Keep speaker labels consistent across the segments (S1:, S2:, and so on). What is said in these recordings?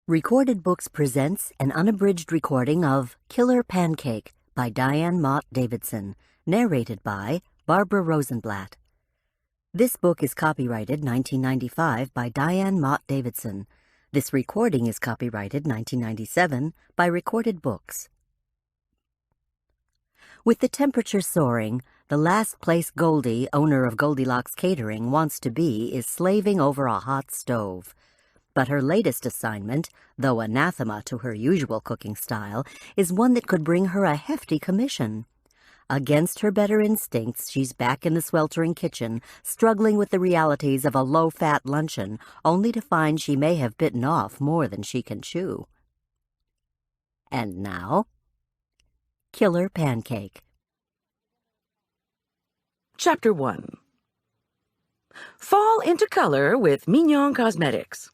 S1: Recorded Books presents an unabridged recording of Killer Pancake by Diane Mott Davidson, narrated by Barbara Rosenblatt. This book is copyrighted 1995 by Diane Mott Davidson. This recording is copyrighted 1997 by Recorded Books. With the temperature soaring, the last place Goldy, owner of Goldilocks Catering, wants to be is slaving over a hot stove. But her latest assignment, though anathema to her usual cooking style, is one that could bring her a hefty commission. Against her better instincts, she's back in the sweltering kitchen, struggling with the realities of a low-fat luncheon, only to find she may have bitten off more than she can chew. And now, Killer Pancake.
S2: Chapter 1. Fall into color with Mignon Cosmetics.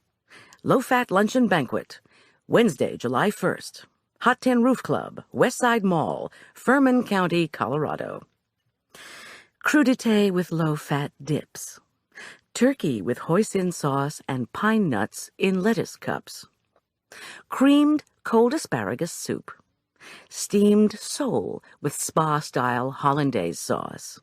S2: Low-fat luncheon banquet, Wednesday, July 1st. Hot Tin Roof Club, West Side Mall, Furman County, Colorado. Crudité with low-fat dips. Turkey with hoisin sauce and pine nuts in lettuce cups. Creamed cold asparagus soup. Steamed sole with spa-style hollandaise sauce.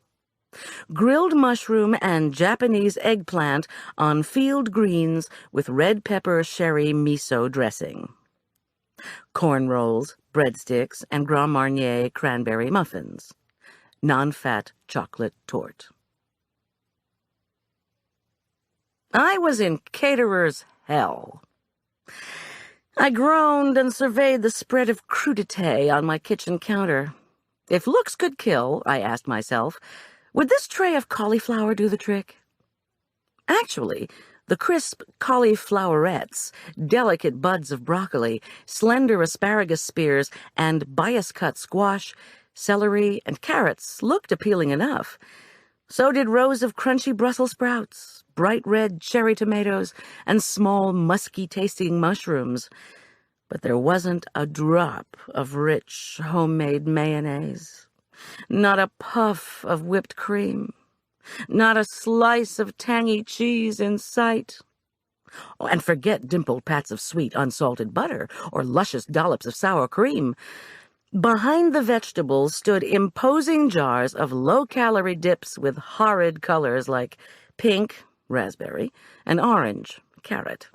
S2: Grilled mushroom and Japanese eggplant on field greens with red pepper sherry miso dressing. Corn rolls, breadsticks, and Grand Marnier cranberry muffins. Non-fat chocolate torte. I was in caterer's hell. I groaned and surveyed the spread of crudité on my kitchen counter. If looks could kill, I asked myself, would this tray of cauliflower do the trick? Actually, the crisp cauliflowerettes, delicate buds of broccoli, slender asparagus spears, and bias-cut squash, celery, and carrots looked appealing enough. So did rows of crunchy Brussels sprouts, bright red cherry tomatoes, and small musky-tasting mushrooms. But there wasn't a drop of rich homemade mayonnaise. Not a puff of whipped cream. Not a slice of tangy cheese in sight. Oh, and forget dimpled pats of sweet, unsalted butter or luscious dollops of sour cream. Behind the vegetables stood imposing jars of low-calorie dips with horrid colors like pink, raspberry, and orange, carrot.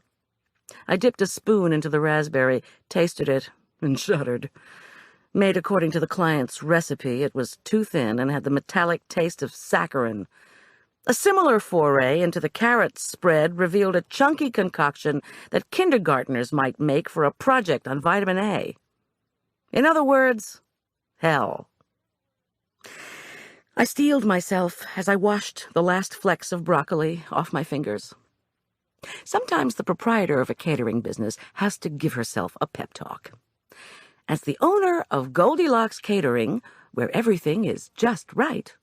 S2: I dipped a spoon into the raspberry, tasted it, and shuddered. Made according to the client's recipe, it was too thin and had the metallic taste of saccharin. A similar foray into the carrot spread revealed a chunky concoction that kindergartners might make for a project on vitamin A. In other words, hell. I steeled myself as I washed the last flecks of broccoli off my fingers. Sometimes the proprietor of a catering business has to give herself a pep talk. As the owner of Goldilocks Catering, where everything is just right,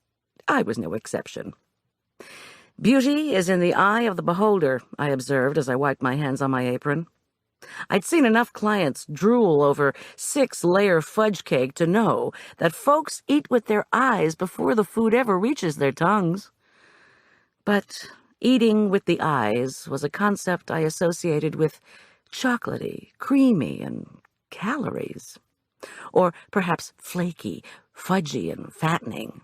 S2: I was no exception. Beauty is in the eye of the beholder, I observed as I wiped my hands on my apron. I'd seen enough clients drool over 6-layer fudge cake to know that folks eat with their eyes before the food ever reaches their tongues. But eating with the eyes was a concept I associated with chocolatey, creamy, and calories. Or perhaps flaky, fudgy, and fattening.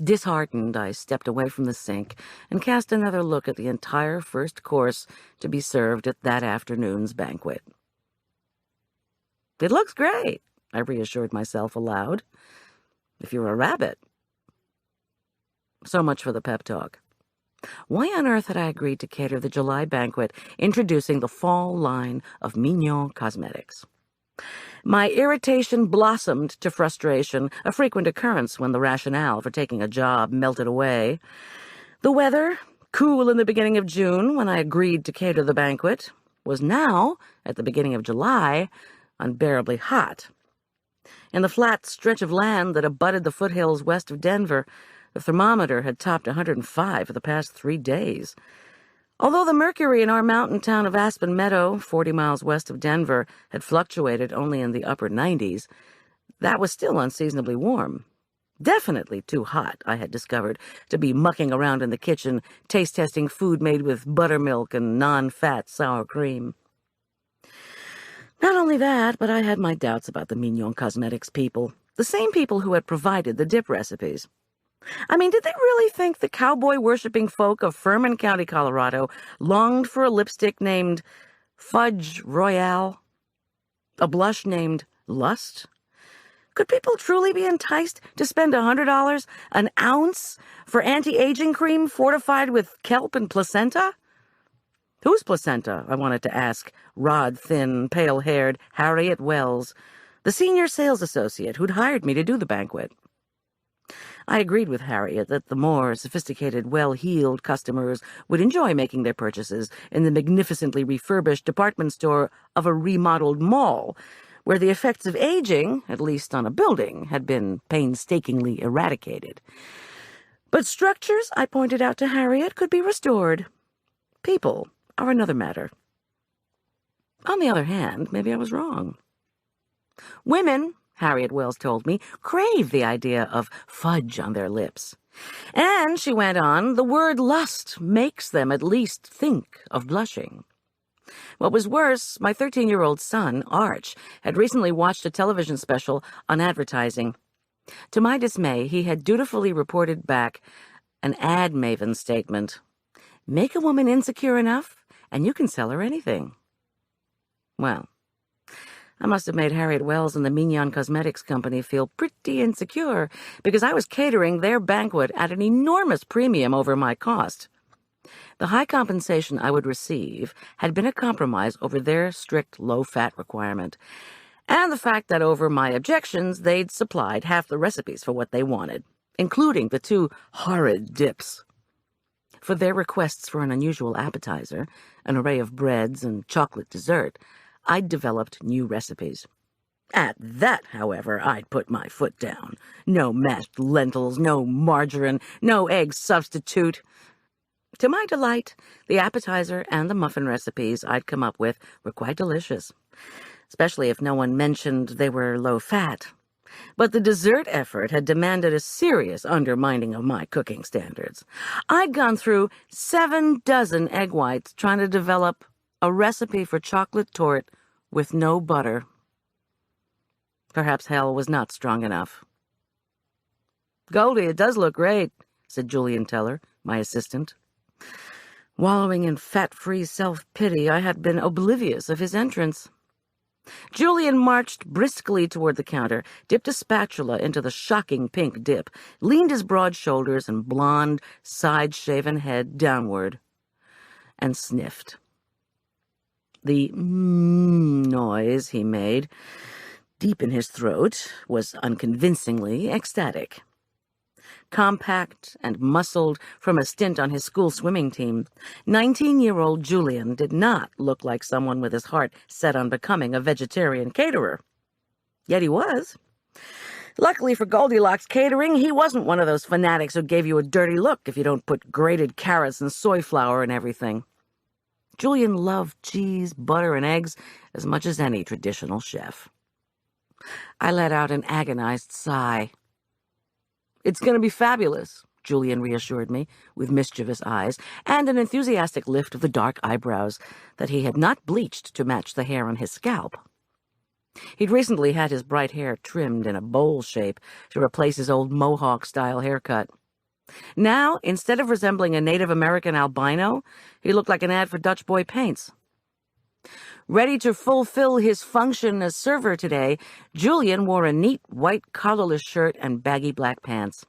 S2: Disheartened, I stepped away from the sink and cast another look at the entire first course to be served at that afternoon's banquet. It looks great, I reassured myself aloud. If you're a rabbit. So much for the pep talk. Why on earth had I agreed to cater the July banquet, introducing the fall line of Mignon Cosmetics? My irritation blossomed to frustration, a frequent occurrence when the rationale for taking a job melted away. The weather, cool in the beginning of June when I agreed to cater the banquet, was now, at the beginning of July, unbearably hot. In the flat stretch of land that abutted the foothills west of Denver, the thermometer had topped 105 for the past 3 days. Although the mercury in our mountain town of Aspen Meadow, 40 miles west of Denver, had fluctuated only in the upper 90s, that was still unseasonably warm. Definitely too hot, I had discovered, to be mucking around in the kitchen, taste-testing food made with buttermilk and non-fat sour cream. Not only that, but I had my doubts about the Mignon Cosmetics people, the same people who had provided the dip recipes. I mean, did they really think the cowboy-worshipping folk of Furman County, Colorado, longed for a lipstick named Fudge Royale? A blush named Lust? Could people truly be enticed to spend $100 an ounce for anti-aging cream fortified with kelp and placenta? Whose placenta, I wanted to ask, rod-thin, pale-haired Harriet Wells, the senior sales associate who'd hired me to do the banquet. I agreed with Harriet that the more sophisticated, well-heeled customers would enjoy making their purchases in the magnificently refurbished department store of a remodeled mall, where the effects of aging, at least on a building, had been painstakingly eradicated. But structures, I pointed out to Harriet, could be restored. People are another matter. On the other hand, maybe I was wrong. Women, Harriet Wells told me, crave the idea of fudge on their lips. And, she went on, the word lust makes them at least think of blushing. What was worse, my 13-year-old son, Arch, had recently watched a television special on advertising. To my dismay, he had dutifully reported back an ad maven statement. Make a woman insecure enough, and you can sell her anything. Well, I must have made Harriet Wells and the Mignon Cosmetics Company feel pretty insecure because I was catering their banquet at an enormous premium over my cost. The high compensation I would receive had been a compromise over their strict low-fat requirement, and the fact that over my objections they'd supplied half the recipes for what they wanted, including the 2 horrid dips. For their requests for an unusual appetizer, an array of breads and chocolate dessert, I'd developed new recipes. At that, however, I'd put my foot down. No mashed lentils, no margarine, no egg substitute. To my delight, the appetizer and the muffin recipes I'd come up with were quite delicious, especially if no one mentioned they were low-fat. But the dessert effort had demanded a serious undermining of my cooking standards. I'd gone through 7 dozen egg whites trying to develop a recipe for chocolate torte with no butter. Perhaps hell was not strong enough. "Goldie, it does look great," said Julian Teller, my assistant. Wallowing in fat-free self-pity, I had been oblivious of his entrance. Julian marched briskly toward the counter, dipped a spatula into the shocking pink dip, leaned his broad shoulders and blonde, side-shaven head downward, and sniffed. The noise he made, deep in his throat, was unconvincingly ecstatic. Compact and muscled from a stint on his school swimming team, 19-year-old Julian did not look like someone with his heart set on becoming a vegetarian caterer. Yet he was. Luckily for Goldilocks Catering, he wasn't one of those fanatics who gave you a dirty look if you don't put grated carrots and soy flour in everything. Julian loved cheese, butter, and eggs as much as any traditional chef. I let out an agonized sigh. "It's going to be fabulous," Julian reassured me, with mischievous eyes, and an enthusiastic lift of the dark eyebrows that he had not bleached to match the hair on his scalp. He'd recently had his bright hair trimmed in a bowl shape to replace his old Mohawk-style haircut. Now, instead of resembling a Native American albino, he looked like an ad for Dutch Boy Paints. Ready to fulfill his function as server today, Julian wore a neat white collarless shirt and baggy black pants.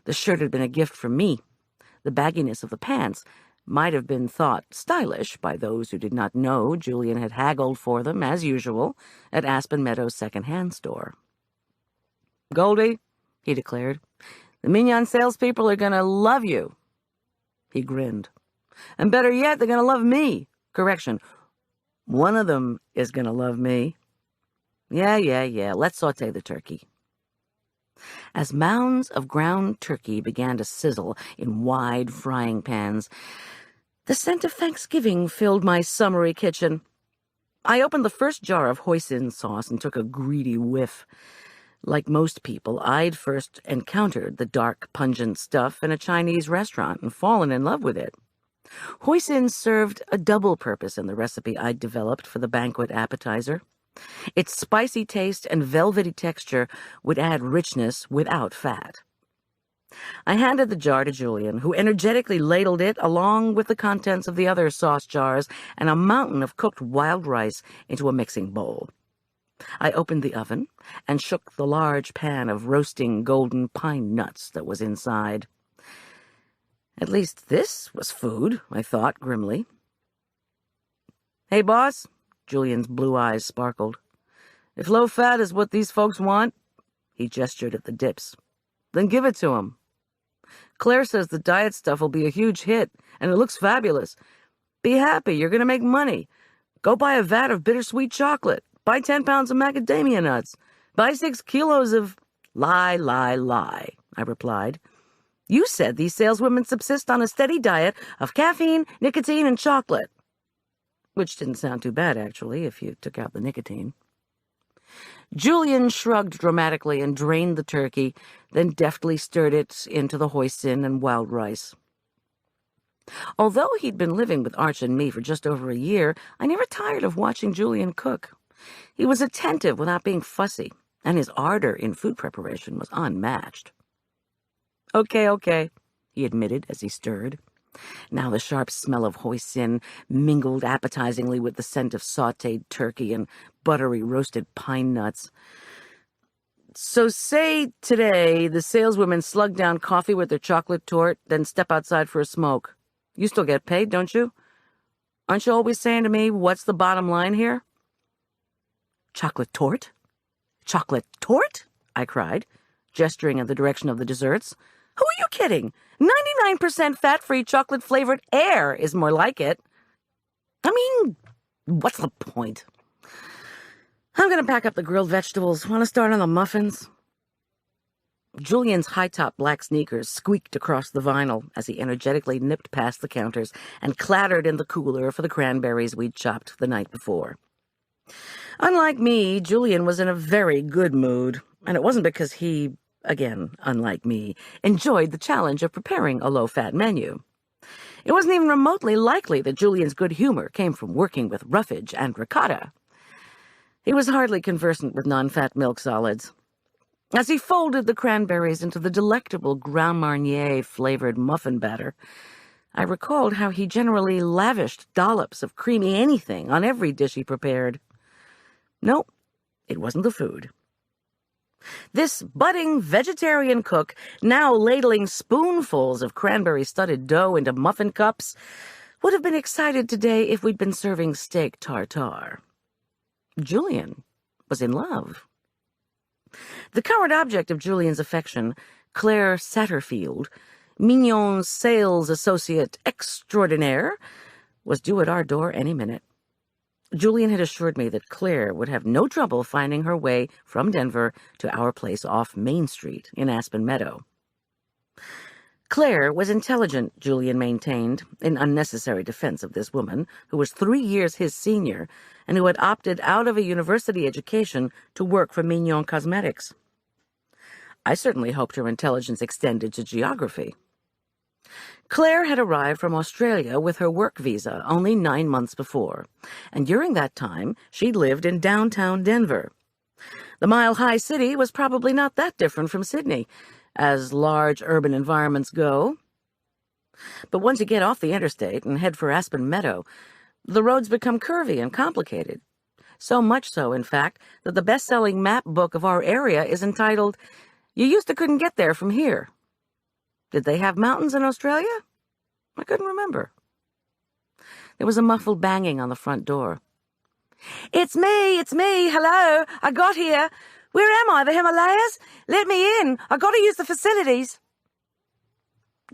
S2: The shirt had been a gift from me. The bagginess of the pants might have been thought stylish by those who did not know Julian had haggled for them, as usual, at Aspen Meadows' second-hand store. "Goldie," he declared, "the Mignon salespeople are going to love you." He grinned. "And better yet, they're going to love me. Correction. One of them is going to love me. Yeah, let's saute the turkey." As mounds of ground turkey began to sizzle in wide frying pans, the scent of Thanksgiving filled my summery kitchen. I opened the first jar of hoisin sauce and took a greedy whiff. Like most people, I'd first encountered the dark, pungent stuff in a Chinese restaurant and fallen in love with it. Hoisin served a double purpose in the recipe I'd developed for the banquet appetizer. Its spicy taste and velvety texture would add richness without fat. I handed the jar to Julian, who energetically ladled it along with the contents of the other sauce jars and a mountain of cooked wild rice into a mixing bowl. I opened the oven and shook the large pan of roasting golden pine nuts that was inside. At least this was food, I thought grimly. "Hey, boss," Julian's blue eyes sparkled. "If low fat is what these folks want," he gestured at the dips, "then give it to 'em. Claire says the diet stuff will be a huge hit, and it looks fabulous. Be happy, you're going to make money. Go buy a vat of bittersweet chocolate. Buy 10 pounds of macadamia nuts. Buy 6 kilos of—" "Lie, lie, lie," I replied. "You said these saleswomen subsist on a steady diet of caffeine, nicotine, and chocolate." Which didn't sound too bad, actually, if you took out the nicotine. Julian shrugged dramatically and drained the turkey, then deftly stirred it into the hoisin and wild rice. Although he'd been living with Arch and me for just over a year, I never tired of watching Julian cook. He was attentive without being fussy, and his ardor in food preparation was unmatched. Okay, he admitted as he stirred. Now the sharp smell of hoisin mingled appetizingly with the scent of sautéed turkey and buttery roasted pine nuts. "So say today the saleswomen slug down coffee with their chocolate torte, then step outside for a smoke. You still get paid, don't you? Aren't you always saying to me, what's the bottom line here?" "Chocolate torte? Chocolate torte?" I cried, gesturing in the direction of the desserts. "Who are you kidding? 99% fat-free chocolate-flavored air is more like it. I mean, what's the point? I'm going to pack up the grilled vegetables. Want to start on the muffins?" Julian's high-top black sneakers squeaked across the vinyl as he energetically nipped past the counters and clattered in the cooler for the cranberries we'd chopped the night before. Unlike me, Julian was in a very good mood, and it wasn't because he, again, unlike me, enjoyed the challenge of preparing a low-fat menu. It wasn't even remotely likely that Julian's good humor came from working with roughage and ricotta. He was hardly conversant with non-fat milk solids. As he folded the cranberries into the delectable Grand Marnier-flavored muffin batter, I recalled how he generally lavished dollops of creamy anything on every dish he prepared. No, it wasn't the food. This budding vegetarian cook, now ladling spoonfuls of cranberry-studded dough into muffin cups, would have been excited today if we'd been serving steak tartare. Julian was in love. The current object of Julian's affection, Claire Satterfield, Mignon's sales associate extraordinaire, was due at our door any minute. Julian had assured me that Claire would have no trouble finding her way from Denver to our place off Main Street in Aspen Meadow. Claire was intelligent, Julian maintained, in unnecessary defense of this woman, who was 3 years his senior and who had opted out of a university education to work for Mignon Cosmetics. I certainly hoped her intelligence extended to geography. Claire had arrived from Australia with her work visa only 9 months before, and during that time she'd lived in downtown Denver. The mile-high city was probably not that different from Sydney, as large urban environments go. But once you get off the interstate and head for Aspen Meadow, the roads become curvy and complicated. So much so, in fact, that the best-selling map book of our area is entitled, "You Used to Couldn't Get There From Here." Did they have mountains in Australia? I couldn't remember. There was a muffled banging on the front door. It's me, hello, I got here. Where am I, the Himalayas? Let me in, I got to use the facilities."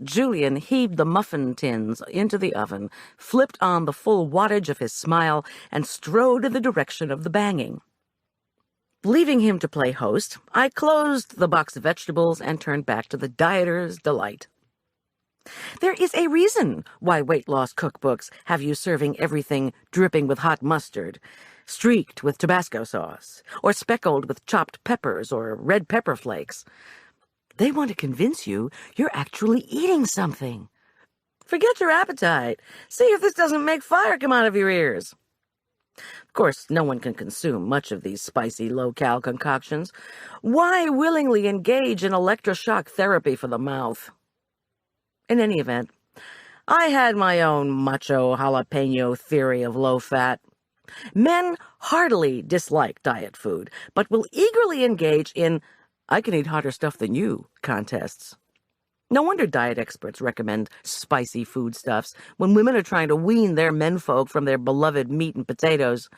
S2: Julian heaved the muffin tins into the oven, flipped on the full wattage of his smile, and strode in the direction of the banging. Leaving him to play host, I closed the box of vegetables and turned back to the dieter's delight. There is a reason why weight loss cookbooks have you serving everything dripping with hot mustard, streaked with Tabasco sauce, or speckled with chopped peppers or red pepper flakes. They want to convince you you're actually eating something. Forget your appetite. See if this doesn't make fire come out of your ears. Of course, no one can consume much of these spicy, low-cal concoctions. Why willingly engage in electroshock therapy for the mouth? In any event, I had my own macho jalapeno theory of low-fat. Men heartily dislike diet food, but will eagerly engage in "I can eat hotter stuff than you" contests. No wonder diet experts recommend spicy foodstuffs when women are trying to wean their menfolk from their beloved meat and potatoes.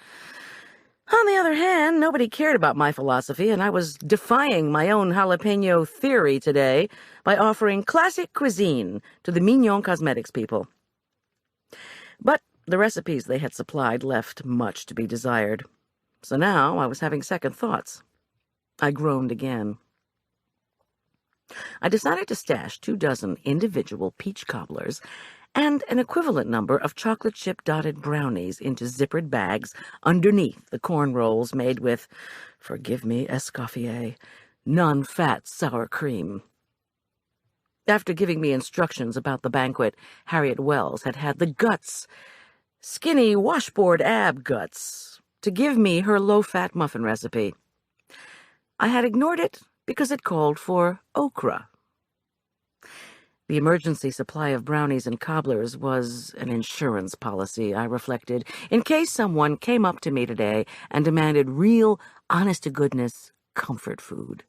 S2: On the other hand, nobody cared about my philosophy, and I was defying my own jalapeno theory today by offering classic cuisine to the Mignon cosmetics people. But the recipes they had supplied left much to be desired. So now I was having second thoughts. I groaned again. I decided to stash 24 individual peach cobblers and an equivalent number of chocolate chip-dotted brownies into zippered bags underneath the corn rolls made with, forgive me, Escoffier, non-fat sour cream. After giving me instructions about the banquet, Harriet Wells had had the guts, skinny washboard ab guts, to give me her low-fat muffin recipe. I had ignored it because it called for okra. The emergency supply of brownies and cobblers was an insurance policy, I reflected, in case someone came up to me today and demanded real, honest-to-goodness comfort food.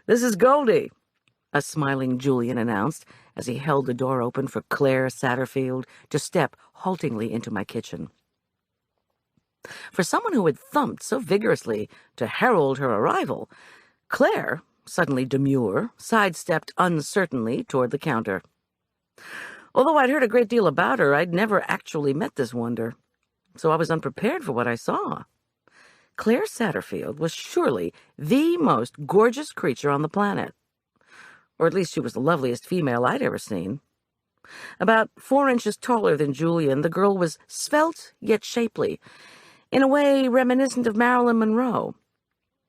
S2: "This is Goldie," a smiling Julian announced as he held the door open for Claire Satterfield to step haltingly into my kitchen. For someone who had thumped so vigorously to herald her arrival, Claire, suddenly demure, sidestepped uncertainly toward the counter. Although I'd heard a great deal about her, I'd never actually met this wonder, so I was unprepared for what I saw. Claire Satterfield was surely the most gorgeous creature on the planet, or at least she was the loveliest female I'd ever seen. About 4 inches taller than Julian, the girl was svelte yet shapely, in a way reminiscent of Marilyn Monroe.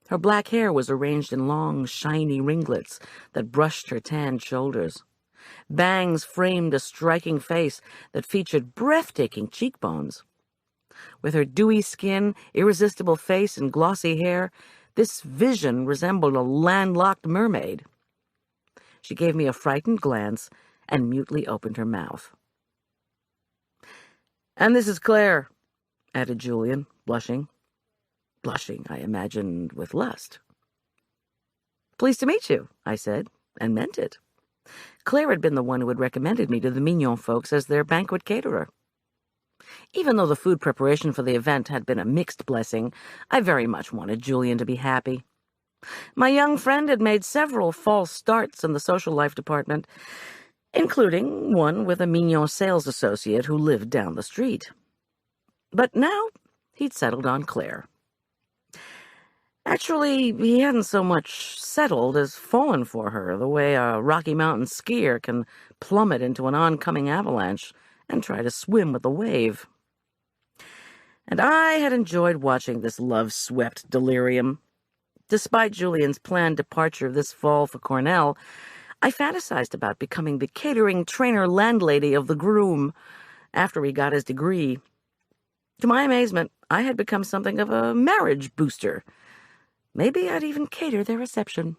S2: Her black hair was arranged in long, shiny ringlets that brushed her tanned shoulders. Bangs framed a striking face that featured breathtaking cheekbones. With her dewy skin, irresistible face, and glossy hair, this vision resembled a landlocked mermaid. She gave me a frightened glance and mutely opened her mouth. "And this is Claire," added Julian, blushing. Blushing, I imagined, with lust. "Pleased to meet you," I said, and meant it. Claire had been the one who had recommended me to the Mignon folks as their banquet caterer. Even though the food preparation for the event had been a mixed blessing, I very much wanted Julian to be happy. My young friend had made several false starts in the social life department, including one with a Mignon sales associate who lived down the street. But now he'd settled on Claire. Actually, he hadn't so much settled as fallen for her, the way a Rocky Mountain skier can plummet into an oncoming avalanche and try to swim with the wave. And I had enjoyed watching this love-swept delirium. Despite Julian's planned departure this fall for Cornell, I fantasized about becoming the catering trainer-landlady of the groom after he got his degree. To my amazement, I had become something of a marriage booster. Maybe I'd even cater their reception.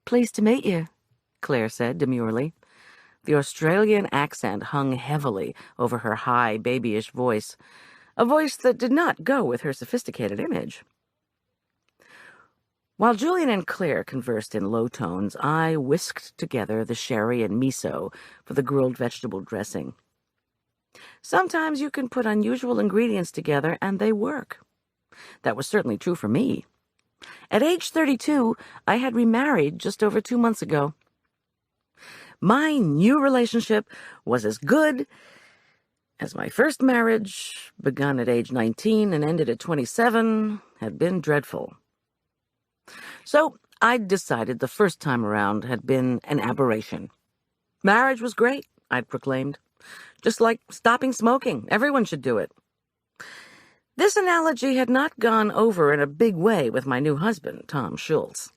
S2: "Pleased to meet you," Claire said demurely. The Australian accent hung heavily over her high, babyish voice, a voice that did not go with her sophisticated image. While Julian and Claire conversed in low tones, I whisked together the sherry and miso for the grilled vegetable dressing. Sometimes you can put unusual ingredients together and they work. That was certainly true for me. At age 32, I had remarried just over 2 months ago. My new relationship was as good as my first marriage, begun at age 19 and ended at 27, had been dreadful. So I'd decided the first time around had been an aberration. Marriage was great, I'd proclaimed. Just like stopping smoking, everyone should do it. This analogy had not gone over in a big way with my new husband, Tom Schulz.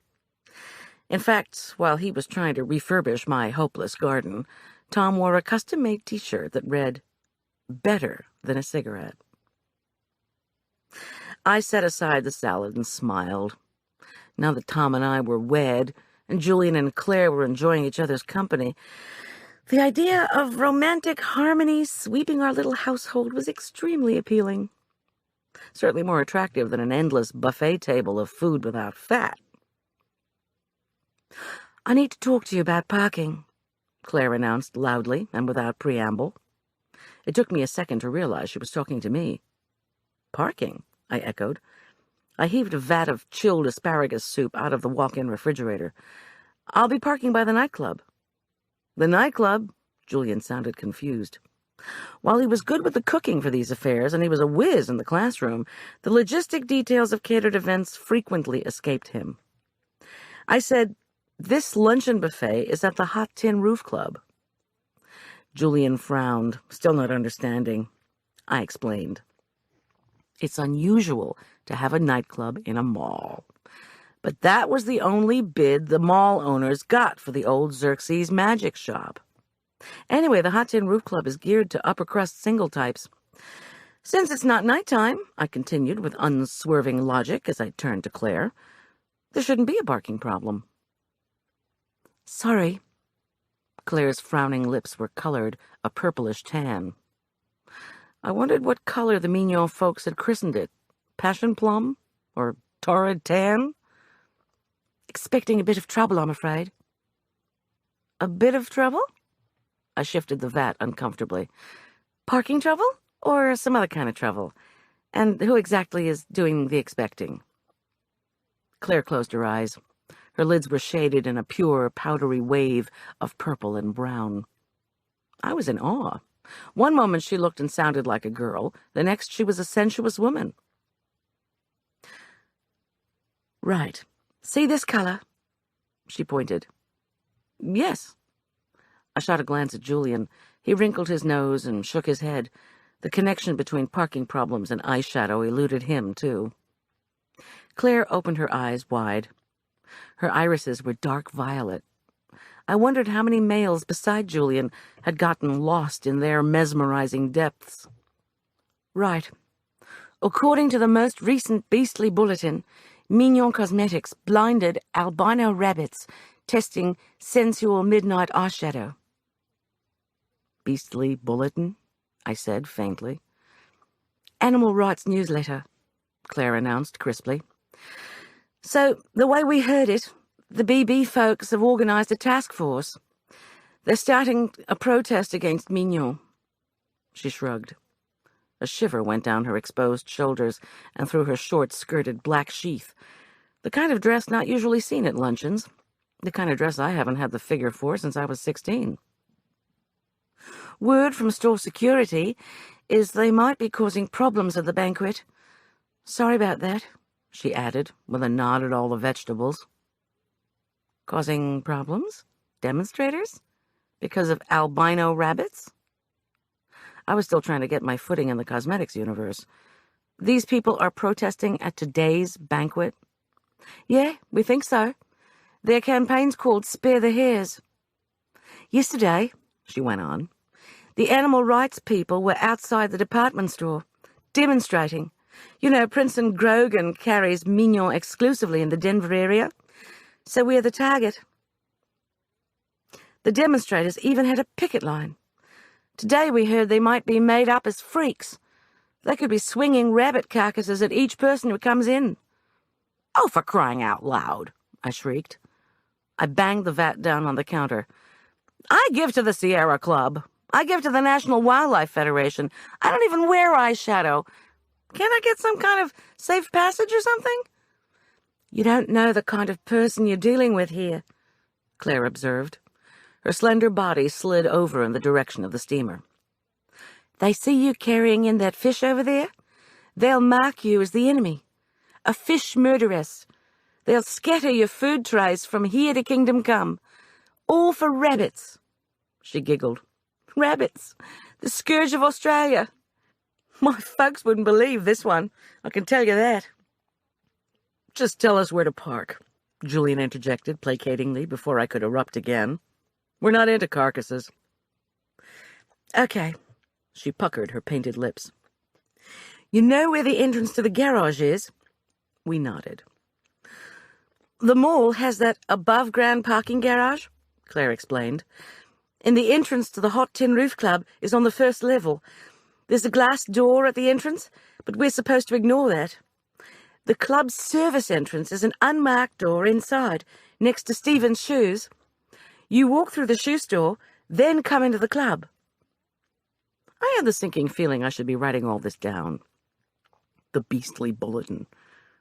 S2: In fact, while he was trying to refurbish my hopeless garden, Tom wore a custom-made T-shirt that read, "Better than a cigarette." I set aside the salad and smiled. Now that Tom and I were wed, and Julian and Claire were enjoying each other's company, the idea of romantic harmony sweeping our little household was extremely appealing. Certainly more attractive than an endless buffet table of food without fat. "I need to talk to you about parking," Claire announced loudly and without preamble. It took me a second to realize she was talking to me. "Parking?" I echoed. I heaved a vat of chilled asparagus soup out of the walk-in refrigerator. "I'll be parking by the nightclub." "The nightclub?" Julian sounded confused. While he was good with the cooking for these affairs, and he was a whiz in the classroom, the logistic details of catered events frequently escaped him. I said, "This luncheon buffet is at the Hot Tin Roof Club." Julian frowned, still not understanding. I explained. "It's unusual to have a nightclub in a mall. But that was the only bid the mall owners got for the old Xerxes magic shop. Anyway, the Hot Tin Roof Club is geared to upper-crust single types. Since it's not nighttime," I continued with unswerving logic as I turned to Claire, "there shouldn't be a parking problem." "Sorry." Claire's frowning lips were colored a purplish tan. I wondered what color the Mignon folks had christened it. Passion plum? Or torrid tan? "Expecting a bit of trouble, I'm afraid." "A bit of trouble?" I shifted the vat uncomfortably. "Parking trouble? Or some other kind of trouble? And who exactly is doing the expecting?" Claire closed her eyes. Her lids were shaded in a pure, powdery wave of purple and brown. I was in awe. One moment she looked and sounded like a girl. The next she was a sensuous woman. "Right. See this color?" She pointed. "Yes." I shot a glance at Julian. He wrinkled his nose and shook his head. The connection between parking problems and eyeshadow eluded him, too. Claire opened her eyes wide. Her irises were dark violet. I wondered how many males beside Julian had gotten lost in their mesmerizing depths. "Right. According to the most recent beastly bulletin, Mignon Cosmetics blinded albino rabbits testing sensual midnight eyeshadow." "Beastly bulletin?" I said faintly. "Animal rights newsletter," Claire announced crisply. "So, the way we heard it, the BB folks have organized a task force. They're starting a protest against Mignon." She shrugged. A shiver went down her exposed shoulders and through her short-skirted black sheath, the kind of dress not usually seen at luncheons, the kind of dress I haven't had the figure for since I was 16. "Word from store security is they might be causing problems at the banquet. Sorry about that," she added, with a nod at all the vegetables. "Causing problems? Demonstrators? Because of albino rabbits?" I was still trying to get my footing in the cosmetics universe. "These people are protesting at today's banquet?" "Yeah, we think so. Their campaign's called Spare the Hares. Yesterday," she went on, "the animal rights people were outside the department store, demonstrating. You know, Prince & Grogan carries Mignon exclusively in the Denver area, so we're the target. The demonstrators even had a picket line. Today we heard they might be made up as freaks. They could be swinging rabbit carcasses at each person who comes in." "Oh, for crying out loud!" I shrieked. I banged the vat down on the counter. "I give to the Sierra Club. I give to the National Wildlife Federation. I don't even wear eyeshadow. Can't I get some kind of safe passage or something?" "You don't know the kind of person you're dealing with here," Claire observed. Her slender body slid over in the direction of the steamer. "They see you carrying in that fish over there? They'll mark you as the enemy. A fish murderess. They'll scatter your food trays from here to Kingdom Come. All for rabbits." She giggled. "Rabbits, the scourge of Australia. My folks wouldn't believe this one, I can tell you that." "Just tell us where to park," Julian interjected placatingly before I could erupt again. "We're not into carcasses." "Okay." She puckered her painted lips. "You know where the entrance to the garage is?" We nodded. "The mall has that above-ground parking garage," Claire explained. "And the entrance to the Hot Tin Roof Club is on the first level. There's a glass door at the entrance, but we're supposed to ignore that. The club's service entrance is an unmarked door inside, next to Stephen's shoes. You walk through the shoe store, then come into the club." I had the sinking feeling I should be writing all this down. The beastly bulletin,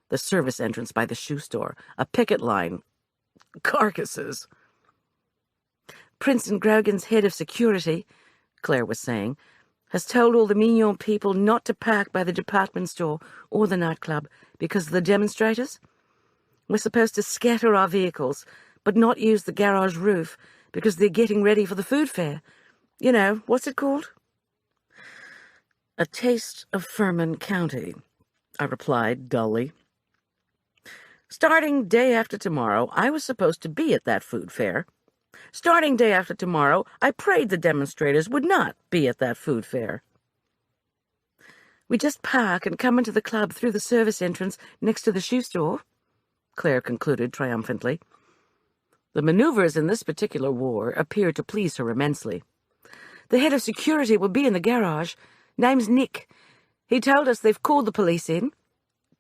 S2: the service entrance by the shoe store, a picket line, carcasses. "Prince and Grogan's head of security," Claire was saying, "has told all the Mignon people not to park by the department store or the nightclub because of the demonstrators. We're supposed to scatter our vehicles, but not use the garage roof because they're getting ready for the food fair. You know, what's it called?" "A taste of Furman County," I replied dully. Starting day after tomorrow, I was supposed to be at that food fair. Starting day after tomorrow, I prayed the demonstrators would not be at that food fair. "We just park and come into the club through the service entrance next to the shoe store," Claire concluded triumphantly. The maneuvers in this particular war appeared to please her immensely. "The head of security will be in the garage. Name's Nick. He told us they've called the police in,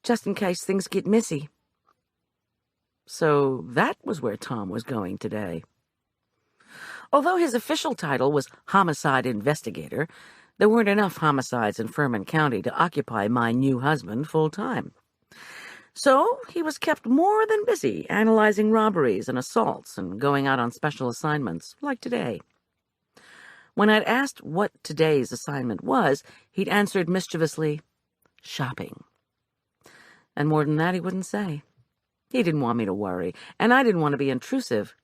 S2: just in case things get messy." So that was where Tom was going today. Although his official title was homicide investigator, there weren't enough homicides in Furman County to occupy my new husband full-time. So he was kept more than busy analyzing robberies and assaults and going out on special assignments, like today. When I'd asked what today's assignment was, he'd answered mischievously, "Shopping." And more than that he wouldn't say. He didn't want me to worry, and I didn't want to be intrusive.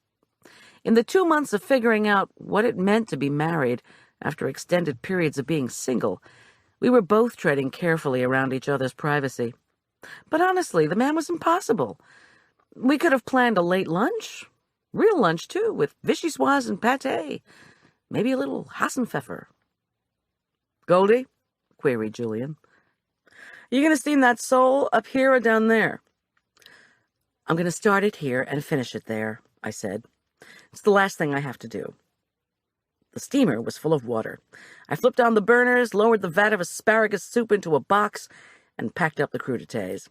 S2: In the 2 months of figuring out what it meant to be married after extended periods of being single, we were both treading carefully around each other's privacy. But honestly, the man was impossible. We could have planned a late lunch, real lunch too, with vichyssoise and pâté, maybe a little Hassenpfeffer. "Goldie?" queried Julian. "You going to steam that sole up here or down there?" "I'm going to start it here and finish it there," I said. "It's the last thing I have to do." The steamer was full of water. I flipped on the burners, lowered the vat of asparagus soup into a box, and packed up the crudités.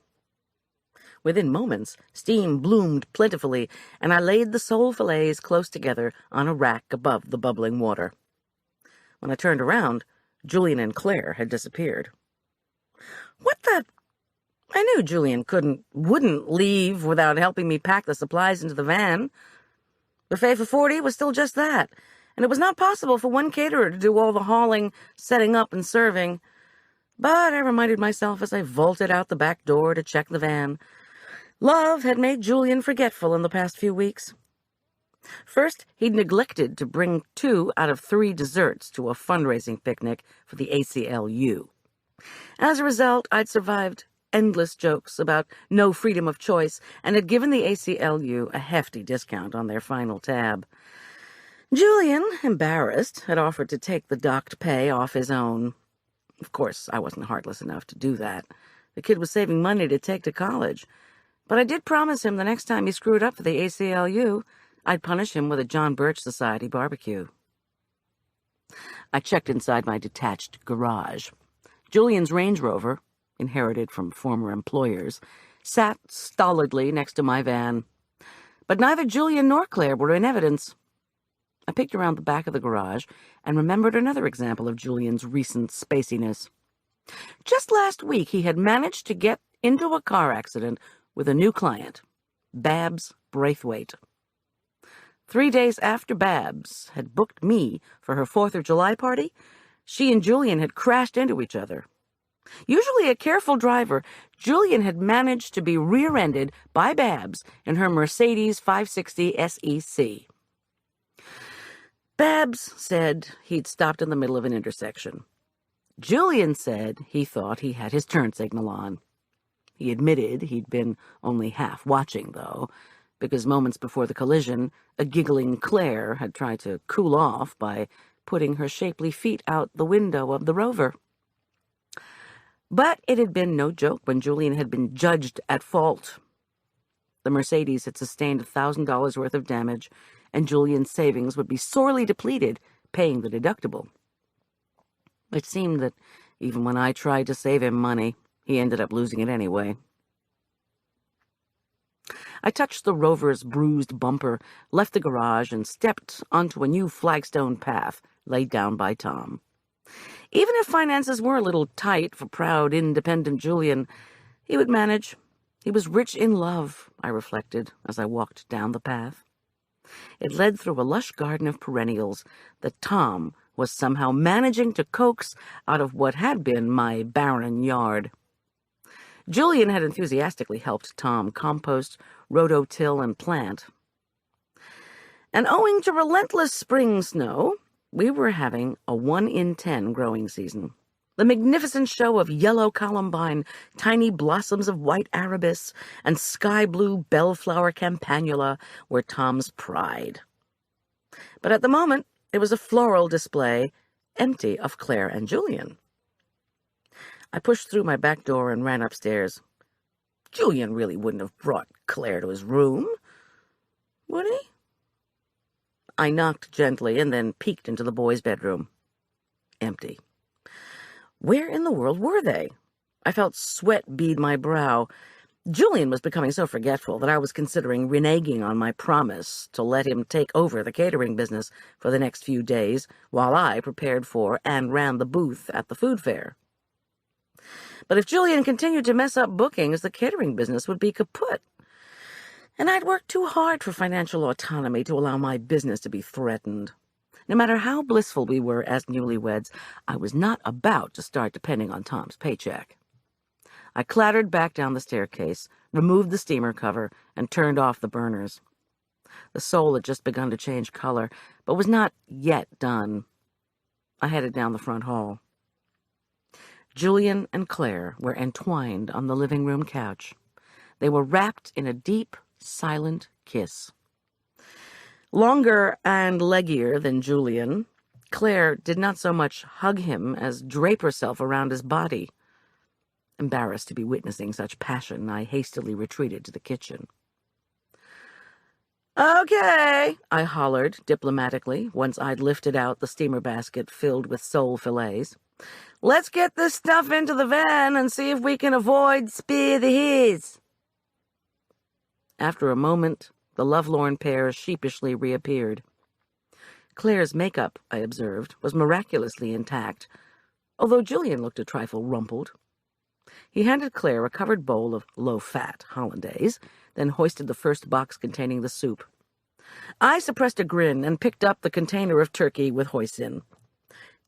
S2: Within moments, steam bloomed plentifully, and I laid the sole fillets close together on a rack above the bubbling water. When I turned around, Julian and Claire had disappeared. "What the—" I knew Julian wouldn't leave without helping me pack the supplies into the van. Buffet for 40 was still just that, and it was not possible for one caterer to do all the hauling, setting up, and serving. But I reminded myself as I vaulted out the back door to check the van. Love had made Julian forgetful in the past few weeks. First, he'd neglected to bring 2 out of 3 desserts to a fundraising picnic for the ACLU. As a result, I'd survived endless jokes about no freedom of choice and had given the ACLU a hefty discount on their final tab. Julian, embarrassed, had offered to take the docked pay off his own. Of course, I wasn't heartless enough to do that. The kid was saving money to take to college. But I did promise him the next time he screwed up for the ACLU, I'd punish him with a John Birch Society barbecue. I checked inside my detached garage. Julian's Range Rover, inherited from former employers, sat stolidly next to my van. But neither Julian nor Claire were in evidence. I peeked around the back of the garage and remembered another example of Julian's recent spaciness. Just last week, he had managed to get into a car accident with a new client, Babs Braithwaite. 3 days after Babs had booked me for her 4th of July party, she and Julian had crashed into each other. Usually a careful driver, Julian had managed to be rear-ended by Babs in her Mercedes 560 SEC. Babs said he'd stopped in the middle of an intersection. Julian said he thought he had his turn signal on. He admitted he'd been only half watching, though, because moments before the collision, a giggling Claire had tried to cool off by putting her shapely feet out the window of the Rover. But it had been no joke when Julian had been judged at fault. The Mercedes had sustained $1,000 worth of damage, and Julian's savings would be sorely depleted paying the deductible. It seemed that even when I tried to save him money, he ended up losing it anyway. I touched the Rover's bruised bumper, left the garage, and stepped onto a new flagstone path laid down by Tom. Even if finances were a little tight for proud, independent Julian, he would manage. He was rich in love, I reflected as I walked down the path. It led through a lush garden of perennials that Tom was somehow managing to coax out of what had been my barren yard. Julian had enthusiastically helped Tom compost, rototill, and plant. And owing to relentless spring snow, we were having a 1 in 10 growing season. The magnificent show of yellow columbine, tiny blossoms of white arabis, and sky-blue bellflower campanula were Tom's pride. But at the moment, it was a floral display, empty of Claire and Julian. I pushed through my back door and ran upstairs. Julian really wouldn't have brought Claire to his room, would he? I knocked gently and then peeked into the boys' bedroom. Empty. Where in the world were they? I felt sweat bead my brow. Julian was becoming so forgetful that I was considering reneging on my promise to let him take over the catering business for the next few days while I prepared for and ran the booth at the food fair. But if Julian continued to mess up bookings, the catering business would be kaput. And I'd worked too hard for financial autonomy to allow my business to be threatened. No matter how blissful we were as newlyweds, I was not about to start depending on Tom's paycheck. I clattered back down the staircase, removed the steamer cover, and turned off the burners. The Soul had just begun to change color, but was not yet done. I headed down the front hall. Julian and Claire were entwined on the living room couch. They were wrapped in a deep, silent kiss. Longer and leggier than Julian, Claire did not so much hug him as drape herself around his body. Embarrassed to be witnessing such passion, I hastily retreated to the kitchen. "Okay," I hollered diplomatically once I'd lifted out the steamer basket filled with sole fillets. "Let's get this stuff into the van and see if we can avoid spear the hairs." After a moment, the lovelorn pair sheepishly reappeared. Claire's makeup, I observed, was miraculously intact, although Julian looked a trifle rumpled. He handed Claire a covered bowl of low-fat hollandaise, then hoisted the first box containing the soup. I suppressed a grin and picked up the container of turkey with hoisin.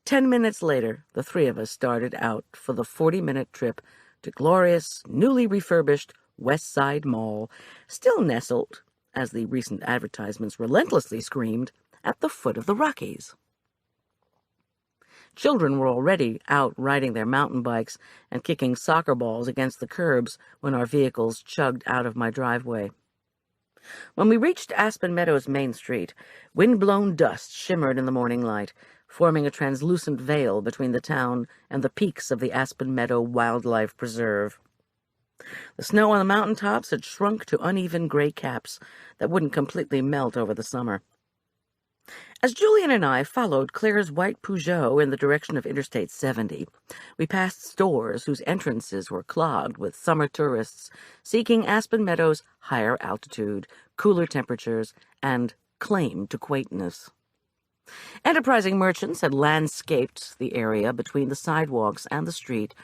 S2: 10 minutes later, the three of us started out for the 40-minute trip to glorious, newly refurbished West Side Mall, still nestled, as the recent advertisements relentlessly screamed, at the foot of the Rockies. Children were already out riding their mountain bikes and kicking soccer balls against the curbs when our vehicles chugged out of my driveway. When we reached Aspen Meadows Main Street, wind-blown dust shimmered in the morning light, forming a translucent veil between the town and the peaks of the Aspen Meadow Wildlife Preserve. The snow on the mountaintops had shrunk to uneven gray caps that wouldn't completely melt over the summer. As Julian and I followed Claire's white Peugeot in the direction of Interstate 70, we passed stores whose entrances were clogged with summer tourists seeking Aspen Meadows' higher altitude, cooler temperatures, and claim to quaintness. Enterprising merchants had landscaped the area between the sidewalks and the street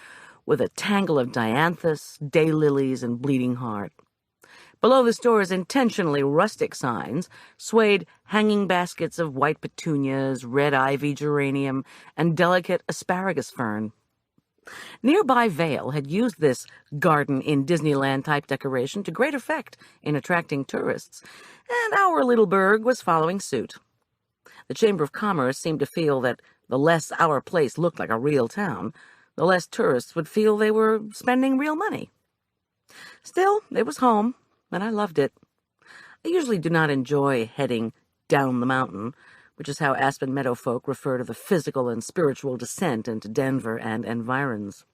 S2: with a tangle of dianthus, daylilies, and bleeding heart. Below the store's intentionally rustic signs swayed hanging baskets of white petunias, red ivy geranium, and delicate asparagus fern. Nearby Vale had used this garden-in-Disneyland-type decoration to great effect in attracting tourists, and our little burg was following suit. The Chamber of Commerce seemed to feel that the less our place looked like a real town, the less tourists would feel they were spending real money. Still, it was home, and I loved it. I usually do not enjoy heading down the mountain, which is how Aspen Meadow folk refer to the physical and spiritual descent into Denver and environs.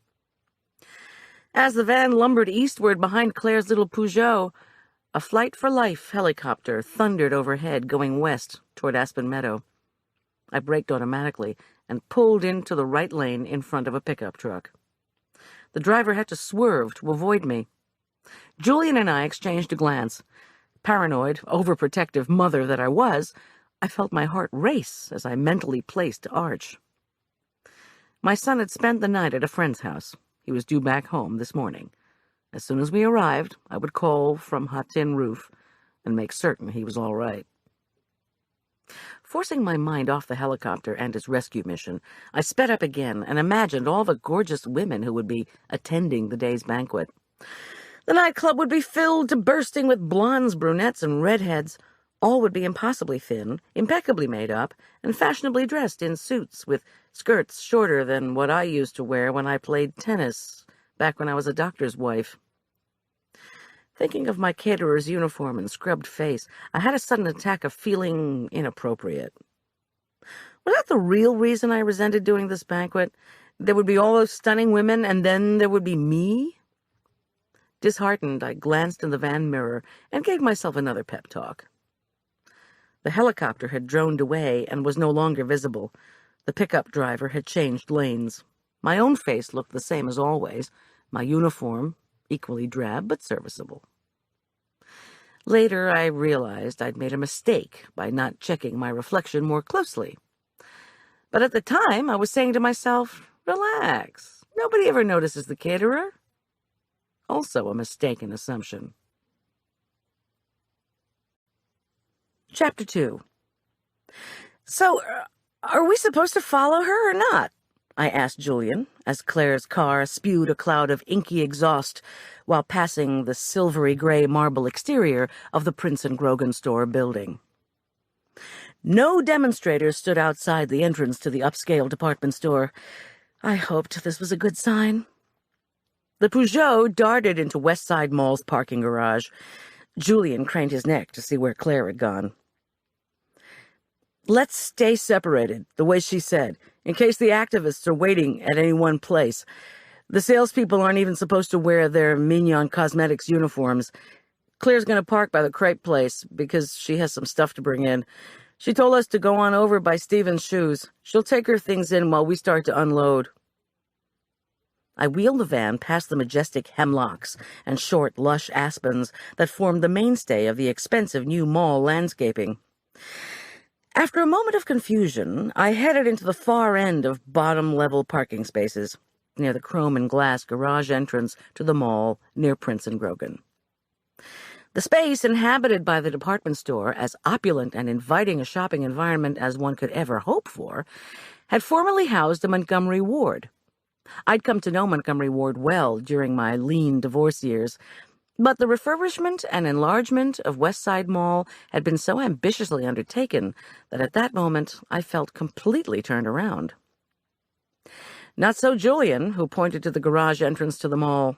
S2: As the van lumbered eastward behind Claire's little Peugeot, a Flight for Life helicopter thundered overhead going west toward Aspen Meadow. I braked automatically and pulled into the right lane in front of a pickup truck. The driver had to swerve to avoid me. Julian and I exchanged a glance. Paranoid, overprotective mother that I was, I felt my heart race as I mentally placed Arch. My son had spent the night at a friend's house. He was due back home this morning. As soon as we arrived, I would call from hot tin roof and make certain he was all right. Forcing my mind off the helicopter and its rescue mission, I sped up again and imagined all the gorgeous women who would be attending the day's banquet. The nightclub would be filled to bursting with blondes, brunettes, and redheads. All would be impossibly thin, impeccably made up, and fashionably dressed in suits with skirts shorter than what I used to wear when I played tennis, back when I was a doctor's wife. Thinking of my caterer's uniform and scrubbed face, I had a sudden attack of feeling inappropriate. Was that the real reason I resented doing this banquet? There would be all those stunning women, and then there would be me? Disheartened, I glanced in the van mirror and gave myself another pep talk. The helicopter had droned away and was no longer visible. The pickup driver had changed lanes. My own face looked the same as always, my uniform equally drab but serviceable. Later, I realized I'd made a mistake by not checking my reflection more closely. But at the time, I was saying to myself, relax, nobody ever notices the caterer. Also a mistaken assumption. Chapter 2. So, are we supposed to follow her or not? I asked Julian, as Claire's car spewed a cloud of inky exhaust while passing the silvery gray marble exterior of the Prince and Grogan store building. No demonstrators stood outside the entrance to the upscale department store. I hoped this was a good sign. The Peugeot darted into West Side Mall's parking garage. Julian craned his neck to see where Claire had gone. Let's stay separated, the way she said, in case the activists are waiting at any one place. The salespeople aren't even supposed to wear their Mignon Cosmetics uniforms. Claire's going to park by the crepe place because she has some stuff to bring in. She told us to go on over by Stephen's shoes. She'll take her things in while we start to unload. I wheeled the van past the majestic hemlocks and short, lush aspens that formed the mainstay of the expensive new mall landscaping. After a moment of confusion, I headed into the far end of bottom-level parking spaces, near the chrome and glass garage entrance to the mall near Prince and Grogan. The space inhabited by the department store, as opulent and inviting a shopping environment as one could ever hope for, had formerly housed a Montgomery ward. I'd come to know Montgomery Ward well during my lean divorce years, but the refurbishment and enlargement of West Side Mall had been so ambitiously undertaken that at that moment I felt completely turned around. Not so Julian, who pointed to the garage entrance to the mall.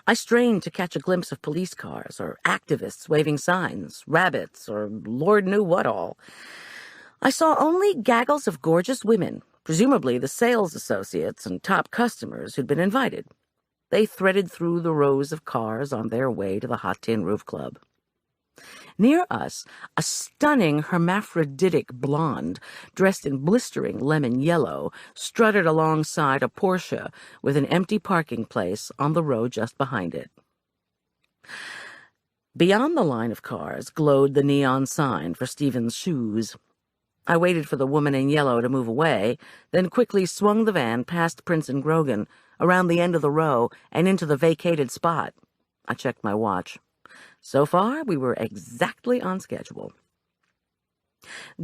S2: I strained to catch a glimpse of police cars, or activists waving signs, rabbits, or Lord knew what all. I saw only gaggles of gorgeous women, presumably the sales associates and top customers who'd been invited. They threaded through the rows of cars on their way to the Hot Tin Roof Club. Near us, a stunning hermaphroditic blonde, dressed in blistering lemon yellow, strutted alongside a Porsche with an empty parking place on the road just behind it. Beyond the line of cars glowed the neon sign for Stephen's shoes. I waited for the woman in yellow to move away, then quickly swung the van past Prince and Grogan, around the end of the row, and into the vacated spot. I checked my watch. So far, we were exactly on schedule.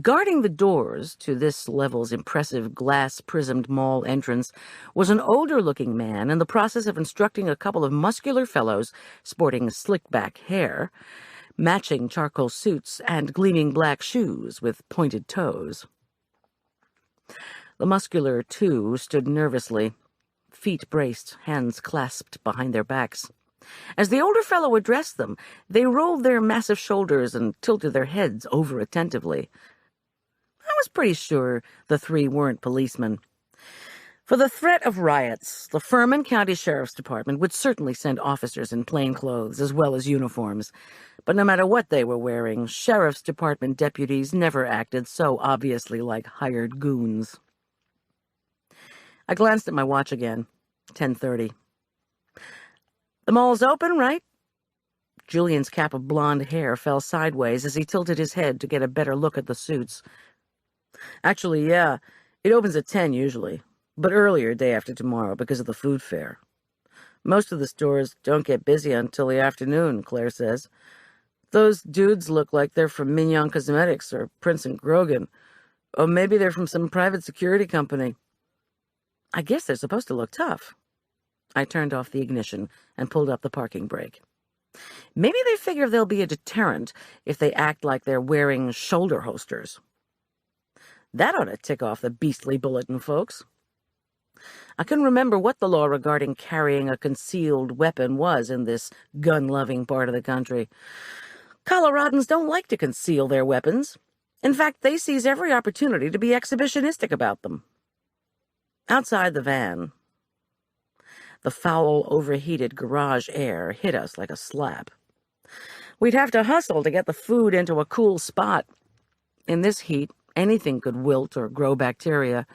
S2: Guarding the doors to this level's impressive glass-prismed mall entrance was an older-looking man in the process of instructing a couple of muscular fellows sporting slick-back hair, matching charcoal suits, and gleaming black shoes with pointed toes. The muscular two stood nervously, feet braced, hands clasped behind their backs. As the older fellow addressed them, they rolled their massive shoulders and tilted their heads over attentively. I was pretty sure the three weren't policemen. For the threat of riots, the Furman County Sheriff's Department would certainly send officers in plain clothes as well as uniforms. But no matter what they were wearing, Sheriff's Department deputies never acted so obviously like hired goons. I glanced at my watch again. 10:30. The mall's open, right? Julian's cap of blonde hair fell sideways as he tilted his head to get a better look at the suits. Actually, yeah. It opens at 10 usually, but earlier day after tomorrow because of the food fair. Most of the stores don't get busy until the afternoon, Claire says. Those dudes look like they're from Mignon Cosmetics or Prince & Grogan. Or maybe they're from some private security company. I guess they're supposed to look tough. I turned off the ignition and pulled up the parking brake. Maybe they figure there'll be a deterrent if they act like they're wearing shoulder holsters. That ought to tick off the beastly bulletin folks. I couldn't remember what the law regarding carrying a concealed weapon was in this gun-loving part of the country. Coloradans don't like to conceal their weapons. In fact, they seize every opportunity to be exhibitionistic about them. Outside the van, the foul, overheated garage air hit us like a slap. We'd have to hustle to get the food into a cool spot. In this heat, anything could wilt or grow bacteria.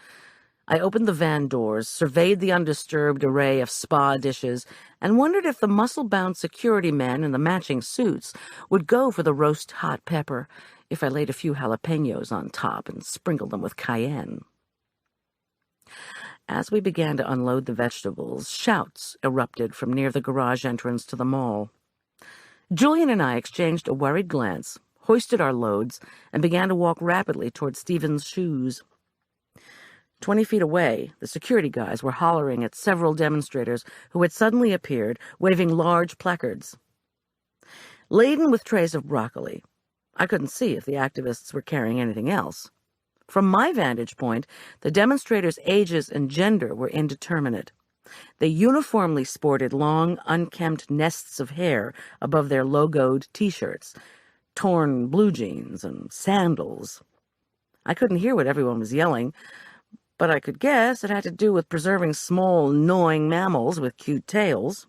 S2: I opened the van doors, surveyed the undisturbed array of spa dishes, and wondered if the muscle-bound security men in the matching suits would go for the roast hot pepper if I laid a few jalapenos on top and sprinkled them with cayenne. As we began to unload the vegetables, shouts erupted from near the garage entrance to the mall. Julian and I exchanged a worried glance, hoisted our loads, and began to walk rapidly toward Stephen's shoes. 20 feet away, the security guys were hollering at several demonstrators who had suddenly appeared, waving large placards. Laden with trays of broccoli, I couldn't see if the activists were carrying anything else. From my vantage point, the demonstrators' ages and gender were indeterminate. They uniformly sported long, unkempt nests of hair above their logoed T-shirts, torn blue jeans, and sandals. I couldn't hear what everyone was yelling, but I could guess it had to do with preserving small, gnawing mammals with cute tails.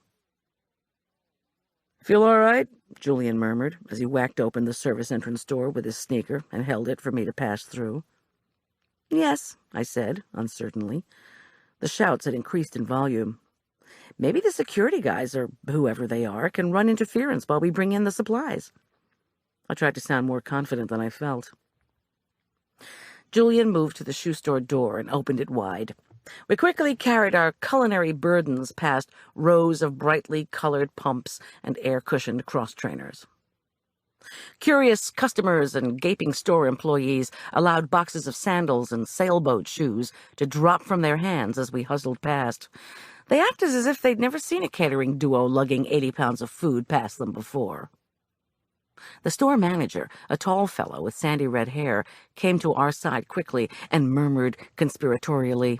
S2: "Feel all right?" Julian murmured as he whacked open the service entrance door with his sneaker and held it for me to pass through. "Yes," I said, uncertainly. The shouts had increased in volume. Maybe the security guys, or whoever they are, can run interference while we bring in the supplies. I tried to sound more confident than I felt. Julian moved to the shoe store door and opened it wide. We quickly carried our culinary burdens past rows of brightly colored pumps and air-cushioned cross-trainers. Curious customers and gaping store employees allowed boxes of sandals and sailboat shoes to drop from their hands as we hustled past. They acted as if they'd never seen a catering duo lugging 80 pounds of food past them before. The store manager, a tall fellow with sandy red hair, came to our side quickly and murmured conspiratorially,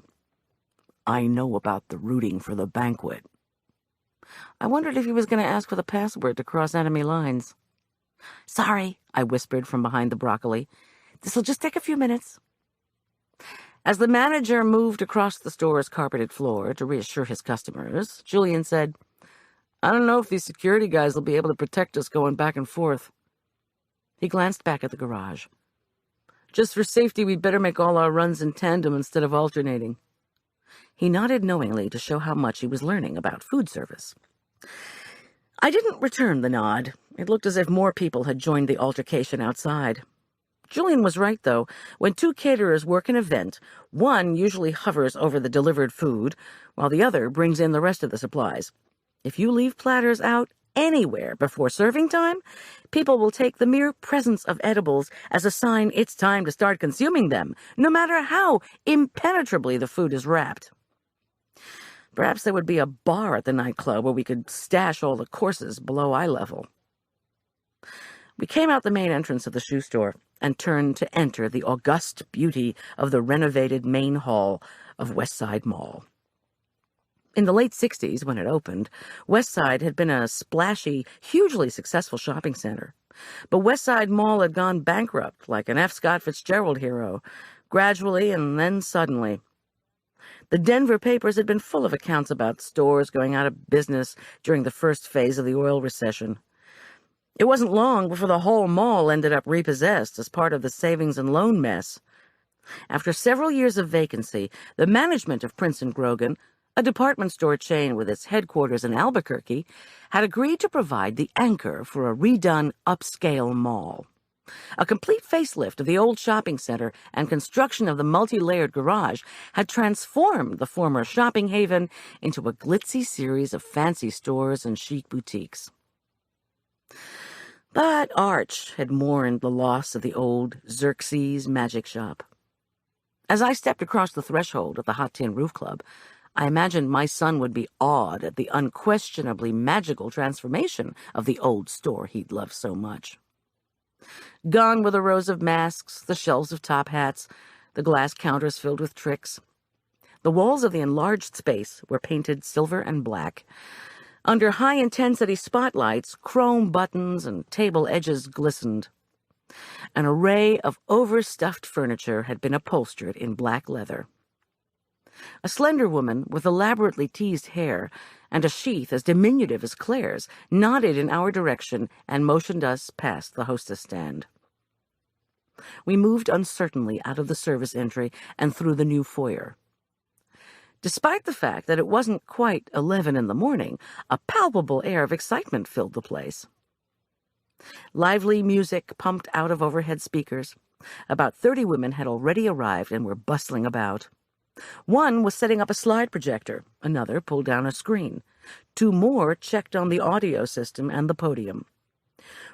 S2: "I know about the rooting for the banquet." I wondered if he was going to ask for the password to cross enemy lines. "Sorry," I whispered from behind the broccoli. "This'll just take a few minutes." As the manager moved across the store's carpeted floor to reassure his customers, Julian said, "I don't know if these security guys will be able to protect us going back and forth." He glanced back at the garage. "Just for safety, we'd better make all our runs in tandem instead of alternating." He nodded knowingly to show how much he was learning about food service. I didn't return the nod. It looked as if more people had joined the altercation outside. Julian was right, though. When two caterers work an event, one usually hovers over the delivered food, while the other brings in the rest of the supplies. If you leave platters out anywhere before serving time, people will take the mere presence of edibles as a sign it's time to start consuming them, no matter how impenetrably the food is wrapped. Perhaps there would be a bar at the nightclub where we could stash all the courses below eye level. We came out the main entrance of the shoe store and turned to enter the august beauty of the renovated main hall of West Side Mall. In the late 60s, when it opened, West Side had been a splashy, hugely successful shopping center. But West Side Mall had gone bankrupt like an F. Scott Fitzgerald hero, gradually and then suddenly. The Denver papers had been full of accounts about stores going out of business during the first phase of the oil recession. It wasn't long before the whole mall ended up repossessed as part of the savings and loan mess. After several years of vacancy, the management of Prince & Grogan, a department store chain with its headquarters in Albuquerque, had agreed to provide the anchor for a redone upscale mall. A complete facelift of the old shopping center and construction of the multi-layered garage had transformed the former shopping haven into a glitzy series of fancy stores and chic boutiques. But Arch had mourned the loss of the old Xerxes magic shop. As I stepped across the threshold of the Hot Tin Roof Club, I imagined my son would be awed at the unquestionably magical transformation of the old store he'd loved so much. Gone were the rows of masks, the shelves of top hats, the glass counters filled with tricks. The walls of the enlarged space were painted silver and black. Under high-intensity spotlights, chrome buttons and table edges glistened. An array of overstuffed furniture had been upholstered in black leather. A slender woman with elaborately teased hair and a sheath as diminutive as Claire's nodded in our direction and motioned us past the hostess stand. We moved uncertainly out of the service entry and through the new foyer. Despite the fact that it wasn't quite 11 in the morning, a palpable air of excitement filled the place. Lively music pumped out of overhead speakers. About 30 women had already arrived and were bustling about. One was setting up a slide projector, another pulled down a screen. 2 more checked on the audio system and the podium.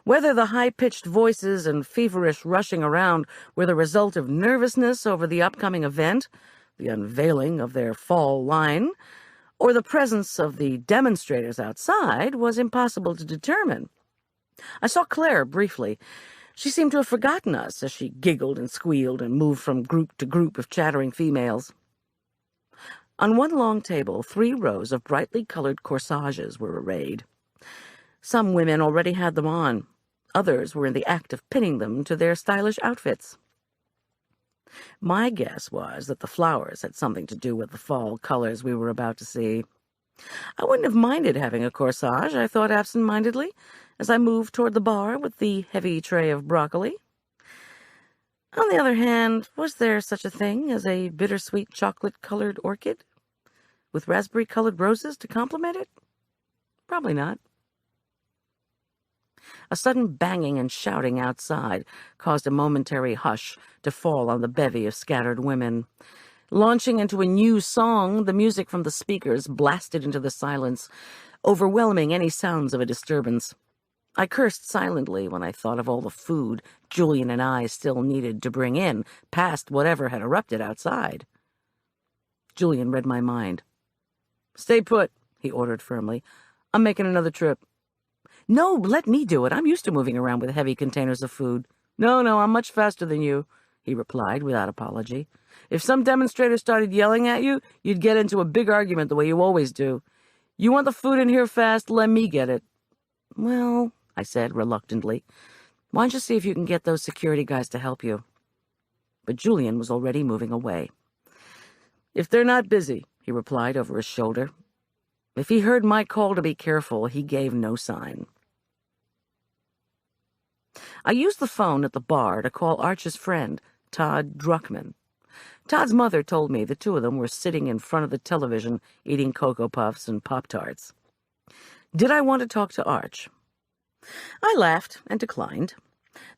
S2: Whether the high-pitched voices and feverish rushing around were the result of nervousness over the upcoming event, the unveiling of their fall line, or the presence of the demonstrators outside, was impossible to determine. I saw Claire briefly. She seemed to have forgotten us as she giggled and squealed and moved from group to group of chattering females. On one long table, 3 rows of brightly colored corsages were arrayed. Some women already had them on. Others were in the act of pinning them to their stylish outfits. My guess was that the flowers had something to do with the fall colors we were about to see. I wouldn't have minded having a corsage, I thought absent-mindedly, as I moved toward the bar with the heavy tray of broccoli. On the other hand, was there such a thing as a bittersweet chocolate-colored orchid, with raspberry-colored roses to complement it? Probably not. A sudden banging and shouting outside caused a momentary hush to fall on the bevy of scattered women. Launching into a new song, the music from the speakers blasted into the silence, overwhelming any sounds of a disturbance. I cursed silently when I thought of all the food Julian and I still needed to bring in, past whatever had erupted outside. Julian read my mind. "Stay put," he ordered firmly. "I'm making another trip." "No, let me do it. I'm used to moving around with heavy containers of food." No, I'm much faster than you," he replied without apology. "If some demonstrator started yelling at you, you'd get into a big argument the way you always do. You want the food in here fast, let me get it." "Well," I said reluctantly, "why don't you see if you can get those security guys to help you?" But Julian was already moving away. "If they're not busy," he replied over his shoulder. If he heard my call to be careful, he gave no sign. I used the phone at the bar to call Arch's friend, Todd Druckman. Todd's mother told me the 2 of them were sitting in front of the television eating Cocoa Puffs and Pop-Tarts. Did I want to talk to Arch? I laughed and declined,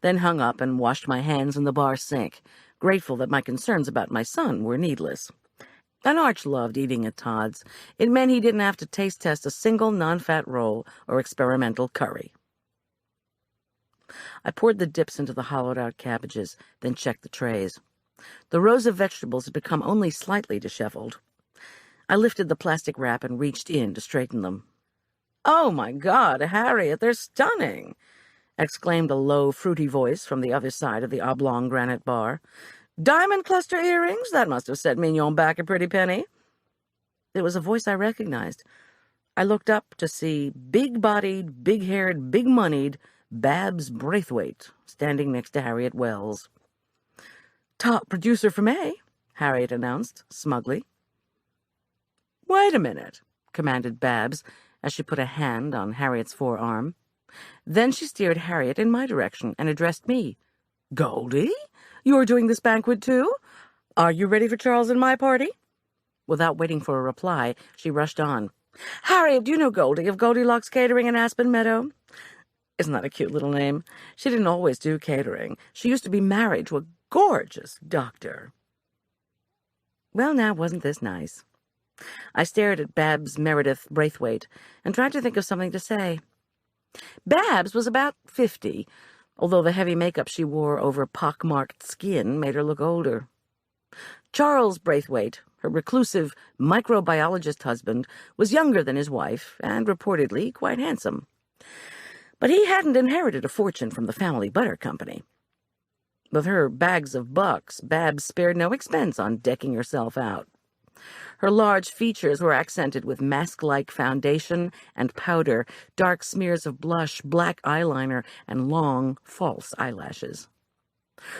S2: then hung up and washed my hands in the bar sink, grateful that my concerns about my son were needless. And Arch loved eating at Todd's. It meant he didn't have to taste test a single non-fat roll or experimental curry. I poured the dips into the hollowed-out cabbages, then checked the trays. The rows of vegetables had become only slightly disheveled. I lifted the plastic wrap and reached in to straighten them. "Oh, my God, Harriet, they're stunning!" exclaimed a low, fruity voice from the other side of the oblong granite bar. "Diamond cluster earrings? That must have set Mignon back a pretty penny." It was a voice I recognized. I looked up to see big-bodied, big-haired, big-moneyed Babs Braithwaite standing next to Harriet Wells. "Top producer for May," Harriet announced, smugly. "Wait a minute," commanded Babs, as she put a hand on Harriet's forearm. Then she steered Harriet in my direction and addressed me. "Goldie, you're doing this banquet too? Are you ready for Charles and my party?" Without waiting for a reply, she rushed on. "Harriet, do you know Goldie of Goldilocks Catering in Aspen Meadow? Isn't that a cute little name? She didn't always do catering. She used to be married to a gorgeous doctor." Well, now, wasn't this nice? I stared at Babs Meredith Braithwaite and tried to think of something to say. Babs was about 50, although the heavy makeup she wore over pock-marked skin made her look older. Charles Braithwaite, her reclusive microbiologist husband, was younger than his wife and reportedly quite handsome. But he hadn't inherited a fortune from the family butter company. With her bags of bucks, Babs spared no expense on decking herself out. Her large features were accented with mask-like foundation and powder, dark smears of blush, black eyeliner, and long, false eyelashes.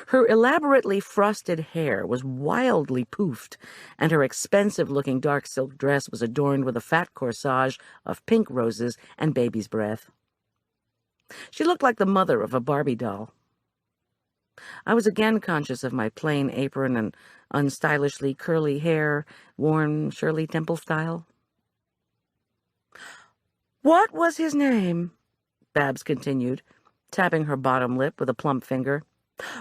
S2: Her elaborately frosted hair was wildly poofed, and her expensive-looking dark silk dress was adorned with a fat corsage of pink roses and baby's breath. She looked like the mother of a Barbie doll. I was again conscious of my plain apron and unstylishly curly hair, worn Shirley Temple style. "What was his name?" Babs continued, tapping her bottom lip with a plump finger.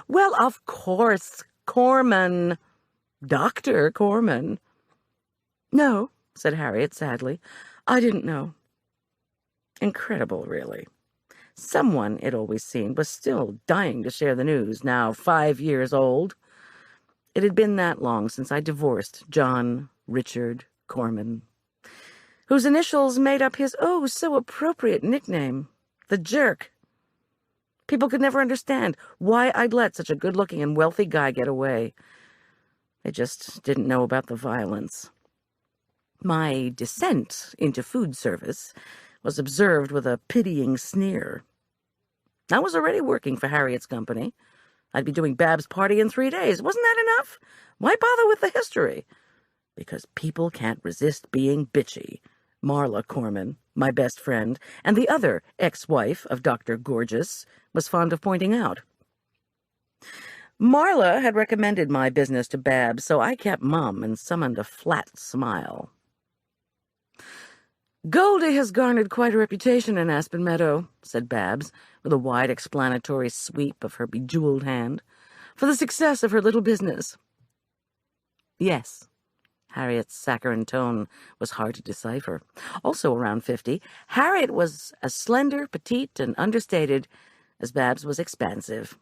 S2: "Well, of course, Corman. Dr. Corman." "No," said Harriet sadly. "I didn't know." Incredible, really. Someone, it always seemed, was still dying to share the news, now 5 years old. It had been that long since I divorced John Richard Corman, whose initials made up his oh-so-appropriate nickname, the Jerk. People could never understand why I'd let such a good-looking and wealthy guy get away. They just didn't know about the violence. My descent into food service was observed with a pitying sneer. I was already working for Harriet's company. I'd be doing Bab's party in 3 days. Wasn't that enough? Why bother with the history? Because people can't resist being bitchy. Marla Corman, my best friend, and the other ex-wife of Dr. Gorgeous, was fond of pointing out. Marla had recommended my business to Babs, so I kept mum and summoned a flat smile. "Goldie has garnered quite a reputation in Aspen Meadow," said Babs, with a wide explanatory sweep of her bejeweled hand, "for the success of her little business." "Yes." Harriet's saccharine tone was hard to decipher. Also around 50, Harriet was as slender, petite, and understated as Babs was expansive.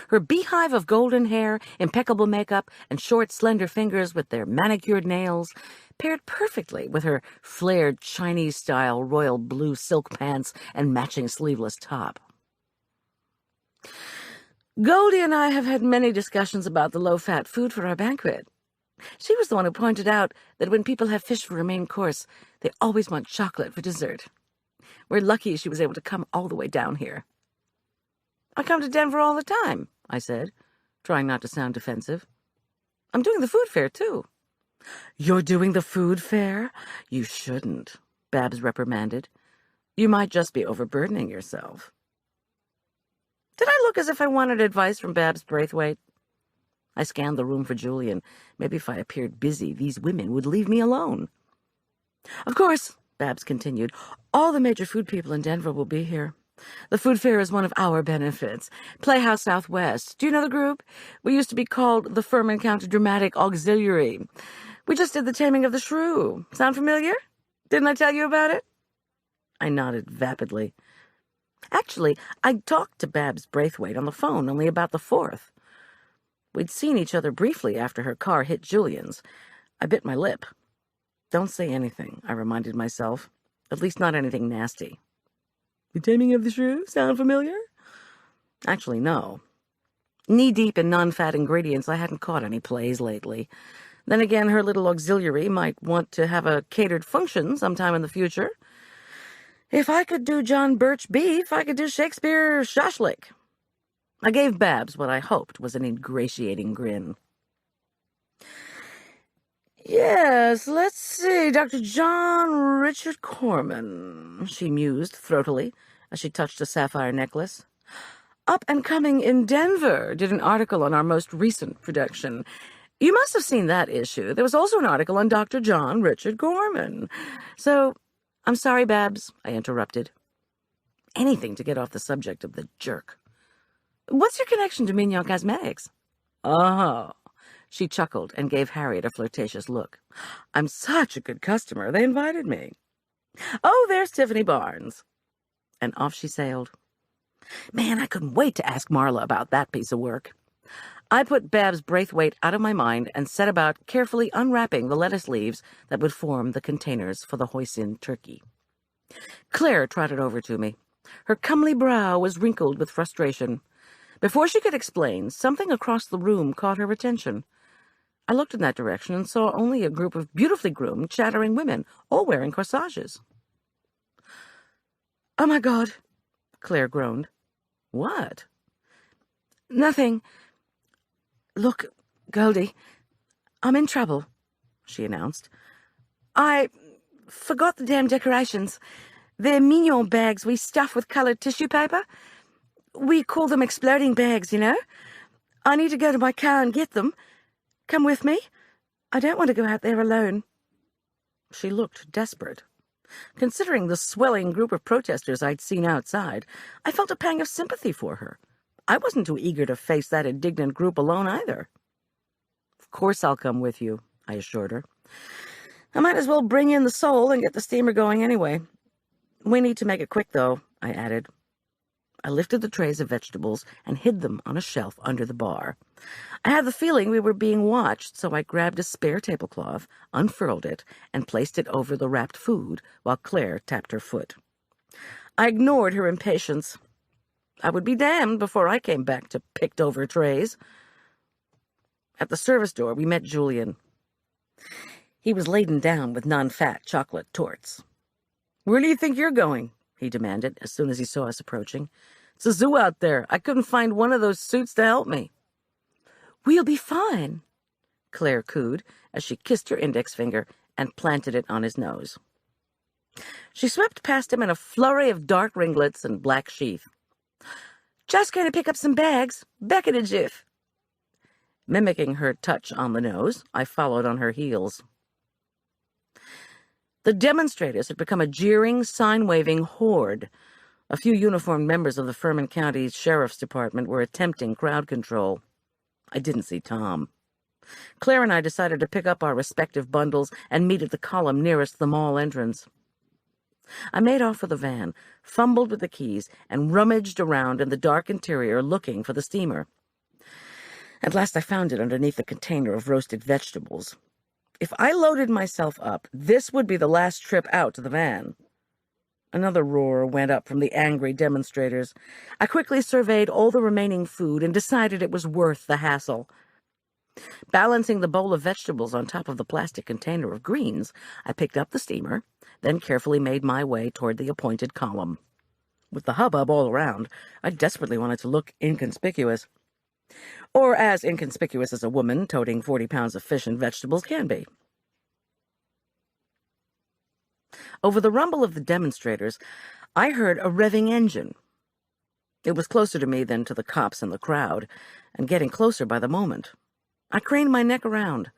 S2: Her beehive of golden hair, impeccable makeup, and short, slender fingers with their manicured nails paired perfectly with her flared Chinese-style royal blue silk pants and matching sleeveless top. "Goldie and I have had many discussions about the low-fat food for our banquet. She was the one who pointed out that when people have fish for a main course, they always want chocolate for dessert. We're lucky she was able to come all the way down here." "I come to Denver all the time," I said, trying not to sound defensive. "I'm doing the food fair, too." "You're doing the food fair? You shouldn't," Babs reprimanded. "You might just be overburdening yourself." Did I look as if I wanted advice from Babs Braithwaite? I scanned the room for Julian. Maybe if I appeared busy, these women would leave me alone. "Of course," Babs continued, "all the major food people in Denver will be here. The food fair is one of our benefits. Playhouse Southwest. Do you know the group? We used to be called the Furman County Dramatic Auxiliary. We just did the Taming of the Shrew. Sound familiar? Didn't I tell you about it?" I nodded vapidly. Actually, I'd talked to Babs Braithwaite on the phone only about the 4th. We'd seen each other briefly after her car hit Julian's. I bit my lip. "Don't say anything," I reminded myself. "At least not anything nasty." "The Taming of the Shrew? Sound familiar?" Actually, no. Knee-deep in non-fat ingredients, I hadn't caught any plays lately. Then again, her little auxiliary might want to have a catered function sometime in the future. If I could do John Birch beef, I could do Shakespeare shashlik. I gave Babs what I hoped was an ingratiating grin. Yes, let's see, Dr. John Richard Corman, she mused throatily as she touched a sapphire necklace. Up and Coming in Denver did an article on our most recent production. You must have seen that issue. There was also an article on Dr. John Richard Corman. So, I'm sorry, Babs, I interrupted. Anything to get off the subject of the jerk. What's your connection to Mignon Cosmetics? Oh, she chuckled and gave Harriet a flirtatious look. I'm such a good customer, they invited me. Oh, there's Tiffany Barnes. And off she sailed. Man, I couldn't wait to ask Marla about that piece of work. I put Babs Braithwaite out of my mind and set about carefully unwrapping the lettuce leaves that would form the containers for the hoisin turkey. Claire trotted over to me. Her comely brow was wrinkled with frustration. Before she could explain, something across the room caught her attention. I looked in that direction and saw only a group of beautifully groomed, chattering women, all wearing corsages. Oh, my God, Claire groaned. What? Nothing. Look, Goldie, I'm in trouble, she announced. I forgot the damn decorations. They're Mignon bags we stuff with colored tissue paper. We call them exploding bags, you know. I need to go to my car and get them. Come with me. I don't want to go out there alone. She looked desperate. Considering the swelling group of protesters I'd seen outside, I felt a pang of sympathy for her. I wasn't too eager to face that indignant group alone either. Of course I'll come with you, I assured her. I might as well bring in the soul and get the steamer going anyway. We need to make it quick, though, I added. I lifted the trays of vegetables and hid them on a shelf under the bar. I had the feeling we were being watched, so I grabbed a spare tablecloth, unfurled it, and placed it over the wrapped food while Claire tapped her foot. I ignored her impatience. I would be damned before I came back to picked-over trays. At the service door, we met Julian. He was laden down with non-fat chocolate torts. Where do you think you're going? He demanded as soon as he saw us approaching. It's a zoo out there. I couldn't find one of those suits to help me. We'll be fine, Claire cooed as she kissed her index finger and planted it on his nose. She swept past him in a flurry of dark ringlets and black sheath. Just going to pick up some bags. Back in a jiff. Mimicking her touch on the nose, I followed on her heels. The demonstrators had become a jeering, sign-waving horde. A few uniformed members of the Furman County Sheriff's Department were attempting crowd control. I didn't see Tom. Claire and I decided to pick up our respective bundles and meet at the column nearest the mall entrance. I made off with the van, fumbled with the keys, and rummaged around in the dark interior looking for the steamer. At last I found it underneath a container of roasted vegetables. If I loaded myself up, this would be the last trip out to the van. Another roar went up from the angry demonstrators. I quickly surveyed all the remaining food and decided it was worth the hassle. Balancing the bowl of vegetables on top of the plastic container of greens, I picked up the steamer, then carefully made my way toward the appointed column. With the hubbub all around, I desperately wanted to look inconspicuous. Or as inconspicuous as a woman toting 40 pounds of fish and vegetables can be. Over the rumble of the demonstrators, I heard a revving engine. It was closer to me than to the cops and the crowd, and getting closer by the moment. I craned my neck around.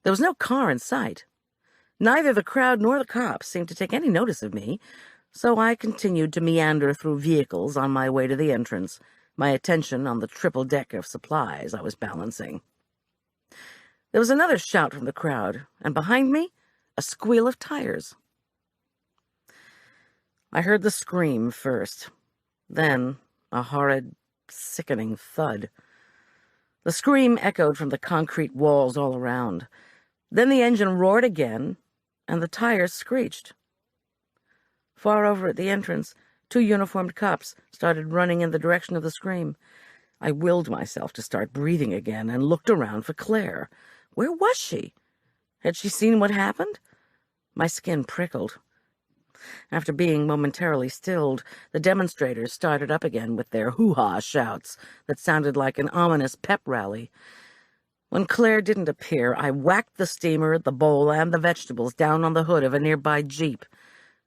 S2: There was no car in sight. Neither the crowd nor the cops seemed to take any notice of me, so I continued to meander through vehicles on my way to the entrance, my attention on the triple deck of supplies I was balancing. There was another shout from the crowd, and behind me, a squeal of tires. I heard the scream first, then a horrid, sickening thud. The scream echoed from the concrete walls all around. Then the engine roared again, and the tires screeched. Far over at the entrance, 2 uniformed cops started running in the direction of the scream. I willed myself to start breathing again and looked around for Claire. Where was she? Had she seen what happened? My skin prickled. After being momentarily stilled, the demonstrators started up again with their hoo-ha shouts that sounded like an ominous pep rally. When Claire didn't appear, I whacked the steamer, the bowl, and the vegetables down on the hood of a nearby Jeep.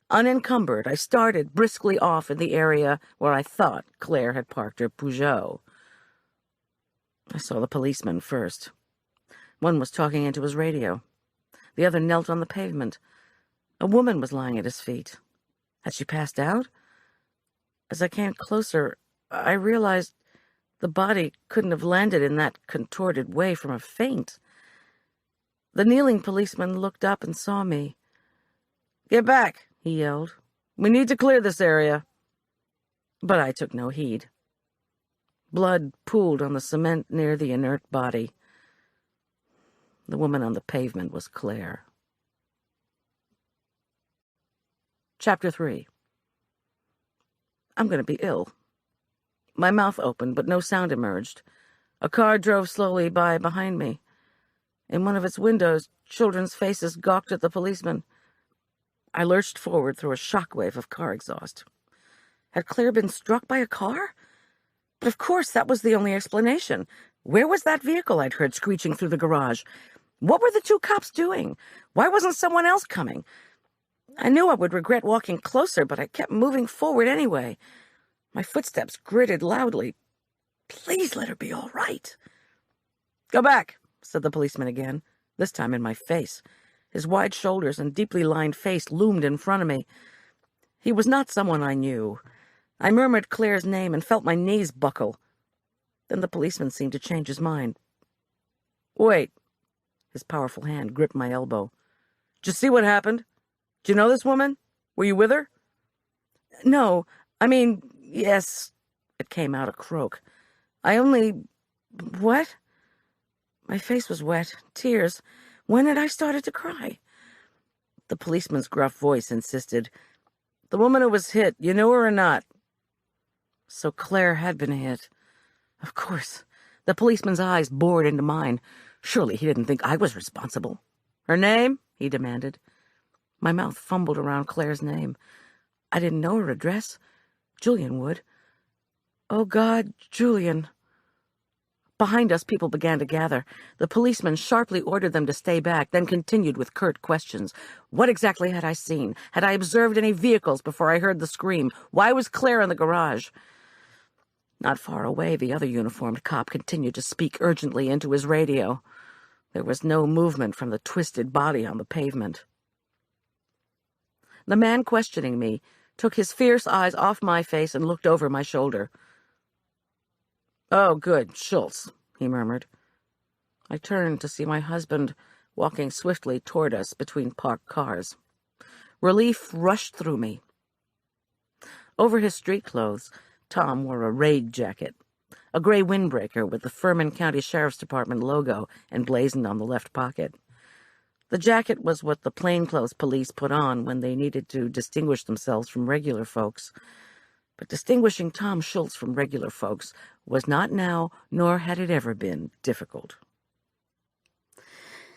S2: Unencumbered, I started briskly off in the area where I thought Claire had parked her Peugeot. I saw the policeman first. One was talking into his radio. The other knelt on the pavement. A woman was lying at his feet. Had she passed out? As I came closer, I realized the body couldn't have landed in that contorted way from a faint. The kneeling policeman looked up and saw me. "Get back," he yelled. "We need to clear this area." But I took no heed. Blood pooled on the cement near the inert body. The woman on the pavement was Claire. Chapter 3. I'm going to be ill. My mouth opened, but no sound emerged. A car drove slowly by behind me. In one of its windows, children's faces gawked at the policeman. I lurched forward through a shockwave of car exhaust. Had Claire been struck by a car? But of course, that was the only explanation. Where was that vehicle I'd heard screeching through the garage? What were the two cops doing? Why wasn't someone else coming? I knew I would regret walking closer, but I kept moving forward anyway. My footsteps gritted loudly. Please let her be all right. "Go back," said the policeman again, this time in my face. His wide shoulders and deeply lined face loomed in front of me. He was not someone I knew. I murmured Claire's name and felt my knees buckle. Then the policeman seemed to change his mind. "Wait." His powerful hand gripped my elbow. "Did you see what happened? Do you know this woman? Were you with her?" "No, yes," it came out a croak. What? My face was wet, tears. When had I started to cry? The policeman's gruff voice insisted. "The woman who was hit, you knew her or not?" So Claire had been hit. Of course. The policeman's eyes bored into mine. Surely he didn't think I was responsible. "Her name?" he demanded. My mouth fumbled around Claire's name. I didn't know her address. Julian would. Oh, God, Julian. Behind us, people began to gather. The policeman sharply ordered them to stay back, then continued with curt questions. What exactly had I seen? Had I observed any vehicles before I heard the scream? Why was Claire in the garage? Not far away, the other uniformed cop continued to speak urgently into his radio. There was no movement from the twisted body on the pavement. The man questioning me took his fierce eyes off my face and looked over my shoulder. "Oh, good, Schulz," he murmured. I turned to see my husband walking swiftly toward us between parked cars. Relief rushed through me. Over his street clothes, Tom wore a raid jacket, a gray windbreaker with the Furman County Sheriff's Department logo emblazoned on the left pocket. The jacket was what the plainclothes police put on when they needed to distinguish themselves from regular folks. But distinguishing Tom Schulz from regular folks was not now, nor had it ever been, difficult.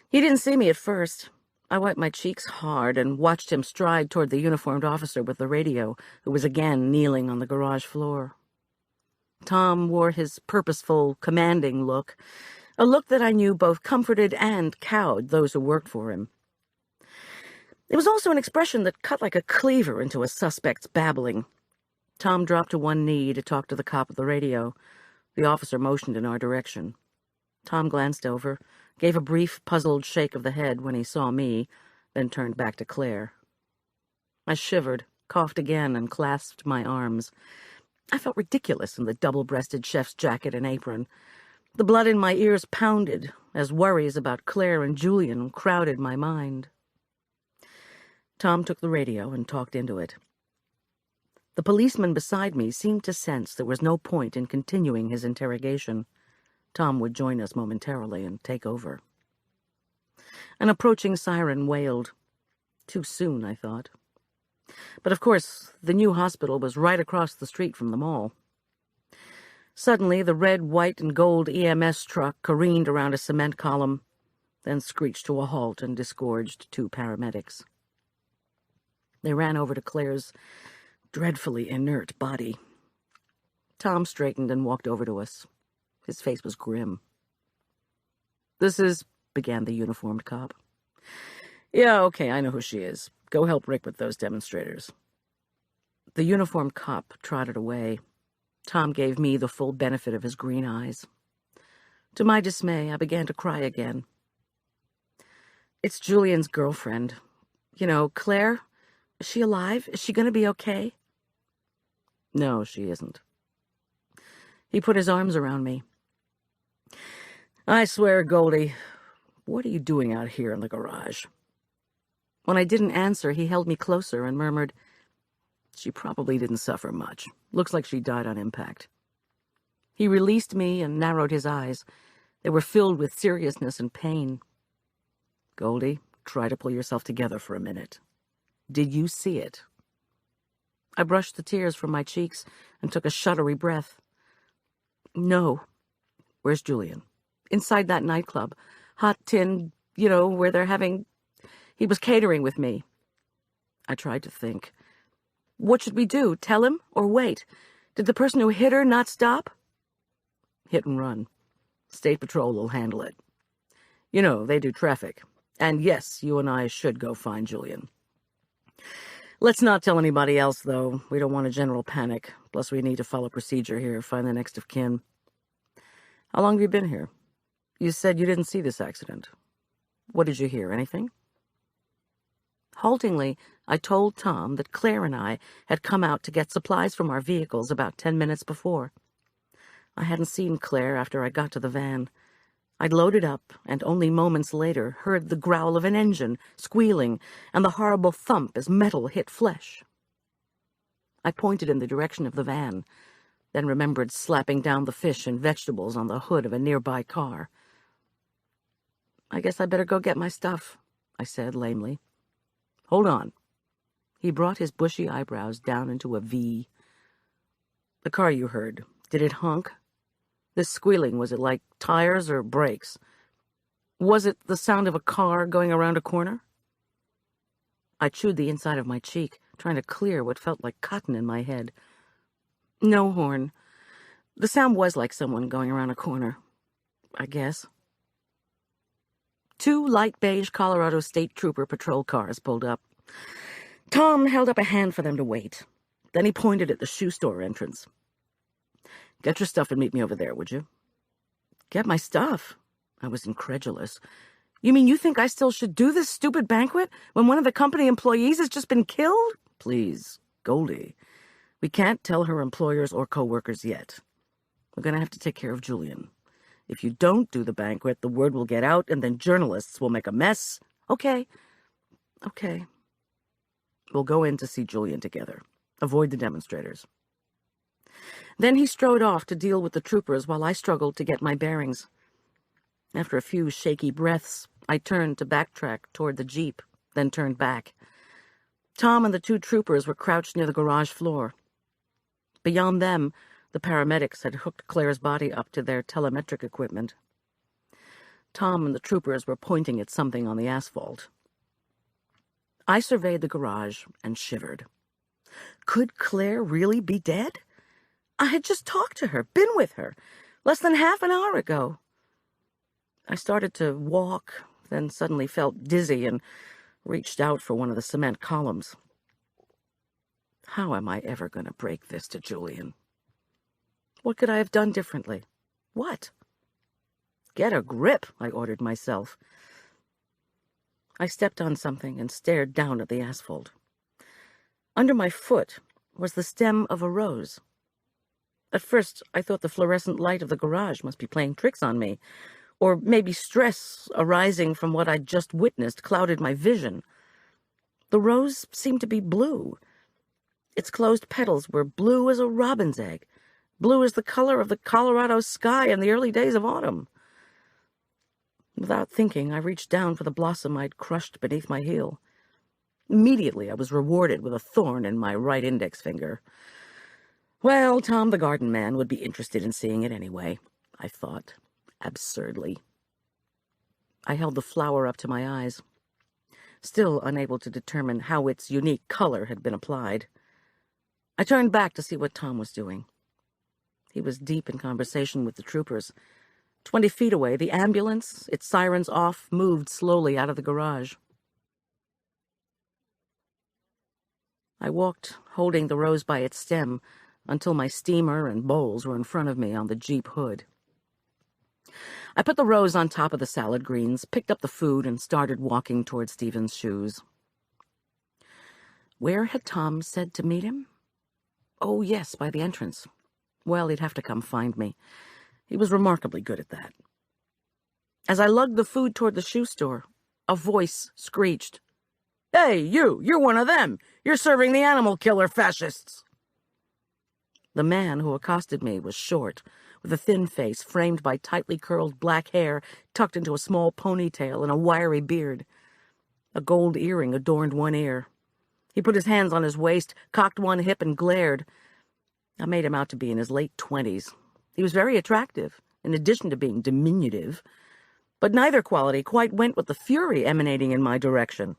S2: He didn't see me at first. I wiped my cheeks hard and watched him stride toward the uniformed officer with the radio, who was again kneeling on the garage floor. Tom wore his purposeful, commanding look, a look that I knew both comforted and cowed those who worked for him. It was also an expression that cut like a cleaver into a suspect's babbling. Tom dropped to one knee to talk to the cop at the radio. The officer motioned in our direction. Tom glanced over, gave a brief, puzzled shake of the head when he saw me, then turned back to Claire. I shivered, coughed again, and clasped my arms. I felt ridiculous in the double-breasted chef's jacket and apron. The blood in my ears pounded as worries about Claire and Julian crowded my mind. Tom took the radio and talked into it. The policeman beside me seemed to sense there was no point in continuing his interrogation. Tom would join us momentarily and take over. An approaching siren wailed. Too soon, I thought. But of course, the new hospital was right across the street from the mall. Suddenly, the red, white, and gold EMS truck careened around a cement column. then screeched to a halt and disgorged 2 paramedics. They ran over to Claire's dreadfully inert body. Tom straightened and walked over to us. His face was grim. "This is," began the uniformed cop. "Yeah, okay, I know who she is. Go help Rick with those demonstrators." The uniformed cop trotted away. Tom gave me the full benefit of his green eyes. To my dismay, I began to cry again. "It's Julian's girlfriend. You know, Claire. Is she alive? Is she going to be okay?" "No, she isn't." He put his arms around me. "I swear, Goldie, what are you doing out here in the garage?" When I didn't answer, he held me closer and murmured, "She probably didn't suffer much. Looks like she died on impact." He released me and narrowed his eyes. They were filled with seriousness and pain. "Goldie, try to pull yourself together for a minute. Did you see it?" I brushed the tears from my cheeks and took a shuddery breath. "No." "Where's Julian?" "Inside that nightclub. Hot Tin, you know, where they're having... He was catering with me." I tried to think. "What should we do? Tell him or wait? Did the person who hit her not stop?" "Hit and run. State Patrol will handle it. You know, they do traffic. And yes, you and I should go find Julian. Let's not tell anybody else, though. We don't want a general panic. Plus, we need to follow procedure here, find the next of kin." "How long have you been here? You said you didn't see this accident. What did you hear? Anything?" Haltingly, I told Tom that Claire and I had come out to get supplies from our vehicles about 10 minutes before. I hadn't seen Claire after I got to the van. I'd loaded up, and only moments later heard the growl of an engine, squealing, and the horrible thump as metal hit flesh. I pointed in the direction of the van, then remembered slapping down the fish and vegetables on the hood of a nearby car. "I guess I better go get my stuff," I said lamely. "Hold on." He brought his bushy eyebrows down into a V. "The car you heard, did it honk? This squealing, was it like tires or brakes? Was it the sound of a car going around a corner?" I chewed the inside of my cheek, trying to clear what felt like cotton in my head. "No horn. The sound was like someone going around a corner, I guess." 2 light beige Colorado State Trooper patrol cars pulled up. Tom held up a hand for them to wait. Then he pointed at the shoe store entrance. "Get your stuff and meet me over there, would you?" "Get my stuff?" I was incredulous. "You mean you think I still should do this stupid banquet when one of the company employees has just been killed?" "Please, Goldie. We can't tell her employers or co-workers yet. We're going to have to take care of Julian. If you don't do the banquet, the word will get out, and then journalists will make a mess." Okay. "We'll go in to see Julian together. Avoid the demonstrators." Then he strode off to deal with the troopers while I struggled to get my bearings. After a few shaky breaths, I turned to backtrack toward the Jeep, then turned back. Tom and the 2 troopers were crouched near the garage floor. Beyond them, the paramedics had hooked Claire's body up to their telemetric equipment. Tom and the troopers were pointing at something on the asphalt. I surveyed the garage and shivered. Could Claire really be dead? I had just talked to her, been with her, less than half an hour ago. I started to walk, then suddenly felt dizzy and reached out for one of the cement columns. How am I ever going to break this to Julian? What could I have done differently? What? "Get a grip," I ordered myself. I stepped on something and stared down at the asphalt. Under my foot was the stem of a rose. At first, I thought the fluorescent light of the garage must be playing tricks on me, or maybe stress arising from what I'd just witnessed clouded my vision. The rose seemed to be blue. Its closed petals were blue as a robin's egg, blue as the color of the Colorado sky in the early days of autumn. Without thinking, I reached down for the blossom I'd crushed beneath my heel. Immediately, I was rewarded with a thorn in my right index finger. Well, Tom the garden man would be interested in seeing it anyway, I thought, absurdly. I held the flour up to my eyes, still unable to determine how its unique color had been applied. I turned back to see what Tom was doing. He was deep in conversation with the troopers. 20 feet away, the ambulance, its sirens off, moved slowly out of the garage. I walked, holding the rose by its stem, until my steamer and bowls were in front of me on the Jeep hood. I put the rose on top of the salad greens, picked up the food, and started walking toward Stephen's shoes. Where had Tom said to meet him? Oh, yes, by the entrance. Well, he'd have to come find me. He was remarkably good at that. As I lugged the food toward the shoe store, a voice screeched, "Hey, you're one of them! You're serving the animal killer fascists!" The man who accosted me was short, with a thin face framed by tightly curled black hair tucked into a small ponytail and a wiry beard. A gold earring adorned one ear. He put his hands on his waist, cocked one hip, and glared. I made him out to be in his late 20s. He was very attractive, in addition to being diminutive, but neither quality quite went with the fury emanating in my direction.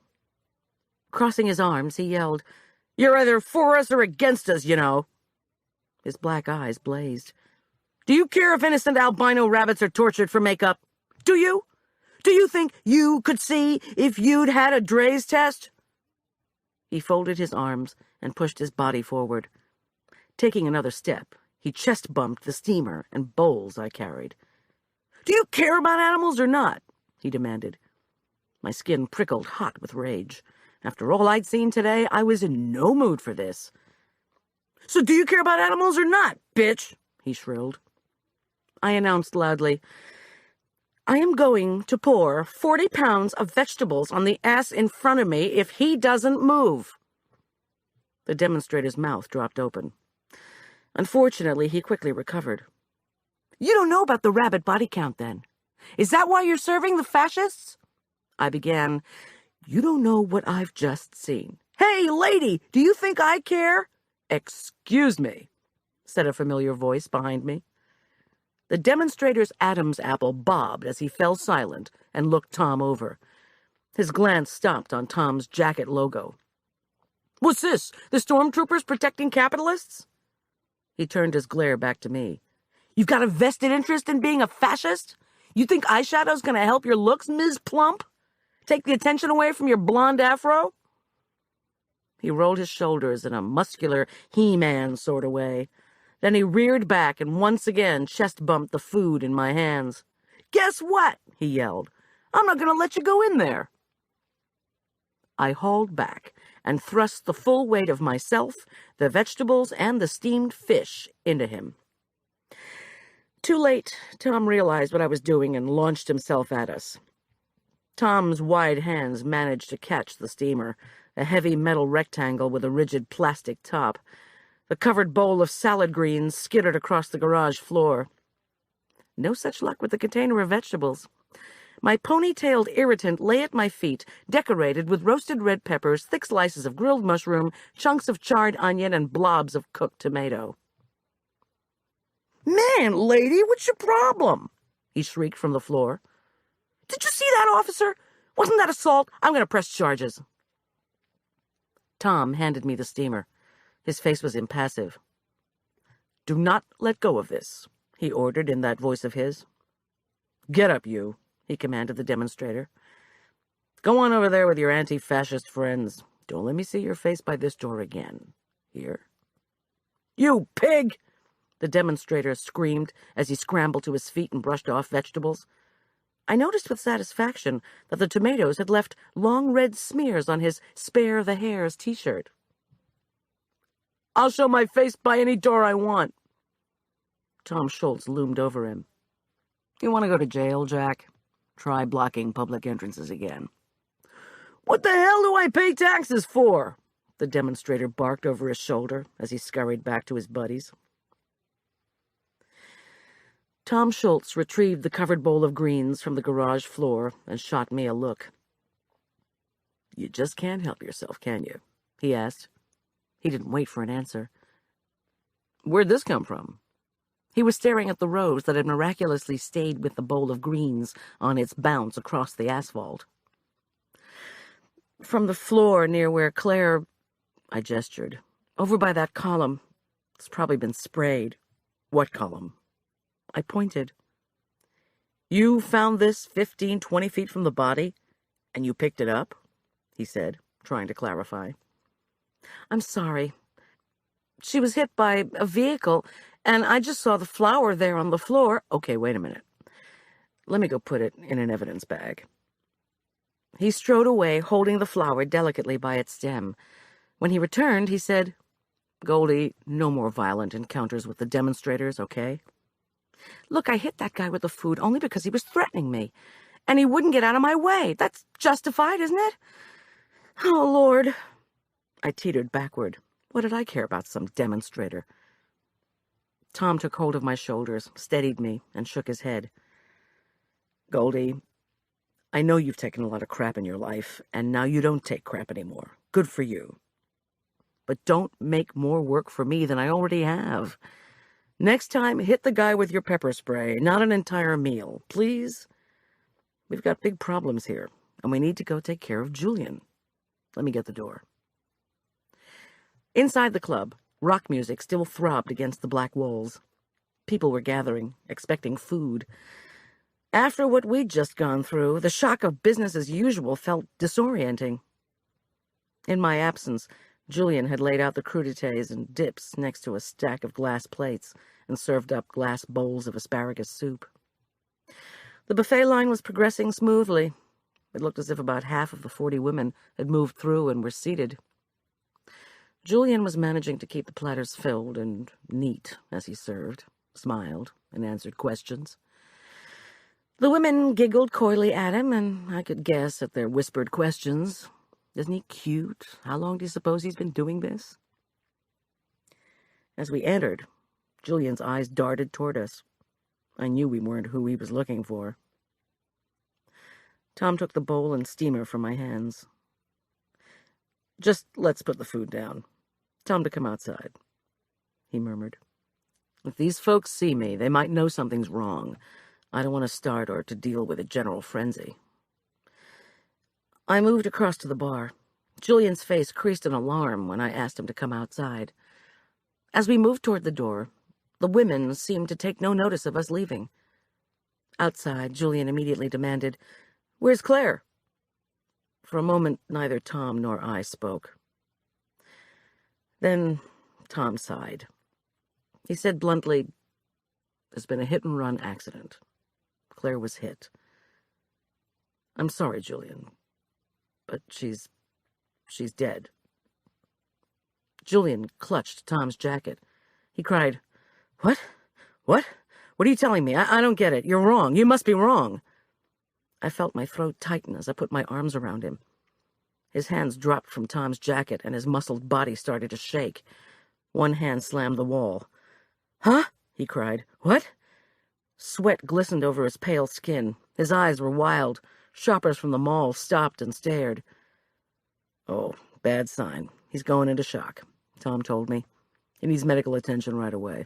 S2: Crossing his arms, he yelled, "You're either for us or against us, you know." His black eyes blazed. "Do you care if innocent albino rabbits are tortured for makeup? Do you? Do you think you could see if you'd had a Dre's test?" He folded his arms and pushed his body forward. Taking another step, he chest-bumped the steamer and bowls I carried. "Do you care about animals or not?" he demanded. My skin prickled hot with rage. After all I'd seen today, I was in no mood for this. "So do you care about animals or not, bitch?" he shrilled. I announced loudly, "I am going to pour 40 pounds of vegetables on the ass in front of me if he doesn't move." The demonstrator's mouth dropped open. Unfortunately, he quickly recovered. "You don't know about the rabbit body count, then? Is that why you're serving the fascists?" I began. "You don't know what I've just seen." "Hey, lady, do you think I care?" "Excuse me," said a familiar voice behind me. The demonstrator's Adam's apple bobbed as he fell silent and looked Tom over. His glance stopped on Tom's jacket logo. "What's this? The stormtroopers protecting capitalists?" He turned his glare back to me. "You've got a vested interest in being a fascist? You think eyeshadow's gonna help your looks, Ms. Plump? Take the attention away from your blonde afro?" He rolled his shoulders in a muscular He-Man sort of way. Then he reared back and once again chest-bumped the food in my hands. "Guess what?" he yelled. "I'm not going to let you go in there." I hauled back and thrust the full weight of myself, the vegetables, and the steamed fish into him. Too late, Tom realized what I was doing and launched himself at us. Tom's wide hands managed to catch the steamer, a heavy metal rectangle with a rigid plastic top. The covered bowl of salad greens skittered across the garage floor. No such luck with the container of vegetables. My pony-tailed irritant lay at my feet, decorated with roasted red peppers, thick slices of grilled mushroom, chunks of charred onion, and blobs of cooked tomato. "Man, lady, what's your problem?" he shrieked from the floor. "Did you see that, officer? Wasn't that assault? I'm going to press charges." Tom handed me the steamer. His face was impassive. "Do not let go of this," he ordered in that voice of his. "Get up, you," he commanded the demonstrator. "Go on over there with your anti-fascist friends. Don't let me see your face by this door again. Here?" "You pig!" the demonstrator screamed as he scrambled to his feet and brushed off vegetables. I noticed with satisfaction that the tomatoes had left long red smears on his Spare the Hairs t-shirt. "I'll show my face by any door I want." Tom Schulz loomed over him. "You want to go to jail, Jack? Try blocking public entrances again." "What the hell do I pay taxes for?" the demonstrator barked over his shoulder as he scurried back to his buddies. Tom Schulz retrieved the covered bowl of greens from the garage floor and shot me a look. "You just can't help yourself, can you?" he asked. He didn't wait for an answer. "Where'd this come from?" He was staring at the rose that had miraculously stayed with the bowl of greens on its bounce across the asphalt. From the floor near where Claire... I gestured. Over by that column. It's probably been sprayed. What column? I pointed. You found this 15, 20 feet from the body, and you picked it up? He said, trying to clarify. I'm sorry. She was hit by a vehicle, and I just saw the flower there on the floor. Okay, wait a minute. Let me go put it in an evidence bag. He strode away, holding the flower delicately by its stem. When he returned, he said, Goldie, no more violent encounters with the demonstrators, okay? Look, I hit that guy with the food only because he was threatening me, and he wouldn't get out of my way. That's justified, isn't it? Oh, Lord. I teetered backward. What did I care about some demonstrator? Tom took hold of my shoulders, steadied me, and shook his head. Goldie, I know you've taken a lot of crap in your life, and now you don't take crap anymore. Good for you. But don't make more work for me than I already have. Next time, hit the guy with your pepper spray, not an entire meal, please. We've got big problems here, and we need to go take care of Julian. Let me get the door. Inside the club, rock music still throbbed against the black walls. People were gathering, expecting food. After what we'd just gone through, the shock of business as usual felt disorienting. In my absence, Julian had laid out the crudités and dips next to a stack of glass plates and served up glass bowls of asparagus soup. The buffet line was progressing smoothly. It looked as if about half of the 40 women had moved through and were seated. Julian was managing to keep the platters filled and neat as he served, smiled, and answered questions. The women giggled coyly at him, and I could guess at their whispered questions. Isn't he cute? How long do you suppose he's been doing this? As we entered, Julian's eyes darted toward us. I knew we weren't who he was looking for. Tom took the bowl and steamer from my hands. Just let's put the food down. Tell him to come outside, he murmured. If these folks see me, they might know something's wrong. I don't want to start or to deal with a general frenzy. I moved across to the bar. Julian's face creased in alarm when I asked him to come outside. As we moved toward the door, the women seemed to take no notice of us leaving. Outside, Julian immediately demanded, Where's Claire? For a moment, neither Tom nor I spoke. Then Tom sighed. He said bluntly, There's been a hit-and-run accident. Claire was hit. I'm sorry, Julian, but she's dead. Julian clutched Tom's jacket. He cried, What? What? What are you telling me? I don't get it. You're wrong. You must be wrong. I felt my throat tighten as I put my arms around him. His hands dropped from Tom's jacket, and his muscled body started to shake. One hand slammed the wall. Huh? He cried. What? Sweat glistened over his pale skin. His eyes were wild. Shoppers from the mall stopped and stared. Oh, bad sign. He's going into shock, Tom told me. He needs medical attention right away.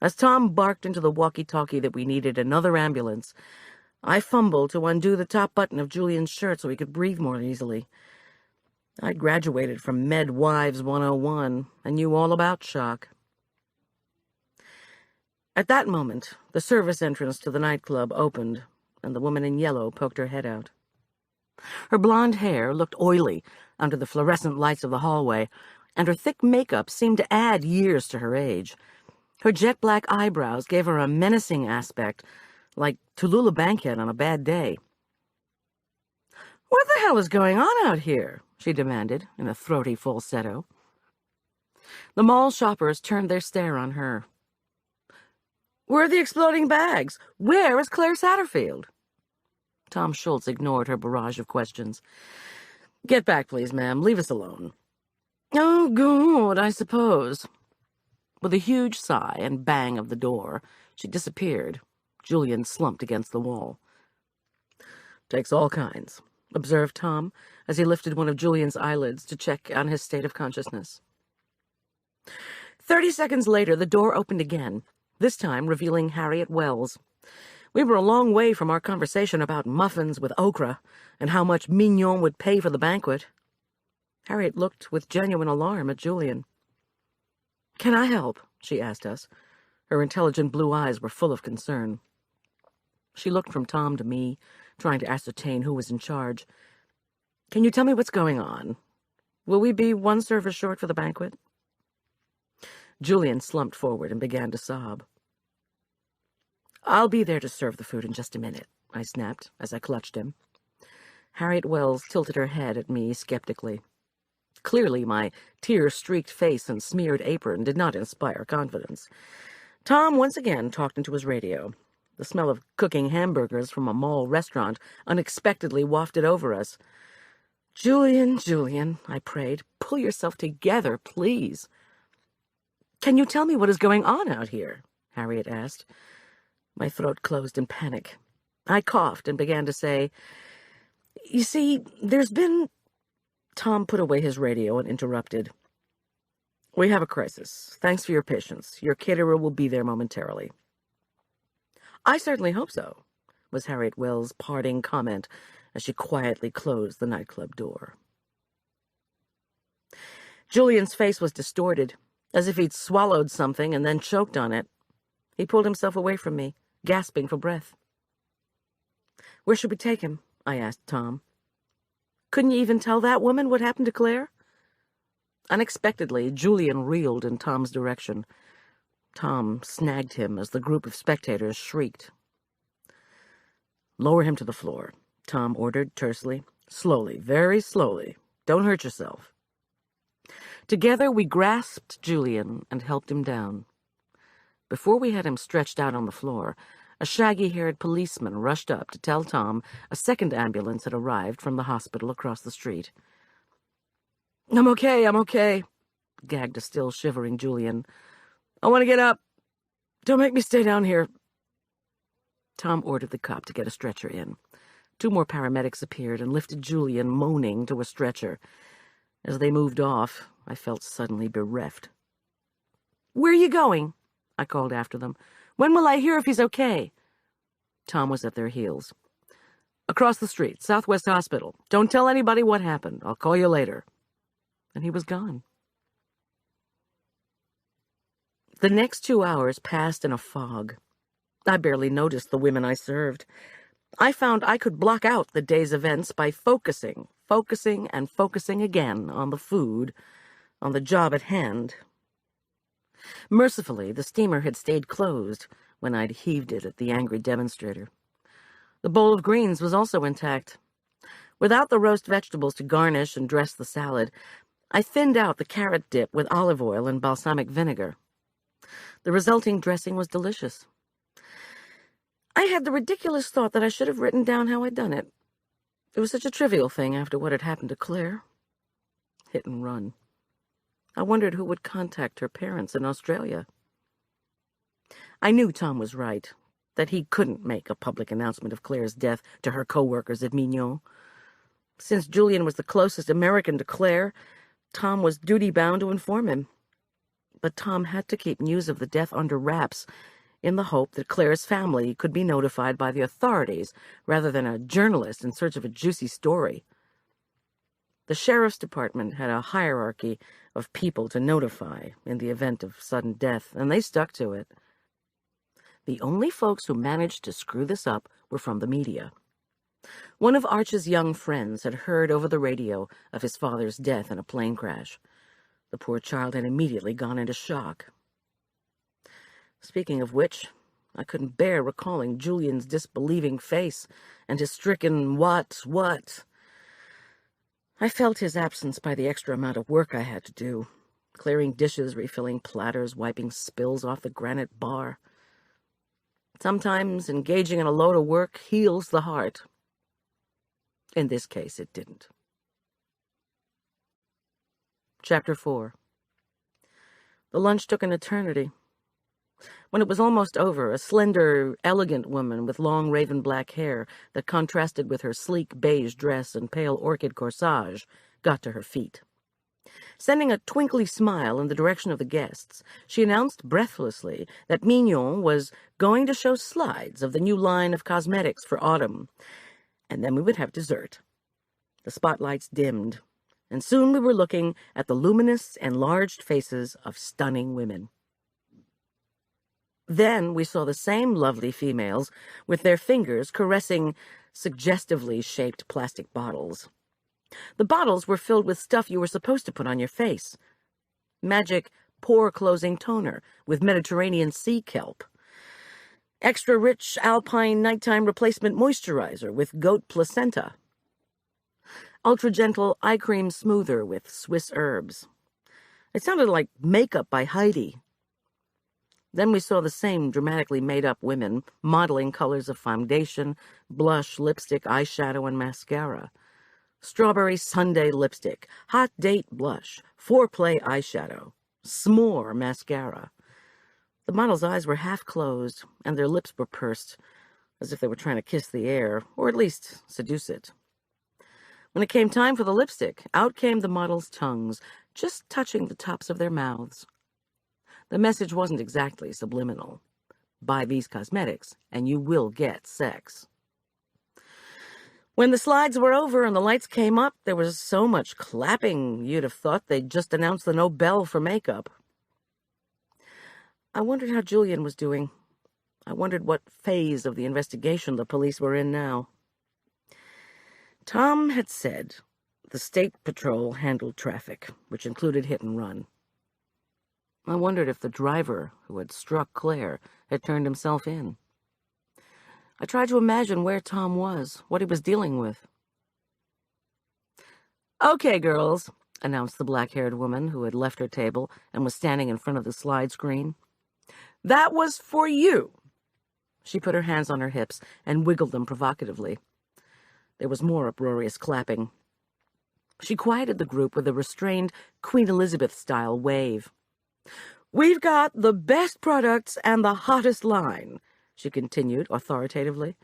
S2: As Tom barked into the walkie-talkie that we needed another ambulance, I fumbled to undo the top button of Julian's shirt so he could breathe more easily. I'd graduated from Med Wives 101 and knew all about shock. At that moment, the service entrance to the nightclub opened, and the woman in yellow poked her head out. Her blonde hair looked oily under the fluorescent lights of the hallway, and her thick makeup seemed to add years to her age. Her jet-black eyebrows gave her a menacing aspect, like Tallulah Bankhead on a bad day. What the hell is going on out here? She demanded in a throaty falsetto. The mall shoppers turned their stare on her. Where are the exploding bags? Where is Claire Satterfield? Tom Schulz ignored her barrage of questions. Get back, please, ma'am. Leave us alone. Oh, good, I suppose. With a huge sigh and bang of the door, she disappeared. Julian slumped against the wall. Takes all kinds, observed Tom, as he lifted one of Julian's eyelids to check on his state of consciousness. 30 seconds later, the door opened again. this time revealing Harriet Wells. We were a long way from our conversation about muffins with okra and how much Mignon would pay for the banquet. Harriet looked with genuine alarm at Julian. "Can I help?" she asked us. Her intelligent blue eyes were full of concern. She looked from Tom to me, trying to ascertain who was in charge. "Can you tell me what's going on? Will we be one server short for the banquet?" Julian slumped forward and began to sob. "I'll be there to serve the food in just a minute," I snapped as I clutched him. Harriet Wells tilted her head at me skeptically. Clearly, my tear-streaked face and smeared apron did not inspire confidence. Tom once again talked into his radio. The smell of cooking hamburgers from a mall restaurant unexpectedly wafted over us. "Julian, Julian," I prayed, "pull yourself together, please." "Can you tell me what is going on out here?" Harriet asked. My throat closed in panic. I coughed and began to say, "You see, there's been—" Tom put away his radio and interrupted. "We have a crisis. Thanks for your patience. Your caterer will be there momentarily." "I certainly hope so," was Harriet Wells' parting comment as she quietly closed the nightclub door. Julian's face was distorted, as if he'd swallowed something and then choked on it. He pulled himself away from me, gasping for breath. "Where should we take him?" I asked Tom. "Couldn't you even tell that woman what happened to Claire?" Unexpectedly, Julian reeled in Tom's direction. Tom snagged him as the group of spectators shrieked. "Lower him to the floor," Tom ordered tersely. "Slowly, very slowly. Don't hurt yourself." Together we grasped Julian and helped him down. Before we had him stretched out on the floor, a shaggy-haired policeman rushed up to tell Tom a second ambulance had arrived from the hospital across the street. I'm okay, gagged a still shivering Julian. "I want to get up. Don't make me stay down here." Tom ordered the cop to get a stretcher in. 2 more paramedics appeared and lifted Julian, moaning, to a stretcher. As they moved off, I felt suddenly bereft. "Where are you going?" I called after them. "When will I hear if he's okay?" Tom was at their heels. "Across the street, Southwest Hospital. Don't tell anybody what happened. I'll call you later." And he was gone. The next 2 hours passed in a fog. I barely noticed the women I served. I found I could block out the day's events by focusing again on the food, on the job at hand. Mercifully, the steamer had stayed closed when I'd heaved it at the angry demonstrator. The bowl of greens was also intact. Without the roast vegetables to garnish and dress the salad, I thinned out the carrot dip with olive oil and balsamic vinegar. The resulting dressing was delicious. I had the ridiculous thought that I should have written down how I'd done it. It was such a trivial thing after what had happened to Claire. Hit and run. I wondered who would contact her parents in Australia. I knew Tom was right, that he couldn't make a public announcement of Claire's death to her co-workers at Mignon. Since Julian was the closest American to Claire, Tom was duty-bound to inform him. But Tom had to keep news of the death under wraps, in the hope that Claire's family could be notified by the authorities rather than a journalist in search of a juicy story. The sheriff's department had a hierarchy of people to notify in the event of sudden death, and they stuck to it. The only folks who managed to screw this up were from the media. One of Arch's young friends had heard over the radio of his father's death in a plane crash. The poor child had immediately gone into shock. Speaking of which, I couldn't bear recalling Julian's disbelieving face and his stricken what? I felt his absence by the extra amount of work I had to do, clearing dishes, refilling platters, wiping spills off the granite bar. Sometimes engaging in a load of work heals the heart. In this case, it didn't. Chapter 4. The lunch took an eternity. When it was almost over, a slender, elegant woman with long raven black hair that contrasted with her sleek beige dress and pale orchid corsage got to her feet. Sending a twinkly smile in the direction of the guests, she announced breathlessly that Mignon was going to show slides of the new line of cosmetics for autumn, and then we would have dessert. The spotlights dimmed, and soon we were looking at the luminous, enlarged faces of stunning women. Then we saw the same lovely females with their fingers caressing suggestively shaped plastic bottles. The bottles were filled with stuff you were supposed to put on your face. Magic pore-closing toner with Mediterranean sea kelp. Extra-rich alpine nighttime replacement moisturizer with goat placenta. Ultra-gentle eye cream smoother with Swiss herbs. It sounded like makeup by Heidi. Then we saw the same dramatically made-up women modeling colors of foundation, blush, lipstick, eyeshadow, and mascara. Strawberry Sundae lipstick, hot date blush, foreplay eyeshadow, s'more mascara. The models' eyes were half closed, and their lips were pursed, as if they were trying to kiss the air, or at least seduce it. When it came time for the lipstick, out came the models' tongues, just touching the tops of their mouths. The message wasn't exactly subliminal. Buy these cosmetics, and you will get sex. When the slides were over and the lights came up, there was so much clapping you'd have thought they'd just announced the Nobel for makeup. I wondered how Julian was doing. I wondered what phase of the investigation the police were in now. Tom had said the State Patrol handled traffic, which included hit and run. I wondered if the driver who had struck Claire had turned himself in. I tried to imagine where Tom was, what he was dealing with. "Okay, girls," announced the black-haired woman who had left her table and was standing in front of the slide screen. "That was for you." She put her hands on her hips and wiggled them provocatively. There was more uproarious clapping. She quieted the group with a restrained Queen Elizabeth-style wave. "We've got the best products and the hottest line," she continued authoritatively.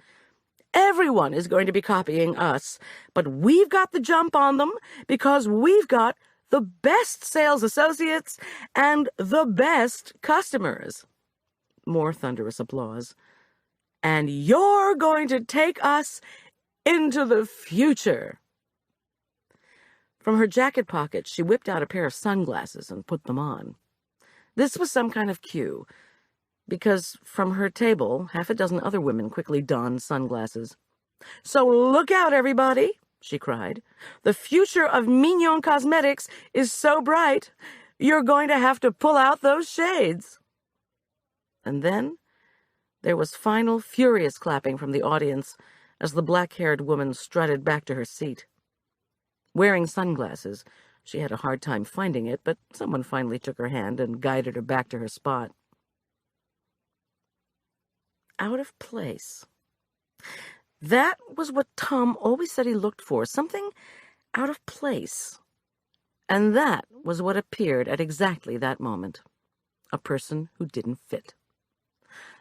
S2: "Everyone is going to be copying us, but we've got the jump on them because we've got the best sales associates and the best customers." More thunderous applause. "And you're going to take us into the future." From her jacket pocket, she whipped out a pair of sunglasses and put them on. This was some kind of cue, because from her table, half a dozen other women quickly donned sunglasses. "So look out, everybody," she cried. "The future of Mignon Cosmetics is so bright, you're going to have to pull out those shades." And then there was final, furious clapping from the audience as the black-haired woman strutted back to her seat. Wearing sunglasses, she had a hard time finding it, but someone finally took her hand and guided her back to her spot. Out of place. That was what Tom always said he looked for, something out of place. And that was what appeared at exactly that moment. A person who didn't fit.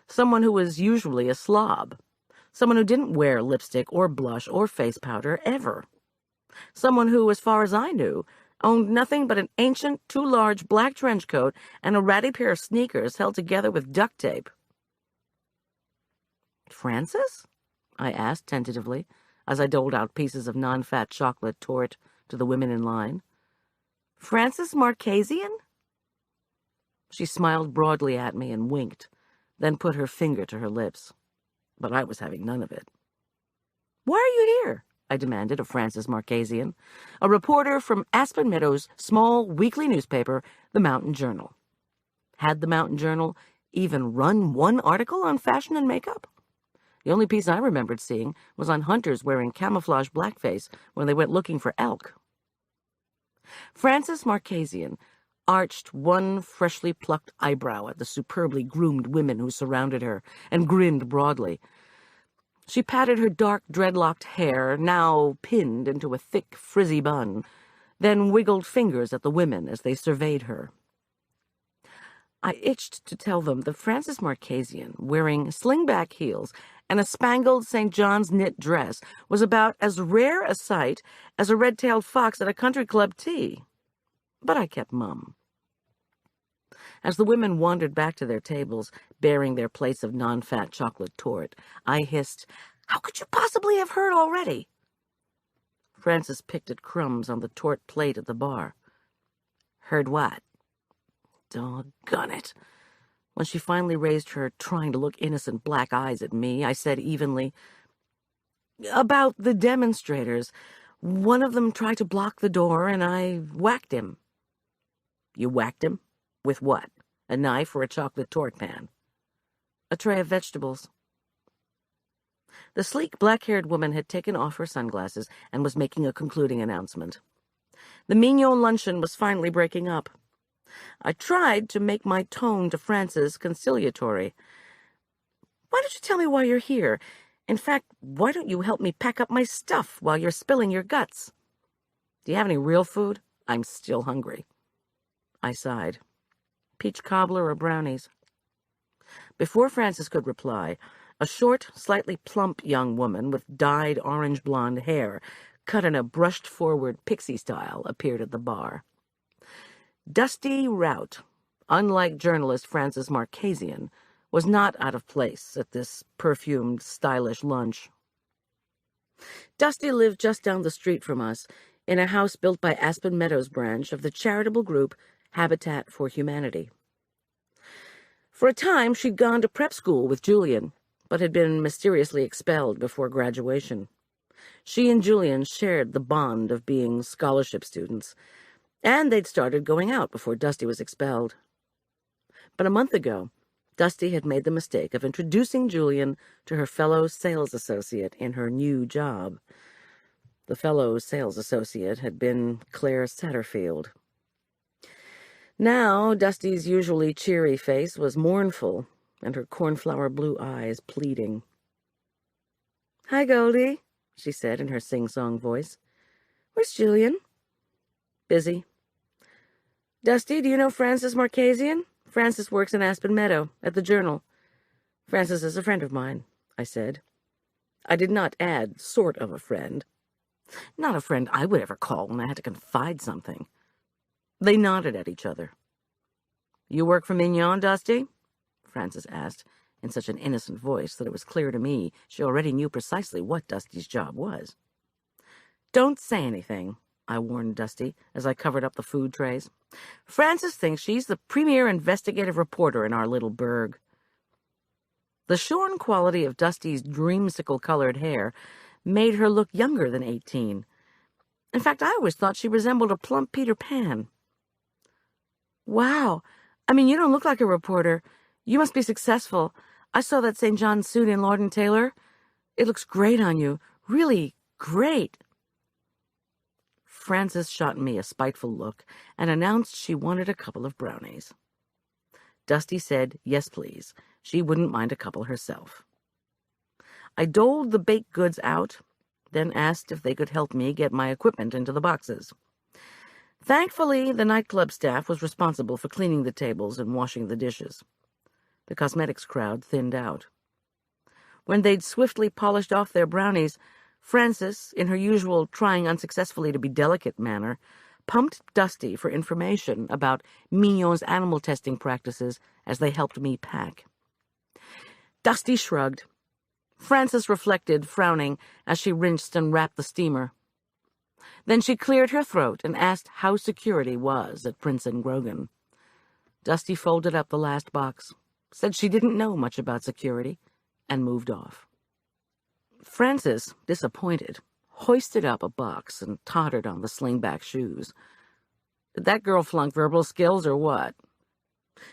S2: Someone who was usually a slob. Someone who didn't wear lipstick or blush or face powder ever. Someone who, as far as I knew, owned nothing but an ancient, too large black trench coat and a ratty pair of sneakers held together with duct tape. "Francis?" I asked tentatively, as I doled out pieces of non-fat chocolate torte to the women in line. "Francis Marchesian?" She smiled broadly at me and winked, then put her finger to her lips. But I was having none of it. "Why are you here?" I demanded of Francis Marchesian, a reporter from Aspen Meadows' small weekly newspaper, the Mountain Journal. Had the Mountain Journal even run one article on fashion and makeup? The only piece I remembered seeing was on hunters wearing camouflage blackface when they went looking for elk. Francis Marchesian arched one freshly plucked eyebrow at the superbly groomed women who surrounded her and grinned broadly. She patted her dark, dreadlocked hair, now pinned into a thick, frizzy bun, then wiggled fingers at the women as they surveyed her. I itched to tell them that Francis Marchesian, wearing slingback heels and a spangled St. John's knit dress, was about as rare a sight as a red-tailed fox at a country club tea. but I kept mum. As the women wandered back to their tables, bearing their plates of non-fat chocolate torte, I hissed, "How could you possibly have heard already?" Frances picked at crumbs on the torte plate at the bar. "Heard what?" "Doggone it." When she finally raised her trying to look innocent black eyes at me, I said evenly, "About the demonstrators. One of them tried to block the door, and I whacked him." "You whacked him? With what? A knife or a chocolate torte pan?" "A tray of vegetables." The sleek, black-haired woman had taken off her sunglasses and was making a concluding announcement. The Mignon luncheon was finally breaking up. I tried to make my tone to Frances conciliatory. "Why don't you tell me why you're here? In fact, why don't you help me pack up my stuff while you're spilling your guts? Do you have any real food? I'm still hungry." I sighed. "Peach cobbler or brownies?" Before Frances could reply, a short, slightly plump young woman with dyed orange-blonde hair, cut in a brushed-forward pixie style, appeared at the bar. Dusty Rout, unlike journalist Frances Marchesian, was not out of place at this perfumed, stylish lunch. Dusty lived just down the street from us, in a house built by Aspen Meadows branch of the charitable group Habitat for Humanity. For a time, she'd gone to prep school with Julian, but had been mysteriously expelled before graduation. She and Julian shared the bond of being scholarship students, and they'd started going out before Dusty was expelled. But a month ago, Dusty had made the mistake of introducing Julian to her fellow sales associate in her new job. The fellow sales associate had been Claire Satterfield. Now, Dusty's usually cheery face was mournful, and her cornflower blue eyes pleading. "Hi, Goldie," she said in her sing-song voice. "Where's Julian?" "Busy." "Dusty, do you know Frances Marchesian? Frances works in Aspen Meadow, at the Journal." "Frances is a friend of mine," I said. I did not add sort of a friend. Not a friend I would ever call when I had to confide something. They nodded at each other. "You work for Mignon, Dusty?" Frances asked, in such an innocent voice that it was clear to me she already knew precisely what Dusty's job was. "Don't say anything," I warned Dusty as I covered up the food trays. "Frances thinks she's the premier investigative reporter in our little burg." The shorn quality of Dusty's dreamsicle-colored hair made her look younger than 18. In fact, I always thought she resembled a plump Peter Pan. "Wow. I mean, you don't look like a reporter. You must be successful. I saw that St. John's suit in Lord & Taylor. It looks great on you. Really great." Frances shot me a spiteful look and announced she wanted a couple of brownies. Dusty said, yes, please. She wouldn't mind a couple herself. I doled the baked goods out, then asked if they could help me get my equipment into the boxes. Thankfully, the nightclub staff was responsible for cleaning the tables and washing the dishes. The cosmetics crowd thinned out. When they'd swiftly polished off their brownies, Frances, in her usual trying unsuccessfully to be delicate manner, pumped Dusty for information about Mignon's animal testing practices as they helped me pack. Dusty shrugged. Frances reflected, frowning, as she rinsed and wrapped the steamer. Then she cleared her throat and asked how security was at Prince & Grogan. Dusty folded up the last box, said she didn't know much about security, and moved off. Frances, disappointed, hoisted up a box and tottered on the slingback shoes. Did that girl flunk verbal skills or what?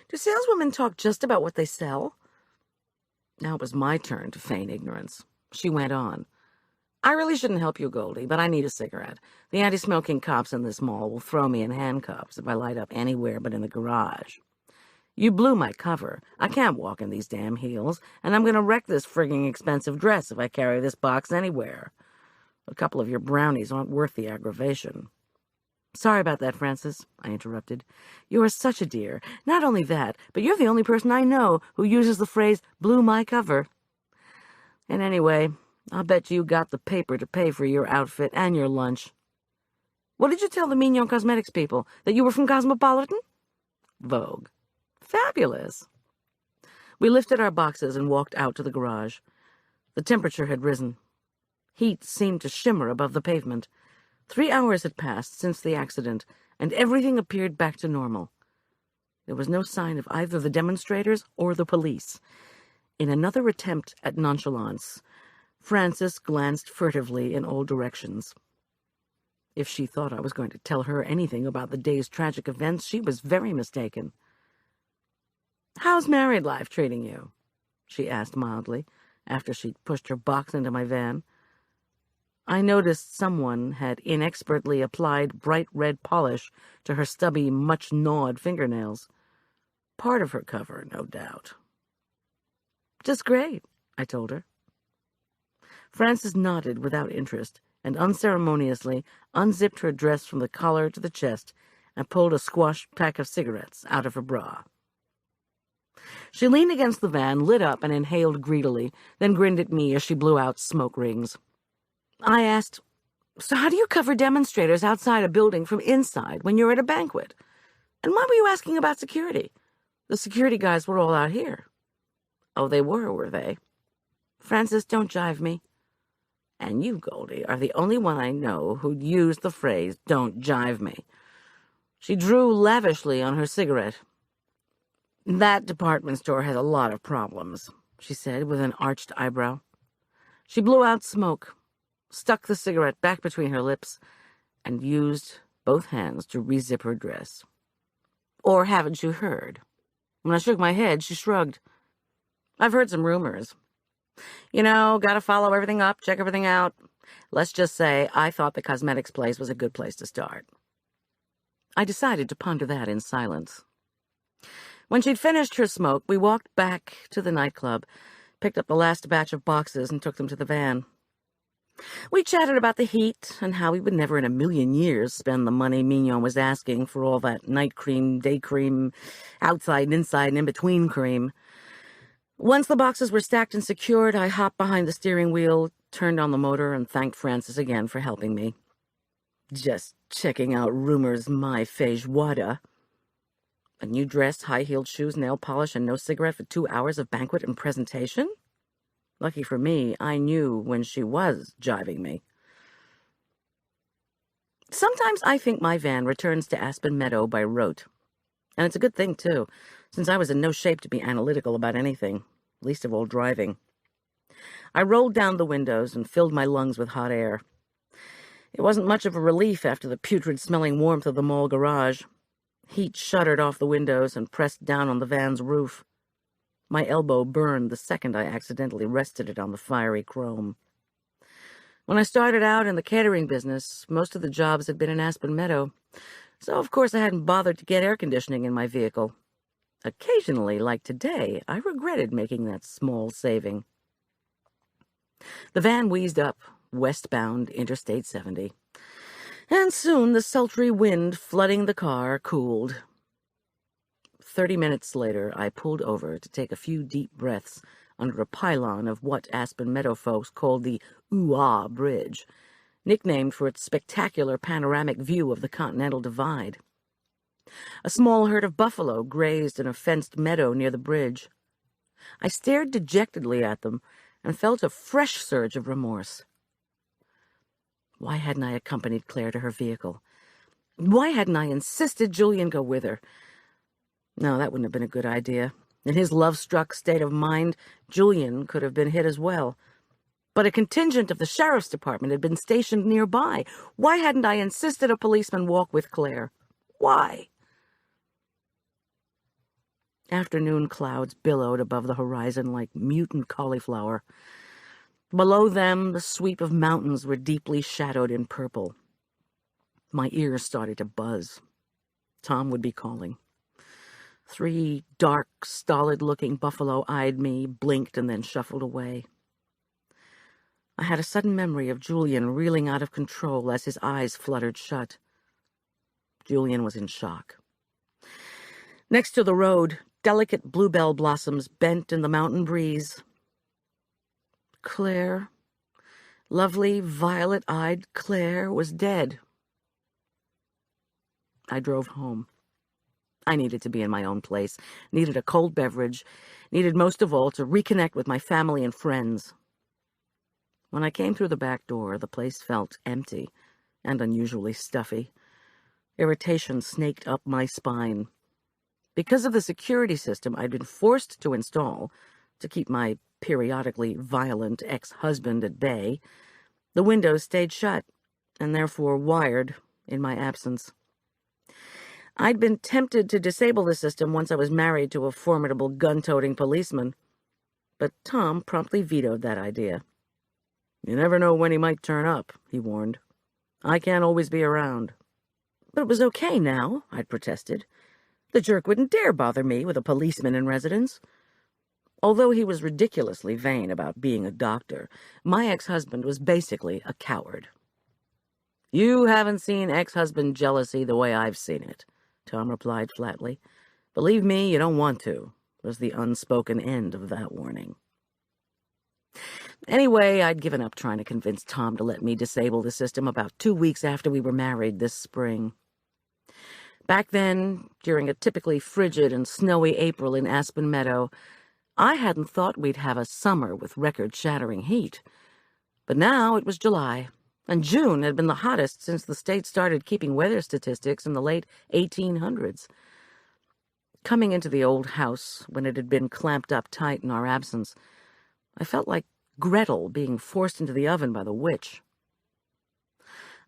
S2: Do saleswomen talk just about what they sell? Now it was my turn to feign ignorance. She went on. "I really shouldn't help you, Goldie, but I need a cigarette. The anti-smoking cops in this mall will throw me in handcuffs if I light up anywhere but in the garage. You blew my cover. I can't walk in these damn heels, and I'm going to wreck this frigging expensive dress if I carry this box anywhere. A couple of your brownies aren't worth the aggravation." "Sorry about that, Frances," I interrupted. "You are such a dear. Not only that, but you're the only person I know who uses the phrase, 'blew my cover.' And anyway, I'll bet you got the paper to pay for your outfit and your lunch." What did you tell the Mignon Cosmetics people? That you were from Cosmopolitan? Vogue. Fabulous. We lifted our boxes and walked out to the garage. The temperature had risen. Heat seemed to shimmer above the pavement. 3 hours had passed since the accident, and everything appeared back to normal. There was no sign of either the demonstrators or the police. In another attempt at nonchalance, Frances glanced furtively in all directions. If she thought I was going to tell her anything about the day's tragic events, she was very mistaken. "How's married life treating you?" she asked mildly, after she'd pushed her box into my van. I noticed someone had inexpertly applied bright red polish to her stubby, much-gnawed fingernails. Part of her cover, no doubt. "Just great," I told her. Frances nodded without interest and unceremoniously unzipped her dress from the collar to the chest and pulled a squashed pack of cigarettes out of her bra. She leaned against the van, lit up, and inhaled greedily, then grinned at me as she blew out smoke rings. I asked, "So how do you cover demonstrators outside a building from inside when you're at a banquet? And why were you asking about security? The security guys were all out here." "Oh, they were they?" "Frances, don't jive me. And you, Goldie, are the only one I know who'd use the phrase, 'don't jive me.'" She drew lavishly on her cigarette. "That department store has a lot of problems," she said with an arched eyebrow. She blew out smoke, stuck the cigarette back between her lips, and used both hands to re-zip her dress. "Or haven't you heard?" When I shook my head, she shrugged. "I've heard some rumors. You know, gotta follow everything up, check everything out. Let's just say I thought the cosmetics place was a good place to start." I decided to ponder that in silence. When she'd finished her smoke, we walked back to the nightclub, picked up the last batch of boxes, and took them to the van. We chatted about the heat and how we would never in a million years spend the money Mignon was asking for all that night cream, day cream, outside and inside and in-between cream. Once the boxes were stacked and secured, I hopped behind the steering wheel, turned on the motor, and thanked Frances again for helping me. Just checking out rumors, my feijoada. A new dress, high-heeled shoes, nail polish, and no cigarette for 2 hours of banquet and presentation? Lucky for me, I knew when she was jiving me. Sometimes I think my van returns to Aspen Meadow by rote. And it's a good thing, too, since I was in no shape to be analytical about anything, least of all driving. I rolled down the windows and filled my lungs with hot air. It wasn't much of a relief after the putrid-smelling warmth of the mall garage. Heat shuddered off the windows and pressed down on the van's roof. My elbow burned the second I accidentally rested it on the fiery chrome. When I started out in the catering business, most of the jobs had been in Aspen Meadow, so of course I hadn't bothered to get air conditioning in my vehicle. Occasionally, like today, I regretted making that small saving. The van wheezed up, westbound Interstate 70, and soon the sultry wind flooding the car cooled. 30 minutes later, I pulled over to take a few deep breaths under a pylon of what Aspen Meadow folks called the Ooh-Ah Bridge, nicknamed for its spectacular panoramic view of the Continental Divide. A small herd of buffalo grazed in a fenced meadow near the bridge. I stared dejectedly at them and felt a fresh surge of remorse. Why hadn't I accompanied Claire to her vehicle? Why hadn't I insisted Julian go with her? No, that wouldn't have been a good idea. In his love-struck state of mind, Julian could have been hit as well. But a contingent of the sheriff's department had been stationed nearby. Why hadn't I insisted a policeman walk with Claire? Why? Afternoon clouds billowed above the horizon like mutant cauliflower. Below them, the sweep of mountains were deeply shadowed in purple. My ears started to buzz. Tom would be calling. 3 dark, stolid-looking buffalo eyed me, blinked, and then shuffled away. I had a sudden memory of Julian reeling out of control as his eyes fluttered shut. Julian was in shock. Next to the road, delicate bluebell blossoms bent in the mountain breeze. Claire, lovely, violet-eyed Claire, was dead. I drove home. I needed to be in my own place, needed a cold beverage, needed most of all to reconnect with my family and friends. When I came through the back door, the place felt empty and unusually stuffy. Irritation snaked up my spine. Because of the security system I'd been forced to install to keep my periodically violent ex-husband at bay, the windows stayed shut and therefore wired in my absence. I'd been tempted to disable the system once I was married to a formidable gun-toting policeman, but Tom promptly vetoed that idea. "You never know when he might turn up," he warned. "I can't always be around." "But it was okay now," I'd protested. "The jerk wouldn't dare bother me with a policeman in residence." Although he was ridiculously vain about being a doctor, my ex-husband was basically a coward. "You haven't seen ex-husband jealousy the way I've seen it," Tom replied flatly. "Believe me, you don't want to," was the unspoken end of that warning. Anyway, I'd given up trying to convince Tom to let me disable the system about 2 weeks after we were married this spring. Back then, during a typically frigid and snowy April in Aspen Meadow, I hadn't thought we'd have a summer with record-shattering heat. But now it was July, and June had been the hottest since the state started keeping weather statistics in the late 1800s. Coming into the old house when it had been clamped up tight in our absence, I felt like Gretel being forced into the oven by the witch.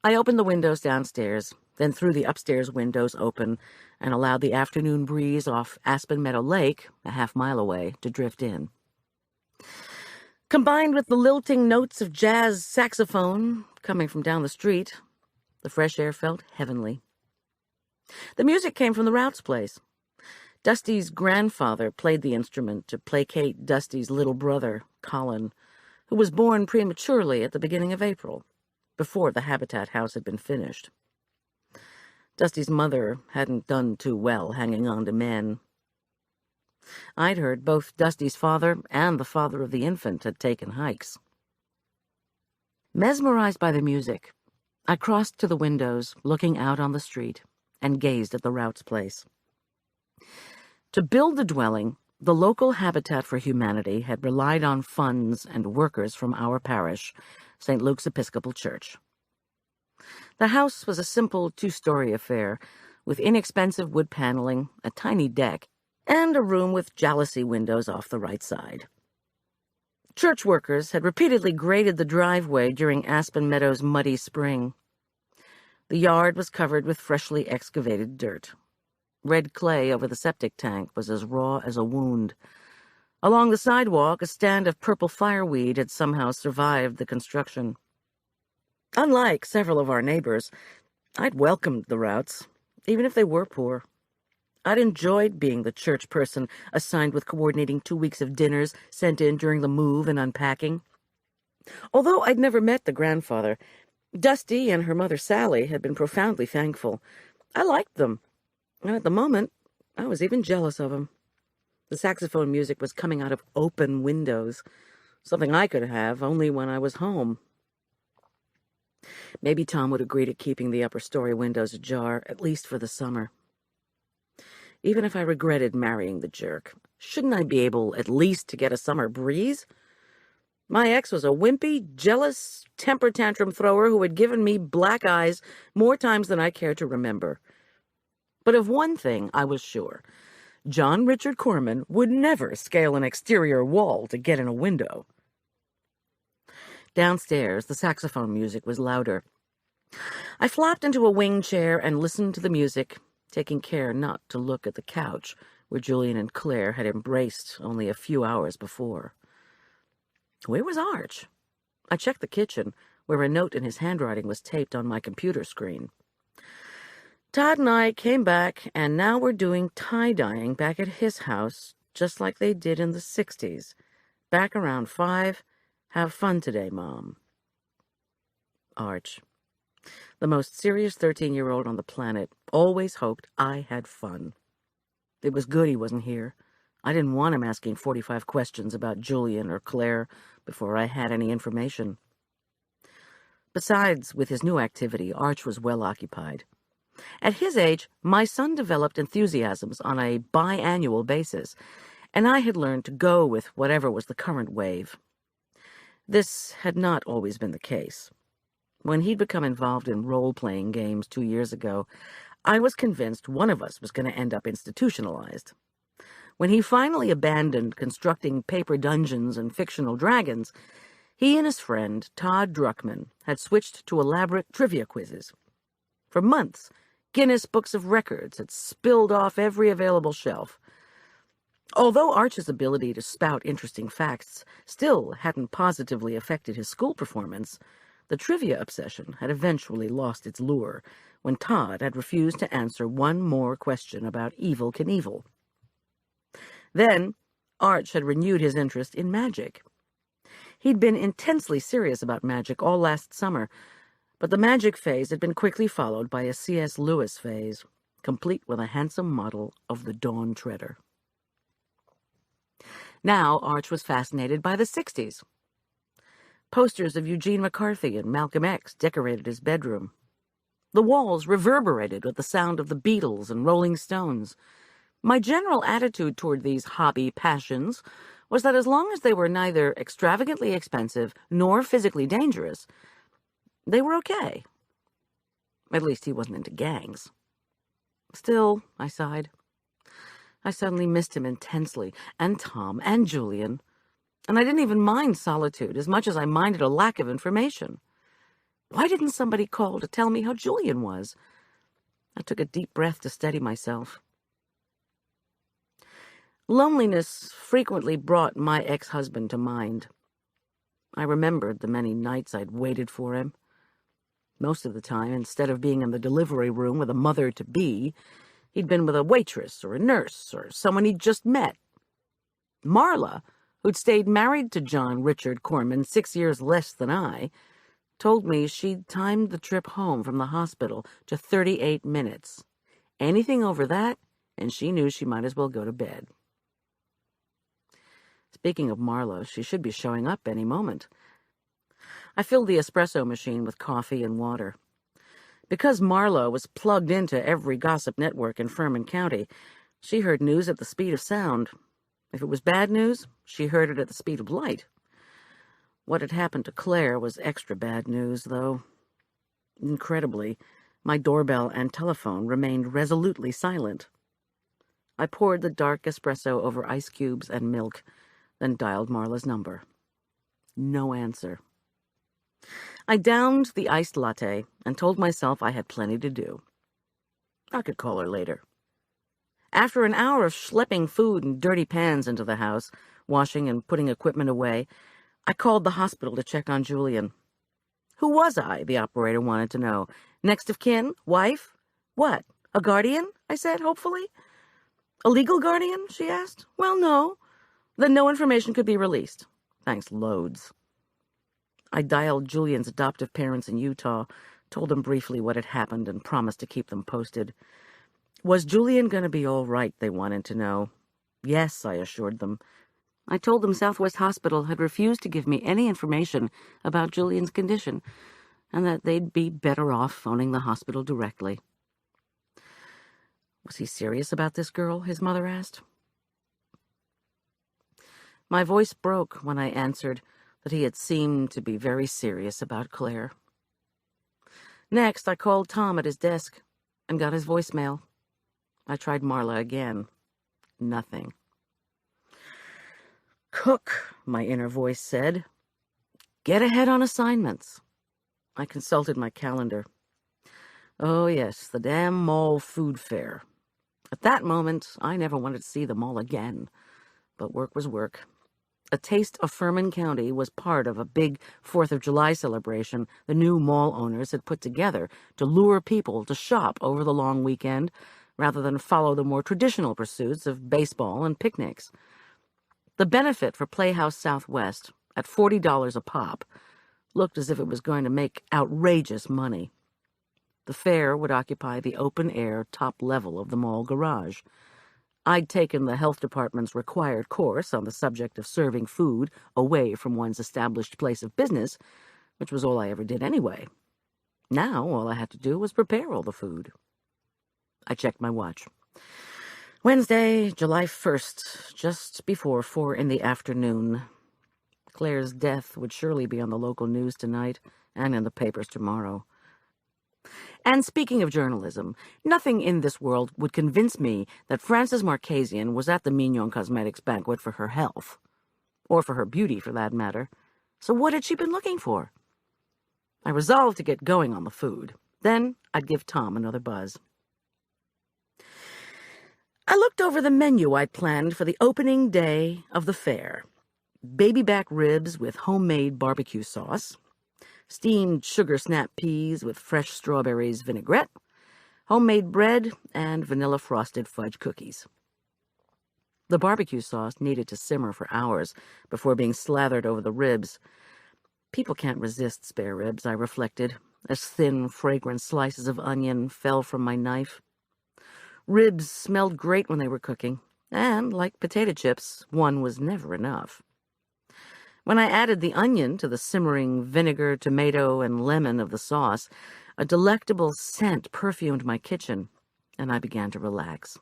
S2: I opened the windows downstairs, then threw the upstairs windows open and allowed the afternoon breeze off Aspen Meadow Lake, a half-mile away, to drift in. Combined with the lilting notes of jazz saxophone coming from down the street, the fresh air felt heavenly. The music came from the Routs place. Dusty's grandfather played the instrument to placate Dusty's little brother, Colin, who was born prematurely at the beginning of April, before the Habitat house had been finished. Dusty's mother hadn't done too well hanging on to men. I'd heard both Dusty's father and the father of the infant had taken hikes. Mesmerized by the music, I crossed to the windows, looking out on the street, and gazed at the Routs place. To build the dwelling, the local Habitat for Humanity had relied on funds and workers from our parish, St. Luke's Episcopal Church. The house was a simple 2-story affair, with inexpensive wood paneling, a tiny deck, and a room with jalousie windows off the right side. Church workers had repeatedly graded the driveway during Aspen Meadow's muddy spring. The yard was covered with freshly excavated dirt. Red clay over the septic tank was as raw as a wound. Along the sidewalk, a stand of purple fireweed had somehow survived the construction. Unlike several of our neighbors, I'd welcomed the Routs, even if they were poor. I'd enjoyed being the church person assigned with coordinating 2 weeks of dinners sent in during the move and unpacking. Although I'd never met the grandfather, Dusty and her mother Sally had been profoundly thankful. I liked them, and at the moment, I was even jealous of them. The saxophone music was coming out of open windows, something I could have only when I was home. Maybe Tom would agree to keeping the upper-story windows ajar, at least for the summer. Even if I regretted marrying the jerk, shouldn't I be able at least to get a summer breeze? My ex was a wimpy, jealous, temper tantrum thrower who had given me black eyes more times than I care to remember. But of one thing I was sure. John Richard Corman would never scale an exterior wall to get in a window. Downstairs, the saxophone music was louder. I flopped into a wing chair and listened to the music, taking care not to look at the couch where Julian and Claire had embraced only a few hours before. Where was Arch? I checked the kitchen, where a note in his handwriting was taped on my computer screen. Todd and I came back, and now we're doing tie-dyeing back at his house, just like they did in the 60s. Back around 5. Have fun today, Mom. Arch, the most serious 13-year-old on the planet, always hoped I had fun. It was good he wasn't here. I didn't want him asking 45 questions about Julian or Claire before I had any information. Besides, with his new activity, Arch was well occupied. At his age, my son developed enthusiasms on a biannual basis, and I had learned to go with whatever was the current wave. This had not always been the case. When he'd become involved in role-playing games 2 years ago, I was convinced one of us was going to end up institutionalized. When he finally abandoned constructing paper dungeons and fictional dragons, he and his friend, Todd Druckmann, had switched to elaborate trivia quizzes. For months, Guinness Books of Records had spilled off every available shelf. Although Arch's ability to spout interesting facts still hadn't positively affected his school performance, the trivia obsession had eventually lost its lure when Todd had refused to answer one more question about Evel Knievel. Then, Arch had renewed his interest in magic. He'd been intensely serious about magic all last summer, but the magic phase had been quickly followed by a C.S. Lewis phase, complete with a handsome model of the Dawn Treader. Now Arch was fascinated by the 60s. Posters of Eugene McCarthy and Malcolm X decorated his bedroom. The walls reverberated with the sound of the Beatles and Rolling Stones. My general attitude toward these hobby passions was that as long as they were neither extravagantly expensive nor physically dangerous, they were okay. At least he wasn't into gangs. Still, I sighed. I suddenly missed him intensely, and Tom, and Julian, and I didn't even mind solitude as much as I minded a lack of information. Why didn't somebody call to tell me how Julian was? I took a deep breath to steady myself. Loneliness frequently brought my ex-husband to mind. I remembered the many nights I'd waited for him. Most of the time, instead of being in the delivery room with a mother-to-be, he'd been with a waitress or a nurse or someone he'd just met. Marla, who'd stayed married to John Richard Corman 6 years less than I, told me she'd timed the trip home from the hospital to 38 minutes. Anything over that, and she knew she might as well go to bed. Speaking of Marla, she should be showing up any moment. I filled the espresso machine with coffee and water. Because Marla was plugged into every gossip network in Furman County, she heard news at the speed of sound. If it was bad news, she heard it at the speed of light. What had happened to Claire was extra bad news, though. Incredibly, my doorbell and telephone remained resolutely silent. I poured the dark espresso over ice cubes and milk, then dialed Marla's number. No answer. I downed the iced latte and told myself I had plenty to do. I could call her later. After an hour of schlepping food and dirty pans into the house, washing and putting equipment away, I called the hospital to check on Julian. Who was I, the operator wanted to know. Next of kin? Wife? What, a guardian? I said, hopefully. A legal guardian? She asked. Well, no. Then no information could be released. Thanks loads. I dialed Julian's adoptive parents in Utah, told them briefly what had happened, and promised to keep them posted. Was Julian going to be all right, they wanted to know. Yes, I assured them. I told them Southwest Hospital had refused to give me any information about Julian's condition, and that they'd be better off phoning the hospital directly. Was he serious about this girl? His mother asked. My voice broke when I answered that he had seemed to be very serious about Claire. Next, I called Tom at his desk and got his voicemail. I tried Marla again. Nothing. Cook, my inner voice said. Get ahead on assignments. I consulted my calendar. Oh, yes, the damn mall food fair. At that moment, I never wanted to see the mall again. But work was work. A taste of Furman County was part of a big 4th of July celebration the new mall owners had put together to lure people to shop over the long weekend rather than follow the more traditional pursuits of baseball and picnics. The benefit for Playhouse Southwest, at $40 a pop, looked as if it was going to make outrageous money. The fair would occupy the open-air top level of the mall garage. I'd taken the health department's required course on the subject of serving food away from one's established place of business, which was all I ever did anyway. Now all I had to do was prepare all the food. I checked my watch. Wednesday, July 1st, just before 4 in the afternoon. Claire's death would surely be on the local news tonight and in the papers tomorrow. And speaking of journalism, nothing in this world would convince me that Frances Marchesian was at the Mignon Cosmetics banquet for her health. Or for her beauty, for that matter. So what had she been looking for? I resolved to get going on the food. Then I'd give Tom another buzz. I looked over the menu I'd planned for the opening day of the fair. Baby back ribs with homemade barbecue sauce, steamed sugar snap peas with fresh strawberries vinaigrette, homemade bread, and vanilla frosted fudge cookies. The barbecue sauce needed to simmer for hours before being slathered over the ribs. People can't resist spare ribs, I reflected, as thin, fragrant slices of onion fell from my knife. Ribs smelled great when they were cooking, and, like potato chips, one was never enough. When I added the onion to the simmering vinegar, tomato, and lemon of the sauce, a delectable scent perfumed my kitchen, and I began to relax.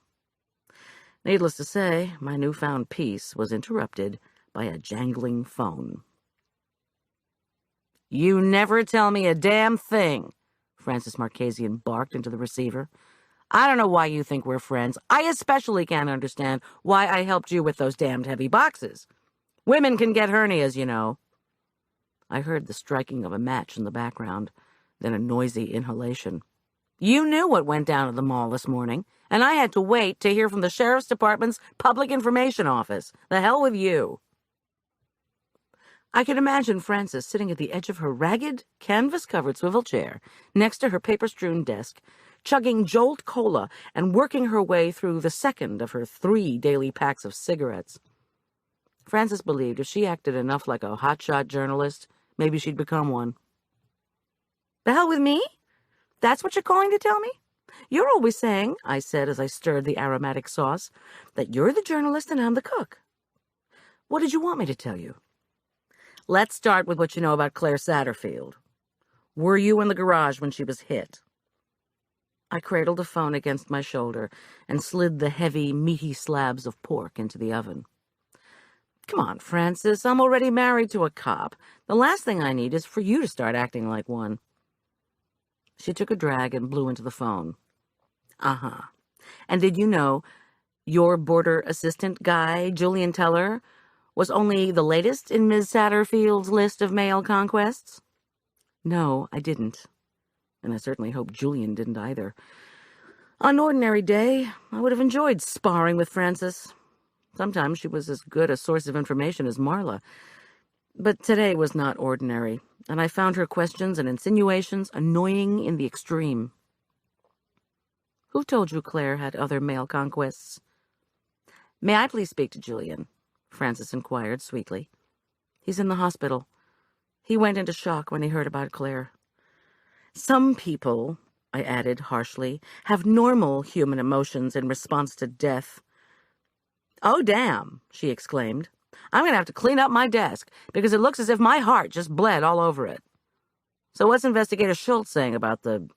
S2: Needless to say, my newfound peace was interrupted by a jangling phone. "You never tell me a damn thing," Frances Marchesian barked into the receiver. "I don't know why you think we're friends. I especially can't understand why I helped you with those damned heavy boxes. Women can get hernias, you know." I heard the striking of a match in the background, then a noisy inhalation. "You knew what went down at the mall this morning, and I had to wait to hear from the Sheriff's Department's Public Information Office. The hell with you." I could imagine Frances sitting at the edge of her ragged, canvas-covered swivel chair, next to her paper-strewn desk, chugging Jolt Cola and working her way through the second of her 3 daily packs of cigarettes. Frances believed if she acted enough like a hotshot journalist, maybe she'd become one. "The hell with me? That's what you're calling to tell me? You're always saying," I said as I stirred the aromatic sauce, "that you're the journalist and I'm the cook. What did you want me to tell you?" "Let's start with what you know about Claire Satterfield. Were you in the garage when she was hit?" I cradled the phone against my shoulder and slid the heavy, meaty slabs of pork into the oven. "Come on, Frances, I'm already married to a cop. The last thing I need is for you to start acting like one." She took a drag and blew into the phone. "Uh-huh. And did you know your border assistant guy, Julian Teller, was only the latest in Ms. Satterfield's list of male conquests?" "No, I didn't. And I certainly hope Julian didn't either. On an ordinary day, I would have enjoyed sparring with Frances. Sometimes she was as good a source of information as Marla. But today was not ordinary, and I found her questions and insinuations annoying in the extreme. "Who told you Claire had other male conquests?" "May I please speak to Julian?" Frances inquired sweetly. "He's in the hospital. He went into shock when he heard about Claire." "Some people," I added harshly, "have normal human emotions in response to death." "Oh, damn," she exclaimed. "I'm going to have to clean up my desk, because it looks as if my heart just bled all over it. So what's Investigator Schultz saying about the—"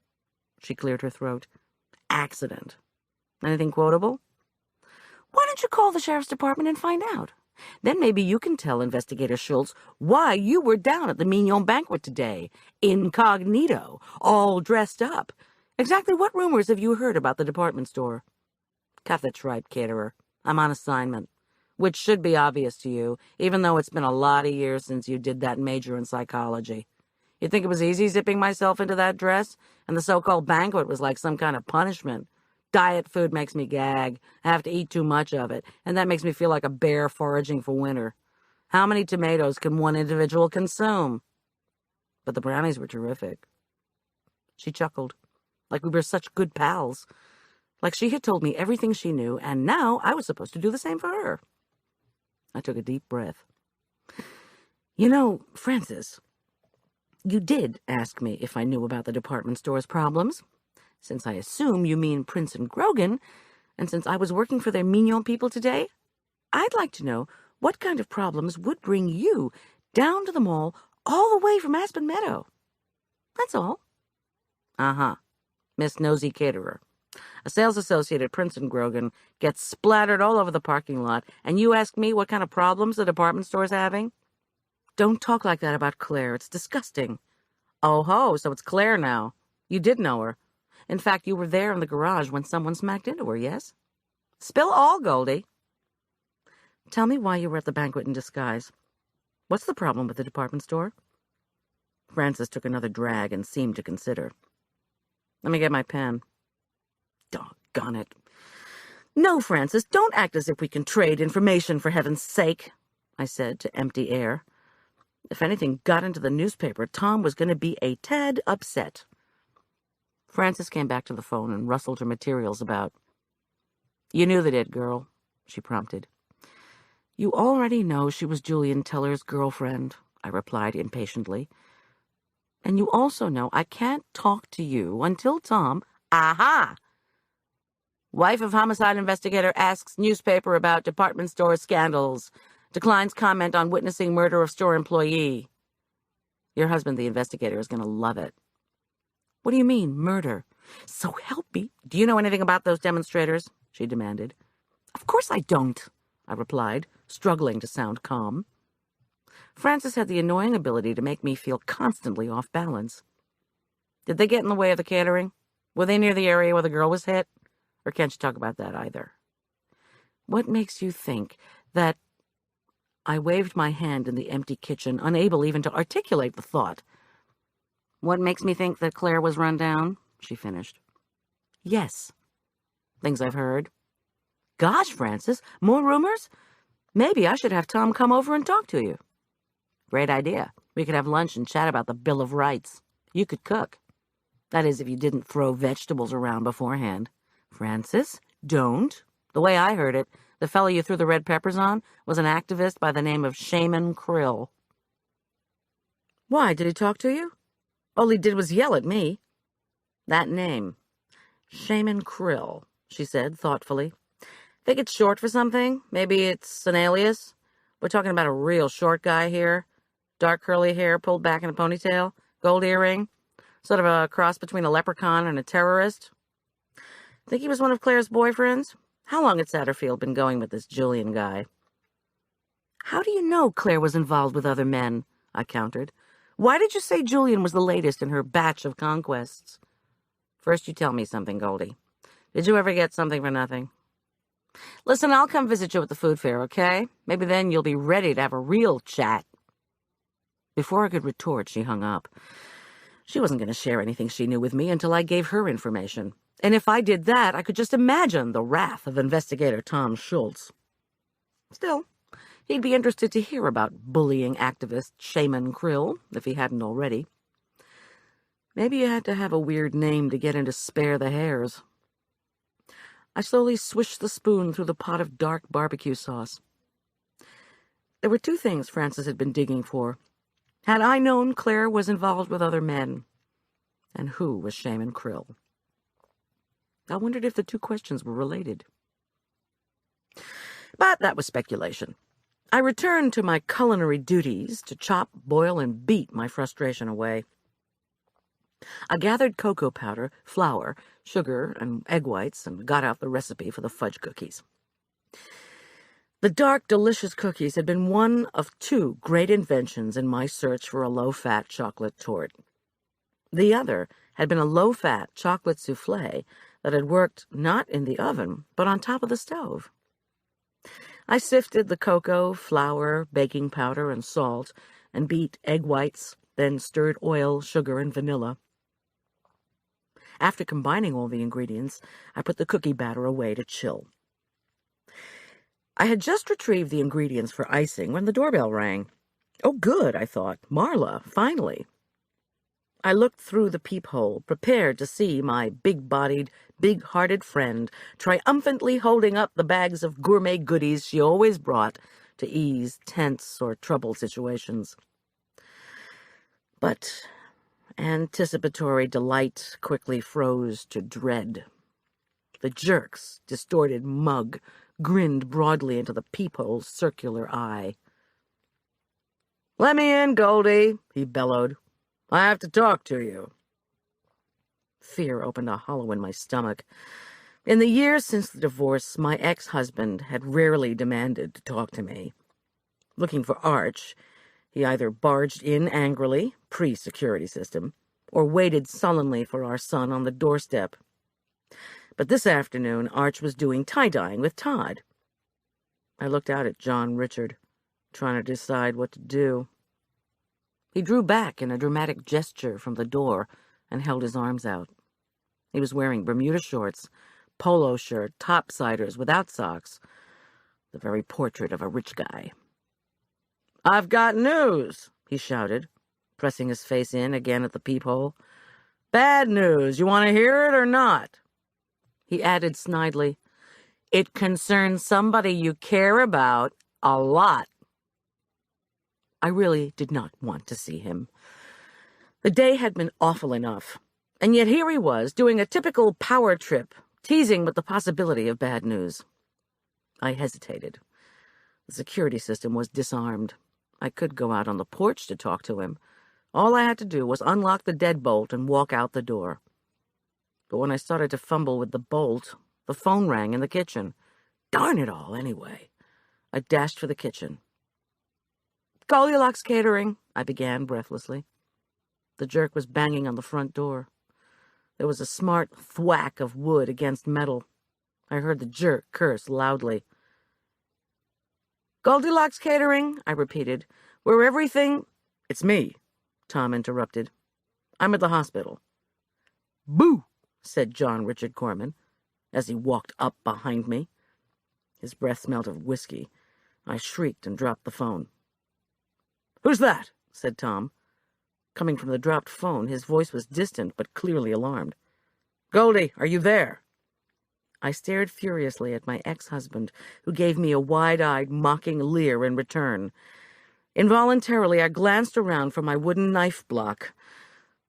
S2: She cleared her throat. "Accident. Anything quotable?" "Why don't you call the Sheriff's Department and find out? Then maybe you can tell Investigator Schultz why you were down at the Mignon banquet today, incognito, all dressed up. Exactly what rumors have you heard about the department store?" "Cut the tripe, caterer. I'm on assignment, which should be obvious to you, even though it's been a lot of years since you did that major in psychology. You'd think it was easy zipping myself into that dress, and the so-called banquet was like some kind of punishment. Diet food makes me gag. I have to eat too much of it, and that makes me feel like a bear foraging for winter. How many tomatoes can one individual consume?" But the brownies were terrific. She chuckled, like we were such good pals, like she had told me everything she knew, and now I was supposed to do the same for her. I took a deep breath. "You know, Frances, you did ask me if I knew about the department store's problems. Since I assume you mean Prince and Grogan, and since I was working for their Mignon people today, I'd like to know what kind of problems would bring you down to the mall all the way from Aspen Meadow. That's all." "Uh-huh. Miss Nosy Caterer. A sales associate at Princeton Grogan gets splattered all over the parking lot, and you ask me what kind of problems the department store's having? Don't talk like that about Claire. It's disgusting. Oh ho, so it's Claire now. You did know her. In fact, you were there in the garage when someone smacked into her, yes? Spill all, Goldie. Tell me why you were at the banquet in disguise. What's the problem with the department store? Francis took another drag and seemed to consider. Let me get my pen. Doggone it. No, Francis, don't act as if we can trade information, for heaven's sake, I said to empty air. If anything got into the newspaper, Tom was going to be a tad upset. Francis came back to the phone and rustled her materials about. You knew they did, girl, she prompted. You already know she was Julian Teller's girlfriend, I replied impatiently. And you also know I can't talk to you until Tom... Aha! Wife of homicide investigator asks newspaper about department store scandals. Declines comment on witnessing murder of store employee. Your husband, the investigator, is going to love it. What do you mean, murder? So help me. Do you know anything about those demonstrators? She demanded. Of course I don't, I replied, struggling to sound calm. Francis had the annoying ability to make me feel constantly off balance. Did they get in the way of the catering? Were they near the area where the girl was hit? Or can't you talk about that either? What makes you think that... I waved my hand in the empty kitchen, unable even to articulate the thought. What makes me think that Claire was run down? She finished. Yes. Things I've heard. Gosh, Francis, more rumors? Maybe I should have Tom come over and talk to you. Great idea. We could have lunch and chat about the Bill of Rights. You could cook. That is, if you didn't throw vegetables around beforehand. Francis, don't. The way I heard it, the fellow you threw the red peppers on was an activist by the name of Shaman Krill. Why, did he talk to you? All he did was yell at me. That name. Shaman Krill, she said thoughtfully. Think it's short for something? Maybe it's an alias? We're talking about a real short guy here. Dark curly hair pulled back in a ponytail, gold earring, sort of a cross between a leprechaun and a terrorist. Think he was one of Claire's boyfriends? How long had Satterfield been going with this Julian guy? How do you know Claire was involved with other men? I countered. Why did you say Julian was the latest in her batch of conquests? First you tell me something, Goldie. Did you ever get something for nothing? Listen, I'll come visit you at the food fair, okay? Maybe then you'll be ready to have a real chat. Before I could retort, she hung up. She wasn't going to share anything she knew with me until I gave her information. And if I did that, I could just imagine the wrath of investigator Tom Schulz. Still, he'd be interested to hear about bullying activist Shaman Krill, if he hadn't already. Maybe you had to have a weird name to get him to spare the hairs. I slowly swished the spoon through the pot of dark barbecue sauce. There were two things Francis had been digging for. Had I known Claire was involved with other men? And who was Shaman Krill? I wondered if the two questions were related. But that was speculation. I returned to my culinary duties to chop, boil, and beat my frustration away. I gathered cocoa powder, flour, sugar, and egg whites, and got out the recipe for the fudge cookies. The dark, delicious cookies had been one of two great inventions in my search for a low-fat chocolate torte. The other had been a low-fat chocolate souffle that had worked not in the oven, but on top of the stove. I sifted the cocoa, flour, baking powder, and salt, and beat egg whites, then stirred oil, sugar, and vanilla. After combining all the ingredients, I put the cookie batter away to chill. I had just retrieved the ingredients for icing when the doorbell rang. Oh, good, I thought. Marla, finally. I looked through the peephole, prepared to see my big-bodied, big-hearted friend triumphantly holding up the bags of gourmet goodies she always brought to ease tense or troubled situations. But anticipatory delight quickly froze to dread. The jerk's distorted mug grinned broadly into the peephole's circular eye. "Let me in, Goldie," he bellowed. "I have to talk to you." Fear opened a hollow in my stomach. In the years since the divorce, my ex-husband had rarely demanded to talk to me. Looking for Arch, he either barged in angrily, pre-security system, or waited sullenly for our son on the doorstep. But this afternoon, Arch was doing tie-dyeing with Todd. I looked out at John Richard, trying to decide what to do. He drew back in a dramatic gesture from the door and held his arms out. He was wearing Bermuda shorts, polo shirt, topsiders without socks, the very portrait of a rich guy. "I've got news," he shouted, pressing his face in again at the peephole. "Bad news. You want to hear it or not?" He added snidely, "It concerns somebody you care about a lot." I really did not want to see him. The day had been awful enough, and yet here he was, doing a typical power trip, teasing with the possibility of bad news. I hesitated. The security system was disarmed. I could go out on the porch to talk to him. All I had to do was unlock the deadbolt and walk out the door. But when I started to fumble with the bolt, the phone rang in the kitchen. Darn it all, anyway. I dashed for the kitchen. "Goldilocks Catering," I began breathlessly. The jerk was banging on the front door. There was a smart thwack of wood against metal. I heard the jerk curse loudly. "Goldilocks Catering," I repeated. "Where everything—" "It's me," Tom interrupted. "I'm at the hospital." "Boo!" said John Richard Corman, as he walked up behind me. His breath smelled of whiskey. I shrieked and dropped the phone. "Who's that?" said Tom. Coming from the dropped phone, his voice was distant but clearly alarmed. "Goldie, are you there?" I stared furiously at my ex-husband, who gave me a wide-eyed, mocking leer in return. Involuntarily, I glanced around for my wooden knife block.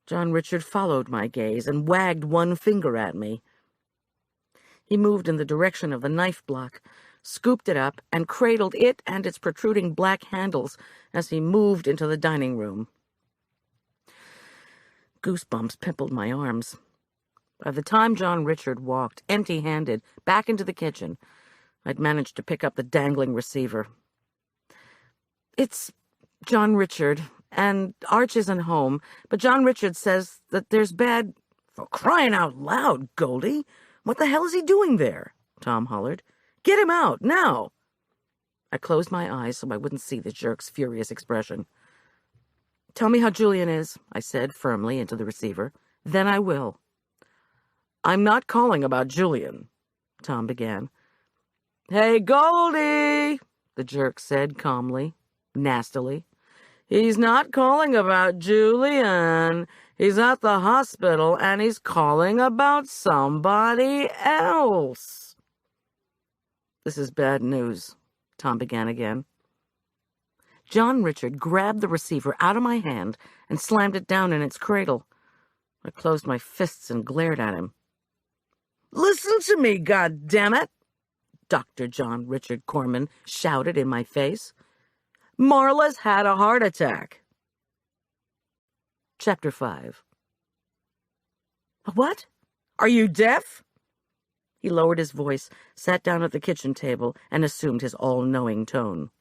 S2: John Richard followed my gaze and wagged one finger at me. He moved in the direction of the knife block, scooped it up, and cradled it and its protruding black handles as he moved into the dining room. Goosebumps pimpled my arms. By the time John Richard walked, empty-handed, back into the kitchen, I'd managed to pick up the dangling receiver. "It's John Richard, and Arch isn't home, but John Richard says that there's bad—" "For crying out loud, Goldie! What the hell is he doing there?" Tom hollered. "Get him out, now!" I closed my eyes so I wouldn't see the jerk's furious expression. "Tell me how Julian is," I said firmly into the receiver. "Then I will." "I'm not calling about Julian," Tom began. "Hey, Goldie," the jerk said calmly, nastily. "He's not calling about Julian. He's at the hospital, and he's calling about somebody else." "This is bad news," Tom began again. John Richard grabbed the receiver out of my hand and slammed it down in its cradle. I closed my fists and glared at him. "Listen to me, goddammit!" Dr. John Richard Corman shouted in my face. "Marla's had a heart attack." Chapter 5. "What? Are you deaf?" He lowered his voice, sat down at the kitchen table, and assumed his all-knowing tone.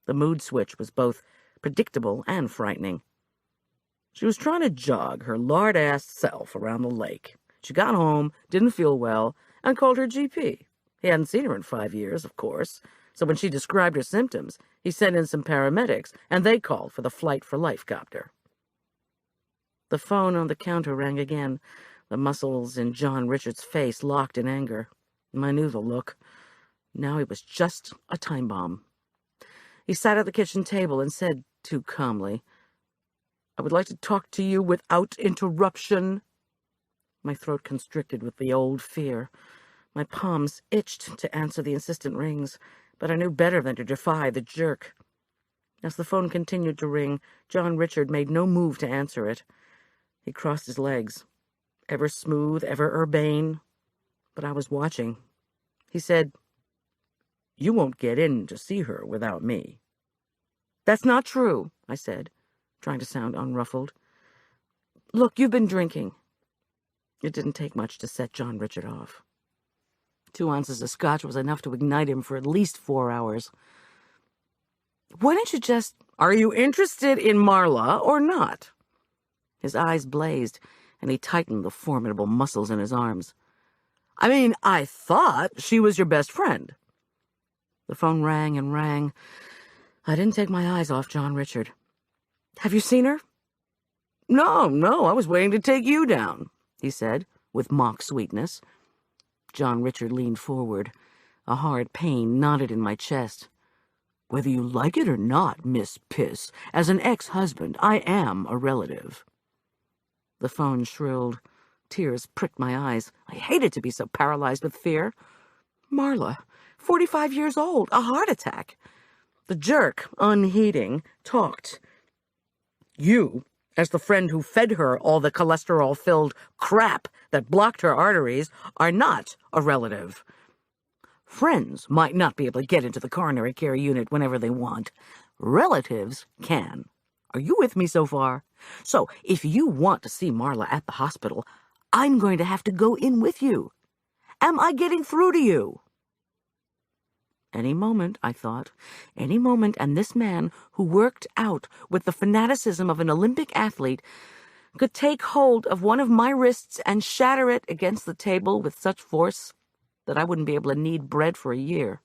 S2: The mood switch was both predictable and frightening. "She was trying to jog her lard-ass self around the lake. She got home, didn't feel well, and called her GP. He hadn't seen her in 5 years, of course, so when she described her symptoms, he sent in some paramedics, and they called for the Flight for Life copter." The phone on the counter rang again. The muscles in John Richard's face locked in anger. I knew the look. Now he was just a time bomb. He sat at the kitchen table and said, too calmly, "I would like to talk to you without interruption." My throat constricted with the old fear. My palms itched to answer the insistent rings, but I knew better than to defy the jerk. As the phone continued to ring, John Richard made no move to answer it. He crossed his legs, ever smooth, ever urbane, but I was watching. He said, "You won't get in to see her without me." "That's not true," I said, trying to sound unruffled. "Look, you've been drinking." It didn't take much to set John Richard off. 2 ounces of scotch was enough to ignite him for at least 4 hours. Why don't you just... Are you interested in Marla or not? His eyes blazed, and he tightened the formidable muscles in his arms. I mean, I thought she was your best friend. The phone rang and rang. I didn't take my eyes off John Richard. Have you seen her? No, I was waiting to take you down, he said, with mock sweetness. John Richard leaned forward. A hard pain knotted in my chest. Whether you like it or not, Miss Piss, as an ex-husband, I am a relative. The phone shrilled. Tears pricked my eyes. I hated to be so paralyzed with fear. Marla, 45 years old, a heart attack. The jerk, unheeding, talked. You, as the friend who fed her all the cholesterol-filled crap that blocked her arteries, are not a relative. Friends might not be able to get into the coronary care unit whenever they want. Relatives can. Are you with me so far? So, if you want to see Marla at the hospital, I'm going to have to go in with you. Am I getting through to you? Any moment, I thought. Any moment, and this man, who worked out with the fanaticism of an Olympic athlete, could take hold of one of my wrists and shatter it against the table with such force that I wouldn't be able to knead bread for a year.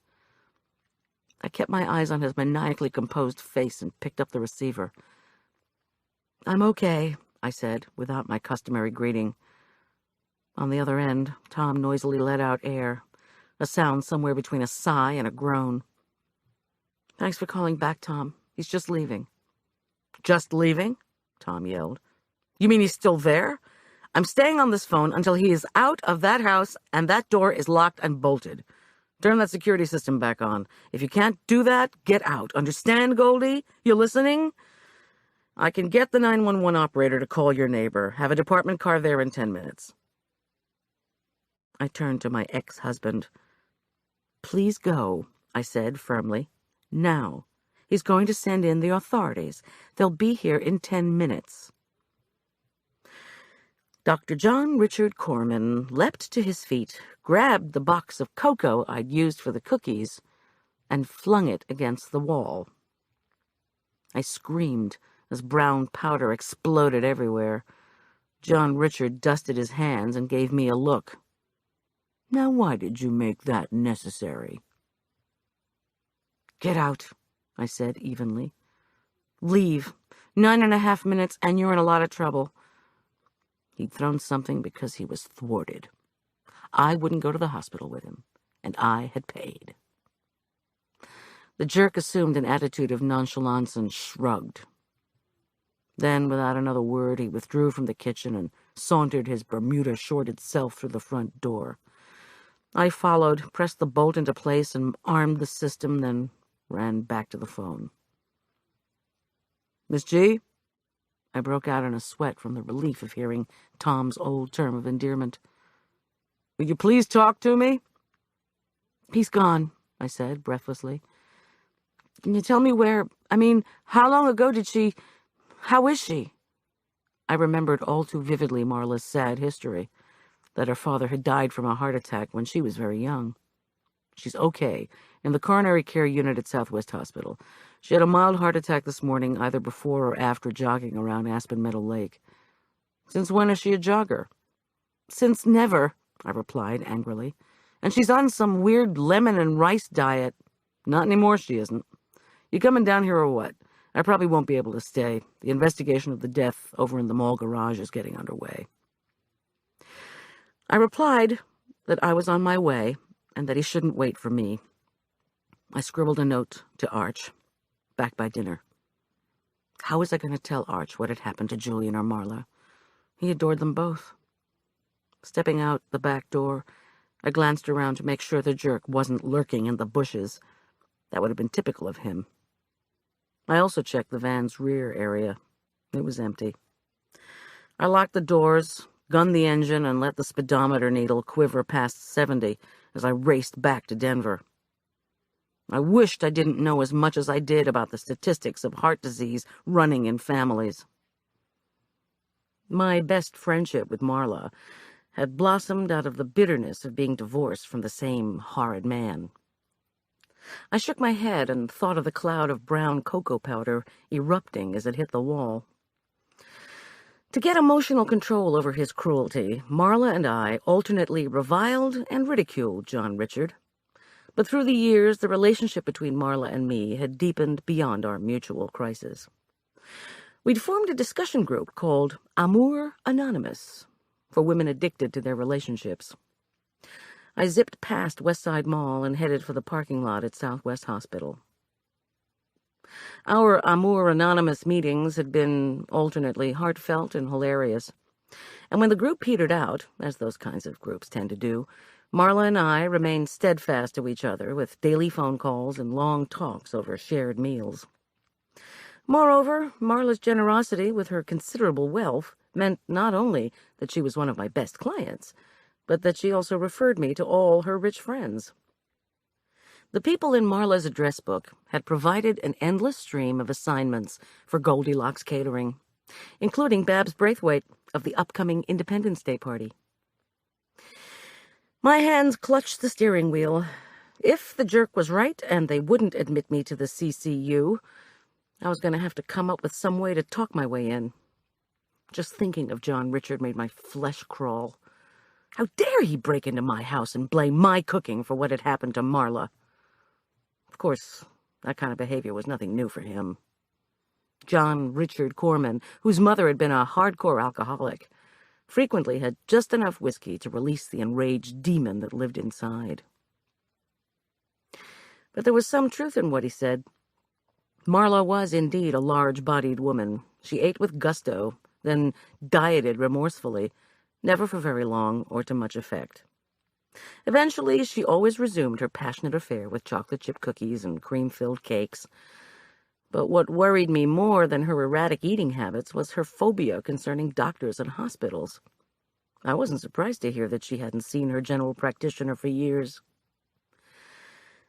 S2: I kept my eyes on his maniacally composed face and picked up the receiver. I'm okay, I said, without my customary greeting. On the other end, Tom noisily let out air, a sound somewhere between a sigh and a groan. Thanks for calling back, Tom. He's just leaving. Just leaving? Tom yelled. You mean he's still there? I'm staying on this phone until he is out of that house and that door is locked and bolted. Turn that security system back on. If you can't do that, get out. Understand, Goldie? You listening? I can get the 911 operator to call your neighbor. Have a department car there in 10 minutes. I turned to my ex-husband. Please go, I said firmly. Now. He's going to send in the authorities. They'll be here in 10 minutes. Dr. John Richard Corman leapt to his feet, grabbed the box of cocoa I'd used for the cookies, and flung it against the wall. I screamed as brown powder exploded everywhere. John Richard dusted his hands and gave me a look. Now why did you make that necessary? Get out, I said evenly. Leave. 9.5 minutes and you're in a lot of trouble. He'd thrown something because he was thwarted. I wouldn't go to the hospital with him, and I had paid. The jerk assumed an attitude of nonchalance and shrugged. Then, without another word, he withdrew from the kitchen and sauntered his Bermuda-shorted self through the front door. I followed, pressed the bolt into place, and armed the system, then ran back to the phone. Miss G? I broke out in a sweat from the relief of hearing Tom's old term of endearment. Will you please talk to me? He's gone, I said breathlessly. Can you tell me where... how long ago did she... How is she? I remembered all too vividly Marla's sad history, that her father had died from a heart attack when she was very young. She's okay, in the coronary care unit at Southwest Hospital. She had a mild heart attack this morning, either before or after jogging around Aspen Meadow Lake. Since when is she a jogger? Since never, I replied angrily. And she's on some weird lemon and rice diet. Not anymore, she isn't. You coming down here or what? I probably won't be able to stay. The investigation of the death over in the mall garage is getting underway. I replied that I was on my way and that he shouldn't wait for me. I scribbled a note to Arch, back by dinner. How was I going to tell Arch what had happened to Julian or Marla? He adored them both. Stepping out the back door, I glanced around to make sure the jerk wasn't lurking in the bushes. That would have been typical of him. I also checked the van's rear area. It was empty. I locked the doors, gunned the engine, and let the speedometer needle quiver past 70 as I raced back to Denver. I wished I didn't know as much as I did about the statistics of heart disease running in families. My best friendship with Marla had blossomed out of the bitterness of being divorced from the same horrid man. I shook my head and thought of the cloud of brown cocoa powder erupting as it hit the wall. To get emotional control over his cruelty, Marla and I alternately reviled and ridiculed John Richard. But through the years, the relationship between Marla and me had deepened beyond our mutual crisis. We'd formed a discussion group called Amour Anonymous for women addicted to their relationships. I zipped past West Side Mall and headed for the parking lot at Southwest Hospital. Our Amour Anonymous meetings had been alternately heartfelt and hilarious. And when the group petered out, as those kinds of groups tend to do, Marla and I remained steadfast to each other with daily phone calls and long talks over shared meals. Moreover, Marla's generosity with her considerable wealth meant not only that she was one of my best clients, but that she also referred me to all her rich friends. The people in Marla's address book had provided an endless stream of assignments for Goldilocks Catering, including Babs Braithwaite of the upcoming Independence Day party. My hands clutched the steering wheel. If the jerk was right and they wouldn't admit me to the CCU, I was going to have to come up with some way to talk my way in. Just thinking of John Richard made my flesh crawl. How dare he break into my house and blame my cooking for what had happened to Marla? Of course, that kind of behavior was nothing new for him. John Richard Corman, whose mother had been a hardcore alcoholic, frequently had just enough whiskey to release the enraged demon that lived inside. But there was some truth in what he said. Marla was indeed a large-bodied woman. She ate with gusto, then dieted remorsefully, never for very long or to much effect. Eventually, she always resumed her passionate affair with chocolate chip cookies and cream-filled cakes. But what worried me more than her erratic eating habits was her phobia concerning doctors and hospitals. I wasn't surprised to hear that she hadn't seen her general practitioner for years.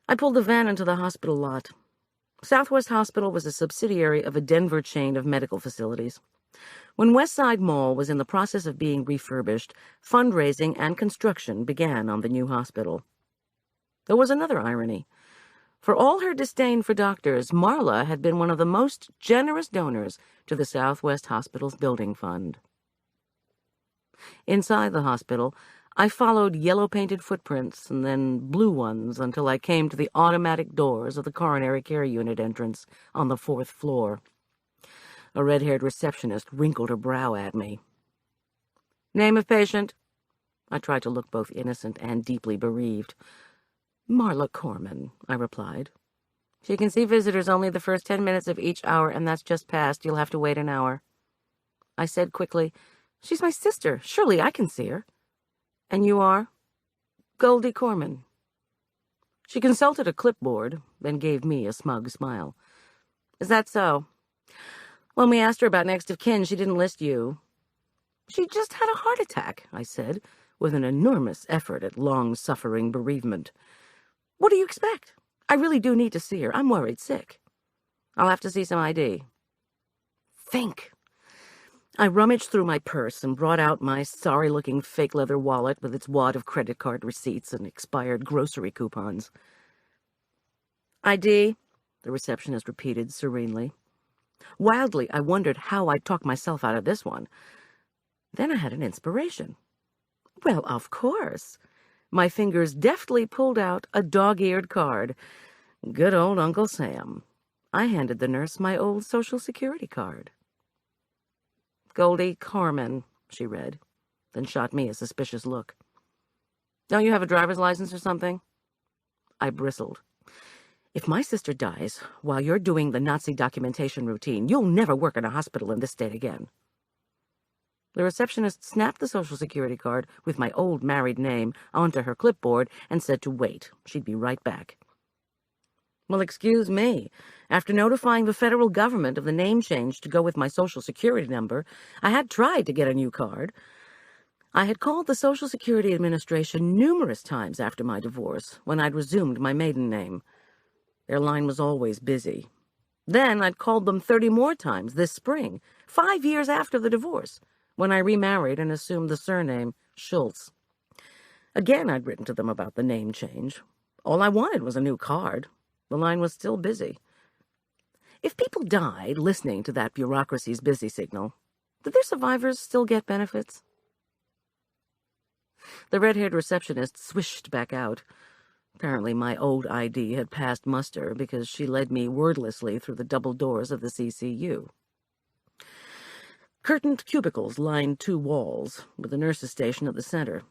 S2: I pulled the van into the hospital lot. Southwest Hospital was a subsidiary of a Denver chain of medical facilities. When West Side Mall was in the process of being refurbished, fundraising and construction began on the new hospital. There was another irony. For all her disdain for doctors, Marla had been one of the most generous donors to the Southwest Hospital's building fund. Inside the hospital, I followed yellow-painted footprints and then blue ones until I came to the automatic doors of the coronary care unit entrance on the 4th floor. A red-haired receptionist wrinkled her brow at me. "Name of patient?" I tried to look both innocent and deeply bereaved. "Marla Corman," I replied. "She can see visitors only the first 10 minutes of each hour, and that's just past. You'll have to wait an hour." I said quickly, "She's my sister. Surely I can see her." "And you are?" "Goldie Corman." She consulted a clipboard, then gave me a smug smile. "Is that so? When we asked her about next of kin, she didn't list you." "She just had a heart attack," I said, with an enormous effort at long-suffering bereavement. "What do you expect? I really do need to see her. I'm worried sick." "I'll have to see some ID." Think. I rummaged through my purse and brought out my sorry-looking fake leather wallet with its wad of credit card receipts and expired grocery coupons. "ID," the receptionist repeated serenely. Wildly, I wondered how I'd talk myself out of this one. Then I had an inspiration. Well, of course. My fingers deftly pulled out a dog-eared card. Good old Uncle Sam. I handed the nurse my old Social Security card. "Goldie Corman," she read, then shot me a suspicious look. "Don't you have a driver's license or something?" I bristled. "If my sister dies while you're doing the Nazi documentation routine, you'll never work in a hospital in this state again." The receptionist snapped the Social Security card with my old married name onto her clipboard and said to wait. She'd be right back. Well, excuse me. After notifying the federal government of the name change to go with my Social Security number, I had tried to get a new card. I had called the Social Security Administration numerous times after my divorce, when I'd resumed my maiden name. Their line was always busy. Then I'd called them 30 more times this spring, 5 years after the divorce, when I remarried and assumed the surname Schulz. Again, I'd written to them about the name change. All I wanted was a new card. The line was still busy. If people died listening to that bureaucracy's busy signal, did their survivors still get benefits? The red-haired receptionist swished back out. Apparently my old ID had passed muster because she led me wordlessly through the double doors of the CCU. Curtained cubicles lined 2 walls, with the nurse's station at the center.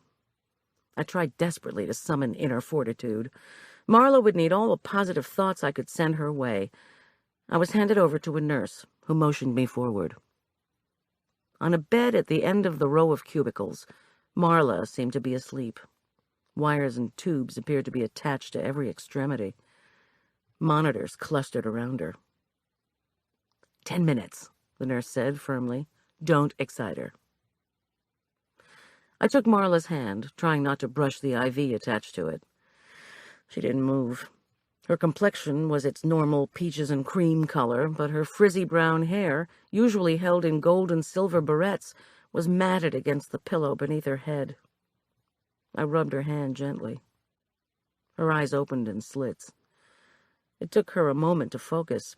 S2: I tried desperately to summon inner fortitude. Marla would need all the positive thoughts I could send her way. I was handed over to a nurse, who motioned me forward. On a bed at the end of the row of cubicles, Marla seemed to be asleep. Wires and tubes appeared to be attached to every extremity. Monitors clustered around her. 10 minutes, the nurse said firmly. Don't excite her. I took Marla's hand, trying not to brush the IV attached to it. She didn't move. Her complexion was its normal peaches and cream color, but her frizzy brown hair, usually held in gold and silver barrettes, was matted against the pillow beneath her head. I rubbed her hand gently. Her eyes opened in slits. It took her a moment to focus.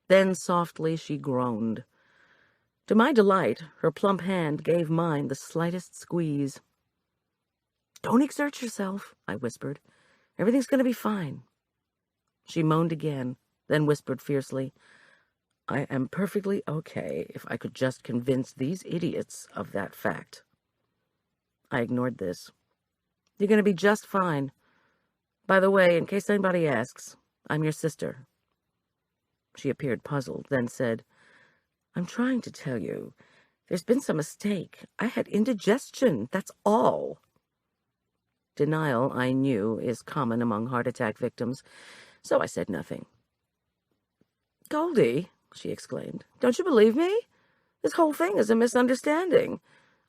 S2: Then softly she groaned. To my delight, her plump hand gave mine the slightest squeeze. "Don't exert yourself," I whispered. "Everything's going to be fine." She moaned again, then whispered fiercely, "I am perfectly okay if I could just convince these idiots of that fact." I ignored this. "You're going to be just fine. By the way, in case anybody asks, I'm your sister." She appeared puzzled, then said, "I'm trying to tell you, there's been some mistake. I had indigestion, that's all." Denial, I knew, is common among heart attack victims, so I said nothing. "Goldie," she exclaimed, "don't you believe me? This whole thing is a misunderstanding.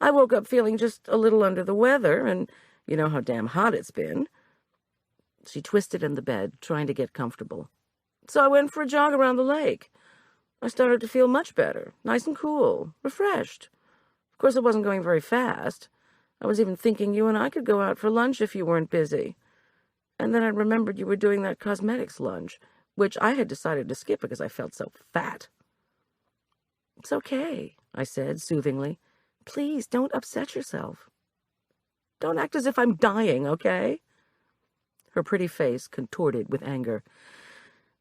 S2: I woke up feeling just a little under the weather, and you know how damn hot it's been." She twisted in the bed, trying to get comfortable. "So I went for a jog around the lake. I started to feel much better, nice and cool, refreshed. Of course, it wasn't going very fast. I was even thinking you and I could go out for lunch if you weren't busy. And then I remembered you were doing that cosmetics lunch, which I had decided to skip because I felt so fat." "It's okay," I said soothingly. "Please don't upset yourself. Don't act as if I'm dying, okay?" Her pretty face contorted with anger.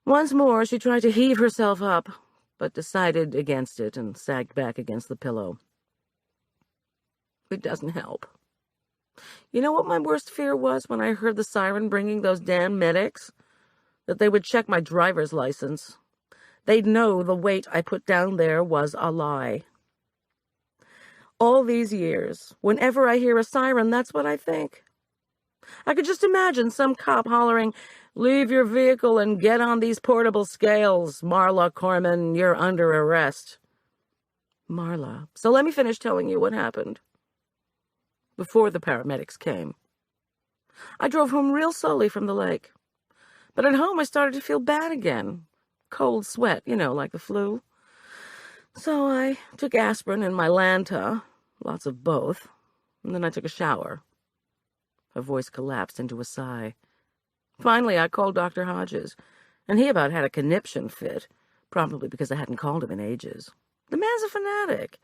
S2: Once more she tried to heave herself up, but decided against it and sagged back against the pillow. "It doesn't help. You know what my worst fear was when I heard the siren bringing those damn medics? That they would check my driver's license. They'd know the weight I put down there was a lie. All these years, whenever I hear a siren, that's what I think. I could just imagine some cop hollering, 'Leave your vehicle and get on these portable scales, Marla Corman, you're under arrest.' Marla, so let me finish telling you what happened. Before the paramedics came, I drove home real slowly from the lake. But at home I started to feel bad again. Cold sweat, you know, like the flu. So I took aspirin and my Lanta, lots of both, and then I took a shower." Her voice collapsed into a sigh. "Finally, I called Dr. Hodges, and he about had a conniption fit, probably because I hadn't called him in ages. The man's a fanatic.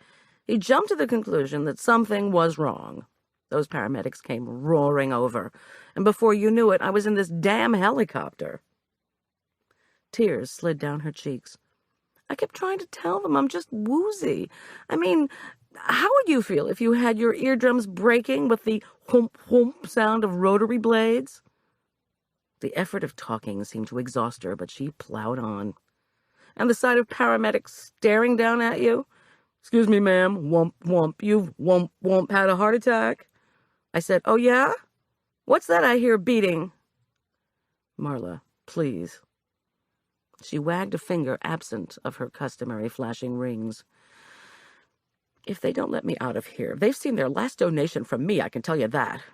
S2: He jumped to the conclusion that something was wrong. Those paramedics came roaring over, and before you knew it, I was in this damn helicopter." Tears slid down her cheeks. "I kept trying to tell them I'm just woozy. I mean, how would you feel if you had your eardrums breaking with the whoomp-whoomp sound of rotary blades?" The effort of talking seemed to exhaust her, but she plowed on. "And the sight of paramedics staring down at you? 'Excuse me, ma'am, whomp, whomp, you've whomp, whomp had a heart attack?' I said, 'Oh, yeah? What's that I hear beating?' Marla, please." She wagged a finger absent of her customary flashing rings. "If they don't let me out of here, they've seen their last donation from me, I can tell you that.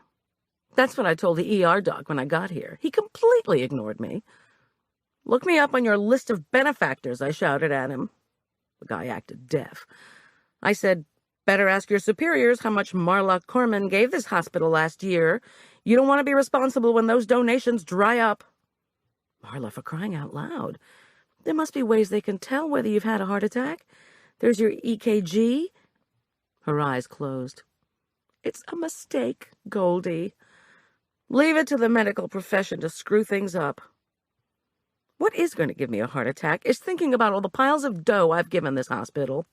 S2: That's what I told the ER doc when I got here. He completely ignored me. 'Look me up on your list of benefactors,' I shouted at him. The guy acted deaf. I said, Better ask your superiors how much Marla Corman gave this hospital last year. You don't want to be responsible when those donations dry up. Marla, for crying out loud. There must be ways they can tell whether you've had a heart attack. There's your EKG. Her eyes closed. It's a mistake, Goldie. Leave it to the medical profession to screw things up. What is going to give me a heart attack is thinking about all the piles of dough I've given this hospital.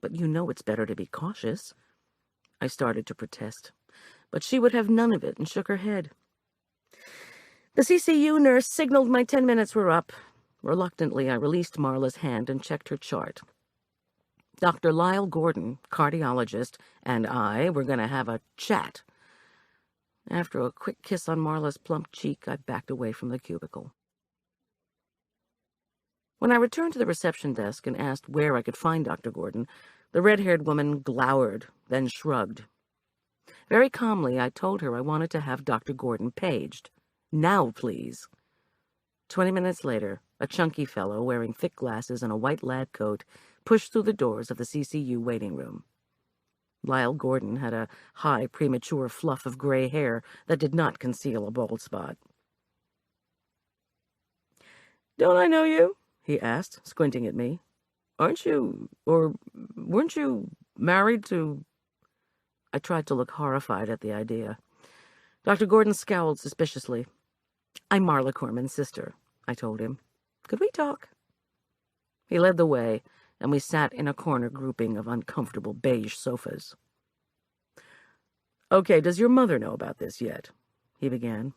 S2: But you know it's better to be cautious. I started to protest, but she would have none of it and shook her head. The CCU nurse signaled my 10 minutes were up. Reluctantly, I released Marla's hand and checked her chart. Dr. Lyle Gordon, cardiologist, and I were going to have a chat. After a quick kiss on Marla's plump cheek, I backed away from the cubicle. When I returned to the reception desk and asked where I could find Dr. Gordon, the red-haired woman glowered, then shrugged. Very calmly, I told her I wanted to have Dr. Gordon paged. Now, please. 20 minutes later, a chunky fellow wearing thick glasses and a white lab coat pushed through the doors of the CCU waiting room. Lyle Gordon had a high, premature fluff of gray hair that did not conceal a bald spot. "Don't I know you?" he asked, squinting at me. "Weren't you married to—" I tried to look horrified at the idea. Dr. Gordon scowled suspiciously. "I'm Marla Corman's sister," I told him. "Could we talk?" He led the way, and we sat in a corner grouping of uncomfortable beige sofas. "Okay, does your mother know about this yet?" he began.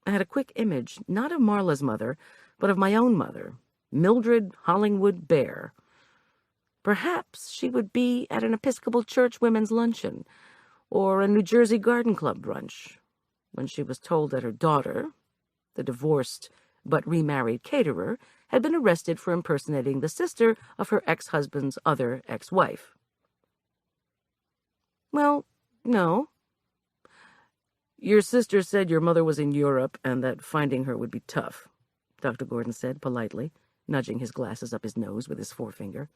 S2: I had a quick image, not of Marla's mother, but of my own mother, Mildred Hollingwood Bear. Perhaps she would be at an Episcopal Church women's luncheon, or a New Jersey Garden Club brunch, when she was told that her daughter, the divorced but remarried caterer, had been arrested for impersonating the sister of her ex-husband's other ex-wife. "Well, no. Your sister said your mother was in Europe and that finding her would be tough," Dr. Gordon said politely, nudging his glasses up his nose with his forefinger.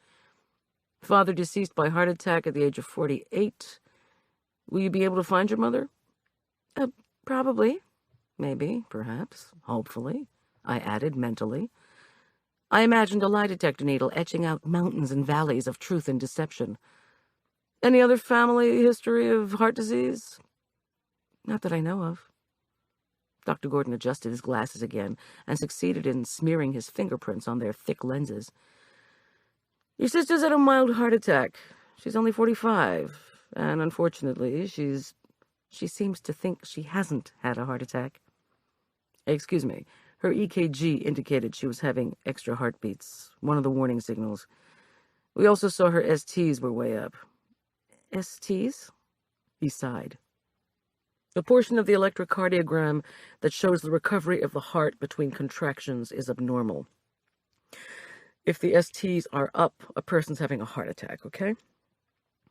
S2: "Father deceased by heart attack at the age of 48. Will you be able to find your mother?" Probably. Maybe, perhaps, hopefully," I added mentally. I imagined a lie detector needle etching out mountains and valleys of truth and deception. "Any other family history of heart disease?" "Not that I know of." Dr. Gordon adjusted his glasses again and succeeded in smearing his fingerprints on their thick lenses. "Your sister's had a mild heart attack. She's only 45, and unfortunately, she seems to think she hasn't had a heart attack. Excuse me, her EKG indicated she was having extra heartbeats, one of the warning signals. We also saw her STs were way up." "STs?" He sighed. "A portion of the electrocardiogram that shows the recovery of the heart between contractions is abnormal. If the STs are up, a person's having a heart attack, okay?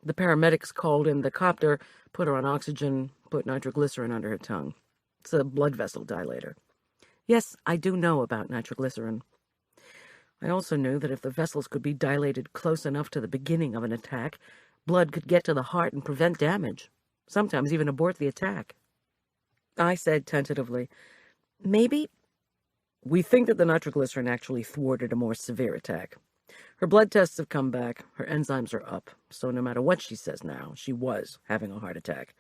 S2: The paramedics called in the copter, put her on oxygen, put nitroglycerin under her tongue. It's a blood vessel dilator." "Yes, I do know about nitroglycerin. I also knew that if the vessels could be dilated close enough to the beginning of an attack, blood could get to the heart and prevent damage, sometimes even abort the attack." I said tentatively, "Maybe—" "We think that the nitroglycerin actually thwarted a more severe attack. Her blood tests have come back, her enzymes are up, so no matter what she says now, she was having a heart attack.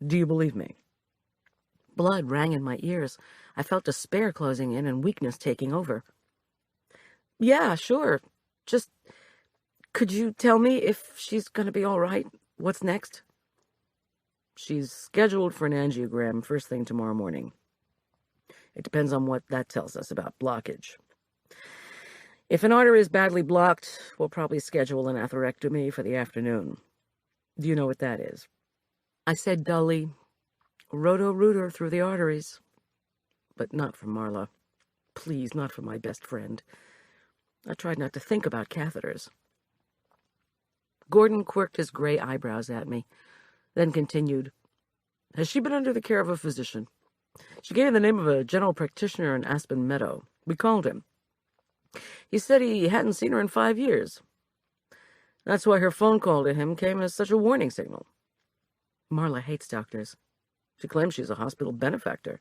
S2: Do you believe me?" Blood rang in my ears. I felt despair closing in and weakness taking over. "Yeah, sure. Just, could you tell me if she's going to be all right? What's next?" "She's scheduled for an angiogram first thing tomorrow morning. It depends on what that tells us about blockage. If an artery is badly blocked, we'll probably schedule an atherectomy for the afternoon. Do you know what that is?" I said dully, "Roto-rooter through the arteries." But not for Marla. Please, not for my best friend. I tried not to think about catheters. Gordon quirked his gray eyebrows at me, then continued, "Has she been under the care of a physician? She gave the name of a general practitioner in Aspen Meadow. We called him. He said he hadn't seen her in 5 years. That's why her phone call to him came as such a warning signal. Marla hates doctors. She claims she's a hospital benefactor.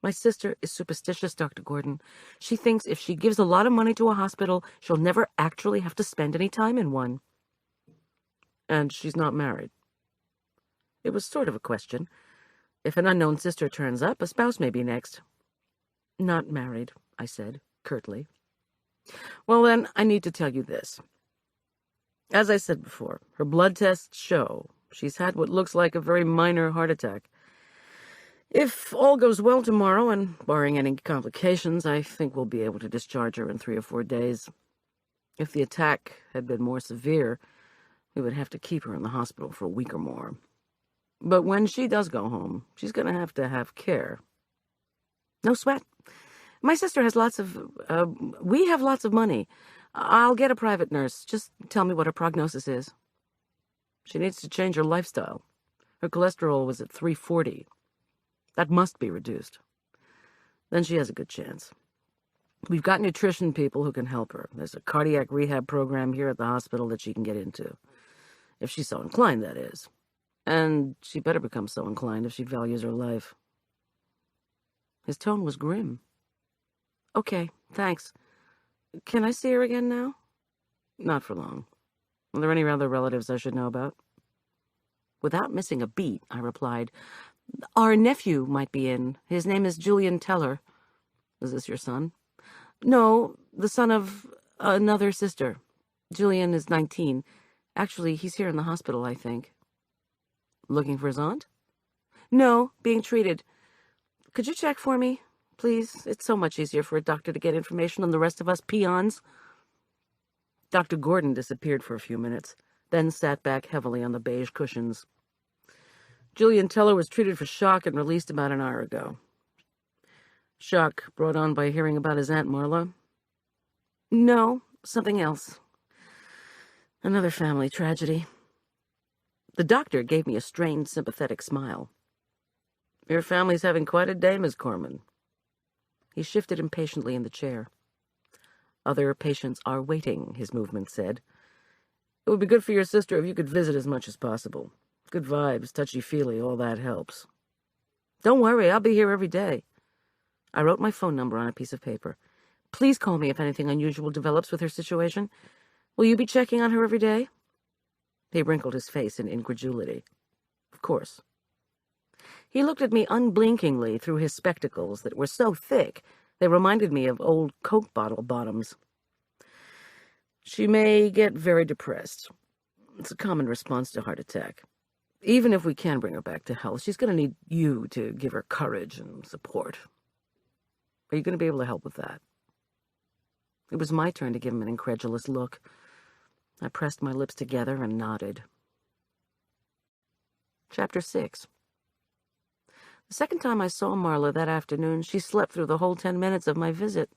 S2: My sister is superstitious, Dr. Gordon. She thinks if she gives a lot of money to a hospital, she'll never actually have to spend any time in one. And she's not married. It was sort of a question. If an unknown sister turns up, a spouse may be next. Not married, I said, curtly. Well, then, I need to tell you this. As I said before, her blood tests show she's had what looks like a very minor heart attack. If all goes well tomorrow, and barring any complications, I think we'll be able to discharge her in 3 or 4 days. If the attack had been more severe, we would have to keep her in the hospital for a week or more. But when she does go home, she's going to have care. No sweat. My sister has we have lots of money. I'll get a private nurse. Just tell me what her prognosis is. She needs to change her lifestyle. Her cholesterol was at 340. That must be reduced. Then she has a good chance. We've got nutrition people who can help her. There's a cardiac rehab program here at the hospital that she can get into. If she's so inclined, that is. And she better become so inclined if she values her life. His tone was grim. Okay, thanks. Can I see her again now? Not for long. Are there any other relatives I should know about? Without missing a beat, I replied, Our nephew might be in. His name is Julian Teller. Is this your son? No, the son of another sister. Julian is 19. Actually, he's here in the hospital, I think. Looking for his aunt? No, being treated. Could you check for me, please? It's so much easier for a doctor to get information than the rest of us peons. Dr. Gordon disappeared for a few minutes, then sat back heavily on the beige cushions. Julian Teller was treated for shock and released about an hour ago. Shock brought on by hearing about his Aunt Marla? No, something else. Another family tragedy. The doctor gave me a strained, sympathetic smile. Your family's having quite a day, Miss Corman. He shifted impatiently in the chair. Other patients are waiting, his movement said. It would be good for your sister if you could visit as much as possible. Good vibes, touchy-feely, all that helps. Don't worry, I'll be here every day. I wrote my phone number on a piece of paper. Please call me if anything unusual develops with her situation. Will you be checking on her every day? He wrinkled his face in incredulity. Of course. He looked at me unblinkingly through his spectacles that were so thick they reminded me of old Coke bottle bottoms. She may get very depressed. It's a common response to a heart attack. Even if we can bring her back to health, she's going to need you to give her courage and support. Are you going to be able to help with that? It was my turn to give him an incredulous look. I pressed my lips together and nodded. Chapter 6. The second time I saw Marla that afternoon, she slept through the whole 10 minutes of my visit.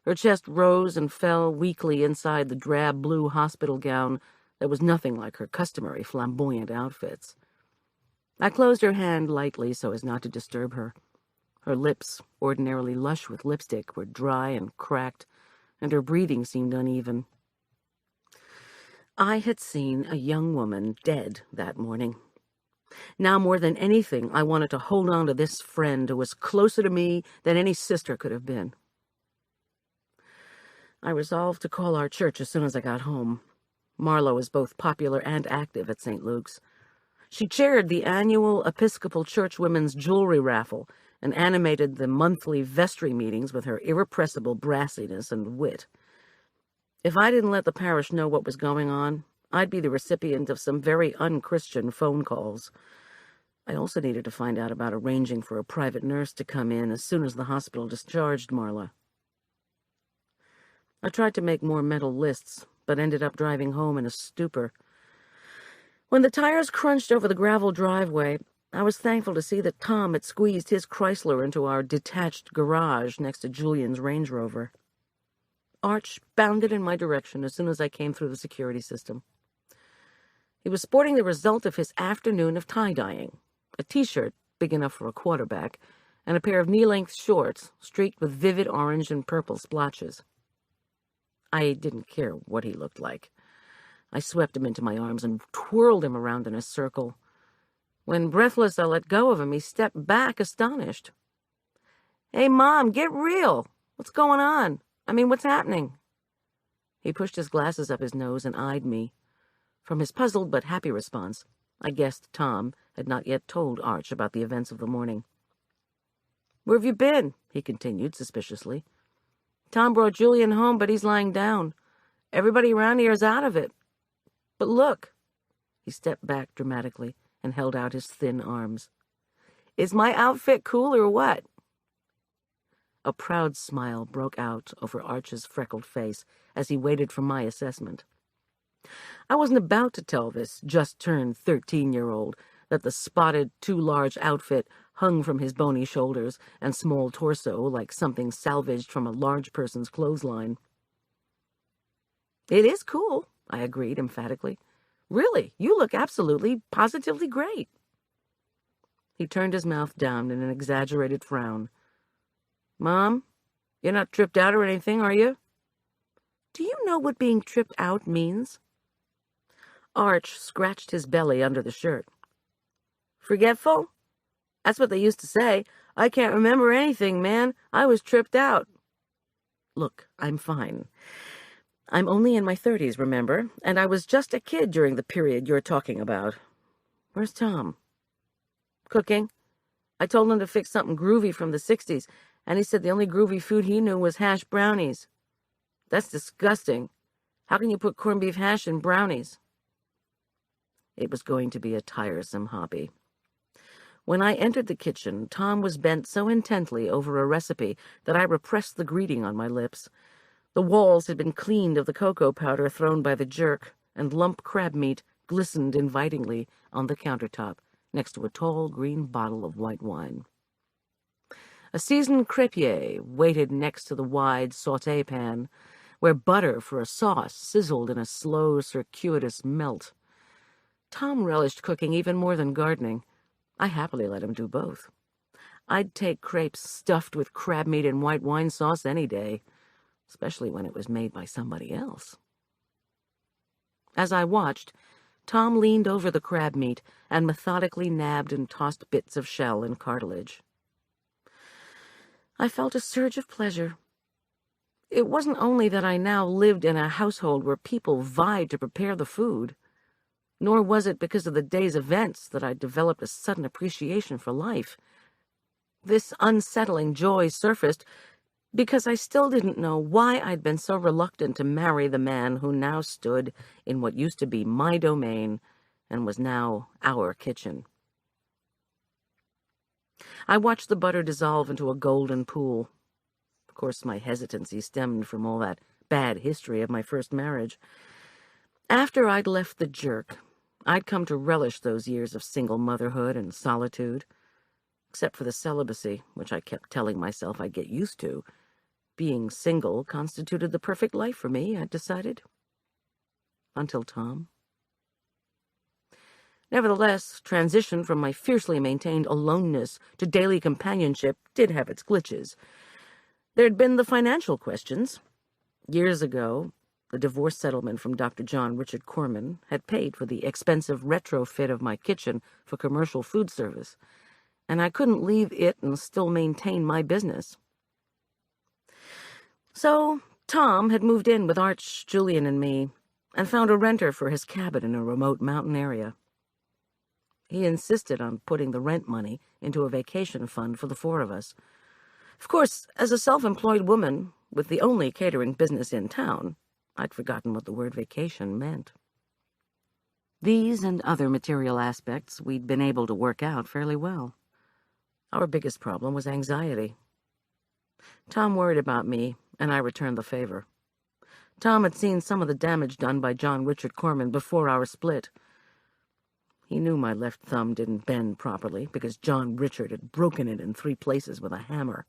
S2: Her chest rose and fell weakly inside the drab blue hospital gown that was nothing like her customary flamboyant outfits. I closed her hand lightly so as not to disturb her. Her lips, ordinarily lush with lipstick, were dry and cracked, and her breathing seemed uneven. I had seen a young woman dead that morning. Now more than anything, I wanted to hold on to this friend who was closer to me than any sister could have been. I resolved to call our church as soon as I got home. Marla was both popular and active at St. Luke's. She chaired the annual Episcopal Church Women's Jewelry Raffle and animated the monthly vestry meetings with her irrepressible brassiness and wit. If I didn't let the parish know what was going on, I'd be the recipient of some very unchristian phone calls. I also needed to find out about arranging for a private nurse to come in as soon as the hospital discharged Marla. I tried to make more mental lists, but ended up driving home in a stupor. When the tires crunched over the gravel driveway, I was thankful to see that Tom had squeezed his Chrysler into our detached garage next to Julian's Range Rover. Arch bounded in my direction as soon as I came through the security system. He was sporting the result of his afternoon of tie-dyeing, a T-shirt big enough for a quarterback, and a pair of knee-length shorts streaked with vivid orange and purple splotches. I didn't care what he looked like. I swept him into my arms and twirled him around in a circle. When, breathless, I let go of him, he stepped back, astonished. "Hey, Mom, get real! What's going on? What's happening?" He pushed his glasses up his nose and eyed me. From his puzzled but happy response, I guessed Tom had not yet told Arch about the events of the morning. "Where have you been?" he continued suspiciously. "Tom brought Julian home, but he's lying down. Everybody around here is out of it. But look." He stepped back dramatically and held out his thin arms. "Is my outfit cool or what?" A proud smile broke out over Arch's freckled face as he waited for my assessment. I wasn't about to tell this just-turned 13-year-old that the spotted, too-large outfit hung from his bony shoulders and small torso like something salvaged from a large person's clothesline. "It is cool," I agreed emphatically. "Really, you look absolutely, positively great." He turned his mouth down in an exaggerated frown. "Mom, you're not tripped out or anything, are you?" "Do you know what being tripped out means?" Arch scratched his belly under the shirt. "Forgetful? That's what they used to say. I can't remember anything, man. I was tripped out." "Look, I'm fine. I'm only in my 30s, remember? And I was just a kid during the period you're talking about. Where's Tom?" "Cooking. I told him to fix something groovy from the 60s, and he said the only groovy food he knew was hash brownies." "That's disgusting. How can you put corned beef hash in brownies?" It was going to be a tiresome hobby. When I entered the kitchen, Tom was bent so intently over a recipe that I repressed the greeting on my lips. The walls had been cleaned of the cocoa powder thrown by the jerk, and lump crab meat glistened invitingly on the countertop next to a tall green bottle of white wine. A seasoned crepier waited next to the wide sauté pan, where butter for a sauce sizzled in a slow, circuitous melt. Tom relished cooking even more than gardening. I happily let him do both. I'd take crepes stuffed with crab meat and white wine sauce any day, especially when it was made by somebody else. As I watched, Tom leaned over the crab meat and methodically nabbed and tossed bits of shell and cartilage. I felt a surge of pleasure. It wasn't only that I now lived in a household where people vied to prepare the food, nor was it because of the day's events that I developed a sudden appreciation for life. This unsettling joy surfaced because I still didn't know why I'd been so reluctant to marry the man who now stood in what used to be my domain and was now our kitchen. I watched the butter dissolve into a golden pool. Of course, my hesitancy stemmed from all that bad history of my first marriage. After I'd left the jerk, I'd come to relish those years of single motherhood and solitude, except for the celibacy, which I kept telling myself I'd get used to. Being single constituted the perfect life for me, I'd decided. Until Tom. Nevertheless, transition from my fiercely maintained aloneness to daily companionship did have its glitches. There'd been the financial questions. Years ago, the divorce settlement from Dr. John Richard Corman had paid for the expensive retrofit of my kitchen for commercial food service, and I couldn't leave it and still maintain my business. So Tom had moved in with Arch, Julian, and me, and found a renter for his cabin in a remote mountain area. He insisted on putting the rent money into a vacation fund for the four of us. Of course, as a self-employed woman with the only catering business in town, I'd forgotten what the word vacation meant. These and other material aspects we'd been able to work out fairly well. Our biggest problem was anxiety. Tom worried about me, and I returned the favor. Tom had seen some of the damage done by John Richard Corman before our split. He knew my left thumb didn't bend properly because John Richard had broken it in 3 places with a hammer.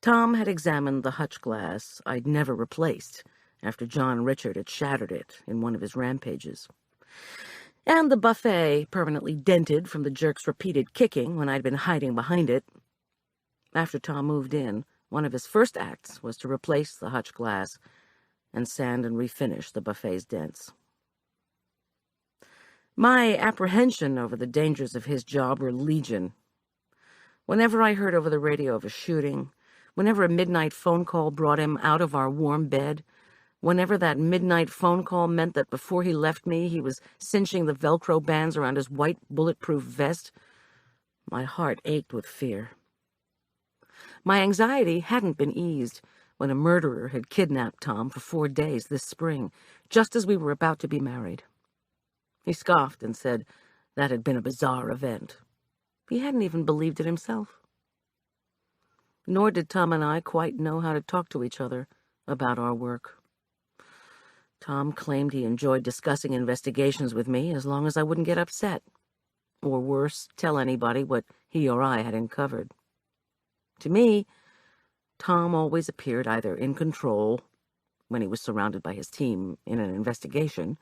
S2: Tom had examined the hutch glass I'd never replaced after John Richard had shattered it in one of his rampages, and the buffet permanently dented from the jerk's repeated kicking when I'd been hiding behind it. After Tom moved in, one of his first acts was to replace the hutch glass, and sand and refinish the buffet's dents. My apprehension over the dangers of his job were legion. Whenever I heard over the radio of a shooting, whenever a midnight phone call brought him out of our warm bed, whenever that midnight phone call meant that before he left me, he was cinching the Velcro bands around his white bulletproof vest, my heart ached with fear. My anxiety hadn't been eased when a murderer had kidnapped Tom for 4 days this spring, just as we were about to be married. He scoffed and said that had been a bizarre event. He hadn't even believed it himself. Nor did Tom and I quite know how to talk to each other about our work. Tom claimed he enjoyed discussing investigations with me as long as I wouldn't get upset, or worse, tell anybody what he or I had uncovered. To me, Tom always appeared either in control, when he was surrounded by his team in an investigation,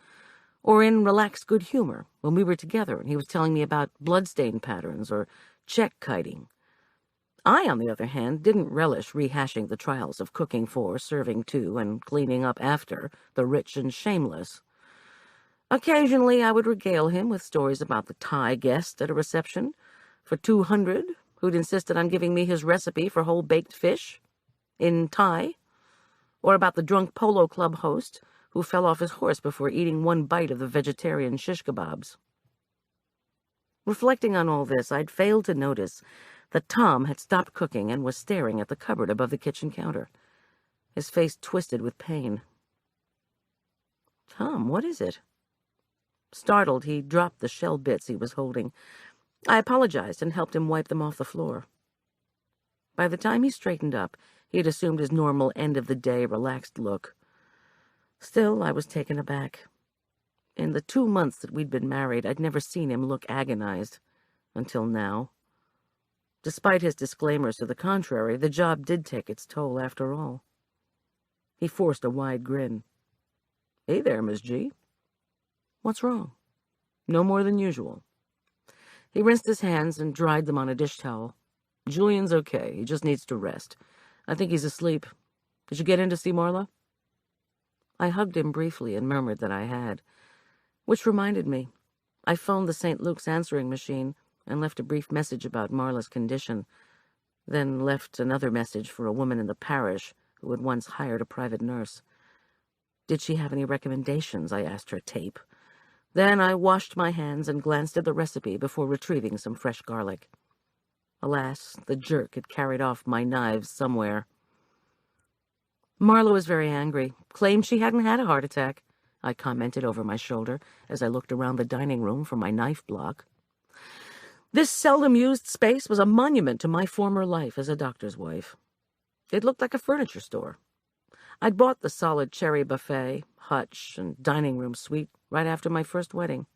S2: or in relaxed good humor when we were together and he was telling me about bloodstain patterns or check kiting. I, on the other hand, didn't relish rehashing the trials of cooking for, serving to, and cleaning up after the rich and shameless. Occasionally I would regale him with stories about the Thai guest at a reception for 200 who'd insisted on giving me his recipe for whole-baked fish in Thai, or about the drunk polo club host who fell off his horse before eating 1 bite of the vegetarian shish kebabs. Reflecting on all this, I'd failed to notice that Tom had stopped cooking and was staring at the cupboard above the kitchen counter, his face twisted with pain. "Tom, what is it?" Startled, he dropped the shell bits he was holding. I apologized and helped him wipe them off the floor. By the time he straightened up, he had assumed his normal end-of-the-day relaxed look. Still, I was taken aback. In the 2 months that we'd been married, I'd never seen him look agonized, until now. Despite his disclaimers to the contrary, the job did take its toll after all. He forced a wide grin. "Hey there, Miss G. What's wrong?" "No more than usual." He rinsed his hands and dried them on a dish towel. "Julian's okay. He just needs to rest. I think he's asleep. Did you get in to see Marla?" I hugged him briefly and murmured that I had. Which reminded me, I phoned the St. Luke's answering machine and left a brief message about Marla's condition, then left another message for a woman in the parish who had once hired a private nurse. Did she have any recommendations? I asked her tape. Then I washed my hands and glanced at the recipe before retrieving some fresh garlic. Alas, the jerk had carried off my knives somewhere. Marla was very angry, claimed she hadn't had a heart attack, I commented over my shoulder as I looked around the dining room for my knife block. This seldom-used space was a monument to my former life as a doctor's wife. It looked like a furniture store. I'd bought the solid cherry buffet, hutch, and dining room suite right after my first wedding.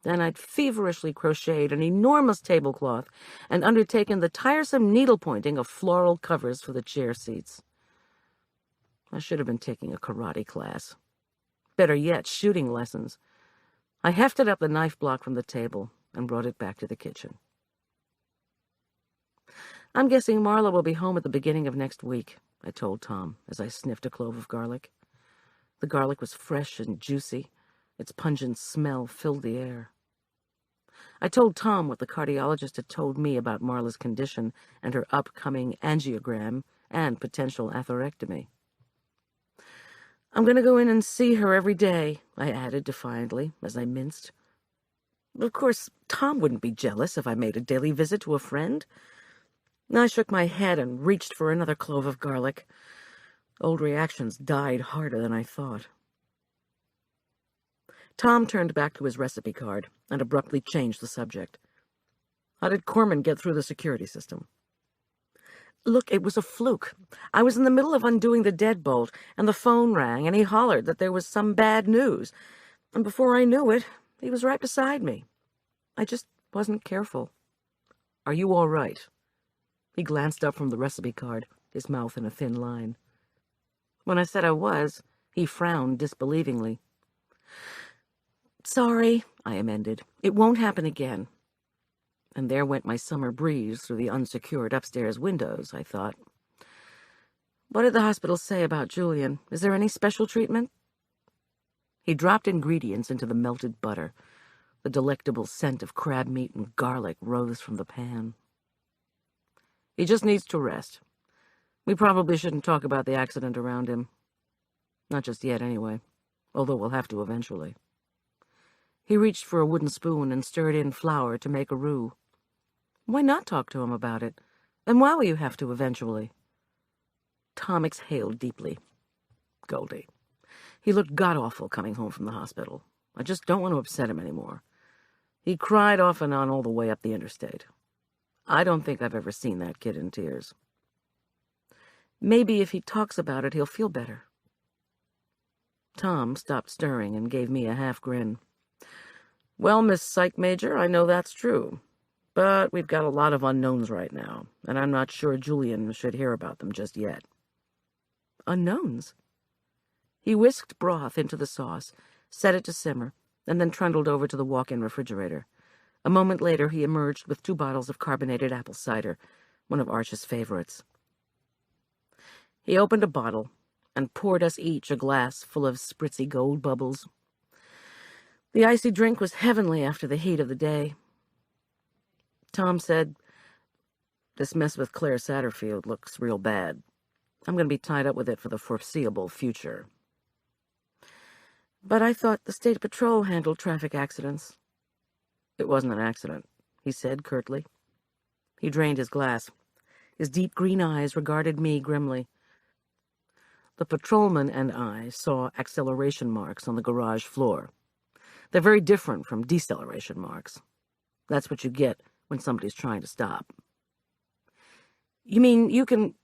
S2: Then I'd feverishly crocheted an enormous tablecloth and undertaken the tiresome needle-pointing of floral covers for the chair seats. I should have been taking a karate class. Better yet, shooting lessons. I hefted up the knife block from the table and brought it back to the kitchen. "I'm guessing Marla will be home at the beginning of next week," I told Tom as I sniffed a clove of garlic. The garlic was fresh and juicy. Its pungent smell filled the air. I told Tom what the cardiologist had told me about Marla's condition and her upcoming angiogram and potential atherectomy. "I'm going to go in and see her every day," I added defiantly as I minced. Of course, Tom wouldn't be jealous if I made a daily visit to a friend. I shook my head and reached for another clove of garlic. Old reactions died harder than I thought. Tom turned back to his recipe card and abruptly changed the subject. "How did Corman get through the security system?" "Look, it was a fluke. I was in the middle of undoing the deadbolt, and the phone rang, and he hollered that there was some bad news. And before I knew it, he was right beside me. I just wasn't careful." "Are you all right?" He glanced up from the recipe card, his mouth in a thin line. When I said I was, he frowned disbelievingly. "Sorry," I amended. "It won't happen again." And there went my summer breeze through the unsecured upstairs windows, I thought. What did the hospital say about Julian? Is there any special treatment? He dropped ingredients into the melted butter. The delectable scent of crab meat and garlic rose from the pan. He just needs to rest. We probably shouldn't talk about the accident around him. Not just yet, anyway, although we'll have to eventually. He reached for a wooden spoon and stirred in flour to make a roux. Why not talk to him about it? And why will you have to eventually? Tom exhaled deeply. Goldie. He looked god-awful coming home from the hospital. I just don't want to upset him anymore. He cried off and on all the way up the interstate. I don't think I've ever seen that kid in tears. Maybe if he talks about it, he'll feel better. Tom stopped stirring and gave me a half grin. Well, Miss Psych Major, I know that's true. But we've got a lot of unknowns right now, and I'm not sure Julian should hear about them just yet. Unknowns? He whisked broth into the sauce, set it to simmer, and then trundled over to the walk-in refrigerator. A moment later, he emerged with 2 bottles of carbonated apple cider, one of Arch's favorites. He opened a bottle and poured us each a glass full of spritzy gold bubbles. The icy drink was heavenly after the heat of the day. Tom said, "This mess with Claire Satterfield looks real bad. I'm going to be tied up with it for the foreseeable future." But I thought the State Patrol handled traffic accidents. It wasn't an accident, he said curtly. He drained his glass. His deep green eyes regarded me grimly. The patrolman and I saw acceleration marks on the garage floor. They're very different from deceleration marks. That's what you get when somebody's trying to stop. You mean you can...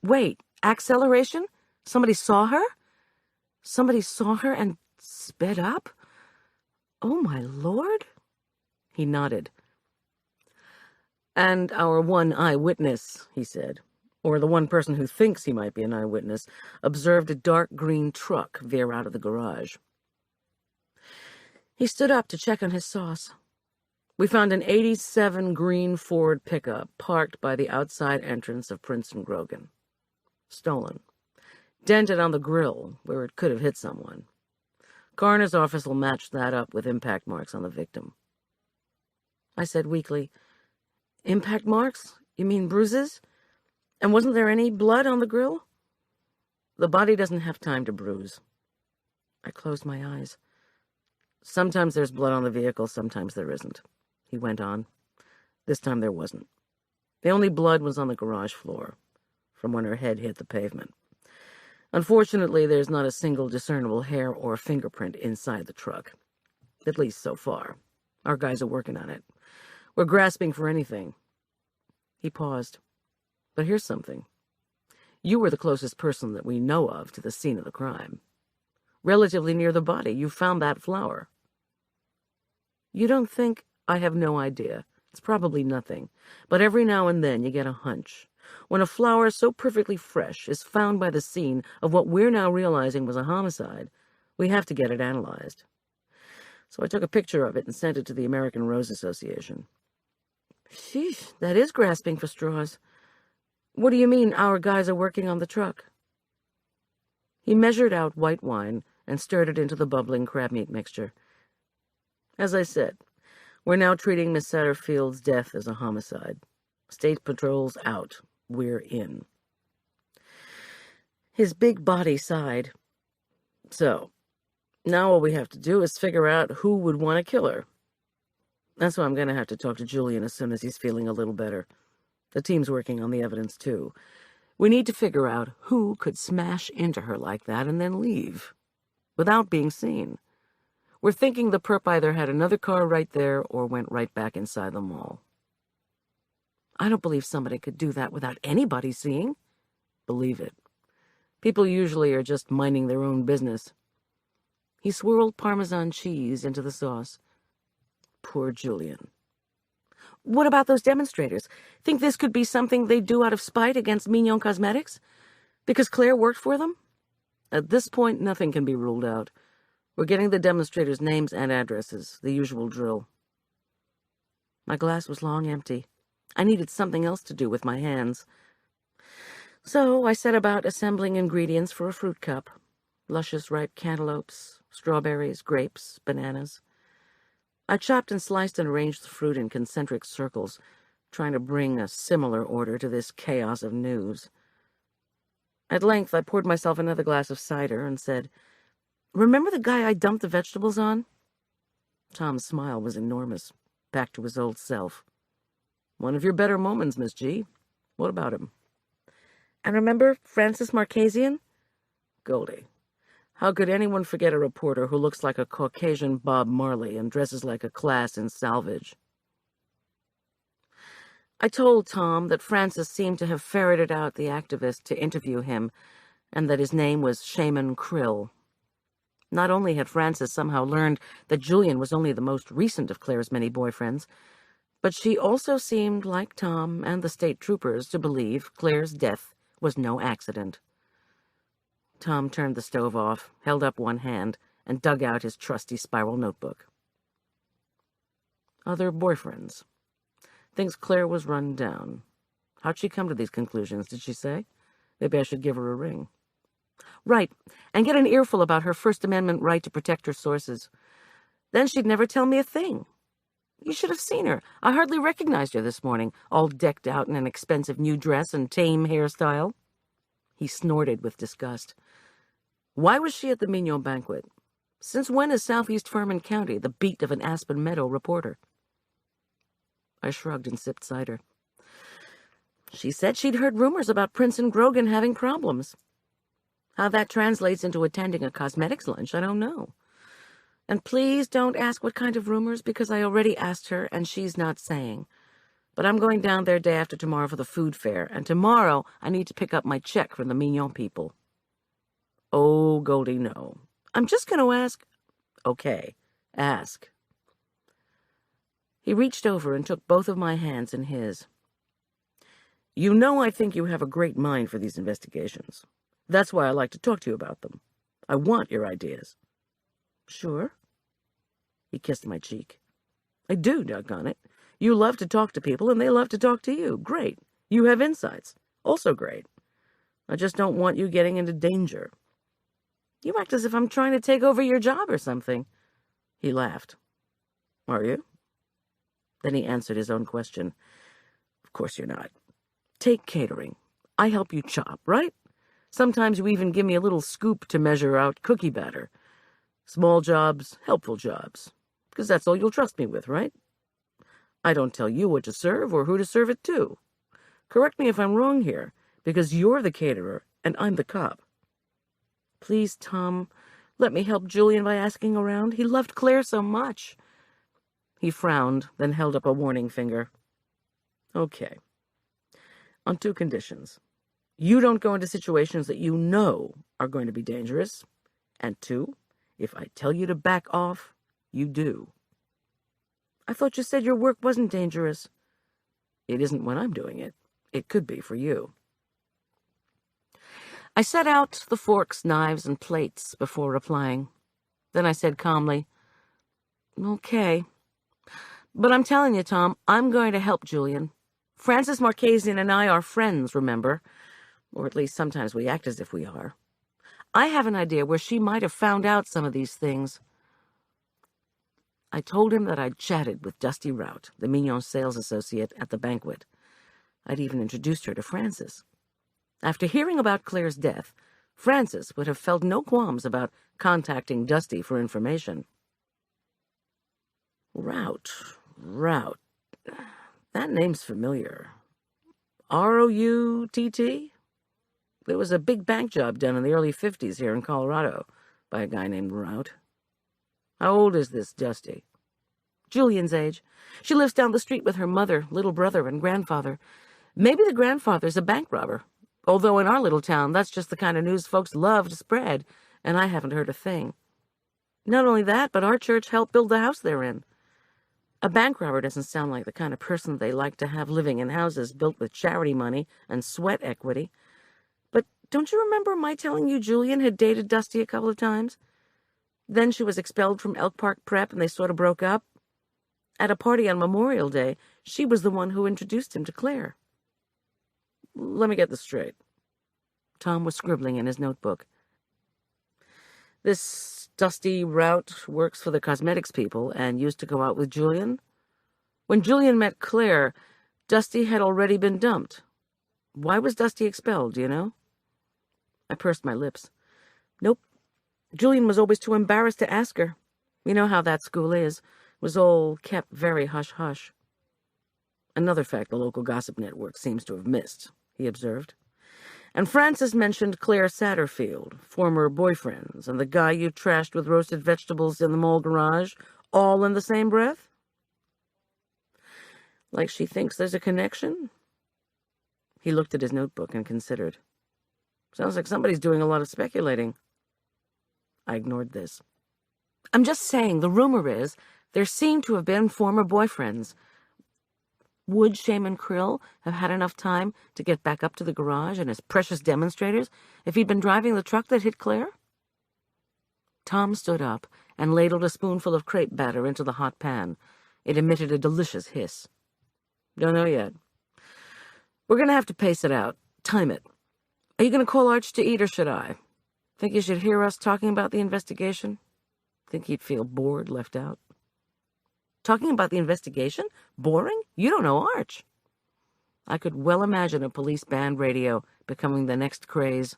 S2: Wait, acceleration? Somebody saw her? Somebody saw her and sped up? Oh, my Lord? He nodded. And our one eyewitness, he said, or the one person who thinks he might be an eyewitness, observed a dark green truck veer out of the garage. He stood up to check on his sauce. We found an '87 green Ford pickup parked by the outside entrance of Princeton Grogan. Stolen. Dented on the grill, where it could have hit someone. Coroner's office will match that up with impact marks on the victim. I said weakly, "Impact marks? You mean bruises? And wasn't there any blood on the grill?" "The body doesn't have time to bruise." I closed my eyes. "Sometimes there's blood on the vehicle, sometimes there isn't," he went on. This time there wasn't. The only blood was on the garage floor, from when her head hit the pavement. Unfortunately, there's not a single discernible hair or fingerprint inside the truck. At least so far. Our guys are working on it. We're grasping for anything. He paused. But here's something. You were the closest person that we know of to the scene of the crime. Relatively near the body, you found that flower. You don't think... I have no idea. It's probably nothing. But every now and then you get a hunch. When a flower so perfectly fresh is found by the scene of what we're now realizing was a homicide, we have to get it analyzed. So I took a picture of it and sent it to the American Rose Association. Sheesh, that is grasping for straws. What do you mean our guys are working on the truck? He measured out white wine and stirred it into the bubbling crab meat mixture. As I said, we're now treating Miss Satterfield's death as a homicide. State Patrol's out. We're in. His big body sighed. So, now all we have to do is figure out who would want to kill her. That's why I'm going to have to talk to Julian as soon as he's feeling a little better. The team's working on the evidence, too. We need to figure out who could smash into her like that and then leave, without being seen. We're thinking the perp either had another car right there or went right back inside the mall. I don't believe somebody could do that without anybody seeing. Believe it. People usually are just minding their own business. He swirled Parmesan cheese into the sauce. Poor Julian. What about those demonstrators? Think this could be something they do out of spite against Mignon Cosmetics? Because Claire worked for them? At this point, nothing can be ruled out. We're getting the demonstrators' names and addresses, the usual drill. My glass was long empty. I needed something else to do with my hands. So I set about assembling ingredients for a fruit cup. Luscious ripe cantaloupes, strawberries, grapes, bananas. I chopped and sliced and arranged the fruit in concentric circles, trying to bring a similar order to this chaos of news. At length, I poured myself another glass of cider and said, "Remember the guy I dumped the vegetables on?" Tom's smile was enormous, back to his old self. "One of your better moments, Miss G. What about him?" "And remember Francis Marchesian?" "Goldie. How could anyone forget a reporter who looks like a Caucasian Bob Marley and dresses like a class in salvage?" I told Tom that Francis seemed to have ferreted out the activist to interview him, and that his name was Shaman Krill. Not only had Francis somehow learned that Julian was only the most recent of Claire's many boyfriends, but she also seemed, like Tom and the state troopers, to believe Claire's death was no accident. Tom turned the stove off, held up one hand, and dug out his trusty spiral notebook. Other boyfriends. Thinks Claire was run down. How'd she come to these conclusions, did she say? Maybe I should give her a ring. Right, and get an earful about her First Amendment right to protect her sources. Then she'd never tell me a thing. You should have seen her. I hardly recognized her this morning, all decked out in an expensive new dress and tame hairstyle. He snorted with disgust. Why was she at the Mignon banquet? Since when is Southeast Ferman County the beat of an Aspen Meadow reporter? I shrugged and sipped cider. She said she'd heard rumors about Prince and Grogan having problems. How that translates into attending a cosmetics lunch, I don't know. And please don't ask what kind of rumors, because I already asked her, and she's not saying. But I'm going down there day after tomorrow for the food fair, and tomorrow I need to pick up my check from the Mignon people. Oh, Goldie, no. I'm just going to ask. Okay, ask. He reached over and took both of my hands in his. You know I think you have a great mind for these investigations. That's why I like to talk to you about them. I want your ideas. Sure. He kissed my cheek. I do, doggone it. You love to talk to people, and they love to talk to you. Great. You have insights. Also great. I just don't want you getting into danger. You act as if I'm trying to take over your job or something. He laughed. Are you? Then he answered his own question. Of course you're not. Take catering. I help you chop, right? Sometimes you even give me a little scoop to measure out cookie batter. Small jobs, helpful jobs. Because that's all you'll trust me with, right? I don't tell you what to serve or who to serve it to. Correct me if I'm wrong here, because you're the caterer and I'm the cop. Please, Tom, let me help Julian by asking around. He loved Claire so much. He frowned, then held up a warning finger. Okay. On two conditions. You don't go into situations that you know are going to be dangerous. And two, if I tell you to back off, you do. I thought you said your work wasn't dangerous. It isn't when I'm doing it. It could be for you. I set out the forks, knives, and plates before replying. Then I said calmly, Okay. But I'm telling you, Tom, I'm going to help Julian. Francis Marchesian and I are friends, remember? Or at least sometimes we act as if we are. I have an idea where she might have found out some of these things. I told him that I'd chatted with Dusty Rout, the Mignon sales associate, at the banquet. I'd even introduced her to Francis. After hearing about Claire's death, Francis would have felt no qualms about contacting Dusty for information. Rout. That name's familiar. R-O-U-T-T? There was a big bank job done in the early 50s here in Colorado by a guy named Rout. How old is this Dusty? Julian's age. She lives down the street with her mother, little brother, and grandfather. Maybe the grandfather's a bank robber. Although in our little town, that's just the kind of news folks love to spread, and I haven't heard a thing. Not only that, but our church helped build the house they're in. A bank robber doesn't sound like the kind of person they like to have living in houses built with charity money and sweat equity. But don't you remember my telling you Julian had dated Dusty a couple of times? Then she was expelled from Elk Park Prep and they sort of broke up. At a party on Memorial Day, she was the one who introduced him to Claire. Let me get this straight. Tom was scribbling in his notebook. This Dusty Rout works for the cosmetics people and used to go out with Julian. When Julian met Claire, Dusty had already been dumped. Why was Dusty expelled, do you know? I pursed my lips. Nope. Julian was always too embarrassed to ask her. You know how that school is. It was all kept very hush-hush. Another fact the local gossip network seems to have missed, he observed. And Francis mentioned Claire Satterfield, former boyfriends, and the guy you trashed with roasted vegetables in the mall garage, all in the same breath? Like she thinks there's a connection? He looked at his notebook and considered. Sounds like somebody's doing a lot of speculating. I ignored this. I'm just saying, the rumor is there seem to have been former boyfriends. Would Shaman Krill have had enough time to get back up to the garage and his precious demonstrators if he'd been driving the truck that hit Claire? Tom stood up and ladled a spoonful of crepe batter into the hot pan. It emitted a delicious hiss. Don't know yet. We're going to have to pace it out. Time it. Are you going to call Arch to eat, or should I? Think you should hear us talking about the investigation? Think he'd feel bored, left out? Talking about the investigation? Boring? You don't know Arch. I could well imagine a police band radio becoming the next craze.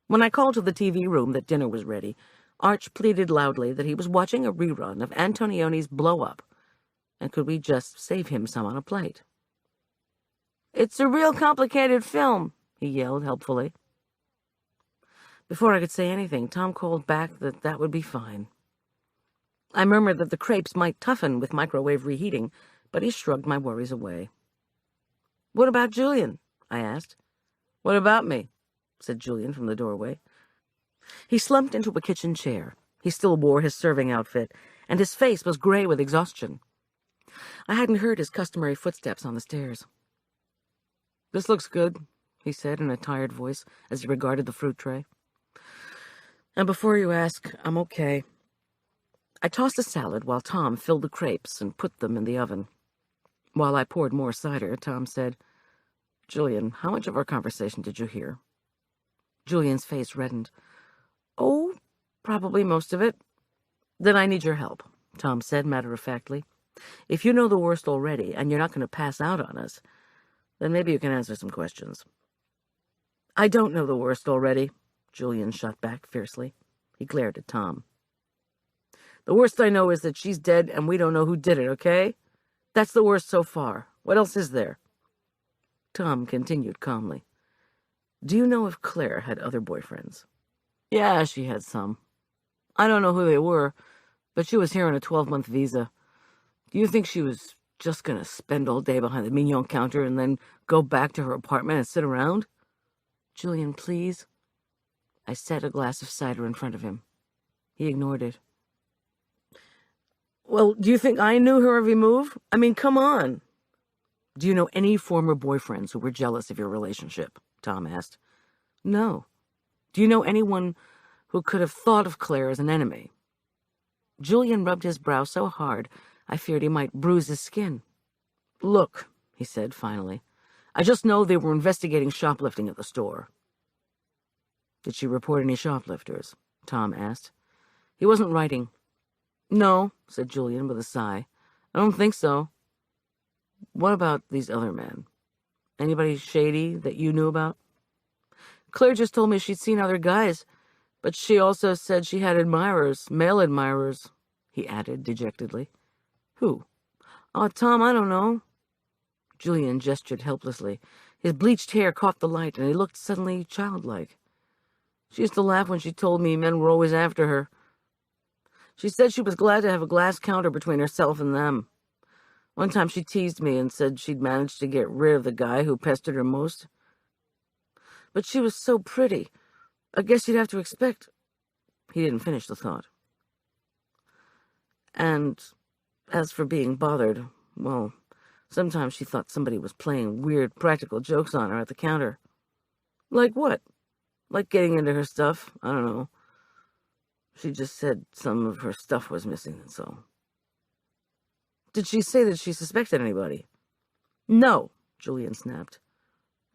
S2: When I called to the TV room that dinner was ready, Arch pleaded loudly that he was watching a rerun of Antonioni's blow-up, and could we just save him some on a plate? It's a real complicated film, he yelled helpfully. Before I could say anything, Tom called back that would be fine. I murmured that the crepes might toughen with microwave reheating, but he shrugged my worries away. What about Julian? I asked. What about me? Said Julian from the doorway. He slumped into a kitchen chair. He still wore his serving outfit, and his face was gray with exhaustion. I hadn't heard his customary footsteps on the stairs. This looks good, he said in a tired voice as he regarded the fruit tray. And before you ask, I'm okay. I tossed a salad while Tom filled the crepes and put them in the oven. While I poured more cider, Tom said, Julian, how much of our conversation did you hear? Julian's face reddened. Oh, probably most of it. Then I need your help, Tom said matter-of-factly. If you know the worst already and you're not going to pass out on us, then maybe you can answer some questions. I don't know the worst already, Julian shot back fiercely. He glared at Tom. The worst I know is that she's dead and we don't know who did it, okay? That's the worst so far. What else is there? Tom continued calmly. Do you know if Claire had other boyfriends? Yeah, she had some. I don't know who they were, but she was here on a 12-month visa. Do you think she was just going to spend all day behind the Mignon counter and then go back to her apartment and sit around? Julian, please. I set a glass of cider in front of him. He ignored it. Well, do you think I knew her every move? I mean, come on. Do you know any former boyfriends who were jealous of your relationship? Tom asked. No. Do you know anyone who could have thought of Claire as an enemy? Julian rubbed his brow so hard I feared he might bruise his skin. Look, he said finally, I just know they were investigating shoplifting at the store. Did she report any shoplifters? Tom asked. He wasn't writing. No, said Julian with a sigh. I don't think so. What about these other men? Anybody shady that you knew about? Claire just told me she'd seen other guys, but she also said she had admirers, male admirers, he added dejectedly. Who? Oh, Tom, I don't know. Julian gestured helplessly. His bleached hair caught the light, and he looked suddenly childlike. She used to laugh when she told me men were always after her. She said she was glad to have a glass counter between herself and them. One time she teased me and said she'd managed to get rid of the guy who pestered her most. But she was so pretty. I guess you'd have to expect... He didn't finish the thought. And as for being bothered, well, sometimes she thought somebody was playing weird practical jokes on her at the counter. Like what? Like getting into her stuff? I don't know. She just said some of her stuff was missing, and so. Did she say that she suspected anybody? No, Julian snapped,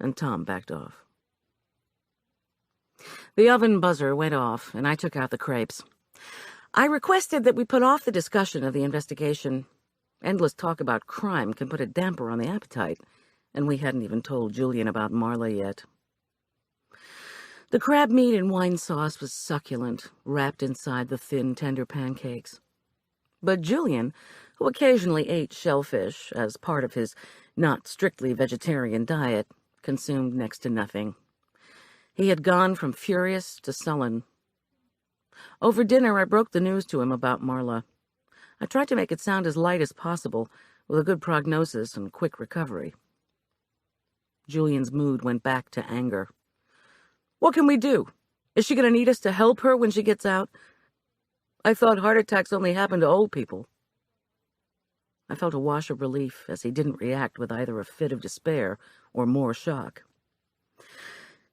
S2: and Tom backed off. The oven buzzer went off, and I took out the crepes. I requested that we put off the discussion of the investigation. Endless talk about crime can put a damper on the appetite, and we hadn't even told Julian about Marla yet. The crab meat and wine sauce was succulent, wrapped inside the thin, tender pancakes. But Julian, who occasionally ate shellfish as part of his not strictly vegetarian diet, consumed next to nothing. He had gone from furious to sullen. Over dinner, I broke the news to him about Marla. I tried to make it sound as light as possible, with a good prognosis and quick recovery. Julian's mood went back to anger. What can we do? Is she going to need us to help her when she gets out? I thought heart attacks only happen to old people. I felt a wash of relief as he didn't react with either a fit of despair or more shock.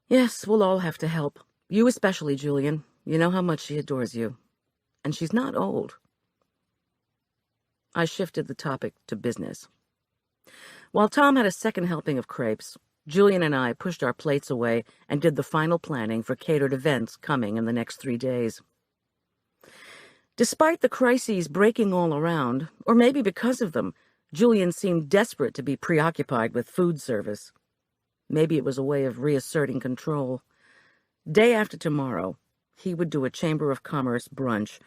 S2: Yes, we'll all have to help. You especially, Julian. You know how much she adores you. And she's not old. I shifted the topic to business. While Tom had a second helping of crepes, Julian and I pushed our plates away and did the final planning for catered events coming in the next 3 days. Despite the crises breaking all around, or maybe because of them, Julian seemed desperate to be preoccupied with food service. Maybe it was a way of reasserting control. Day after tomorrow, he would do a Chamber of Commerce brunch,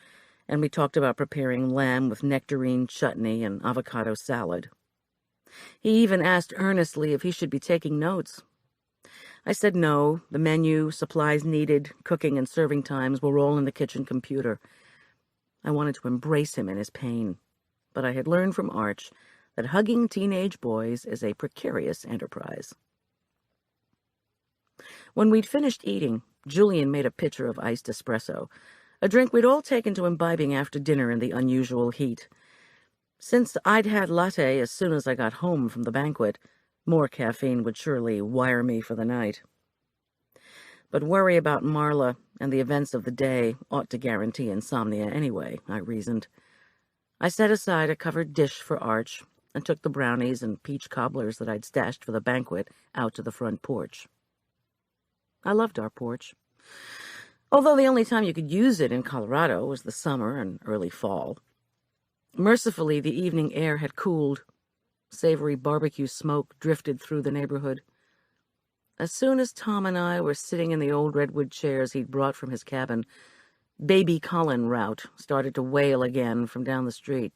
S2: and we talked about preparing lamb with nectarine chutney and avocado salad. He even asked earnestly if he should be taking notes. I said no, the menu, supplies needed, cooking and serving times were all in the kitchen computer. I wanted to embrace him in his pain, but I had learned from Arch that hugging teenage boys is a precarious enterprise. When we'd finished eating, Julian made a pitcher of iced espresso, a drink we'd all taken to imbibing after dinner in the unusual heat. Since I'd had latte as soon as I got home from the banquet, more caffeine would surely wire me for the night. But worry about Marla and the events of the day ought to guarantee insomnia anyway, I reasoned. I set aside a covered dish for Arch and took the brownies and peach cobblers that I'd stashed for the banquet out to the front porch. I loved our porch, although the only time you could use it in Colorado was the summer and early fall. Mercifully, the evening air had cooled. Savory barbecue smoke drifted through the neighborhood. As soon as Tom and I were sitting in the old redwood chairs he'd brought from his cabin, Baby Colin Rout started to wail again from down the street.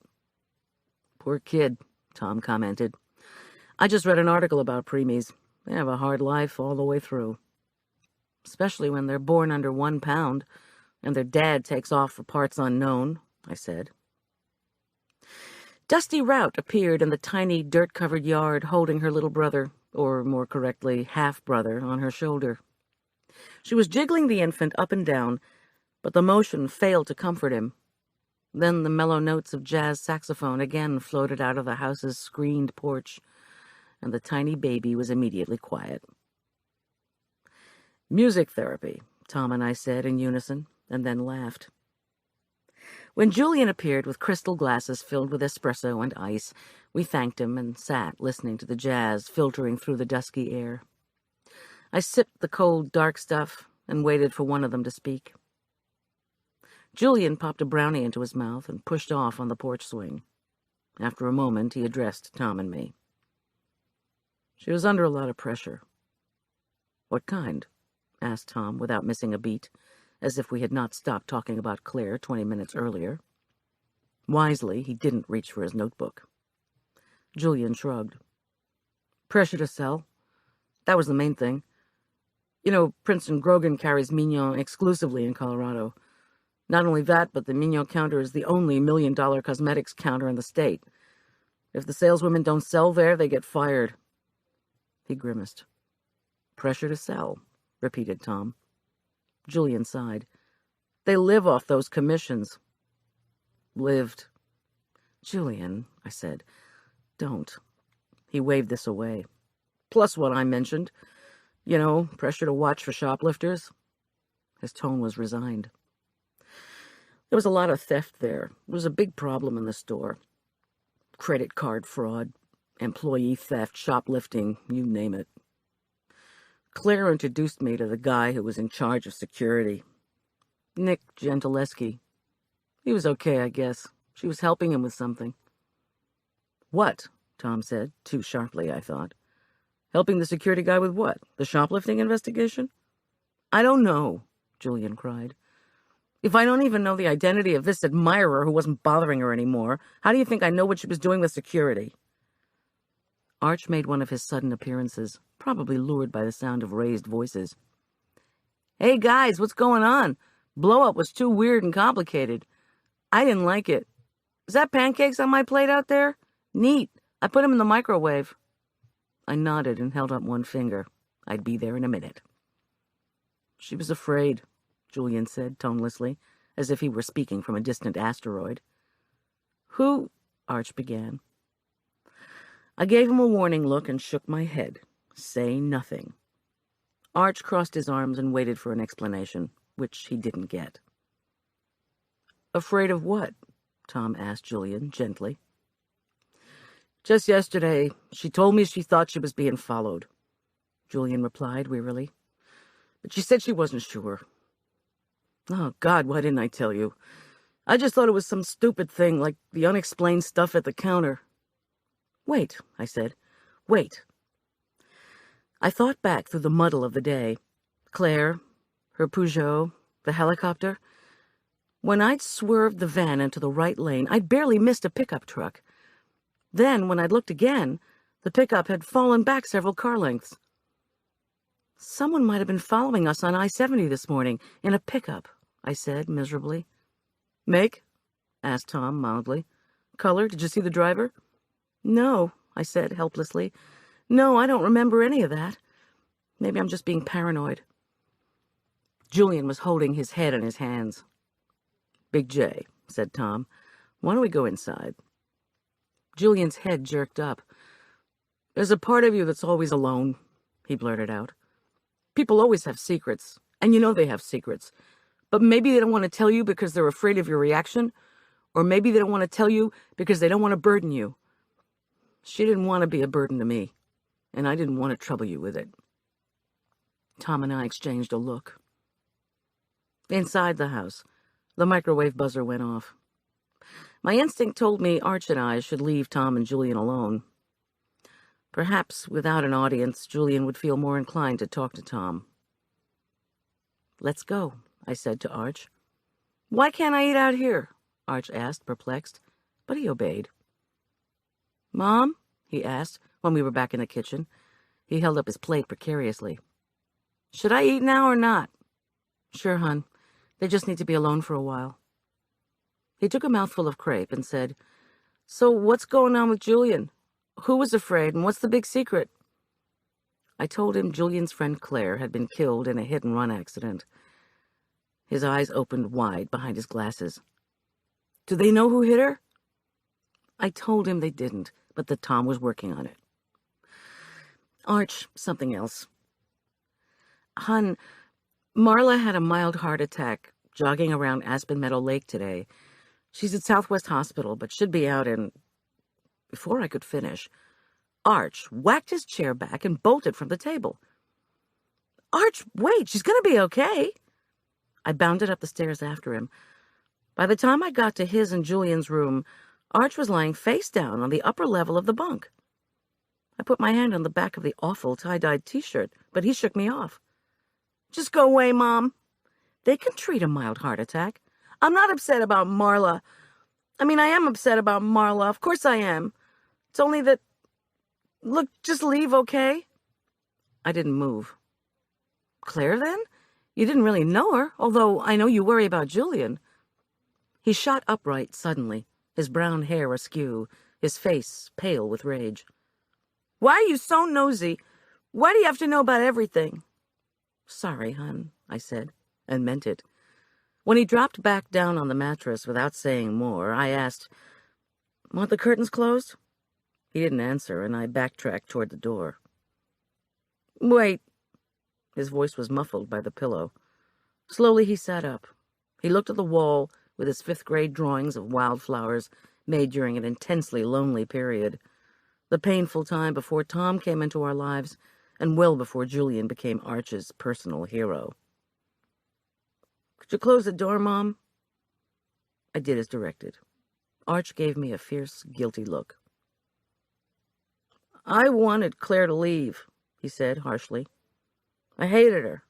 S2: Poor kid, Tom commented. I just read an article about preemies. They have a hard life all the way through. Especially when they're born under 1 pound and their dad takes off for parts unknown, I said. Dusty Rout appeared in the tiny, dirt-covered yard holding her little brother, or more correctly, half-brother, on her shoulder. She was jiggling the infant up and down, but the motion failed to comfort him. Then the mellow notes of jazz saxophone again floated out of the house's screened porch, and the tiny baby was immediately quiet. Music therapy, Tom and I said in unison, and then laughed. When Julian appeared with crystal glasses filled with espresso and ice, we thanked him and sat listening to the jazz filtering through the dusky air. I sipped the cold, dark stuff and waited for one of them to speak. Julian popped a brownie into his mouth and pushed off on the porch swing. After a moment, he addressed Tom and me. She was under a lot of pressure. What kind? Asked Tom without missing a beat, as if we had not stopped talking about Claire 20 minutes earlier. Wisely, he didn't reach for his notebook. Julian shrugged. Pressure to sell. That was the main thing. You know, Princeton Grogan carries Mignon exclusively in Colorado. Not only that, but the Mignon counter is the only $1 million cosmetics counter in the state. If the saleswomen don't sell there, they get fired. He grimaced. Pressure to sell, repeated Tom. Julian sighed. They live off those commissions. Lived. Julian, I said, don't. He waved this away. Plus what I mentioned. You know, pressure to watch for shoplifters. His tone was resigned. There was a lot of theft there. It was a big problem in the store. Credit card fraud, employee theft, shoplifting, you name it. Claire introduced me to the guy who was in charge of security. Nick Gentileschi. He was okay, I guess. She was helping him with something. What? Tom said, too sharply, I thought. Helping the security guy with what? The shoplifting investigation? I don't know, Julian cried. If I don't even know the identity of this admirer who wasn't bothering her anymore, how do you think I know what she was doing with security? Arch made one of his sudden appearances, probably lured by the sound of raised voices. Hey, guys, what's going on? Blow-up was too weird and complicated. I didn't like it. Is that pancakes on my plate out there? Neat. I put them in the microwave. I nodded and held up one finger. I'd be there in a minute. She was afraid, Julian said tonelessly, as if he were speaking from a distant asteroid. Who? Arch began. I gave him a warning look and shook my head. Say nothing. Arch crossed his arms and waited for an explanation, which he didn't get. Afraid of what? Tom asked Julian gently. Just yesterday, she told me she thought she was being followed, Julian replied wearily. But she said she wasn't sure. Oh, God, why didn't I tell you? I just thought it was some stupid thing, like the unexplained stuff at the counter. Wait, I said. Wait. I thought back through the muddle of the day. Claire, her Peugeot, the helicopter. When I'd swerved the van into the right lane, I'd barely missed a pickup truck. Then, when I'd looked again, the pickup had fallen back several car lengths. Someone might have been following us on I-70 this morning, in a pickup, I said miserably. Make? Asked Tom mildly. Color? Did you see the driver? No, I said helplessly. No, I don't remember any of that. Maybe I'm just being paranoid. Julian was holding his head in his hands. Big J, said Tom. Why don't we go inside? Julian's head jerked up. There's a part of you that's always alone, he blurted out. People always have secrets, and you know they have secrets. But maybe they don't want to tell you because they're afraid of your reaction, or maybe they don't want to tell you because they don't want to burden you. She didn't want to be a burden to me, and I didn't want to trouble you with it. Tom and I exchanged a look. Inside the house, the microwave buzzer went off. My instinct told me Arch and I should leave Tom and Julian alone. Perhaps without an audience, Julian would feel more inclined to talk to Tom. Let's go, I said to Arch. Why can't I eat out here? Arch asked, perplexed, but he obeyed. Mom? He asked when we were back in the kitchen. He held up his plate precariously. Should I eat now or not? Sure, hon. They just need to be alone for a while. He took a mouthful of crepe and said, So what's going on with Julian? Who was afraid, and what's the big secret? I told him Julian's friend Claire had been killed in a hit-and-run accident. His eyes opened wide behind his glasses. Do they know who hit her? I told him they didn't, but that Tom was working on it. Arch, something else. Hun, Marla had a mild heart attack jogging around Aspen Meadow Lake today. She's at Southwest Hospital, but should be out in... Before I could finish, Arch whacked his chair back and bolted from the table. Arch, wait, she's going to be okay. I bounded up the stairs after him. By the time I got to his and Julian's room, Arch was lying face down on the upper level of the bunk. I put my hand on the back of the awful tie-dyed T-shirt, but he shook me off. Just go away, Mom. They can treat a mild heart attack. I'm not upset about Marla. I mean, I am upset about Marla. Of course I am. It's only that... Look, just leave, okay? I didn't move. Claire, then? You didn't really know her, although I know you worry about Julian. He shot upright suddenly, his brown hair askew, his face pale with rage. Why are you so nosy? Why do you have to know about everything? Sorry, hon, I said, and meant it. When he dropped back down on the mattress without saying more, I asked, Want the curtains closed? He didn't answer, and I backtracked toward the door. Wait. His voice was muffled by the pillow. Slowly he sat up. He looked at the wall with his fifth-grade drawings of wildflowers made during an intensely lonely period, the painful time before Tom came into our lives and well before Julian became Arch's personal hero. "Could you close the door, Mom?" I did as directed. Arch gave me a fierce, guilty look. "I wanted Claire to leave," he said harshly. "I hated her."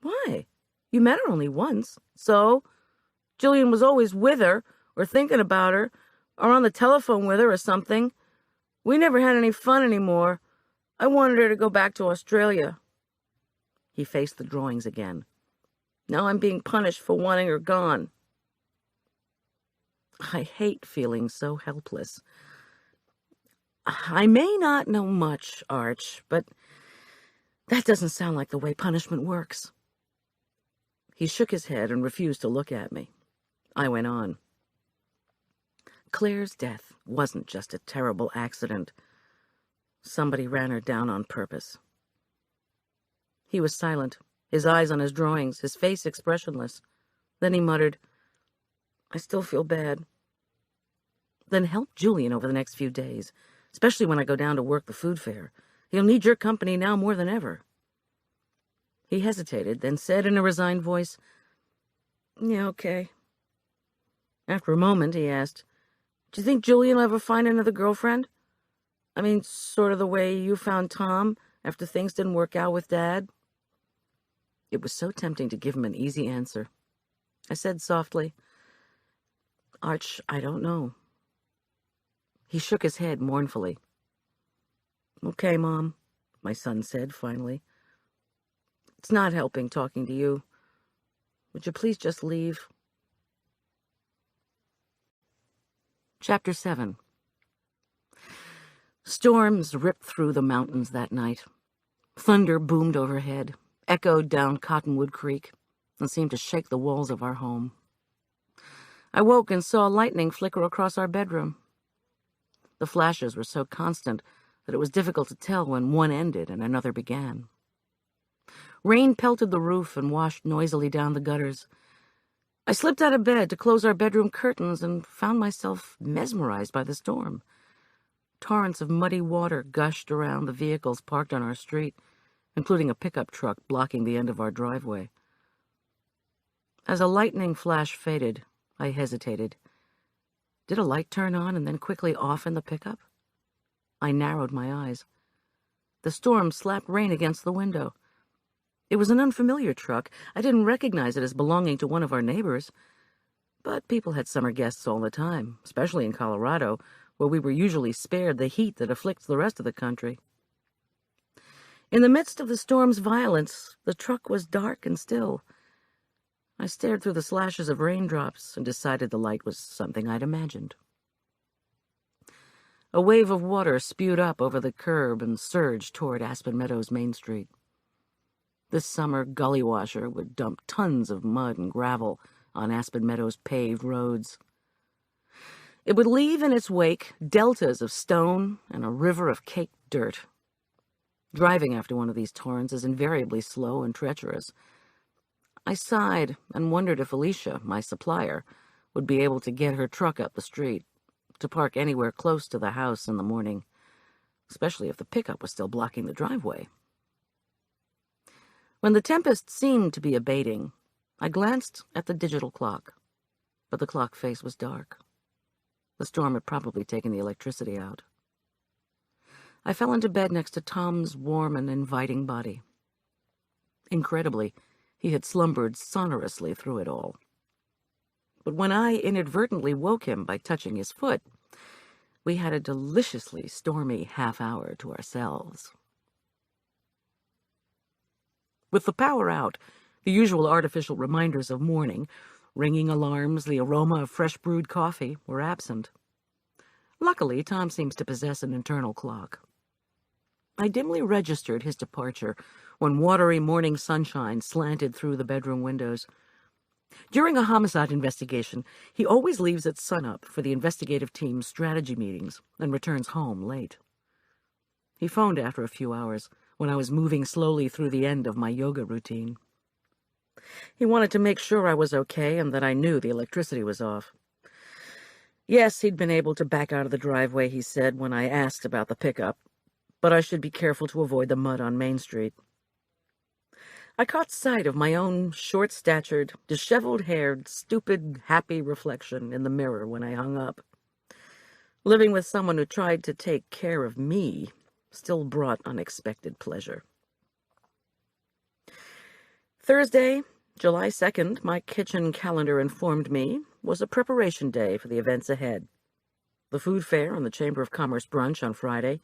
S2: "Why? You met her only once." "So? Julian was always with her, or thinking about her, or on the telephone with her or something. We never had any fun anymore. I wanted her to go back to Australia." He faced the drawings again. "Now I'm being punished for wanting her gone." I hate feeling so helpless. "I may not know much, Arch, but that doesn't sound like the way punishment works." He shook his head and refused to look at me. I went on. Claire's death wasn't just a terrible accident. Somebody ran her down on purpose. He was silent, his eyes on his drawings, his face expressionless. Then he muttered, "I still feel bad." "Then help Julian over the next few days, especially when I go down to work the food fair. He'll need your company now more than ever." He hesitated, then said in a resigned voice, "Yeah, okay." After a moment, he asked, "Do you think Julian will ever find another girlfriend? I mean, sort of the way you found Tom after things didn't work out with Dad?" It was so tempting to give him an easy answer. I said softly, "Arch, I don't know." He shook his head mournfully. "Okay, Mom," my son said finally. "It's not helping talking to you. Would you please just leave?" Chapter 7. Storms ripped through the mountains that night. Thunder boomed overhead, echoed down Cottonwood Creek, and seemed to shake the walls of our home. I woke and saw lightning flicker across our bedroom. The flashes were so constant that it was difficult to tell when one ended and another began. Rain pelted the roof and washed noisily down the gutters. I slipped out of bed to close our bedroom curtains and found myself mesmerized by the storm. Torrents of muddy water gushed around the vehicles parked on our street, including a pickup truck blocking the end of our driveway. As a lightning flash faded, I hesitated. Did a light turn on and then quickly off in the pickup? I narrowed my eyes. The storm slapped rain against the window. It was an unfamiliar truck. I didn't recognize it as belonging to one of our neighbors. But people had summer guests all the time, especially in Colorado, where we were usually spared the heat that afflicts the rest of the country. In the midst of the storm's violence, the truck was dark and still. I stared through the slashes of raindrops and decided the light was something I'd imagined. A wave of water spewed up over the curb and surged toward Aspen Meadows Main Street. This summer, gully washer would dump tons of mud and gravel on Aspen Meadows' paved roads. It would leave in its wake deltas of stone and a river of caked dirt. Driving after one of these torrents is invariably slow and treacherous. I sighed and wondered if Alicia, my supplier, would be able to get her truck up the street, to park anywhere close to the house in the morning, especially if the pickup was still blocking the driveway. When the tempest seemed to be abating, I glanced at the digital clock, but the clock face was dark. The storm had probably taken the electricity out. I fell into bed next to Tom's warm and inviting body. Incredibly, he had slumbered sonorously through it all. But when I inadvertently woke him by touching his foot, we had a deliciously stormy half-hour to ourselves. With the power out, the usual artificial reminders of morning, ringing alarms, the aroma of fresh-brewed coffee, were absent. Luckily, Tom seems to possess an internal clock. I dimly registered his departure when watery morning sunshine slanted through the bedroom windows. During a homicide investigation, he always leaves at sunup for the investigative team's strategy meetings and returns home late. He phoned after a few hours, when I was moving slowly through the end of my yoga routine. He wanted to make sure I was okay and that I knew the electricity was off. Yes, he'd been able to back out of the driveway, he said, when I asked about the pickup, but I should be careful to avoid the mud on Main Street. I caught sight of my own short-statured, disheveled-haired, stupid, happy reflection in the mirror when I hung up. Living with someone who tried to take care of me still brought unexpected pleasure. Thursday, July 2nd, my kitchen calendar informed me, was a preparation day for the events ahead. The food fair and the Chamber of Commerce brunch on Friday,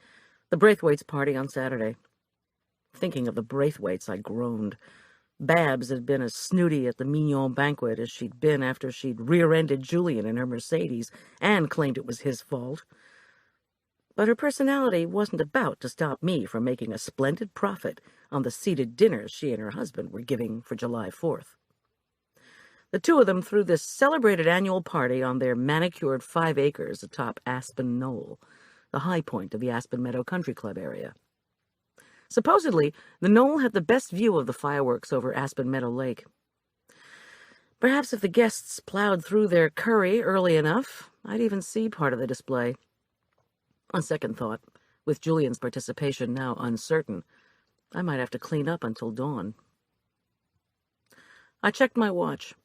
S2: the Braithwaites' party on Saturday. Thinking of the Braithwaites, I groaned. Babs had been as snooty at the Mignon banquet as she'd been after she'd rear-ended Julian in her Mercedes and claimed it was his fault. But her personality wasn't about to stop me from making a splendid profit on the seated dinners she and her husband were giving for July 4th. The two of them threw this celebrated annual party on their manicured 5 acres atop Aspen Knoll, the high point of the Aspen Meadow Country Club area. Supposedly, the knoll had the best view of the fireworks over Aspen Meadow Lake. Perhaps if the guests plowed through their curry early enough, I'd even see part of the display. On second thought, with Julian's participation now uncertain, I might have to clean up until dawn. I checked my watch.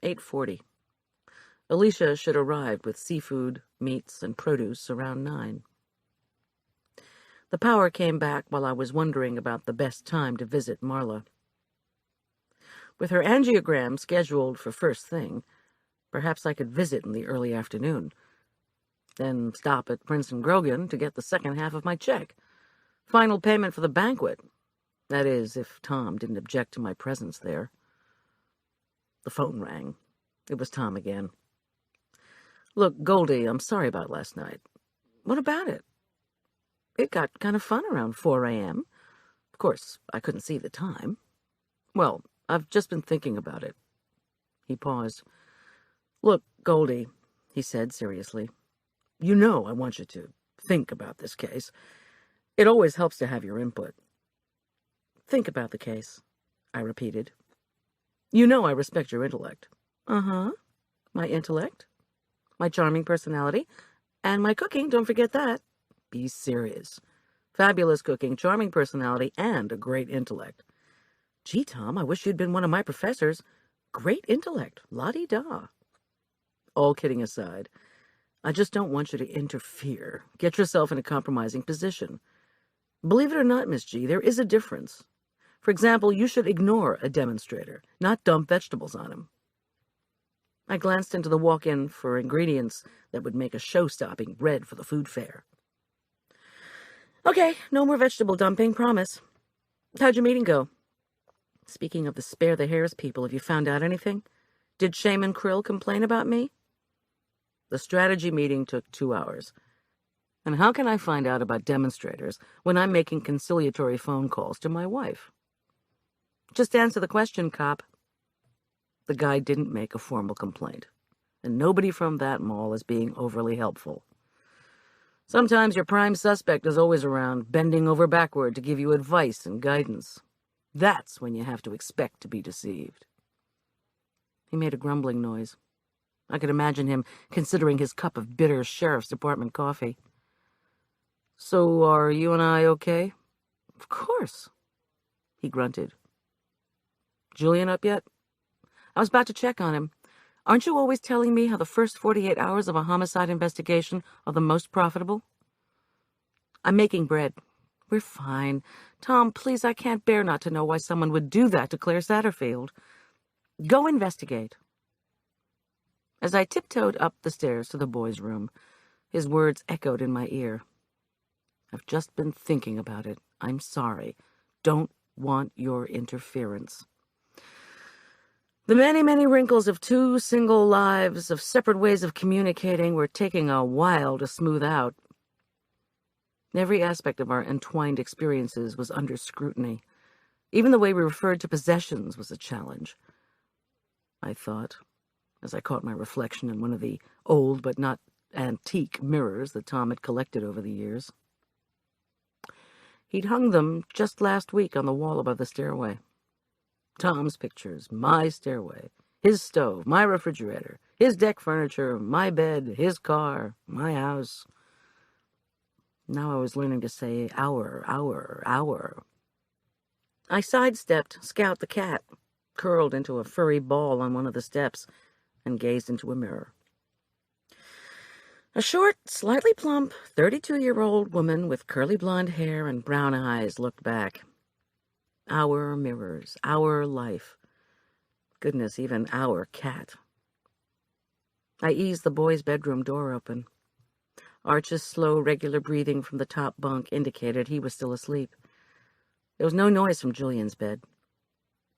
S2: 8:40. Alicia should arrive with seafood, meats, and produce around 9. The power came back while I was wondering about the best time to visit Marla. With her angiogram scheduled for first thing, perhaps I could visit in the early afternoon, then stop at Prince & Grogan to get the second half of my check. Final payment for the banquet. That is, if Tom didn't object to my presence there. The phone rang. It was Tom again. "Look, Goldie, I'm sorry about last night." "What about it?" "It got kind of fun around 4 a.m. Of course, I couldn't see the time." "Well, I've just been thinking about it." He paused. "Look, Goldie," he said seriously, "you know I want you to think about this case. It always helps to have your input." "Think about the case," I repeated. "You know I respect your intellect." "Uh-huh. My intellect, my charming personality, and my cooking, don't forget that." "Be serious. Fabulous cooking, charming personality, and a great intellect." "Gee, Tom, I wish you'd been one of my professors. Great intellect, la-di-da." "All kidding aside, I just don't want you to interfere, get yourself in a compromising position. Believe it or not, Miss G, there is a difference. For example, you should ignore a demonstrator, not dump vegetables on him." I glanced into the walk-in for ingredients that would make a show-stopping bread for the food fair. "Okay, no more vegetable dumping, promise. How'd your meeting go? Speaking of the spare the hairs people, have you found out anything? Did Shaman Krill complain about me?" The strategy meeting took 2 hours. And how can I find out about demonstrators when I'm making conciliatory phone calls to my wife? Just answer the question, cop. The guy didn't make a formal complaint, and nobody from that mall is being overly helpful. Sometimes your prime suspect is always around, bending over backward to give you advice and guidance. That's when you have to expect to be deceived. He made a grumbling noise. I could imagine him considering his cup of bitter sheriff's department coffee. "So are you and I okay?" "Of course." He grunted. "Julian up yet?" "I was about to check on him. Aren't you always telling me how the first 48 hours of a homicide investigation are the most profitable?" "I'm making bread. We're fine. Tom, please, I can't bear not to know why someone would do that to Claire Satterfield. Go investigate." As I tiptoed up the stairs to the boys' room, his words echoed in my ear. "I've just been thinking about it. I'm sorry. Don't want your interference." The many, many wrinkles of 2 single lives, of separate ways of communicating, were taking a while to smooth out. Every aspect of our entwined experiences was under scrutiny. Even the way we referred to possessions was a challenge, I thought, as I caught my reflection in one of the old but not antique mirrors that Tom had collected over the years. He'd hung them just last week on the wall above the stairway. Tom's pictures, my stairway, his stove, my refrigerator, his deck furniture, my bed, his car, my house. Now I was learning to say hour, hour, hour. I sidestepped Scout the cat, curled into a furry ball on one of the steps, and gazed into a mirror. A short, slightly plump, 32-year-old woman with curly blonde hair and brown eyes looked back. Our mirrors, our life. Goodness, even our cat. I eased the boy's bedroom door open. Arch's slow, regular breathing from the top bunk indicated he was still asleep. There was no noise from Julian's bed.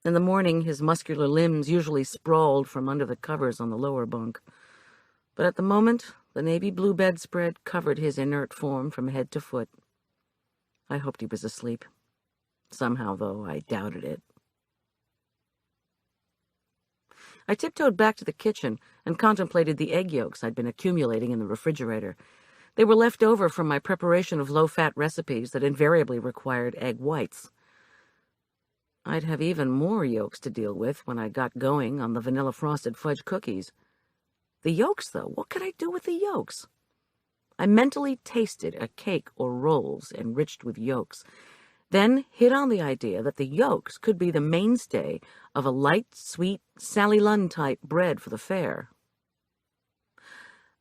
S2: In the morning, his muscular limbs usually sprawled from under the covers on the lower bunk. But at the moment, the navy blue bedspread covered his inert form from head to foot. I hoped he was asleep. Somehow, though, I doubted it. I tiptoed back to the kitchen and contemplated the egg yolks I'd been accumulating in the refrigerator. They were left over from my preparation of low-fat recipes that invariably required egg whites. I'd have even more yolks to deal with when I got going on the vanilla-frosted fudge cookies. The yolks, though, what could I do with the yolks? I mentally tasted a cake or rolls enriched with yolks, then hit on the idea that the yolks could be the mainstay of a light, sweet, Sally Lunn-type bread for the fair.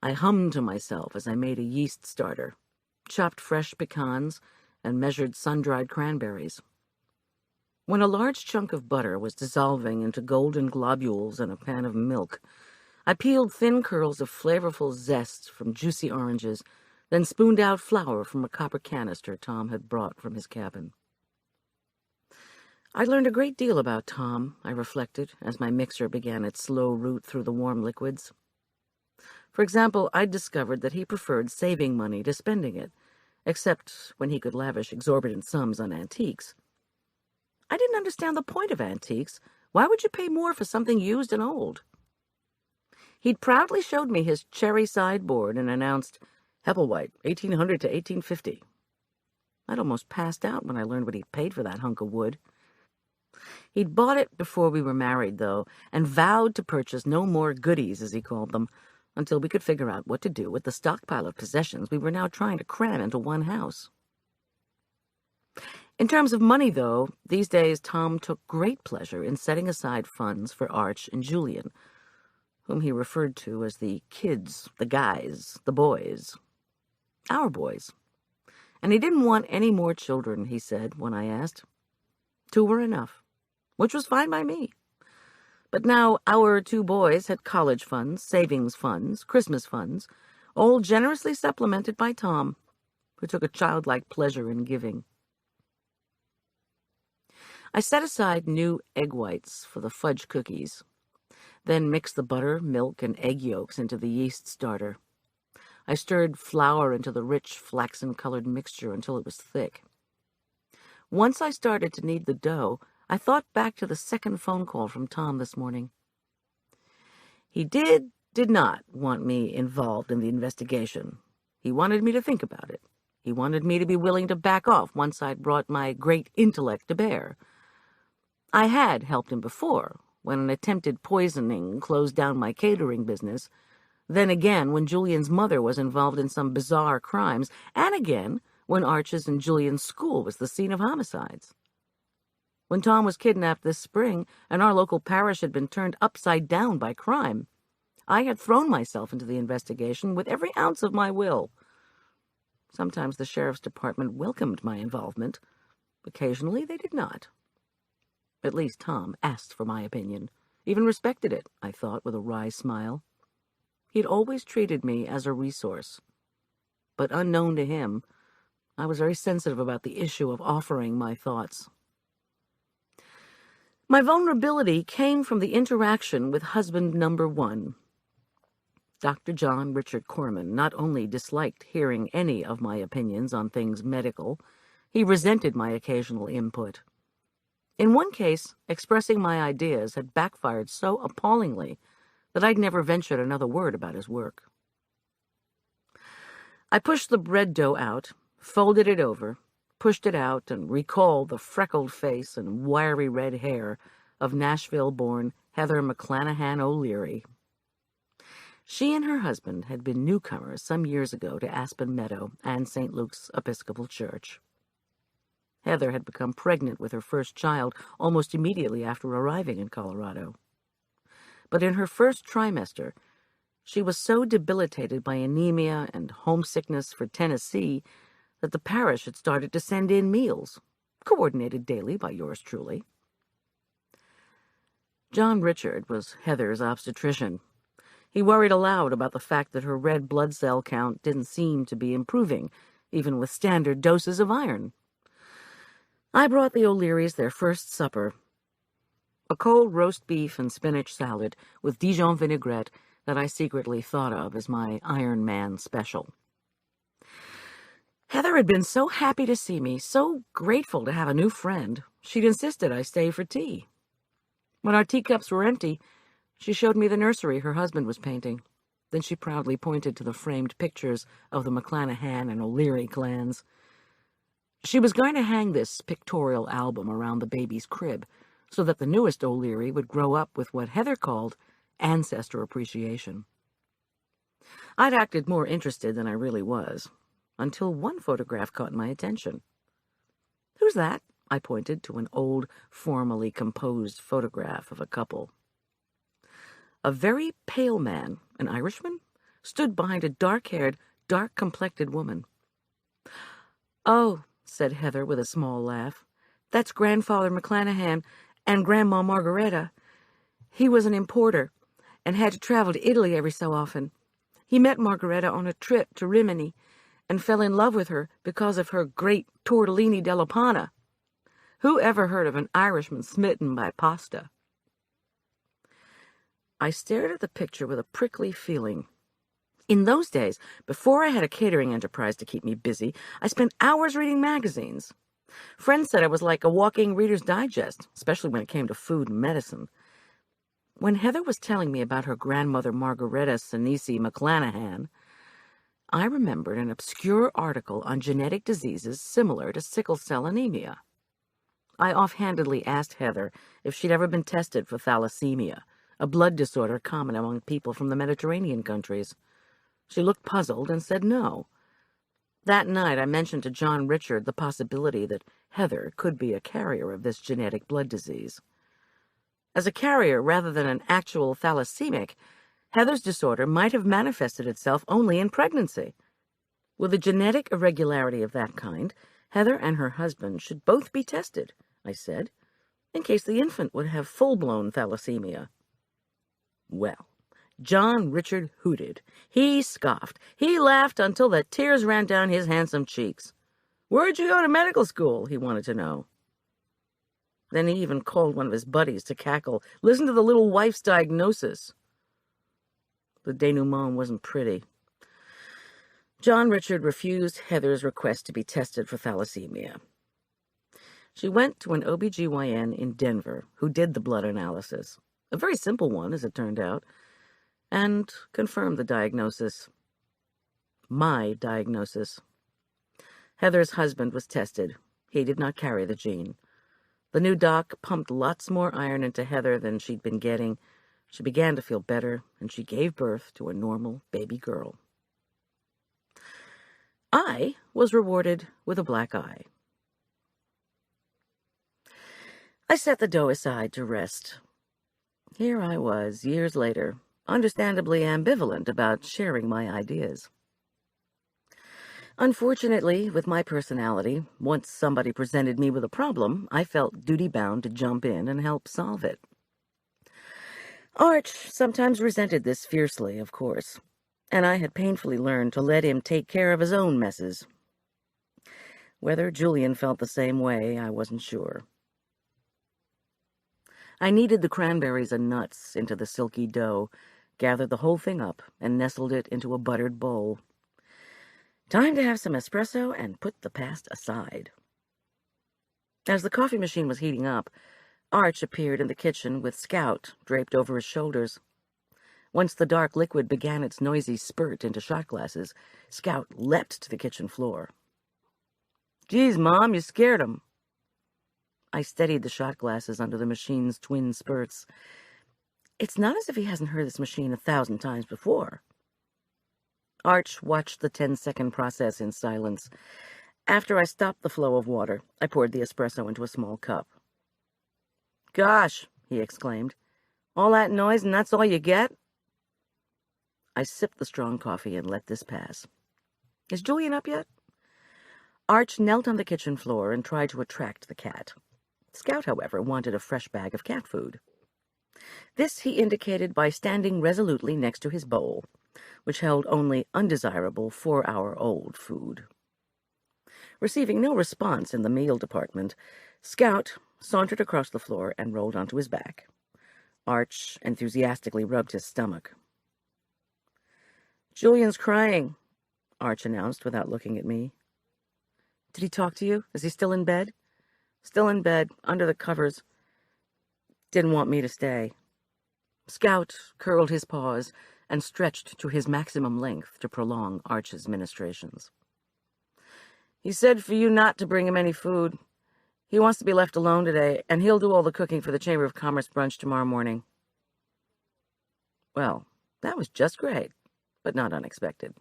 S2: I hummed to myself as I made a yeast starter, chopped fresh pecans, and measured sun-dried cranberries. When a large chunk of butter was dissolving into golden globules in a pan of milk, I peeled thin curls of flavorful zest from juicy oranges, then spooned out flour from a copper canister Tom had brought from his cabin. I learned a great deal about Tom, I reflected, as my mixer began its slow route through the warm liquids. For example, I'd discovered that he preferred saving money to spending it, except when he could lavish exorbitant sums on antiques. I didn't understand the point of antiques. Why would you pay more for something used and old? He'd proudly showed me his cherry sideboard and announced, Hepplewhite, 1800 to 1850. I'd almost passed out when I learned what he'd paid for that hunk of wood. He'd bought it before we were married, though, and vowed to purchase no more goodies, as he called them, until we could figure out what to do with the stockpile of possessions we were now trying to cram into one house. In terms of money, though, these days Tom took great pleasure in setting aside funds for Arch and Julian, whom he referred to as the kids, the guys, the boys. Our boys. And he didn't want any more children, he said, when I asked. 2 were enough, which was fine by me. But now our 2 boys had college funds, savings funds, Christmas funds, all generously supplemented by Tom, who took a childlike pleasure in giving. I set aside new egg whites for the fudge cookies, then mixed the butter, milk, and egg yolks into the yeast starter. I stirred flour into the rich, flaxen-colored mixture until it was thick. Once I started to knead the dough, I thought back to the second phone call from Tom this morning. He did not want me involved in the investigation. He wanted me to think about it. He wanted me to be willing to back off once I'd brought my great intellect to bear. I had helped him before, when an attempted poisoning closed down my catering business, then again when Julian's mother was involved in some bizarre crimes, and again when Arch's and Julian's school was the scene of homicides. When Tom was kidnapped this spring, and our local parish had been turned upside down by crime, I had thrown myself into the investigation with every ounce of my will. Sometimes the sheriff's department welcomed my involvement. Occasionally they did not. At least Tom asked for my opinion, even respected it, I thought with a wry smile. He'd always treated me as a resource. But unknown to him, I was very sensitive about the issue of offering my thoughts. My vulnerability came from the interaction with husband number 1. Dr. John Richard Corman not only disliked hearing any of my opinions on things medical, he resented my occasional input. In one case, expressing my ideas had backfired so appallingly that I'd never ventured another word about his work. I pushed the bread dough out, folded it over, pushed it out, and recalled the freckled face and wiry red hair of Nashville-born Heather McClanahan O'Leary. She and her husband had been newcomers some years ago to Aspen Meadow and St. Luke's Episcopal Church. Heather had become pregnant with her first child almost immediately after arriving in Colorado. But in her first trimester, she was so debilitated by anemia and homesickness for Tennessee that the parish had started to send in meals, coordinated daily by yours truly. John Richard was Heather's obstetrician. He worried aloud about the fact that her red blood cell count didn't seem to be improving, even with standard doses of iron. I brought the O'Learys their first supper, a cold roast beef and spinach salad with Dijon vinaigrette that I secretly thought of as my Iron Man special. Heather had been so happy to see me, so grateful to have a new friend, she'd insisted I stay for tea. When our teacups were empty, she showed me the nursery her husband was painting. Then she proudly pointed to the framed pictures of the McClanahan and O'Leary clans. She was going to hang this pictorial album around the baby's crib so that the newest O'Leary would grow up with what Heather called ancestor appreciation. I'd acted more interested than I really was, until one photograph caught my attention. "Who's that?" I pointed to an old, formally composed photograph of a couple. A very pale man, an Irishman, stood behind a dark-haired, dark-complected woman. "Oh," said Heather with a small laugh, "that's Grandfather McClanahan and Grandma Margareta. He was an importer and had to travel to Italy every so often. He met Margareta on a trip to Rimini and fell in love with her because of her great tortellini della panna. Who ever heard of an Irishman smitten by pasta?" I stared at the picture with a prickly feeling. In those days, before I had a catering enterprise to keep me busy, I spent hours reading magazines. Friends said I was like a walking Reader's Digest, especially when it came to food and medicine. When Heather was telling me about her grandmother Margareta Sinisi McClanahan, I remembered an obscure article on genetic diseases similar to sickle cell anemia. I offhandedly asked Heather if she'd ever been tested for thalassemia, a blood disorder common among people from the Mediterranean countries. She looked puzzled and said no. That night I mentioned to John Richard the possibility that Heather could be a carrier of this genetic blood disease. As a carrier rather than an actual thalassemic, Heather's disorder might have manifested itself only in pregnancy. With a genetic irregularity of that kind, Heather and her husband should both be tested, I said, in case the infant would have full-blown thalassemia. Well, John Richard hooted. He scoffed. He laughed until the tears ran down his handsome cheeks. "Where'd you go to medical school?" he wanted to know. Then he even called one of his buddies to cackle. "Listen to the little wife's diagnosis." The denouement wasn't pretty. John Richard refused Heather's request to be tested for thalassemia. She went to an OB-GYN in Denver who did the blood analysis, a very simple one, as it turned out, and confirmed the diagnosis. My diagnosis. Heather's husband was tested. He did not carry the gene. The new doc pumped lots more iron into Heather than she'd been getting. She began to feel better, and she gave birth to a normal baby girl. I was rewarded with a black eye. I set the dough aside to rest. Here I was, years later, understandably ambivalent about sharing my ideas. Unfortunately, with my personality, once somebody presented me with a problem, I felt duty-bound to jump in and help solve it. Arch sometimes resented this fiercely, of course, and I had painfully learned to let him take care of his own messes. Whether Julian felt the same way, I wasn't sure. I kneaded the cranberries and nuts into the silky dough, gathered the whole thing up, and nestled it into a buttered bowl. Time to have some espresso and put the past aside. As the coffee machine was heating up, Arch appeared in the kitchen with Scout draped over his shoulders. Once the dark liquid began its noisy spurt into shot glasses, Scout leapt to the kitchen floor. "Geez, Mom, you scared him." I steadied the shot glasses under the machine's twin spurts. It's not as if he hasn't heard this machine 1,000 times before. Arch watched the 10-second process in silence. After I stopped the flow of water, I poured the espresso into a small cup. "Gosh," he exclaimed. "All that noise and that's all you get?" I sipped the strong coffee and let this pass. "Is Julian up yet?" Arch knelt on the kitchen floor and tried to attract the cat. Scout, however, wanted a fresh bag of cat food. This he indicated by standing resolutely next to his bowl, which held only undesirable 4-hour-old food. Receiving no response in the meal department, Scout sauntered across the floor and rolled onto his back. Arch enthusiastically rubbed his stomach. "Julian's crying," Arch announced without looking at me. "Did he talk to you? Is he still in bed?" "Still in bed, under the covers. Didn't want me to stay." Scout curled his paws and stretched to his maximum length to prolong Arch's ministrations. "He said for you not to bring him any food. He wants to be left alone today, and he'll do all the cooking for the Chamber of Commerce brunch tomorrow morning." Well, that was just great, but not unexpected.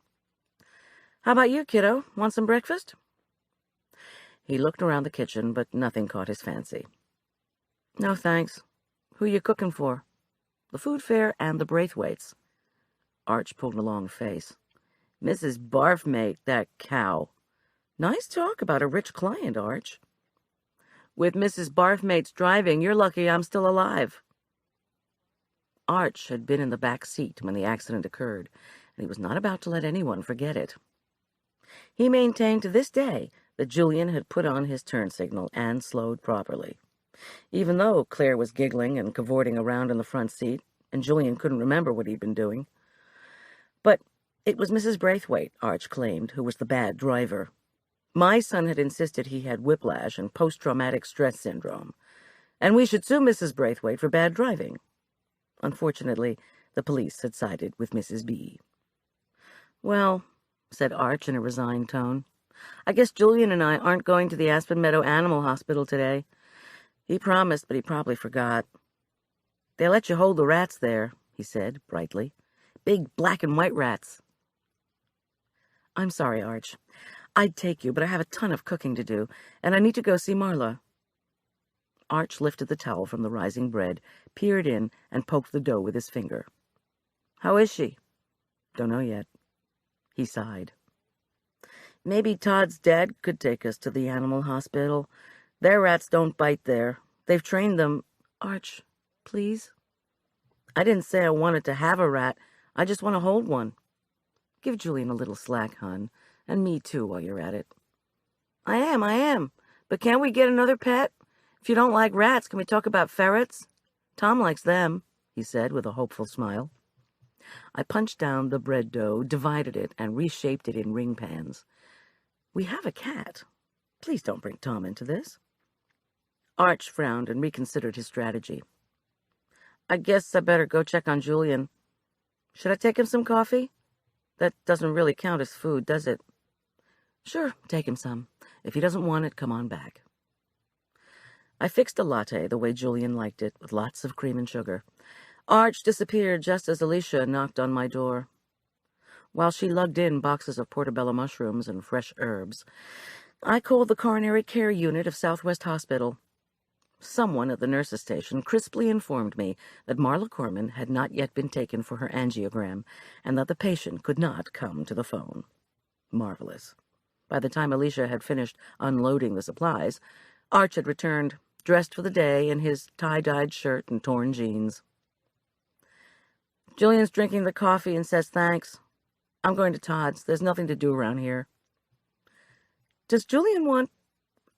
S2: "How about you, kiddo? Want some breakfast?" He looked around the kitchen, but nothing caught his fancy. "No, thanks. Who you cooking for?" "The food fair and the Braithwaites." Arch pulled a long face. "Mrs. Barfmate, that cow." "Nice talk about a rich client, Arch." "With Mrs. Barfmate's driving, you're lucky I'm still alive." Arch had been in the back seat when the accident occurred, and he was not about to let anyone forget it. He maintained to this day that Julian had put on his turn signal and slowed properly, even though Claire was giggling and cavorting around in the front seat, and Julian couldn't remember what he'd been doing. But it was Mrs. Braithwaite, Arch claimed, who was the bad driver. My son had insisted he had whiplash and post-traumatic stress syndrome, and we should sue Mrs. Braithwaite for bad driving. Unfortunately, the police had sided with Mrs. B. "Well," said Arch in a resigned tone, "I guess Julian and I aren't going to the Aspen Meadow Animal Hospital today. He promised, but he probably forgot." "They let you hold the rats there," he said brightly. "Big black and white rats." "I'm sorry, Arch. I'd take you, but I have a ton of cooking to do, and I need to go see Marla." Arch lifted the towel from the rising bread, peered in, and poked the dough with his finger. "How is she?" "Don't know yet." He sighed. "Maybe Todd's dad could take us to the animal hospital. Their rats don't bite there. They've trained them—" "Arch, please?" "I didn't say I wanted to have a rat. I just want to hold one." "Give Julian a little slack, hon. And me too, while you're at it." I am. But can't we get another pet? If you don't like rats, can we talk about ferrets? Tom likes them," he said with a hopeful smile. I punched down the bread dough, divided it, and reshaped it in ring pans. "We have a cat. Please don't bring Tom into this." Arch frowned and reconsidered his strategy. "I guess I better go check on Julian. Should I take him some coffee? That doesn't really count as food, does it?" "Sure, take him some. If he doesn't want it, come on back." I fixed a latte the way Julian liked it, with lots of cream and sugar. Arch disappeared just as Alicia knocked on my door. While she lugged in boxes of portobello mushrooms and fresh herbs, I called the coronary care unit of Southwest Hospital. Someone at the nurse's station crisply informed me that Marla Corman had not yet been taken for her angiogram, and that the patient could not come to the phone. Marvelous. By the time Alicia had finished unloading the supplies, Arch had returned, dressed for the day in his tie-dyed shirt and torn jeans. "Julian's drinking the coffee and says thanks. I'm going to Todd's. There's nothing to do around here." "Does Julian want—"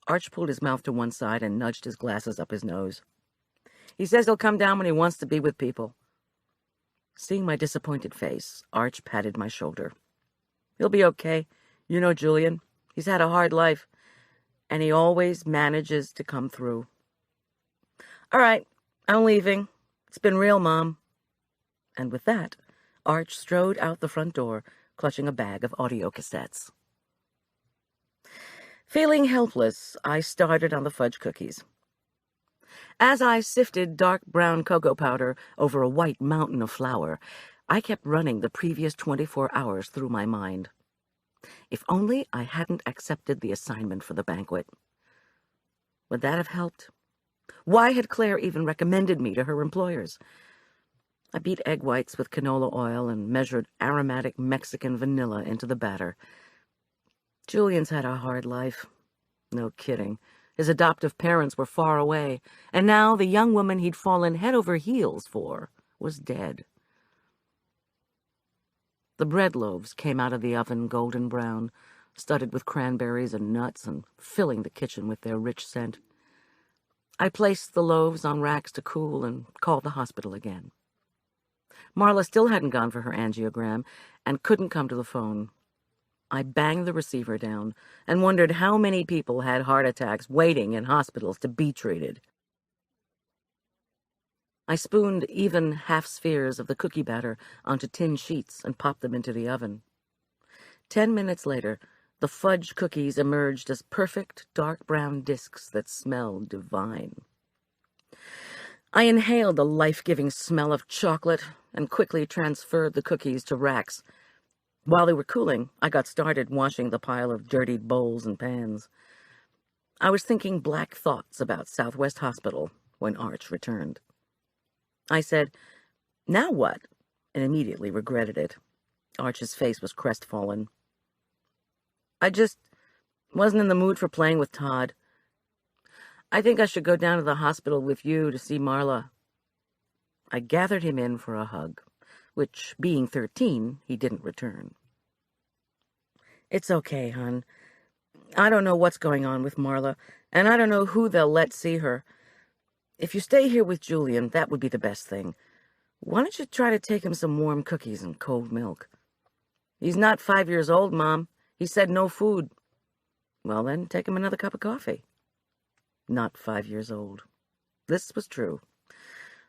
S2: Arch pulled his mouth to one side and nudged his glasses up his nose. "He says he'll come down when he wants to be with people." Seeing my disappointed face, Arch patted my shoulder. "He'll be okay. You know Julian. He's had a hard life, and he always manages to come through." "All right, I'm leaving. It's been real, Mom." And with that, Arch strode out the front door, clutching a bag of audio cassettes. Feeling helpless, I started on the fudge cookies. As I sifted dark brown cocoa powder over a white mountain of flour, I kept running the previous 24 hours through my mind. If only I hadn't accepted the assignment for the banquet. Would that have helped? Why had Claire even recommended me to her employers? I beat egg whites with canola oil and measured aromatic Mexican vanilla into the batter. Julian's had a hard life. No kidding. His adoptive parents were far away, and now the young woman he'd fallen head over heels for was dead. The bread loaves came out of the oven golden brown, studded with cranberries and nuts and filling the kitchen with their rich scent. I placed the loaves on racks to cool and called the hospital again. Marla still hadn't gone for her angiogram and couldn't come to the phone. I banged the receiver down and wondered how many people had heart attacks waiting in hospitals to be treated. I spooned even half-spheres of the cookie batter onto tin sheets and popped them into the oven. 10 minutes later, the fudge cookies emerged as perfect dark brown discs that smelled divine. I inhaled the life-giving smell of chocolate and quickly transferred the cookies to racks. While they were cooling, I got started washing the pile of dirtied bowls and pans. I was thinking black thoughts about Southwest Hospital when Arch returned. I said, "Now what?" and immediately regretted it. Arch's face was crestfallen. "I just wasn't in the mood for playing with Todd. I think I should go down to the hospital with you to see Marla." I gathered him in for a hug, which, being 13, he didn't return. "It's okay, hon. I don't know what's going on with Marla, and I don't know who they'll let see her. If you stay here with Julian, that would be the best thing. Why don't you try to take him some warm cookies and cold milk?" "He's not 5 years old, Mom. He said no food." "Well, then, take him another cup of coffee." Not 5 years old. This was true.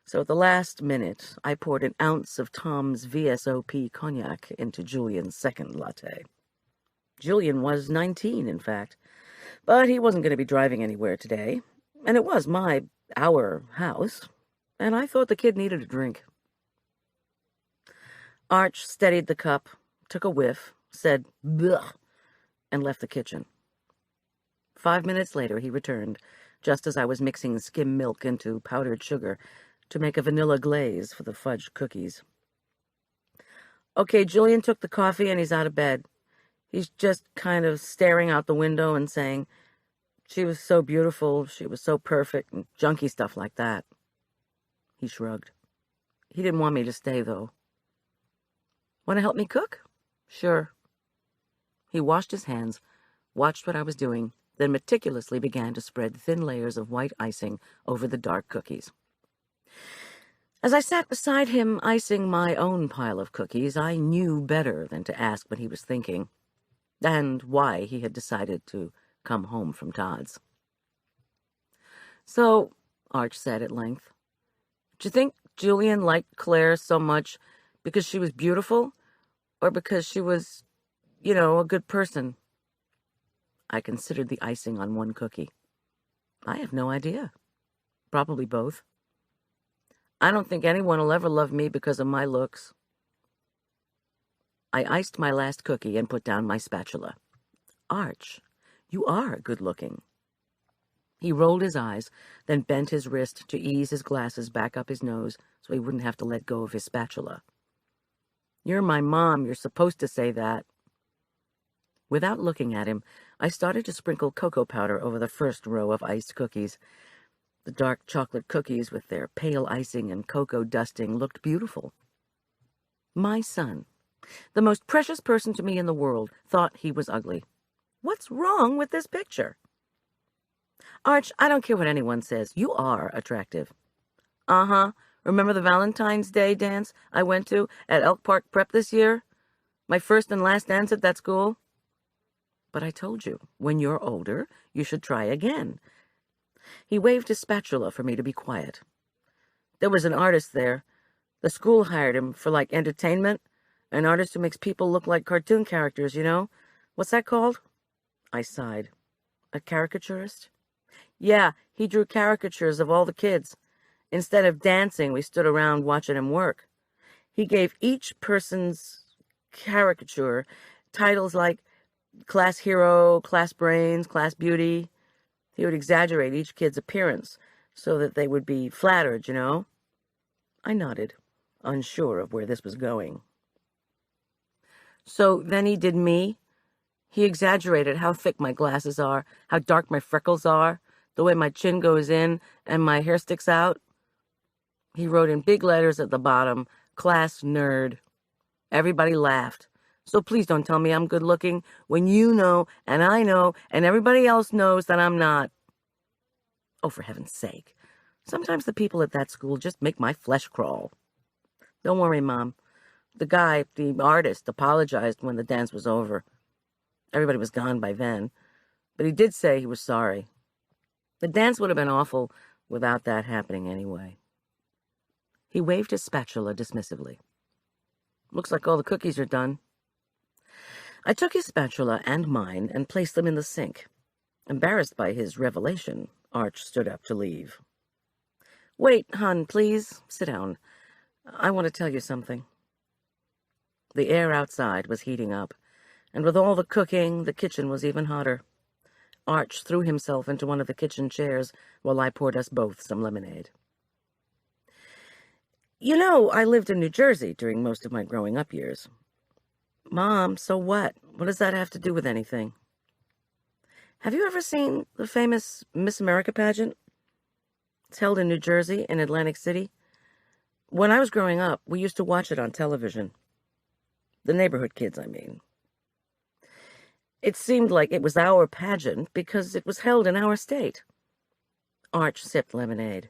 S2: So at the last minute, I poured an ounce of Tom's VSOP cognac into Julian's second latte. Julian was 19, in fact, but he wasn't going to be driving anywhere today, and it was our house, and I thought the kid needed a drink. Arch steadied the cup, took a whiff, said "blech," and left the kitchen. 5 minutes later, he returned, just as I was mixing skim milk into powdered sugar to make a vanilla glaze for the fudge cookies. "Okay, Julian took the coffee and he's out of bed. He's just kind of staring out the window and saying, 'She was so beautiful, she was so perfect,' and junky stuff like that." He shrugged. He didn't want me to stay, though. "Want to help me cook?" "Sure." He washed his hands, watched what I was doing, then meticulously began to spread thin layers of white icing over the dark cookies. As I sat beside him icing my own pile of cookies, I knew better than to ask what he was thinking, and why he had decided to come home from Todd's. "So," Arch said at length, "do you think Julian liked Claire so much because she was beautiful, or because she was, a good person?" I considered the icing on one cookie. "I have no idea. Probably both. I don't think anyone will ever love me because of my looks." I iced my last cookie and put down my spatula. "Arch, you are good-looking." He rolled his eyes, then bent his wrist to ease his glasses back up his nose so he wouldn't have to let go of his spatula. "You're my mom. You're supposed to say that." Without looking at him, I started to sprinkle cocoa powder over the first row of iced cookies. The dark chocolate cookies with their pale icing and cocoa dusting looked beautiful. My son, the most precious person to me in the world, thought he was ugly. What's wrong with this picture? "Arch, I don't care what anyone says. You are attractive." "Uh-huh. Remember the Valentine's Day dance I went to at Elk Park Prep this year? My first and last dance at that school?" "But I told you, when you're older, you should try again." He waved his spatula for me to be quiet. "There was an artist there. The school hired him for, entertainment. An artist who makes people look like cartoon characters, What's that called?" I sighed. "A caricaturist?" Yeah, he drew caricatures of all the kids. Instead of dancing, we stood around watching him work. He gave each person's caricature titles like class hero, class brains, class beauty. He would exaggerate each kid's appearance so that they would be flattered, you know? I nodded, unsure of where this was going. So then he did me. He exaggerated how thick my glasses are, how dark my freckles are, the way my chin goes in and my hair sticks out. He wrote in big letters at the bottom, class nerd. Everybody laughed. So please don't tell me I'm good looking when you know and I know and everybody else knows that I'm not. Oh, for heaven's sake. Sometimes the people at that school just make my flesh crawl. Don't worry, Mom. The guy, the artist, apologized when the dance was over. Everybody was gone by then, but he did say he was sorry. The dance would have been awful without that happening anyway. He waved his spatula dismissively. Looks like all the cookies are done. I took his spatula and mine and placed them in the sink. Embarrassed by his revelation, Arch stood up to leave. Wait, hon, please. Sit down. I want to tell you something. The air outside was heating up, and with all the cooking, the kitchen was even hotter. Arch threw himself into one of the kitchen chairs while I poured us both some lemonade. You know, I lived in New Jersey during most of my growing up years. Mom, so what? What does that have to do with anything? Have you ever seen the famous Miss America pageant? It's held in New Jersey, in Atlantic City. When I was growing up, we used to watch it on television. The neighborhood kids, I mean. It seemed like it was our pageant because it was held in our state. Arch sipped lemonade.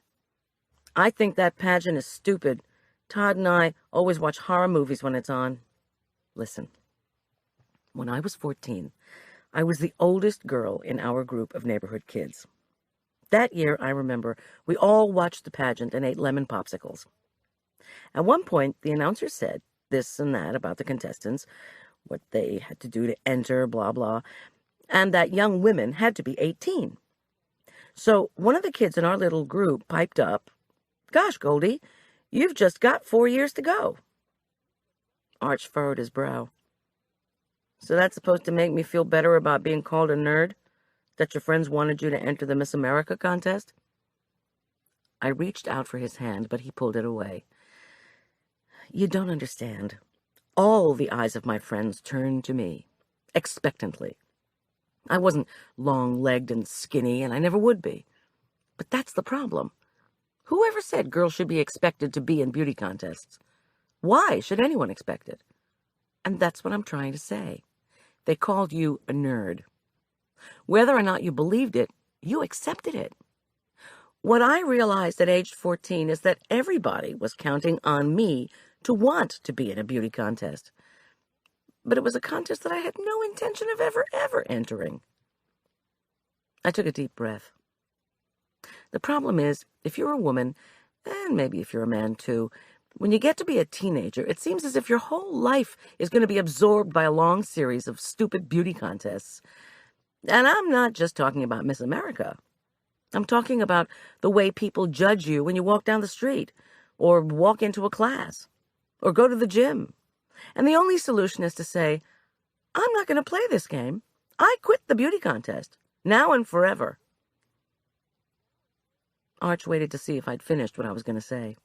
S2: I think that pageant is stupid. Todd and I always watch horror movies when it's on. Listen, when I was 14, I was the oldest girl in our group of neighborhood kids. That year, I remember, we all watched the pageant and ate lemon popsicles. At one point, the announcer said this and that about the contestants, what they had to do to enter, blah, blah, and that young women had to be 18. So one of the kids in our little group piped up, Gosh, Goldie, you've just got 4 years to go. Arch furrowed his brow. So that's supposed to make me feel better about being called a nerd? That your friends wanted you to enter the Miss America contest? I reached out for his hand, but he pulled it away. You don't understand. All the eyes of my friends turned to me, expectantly. I wasn't long-legged and skinny, and I never would be. But that's the problem. Whoever said girls should be expected to be in beauty contests? Why should anyone expect it? And that's what I'm trying to say. They called you a nerd. Whether or not you believed it, you accepted it. What I realized at age 14 is that everybody was counting on me to want to be in a beauty contest. But it was a contest that I had no intention of ever entering. I took a deep breath. The problem is, if you're a woman, and maybe if you're a man too, when you get to be a teenager, it seems as if your whole life is going to be absorbed by a long series of stupid beauty contests. And I'm not just talking about Miss America. I'm talking about the way people judge you when you walk down the street, or walk into a class, or go to the gym. And the only solution is to say, I'm not going to play this game. I quit the beauty contest, now and forever. Arch waited to see if I'd finished what I was going to say.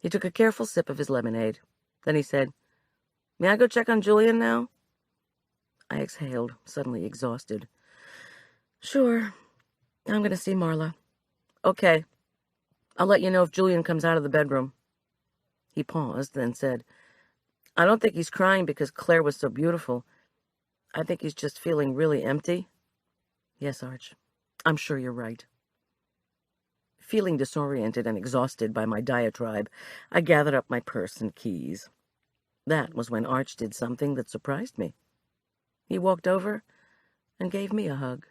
S2: He took a careful sip of his lemonade. Then he said, May I go check on Julian now? I exhaled, suddenly exhausted. Sure. I'm going to see Marla. Okay. I'll let you know if Julian comes out of the bedroom. He paused, then said, I don't think he's crying because Claire was so beautiful. I think he's just feeling really empty. Yes, Arch. I'm sure you're right. Feeling disoriented and exhausted by my diatribe, I gathered up my purse and keys. That was when Arch did something that surprised me. He walked over and gave me a hug.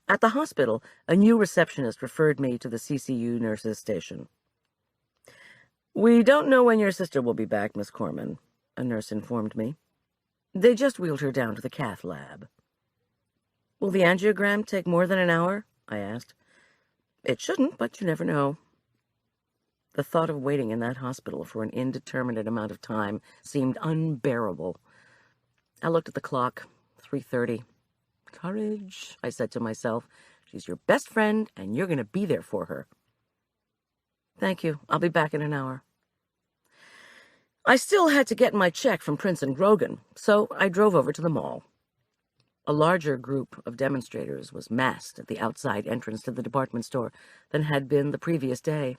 S2: At the hospital, a new receptionist referred me to the CCU nurses' station. We don't know when your sister will be back, Miss Corman, a nurse informed me. They just wheeled her down to the cath lab. Will the angiogram take more than an hour? I asked. It shouldn't, but you never know. The thought of waiting in that hospital for an indeterminate amount of time seemed unbearable. I looked at the clock. 3:30. Courage, I said to myself. She's your best friend, and you're going to be there for her. Thank you. I'll be back in an hour. I still had to get my check from Prince and Grogan, so I drove over to the mall. A larger group of demonstrators was massed at the outside entrance to the department store than had been the previous day.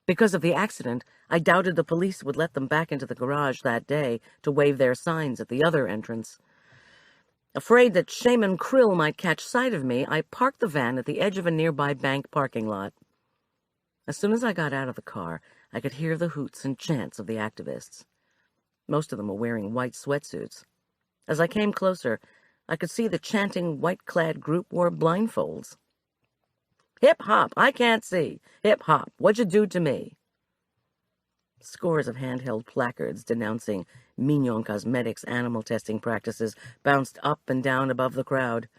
S2: Because of the accident, I doubted the police would let them back into the garage that day to wave their signs at the other entrance. Afraid that Shaman Krill might catch sight of me, I parked the van at the edge of a nearby bank parking lot. As soon as I got out of the car, I could hear the hoots and chants of the activists. Most of them were wearing white sweatsuits. As I came closer, I could see the chanting white-clad group wore blindfolds. Hip-hop, I can't see. Hip-hop, what'd you do to me? Scores of handheld placards denouncing Mignon Cosmetics animal testing practices bounced up and down above the crowd.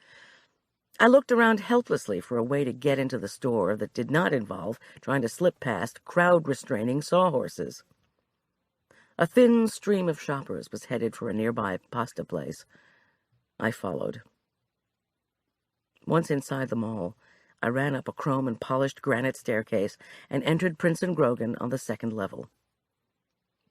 S2: I looked around helplessly for a way to get into the store that did not involve trying to slip past crowd-restraining sawhorses. A thin stream of shoppers was headed for a nearby pasta place. I followed. Once inside the mall, I ran up a chrome and polished granite staircase and entered Prince and Grogan on the second level.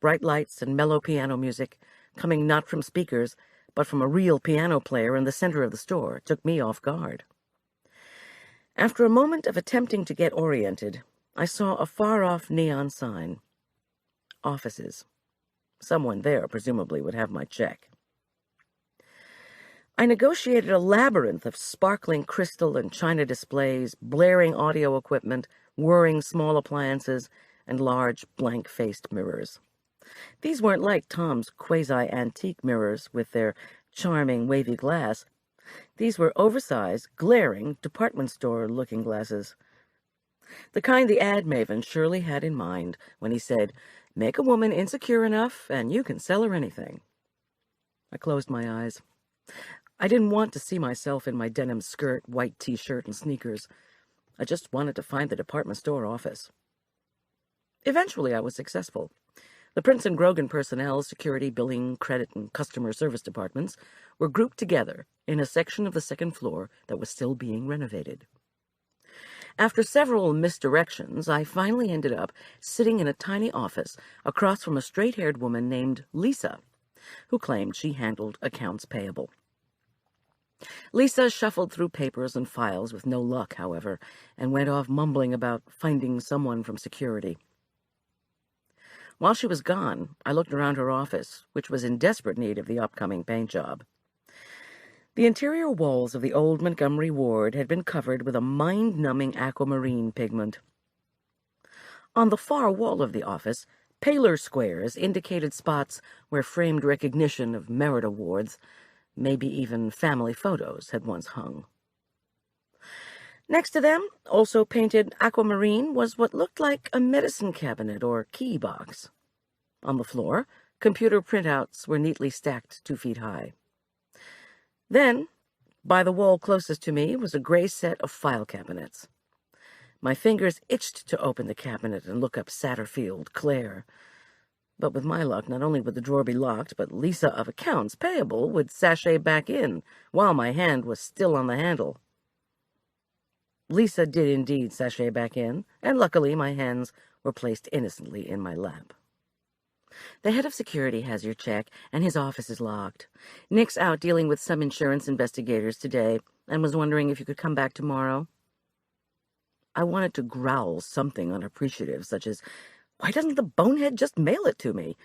S2: Bright lights and mellow piano music, coming not from speakers, but from a real piano player in the center of the store, took me off guard. After a moment of attempting to get oriented, I saw a far-off neon sign. Offices. Someone there presumably would have my check. I negotiated a labyrinth of sparkling crystal and china displays, blaring audio equipment, whirring small appliances, and large, blank-faced mirrors. These weren't like Tom's quasi-antique mirrors with their charming, wavy glass. These were oversized, glaring, department store looking glasses. The kind the ad maven surely had in mind when he said, "Make a woman insecure enough, and you can sell her anything." I closed my eyes. I didn't want to see myself in my denim skirt, white t-shirt, and sneakers. I just wanted to find the department store office. Eventually, I was successful. The Prince and Grogan personnel, security, billing, credit, and customer service departments were grouped together in a section of the second floor that was still being renovated. After several misdirections, I finally ended up sitting in a tiny office across from a straight-haired woman named Lisa, who claimed she handled accounts payable. Lisa shuffled through papers and files with no luck, however, and went off mumbling about finding someone from security. While she was gone, I looked around her office, which was in desperate need of the upcoming paint job. The interior walls of the old Montgomery ward had been covered with a mind-numbing aquamarine pigment. On the far wall of the office, paler squares indicated spots where framed recognition of merit awards, maybe even family photos, had once hung. Next to them, also painted aquamarine, was what looked like a medicine cabinet or key box. On the floor, computer printouts were neatly stacked 2 feet high. Then, by the wall closest to me, was a gray set of file cabinets. My fingers itched to open the cabinet and look up Satterfield, Claire. But with my luck, not only would the drawer be locked, but Lisa of Accounts Payable would sashay back in while my hand was still on the handle. Lisa did indeed sashay back in, and luckily my hands were placed innocently in my lap. "The head of security has your check, and his office is locked. Nick's out dealing with some insurance investigators today, and was wondering if you could come back tomorrow." I wanted to growl something unappreciative, such as, "Why doesn't the bonehead just mail it to me?"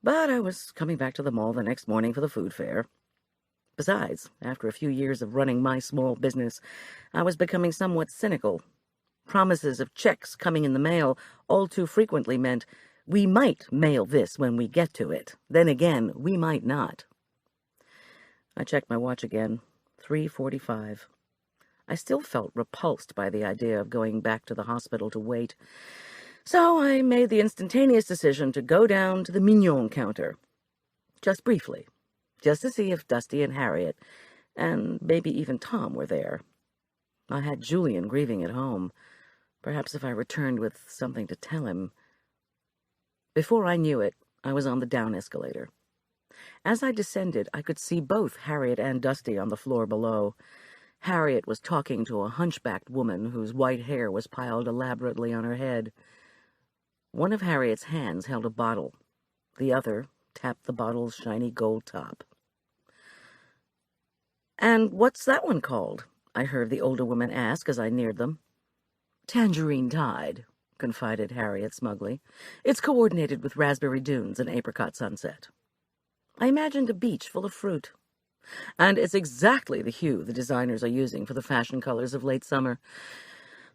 S2: But I was coming back to the mall the next morning for the food fair. Besides, after a few years of running my small business, I was becoming somewhat cynical. Promises of checks coming in the mail all too frequently meant, "We might mail this when we get to it. Then again, we might not." I checked my watch again. 3:45. I still felt repulsed by the idea of going back to the hospital to wait. So I made the instantaneous decision to go down to the Mignon counter. Just briefly. Just to see if Dusty and Harriet, and maybe even Tom were there. I had Julian grieving at home. Perhaps if I returned with something to tell him. Before I knew it, I was on the down escalator. As I descended, I could see both Harriet and Dusty on the floor below. Harriet was talking to a hunchbacked woman whose white hair was piled elaborately on her head. One of Harriet's hands held a bottle. The other tapped the bottle's shiny gold top. "And what's that one called?" I heard the older woman ask as I neared them. "Tangerine Tide," confided Harriet smugly. "It's coordinated with raspberry dunes and apricot sunset." I imagined a beach full of fruit. "And it's exactly the hue the designers are using for the fashion colors of late summer.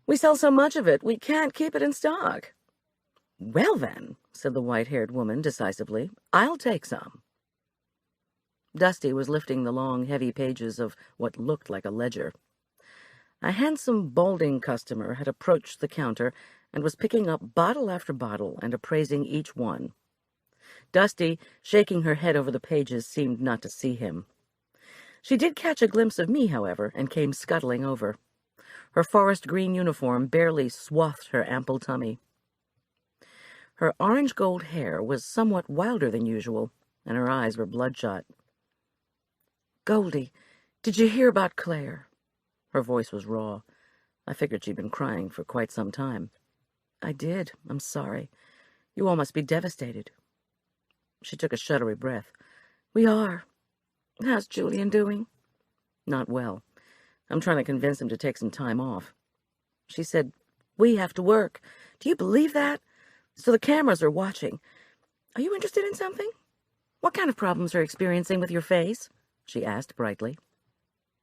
S2: We sell so much of it, we can't keep it in stock." "Well, then," said the white-haired woman decisively, "I'll take some." Dusty was lifting the long, heavy pages of what looked like a ledger. A handsome, balding customer had approached the counter and was picking up bottle after bottle and appraising each one. Dusty, shaking her head over the pages, seemed not to see him. She did catch a glimpse of me, however, and came scuttling over. Her forest green uniform barely swathed her ample tummy. Her orange-gold hair was somewhat wilder than usual, and her eyes were bloodshot. "Goldie, did you hear about Claire?" Her voice was raw. I figured she'd been crying for quite some time. "I did. I'm sorry. You all must be devastated." She took a shuddery breath. "We are. How's Julian doing?" "Not well. I'm trying to convince him to take some time off." She said, "We have to work. Do you believe that? So the cameras are watching. Are you interested in something? What kind of problems are you experiencing with your face?" she asked brightly.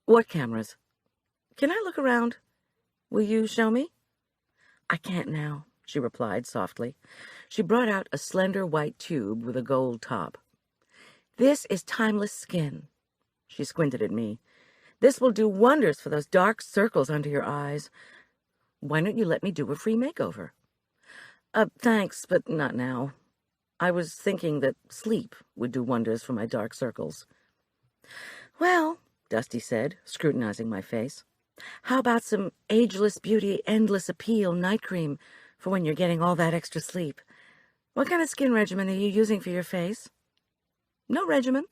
S2: "What cameras? Can I look around? Will you show me?" "I can't now," she replied softly. She brought out a slender white tube with a gold top. "This is timeless skin." She squinted at me. "This will do wonders for those dark circles under your eyes. Why don't you let me do a free makeover?" Thanks, but not now. I was thinking that sleep would do wonders for my dark circles." "Well," Dusty said, scrutinizing my face, "how about some ageless beauty, endless appeal night cream for when you're getting all that extra sleep? What kind of skin regimen are you using for your face?" "No regimen."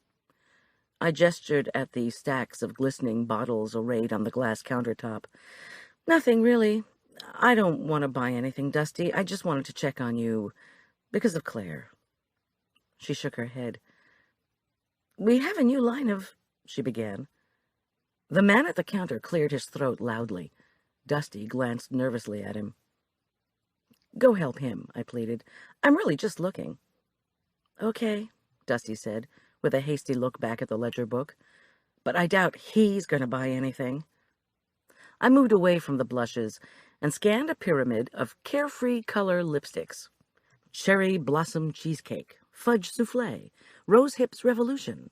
S2: I gestured at the stacks of glistening bottles arrayed on the glass countertop. "Nothing, really. I don't want to buy anything, Dusty. I just wanted to check on you. Because of Claire." She shook her head. "We have a new line of—" she began. The man at the counter cleared his throat loudly. Dusty glanced nervously at him. "Go help him," I pleaded. "I'm really just looking." "Okay," Dusty said, with a hasty look back at the ledger book. "But I doubt he's going to buy anything." I moved away from the blushes and scanned a pyramid of carefree color lipsticks. Cherry Blossom Cheesecake, Fudge Soufflé, Rose Hips Revolution.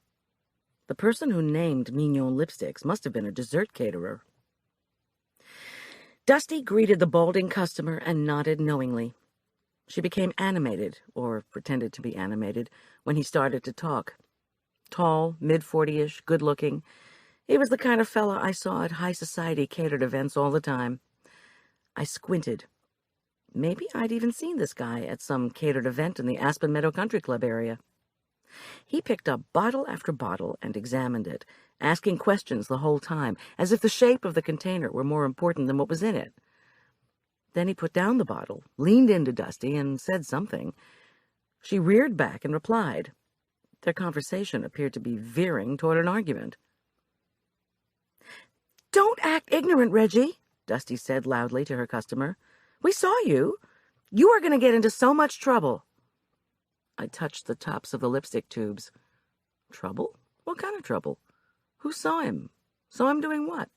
S2: The person who named Mignon lipsticks must have been a dessert caterer. Dusty greeted the balding customer and nodded knowingly. She became animated, or pretended to be animated, when he started to talk. Tall, mid-40-ish, good-looking. He was the kind of fella I saw at high society catered events all the time. I squinted. Maybe I'd even seen this guy at some catered event in the Aspen Meadow Country Club area. He picked up bottle after bottle and examined it, asking questions the whole time, as if the shape of the container were more important than what was in it. Then he put down the bottle, leaned into Dusty, and said something. She reared back and replied. Their conversation appeared to be veering toward an argument. "Don't act ignorant, Reggie," Dusty said loudly to her customer. "We saw you. You are going to get into so much trouble." I touched the tops of the lipstick tubes. Trouble? What kind of trouble? Who saw him? Saw him doing what?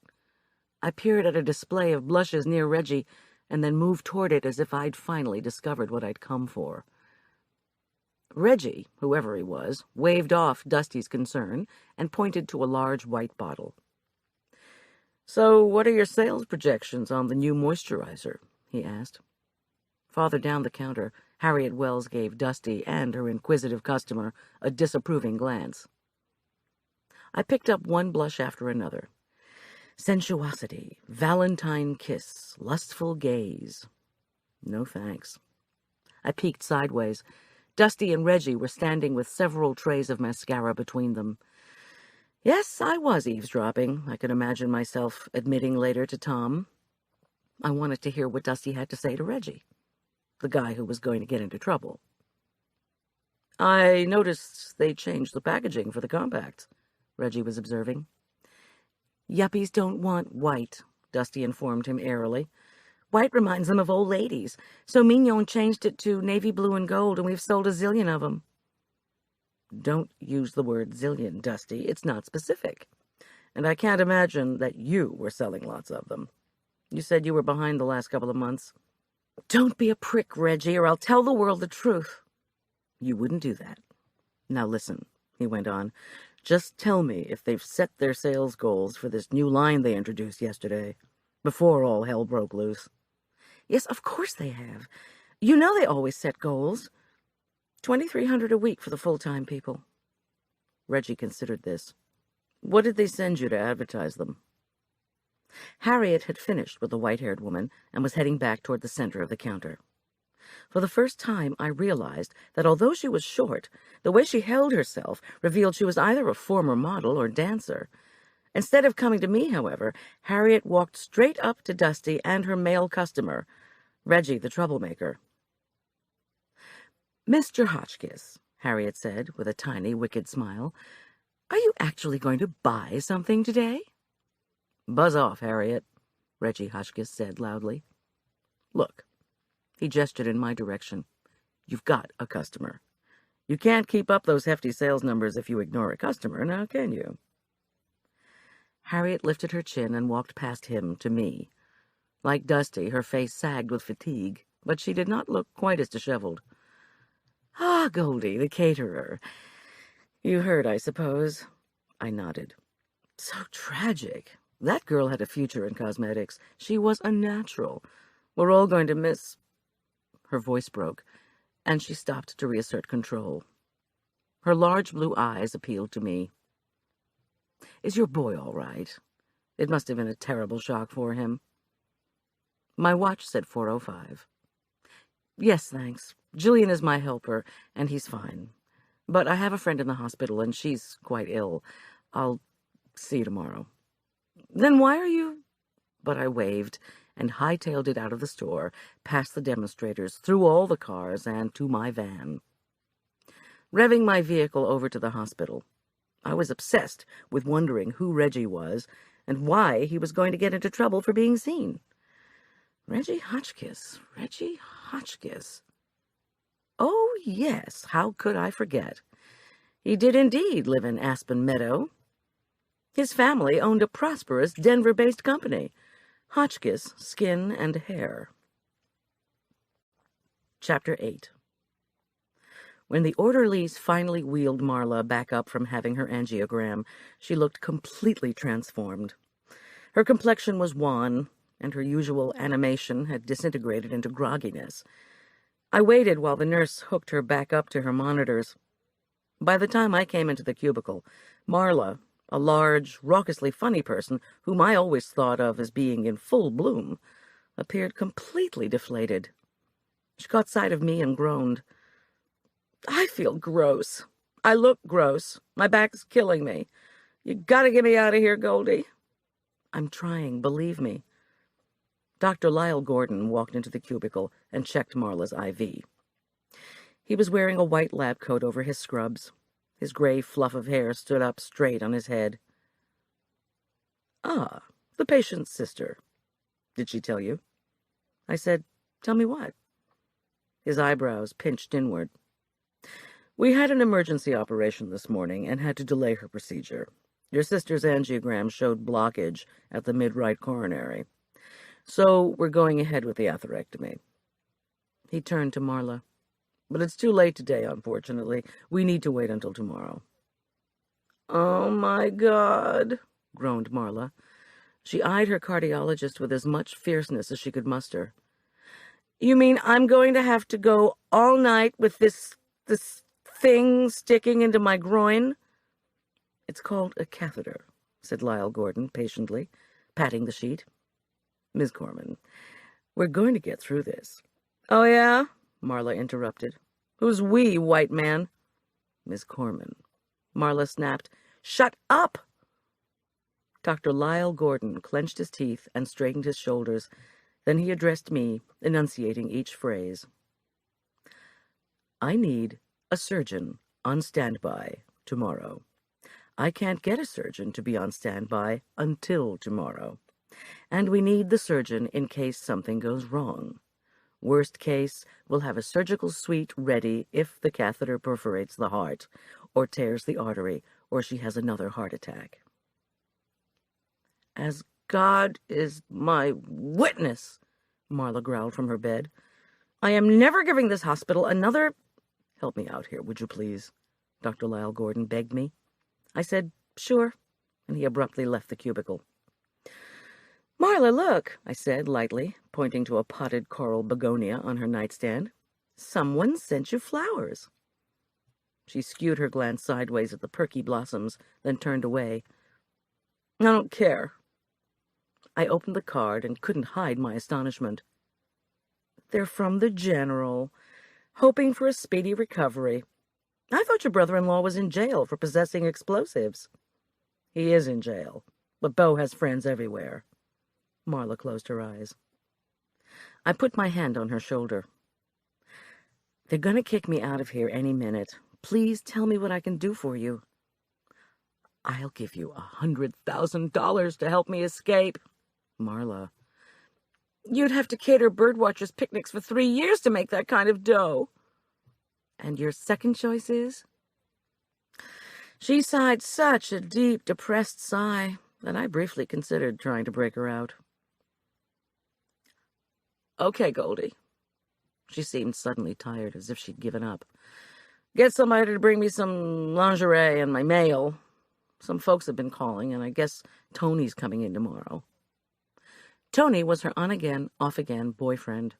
S2: I peered at a display of blushes near Reggie and then moved toward it as if I'd finally discovered what I'd come for. Reggie, whoever he was, waved off Dusty's concern and pointed to a large white bottle. "So what are your sales projections on the new moisturizer?" he asked. Farther down the counter, Harriet Wells gave Dusty and her inquisitive customer a disapproving glance. I picked up one blush after another. Sensuosity, Valentine kiss, lustful gaze. No thanks. I peeked sideways. Dusty and Reggie were standing with several trays of mascara between them. Yes, I was eavesdropping, I could imagine myself admitting later to Tom. I wanted to hear what Dusty had to say to Reggie, the guy who was going to get into trouble. I noticed they changed the packaging for the compacts, Reggie was observing. Yuppies don't want white, Dusty informed him airily. White reminds them of old ladies, so Mignon changed it to navy blue and gold, and we've sold a zillion of them. Don't use the word zillion, Dusty. It's not specific. And I can't imagine that you were selling lots of them. You said you were behind the last couple of months. Don't be a prick, Reggie, or I'll tell the world the truth. You wouldn't do that. Now listen, he went on. Just tell me if they've set their sales goals for this new line they introduced yesterday, before all hell broke loose. Yes, of course they have. You know they always set goals. $2,300 a week for the full-time people. Reggie considered this. What did they send you to advertise them? Harriet had finished with the white-haired woman and was heading back toward the center of the counter. For the first time, I realized that although she was short, the way she held herself revealed she was either a former model or dancer. Instead of coming to me, however, Harriet walked straight up to Dusty and her male customer, Reggie the troublemaker. Mr. Hotchkiss, Harriet said with a tiny, wicked smile, are you actually going to buy something today? Buzz off, Harriet, Reggie Hotchkiss said loudly. Look. He gestured in my direction. You've got a customer. You can't keep up those hefty sales numbers if you ignore a customer, now can you? Harriet lifted her chin and walked past him to me. Like Dusty, her face sagged with fatigue, but she did not look quite as disheveled. Ah, Goldy, the caterer. You heard, I suppose. I nodded. So tragic. That girl had a future in cosmetics. She was a natural. We're all going to miss... Her voice broke, and she stopped to reassert control. Her large blue eyes appealed to me. Is your boy all right? It must have been a terrible shock for him. My watch said 4:05. Yes, thanks. Julian is my helper, and he's fine. But I have a friend in the hospital, and she's quite ill. I'll see you tomorrow. Then why are you... But I waved and hightailed it out of the store, past the demonstrators, through all the cars, and to my van. Revving my vehicle over to the hospital, I was obsessed with wondering who Reggie was and why he was going to get into trouble for being seen. Reggie Hotchkiss. Oh, yes, how could I forget? He did indeed live in Aspen Meadow. His family owned a prosperous Denver-based company, Hotchkiss Skin and Hair. Chapter 8. When the orderlies finally wheeled Marla back up from having her angiogram, she looked completely transformed. Her complexion was wan, and her usual animation had disintegrated into grogginess. I waited while the nurse hooked her back up to her monitors. By the time I came into the cubicle, Marla, a large, raucously funny person whom I always thought of as being in full bloom, appeared completely deflated. She caught sight of me and groaned. I feel gross. I look gross. My back's killing me. You gotta get me out of here, Goldie. I'm trying, believe me. Dr. Lyle Gordon walked into the cubicle and checked Marla's IV. He was wearing a white lab coat over his scrubs. His gray fluff of hair stood up straight on his head. Ah, the patient's sister. Did she tell you? I said, tell me what? His eyebrows pinched inward. We had an emergency operation this morning and had to delay her procedure. Your sister's angiogram showed blockage at the mid-right coronary. So we're going ahead with the atherectomy. He turned to Marla. But it's too late today, unfortunately. We need to wait until tomorrow. Oh, my God, groaned Marla. She eyed her cardiologist with as much fierceness as she could muster. You mean I'm going to have to go all night with this thing sticking into my groin? "It's called a catheter," said Lyle Gordon patiently, patting the sheet. "Miss Corman, we're going to get through this." "Oh, yeah?" Marla interrupted. "Who's we, white man?" "Miss Corman." Marla snapped. "Shut up!" Dr. Lyle Gordon clenched his teeth and straightened his shoulders. Then he addressed me, enunciating each phrase. "I need a surgeon on standby tomorrow. I can't get a surgeon to be on standby until tomorrow. And we need the surgeon in case something goes wrong. Worst case, we'll have a surgical suite ready if the catheter perforates the heart, or tears the artery, or she has another heart attack." "As God is my witness," Marla growled from her bed, "I am never giving this hospital another—" "Help me out here, would you please?" Dr. Lyle Gordon begged me. I said, "Sure," and he abruptly left the cubicle. "Marla, look," I said lightly, pointing to a potted coral begonia on her nightstand. "Someone sent you flowers." She skewed her glance sideways at the perky blossoms, then turned away. "I don't care." I opened the card and couldn't hide my astonishment. "They're from the General, hoping for a speedy recovery. I thought your brother-in-law was in jail for possessing explosives." "He is in jail, but Beau has friends everywhere." Marla closed her eyes. I put my hand on her shoulder. "They're going to kick me out of here any minute. Please tell me what I can do for you." "I'll give you $100,000 to help me escape." "Marla." "You'd have to cater birdwatchers' picnics for 3 years to make that kind of dough." "And your second choice is?" She sighed such a deep, depressed sigh that I briefly considered trying to break her out. "Okay, Goldie." She seemed suddenly tired, as if she'd given up. "Get somebody to bring me some lingerie and my mail. Some folks have been calling, and I guess Tony's coming in tomorrow." Tony was her on-again, off-again boyfriend.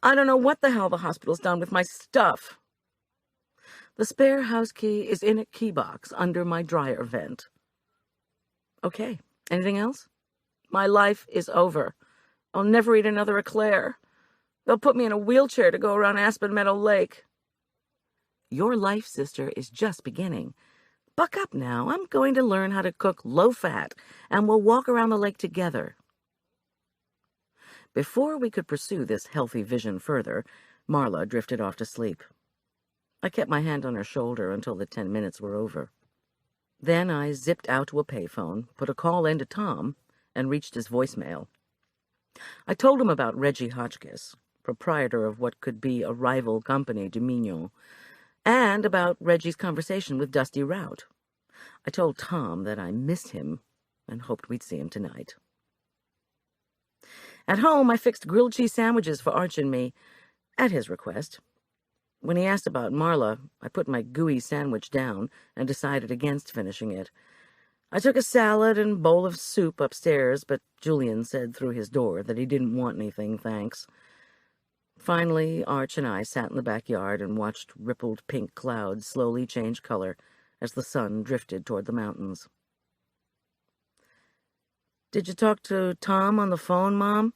S2: "I don't know what the hell the hospital's done with my stuff." "The spare house key is in a key box under my dryer vent." "Okay. Anything else?" "My life is over. I'll never eat another eclair. They'll put me in a wheelchair to go around Aspen Meadow Lake." "Your life, sister, is just beginning. Buck up now. I'm going to learn how to cook low-fat, and we'll walk around the lake together." Before we could pursue this healthy vision further, Marla drifted off to sleep. I kept my hand on her shoulder until the 10 minutes were over. Then I zipped out to a payphone, put a call in to Tom, and reached his voicemail. I told him about Reggie Hotchkiss, proprietor of what could be a rival company to Mignon, and about Reggie's conversation with Dusty Rout. I told Tom that I missed him and hoped we'd see him tonight. At home, I fixed grilled cheese sandwiches for Arch and me, at his request. When he asked about Marla, I put my gooey sandwich down and decided against finishing it. I took a salad and bowl of soup upstairs, but Julian said through his door that he didn't want anything, thanks. Finally, Arch and I sat in the backyard and watched rippled pink clouds slowly change color as the sun drifted toward the mountains. "Did you talk to Tom on the phone, Mom?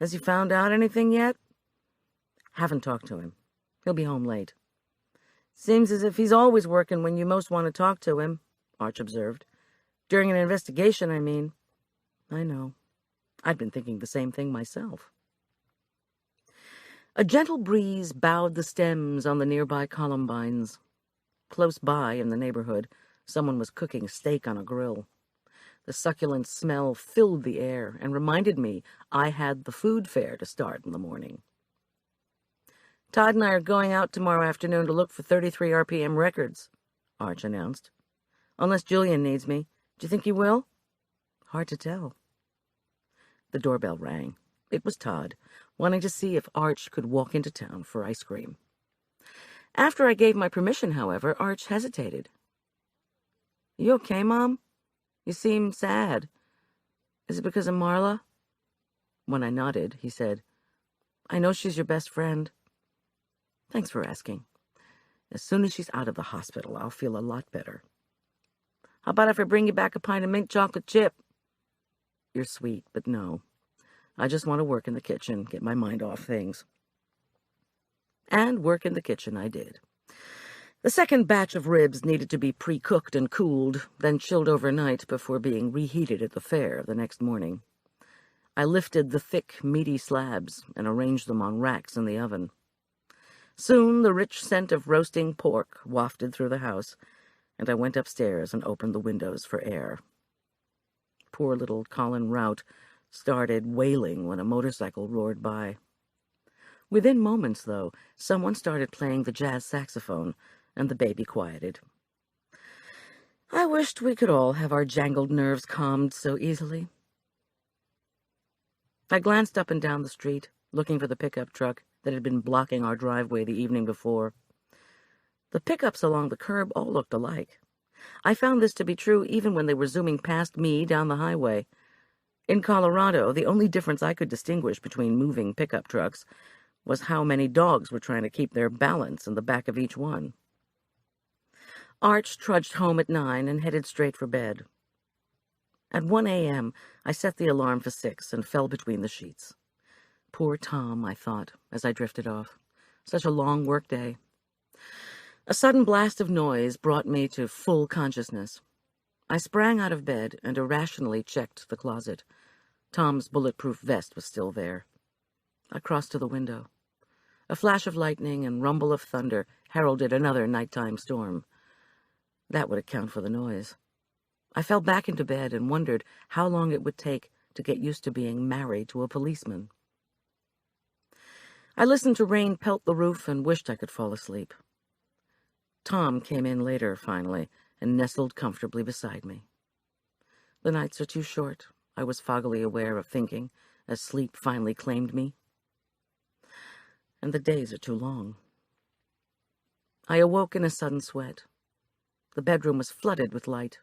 S2: Has he found out anything yet?" "Haven't talked to him. He'll be home late." "Seems as if he's always working when you most want to talk to him," Arch observed. "During an investigation, I mean." "I know. I'd been thinking the same thing myself." A gentle breeze bowed the stems on the nearby columbines. Close by, in the neighborhood, someone was cooking steak on a grill. The succulent smell filled the air and reminded me I had the food fair to start in the morning. "Todd and I are going out tomorrow afternoon to look for 33 RPM records," Arch announced. "Unless Julian needs me. Do you think he will?" "Hard to tell." The doorbell rang. It was Todd, wanting to see if Arch could walk into town for ice cream. After I gave my permission, however, Arch hesitated. "You okay, Mom? You seem sad. Is it because of Marla?" When I nodded, he said, "I know she's your best friend." "Thanks for asking. As soon as she's out of the hospital, I'll feel a lot better." How about if I bring you back a pint of mint chocolate chip? You're sweet, but no. I just want to work in the kitchen, get my mind off things. And work in the kitchen I did. The second batch of ribs needed to be pre-cooked and cooled, then chilled overnight before being reheated at the fair the next morning. I lifted the thick, meaty slabs and arranged them on racks in the oven. Soon the rich scent of roasting pork wafted through the house, and I went upstairs and opened the windows for air. Poor little Colin Rout started wailing when a motorcycle roared by. Within moments, though, someone started playing the jazz saxophone, and the baby quieted. I wished we could all have our jangled nerves calmed so easily. I glanced up and down the street, looking for the pickup truck that had been blocking our driveway the evening before. The pickups along the curb all looked alike. I found this to be true even when they were zooming past me down the highway. In Colorado, the only difference I could distinguish between moving pickup trucks was how many dogs were trying to keep their balance in the back of each one. Arch trudged home at 9 and headed straight for bed. At 1 a.m., I set the alarm for 6 and fell between the sheets. Poor Tom, I thought, as I drifted off. Such a long workday. A sudden blast of noise brought me to full consciousness. I sprang out of bed and irrationally checked the closet. Tom's bulletproof vest was still there. I crossed to the window. A flash of lightning and rumble of thunder heralded another nighttime storm. That would account for the noise. I fell back into bed and wondered how long it would take to get used to being married to a policeman. I listened to rain pelt the roof and wished I could fall asleep. Tom came in later, finally, and nestled comfortably beside me. The nights are too short, I was foggily aware of thinking, as sleep finally claimed me. And the days are too long. I awoke in a sudden sweat. The bedroom was flooded with light.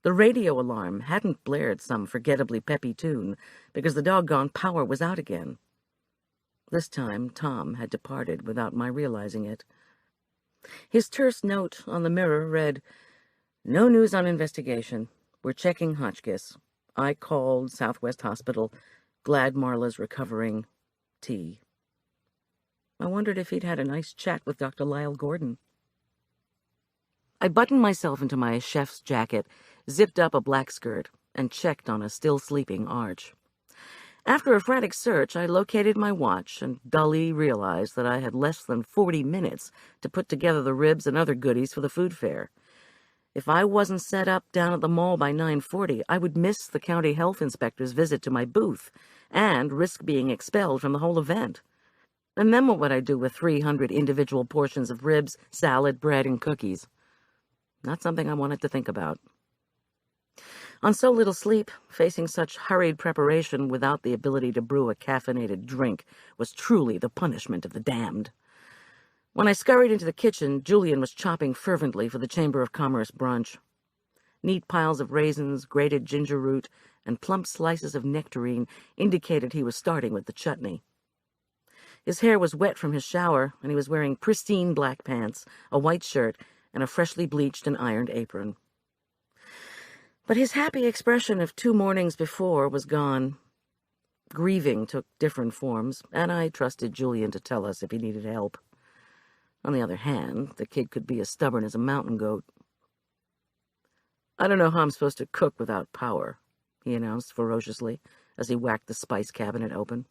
S2: The radio alarm hadn't blared some forgettably peppy tune because the doggone power was out again. This time, Tom had departed without my realizing it. His terse note on the mirror read, "No news on investigation. We're checking Hotchkiss. I called Southwest Hospital. Glad Marla's recovering. T." I wondered if he'd had a nice chat with Dr. Lyle Gordon. I buttoned myself into my chef's jacket, zipped up a black skirt, and checked on a still-sleeping Arch. After a frantic search, I located my watch and dully realized that I had less than 40 minutes to put together the ribs and other goodies for the food fair. If I wasn't set up down at the mall by 9:40, I would miss the county health inspector's visit to my booth and risk being expelled from the whole event. And then what would I do with 300 individual portions of ribs, salad, bread, and cookies? Not something I wanted to think about. On so little sleep, facing such hurried preparation without the ability to brew a caffeinated drink was truly the punishment of the damned. When I scurried into the kitchen, Julian was chopping fervently for the Chamber of Commerce brunch. Neat piles of raisins, grated ginger root, and plump slices of nectarine indicated he was starting with the chutney. His hair was wet from his shower, and he was wearing pristine black pants, a white shirt, and a freshly bleached and ironed apron. But his happy expression of 2 mornings before was gone. Grieving took different forms, and I trusted Julian to tell us if he needed help. On the other hand, the kid could be as stubborn as a mountain goat. "I don't know how I'm supposed to cook without power," he announced ferociously as he whacked the spice cabinet open.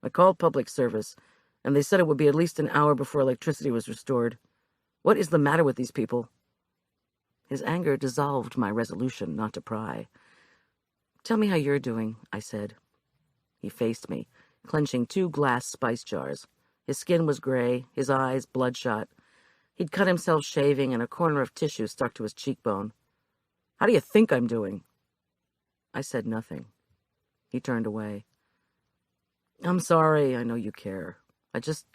S2: "I called public service, and they said it would be at least an hour before electricity was restored. What is the matter with these people?" His anger dissolved my resolution not to pry. "Tell me how you're doing," I said. He faced me, clenching 2 glass spice jars. His skin was gray, his eyes bloodshot. He'd cut himself shaving, and a corner of tissue stuck to his cheekbone. "How do you think I'm doing?" I said nothing. He turned away. "I'm sorry, I know you care. I just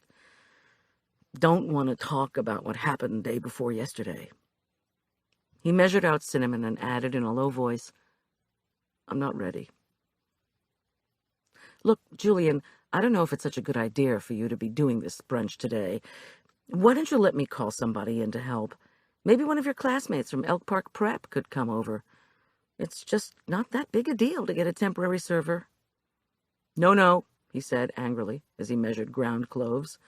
S2: don't want to talk about what happened the day before yesterday." He measured out cinnamon and added in a low voice, "I'm not ready." "Look, Julian, I don't know if it's such a good idea for you to be doing this brunch today. Why don't you let me call somebody in to help? Maybe one of your classmates from Elk Park Prep could come over. It's just not that big a deal to get a temporary server." No, he said angrily as he measured ground cloves.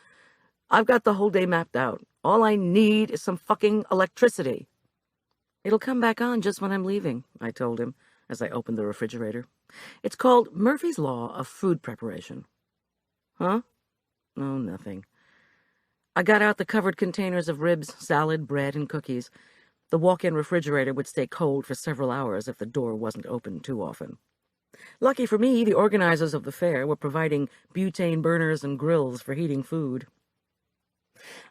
S2: "I've got the whole day mapped out. All I need is some fucking electricity." "It'll come back on just when I'm leaving," I told him as I opened the refrigerator. "It's called Murphy's Law of Food Preparation." "Huh?" "Oh, nothing." I got out the covered containers of ribs, salad, bread, and cookies. The walk-in refrigerator would stay cold for several hours if the door wasn't opened too often. Lucky for me, the organizers of the fair were providing butane burners and grills for heating food.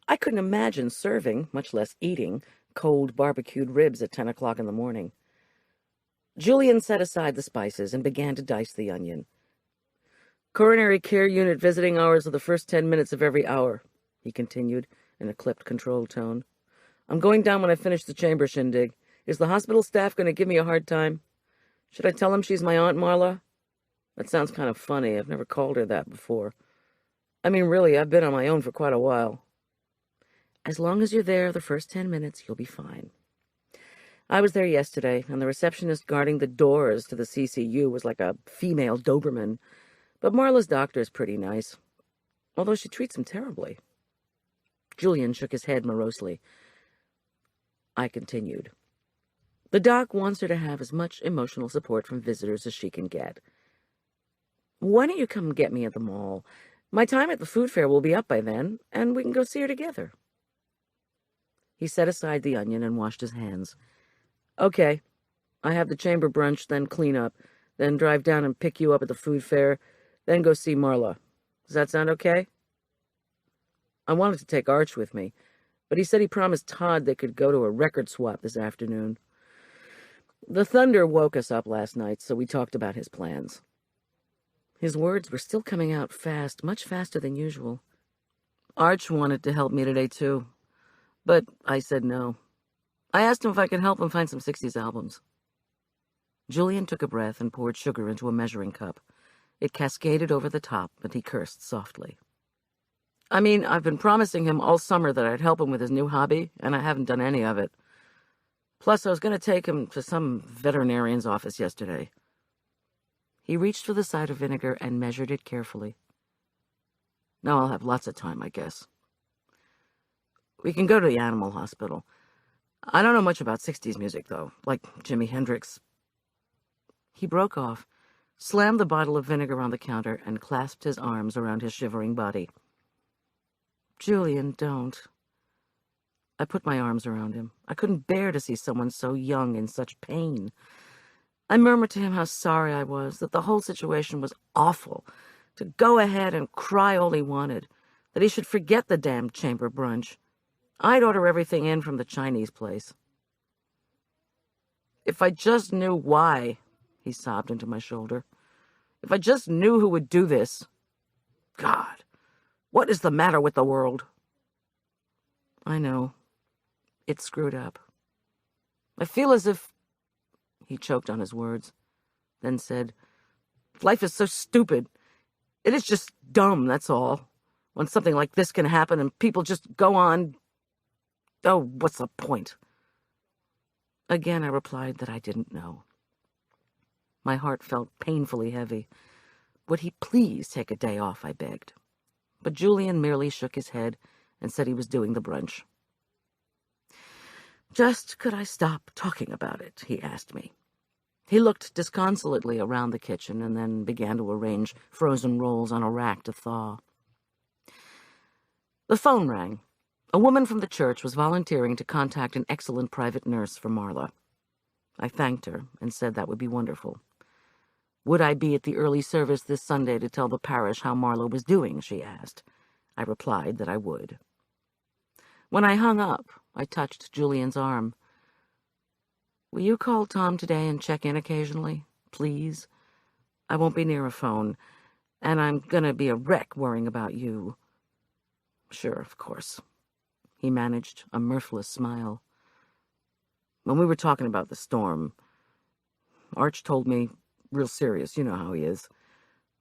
S2: I couldn't imagine serving, much less eating, cold barbecued ribs at 10 o'clock in the morning. Julian set aside the spices and began to dice the onion. "Coronary care unit visiting hours are the first 10 minutes of every hour," he continued in a clipped, controlled tone. "I'm going down when I finish the chamber shindig. Is the hospital staff going to give me a hard time? Should I tell them she's my Aunt Marla? That sounds kind of funny. I've never called her that before. I mean, really, I've been on my own for quite a while." "As long as you're there the first 10 minutes, you'll be fine." I was there yesterday, and the receptionist guarding the doors to the CCU was like a female Doberman. But Marla's doctor is pretty nice, although she treats him terribly. Julian shook his head morosely. I continued. "The doc wants her to have as much emotional support from visitors as she can get. Why don't you come get me at the mall? My time at the food fair will be up by then, and we can go see her together." He set aside the onion and washed his hands. "Okay, I have the chamber brunch, then clean up, then drive down and pick you up at the food fair, then go see Marla. Does that sound okay?" I wanted to take Arch with me, but he said he promised Todd they could go to a record swap this afternoon. The thunder woke us up last night, so we talked about his plans. His words were still coming out fast, much faster than usual. Arch wanted to help me today, too, but I said no. I asked him if I could help him find some 60s albums. Julian took a breath and poured sugar into a measuring cup. It cascaded over the top, and he cursed softly. "I mean, I've been promising him all summer that I'd help him with his new hobby, and I haven't done any of it. Plus, I was going to take him to some veterinarian's office yesterday." He reached for the cider vinegar and measured it carefully. "Now I'll have lots of time, I guess. We can go to the animal hospital. I don't know much about 60s music, though, like Jimi Hendrix." He broke off, slammed the bottle of vinegar on the counter, and clasped his arms around his shivering body. "Julian, don't." I put my arms around him. I couldn't bear to see someone so young in such pain. I murmured to him how sorry I was, that the whole situation was awful, to go ahead and cry all he wanted, that he should forget the damned chamber brunch. I'd order everything in from the Chinese place. "If I just knew why," he sobbed into my shoulder. "If I just knew who would do this. God, what is the matter with the world?" "I know. It's screwed up. I feel as if—" He choked on his words, then said, "Life is so stupid. It is just dumb, that's all. When something like this can happen and people just go on. Oh, what's the point?" Again I replied that I didn't know. My heart felt painfully heavy. Would he please take a day off, I begged. But Julian merely shook his head and said he was doing the brunch. Just could I stop talking about it, he asked me. He looked disconsolately around the kitchen and then began to arrange frozen rolls on a rack to thaw. The phone rang. A woman from the church was volunteering to contact an excellent private nurse for Marla. I thanked her and said that would be wonderful. Would I be at the early service this Sunday to tell the parish how Marla was doing, she asked. I replied that I would. When I hung up, I touched Julian's arm. Will you call Tom today and check in occasionally, please? I won't be near a phone, and I'm gonna be a wreck worrying about you. Sure, of course. He managed a mirthless smile. When we were talking about the storm, Arch told me, real serious, you know how he is,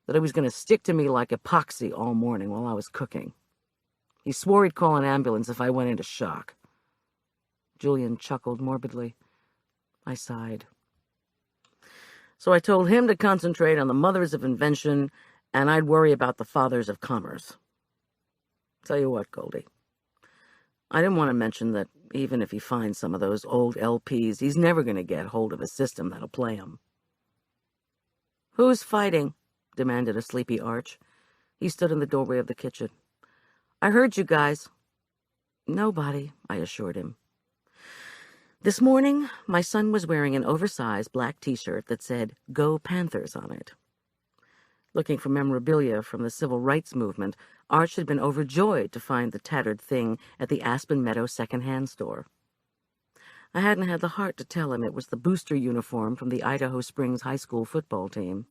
S2: that he was going to stick to me like epoxy all morning while I was cooking. He swore he'd call an ambulance if I went into shock. Julian chuckled morbidly. I sighed. So I told him to concentrate on the mothers of invention, and I'd worry about the fathers of commerce. Tell you what, Goldie. I didn't want to mention that even if he finds some of those old LPs, he's never going to get hold of a system that'll play him. "Who's fighting?" demanded a sleepy Arch. He stood in the doorway of the kitchen. "I heard you guys." "Nobody," I assured him. This morning, my son was wearing an oversized black T-shirt that said, "Go Panthers" on it. Looking for memorabilia from the civil rights movement, Arch had been overjoyed to find the tattered thing at the Aspen Meadow second-hand store. I hadn't had the heart to tell him it was the booster uniform from the Idaho Springs High School football team.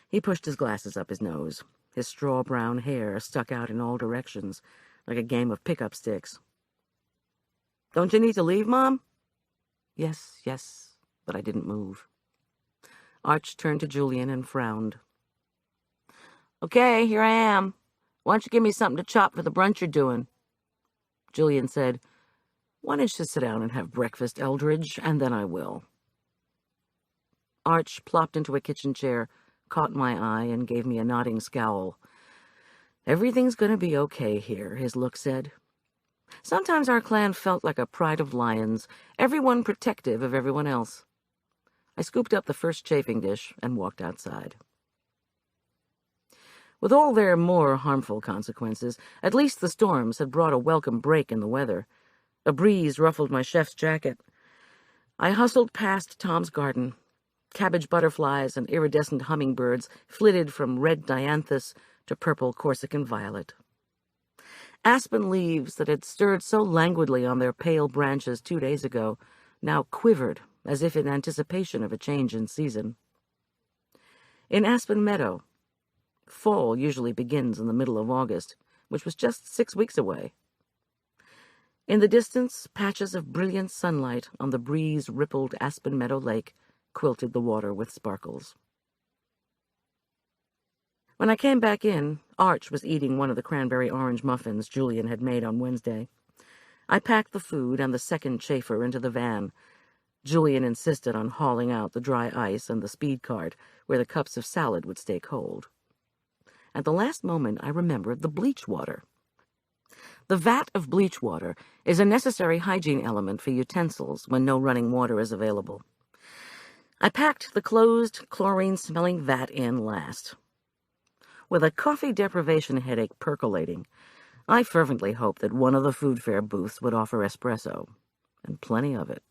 S2: He pushed his glasses up his nose. His straw-brown hair stuck out in all directions, like a game of pickup sticks. "Don't you need to leave, Mom?" Yes, but I didn't move. Arch turned to Julian and frowned. "Okay, here I am. Why don't you give me something to chop for the brunch you're doing?" Julian said, "Why don't you sit down and have breakfast, Eldridge, and then I will." Arch plopped into a kitchen chair, caught my eye, and gave me a nodding scowl. "Everything's going to be okay here," his look said. Sometimes our clan felt like a pride of lions, everyone protective of everyone else. I scooped up the first chafing dish and walked outside. With all their more harmful consequences, at least the storms had brought a welcome break in the weather. A breeze ruffled my chef's jacket. I hustled past Tom's garden. Cabbage butterflies and iridescent hummingbirds flitted from red dianthus to purple Corsican violet. Aspen leaves that had stirred so languidly on their pale branches 2 days ago now quivered as if in anticipation of a change in season. In Aspen Meadow, fall usually begins in the middle of August, which was just 6 weeks away. In the distance, patches of brilliant sunlight on the breeze-rippled Aspen Meadow Lake quilted the water with sparkles. When I came back in, Arch was eating one of the cranberry-orange muffins Julian had made on Wednesday. I packed the food and the second chafer into the van. Julian insisted on hauling out the dry ice and the speed cart, where the cups of salad would stay cold. At the last moment, I remembered the bleach water. The vat of bleach water is a necessary hygiene element for utensils when no running water is available. I packed the closed, chlorine-smelling vat in last. With a coffee deprivation headache percolating, I fervently hoped that one of the food fair booths would offer espresso, and plenty of it.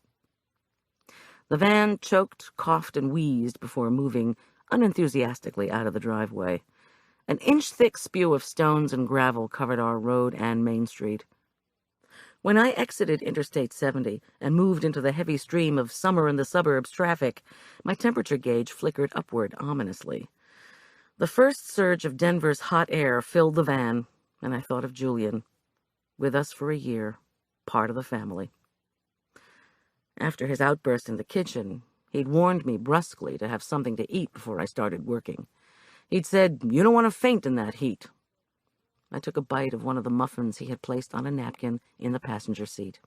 S2: The van choked, coughed, and wheezed before moving unenthusiastically out of the driveway. An inch-thick spew of stones and gravel covered our road and Main Street. When I exited Interstate 70 and moved into the heavy stream of summer-in-the-suburbs traffic, my temperature gauge flickered upward ominously. The first surge of Denver's hot air filled the van, and I thought of Julian. With us for a year, part of the family. After his outburst in the kitchen, he'd warned me brusquely to have something to eat before I started working. He'd said, "You don't want to faint in that heat." I took a bite of one of the muffins he had placed on a napkin in the passenger seat.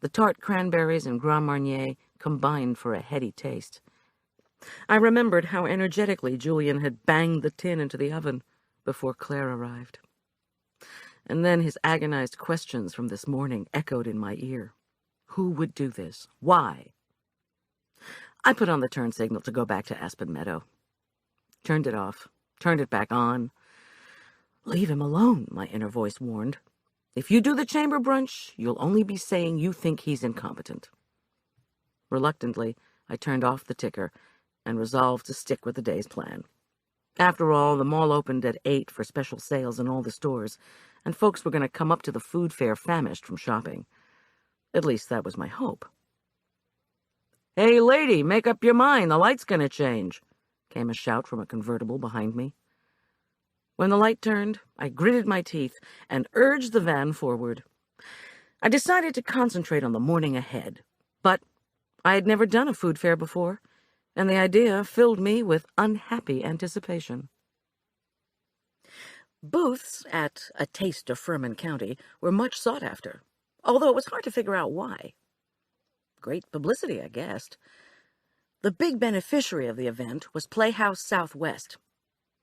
S2: The tart cranberries and Grand Marnier combined for a heady taste. I remembered how energetically Julian had banged the tin into the oven before Claire arrived. And then his agonized questions from this morning echoed in my ear. Who would do this? Why? I put on the turn signal to go back to Aspen Meadow. Turned it off, turned it back on. "Leave him alone," my inner voice warned. "If you do the chamber brunch, you'll only be saying you think he's incompetent." Reluctantly, I turned off the ticker and resolved to stick with the day's plan. After all, the mall opened at 8 for special sales in all the stores, and folks were going to come up to the food fair famished from shopping. At least that was my hope. "Hey, lady, make up your mind. The light's going to change," came a shout from a convertible behind me. When the light turned, I gritted my teeth and urged the van forward. I decided to concentrate on the morning ahead, but I had never done a food fair before, and the idea filled me with unhappy anticipation. Booths at A Taste of Furman County were much sought after. although it was hard to figure out why. Great publicity, I guessed. The big beneficiary of the event was Playhouse Southwest.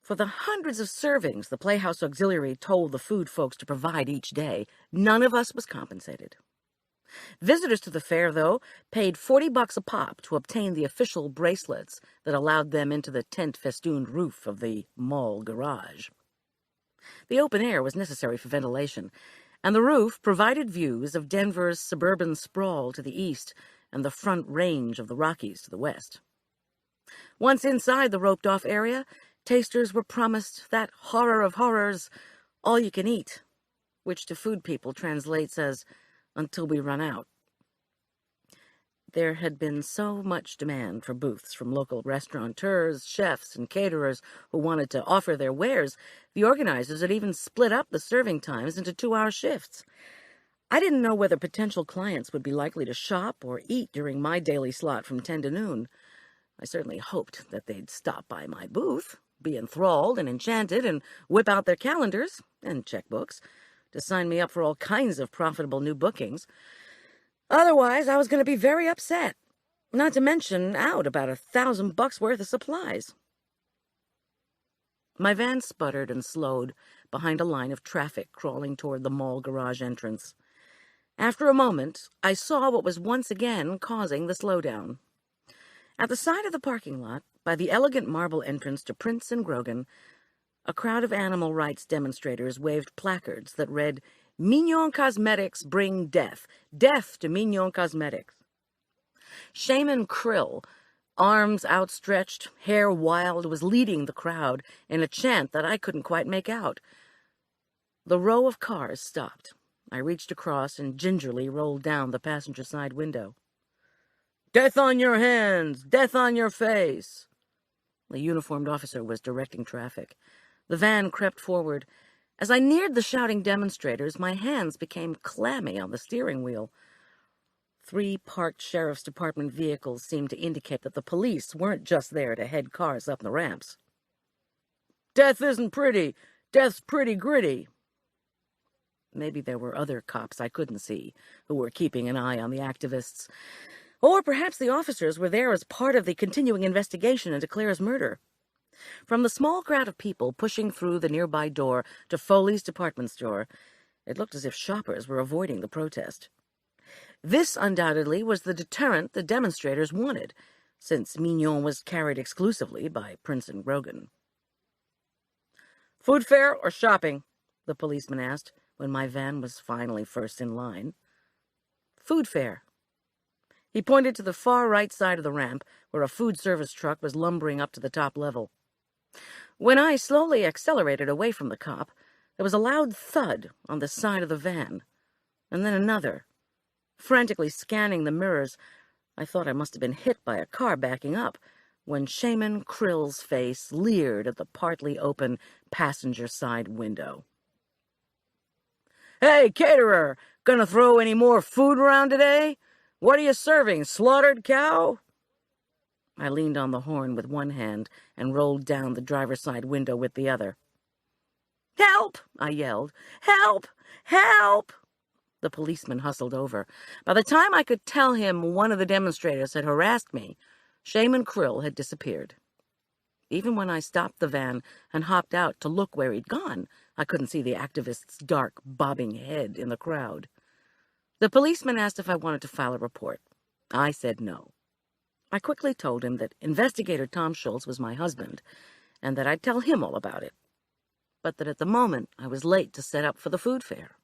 S2: For the hundreds of servings the Playhouse Auxiliary told the food folks to provide each day, none of us was compensated. Visitors to the fair, though, paid $40 a pop to obtain the official bracelets that allowed them into the tent-festooned roof of the mall garage. The open air was necessary for ventilation, and the roof provided views of Denver's suburban sprawl to the east and the Front Range of the Rockies to the west. Once inside the roped-off area, tasters were promised that horror of horrors, all you can eat, which to food people translates as until we run out. There had been so much demand for booths from local restaurateurs, chefs, and caterers who wanted to offer their wares, the organizers had even split up the serving times into 2-hour shifts. I didn't know whether potential clients would be likely to shop or eat during my daily slot from 10 to noon. I certainly hoped that they'd stop by my booth, be enthralled and enchanted, and whip out their calendars and checkbooks to sign me up for all kinds of profitable new bookings. Otherwise, I was going to be very upset, not to mention out about $1,000 worth of supplies. My van sputtered and slowed behind a line of traffic crawling toward the mall garage entrance. After a moment, I saw what was once again causing the slowdown. At the side of the parking lot, by the elegant marble entrance to Prince and Grogan, a crowd of animal rights demonstrators waved placards that read, "Mignon Cosmetics bring death. Death to Mignon Cosmetics." Shaman Krill, arms outstretched, hair wild, was leading the crowd in a chant that I couldn't quite make out. The row of cars stopped. I reached across and gingerly rolled down the passenger side window. "Death on your hands! Death on your face!" The uniformed officer was directing traffic. The van crept forward. As I neared the shouting demonstrators, my hands became clammy on the steering wheel. 3 parked sheriff's department vehicles seemed to indicate that the police weren't just there to head cars up the ramps. "Death isn't pretty. Death's pretty gritty." Maybe there were other cops I couldn't see who were keeping an eye on the activists. Or perhaps the officers were there as part of the continuing investigation into Claire's murder. From the small crowd of people pushing through the nearby door to Foley's department store, it looked as if shoppers were avoiding the protest. This undoubtedly was the deterrent the demonstrators wanted, since Mignon was carried exclusively by Prince and Grogan. "Food fair or shopping?" the policeman asked when my van was finally first in line. "Food fair." He pointed to the far right side of the ramp, where a food service truck was lumbering up to the top level. When I slowly accelerated away from the cop, there was a loud thud on the side of the van, and then another. Frantically scanning the mirrors, I thought I must have been hit by a car backing up, when Shaman Krill's face leered at the partly open passenger side window. "Hey, caterer, gonna throw any more food around today? What are you serving, slaughtered cow?" I leaned on the horn with one hand and rolled down the driver's side window with the other. "Help!" I yelled. "Help! Help!" The policeman hustled over. By the time I could tell him one of the demonstrators had harassed me, Shaman Krill had disappeared. Even when I stopped the van and hopped out to look where he'd gone, I couldn't see the activist's dark, bobbing head in the crowd. The policeman asked if I wanted to file a report. I said no. I quickly told him that Investigator Tom Schulz was my husband, and that I'd tell him all about it, but that at the moment I was late to set up for the food fair.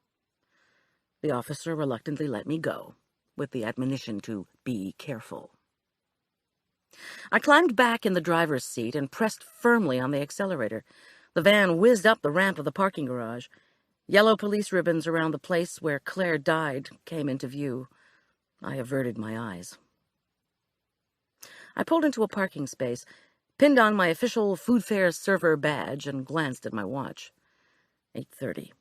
S2: The officer reluctantly let me go, with the admonition to be careful. I climbed back in the driver's seat and pressed firmly on the accelerator. The van whizzed up the ramp of the parking garage. Yellow police ribbons around the place where Claire died came into view. I averted my eyes. I pulled into a parking space, pinned on my official food fair server badge, and glanced at my watch. 8:30.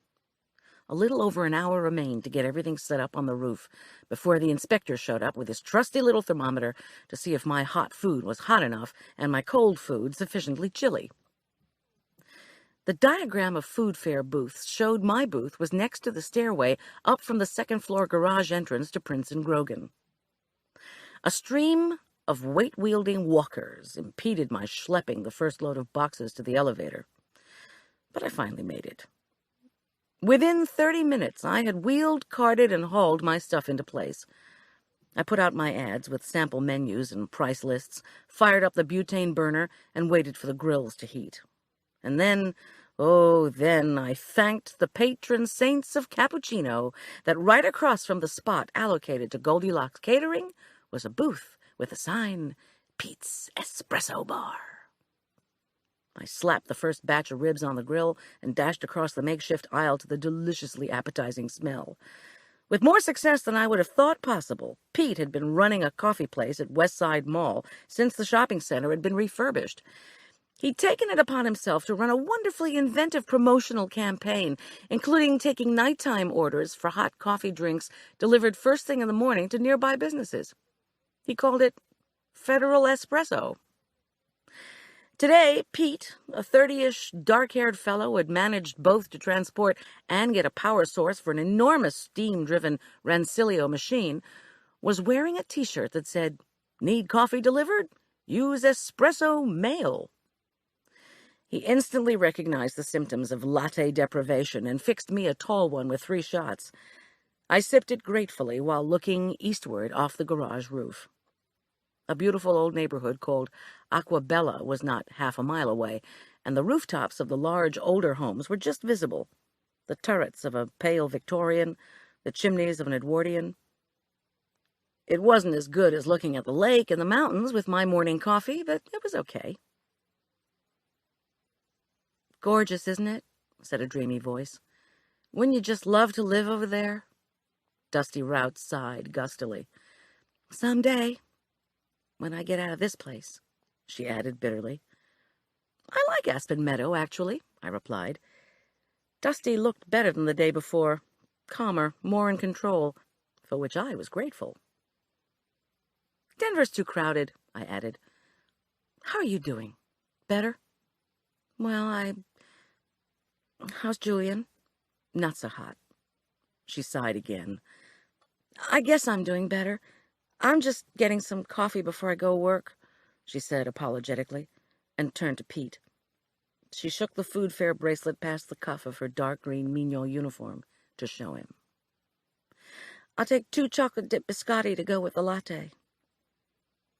S2: A little over an hour remained to get everything set up on the roof before the inspector showed up with his trusty little thermometer to see if my hot food was hot enough and my cold food sufficiently chilly. The diagram of food fair booths showed my booth was next to the stairway up from the second-floor garage entrance to Prince and Grogan. A stream of weight-wielding walkers impeded my schlepping the first load of boxes to the elevator. But I finally made it. Within 30 minutes, I had wheeled, carted, and hauled my stuff into place. I put out my ads with sample menus and price lists, fired up the butane burner, and waited for the grills to heat. And then, then I thanked the patron saints of cappuccino that right across from the spot allocated to Goldilocks Catering was a booth with a sign, Pete's Espresso Bar. I slapped the first batch of ribs on the grill and dashed across the makeshift aisle to the deliciously appetizing smell. With more success than I would have thought possible, Pete had been running a coffee place at West Side Mall since the shopping center had been refurbished. He'd taken it upon himself to run a wonderfully inventive promotional campaign, including taking nighttime orders for hot coffee drinks delivered first thing in the morning to nearby businesses. He called it Federal Espresso. Today, Pete, a 30-ish, dark-haired fellow who had managed both to transport and get a power source for an enormous steam-driven Rancilio machine, was wearing a T-shirt that said, "Need coffee delivered? Use espresso mail." He instantly recognized the symptoms of latte deprivation and fixed me a tall one with 3 shots. I sipped it gratefully while looking eastward off the garage roof. A beautiful old neighborhood called Aquabella was not half a mile away, and the rooftops of the large, older homes were just visible. The turrets of a pale Victorian, the chimneys of an Edwardian. It wasn't as good as looking at the lake and the mountains with my morning coffee, but it was okay. "Gorgeous, isn't it?" said a dreamy voice. "Wouldn't you just love to live over there?" Dusty Rout sighed gustily. "Someday, when I get out of this place," she added bitterly. "I like Aspen Meadow, actually," I replied. Dusty looked better than the day before, calmer, more in control, for which I was grateful. "Denver's too crowded," I added. "How are you doing? Better?" "Well, How's Julian?" "Not so hot." She sighed again. "I guess I'm doing better. I'm just getting some coffee before I go work," she said apologetically, and turned to Pete. She shook the food fair bracelet past the cuff of her dark green Mignon uniform to show him. "I'll take 2 chocolate-dipped biscotti to go with the latte."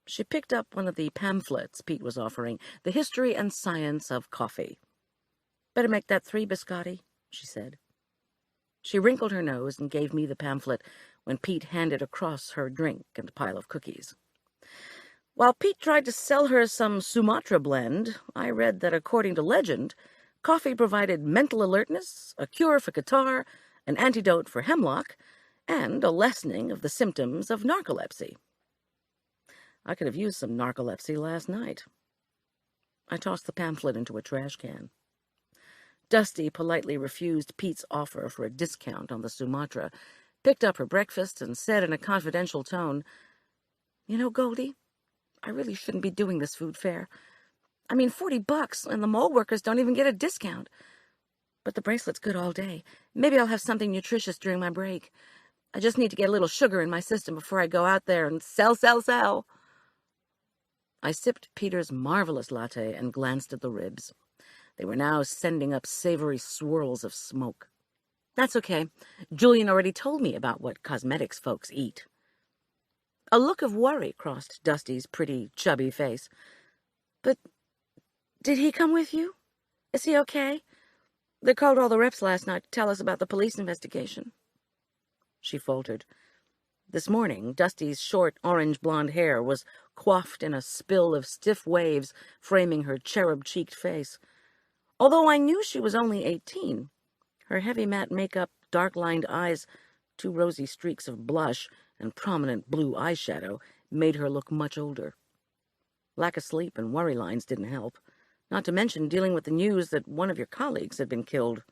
S2: She picked up one of the pamphlets Pete was offering, The History and Science of Coffee. "Better make that 3 biscotti," she said. She wrinkled her nose and gave me the pamphlet when Pete handed across her drink and pile of cookies. While Pete tried to sell her some Sumatra blend, I read that, according to legend, coffee provided mental alertness, a cure for catarrh, an antidote for hemlock, and a lessening of the symptoms of narcolepsy. I could have used some narcolepsy last night. I tossed the pamphlet into a trash can. Dusty politely refused Pete's offer for a discount on the Sumatra, picked up her breakfast, and said in a confidential tone, "You know, Goldie, I really shouldn't be doing this food fair. I mean, $40, and the mall workers don't even get a discount. But the bracelet's good all day. Maybe I'll have something nutritious during my break. I just need to get a little sugar in my system before I go out there and sell. I sipped Peter's marvelous latte and glanced at the ribs. They were now sending up savory swirls of smoke. "That's okay. Julian already told me about what cosmetics folks eat." A look of worry crossed Dusty's pretty, chubby face. "But did he come with you? Is he okay? They called all the reps last night to tell us about the police investigation." She faltered. This morning, Dusty's short, orange-blonde hair was coiffed in a spill of stiff waves framing her cherub-cheeked face. Although I knew she was only 18, her heavy matte makeup, dark-lined eyes, 2 rosy streaks of blush, and prominent blue eyeshadow made her look much older. Lack of sleep and worry lines didn't help, not to mention dealing with the news that one of your colleagues had been killed.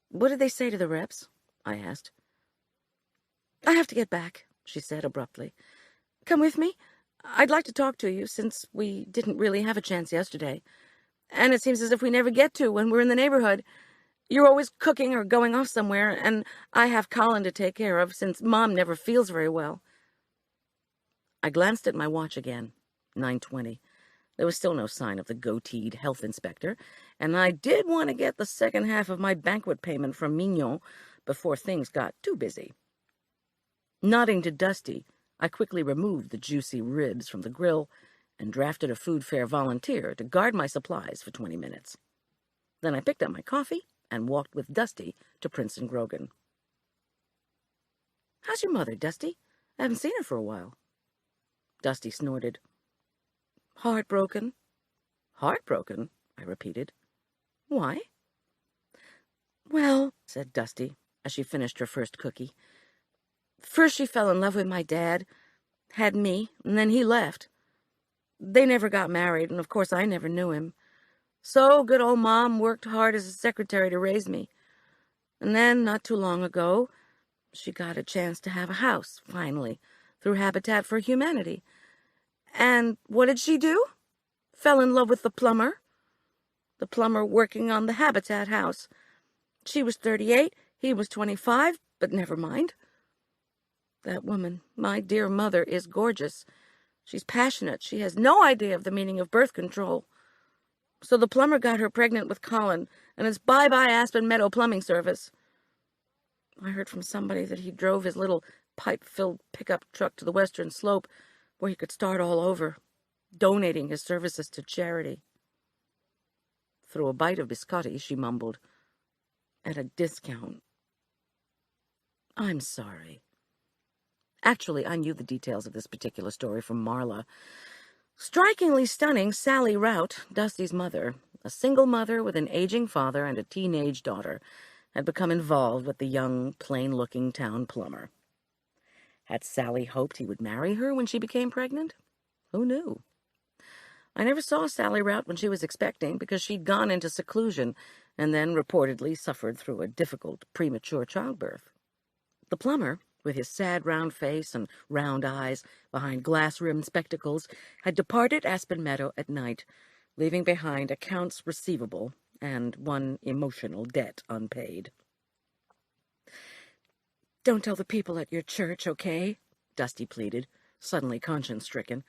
S2: "What did they say to the reps?" I asked. "I have to get back," she said abruptly. "Come with me? I'd like to talk to you, since we didn't really have a chance yesterday. And it seems as if we never get to when we're in the neighborhood. You're always cooking or going off somewhere, and I have Colin to take care of since Mom never feels very well. I glanced at my watch again. 9:20. There was still no sign of the goateed health inspector, and I did want to get the second half of my banquet payment from Mignon before things got too busy. Nodding to Dusty, I quickly removed the juicy ribs from the grill and drafted a food fair volunteer to guard my supplies for 20 minutes. Then I picked up my coffee and walked with Dusty to Prince and Grogan. "How's your mother, Dusty? I haven't seen her for a while." Dusty snorted. "Heartbroken." "Heartbroken?" I repeated. "Why?" "Well," said Dusty, as she finished her first cookie. "First she fell in love with my dad, had me, and then he left. They never got married, and of course I never knew him. So good old Mom worked hard as a secretary to raise me. And then, not too long ago, she got a chance to have a house, finally, through Habitat for Humanity. And what did she do? Fell in love with the plumber. The plumber working on the Habitat house. She was 38, he was 25, but never mind. That woman, my dear mother, is gorgeous. She's passionate. She has no idea of the meaning of birth control. So the plumber got her pregnant with Colin, and it's bye-bye Aspen Meadow plumbing service. I heard from somebody that he drove his little pipe-filled pickup truck to the western slope where he could start all over, donating his services to charity." Through a bite of biscotti, she mumbled, "At a discount." "I'm sorry." Actually, I knew the details of this particular story from Marla. Strikingly stunning Sally Rout, Dusty's mother, a single mother with an aging father and a teenage daughter, had become involved with the young, plain-looking town plumber. Had Sally hoped he would marry her when she became pregnant? Who knew? I never saw Sally Rout when she was expecting because she'd gone into seclusion and then reportedly suffered through a difficult premature childbirth. The plumber, with his sad round face and round eyes behind glass-rimmed spectacles, had departed Aspen Meadow at night, leaving behind accounts receivable and one emotional debt unpaid. "Don't tell the people at your church, okay?" Dusty pleaded, suddenly conscience-stricken.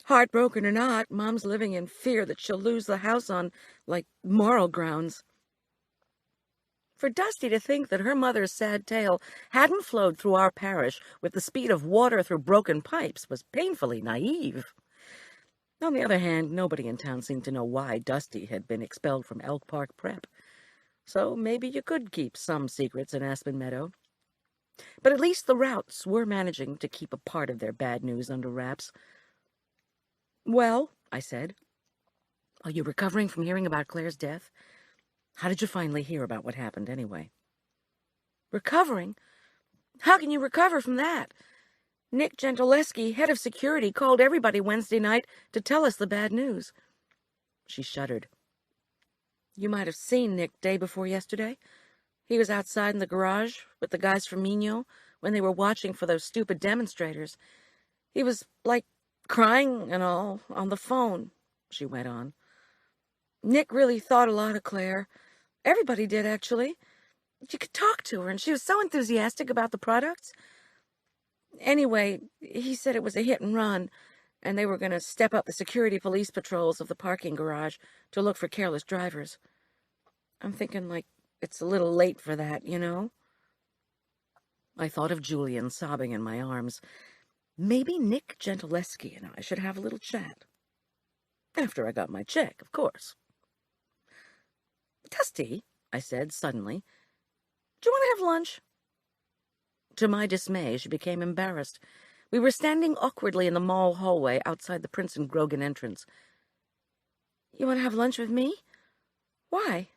S2: "Heartbroken or not, Mom's living in fear that she'll lose the house on, moral grounds." For Dusty to think that her mother's sad tale hadn't flowed through our parish with the speed of water through broken pipes was painfully naive. On the other hand, nobody in town seemed to know why Dusty had been expelled from Elk Park Prep. So maybe you could keep some secrets in Aspen Meadow. But at least the Routs were managing to keep a part of their bad news under wraps. "Well," I said, "are you recovering from hearing about Claire's death? How did you finally hear about what happened, anyway?" "Recovering? How can you recover from that? Nick Gentileschi, head of security, called everybody Wednesday night to tell us the bad news." She shuddered. "You might have seen Nick day before yesterday. He was outside in the garage with the guys from Mignon when they were watching for those stupid demonstrators. He was, crying and all on the phone," she went on. "Nick really thought a lot of Claire. Everybody did, actually. You could talk to her, and she was so enthusiastic about the products. Anyway, he said it was a hit and run, and they were going to step up the security police patrols of the parking garage to look for careless drivers. I'm thinking, it's a little late for that, you know?" I thought of Julian sobbing in my arms. Maybe Nick Gentileschi and I should have a little chat. After I got my check, of course. "Dusty," I said suddenly, "do you want to have lunch?" To my dismay, she became embarrassed. We were standing awkwardly in the mall hallway outside the Prince and Grogan entrance. "You want to have lunch with me? Why?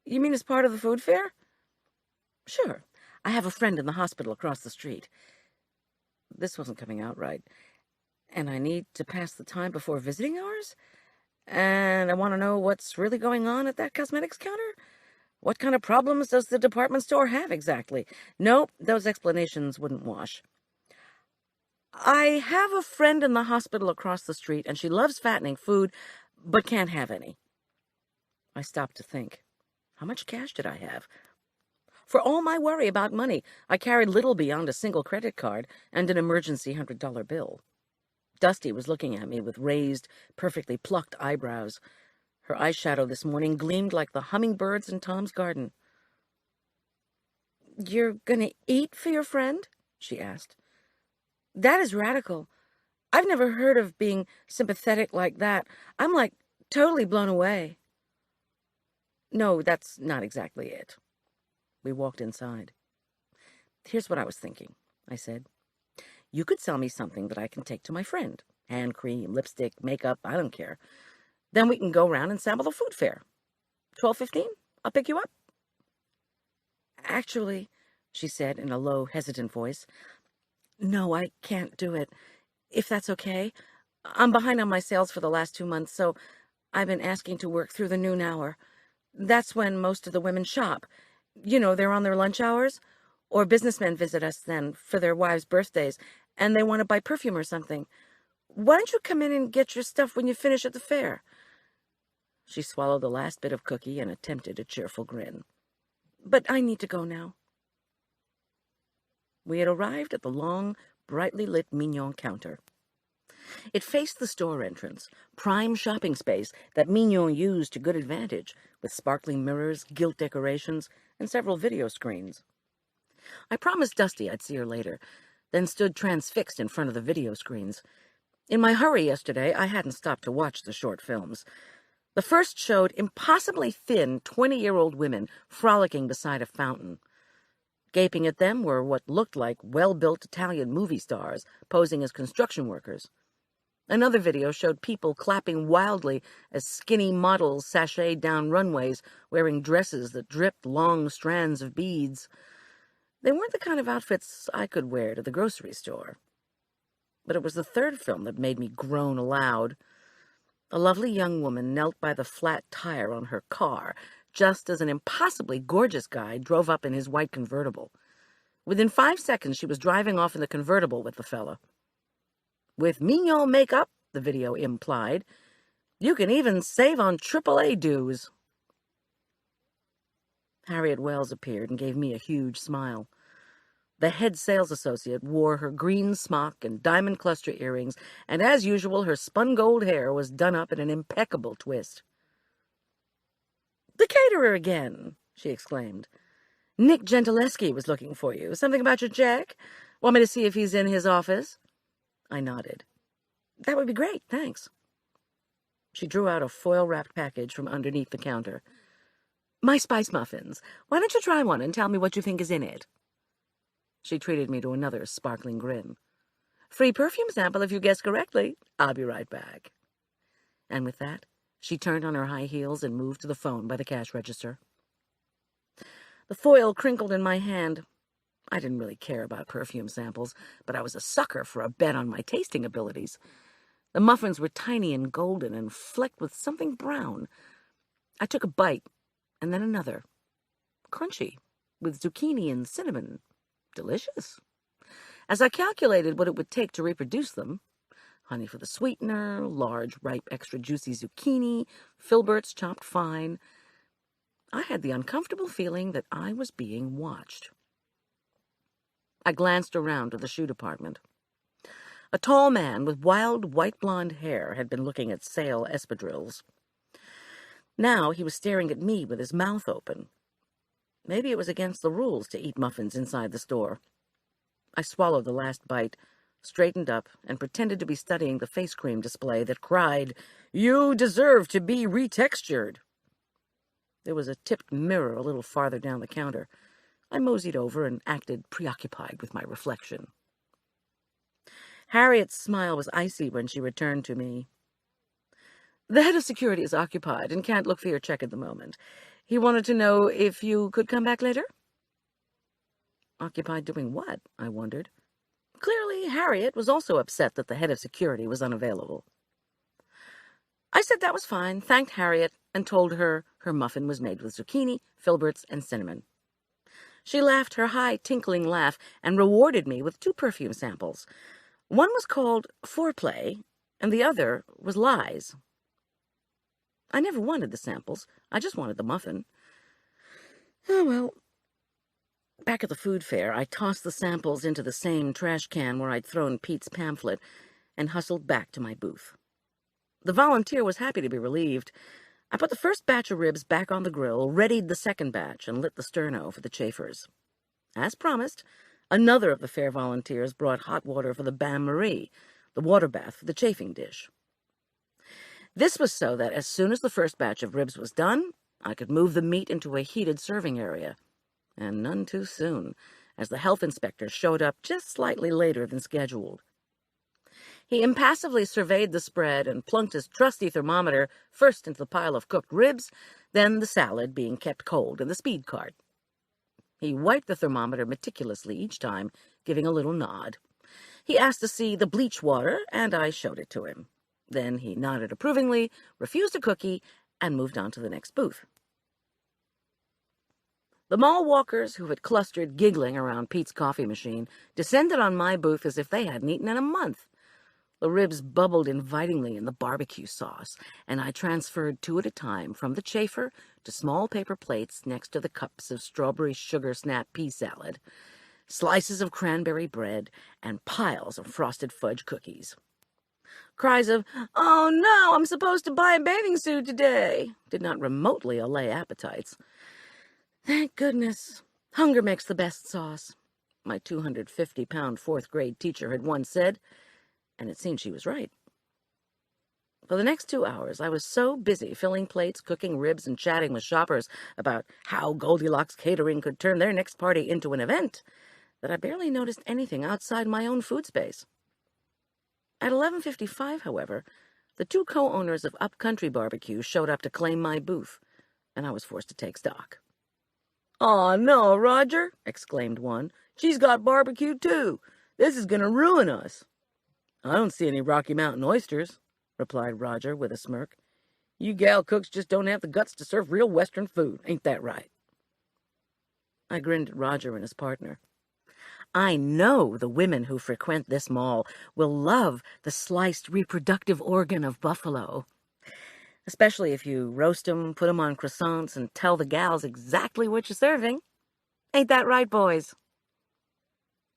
S2: You mean as part of the food fair?" "Sure. I have a friend in the hospital across the street." This wasn't coming out right. "And I need to pass the time before visiting hours? And I want to know what's really going on at that cosmetics counter? What kind of problems does the department store have exactly?" Nope, those explanations wouldn't wash. "I have a friend in the hospital across the street, and she loves fattening food, but can't have any." I stopped to think. How much cash did I have? For all my worry about money, I carried little beyond a single credit card and an emergency $100 bill. Dusty was looking at me with raised, perfectly plucked eyebrows. Her eyeshadow this morning gleamed like the hummingbirds in Tom's garden. "You're gonna eat for your friend?" she asked. "That is radical. I've never heard of being sympathetic like that. I'm like totally blown away." "No, that's not exactly it." We walked inside. "Here's what I was thinking," I said. "You could sell me something that I can take to my friend. Hand cream, lipstick, makeup, I don't care. Then we can go around and sample the food fair. 12:15? I'll pick you up." "Actually," she said in a low, hesitant voice, "no, I can't do it. If that's okay. I'm behind on my sales for the last 2 months, so I've been asking to work through the noon hour. That's when most of the women shop. You know, they're on their lunch hours. Or businessmen visit us then for their wives' birthdays, and they want to buy perfume or something. Why don't you come in and get your stuff when you finish at the fair?" She swallowed the last bit of cookie and attempted a cheerful grin. "But I need to go now." We had arrived at the long, brightly lit Mignon counter. It faced the store entrance, prime shopping space that Mignon used to good advantage, with sparkling mirrors, gilt decorations, and several video screens. I promised Dusty I'd see her later, then stood transfixed in front of the video screens. In my hurry yesterday, I hadn't stopped to watch the short films. The first showed impossibly thin 20-year-old women frolicking beside a fountain. Gaping at them were what looked like well-built Italian movie stars posing as construction workers. Another video showed people clapping wildly as skinny models sashayed down runways wearing dresses that dripped long strands of beads. They weren't the kind of outfits I could wear to the grocery store. But it was the third film that made me groan aloud. A lovely young woman knelt by the flat tire on her car, just as an impossibly gorgeous guy drove up in his white convertible. Within 5 seconds, she was driving off in the convertible with the fella. "With Mignon makeup," the video implied, "you can even save on AAA dues." Harriet Wells appeared and gave me a huge smile. The head sales associate wore her green smock and diamond cluster earrings, and as usual, her spun gold hair was done up in an impeccable twist. "The caterer again," she exclaimed. "Nick Gentileschi was looking for you. Something about your check? Want me to see if he's in his office?" I nodded. "That would be great, thanks." She drew out a foil-wrapped package from underneath the counter. "My spice muffins. Why don't you try one and tell me what you think is in it?" She treated me to another sparkling grin. "Free perfume sample if you guess correctly. I'll be right back." And with that, she turned on her high heels and moved to the phone by the cash register. The foil crinkled in my hand. I didn't really care about perfume samples, but I was a sucker for a bet on my tasting abilities. The muffins were tiny and golden and flecked with something brown. I took a bite, and then another. Crunchy, with zucchini and cinnamon. Delicious. As I calculated what it would take to reproduce them, honey for the sweetener, large, ripe, extra juicy zucchini, filberts chopped fine, I had the uncomfortable feeling that I was being watched. I glanced around to the shoe department. A tall man with wild, white blonde hair had been looking at sale espadrilles. Now he was staring at me with his mouth open. Maybe it was against the rules to eat muffins inside the store. I swallowed the last bite, straightened up, and pretended to be studying the face cream display that cried, "You deserve to be retextured." There was a tipped mirror a little farther down the counter. I moseyed over and acted preoccupied with my reflection. Harriet's smile was icy when she returned to me. "The head of security is occupied and can't look for your check at the moment. He wanted to know if you could come back later?" Occupied doing what? I wondered. Clearly, Harriet was also upset that the head of security was unavailable. I said that was fine, thanked Harriet, and told her her muffin was made with zucchini, filberts, and cinnamon. She laughed her high, tinkling laugh and rewarded me with 2 perfume samples. One was called Foreplay, and the other was Lies. I never wanted the samples. I just wanted the muffin. Oh, well. Back at the food fair, I tossed the samples into the same trash can where I'd thrown Pete's pamphlet and hustled back to my booth. The volunteer was happy to be relieved. I put the first batch of ribs back on the grill, readied the second batch, and lit the sterno for the chafers. As promised, another of the fair volunteers brought hot water for the bain-marie, the water bath for the chafing dish. This was so that as soon as the first batch of ribs was done, I could move the meat into a heated serving area. And none too soon, as the health inspector showed up just slightly later than scheduled. He impassively surveyed the spread and plunked his trusty thermometer first into the pile of cooked ribs, then the salad being kept cold in the speed cart. He wiped the thermometer meticulously each time, giving a little nod. He asked to see the bleach water, and I showed it to him. Then he nodded approvingly, refused a cookie, and moved on to the next booth. The mall walkers who had clustered giggling around Pete's coffee machine descended on my booth as if they hadn't eaten in a month. The ribs bubbled invitingly in the barbecue sauce, and I transferred two at a time from the chafer to small paper plates next to the cups of strawberry sugar snap pea salad, slices of cranberry bread, and piles of frosted fudge cookies. Cries of, "Oh no, I'm supposed to buy a bathing suit today," did not remotely allay appetites. Thank goodness. Hunger makes the best sauce, my 250-pound fourth-grade teacher had once said, and it seemed she was right. For the next 2 hours, I was so busy filling plates, cooking ribs, and chatting with shoppers about how Goldilocks Catering could turn their next party into an event that I barely noticed anything outside my own food space. At 11:55, however, the two co-owners of Upcountry Barbecue showed up to claim my booth, and I was forced to take stock. "Aw, no, Roger," exclaimed one. "She's got barbecue, too. This is going to ruin us." "I don't see any Rocky Mountain oysters," replied Roger with a smirk. "You gal cooks just don't have the guts to serve real Western food. Ain't that right?" I grinned at Roger and his partner. I know the women who frequent this mall will love the sliced reproductive organ of buffalo. Especially if you roast 'em, put 'em on croissants, and tell the gals exactly what you're serving. Ain't that right, boys?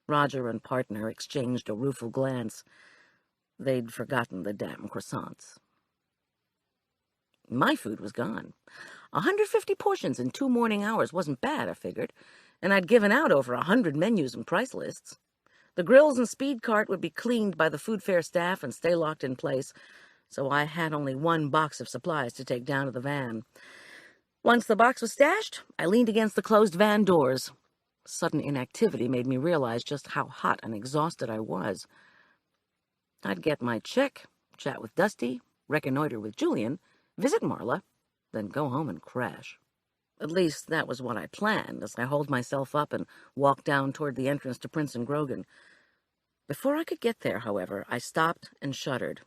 S2: Roger and partner exchanged a rueful glance. They'd forgotten the damn croissants. My food was gone. 150 portions in 2 morning hours wasn't bad, I figured, and I'd given out over 100 menus and price lists. The grills and speed cart would be cleaned by the food fair staff and stay locked in place, so I had only 1 box of supplies to take down to the van. Once the box was stashed, I leaned against the closed van doors. Sudden inactivity made me realize just how hot and exhausted I was. I'd get my check, chat with Dusty, reconnoiter with Julian, visit Marla, then go home and crash. At least that was what I planned as I hauled myself up and walked down toward the entrance to Prince and Grogan. Before I could get there, however, I stopped and shuddered.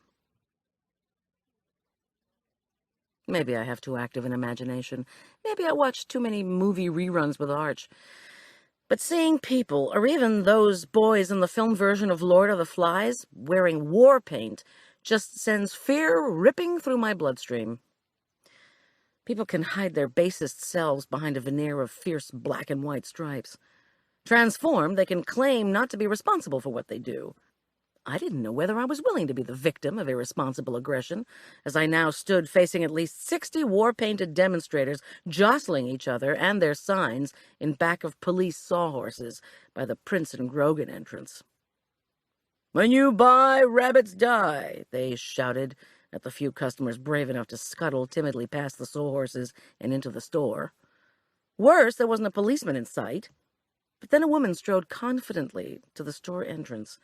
S2: Maybe I have too active an imagination. Maybe I watched too many movie reruns with Arch. But seeing people, or even those boys in the film version of Lord of the Flies, wearing war paint, just sends fear ripping through my bloodstream. People can hide their basest selves behind a veneer of fierce black and white stripes. Transformed, they can claim not to be responsible for what they do. I didn't know whether I was willing to be the victim of irresponsible aggression, as I now stood facing at least 60 war-painted demonstrators jostling each other and their signs in back of police sawhorses by the Prince and Grogan entrance. "When you buy, rabbits die," they shouted at the few customers brave enough to scuttle timidly past the sawhorses and into the store. Worse, there wasn't a policeman in sight. But then a woman strode confidently to the store entrance.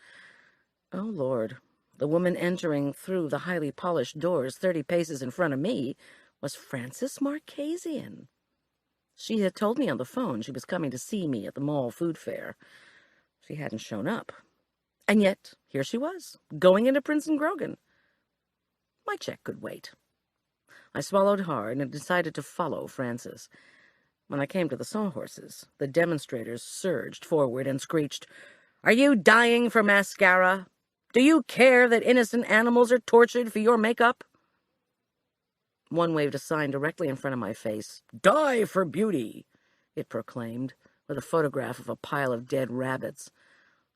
S2: Oh, Lord, the woman entering through the highly polished doors 30 paces in front of me was Frances Marchesian. She had told me on the phone she was coming to see me at the mall food fair. She hadn't shown up. And yet, here she was, going into Prince and Grogan. My check could wait. I swallowed hard and decided to follow Frances. When I came to the sawhorses, the demonstrators surged forward and screeched, "Are you dying for mascara? Do you care that innocent animals are tortured for your makeup?" One waved a sign directly in front of my face. "Die for beauty," it proclaimed, with a photograph of a pile of dead rabbits.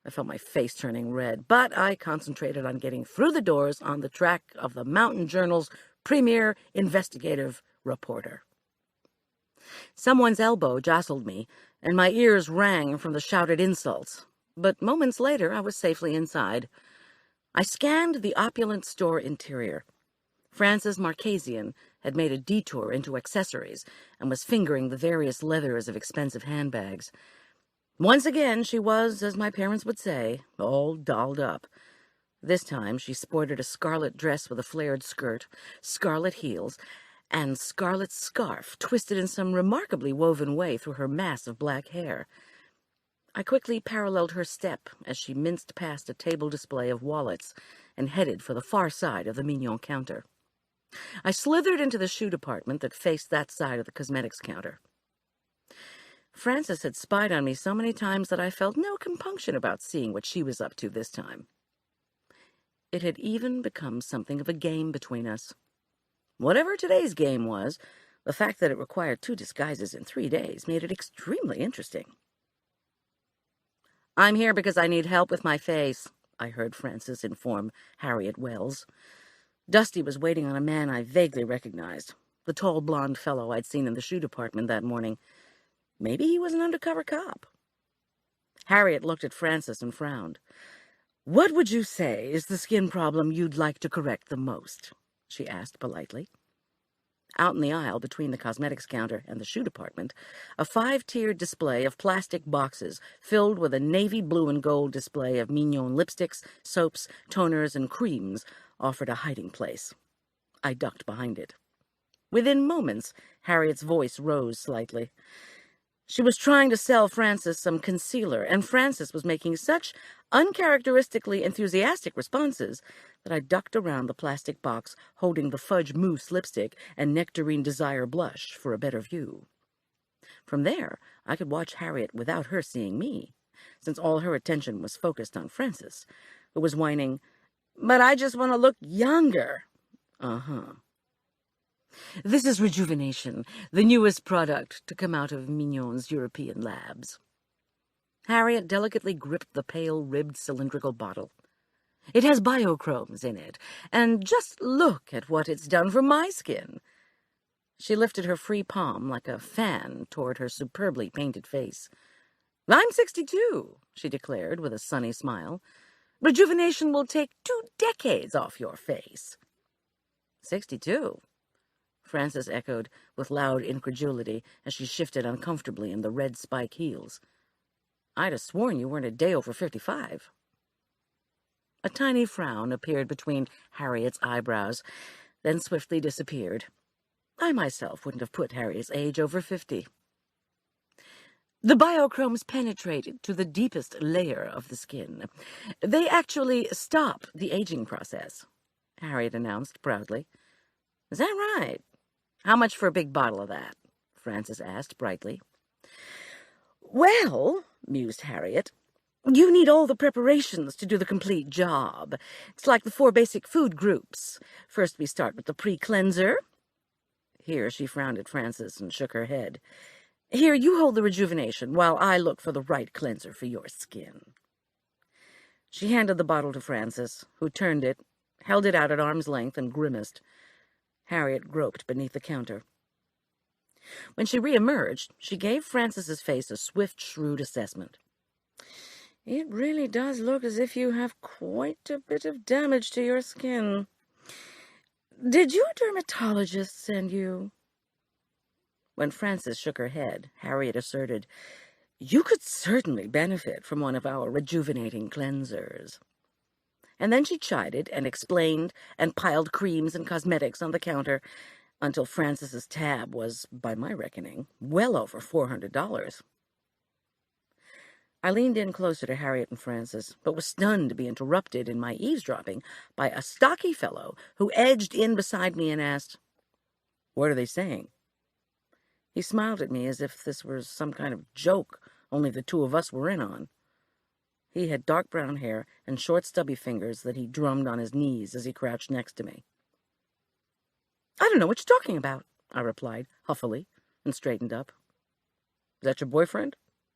S2: I felt my face turning red, but I concentrated on getting through the doors on the track of the Mountain Journal's premier investigative reporter. Someone's elbow jostled me, and my ears rang from the shouted insults. But moments later, I was safely inside. I scanned the opulent store interior. Frances Marchesian had made a detour into accessories and was fingering the various leathers of expensive handbags. Once again, she was, as my parents would say, all dolled up. This time, she sported a scarlet dress with a flared skirt, scarlet heels, and scarlet scarf twisted in some remarkably woven way through her mass of black hair. I quickly paralleled her step as she minced past a table display of wallets and headed for the far side of the Mignon counter. I slithered into the shoe department that faced that side of the cosmetics counter. Frances had spied on me so many times that I felt no compunction about seeing what she was up to this time. It had even become something of a game between us. Whatever today's game was, the fact that it required 2 disguises in 3 days made it extremely interesting. "I'm here because I need help with my face," I heard Frances inform Harriet Wells. Dusty was waiting on a man I vaguely recognized, the tall blonde fellow I'd seen in the shoe department that morning. Maybe he was an undercover cop. Harriet looked at Frances and frowned. "What would you say is the skin problem you'd like to correct the most?" she asked politely. Out in the aisle between the cosmetics counter and the shoe department, a 5-tiered display of plastic boxes filled with a navy blue and gold display of Mignon lipsticks, soaps, toners, and creams offered a hiding place. I ducked behind it. Within moments, Harriet's voice rose slightly. She was trying to sell Frances some concealer, and Frances was making such uncharacteristically enthusiastic responses that I ducked around the plastic box holding the Fudge Mousse lipstick and Nectarine Desire blush for a better view. From there, I could watch Harriet without her seeing me, since all her attention was focused on Frances, who was whining, "But I just want to look younger." Uh-huh. "This is Rejuvenation, the newest product to come out of Mignon's European labs." Harriet delicately gripped the pale, ribbed, cylindrical bottle. "It has biochromes in it, and just look at what it's done for my skin." She lifted her free palm like a fan toward her superbly painted face. "I'm 62, she declared with a sunny smile. "Rejuvenation will take 2 decades off your face." 62? Frances echoed with loud incredulity as she shifted uncomfortably in the red spike heels. "I'd have sworn you weren't a day over 55. A tiny frown appeared between Harriet's eyebrows, then swiftly disappeared. I myself wouldn't have put Harriet's age over 50. "The biochromes penetrated to the deepest layer of the skin. They actually stop the aging process," Harriet announced proudly. "Is that right? How much for a big bottle of that?" Frances asked brightly. "Well," mused Harriet, "you need all the preparations to do the complete job. It's like the 4 basic food groups. First we start with the pre-cleanser." Here she frowned at Frances and shook her head. "Here, you hold the rejuvenation while I look for the right cleanser for your skin." She handed the bottle to Frances, who turned it, held it out at arm's length, and grimaced. Harriet groped beneath the counter. When she reemerged, she gave Frances's face a swift, shrewd assessment. "It really does look as if you have quite a bit of damage to your skin. Did your dermatologist send you?" When Frances shook her head, Harriet asserted, "You could certainly benefit from one of our rejuvenating cleansers." And then she chided and explained and piled creams and cosmetics on the counter until Frances's tab was, by my reckoning, well over $400. I leaned in closer to Harriet and Frances, but was stunned to be interrupted in my eavesdropping by a stocky fellow who edged in beside me and asked, "What are they saying?" He smiled at me as if this were some kind of joke only the 2 of us were in on. He had dark brown hair and short, stubby fingers that he drummed on his knees as he crouched next to me. I don't know what you're talking about, I replied, huffily, and straightened up. Is that your boyfriend?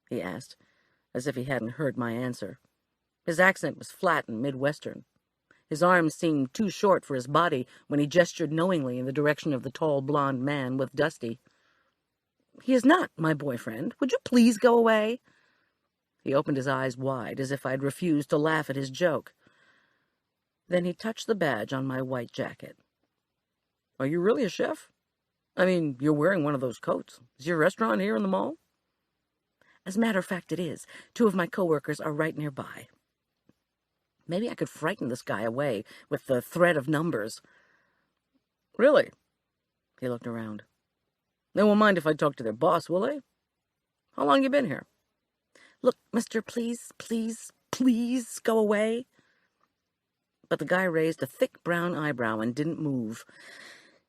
S2: He asked, as if he hadn't heard my answer. His accent was flat and Midwestern. His arms seemed too short for his body when he gestured knowingly in the direction of the tall blond man with Dusty. He is not my boyfriend. Would you please go away? He opened his eyes wide, as if I'd refused to laugh at his joke. Then he touched the badge on my white jacket. Are you really a chef? I mean, you're wearing one of those coats. Is your restaurant here in the mall? As a matter of fact, it is. 2 of my coworkers are right nearby. Maybe I could frighten this guy away with the threat of numbers. Really? He looked around. They won't mind if I talk to their boss, will they? How long you been here? Look, mister, please go away. But the guy raised a thick brown eyebrow and didn't move.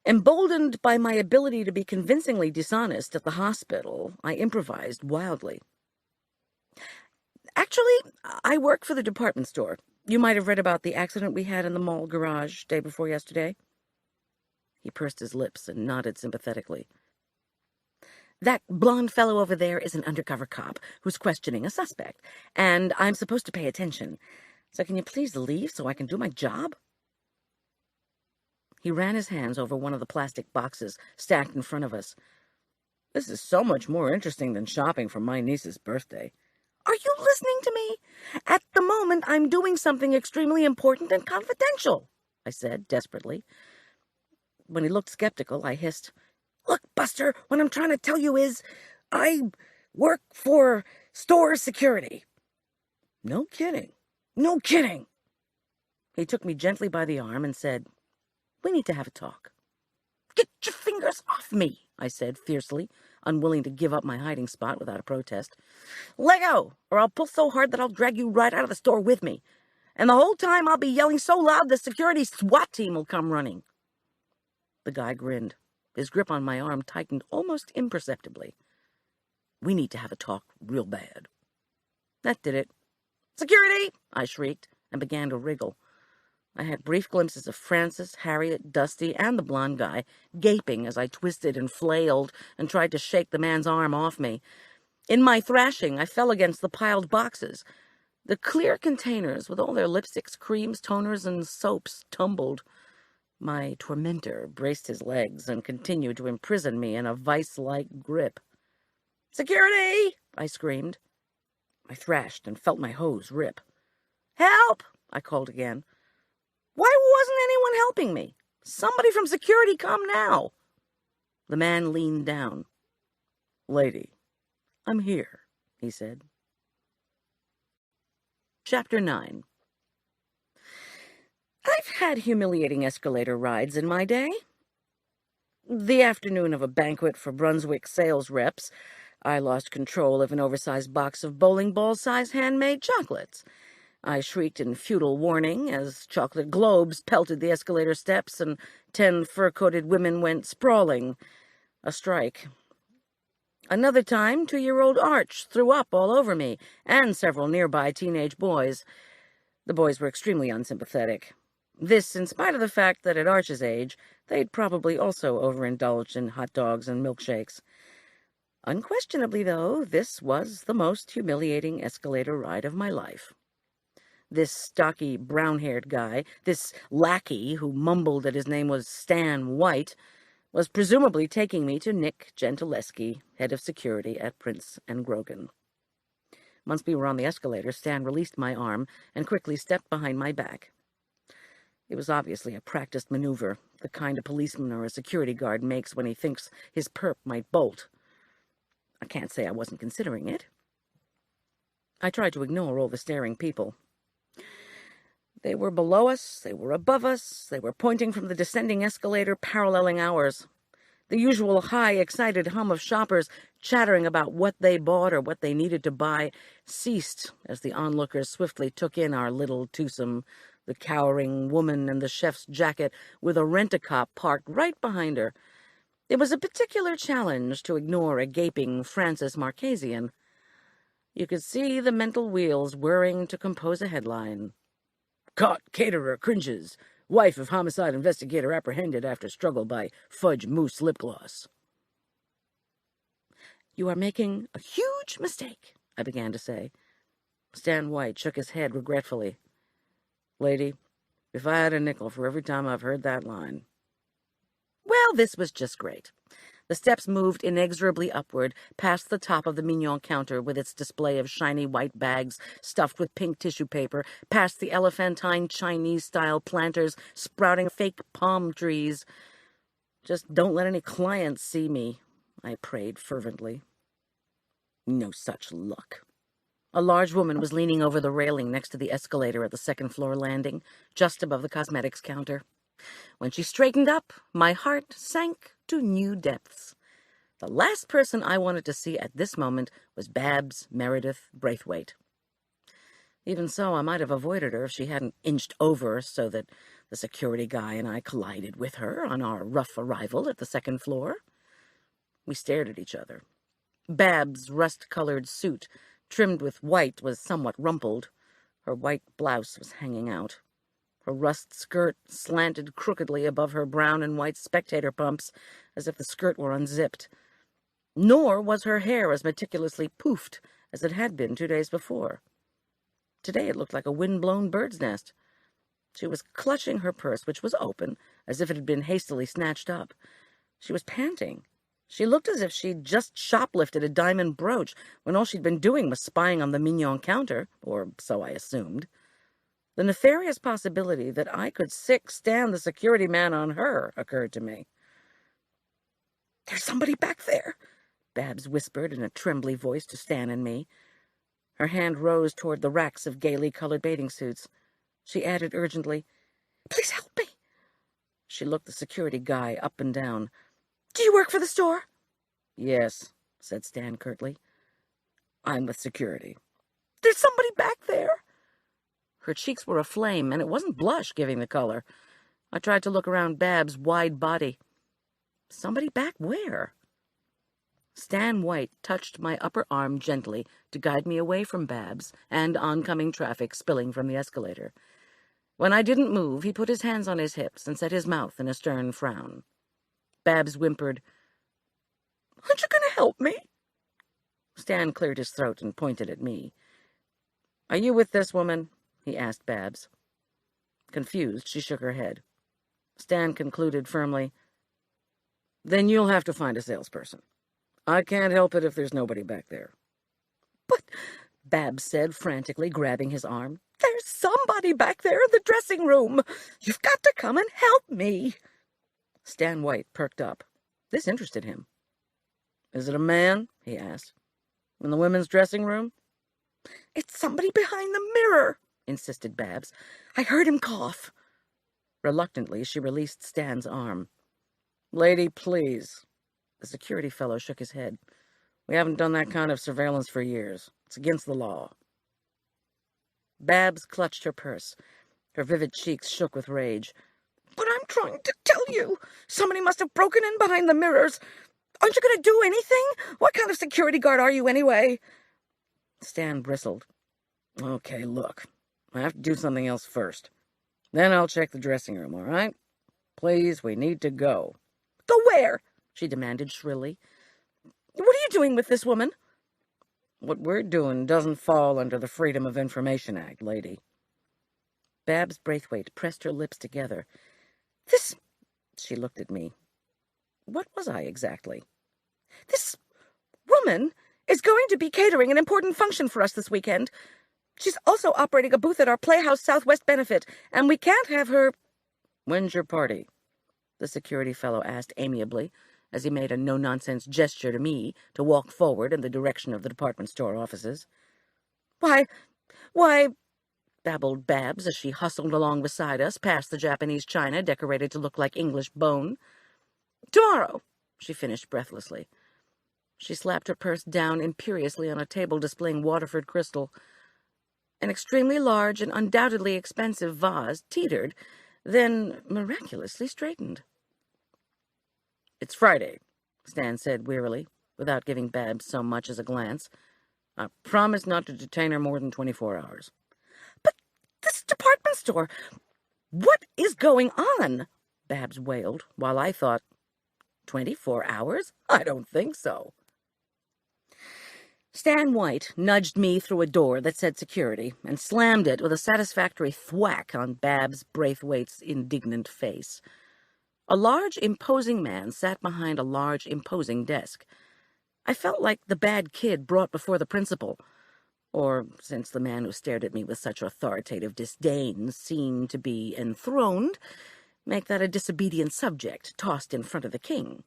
S2: Emboldened by my ability to be convincingly dishonest at the hospital, I improvised wildly. Actually, I work for the department store. You might have read about the accident we had in the mall garage day before yesterday. He pursed his lips and nodded sympathetically. That blonde fellow over there is an undercover cop who's questioning a suspect, and I'm supposed to pay attention. So can you please leave so I can do my job? He ran his hands over one of the plastic boxes stacked in front of us. This is so much more interesting than shopping for my niece's birthday. Are you listening to me? At the moment, I'm doing something extremely important and confidential, I said desperately. When he looked skeptical, I hissed, Look, Buster, what I'm trying to tell you is I work for store security. No kidding. No kidding. He took me gently by the arm and said, We need to have a talk. Get your fingers off me, I said fiercely, unwilling to give up my hiding spot without a protest. Let go, or I'll pull so hard that I'll drag you right out of the store with me. And the whole time I'll be yelling so loud the security SWAT team will come running. The guy grinned. His grip on my arm tightened almost imperceptibly. We need to have a talk real bad. That did it. Security! I shrieked and began to wriggle. I had brief glimpses of Francis, Harriet, Dusty, and the blonde guy gaping as I twisted and flailed and tried to shake the man's arm off me. In my thrashing, I fell against the piled boxes. The clear containers with all their lipsticks, creams, toners, and soaps tumbled. My tormentor braced his legs and continued to imprison me in a vice-like grip. Security! I screamed. I thrashed and felt my hose rip. Help! I called again. Why wasn't anyone helping me? Somebody from security come now. The man leaned down. Lady, I'm here, he said. Chapter 9. I've had humiliating escalator rides in my day. The afternoon of a banquet for Brunswick sales reps, I lost control of an oversized box of bowling ball-sized handmade chocolates. I shrieked in futile warning as chocolate globes pelted the escalator steps and 10 fur-coated women went sprawling. A strike. Another time, 2-year-old Arch threw up all over me and several nearby teenage boys. The boys were extremely unsympathetic. This in spite of the fact that at Arch's age, they'd probably also overindulged in hot dogs and milkshakes. Unquestionably, though, this was the most humiliating escalator ride of my life. This stocky, brown-haired guy, this lackey who mumbled that his name was Stan White, was presumably taking me to Nick Gentileschi, head of security at Prince & Grogan. Once we were on the escalator, Stan released my arm and quickly stepped behind my back. It was obviously a practiced maneuver, the kind a policeman or a security guard makes when he thinks his perp might bolt. I can't say I wasn't considering it. I tried to ignore all the staring people. They were below us, they were above us, they were pointing from the descending escalator, paralleling ours. The usual high, excited hum of shoppers chattering about what they bought or what they needed to buy ceased as the onlookers swiftly took in our little twosome, the cowering woman in the chef's jacket with a rent-a-cop parked right behind her. It was a particular challenge to ignore a gaping Francis Marchesian. You could see the mental wheels whirring to compose a headline. Caught caterer cringes. Wife of homicide investigator apprehended after struggle by fudge mousse lip gloss. You are making a huge mistake, I began to say. Stan White shook his head regretfully. Lady, if I had a nickel for every time I've heard that line. Well, this was just great. The steps moved inexorably upward, past the top of the Mignon counter with its display of shiny white bags stuffed with pink tissue paper, past the elephantine Chinese-style planters sprouting fake palm trees. Just don't let any clients see me, I prayed fervently. No such luck. A large woman was leaning over the railing next to the escalator at the second-floor landing, just above the cosmetics counter. When she straightened up, my heart sank to new depths. The last person I wanted to see at this moment was Babs Meredith Braithwaite. Even so, I might have avoided her if she hadn't inched over so that the security guy and I collided with her on our rough arrival at the second floor. We stared at each other. Babs' rust-colored suit, trimmed with white, was somewhat rumpled. Her white blouse was hanging out. Her rust skirt slanted crookedly above her brown and white spectator pumps, as if the skirt were unzipped. Nor was her hair as meticulously poofed as it had been 2 days before. Today it looked like a wind-blown bird's nest. She was clutching her purse, which was open, as if it had been hastily snatched up. She was panting. She looked as if she'd just shoplifted a diamond brooch, when all she'd been doing was spying on the Mignon counter, or so I assumed. The nefarious possibility that I could sick Stan the security man on her occurred to me. "There's somebody back there," Babs whispered in a trembly voice to Stan and me. Her hand rose toward the racks of gaily colored bathing suits. She added urgently, "Please help me." She looked the security guy up and down. "Do you work for the store?" "Yes," said Stan curtly. "I'm with security." "There's somebody back there." Her cheeks were aflame, and it wasn't blush giving the color. I tried to look around Babs' wide body. Somebody back where? Stan White touched my upper arm gently to guide me away from Babs and oncoming traffic spilling from the escalator. When I didn't move, he put his hands on his hips and set his mouth in a stern frown. Babs whimpered, "Aren't you going to help me?" Stan cleared his throat and pointed at me. "Are you with this woman?" he asked Babs. Confused, she shook her head. Stan concluded firmly, "Then you'll have to find a salesperson. I can't help it if there's nobody back there." "But," Babs said frantically, grabbing his arm, "there's somebody back there in the dressing room. You've got to come and help me." Stan White perked up. This interested him. "Is it a man?" he asked. "In the women's dressing room?" "It's somebody behind the mirror," insisted Babs. "I heard him cough." Reluctantly, she released Stan's arm. "Lady, please." The security fellow shook his head. "We haven't done that kind of surveillance for years. It's against the law." Babs clutched her purse. Her vivid cheeks shook with rage. "But I'm trying to tell you. Somebody must have broken in behind the mirrors. Aren't you going to do anything? What kind of security guard are you anyway?" Stan bristled. "Okay, look. I have to do something else first. Then I'll check the dressing room, all right? Please, we need to go." "Go where?" she demanded shrilly. "What are you doing with this woman?" "What we're doing doesn't fall under the Freedom of Information Act, lady." Babs Braithwaite pressed her lips together. "This—" She looked at me. What was I exactly? "This woman is going to be catering an important function for us this weekend. She's also operating a booth at our Playhouse Southwest benefit, and we can't have her—" "When's your party?" the security fellow asked amiably, as he made a no-nonsense gesture to me to walk forward in the direction of the department store offices. Why, babbled Babs as she hustled along beside us past the Japanese china decorated to look like English bone. "Tomorrow," she finished breathlessly. She slapped her purse down imperiously on a table displaying Waterford crystal. An extremely large and undoubtedly expensive vase teetered, then miraculously straightened. "It's Friday," Stan said wearily, without giving Babs so much as a glance. "I promise not to detain her more than 24 hours. "But this department store, "What is going on?" Babs wailed, while I thought, 24 hours? I don't think so. Stan White nudged me through a door that said security and slammed it with a satisfactory thwack on Babs Braithwaite's indignant face. A large, imposing man sat behind a large, imposing desk. I felt like the bad kid brought before the principal, or, since the man who stared at me with such authoritative disdain seemed to be enthroned, make that a disobedient subject tossed in front of the king.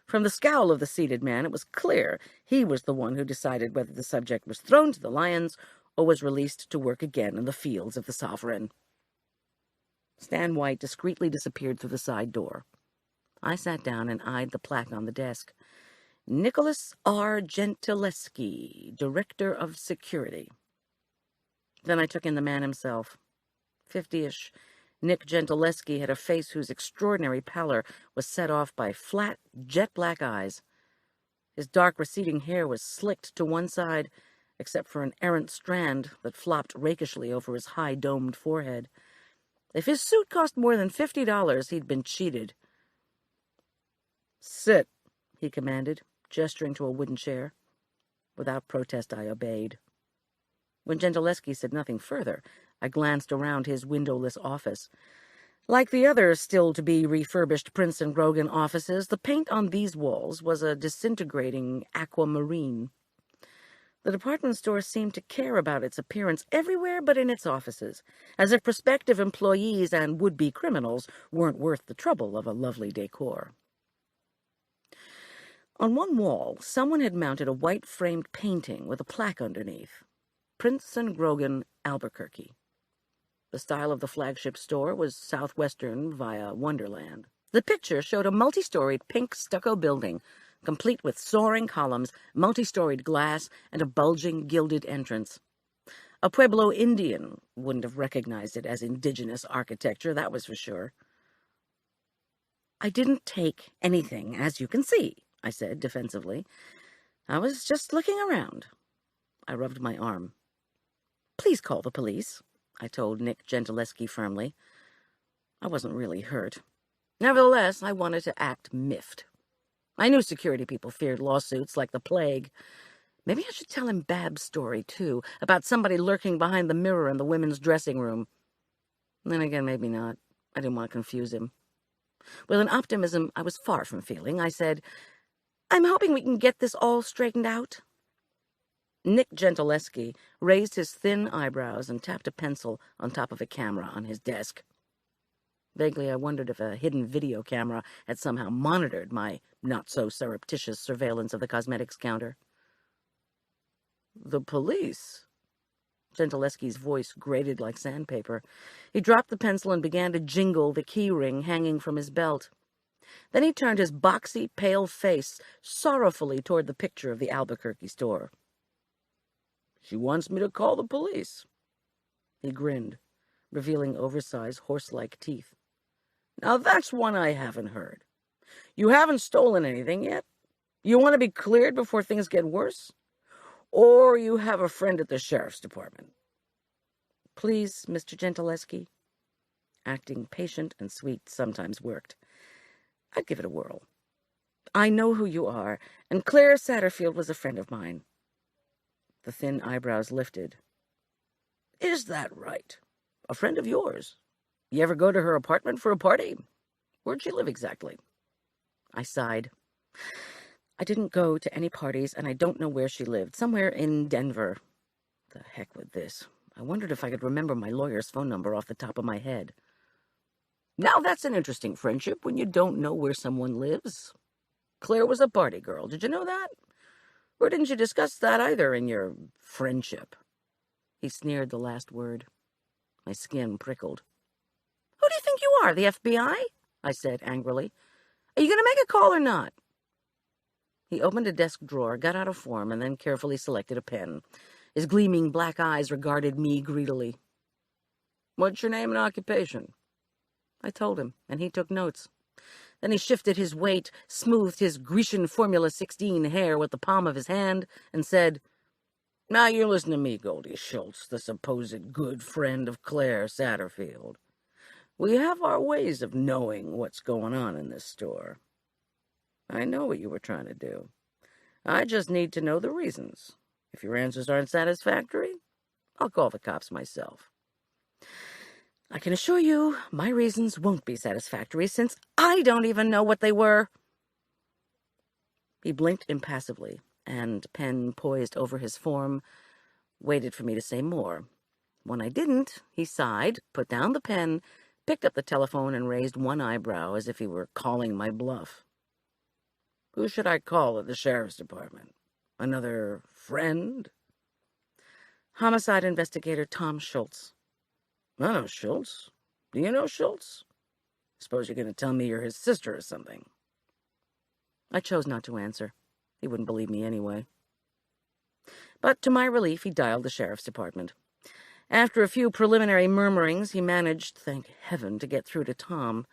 S2: From the scowl of the seated man, it was clear he was the one who decided whether the subject was thrown to the lions or was released to work again in the fields of the sovereign. Stan White discreetly disappeared through the side door. I sat down and eyed the plaque on the desk. Nicholas R. Gentileschi, Director of Security. Then I took in the man himself. 50-ish, Nick Gentileschi had a face whose extraordinary pallor was set off by flat, jet-black eyes. His dark, receding hair was slicked to one side, except for an errant strand that flopped rakishly over his high-domed forehead. If his suit cost more than $50, he'd been cheated. "Sit," he commanded, gesturing to a wooden chair. Without protest, I obeyed. When Gentileschi said nothing further, I glanced around his windowless office. Like the other still-to-be refurbished Prince and Grogan offices, the paint on these walls was a disintegrating aquamarine. The department store seemed to care about its appearance everywhere but in its offices, as if prospective employees and would-be criminals weren't worth the trouble of a lovely decor. On one wall, someone had mounted a white-framed painting with a plaque underneath. Prince and Grogan, Albuquerque. The style of the flagship store was southwestern via Wonderland. The picture showed a multi-storied pink stucco building, complete with soaring columns, multi-storied glass, and a bulging gilded entrance. A Pueblo Indian wouldn't have recognized it as indigenous architecture, that was for sure. "I didn't take anything, as you can see," I said defensively. "I was just looking around." I rubbed my arm. "Please call the police," I told Nick Gentileschi firmly. I wasn't really hurt. Nevertheless, I wanted to act miffed. I knew security people feared lawsuits like the plague. Maybe I should tell him Bab's story, too, about somebody lurking behind the mirror in the women's dressing room. Then again, maybe not. I didn't want to confuse him. With an optimism I was far from feeling, I said, "I'm hoping we can get this all straightened out." Nick Gentileschi raised his thin eyebrows and tapped a pencil on top of a camera on his desk. Vaguely, I wondered if a hidden video camera had somehow monitored my not-so-surreptitious surveillance of the cosmetics counter. "The police?" Gentileschi's voice grated like sandpaper. He dropped the pencil and began to jingle the key ring hanging from his belt. Then he turned his boxy, pale face sorrowfully toward the picture of the Albuquerque store. "She wants me to call the police." He grinned, revealing oversized, horse-like teeth. "Now that's one I haven't heard. You haven't stolen anything yet? You want to be cleared before things get worse? Or you have a friend at the sheriff's department?" "Please, Mr. Gentileschi." Acting patient and sweet sometimes worked. I'd give it a whirl. "I know who you are, and Claire Satterfield was a friend of mine." The thin eyebrows lifted. "Is that right? A friend of yours? You ever go to her apartment for a party? Where'd she live exactly?" I sighed. "I didn't go to any parties, and I don't know where she lived. Somewhere in Denver. The heck with this. I wondered if I could remember my lawyer's phone number off the top of my head." "Now that's an interesting friendship when you don't know where someone lives. Claire was a party girl. Did you know that? Or didn't you discuss that either in your friendship?" He sneered the last word. My skin prickled. "Who do you think you are, the FBI?" I said angrily. "Are you going to make a call or not?" He opened a desk drawer, got out a form, and then carefully selected a pen. His gleaming black eyes regarded me greedily. "What's your name and occupation?" I told him, and he took notes. Then he shifted his weight, smoothed his Grecian Formula 16 hair with the palm of his hand, and said, "Now you listen to me, Goldie Schultz, the supposed good friend of Claire Satterfield. We have our ways of knowing what's going on in this store. I know what you were trying to do. I just need to know the reasons. If your answers aren't satisfactory, I'll call the cops myself. I can assure you my reasons won't be satisfactory since I don't even know what they were. He blinked impassively, and, pen poised over his form, waited for me to say more. When I didn't, he sighed, put down the pen, picked up the telephone, and raised one eyebrow as if he were calling my bluff. Who should I call at the sheriff's department? Another friend? Homicide investigator Tom Schulz. I know Schulz. Do you know Schulz? Suppose you're going to tell me you're his sister or something. I chose not to answer. He wouldn't believe me anyway. But to my relief, he dialed the sheriff's department. After a few preliminary murmurings, he managed, thank heaven, to get through to Tom.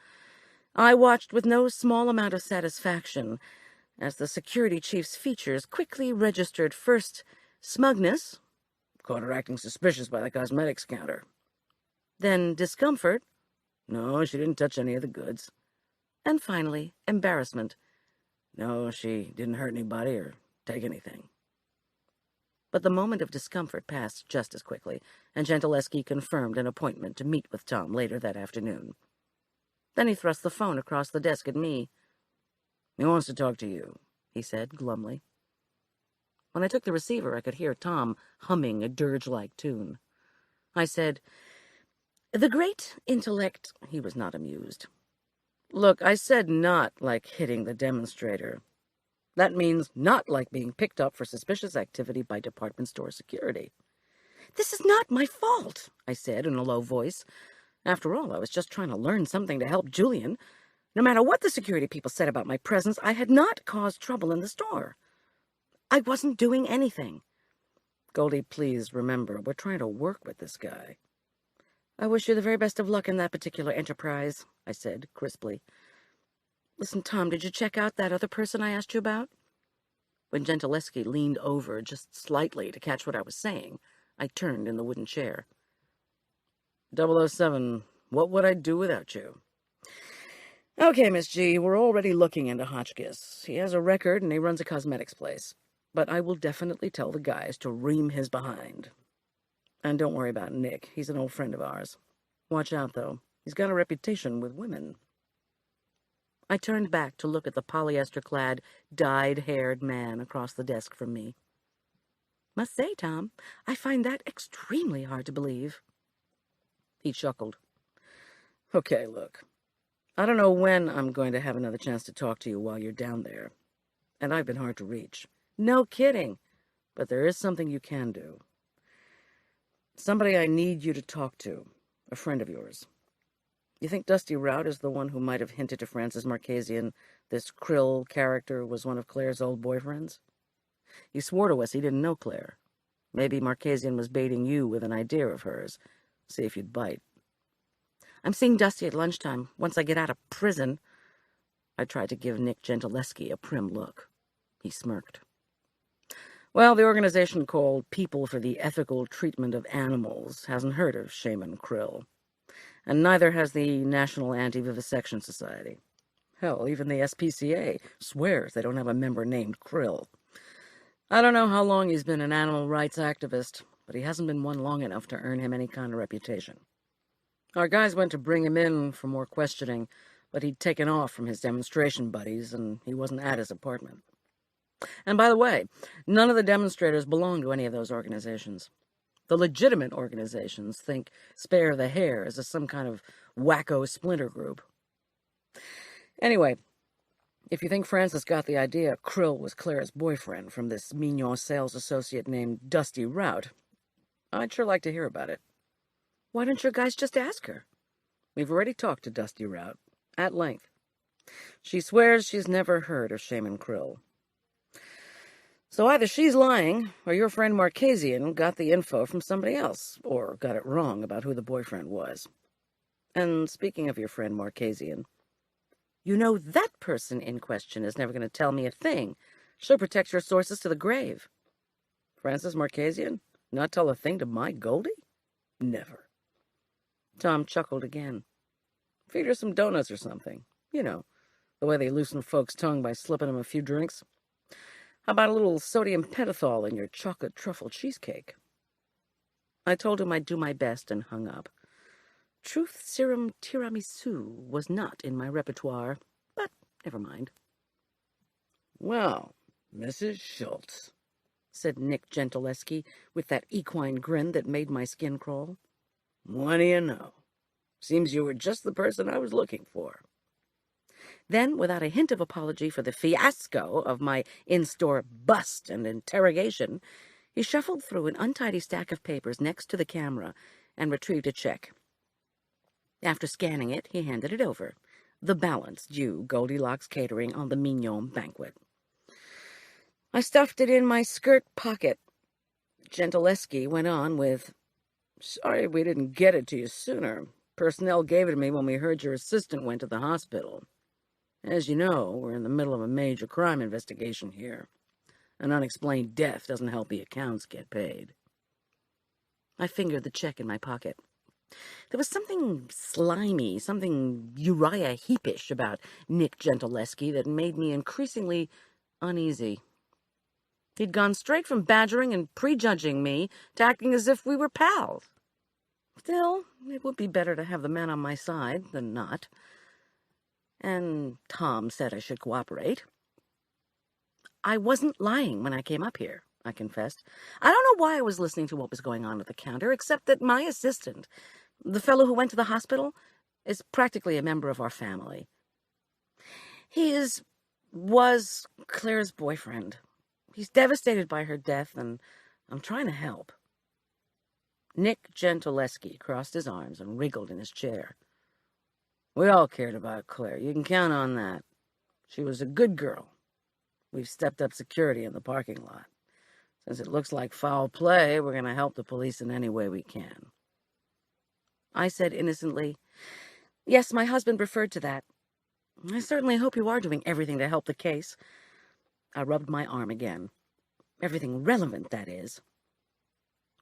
S2: I watched with no small amount of satisfaction as the security chief's features quickly registered first smugness, caught her acting suspicious by the cosmetics counter, then discomfort, no, she didn't touch any of the goods, and finally embarrassment, no, she didn't hurt anybody or take anything. But the moment of discomfort passed just as quickly, and Gentileschi confirmed an appointment to meet with Tom later that afternoon. Then he thrust the phone across the desk at me. He wants to talk to you, he said glumly. When I took the receiver, I could hear Tom humming a dirge-like tune. I said, "The great intellect," he was not amused. Look, I said not like hitting the demonstrator. That means not like being picked up for suspicious activity by department store security. This is not my fault, I said in a low voice. After all, I was just trying to learn something to help Julian. No matter what the security people said about my presence, I had not caused trouble in the store. I wasn't doing anything. Goldie, please remember, we're trying to work with this guy. I wish you the very best of luck in that particular enterprise, I said crisply. Listen, Tom, did you check out that other person I asked you about? When Gentileschi leaned over just slightly to catch what I was saying, I turned in the wooden chair. 007, what would I do without you? Okay, Miss G, we're already looking into Hotchkiss. He has a record and he runs a cosmetics place. But I will definitely tell the guys to ream his behind. And don't worry about Nick. He's an old friend of ours. Watch out, though. He's got a reputation with women. I turned back to look at the polyester-clad, dyed-haired man across the desk from me. Must say, Tom, I find that extremely hard to believe. He chuckled. Okay, look. I don't know when I'm going to have another chance to talk to you while you're down there. And I've been hard to reach. No kidding. But there is something you can do. Somebody I need you to talk to. A friend of yours. You think Dusty Rout is the one who might have hinted to Francis Marchesian this Krill character was one of Claire's old boyfriends? He swore to us he didn't know Claire. Maybe Marchesian was baiting you with an idea of hers. See if you'd bite. I'm seeing Dusty at lunchtime, once I get out of prison. I tried to give Nick Gentileschi a prim look. He smirked. Well, the organization called People for the Ethical Treatment of Animals hasn't heard of Shaman Krill. And neither has the National Anti-Vivisection Society. Hell, even the SPCA swears they don't have a member named Krill. I don't know how long he's been an animal rights activist, but he hasn't been one long enough to earn him any kind of reputation. Our guys went to bring him in for more questioning, but he'd taken off from his demonstration buddies, and he wasn't at his apartment. And by the way, none of the demonstrators belong to any of those organizations. The legitimate organizations think Spare the Hair is some kind of wacko splinter group. Anyway, if you think Francis got the idea Krill was Claire's boyfriend from this Mignon sales associate named Dusty Rout, I'd sure like to hear about it. Why don't your guys just ask her? We've already talked to Dusty Rout, at length. She swears she's never heard of Shaman Krill. So either she's lying, or your friend Marchesian got the info from somebody else, or got it wrong about who the boyfriend was. And speaking of your friend Marchesian, you know that person in question is never going to tell me a thing. She'll protect your sources to the grave. Francis Marchesian? Not tell a thing to my Goldie? Never. Tom chuckled again. Feed her some donuts or something. You know, the way they loosen folks' tongue by slipping them a few drinks. How about a little sodium pentothal in your chocolate truffle cheesecake? I told him I'd do my best and hung up. Truth serum tiramisu was not in my repertoire, but never mind. Well, Mrs. Schultz, said Nick Gentileschi with that equine grin that made my skin crawl. What do you know? Seems you were just the person I was looking for. Then, without a hint of apology for the fiasco of my in-store bust and interrogation, he shuffled through an untidy stack of papers next to the camera and retrieved a check. After scanning it, he handed it over. The balance due Goldilocks Catering on the Mignon banquet. I stuffed it in my skirt pocket. Gentileschi went on with, Sorry we didn't get it to you sooner. Personnel gave it to me when we heard your assistant went to the hospital. As you know, we're in the middle of a major crime investigation here. An unexplained death doesn't help the accounts get paid. I fingered the check in my pocket. There was something slimy, something Uriah Heepish about Nick Gentileschi that made me increasingly uneasy. He'd gone straight from badgering and prejudging me to acting as if we were pals. Still, it would be better to have the man on my side than not. And Tom said I should cooperate. I wasn't lying when I came up here, I confessed. I don't know why I was listening to what was going on at the counter, except that my assistant, the fellow who went to the hospital, is practically a member of our family. He was Claire's boyfriend. He's devastated by her death, and I'm trying to help. Nick Gentileschi crossed his arms and wriggled in his chair. We all cared about Claire. You can count on that. She was a good girl. We've stepped up security in the parking lot. Since it looks like foul play, we're going to help the police in any way we can. I said innocently, Yes, my husband referred to that. I certainly hope you are doing everything to help the case. I rubbed my arm again. Everything relevant, that is.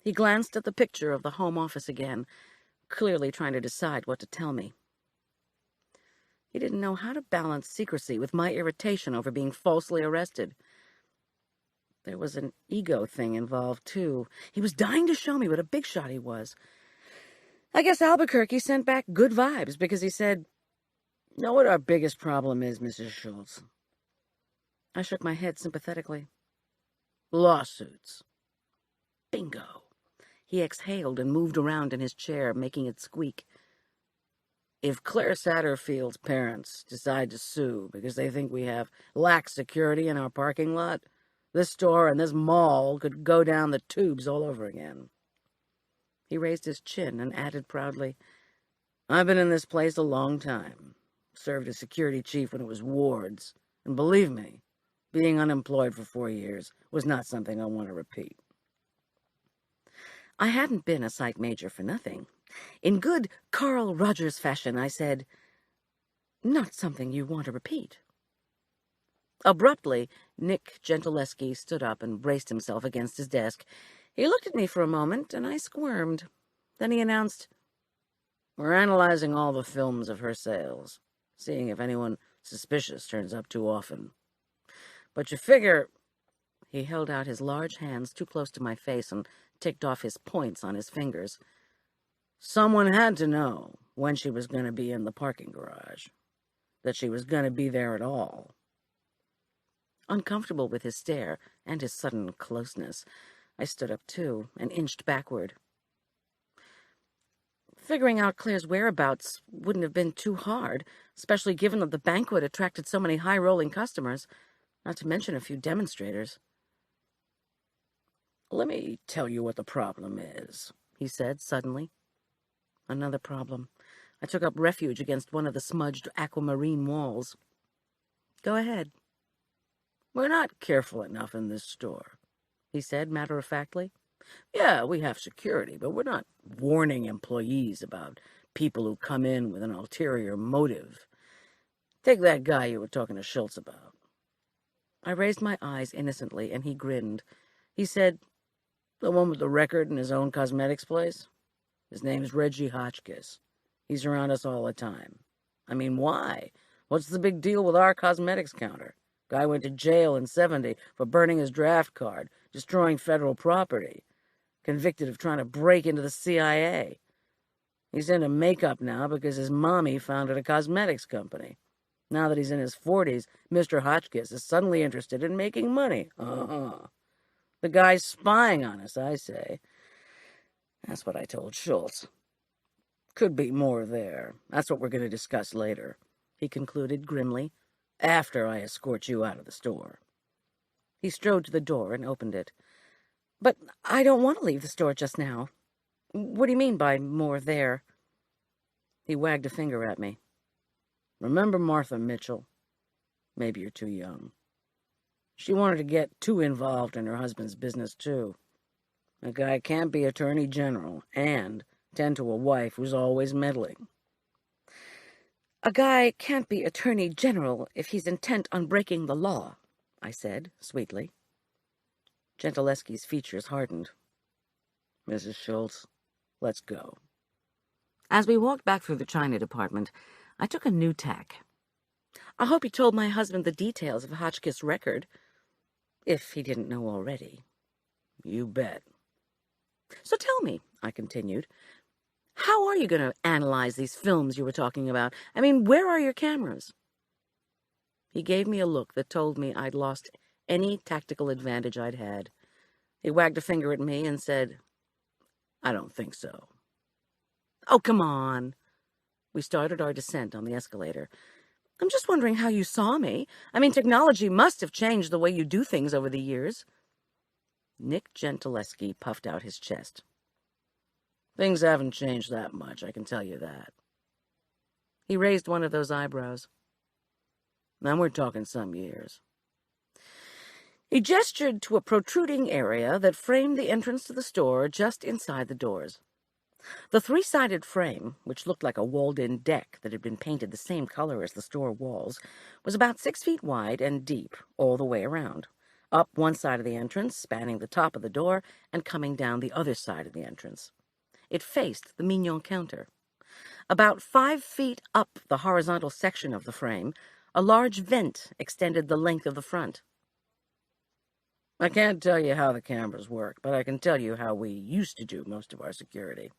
S2: He glanced at the picture of the home office again, clearly trying to decide what to tell me. He didn't know how to balance secrecy with my irritation over being falsely arrested. There was an ego thing involved, too. He was dying to show me what a big shot he was. I guess Albuquerque sent back good vibes because he said, Know what our biggest problem is, Mrs. Schultz? I shook my head sympathetically. Lawsuits. Bingo. He exhaled and moved around in his chair, making it squeak. If Claire Satterfield's parents decide to sue because they think we have lax security in our parking lot, this store and this mall could go down the tubes all over again. He raised his chin and added proudly, I've been in this place a long time. Served as security chief when it was wards. And believe me, being unemployed for 4 years was not something I want to repeat. I hadn't been a psych major for nothing. In good Carl Rogers fashion, I said, Not something you want to repeat. Abruptly, Nick Gentileschi stood up and braced himself against his desk. He looked at me for a moment, and I squirmed. Then he announced, We're analyzing all the films of her sales, seeing if anyone suspicious turns up too often. But you figure... He held out his large hands too close to my face and ticked off his points on his fingers. Someone had to know when she was going to be in the parking garage, that she was going to be there at all. Uncomfortable with his stare and his sudden closeness, I stood up too and inched backward. Figuring out Claire's whereabouts wouldn't have been too hard, especially given that the banquet attracted so many high-rolling customers, not to mention a few demonstrators. Let me tell you what the problem is, he said suddenly. Another problem. I took up refuge against one of the smudged aquamarine walls. Go ahead. We're not careful enough in this store, he said matter-of-factly. Yeah, we have security, but we're not warning employees about people who come in with an ulterior motive. Take that guy you were talking to Schulz about. I raised my eyes innocently, and he grinned. He said, The one with the record in his own cosmetics place? His name's Reggie Hotchkiss. He's around us all the time. I mean, why? What's the big deal with our cosmetics counter? Guy went to jail in '70 for burning his draft card, destroying federal property. Convicted of trying to break into the CIA. He's into makeup now because his mommy founded a cosmetics company. Now that he's in his 40s, Mr. Hotchkiss is suddenly interested in making money. The guy's spying on us, I say. That's what I told Schulz. Could be more there. That's what we're going to discuss later, he concluded grimly, after I escort you out of the store. He strode to the door and opened it. But I don't want to leave the store just now. What do you mean by more there? He wagged a finger at me. Remember Martha Mitchell? Maybe you're too young. She wanted to get too involved in her husband's business, too. A guy can't be attorney general and tend to a wife who's always meddling. A guy can't be attorney general if he's intent on breaking the law, I said, sweetly. Gentileschi's features hardened. Mrs. Schultz, let's go. As we walked back through the china department, I took a new tack. I hope he told my husband the details of Hotchkiss' record, if he didn't know already. You bet. So tell me, I continued, how are you going to analyze these films you were talking about? I mean, where are your cameras? He gave me a look that told me I'd lost any tactical advantage I'd had. He wagged a finger at me and said, I don't think so. Oh, come on. We started our descent on the escalator. I'm just wondering how you saw me. I mean, technology must have changed the way you do things over the years. Nick Gentileschi puffed out his chest. Things haven't changed that much, I can tell you that. He raised one of those eyebrows. Now we're talking some years. He gestured to a protruding area that framed the entrance to the store just inside the doors. The three-sided frame, which looked like a walled-in deck that had been painted the same color as the store walls, was about 6 feet wide and deep all the way around, up one side of the entrance, spanning the top of the door, and coming down the other side of the entrance. It faced the Mignon counter. About 5 feet up the horizontal section of the frame, a large vent extended the length of the front. I can't tell you how the cameras work, but I can tell you how we used to do most of our security.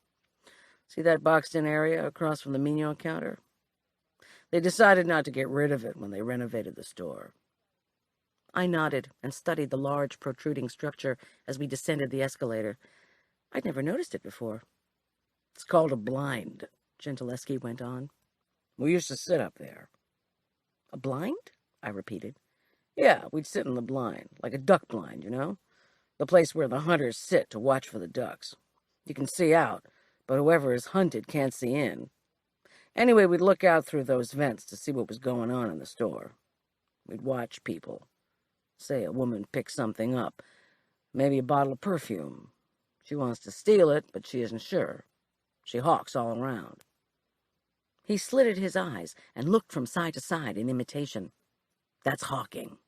S2: See that boxed-in area across from the Mignon counter? They decided not to get rid of it when they renovated the store. I nodded and studied the large, protruding structure as we descended the escalator. I'd never noticed it before. It's called a blind, Gentileschi went on. We used to sit up there. A blind? I repeated. Yeah, we'd sit in the blind, like a duck blind, you know? The place where the hunters sit to watch for the ducks. You can see out, but whoever is hunted can't see in. Anyway, we'd look out through those vents to see what was going on in the store. We'd watch people. Say a woman picks something up, maybe a bottle of perfume. She wants to steal it, but she isn't sure. She hawks all around. He slitted his eyes and looked from side to side in imitation. That's hawking.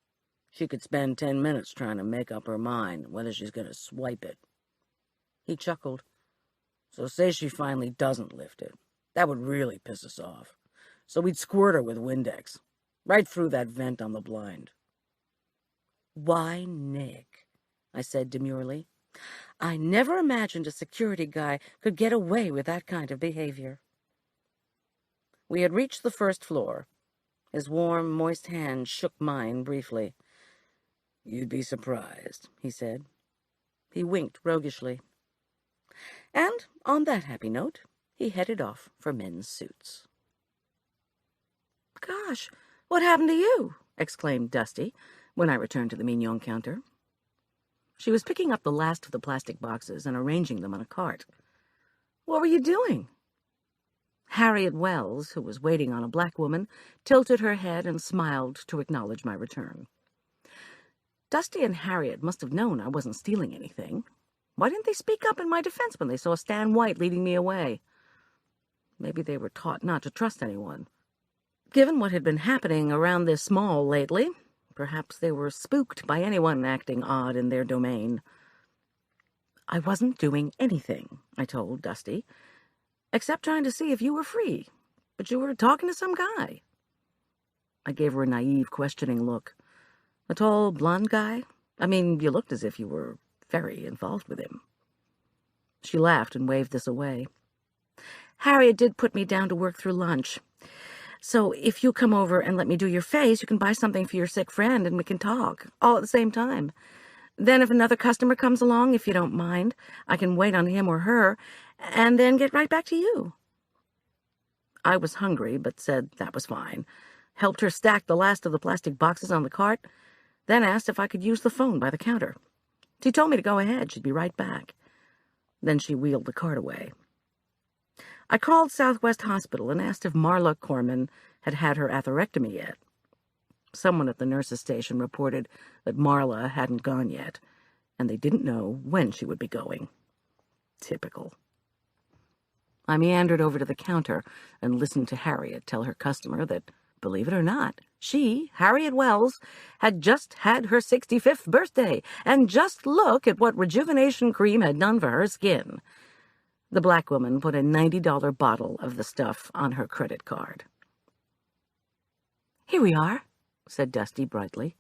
S2: She could spend 10 minutes trying to make up her mind whether she's going to swipe it. He chuckled. So say she finally doesn't lift it. That would really piss us off. So we'd squirt her with Windex, right through that vent on the blind. Why, Nick, I said demurely. I never imagined a security guy could get away with that kind of behavior. We had reached the first floor. His warm, moist hand shook mine briefly. You'd be surprised, he said. He winked roguishly. And, on that happy note, he headed off for men's suits. Gosh, what happened to you? Exclaimed Dusty when I returned to the Mignon counter. She was picking up the last of the plastic boxes and arranging them on a cart. What were you doing? Harriet Wells, who was waiting on a black woman, tilted her head and smiled to acknowledge my return. Dusty and Harriet must have known I wasn't stealing anything. Why didn't they speak up in my defense when they saw Stan White leading me away? Maybe they were taught not to trust anyone. Given what had been happening around this mall lately, perhaps they were spooked by anyone acting odd in their domain. I wasn't doing anything, I told Dusty, except trying to see if you were free. But you were talking to some guy." I gave her a naive, questioning look. "A tall, blonde guy? I mean, you looked as if you were very involved with him." She laughed and waved this away. "Harriet did put me down to work through lunch. So if you come over and let me do your face, you can buy something for your sick friend and we can talk, all at the same time. Then if another customer comes along, if you don't mind, I can wait on him or her and then get right back to you." I was hungry, but said that was fine, helped her stack the last of the plastic boxes on the cart, then asked if I could use the phone by the counter. She told me to go ahead, she'd be right back. Then she wheeled the cart away. I called Southwest Hospital and asked if Marla Corman had had her atherectomy yet. Someone at the nurse's station reported that Marla hadn't gone yet, and they didn't know when she would be going. Typical. I meandered over to the counter and listened to Harriet tell her customer that, believe it or not, she, Harriet Wells, had just had her 65th birthday, and just look at what rejuvenation cream had done for her skin. The black woman put a $90 bottle of the stuff on her credit card. "Here we are," said Dusty brightly.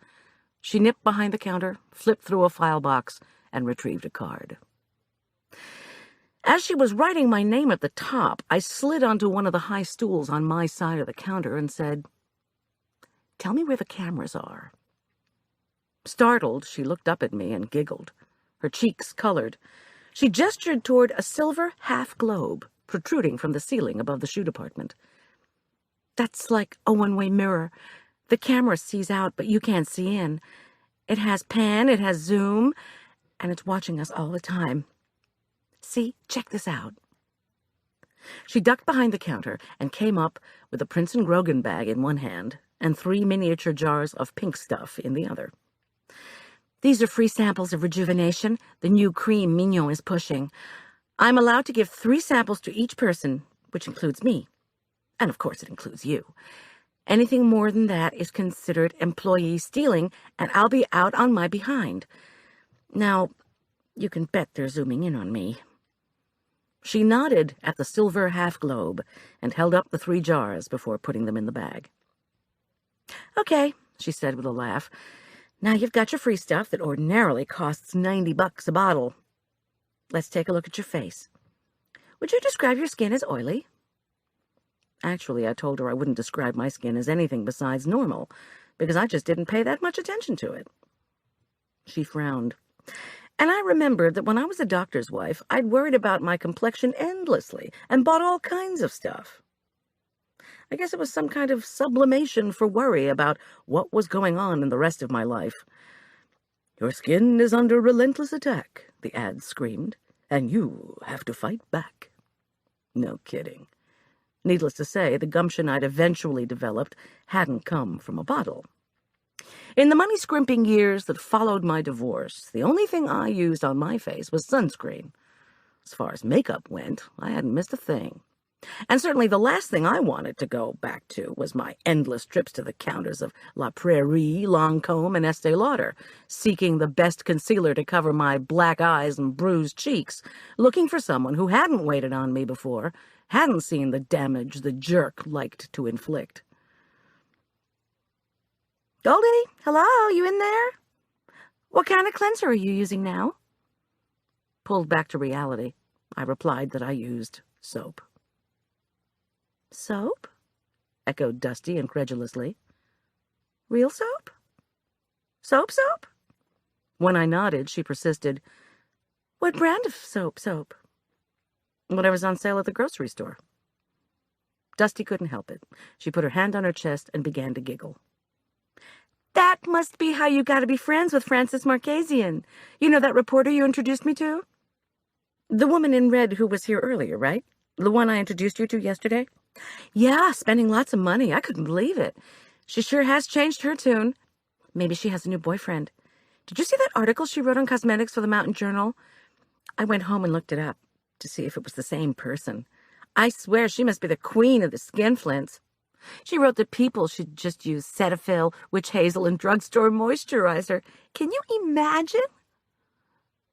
S2: She nipped behind the counter, flipped through a file box, and retrieved a card. As she was writing my name at the top, I slid onto one of the high stools on my side of the counter and said, "Tell me where the cameras are." Startled, she looked up at me and giggled. Her cheeks colored. She gestured toward a silver half-globe protruding from the ceiling above the shoe department. "That's like a one-way mirror. The camera sees out, but you can't see in. It has pan, it has zoom, and it's watching us all the time. See, check this out." She ducked behind the counter and came up with a Prince & Grogan bag in one hand and 3 miniature jars of pink stuff in the other. "These are free samples of rejuvenation, the new cream Mignon is pushing. I'm allowed to give 3 samples to each person, which includes me. And of course it includes you. Anything more than that is considered employee stealing, and I'll be out on my behind. Now, you can bet they're zooming in on me." She nodded at the silver half-globe and held up the 3 jars before putting them in the bag. "Okay," she said with a laugh. "Now you've got your free stuff that ordinarily costs $90 a bottle. Let's take a look at your face. Would you describe your skin as oily?" Actually, I told her I wouldn't describe my skin as anything besides normal, because I just didn't pay that much attention to it. She frowned. And I remembered that when I was a doctor's wife, I'd worried about my complexion endlessly and bought all kinds of stuff. I guess it was some kind of sublimation for worry about what was going on in the rest of my life. "Your skin is under relentless attack," the ad screamed, "and you have to fight back." No kidding. Needless to say, the gumption I'd eventually developed hadn't come from a bottle. In the money-scrimping years that followed my divorce, the only thing I used on my face was sunscreen. As far as makeup went, I hadn't missed a thing. And certainly the last thing I wanted to go back to was my endless trips to the counters of La Prairie, Lancôme, and Estée Lauder, seeking the best concealer to cover my black eyes and bruised cheeks, looking for someone who hadn't waited on me before, hadn't seen the damage the jerk liked to inflict. "Goldie, hello, you in there? What kind of cleanser are you using now?" Pulled back to reality, I replied that I used soap. "Soap?" echoed Dusty incredulously. "Real soap? Soap? When I nodded, she persisted, "What brand of soap? Whatever's on sale at the grocery store." Dusty couldn't help it. She put her hand on her chest and began to giggle. "That must be how you got to be friends with Francis Marchesian. You know that reporter you introduced me to? The woman in red who was here earlier, right? The one I introduced you to yesterday? Yeah, spending lots of money. I couldn't believe it. She sure has changed her tune. Maybe she has a new boyfriend. Did you see that article she wrote on cosmetics for the Mountain Journal? I went home and looked it up to see if it was the same person. I swear she must be the queen of the skinflints. She wrote that people should just use Cetaphil, witch hazel, and drugstore moisturizer. Can you imagine?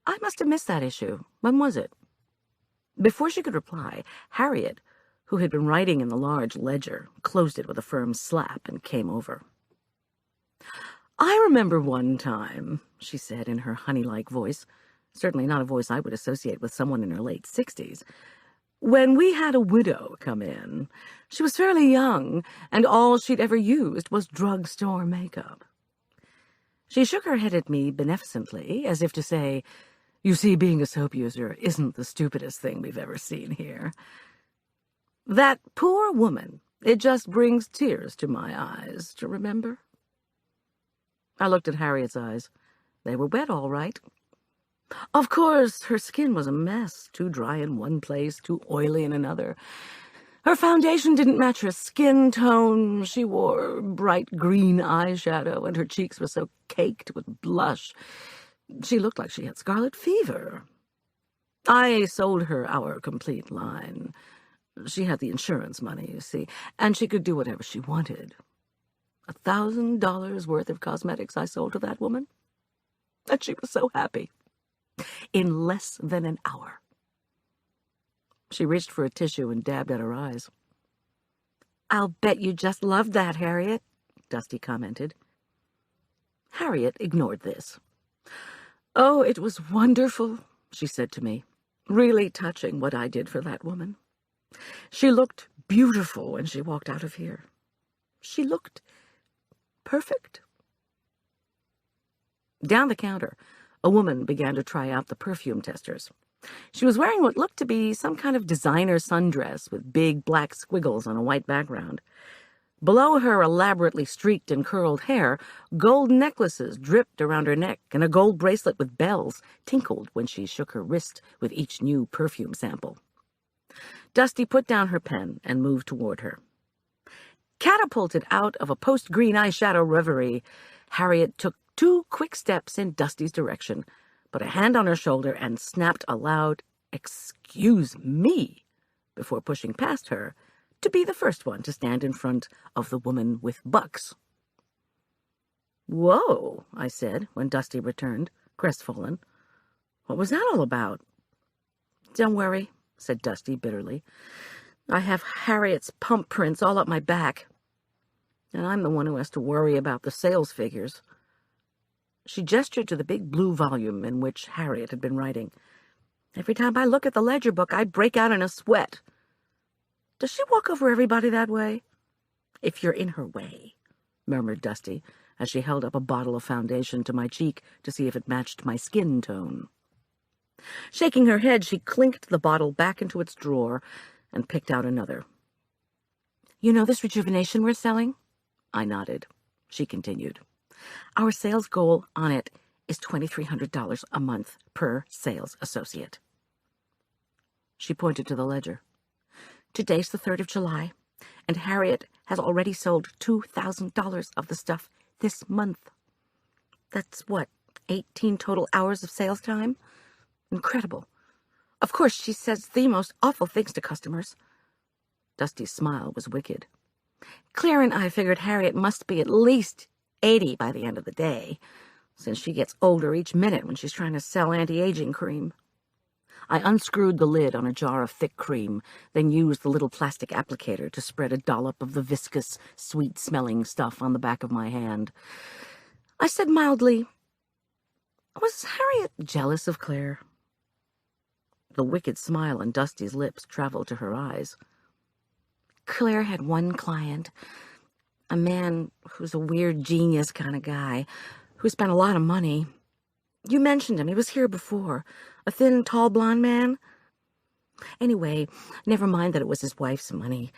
S2: I must have missed that issue. When was it? Before she could reply, Harriet, who had been writing in the large ledger, closed it with a firm slap and came over. "I remember one time," she said in her honey-like voice, certainly not a voice I would associate with someone in her late 60s, "when we had a widow come in. She was fairly young, and all she'd ever used was drugstore makeup." She shook her head at me beneficently, as if to say, "You see, being a soap user isn't the stupidest thing we've ever seen here. That poor woman, it just brings tears to my eyes to remember." I looked at Harriet's eyes. They were wet, all right. Of course, her skin was a mess, too dry in one place, too oily in another. Her foundation didn't match her skin tone. She wore bright green eyeshadow, and her cheeks were so caked with blush. She looked like she had scarlet fever. I sold her our complete line. She had the insurance money, you see, and she could do whatever she wanted. $1,000 worth of cosmetics I sold to that woman, and she was so happy. In less than an hour. She reached for a tissue and dabbed at her eyes. "I'll bet you just loved that, Harriet," Dusty commented. Harriet ignored this. "Oh, it was wonderful," she said to me. "Really touching what I did for that woman. She looked beautiful when she walked out of here. She looked perfect." Down the counter, a woman began to try out the perfume testers. She was wearing what looked to be some kind of designer sundress with big black squiggles on a white background. Below her elaborately streaked and curled hair, gold necklaces dripped around her neck, and a gold bracelet with bells tinkled when she shook her wrist with each new perfume sample. Dusty put down her pen and moved toward her. Catapulted out of a post-green eyeshadow reverie, Harriet took 2 quick steps in Dusty's direction, put a hand on her shoulder, and snapped a loud, "Excuse me," before pushing past her to be the first one to stand in front of the woman with bucks. "Whoa," I said when Dusty returned, crestfallen. "What was that all about?" "Don't worry," said Dusty bitterly. "I have Harriet's pump prints all up my back, and I'm the one who has to worry about the sales figures." She gestured to the big blue volume in which Harriet had been writing. "Every time I look at the ledger book, I break out in a sweat. Does she walk over everybody that way?" "If you're in her way," murmured Dusty, as she held up a bottle of foundation to my cheek to see if it matched my skin tone. Shaking her head, she clinked the bottle back into its drawer and picked out another. "You know this rejuvenation we're selling?" I nodded. She continued. "Our sales goal on it is $2,300 a month per sales associate." She pointed to the ledger. "Today's the 3rd of July, and Harriet has already sold $2,000 of the stuff this month. That's what, 18 total hours of sales time? Incredible. Of course, she says the most awful things to customers." Dusty's smile was wicked. "Claire and I figured Harriet must be at least 80 by the end of the day, since she gets older each minute when she's trying to sell anti-aging cream." I unscrewed the lid on a jar of thick cream, then used the little plastic applicator to spread a dollop of the viscous, sweet-smelling stuff on the back of my hand. I said mildly, "Was Harriet jealous of Claire?" The wicked smile on Dusty's lips traveled to her eyes. "Claire had one client, a man who's a weird genius kind of guy, who spent a lot of money. You mentioned him. He was here before. A thin, tall, blonde man. Anyway, never mind that it was his wife's money.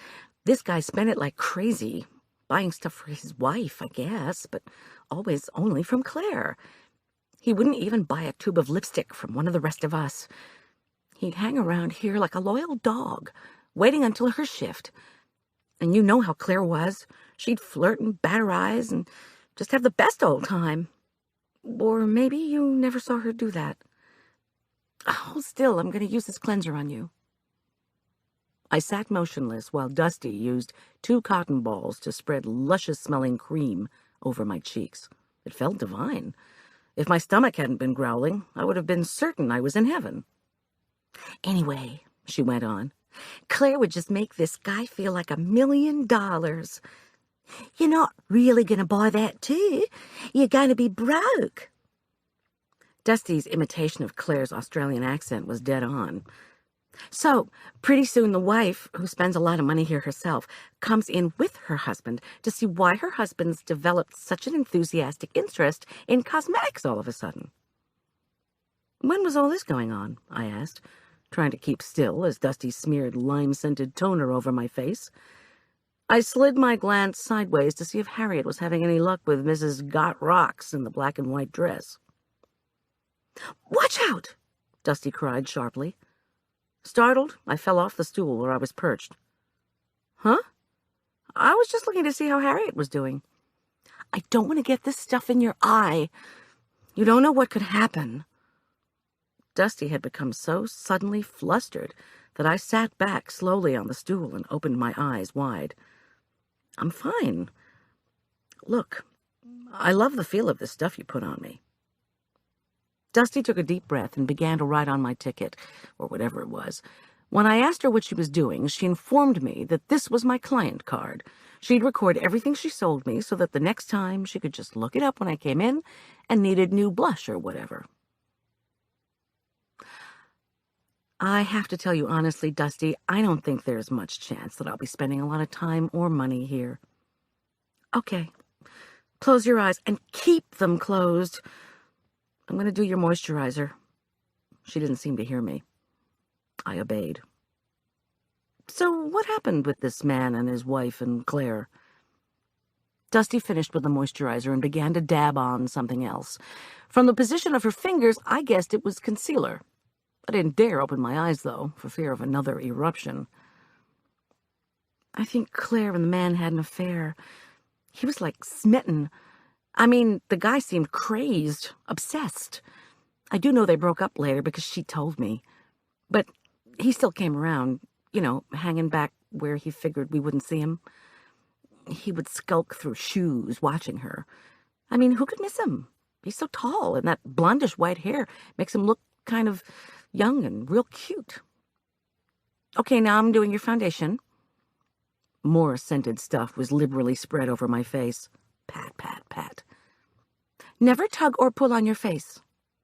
S2: This guy spent it like crazy, buying stuff for his wife, I guess, but always only from Claire. He wouldn't even buy a tube of lipstick from one of the rest of us. He'd hang around here like a loyal dog, waiting until her shift. And you know how Claire was. She'd flirt and bat her eyes and just have the best old time. Or maybe you never saw her do that. Oh, still, I'm going to use this cleanser on you." I sat motionless while Dusty used 2 cotton balls to spread luscious-smelling cream over my cheeks. It felt divine. If my stomach hadn't been growling, I would have been certain I was in heaven. "Anyway," she went on,
S3: Claire would just make this guy feel like $1 million. You're not really going to buy that, too. You're going to be broke.
S2: Dusty's imitation of Claire's Australian accent was dead on. So, pretty soon the wife, who spends a lot of money here herself, comes in with her husband to see why her husband's developed such an enthusiastic interest in cosmetics all of a sudden. When was all this going on? I asked, trying to keep still as Dusty smeared lime-scented toner over my face. I slid my glance sideways to see if Harriet was having any luck with Mrs. Got Rocks in the black and white dress.
S3: "Watch out!"
S2: Dusty cried sharply. Startled, I fell off the stool where I was perched. Huh? I was just looking to see how Harriet was doing.
S3: "I don't want to get this stuff in your eye. You don't know what could happen."
S2: Dusty had become so suddenly flustered that I sat back slowly on the stool and opened my eyes wide. I'm fine. Look, I love the feel of this stuff you put on me. Dusty took a deep breath and began to write on my ticket, or whatever it was. When I asked her what she was doing, she informed me that this was my client card. She'd record everything she sold me so that the next time she could just look it up when I came in and needed new blush or whatever. I have to tell you honestly, Dusty, I don't think there's much chance that I'll be spending a lot of time or money here. Okay, close your eyes and keep them closed. I'm going to do your moisturizer. She didn't seem to hear me. I obeyed. So what happened with this man and his wife and Claire? Dusty finished with the moisturizer and began to dab on something else. From the position of her fingers, I guessed it was concealer. I didn't dare open my eyes, though, for fear of another eruption. I think Claire and the man had an affair. He was like smitten. I mean, the guy seemed crazed, obsessed. I do know they broke up later because she told me. But he still came around, you know, hanging back where he figured we wouldn't see him. He would skulk through shoes, watching her. I mean, who could miss him? He's so tall, and that blondish white hair makes him look kind of young and real cute. Okay, now I'm doing your foundation. More scented stuff was liberally spread over my face. Pat, pat, pat. Never tug or pull on your face,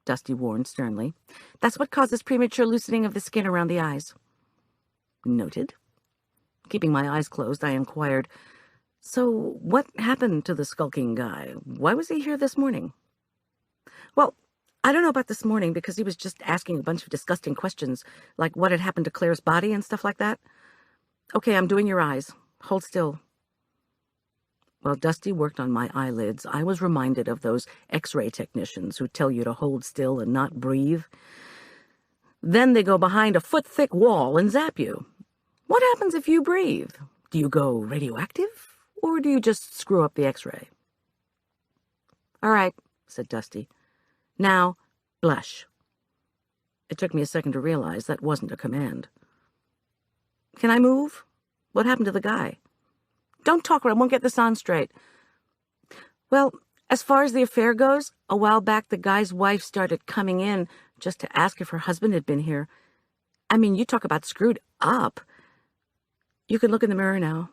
S2: Dusty warned sternly. That's what causes premature loosening of the skin around the eyes. Noted. Keeping my eyes closed, I inquired, so what happened to the skulking guy? Why was he here this morning? Well, I don't know about this morning because he was just asking a bunch of disgusting questions, like what had happened to Claire's body and stuff like that. Okay, I'm doing your eyes. Hold still. While Dusty worked on my eyelids, I was reminded of those X-ray technicians who tell you to hold still and not breathe. Then they go behind a foot-thick wall and zap you. What happens if you breathe? Do you go radioactive, or do you just screw up the X-ray? All right, said Dusty. Now, blush. It took me a second to realize that wasn't a command. Can I move? What happened to the guy? Don't talk or I won't get this on straight. Well, as far as the affair goes, a while back the guy's wife started coming in just to ask if her husband had been here. I mean, you talk about screwed up. You can look in the mirror now.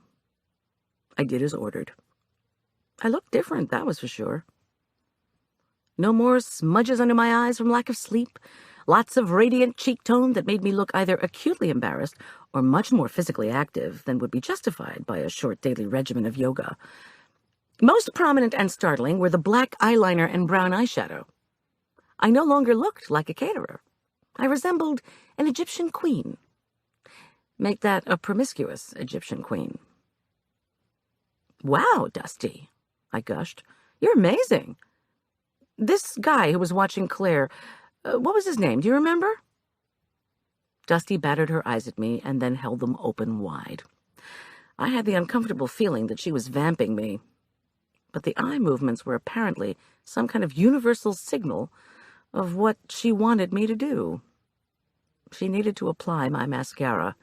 S2: I did as ordered. I looked different, that was for sure. No more smudges under my eyes from lack of sleep. Lots of radiant cheek tone that made me look either acutely embarrassed or much more physically active than would be justified by a short daily regimen of yoga. Most prominent and startling were the black eyeliner and brown eyeshadow. I no longer looked like a caterer. I resembled an Egyptian queen. Make that a promiscuous Egyptian queen. Wow, Dusty, I gushed. You're amazing. This guy who was watching Claire, what was his name? Do you remember? Dusty battered her eyes at me and then held them open wide. I had the uncomfortable feeling that she was vamping me, but the eye movements were apparently some kind of universal signal of what she wanted me to do. She needed to apply my mascara.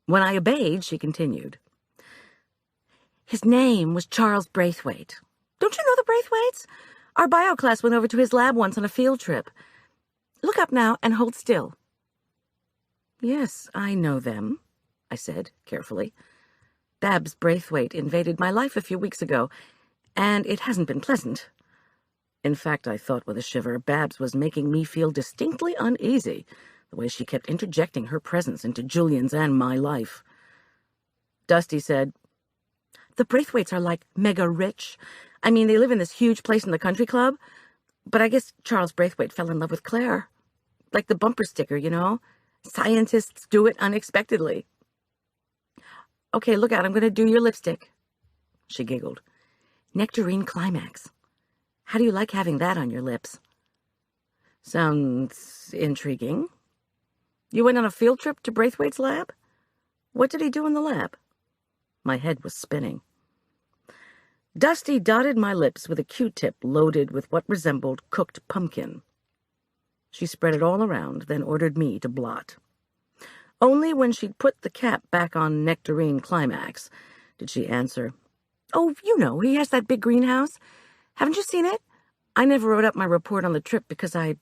S2: When I obeyed, she continued. His name was Charles Braithwaite. Don't you know the Braithwaites? Our bio class went over to his lab once on a field trip. Look up now and hold still. Yes, I know them, I said, carefully. Babs Braithwaite invaded my life a few weeks ago, and it hasn't been pleasant. In fact, I thought with a shiver, Babs was making me feel distinctly uneasy, the way she kept interjecting her presence into Julian's and my life. Dusty said, "The Braithwaites are like mega rich. I mean, they live in this huge place in the country club, but I guess Charles Braithwaite fell in love with Claire. Like the bumper sticker, you know? Scientists do it unexpectedly." "Okay, look out, I'm going to do your lipstick." She giggled. "Nectarine climax. How do you like having that on your lips?" "Sounds intriguing. You went on a field trip to Braithwaite's lab? What did he do in the lab?" My head was spinning. Dusty dotted my lips with a Q-tip loaded with what resembled cooked pumpkin. She spread it all around, then ordered me to blot. Only when she'd put the cap back on Nectarine Climax did she answer, "Oh, you know, he has that big greenhouse. Haven't you seen it? I never wrote up my report on the trip because I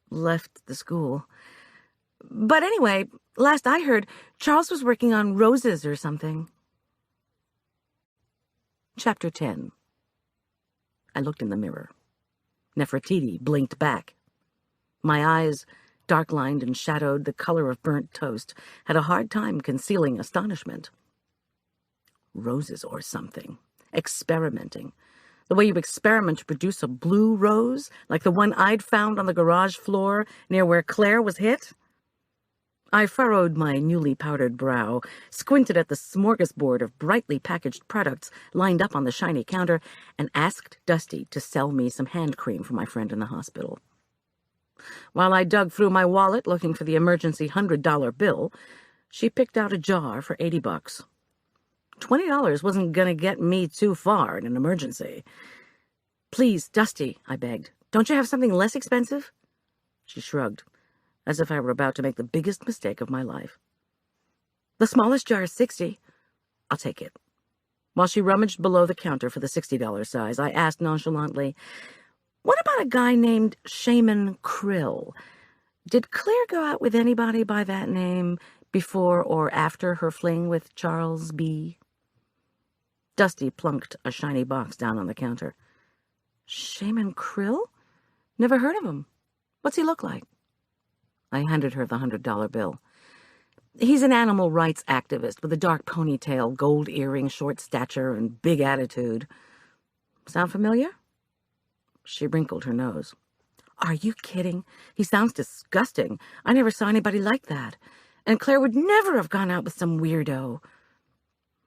S2: left the school. But anyway, last I heard, Charles was working on roses or something." Chapter 10. I looked in the mirror. Nefertiti blinked back. My eyes, dark-lined and shadowed the color of burnt toast, had a hard time concealing astonishment. Roses or something. Experimenting. The way you experiment to produce a blue rose, like the one I'd found on the garage floor near where Claire was hit? I furrowed my newly powdered brow, squinted at the smorgasbord of brightly packaged products lined up on the shiny counter, and asked Dusty to sell me some hand cream for my friend in the hospital. While I dug through my wallet looking for the emergency $100 bill, she picked out a jar for $80. $20 wasn't going to get me too far in an emergency. "Please, Dusty," I begged, "don't you have something less expensive?" She shrugged, as if I were about to make the biggest mistake of my life. "The smallest jar is $60. I'll take it." While she rummaged below the counter for the $60 size, I asked nonchalantly, "What about a guy named Shaman Krill? Did Claire go out with anybody by that name before or after her fling with Charles B.?" Dusty plunked a shiny box down on the counter. "Shaman Krill? Never heard of him. What's he look like?" I handed her the $100 bill. "He's an animal rights activist with a dark ponytail, gold earring, short stature, and big attitude. Sound familiar?" She wrinkled her nose. "Are you kidding? He sounds disgusting. I never saw anybody like that. And Claire would never have gone out with some weirdo."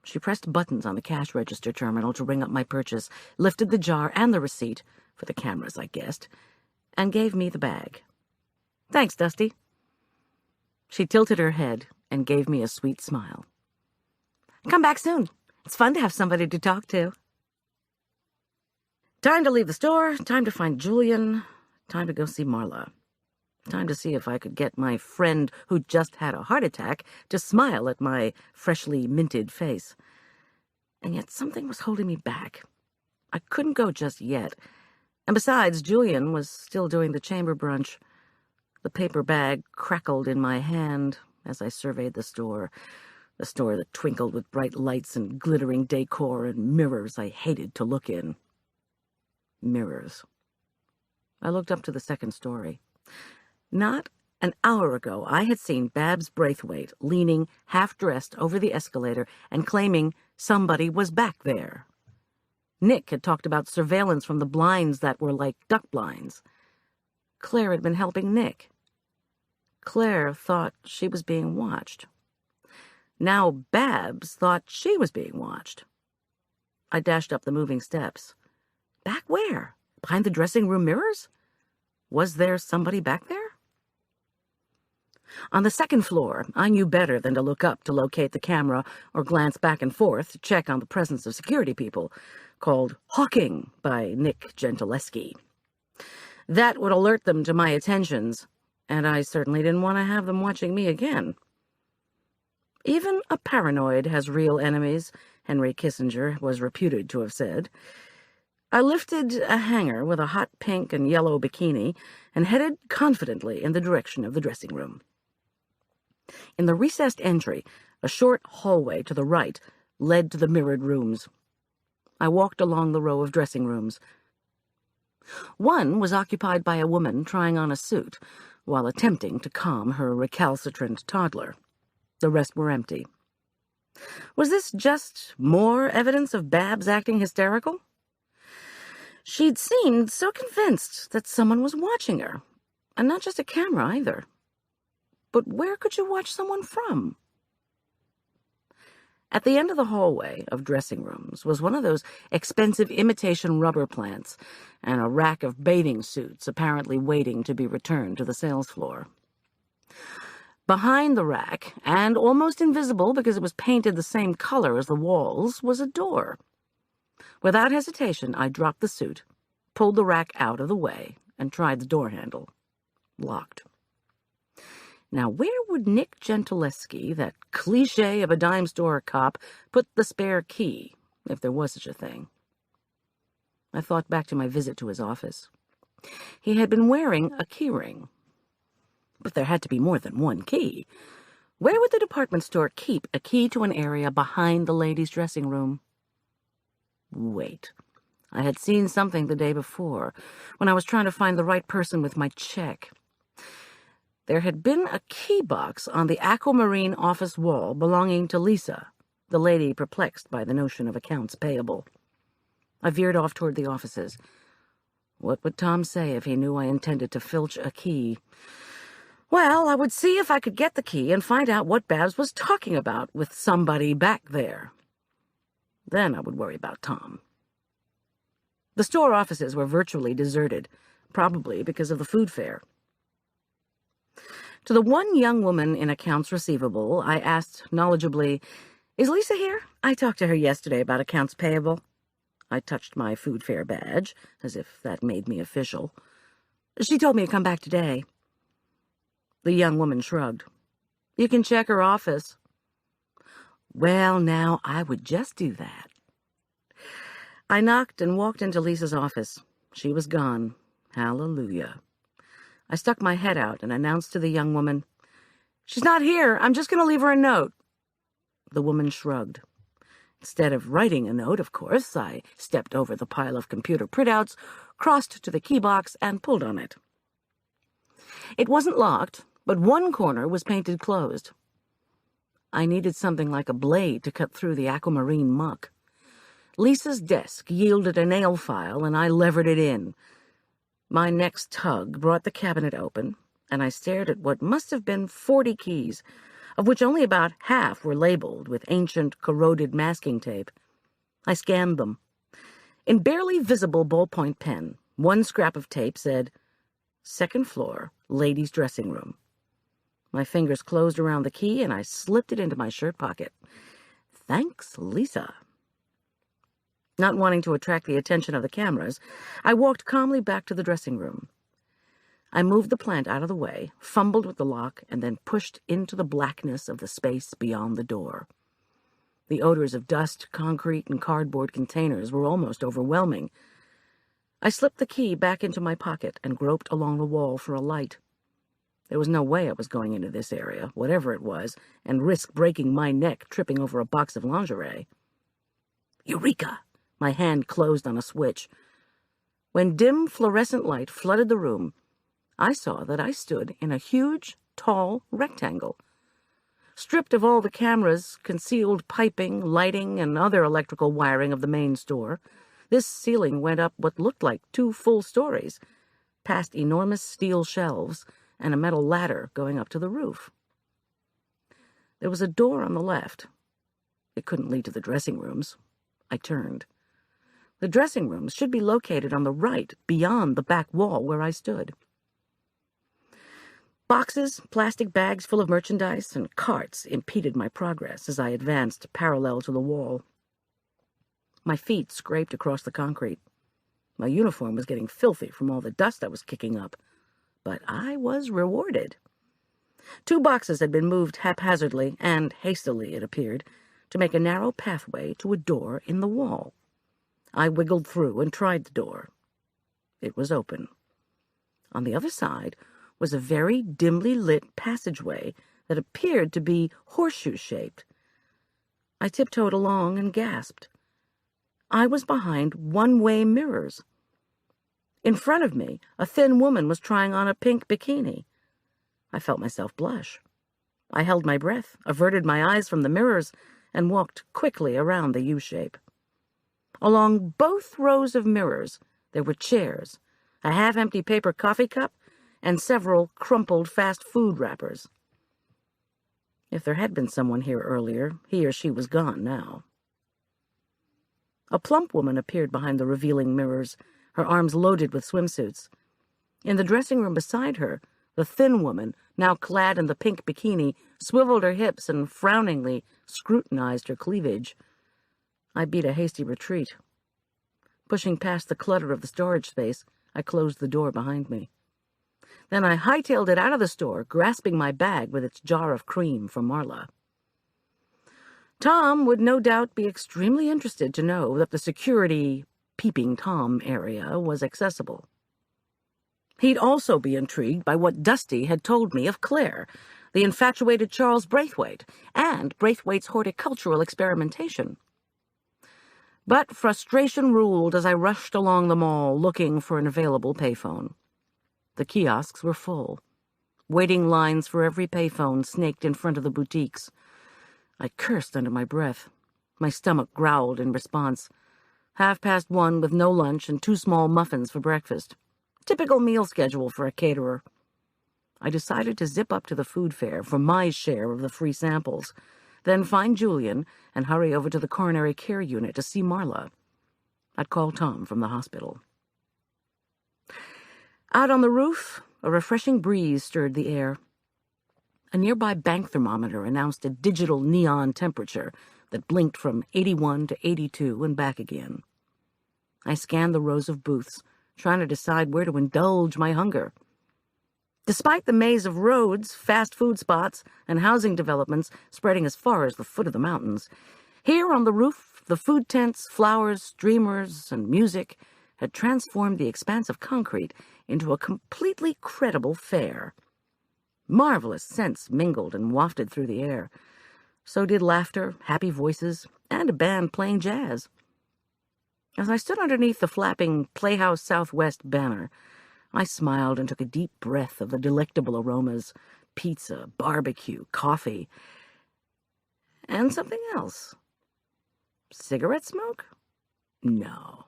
S2: She pressed buttons on the cash register terminal to ring up my purchase, lifted the jar and the receipt, for the cameras, I guessed, and gave me the bag. "Thanks, Dusty." She tilted her head and gave me a sweet smile. "Come back soon. It's fun to have somebody to talk to." Time to leave the store, time to find Julian, time to go see Marla. Time to see if I could get my friend who just had a heart attack to smile at my freshly minted face. And yet something was holding me back. I couldn't go just yet. And besides, Julian was still doing the chamber brunch. The paper bag crackled in my hand as I surveyed the store that twinkled with bright lights and glittering decor and mirrors I hated to look in. Mirrors. I looked up to the second story. Not an hour ago, I had seen Babs Braithwaite leaning half-dressed over the escalator and claiming somebody was back there. Nick had talked about surveillance from the blinds that were like duck blinds. Claire had been helping Nick. Claire thought she was being watched. Now Babs thought she was being watched. I dashed up the moving steps. Back where? Behind the dressing room mirrors? Was there somebody back there? On the second floor, I knew better than to look up to locate the camera or glance back and forth to check on the presence of security people, called hawking by Nick Gentileschi. That would alert them to my attentions, and I certainly didn't want to have them watching me again. Even a paranoid has real enemies, Henry Kissinger was reputed to have said. I lifted a hanger with a hot pink and yellow bikini and headed confidently in the direction of the dressing room. In the recessed entry, a short hallway to the right led to the mirrored rooms. I walked along the row of dressing rooms. One was occupied by a woman trying on a suit while attempting to calm her recalcitrant toddler. The rest were empty. Was this just more evidence of Babs acting hysterical? She'd seemed so convinced that someone was watching her, and not just a camera either. But where could you watch someone from? At the end of the hallway of dressing rooms was one of those expensive imitation rubber plants and a rack of bathing suits apparently waiting to be returned to the sales floor. Behind the rack, and almost invisible because it was painted the same color as the walls, was a door. Without hesitation, I dropped the suit, pulled the rack out of the way, and tried the door handle. Locked. Now, where would Nick Gentileschi, that cliché of a dime store cop, put the spare key, if there was such a thing? I thought back to my visit to his office. He had been wearing a key ring. But there had to be more than one key. Where would the department store keep a key to an area behind the ladies' dressing room? Wait. I had seen something the day before, when I was trying to find the right person with my check. There had been a key box on the aquamarine office wall belonging to Lisa, the lady perplexed by the notion of accounts payable. I veered off toward the offices. What would Tom say if he knew I intended to filch a key? Well, I would see if I could get the key and find out what Babs was talking about with somebody back there. Then I would worry about Tom. The store offices were virtually deserted, probably because of the food fair. To the one young woman in accounts receivable, I asked knowledgeably, "Is Lisa here? I talked to her yesterday about accounts payable." I touched my food fair badge, as if that made me official. "She told me to come back today." The young woman shrugged. "You can check her office." Well, now, I would just do that. I knocked and walked into Lisa's office. She was gone. Hallelujah. I stuck my head out and announced to the young woman, "She's not here. I'm just going to leave her a note." The woman shrugged. Instead of writing a note, of course, I stepped over the pile of computer printouts, crossed to the key box, and pulled on it. It wasn't locked, but one corner was painted closed. I needed something like a blade to cut through the aquamarine muck. Lisa's desk yielded a nail file, and I levered it in. My next tug brought the cabinet open, and I stared at what must have been 40 keys, of which only about half were labeled with ancient, corroded masking tape. I scanned them. In barely visible ballpoint pen, one scrap of tape said, "Second floor, ladies' dressing room." My fingers closed around the key, and I slipped it into my shirt pocket. Thanks, Lisa. Not wanting to attract the attention of the cameras, I walked calmly back to the dressing room. I moved the plant out of the way, fumbled with the lock, and then pushed into the blackness of the space beyond the door. The odors of dust, concrete, and cardboard containers were almost overwhelming. I slipped the key back into my pocket and groped along the wall for a light. There was no way I was going into this area, whatever it was, and risk breaking my neck tripping over a box of lingerie. Eureka! My hand closed on a switch. When dim fluorescent light flooded the room, I saw that I stood in a huge, tall rectangle. Stripped of all the cameras, concealed piping, lighting, and other electrical wiring of the main store, this ceiling went up what looked like 2 full stories, past enormous steel shelves and a metal ladder going up to the roof. There was a door on the left. It couldn't lead to the dressing rooms. I turned. The dressing rooms should be located on the right, beyond the back wall where I stood. Boxes, plastic bags full of merchandise, and carts impeded my progress as I advanced parallel to the wall. My feet scraped across the concrete. My uniform was getting filthy from all the dust I was kicking up, but I was rewarded. 2 boxes had been moved haphazardly, and hastily, it appeared, to make a narrow pathway to a door in the wall. I wiggled through and tried the door. It was open. On the other side was a very dimly lit passageway that appeared to be horseshoe-shaped. I tiptoed along and gasped. I was behind one-way mirrors. In front of me, a thin woman was trying on a pink bikini. I felt myself blush. I held my breath, averted my eyes from the mirrors, and walked quickly around the U-shape. Along both rows of mirrors, there were chairs, a half-empty paper coffee cup, and several crumpled fast food wrappers. If there had been someone here earlier, he or she was gone now. A plump woman appeared behind the revealing mirrors, her arms loaded with swimsuits. In the dressing room beside her, the thin woman, now clad in the pink bikini, swiveled her hips and frowningly scrutinized her cleavage. I beat a hasty retreat. Pushing past the clutter of the storage space, I closed the door behind me. Then I hightailed it out of the store, grasping my bag with its jar of cream for Marla. Tom would no doubt be extremely interested to know that the security Peeping Tom area was accessible. He'd also be intrigued by what Dusty had told me of Claire, the infatuated Charles Braithwaite, and Braithwaite's horticultural experimentation. But frustration ruled as I rushed along the mall looking for an available payphone. The kiosks were full. Waiting lines for every payphone snaked in front of the boutiques. I cursed under my breath. My stomach growled in response. 1:30 with no lunch and 2 small muffins for breakfast. Typical meal schedule for a caterer. I decided to zip up to the food fair for my share of the free samples, then find Julian and hurry over to the coronary care unit to see Marla. I'd call Tom from the hospital. Out on the roof, a refreshing breeze stirred the air. A nearby bank thermometer announced a digital neon temperature that blinked from 81 to 82 and back again. I scanned the rows of booths, trying to decide where to indulge my hunger. Despite the maze of roads, fast food spots, and housing developments spreading as far as the foot of the mountains, here on the roof, the food tents, flowers, streamers, and music had transformed the expanse of concrete into a completely credible fair. Marvelous scents mingled and wafted through the air. So did laughter, happy voices, and a band playing jazz. As I stood underneath the flapping Playhouse Southwest banner, I smiled and took a deep breath of the delectable aromas: pizza, barbecue, coffee, and something else. Cigarette smoke? No.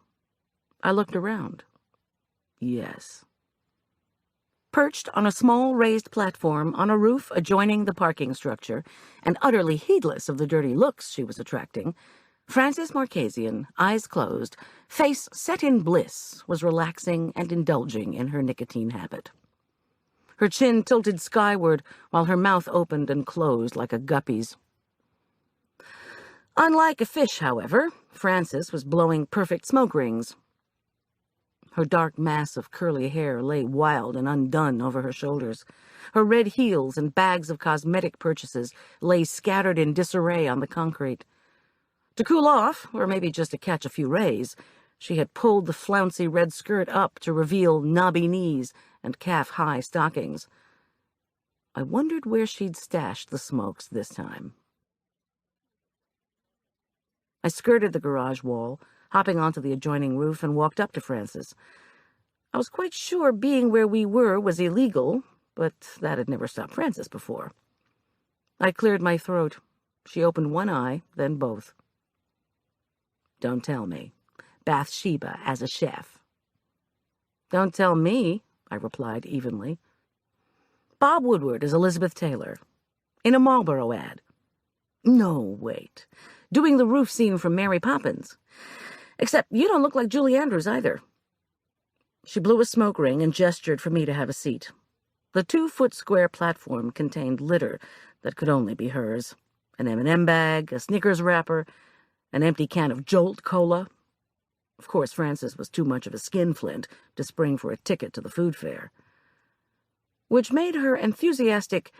S2: I looked around. Yes. Perched on a small raised platform on a roof adjoining the parking structure, and utterly heedless of the dirty looks she was attracting, Frances Marchesian, eyes closed, face set in bliss, was relaxing and indulging in her nicotine habit. Her chin tilted skyward while her mouth opened and closed like a guppy's. Unlike a fish, however, Frances was blowing perfect smoke rings. Her dark mass of curly hair lay wild and undone over her shoulders. Her red heels and bags of cosmetic purchases lay scattered in disarray on the concrete. To cool off, or maybe just to catch a few rays, she had pulled the flouncy red skirt up to reveal knobby knees and calf-high stockings. I wondered where she'd stashed the smokes this time. I skirted the garage wall, hopping onto the adjoining roof, and walked up to Frances. I was quite sure being where we were was illegal, but that had never stopped Frances before. I cleared my throat. She opened one eye, then both. Don't tell me. Bathsheba as a chef. Don't tell me, I replied evenly. Bob Woodward is Elizabeth Taylor. In a Marlboro ad. No, wait. Doing the roof scene from Mary Poppins. Except you don't look like Julie Andrews either. She blew a smoke ring and gestured for me to have a seat. The 2-foot square platform contained litter that could only be hers. An M&M bag, a Snickers wrapper, an empty can of Jolt Cola. Of course, Frances was too much of a skinflint to spring for a ticket to the food fair. Which made her enthusiastic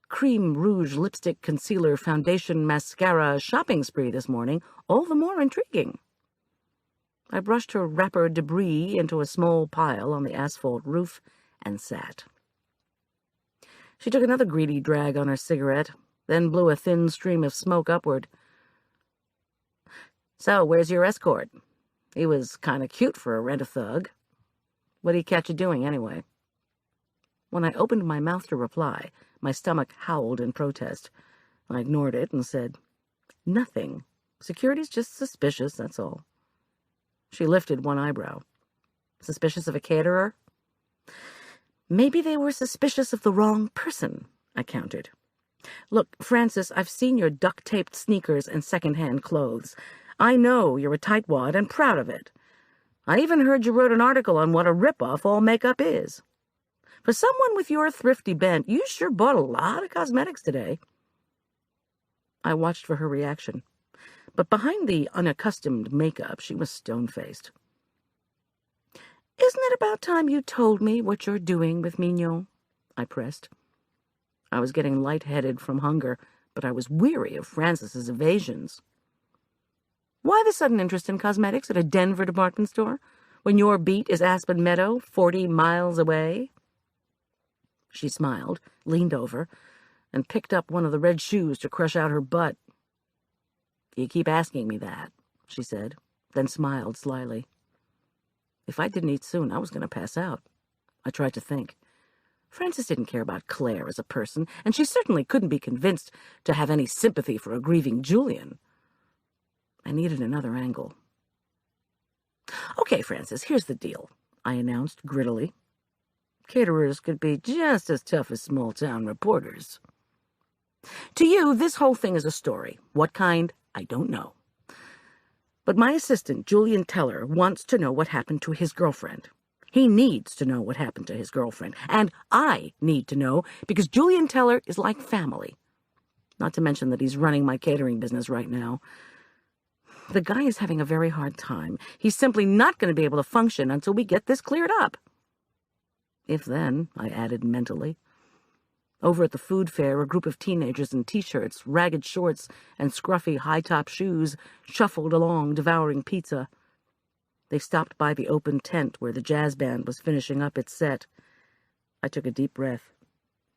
S2: cream rouge lipstick concealer foundation mascara shopping spree this morning all the more intriguing. I brushed her wrapper debris into a small pile on the asphalt roof and sat. She took another greedy drag on her cigarette, then blew a thin stream of smoke upward. "So, where's your escort? He was kind of cute for a rent-a-thug. What'd he catch you doing, anyway?" When I opened my mouth to reply, my stomach howled in protest. I ignored it and said, "Nothing. Security's just suspicious, that's all." She lifted one eyebrow. "Suspicious of a caterer?" "Maybe they were suspicious of the wrong person," I countered. "Look, Francis, I've seen your duct-taped sneakers and second-hand clothes. I know you're a tightwad and proud of it. I even heard you wrote an article on what a rip-off all makeup is. For someone with your thrifty bent, you sure bought a lot of cosmetics today." I watched for her reaction, but behind the unaccustomed makeup, she was stone-faced. "Isn't it about time you told me what you're doing with Mignon?" I pressed. I was getting lightheaded from hunger, but I was weary of Francis's evasions. "Why the sudden interest in cosmetics at a Denver department store, when your beat is Aspen Meadow, 40 miles away?" She smiled, leaned over, and picked up one of the red shoes to crush out her butt. "You keep asking me that," she said, then smiled slyly. If I didn't eat soon, I was going to pass out. I tried to think. Francis didn't care about Claire as a person, and she certainly couldn't be convinced to have any sympathy for a grieving Julian. I needed another angle. "Okay, Francis, here's the deal," I announced grittily. "Caterers could be just as tough as small-town reporters. To you, this whole thing is a story. What kind, I don't know. But my assistant, Julian Teller, wants to know what happened to his girlfriend. He needs to know what happened to his girlfriend. And I need to know, because Julian Teller is like family. Not to mention that he's running my catering business right now. The guy is having a very hard time. He's simply not going to be able to function until we get this cleared up." If then, I added mentally. Over at the food fair, a group of teenagers in T-shirts, ragged shorts, and scruffy high-top shoes shuffled along, devouring pizza. They stopped by the open tent where the jazz band was finishing up its set. I took a deep breath,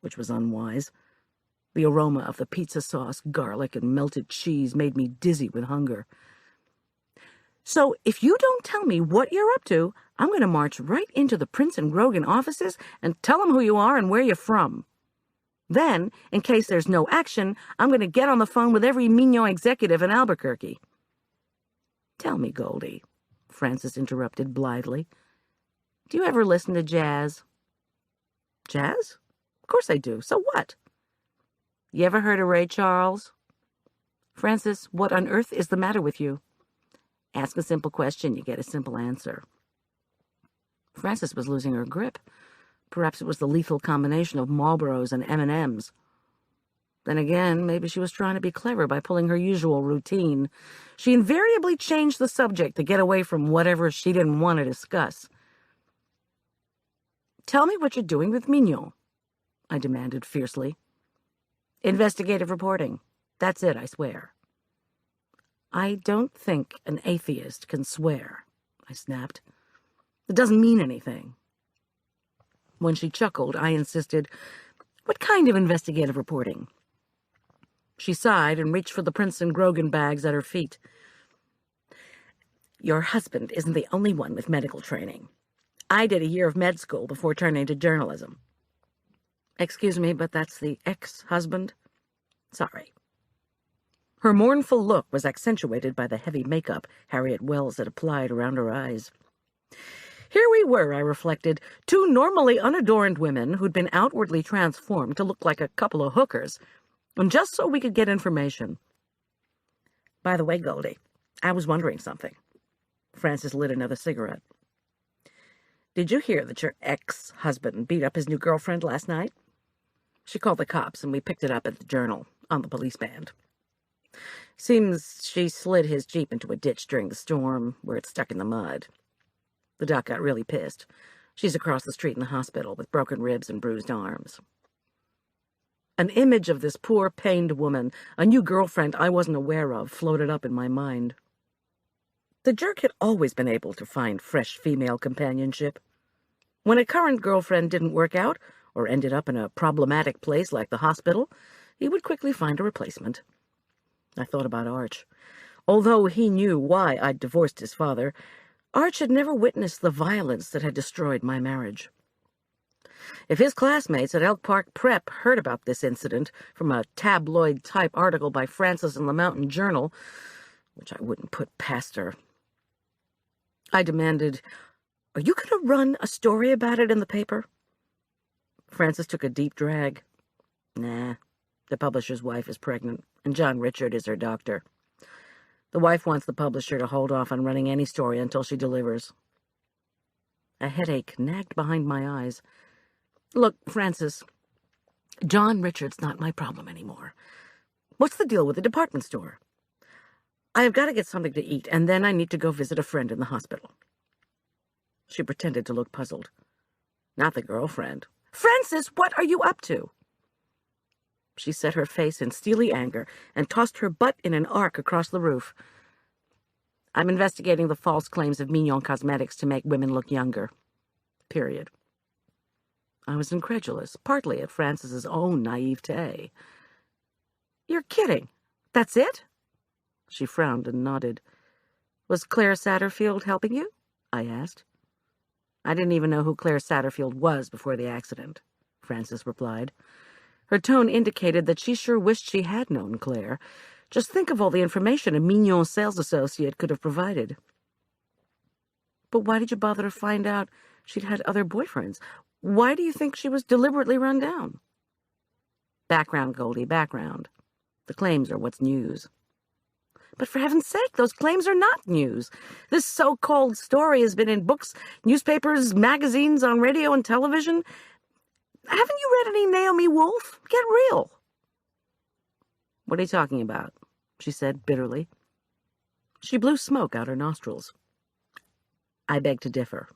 S2: which was unwise. The aroma of the pizza sauce, garlic, and melted cheese made me dizzy with hunger. "So if you don't tell me what you're up to, I'm going to march right into the Prince and Grogan offices and tell them who you are and where you're from. Then, in case there's no action, I'm going to get on the phone with every Mignon executive in Albuquerque." "Tell me, Goldie," Francis interrupted blithely, "do you ever listen to jazz?" "Jazz? Of course I do. So what?" "You ever heard of Ray Charles?" "Francis, what on earth is the matter with you?" Ask a simple question, you get a simple answer. Francis was losing her grip. Perhaps it was the lethal combination of Marlboros and M&Ms. Then again, maybe she was trying to be clever by pulling her usual routine. She invariably changed the subject to get away from whatever she didn't want to discuss. "Tell me what you're doing with Mignon," I demanded fiercely. "Investigative reporting. That's it, I swear." "I don't think an atheist can swear," I snapped. "It doesn't mean anything." When she chuckled, I insisted, "What kind of investigative reporting?" She sighed and reached for the Prince and Grogan bags at her feet. "Your husband isn't the only one with medical training. I did a year of med school before turning to journalism." "Excuse me, but that's the ex-husband?" "Sorry." Her mournful look was accentuated by the heavy makeup Harriet Wells had applied around her eyes. Here we were, I reflected, two normally unadorned women who'd been outwardly transformed to look like a couple of hookers, and just so we could get information. "By the way, Goldie, I was wondering something." Francis lit another cigarette. "Did you hear that your ex-husband beat up his new girlfriend last night?" She called the cops, and we picked it up at the Journal, on the police band. "Seems she slid his Jeep into a ditch during the storm, where it's stuck in the mud. The doc got really pissed. She's across the street in the hospital with broken ribs and bruised arms." An image of this poor, pained woman, a new girlfriend I wasn't aware of, floated up in my mind. The jerk had always been able to find fresh female companionship. When a current girlfriend didn't work out, or ended up in a problematic place like the hospital, he would quickly find a replacement. I thought about Arch. Although he knew why I'd divorced his father, Arch had never witnessed the violence that had destroyed my marriage. If his classmates at Elk Park Prep heard about this incident from a tabloid-type article by Frances in the Mountain Journal, which I wouldn't put past her, I demanded, "Are you going to run a story about it in the paper?" Frances took a deep drag. "Nah, the publisher's wife is pregnant, and John Richard is her doctor. The wife wants the publisher to hold off on running any story until she delivers." A headache nagged behind my eyes. "Look, Frances, John Richard's not my problem anymore. What's the deal with the department store? I have got to get something to eat, and then I need to go visit a friend in the hospital." She pretended to look puzzled. "Not the girlfriend." "Frances, what are you up to?" She set her face in steely anger and tossed her butt in an arc across the roof. "I'm investigating the false claims of Mignon Cosmetics to make women look younger. Period." I was incredulous, partly at Frances's own naivete. "You're kidding. That's it?" She frowned and nodded. "Was Claire Satterfield helping you?" I asked. "I didn't even know who Claire Satterfield was before the accident," Frances replied. Her tone indicated that she sure wished she had known Claire. Just think of all the information a Mignon sales associate could have provided. "But why did you bother to find out she'd had other boyfriends? Why do you think she was deliberately run down?" "Background, Goldie, background. The claims are what's news." "But for heaven's sake, those claims are not news. This so-called story has been in books, newspapers, magazines, on radio and television. Haven't you read any Naomi Wolf? Get real." "What are you talking about?" she said bitterly. She blew smoke out her nostrils. I beg to differ.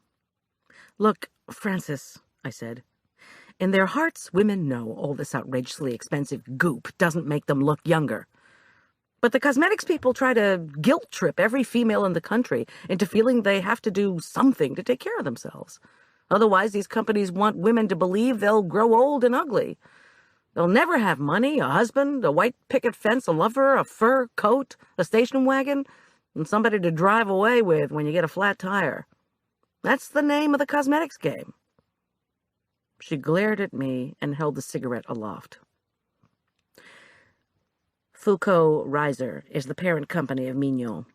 S2: "Look, Frances," I said, "in their hearts, women know all this outrageously expensive goop doesn't make them look younger. But the cosmetics people try to guilt-trip every female in the country into feeling they have to do something to take care of themselves. Otherwise, these companies want women to believe they'll grow old and ugly. They'll never have money, a husband, a white picket fence, a lover, a fur coat, a station wagon, and somebody to drive away with when you get a flat tire. That's the name of the cosmetics game." She glared at me and held the cigarette aloft. "Foucault Reiser is the parent company of Mignon.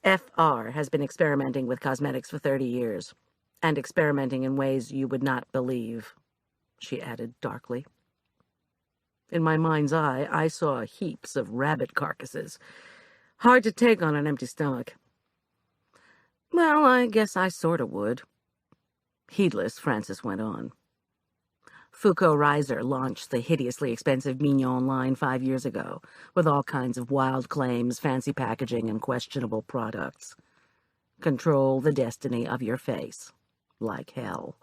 S2: FR has been experimenting with cosmetics for 30 years, and experimenting in ways you would not believe," she added darkly. In my mind's eye, I saw heaps of rabbit carcasses. Hard to take on an empty stomach. "Well, I guess I sort of would." Heedless, Frances went on. "Foucault Reiser launched the hideously expensive Mignon line 5 years ago, with all kinds of wild claims, fancy packaging, and questionable products. Control the destiny of your face. Like hell.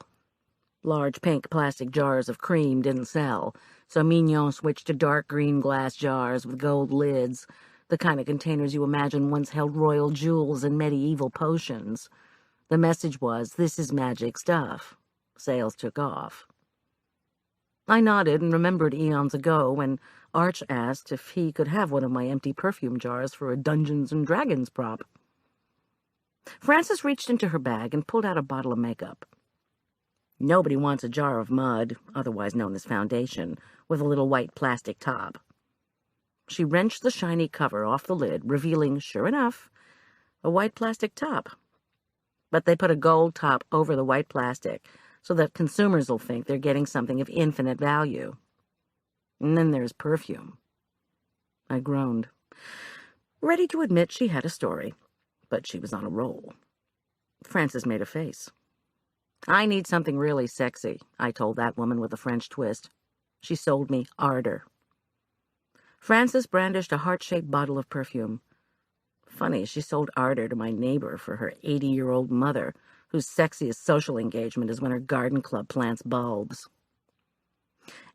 S2: Large pink plastic jars of cream didn't sell, so Mignon switched to dark green glass jars with gold lids, the kind of containers you imagine once held royal jewels and medieval potions. The message was, this is magic stuff. Sales took off." I nodded and remembered eons ago when Arch asked if he could have one of my empty perfume jars for a Dungeons and Dragons prop. Frances reached into her bag and pulled out a bottle of makeup. "Nobody wants a jar of mud, otherwise known as foundation, with a little white plastic top." She wrenched the shiny cover off the lid, revealing, sure enough, a white plastic top. But they put a gold top over the white plastic so that consumers will think they're getting something of infinite value. And then there's perfume. I groaned, ready to admit she had a story, but she was on a roll. Frances made a face. "I need something really sexy," I told that woman with a French twist. She sold me ardor. Frances brandished a heart-shaped bottle of perfume. Funny, she sold ardor to my neighbor for her 80-year-old mother, whose sexiest social engagement is when her garden club plants bulbs.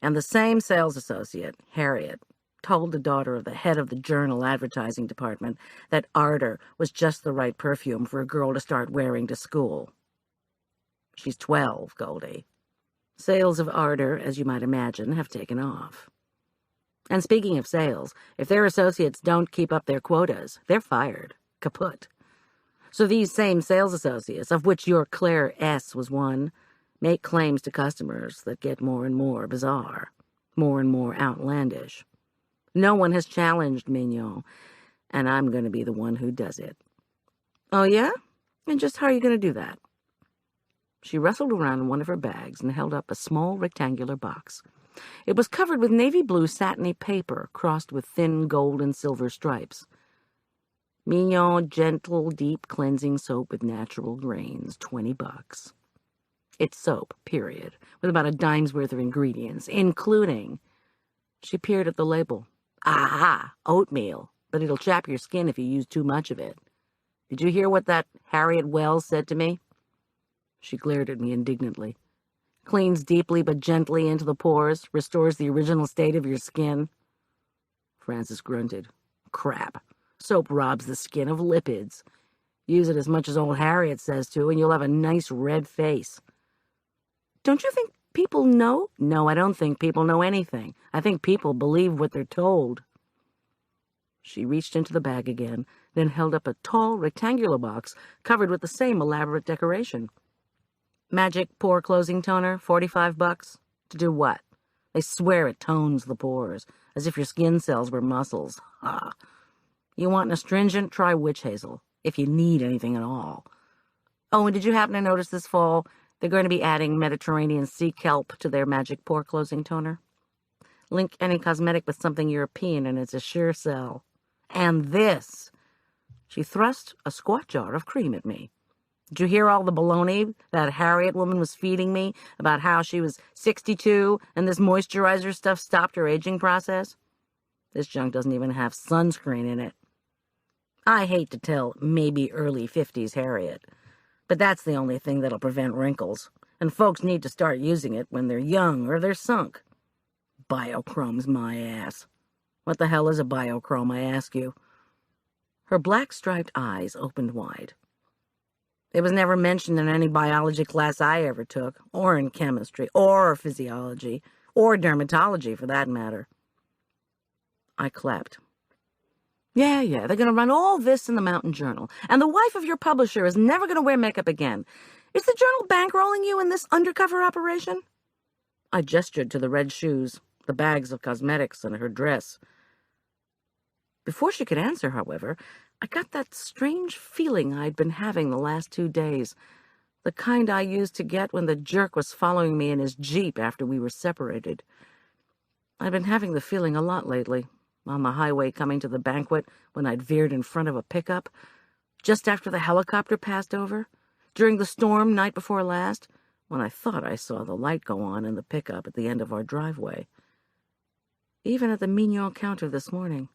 S2: And the same sales associate, Harriet, told the daughter of the head of the Journal advertising department that ardor was just the right perfume for a girl to start wearing to school. She's 12, Goldie. Sales of ardor, as you might imagine, have taken off. And speaking of sales, if their associates don't keep up their quotas, they're fired. Kaput. So these same sales associates, of which your Claire S. was one, make claims to customers that get more and more bizarre, more and more outlandish. No one has challenged Mignon, and I'm going to be the one who does it. Oh, yeah? And just how are you going to do that? She rustled around in one of her bags and held up a small rectangular box. It was covered with navy blue satiny paper crossed with thin gold and silver stripes. Mignon gentle, deep cleansing soap with natural grains, $20. It's soap, period, with about a dime's worth of ingredients, including... She peered at the label. Aha, oatmeal, but it'll chap your skin if you use too much of it. Did you hear what that Harriet Wells said to me? She glared at me indignantly. Cleans deeply but gently into the pores, restores the original state of your skin. Francis grunted. Crap. Soap robs the skin of lipids. Use it as much as old Harriet says to, and you'll have a nice red face. Don't you think people know? No, I don't think people know anything. I think people believe what they're told. She reached into the bag again, then held up a tall, rectangular box covered with the same elaborate decoration. Magic pore closing toner, $45. To do what? They swear it tones the pores, as if your skin cells were muscles. Ha! You want an astringent? Try witch hazel, if you need anything at all. Oh, and did you happen to notice this fall they're going to be adding Mediterranean sea kelp to their magic pore closing toner? Link any cosmetic with something European and it's a sure sell. And this. She thrust a squat jar of cream at me. Did you hear all the baloney that Harriet woman was feeding me about how she was 62 and this moisturizer stuff stopped her aging process? This junk doesn't even have sunscreen in it. I hate to tell maybe early 50s Harriet, but that's the only thing that'll prevent wrinkles, and folks need to start using it when they're young or they're sunk. Biochrome's my ass. What the hell is a biochrome, I ask you? Her black-striped eyes opened wide. It was never mentioned in any biology class I ever took, or in chemistry, or physiology, or dermatology, for that matter. I clapped. Yeah, they're going to run all this in the Mountain Journal, and the wife of your publisher is never going to wear makeup again. Is the journal bankrolling you in this undercover operation? I gestured to the red shoes, the bags of cosmetics, and her dress. Before she could answer, however, I got that strange feeling I'd been having the last 2 days, the kind I used to get when the jerk was following me in his Jeep after we were separated. I'd been having the feeling a lot lately, on the highway coming to the banquet when I'd veered in front of a pickup, just after the helicopter passed over, during the storm night before last, when I thought I saw the light go on in the pickup at the end of our driveway. Even at the Mignon counter this morning.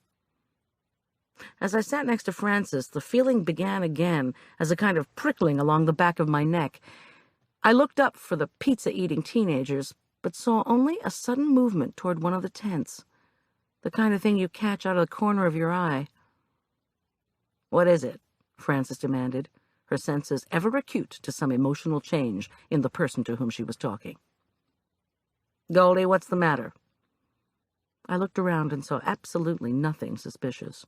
S2: As I sat next to Francis, the feeling began again as a kind of prickling along the back of my neck. I looked up for the pizza-eating teenagers, but saw only a sudden movement toward one of the tents, the kind of thing you catch out of the corner of your eye. What is it? Francis demanded, her senses ever acute to some emotional change in the person to whom she was talking. Goldie, what's the matter? I looked around and saw absolutely nothing suspicious.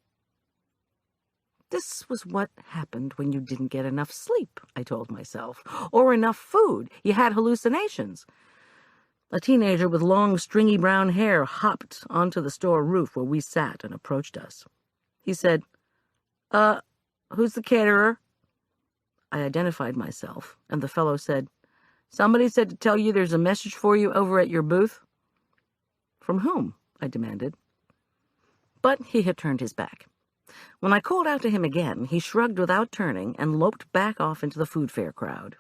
S2: This was what happened when you didn't get enough sleep, I told myself, or enough food. You had hallucinations. A teenager with long, stringy brown hair hopped onto the store roof where we sat and approached us. He said, who's the caterer? I identified myself, and the fellow said, Somebody said to tell you there's a message for you over at your booth. From whom? I demanded. But he had turned his back. When I called out to him again, he shrugged without turning and loped back off into the food fair crowd.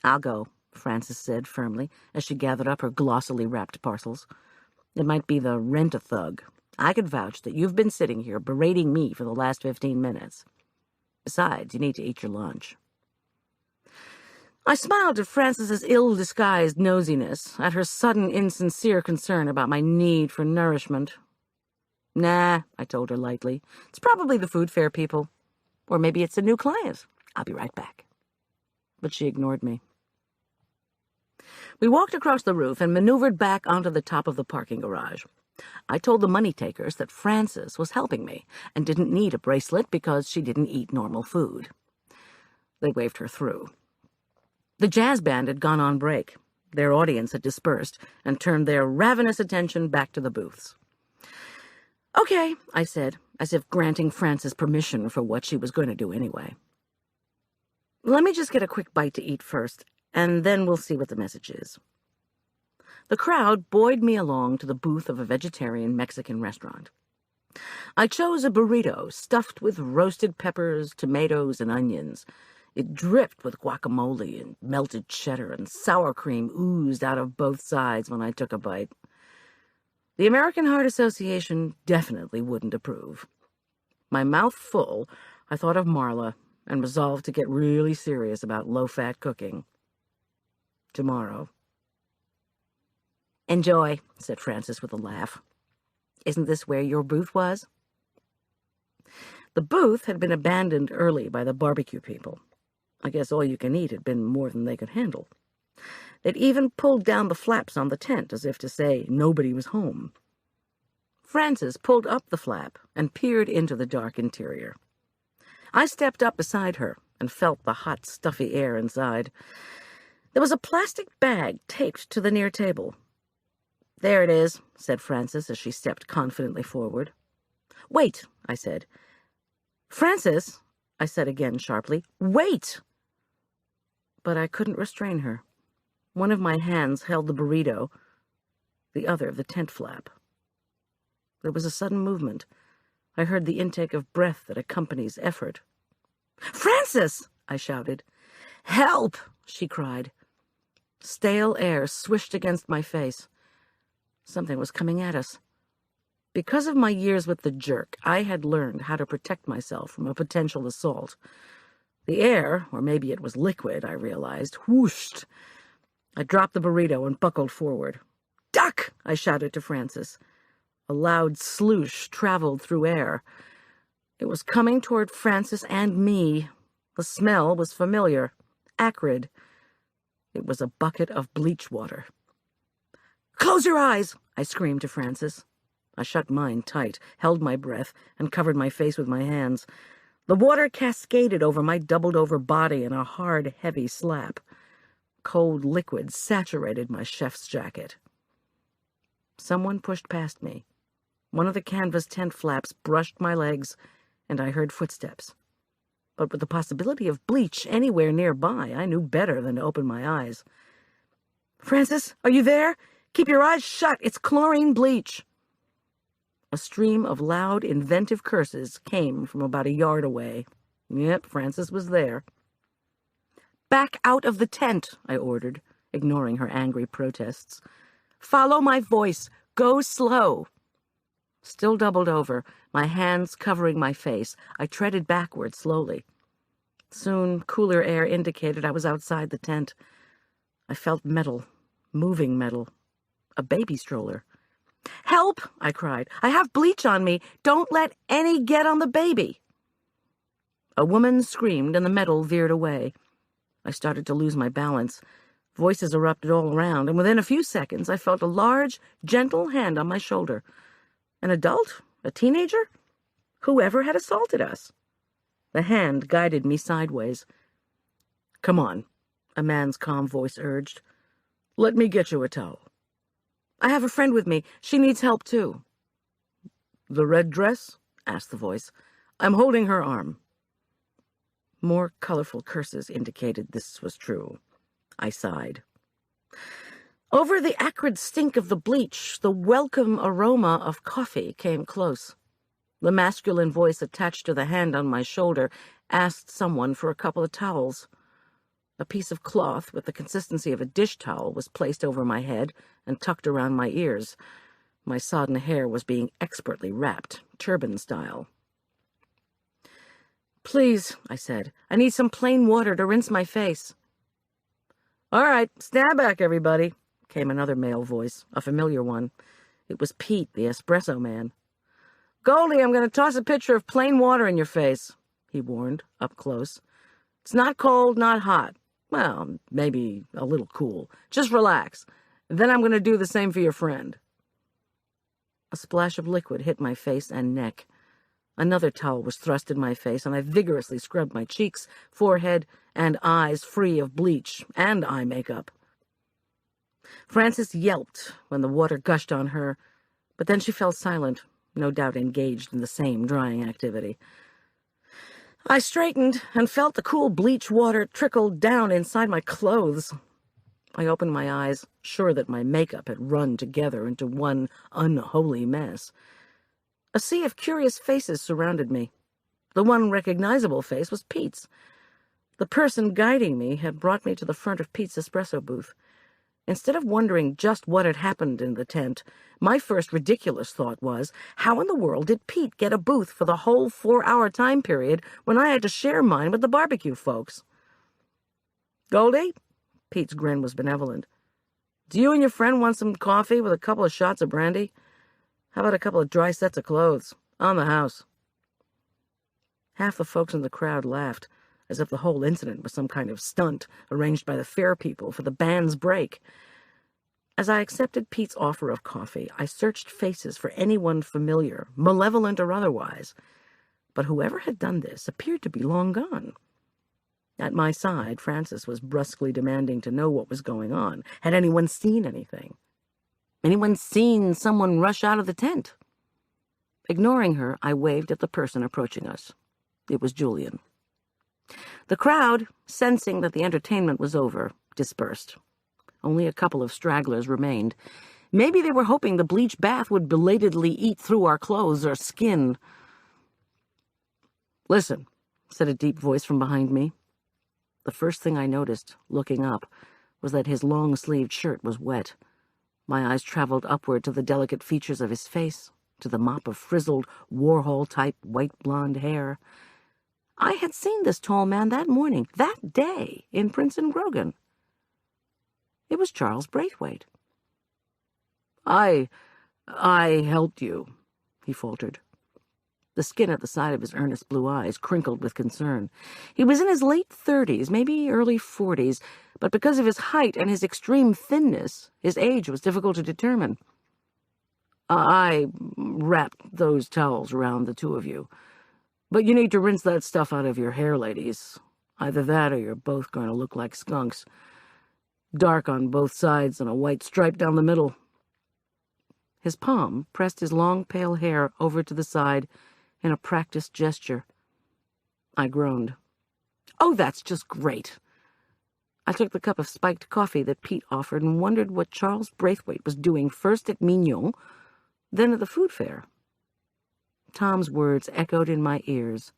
S2: I'll go, Francis said firmly, as she gathered up her glossily wrapped parcels. It might be the rent-a-thug. I could vouch that you've been sitting here berating me for the last 15 minutes. Besides, you need to eat your lunch. I smiled at Francis's ill-disguised nosiness, at her sudden insincere concern about my need for nourishment. Nah, I told her lightly. It's probably the food fair people. Or maybe it's a new client. I'll be right back. But she ignored me. We walked across the roof and maneuvered back onto the top of the parking garage. I told the money takers that Frances was helping me and didn't need a bracelet because she didn't eat normal food. They waved her through. The jazz band had gone on break. Their audience had dispersed and turned their ravenous attention back to the booths. "Okay," I said, as if granting Frances permission for what she was going to do anyway. "Let me just get a quick bite to eat first, and then we'll see what the message is." The crowd buoyed me along to the booth of a vegetarian Mexican restaurant. I chose a burrito stuffed with roasted peppers, tomatoes, and onions. It dripped with guacamole and melted cheddar, and sour cream oozed out of both sides when I took a bite. The American Heart Association definitely wouldn't approve. My mouth full, I thought of Marla and resolved to get really serious about low-fat cooking. Tomorrow. "Enjoy," said Frances with a laugh. "Isn't this where your booth was?" The booth had been abandoned early by the barbecue people. I guess all you can eat had been more than they could handle. They'd even pulled down the flaps on the tent as if to say nobody was home. Frances pulled up the flap and peered into the dark interior. I stepped up beside her and felt the hot, stuffy air inside. There was a plastic bag taped to the near table. "There it is," said Frances as she stepped confidently forward. "Wait," I said. "Frances," I said again sharply, "wait!" But I couldn't restrain her. One of my hands held the burrito, the other the tent flap. There was a sudden movement. I heard the intake of breath that accompanies effort. "Frances!" I shouted. "Help!" she cried. Stale air swished against my face. Something was coming at us. Because of my years with the jerk, I had learned how to protect myself from a potential assault. The air, or maybe it was liquid, I realized, whooshed. I dropped the burrito and buckled forward. "Duck!" I shouted to Frances. A loud sloosh traveled through air. It was coming toward Frances and me. The smell was familiar, acrid. It was a bucket of bleach water. "Close your eyes!" I screamed to Frances. I shut mine tight, held my breath, and covered my face with my hands. The water cascaded over my doubled-over body in a hard, heavy slap. Cold liquid saturated my chef's jacket. Someone pushed past me. One of the canvas tent flaps brushed my legs, and I heard footsteps. But with the possibility of bleach anywhere nearby, I knew better than to open my eyes. "Frances, are you there? Keep your eyes shut. It's chlorine bleach." A stream of loud, inventive curses came from about a yard away. Yep, Frances was there. "Back out of the tent," I ordered, ignoring her angry protests. "Follow my voice. Go slow." Still doubled over, my hands covering my face, I treaded backward slowly. Soon, cooler air indicated I was outside the tent. I felt metal, moving metal. A baby stroller. "Help!" I cried. "I have bleach on me. Don't let any get on the baby." A woman screamed and the metal veered away. I started to lose my balance. Voices erupted all around, and within a few seconds I felt a large, gentle hand on my shoulder. An adult? A teenager? Whoever had assaulted us? The hand guided me sideways. "Come on," a man's calm voice urged. "Let me get you a towel." "I have a friend with me. She needs help, too." "The red dress?" asked the voice. "I'm holding her arm." More colorful curses indicated this was true. I sighed. Over the acrid stink of the bleach, the welcome aroma of coffee came close. The masculine voice attached to the hand on my shoulder asked someone for a couple of towels. A piece of cloth with the consistency of a dish towel was placed over my head and tucked around my ears. My sodden hair was being expertly wrapped, turban style. "Please," I said, "I need some plain water to rinse my face." "All right, stand back, everybody," came another male voice, a familiar one. It was Pete, the espresso man. "Goldie, I'm going to toss a pitcher of plain water in your face," he warned, up close. "It's not cold, not hot. Well, maybe a little cool. Just relax. Then I'm going to do the same for your friend. A splash of liquid hit my face and neck. Another towel was thrust in my face, and I vigorously scrubbed my cheeks, forehead, and eyes free of bleach and eye makeup. Frances yelped when the water gushed on her, but then she fell silent, no doubt engaged in the same drying activity. I straightened and felt the cool bleach water trickle down inside my clothes. I opened my eyes, sure that my makeup had run together into one unholy mess. A sea of curious faces surrounded me. The one recognizable face was Pete's. The person guiding me had brought me to the front of Pete's espresso booth. Instead of wondering just what had happened in the tent, my first ridiculous thought was, how in the world did Pete get a booth for the whole 4-hour time period when I had to share mine with the barbecue folks? Goldie? Pete's grin was benevolent. Do you and your friend want some coffee with a couple of shots of brandy? How about a couple of dry sets of clothes? On the house. Half the folks in the crowd laughed, as if the whole incident was some kind of stunt arranged by the fair people for the band's break. As I accepted Pete's offer of coffee, I searched faces for anyone familiar, malevolent or otherwise. But whoever had done this appeared to be long gone. At my side, Frances was brusquely demanding to know what was going on. Had anyone seen anything? Anyone seen someone rush out of the tent? Ignoring her, I waved at the person approaching us. It was Julian. The crowd, sensing that the entertainment was over, dispersed. Only a couple of stragglers remained. Maybe they were hoping the bleach bath would belatedly eat through our clothes or skin. "Listen," said a deep voice from behind me. The first thing I noticed, looking up, was that his long-sleeved shirt was wet. My eyes traveled upward to the delicate features of his face, to the mop of frizzled, Warhol-type white blonde hair. I had seen this tall man that morning, that day, in Prince and Grogan. It was Charles Braithwaite. I helped you," he faltered. The skin at the side of his earnest blue eyes crinkled with concern. He was in his late 30s, maybe early 40s, but because of his height and his extreme thinness, his age was difficult to determine. "I wrapped those towels around the two of you. But you need to rinse that stuff out of your hair, ladies. Either that or you're both going to look like skunks. Dark on both sides and a white stripe down the middle." His palm pressed his long, pale hair over to the side in a practiced gesture. I groaned. "Oh, that's just great." I took the cup of spiked coffee that Pete offered and wondered what Charles Braithwaite was doing first at Mignon, then at the food fair. Tom's words echoed in my ears.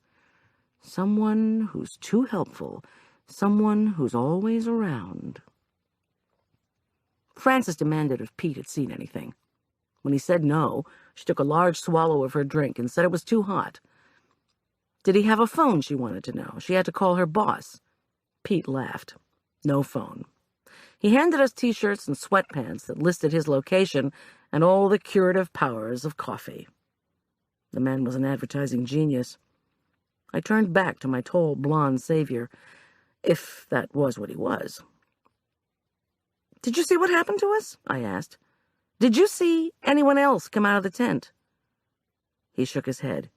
S2: Someone who's too helpful, someone who's always around. Frances demanded if Pete had seen anything. When he said no, she took a large swallow of her drink and said it was too hot. Did he have a phone, she wanted to know. She had to call her boss. Pete laughed. No phone. He handed us T-shirts and sweatpants that listed his location and all the curative powers of coffee. The man was an advertising genius. I turned back to my tall, blonde savior, if that was what he was. "Did you see what happened to us?" I asked. "Did you see anyone else come out of the tent?" He shook his head.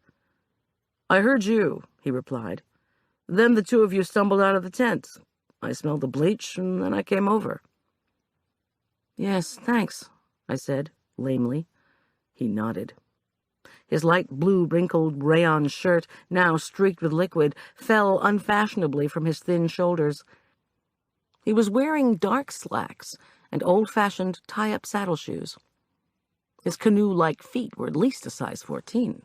S2: "I heard you," he replied. "Then the two of you stumbled out of the tent. I smelled the bleach, and then I came over." "Yes, thanks," I said, lamely. He nodded. His light blue wrinkled rayon shirt, now streaked with liquid, fell unfashionably from his thin shoulders. He was wearing dark slacks and old-fashioned tie-up saddle shoes. His canoe-like feet were at least a size 14.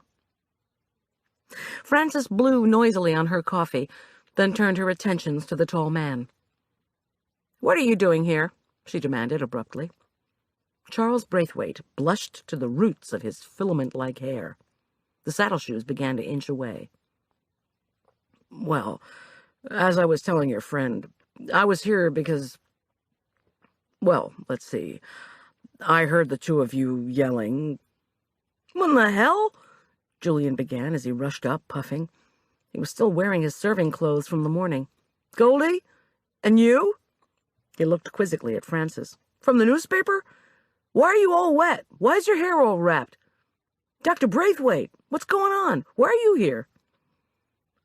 S2: Frances blew noisily on her coffee, then turned her attentions to the tall man. "What are you doing here?" she demanded abruptly. Charles Braithwaite blushed to the roots of his filament-like hair. The saddle shoes began to inch away. "Well, as I was telling your friend, I was here because... Well, let's see. I heard the two of you yelling." "What in the hell?" Julian began as he rushed up, puffing. He was still wearing his serving clothes from the morning. "Goldie, And you? He looked quizzically at Francis. From the newspaper? Why are you all wet? Why is your hair all wrapped? Dr. Braithwaite, what's going on? Why are you here?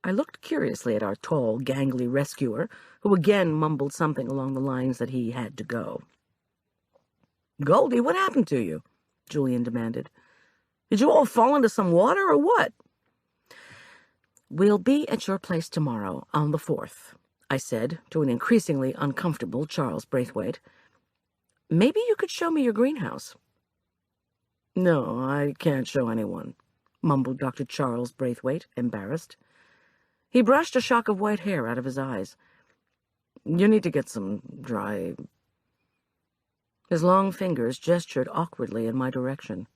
S2: I looked curiously at our tall, gangly rescuer, who again mumbled something along the lines that he had to go. Goldie, what happened to you? Julian demanded. Did you all fall into some water or what? We'll be at your place tomorrow, on the 4th, I said to an increasingly uncomfortable Charles Braithwaite. Maybe you could show me your greenhouse. No, I can't show anyone, mumbled Dr. Charles Braithwaite, embarrassed. He brushed a shock of white hair out of his eyes. You need to get some dry... His long fingers gestured awkwardly in my direction.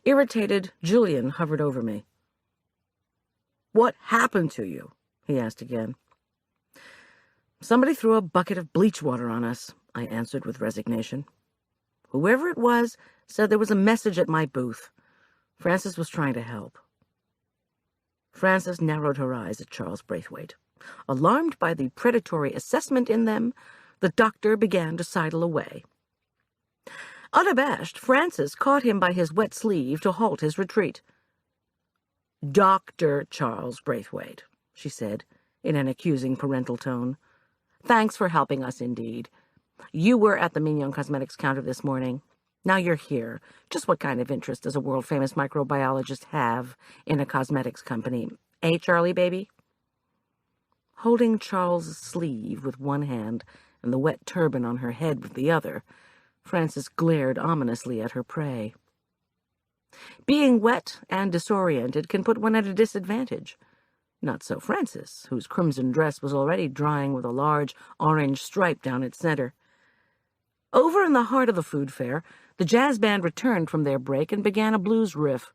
S2: Irritated, Julian hovered over me. What happened to you? He asked again. Somebody threw a bucket of bleach water on us, I answered with resignation. Whoever it was said there was a message at my booth. Francis was trying to help. Francis narrowed her eyes at Charles Braithwaite. Alarmed by the predatory assessment in them, the doctor began to sidle away. Unabashed, Francis caught him by his wet sleeve to halt his retreat. Dr. Charles Braithwaite, she said, in an accusing parental tone. Thanks for helping us indeed. You were at the Mignon Cosmetics counter this morning. Now you're here. Just what kind of interest does a world-famous microbiologist have in a cosmetics company? Eh, Charlie, baby? Holding Charles's sleeve with one hand and the wet turban on her head with the other, Francis glared ominously at her prey. Being wet and disoriented can put one at a disadvantage. Not so Francis, whose crimson dress was already drying with a large orange stripe down its center. Over in the heart of the food fair, the jazz band returned from their break and began a blues riff.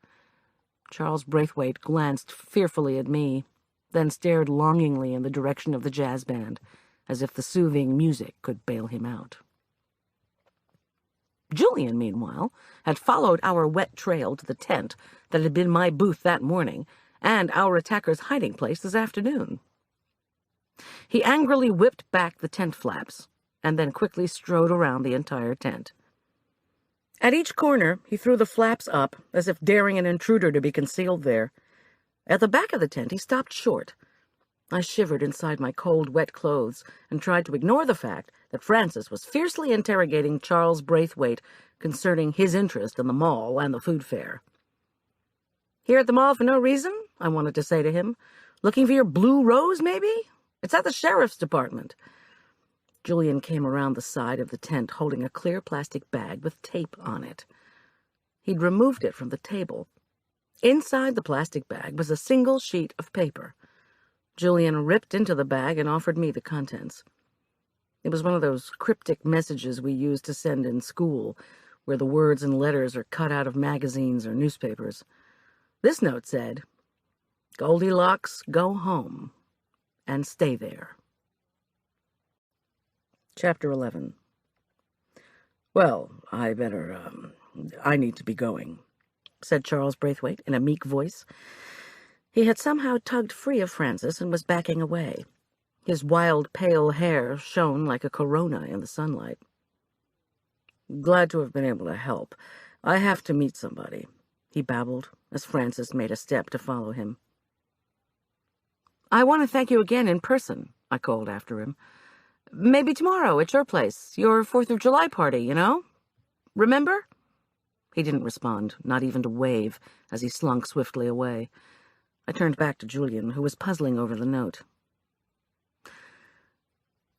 S2: Charles Braithwaite glanced fearfully at me, then stared longingly in the direction of the jazz band, as if the soothing music could bail him out. Julian, meanwhile, had followed our wet trail to the tent that had been my booth that morning, and our attacker's hiding place this afternoon. He angrily whipped back the tent flaps, and then quickly strode around the entire tent. At each corner, he threw the flaps up, as if daring an intruder to be concealed there. At the back of the tent, he stopped short. I shivered inside my cold, wet clothes and tried to ignore the fact that Francis was fiercely interrogating Charles Braithwaite concerning his interest in the mall and the food fair. Here at the mall for no reason? I wanted to say to him. Looking for your blue rose, maybe? It's at the sheriff's department. Julian came around the side of the tent holding a clear plastic bag with tape on it. He'd removed it from the table. Inside the plastic bag was a single sheet of paper. Julian ripped into the bag and offered me the contents. It was one of those cryptic messages we used to send in school, where the words and letters are cut out of magazines or newspapers. This note said, Goldilocks, go home, and stay there. Chapter 11. Well, I need to be going, said Charles Braithwaite in a meek voice. He had somehow tugged free of Francis and was backing away. His wild, pale hair shone like a corona in the sunlight. Glad to have been able to help. I have to meet somebody, he babbled, as Francis made a step to follow him. I want to thank you again in person, I called after him. Maybe tomorrow at your place, your 4th of July party, you know? Remember? He didn't respond, not even to wave, as he slunk swiftly away. I turned back to Julian, who was puzzling over the note.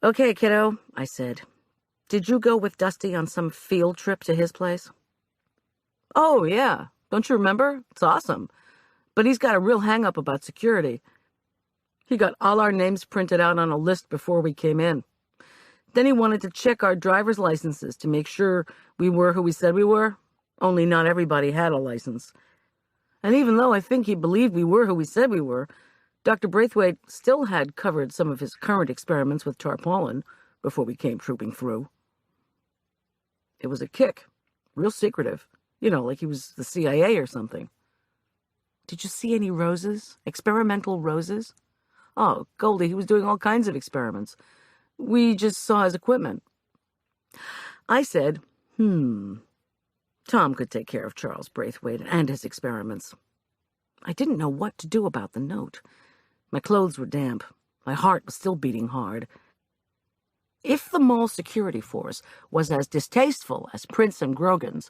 S2: Okay, kiddo, I said. Did you go with Dusty on some field trip to his place? Oh, yeah. Don't you remember? It's awesome. But he's got a real hang-up about security. He got all our names printed out on a list before we came in. Then he wanted to check our driver's licenses to make sure we were who we said we were, only not everybody had a license. And even though I think he believed we were who we said we were, Dr. Braithwaite still had covered some of his current experiments with tarpaulin before we came trooping through. It was a kick, real secretive, like he was the CIA or something. Did you see any roses? Experimental roses? Oh, Goldy, he was doing all kinds of experiments. We just saw his equipment. I said, Tom could take care of Charles Braithwaite and his experiments. I didn't know what to do about the note. My clothes were damp. My heart was still beating hard. If the mall security force was as distasteful as Prince and Grogan's,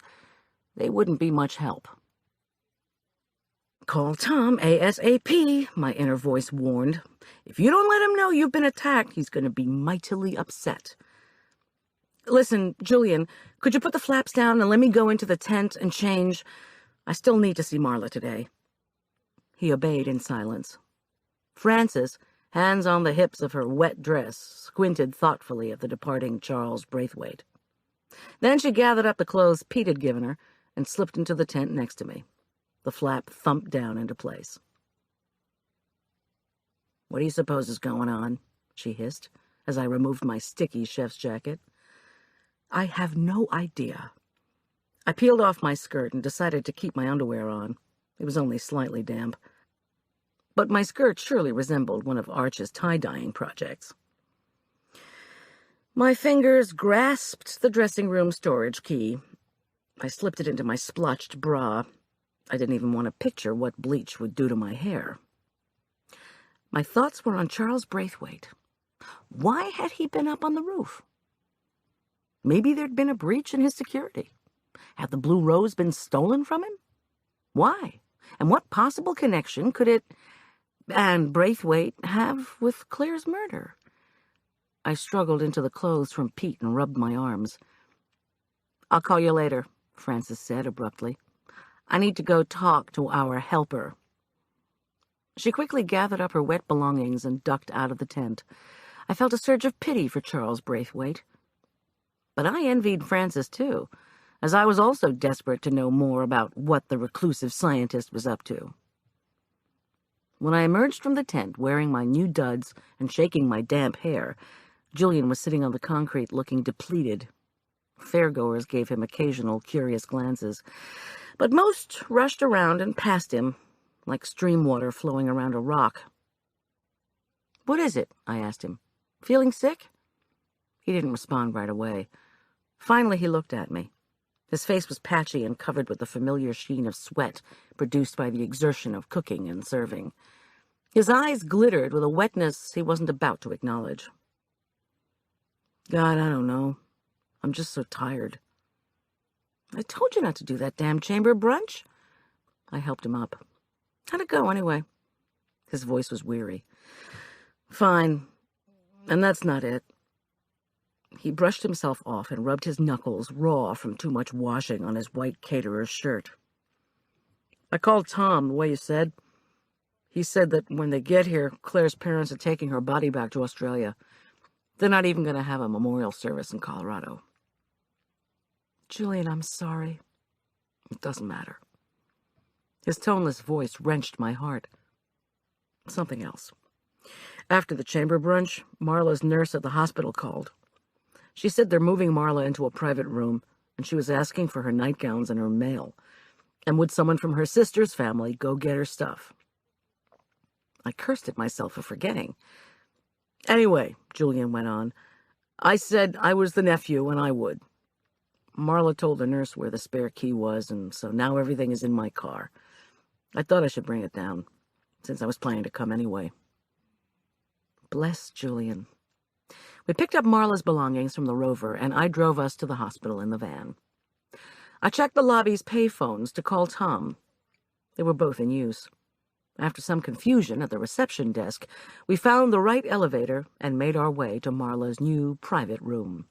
S2: they wouldn't be much help. Call Tom ASAP, my inner voice warned. If you don't let him know you've been attacked, he's going to be mightily upset. Listen, Julian, could you put the flaps down and let me go into the tent and change? I still need to see Marla today. He obeyed in silence. Frances, hands on the hips of her wet dress, squinted thoughtfully at the departing Charles Braithwaite. Then she gathered up the clothes Pete had given her and slipped into the tent next to me. The flap thumped down into place. "What do you suppose is going on?" she hissed, as I removed my sticky chef's jacket. I have no idea. I peeled off my skirt and decided to keep my underwear on. It was only slightly damp. But my skirt surely resembled one of Arch's tie-dyeing projects. My fingers grasped the dressing room storage key. I slipped it into my splotched bra. I didn't even want to picture what bleach would do to my hair. My thoughts were on Charles Braithwaite. Why had he been up on the roof? Maybe there'd been a breach in his security. Had the Blue Rose been stolen from him? Why? And what possible connection could it and Braithwaite have with Claire's murder? I struggled into the clothes from Pete and rubbed my arms. "I'll call you later," Frances said abruptly. "I need to go talk to our helper." She quickly gathered up her wet belongings and ducked out of the tent. I felt a surge of pity for Charles Braithwaite. But I envied Frances, too, as I was also desperate to know more about what the reclusive scientist was up to. When I emerged from the tent, wearing my new duds and shaking my damp hair, Julian was sitting on the concrete looking depleted. Fairgoers gave him occasional curious glances, but most rushed around and past him, like stream water flowing around a rock. "What is it?" I asked him. "Feeling sick?" He didn't respond right away. Finally, he looked at me. His face was patchy and covered with the familiar sheen of sweat produced by the exertion of cooking and serving. His eyes glittered with a wetness he wasn't about to acknowledge. "God, I don't know. I'm just so tired." "I told you not to do that damn chamber brunch." I helped him up. "How'd it go, anyway?" His voice was weary. "Fine. And that's not it." He brushed himself off and rubbed his knuckles raw from too much washing on his white caterer's shirt. "I called Tom, the way you said. He said that when they get here, Claire's parents are taking her body back to Australia. They're not even going to have a memorial service in Colorado." "Julian, I'm sorry." "It doesn't matter." His toneless voice wrenched my heart. Something else. After the chamber brunch, Marla's nurse at the hospital called. She said they're moving Marla into a private room, and she was asking for her nightgowns and her mail, and would someone from her sister's family go get her stuff. I cursed at myself for forgetting. "Anyway," Julian went on, "I said I was the nephew and I would. Marla told the nurse where the spare key was, and so now everything is in my car. I thought I should bring it down, since I was planning to come anyway." Bless Julian. We picked up Marla's belongings from the Rover, and I drove us to the hospital in the van. I checked the lobby's payphones to call Tom. They were both in use. After some confusion at the reception desk, we found the right elevator and made our way to Marla's new private room.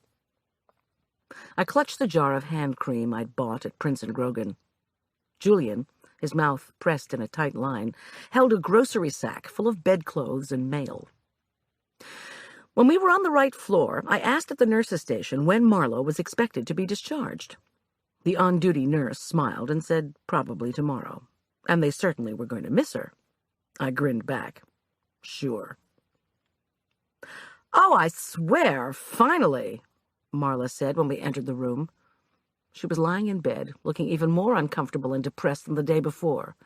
S2: I clutched the jar of hand cream I'd bought at Prince and Grogan. Julian, his mouth pressed in a tight line, held a grocery sack full of bedclothes and mail. When we were on the right floor, I asked at the nurse's station when Marla was expected to be discharged. The on-duty nurse smiled and said probably tomorrow, and they certainly were going to miss her. I grinned back. Sure. "Oh, I swear, finally," Marla said when we entered the room. She was lying in bed, looking even more uncomfortable and depressed than the day before.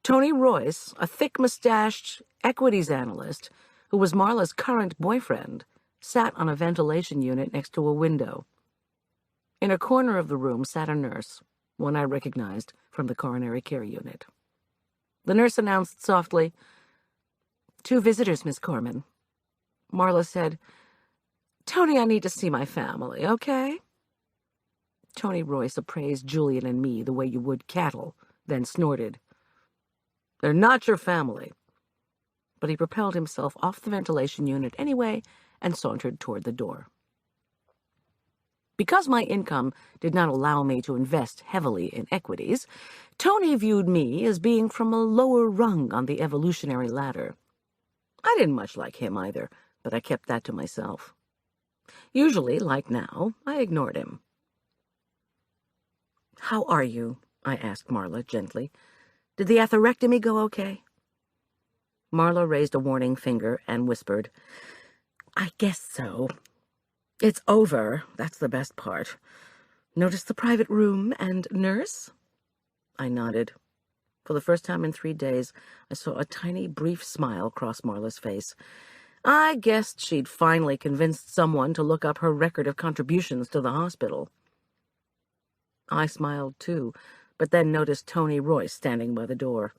S2: Tony Royce, a thick-mustached equities analyst, who was Marla's current boyfriend, sat on a ventilation unit next to a window. In a corner of the room sat a nurse, one I recognized from the coronary care unit. The nurse announced softly, "2 visitors, Miss Corman." Marla said, "Tony, I need to see my family, okay?" Tony Royce appraised Julian and me the way you would cattle, then snorted. "They're not your family." But he propelled himself off the ventilation unit anyway and sauntered toward the door. Because my income did not allow me to invest heavily in equities, Tony viewed me as being from a lower rung on the evolutionary ladder. I didn't much like him either, but I kept that to myself. Usually, like now, I ignored him. "How are you?" I asked Marla gently. "Did the atherectomy go okay?" Marla raised a warning finger and whispered, "I guess so. It's over, that's the best part. Notice the private room and nurse?" I nodded. For the first time in 3 days, I saw a tiny, brief smile cross Marla's face. I guessed she'd finally convinced someone to look up her record of contributions to the hospital. I smiled too, but then noticed Tony Royce standing by the door.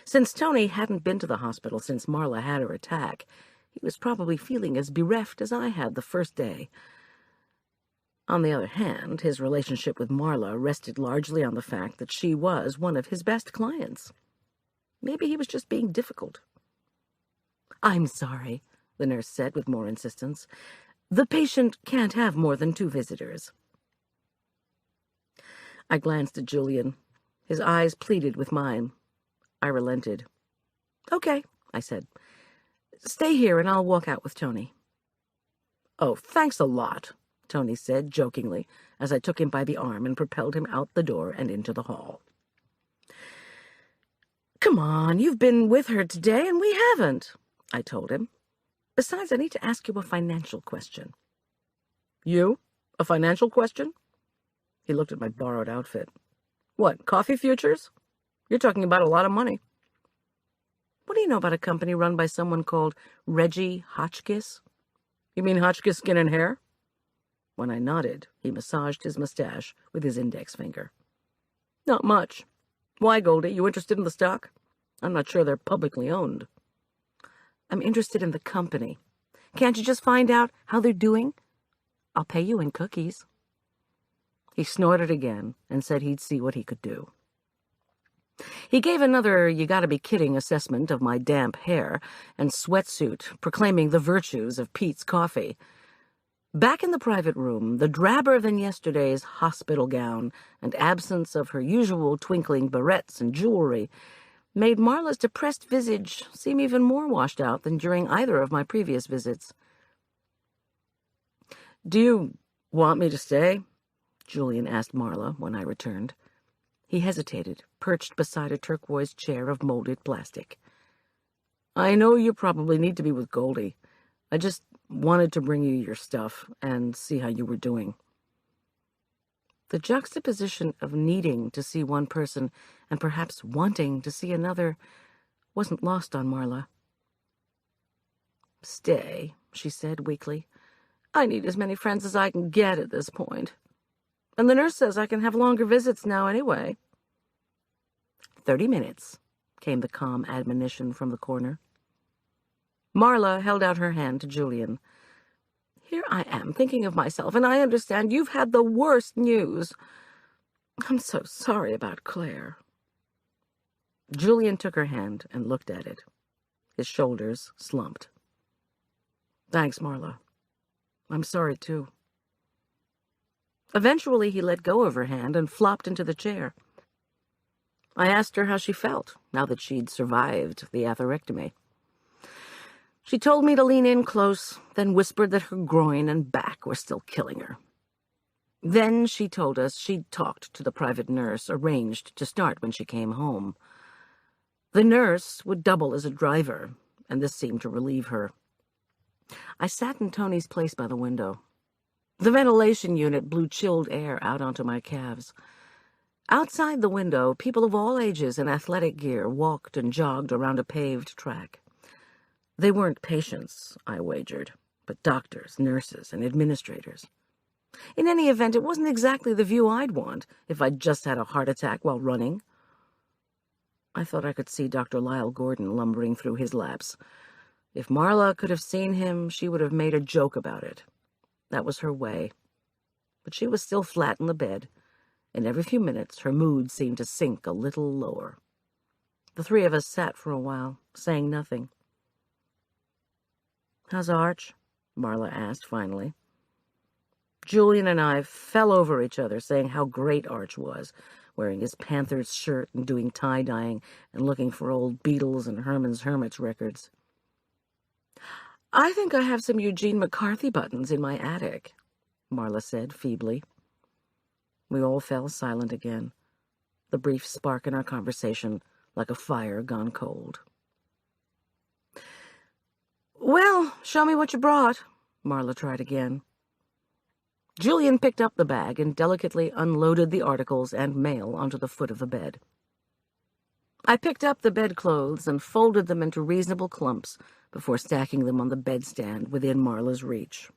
S2: Since Tony hadn't been to the hospital since Marla had her attack, he was probably feeling as bereft as I had the first day. On the other hand, his relationship with Marla rested largely on the fact that she was one of his best clients. Maybe he was just being difficult. "I'm sorry," the nurse said with more insistence. "The patient can't have more than 2 visitors." I glanced at Julian. His eyes pleaded with mine. I relented. "Okay," I said. "Stay here and I'll walk out with Tony." "Oh, thanks a lot," Tony said jokingly as I took him by the arm and propelled him out the door and into the hall. "Come on, you've been with her today and we haven't," I told him. "Besides, I need to ask you a financial question." "You? A financial question?" He looked at my borrowed outfit. "What, coffee futures? You're talking about a lot of money." "What do you know about a company run by someone called Reggie Hotchkiss?" "You mean Hotchkiss Skin and Hair?" When I nodded, he massaged his mustache with his index finger. "Not much. Why, Goldie, you interested in the stock? I'm not sure they're publicly owned." "I'm interested in the company. Can't you just find out how they're doing? I'll pay you in cookies." He snorted again and said he'd see what he could do. He gave another you-gotta-be-kidding assessment of my damp hair and sweatsuit, proclaiming the virtues of Pete's coffee. Back in the private room, the drabber than yesterday's hospital gown and absence of her usual twinkling barrettes and jewelry made Marla's depressed visage seem even more washed out than during either of my previous visits. "Do you want me to stay?" Julian asked Marla when I returned. He hesitated, perched beside a turquoise chair of molded plastic. "I know you probably need to be with Goldie. I just wanted to bring you your stuff and see how you were doing." The juxtaposition of needing to see one person and perhaps wanting to see another wasn't lost on Marla. "Stay," she said weakly. "I need as many friends as I can get at this point. And the nurse says I can have longer visits now anyway." 30 minutes, came the calm admonition from the corner. Marla held out her hand to Julian. "Here I am, thinking of myself, and I understand you've had the worst news. I'm so sorry about Claire." Julian took her hand and looked at it. His shoulders slumped. "Thanks, Marla. I'm sorry, too." Eventually, he let go of her hand and flopped into the chair. I asked her how she felt, now that she'd survived the atherectomy. She told me to lean in close, then whispered that her groin and back were still killing her. Then she told us she'd talked to the private nurse, arranged to start when she came home. The nurse would double as a driver, and this seemed to relieve her. I sat in Tony's place by the window. The ventilation unit blew chilled air out onto my calves. Outside the window, people of all ages in athletic gear walked and jogged around a paved track. They weren't patients, I wagered. but doctors, nurses, and administrators. In any event, it wasn't exactly the view I'd want if I'd just had a heart attack while running. I thought I could see Dr. Lyle Gordon lumbering through his laps. If Marla could have seen him, she would have made a joke about it. That was her way. But she was still flat in the bed, and every few minutes her mood seemed to sink a little lower. The three of us sat for a while, saying nothing. "How's Arch?" Marla asked finally. Julian and I fell over each other, saying how great Arch was, wearing his Panthers shirt and doing tie-dyeing and looking for old Beatles and Herman's Hermits records. "I think I have some Eugene McCarthy buttons in my attic," Marla said feebly. We all fell silent again, the brief spark in our conversation like a fire gone cold. "Well, show me what you brought," Marla tried again. Julian picked up the bag and delicately unloaded the articles and mail onto the foot of the bed. I picked up the bedclothes and folded them into reasonable clumps before stacking them on the bedstand within Marla's reach.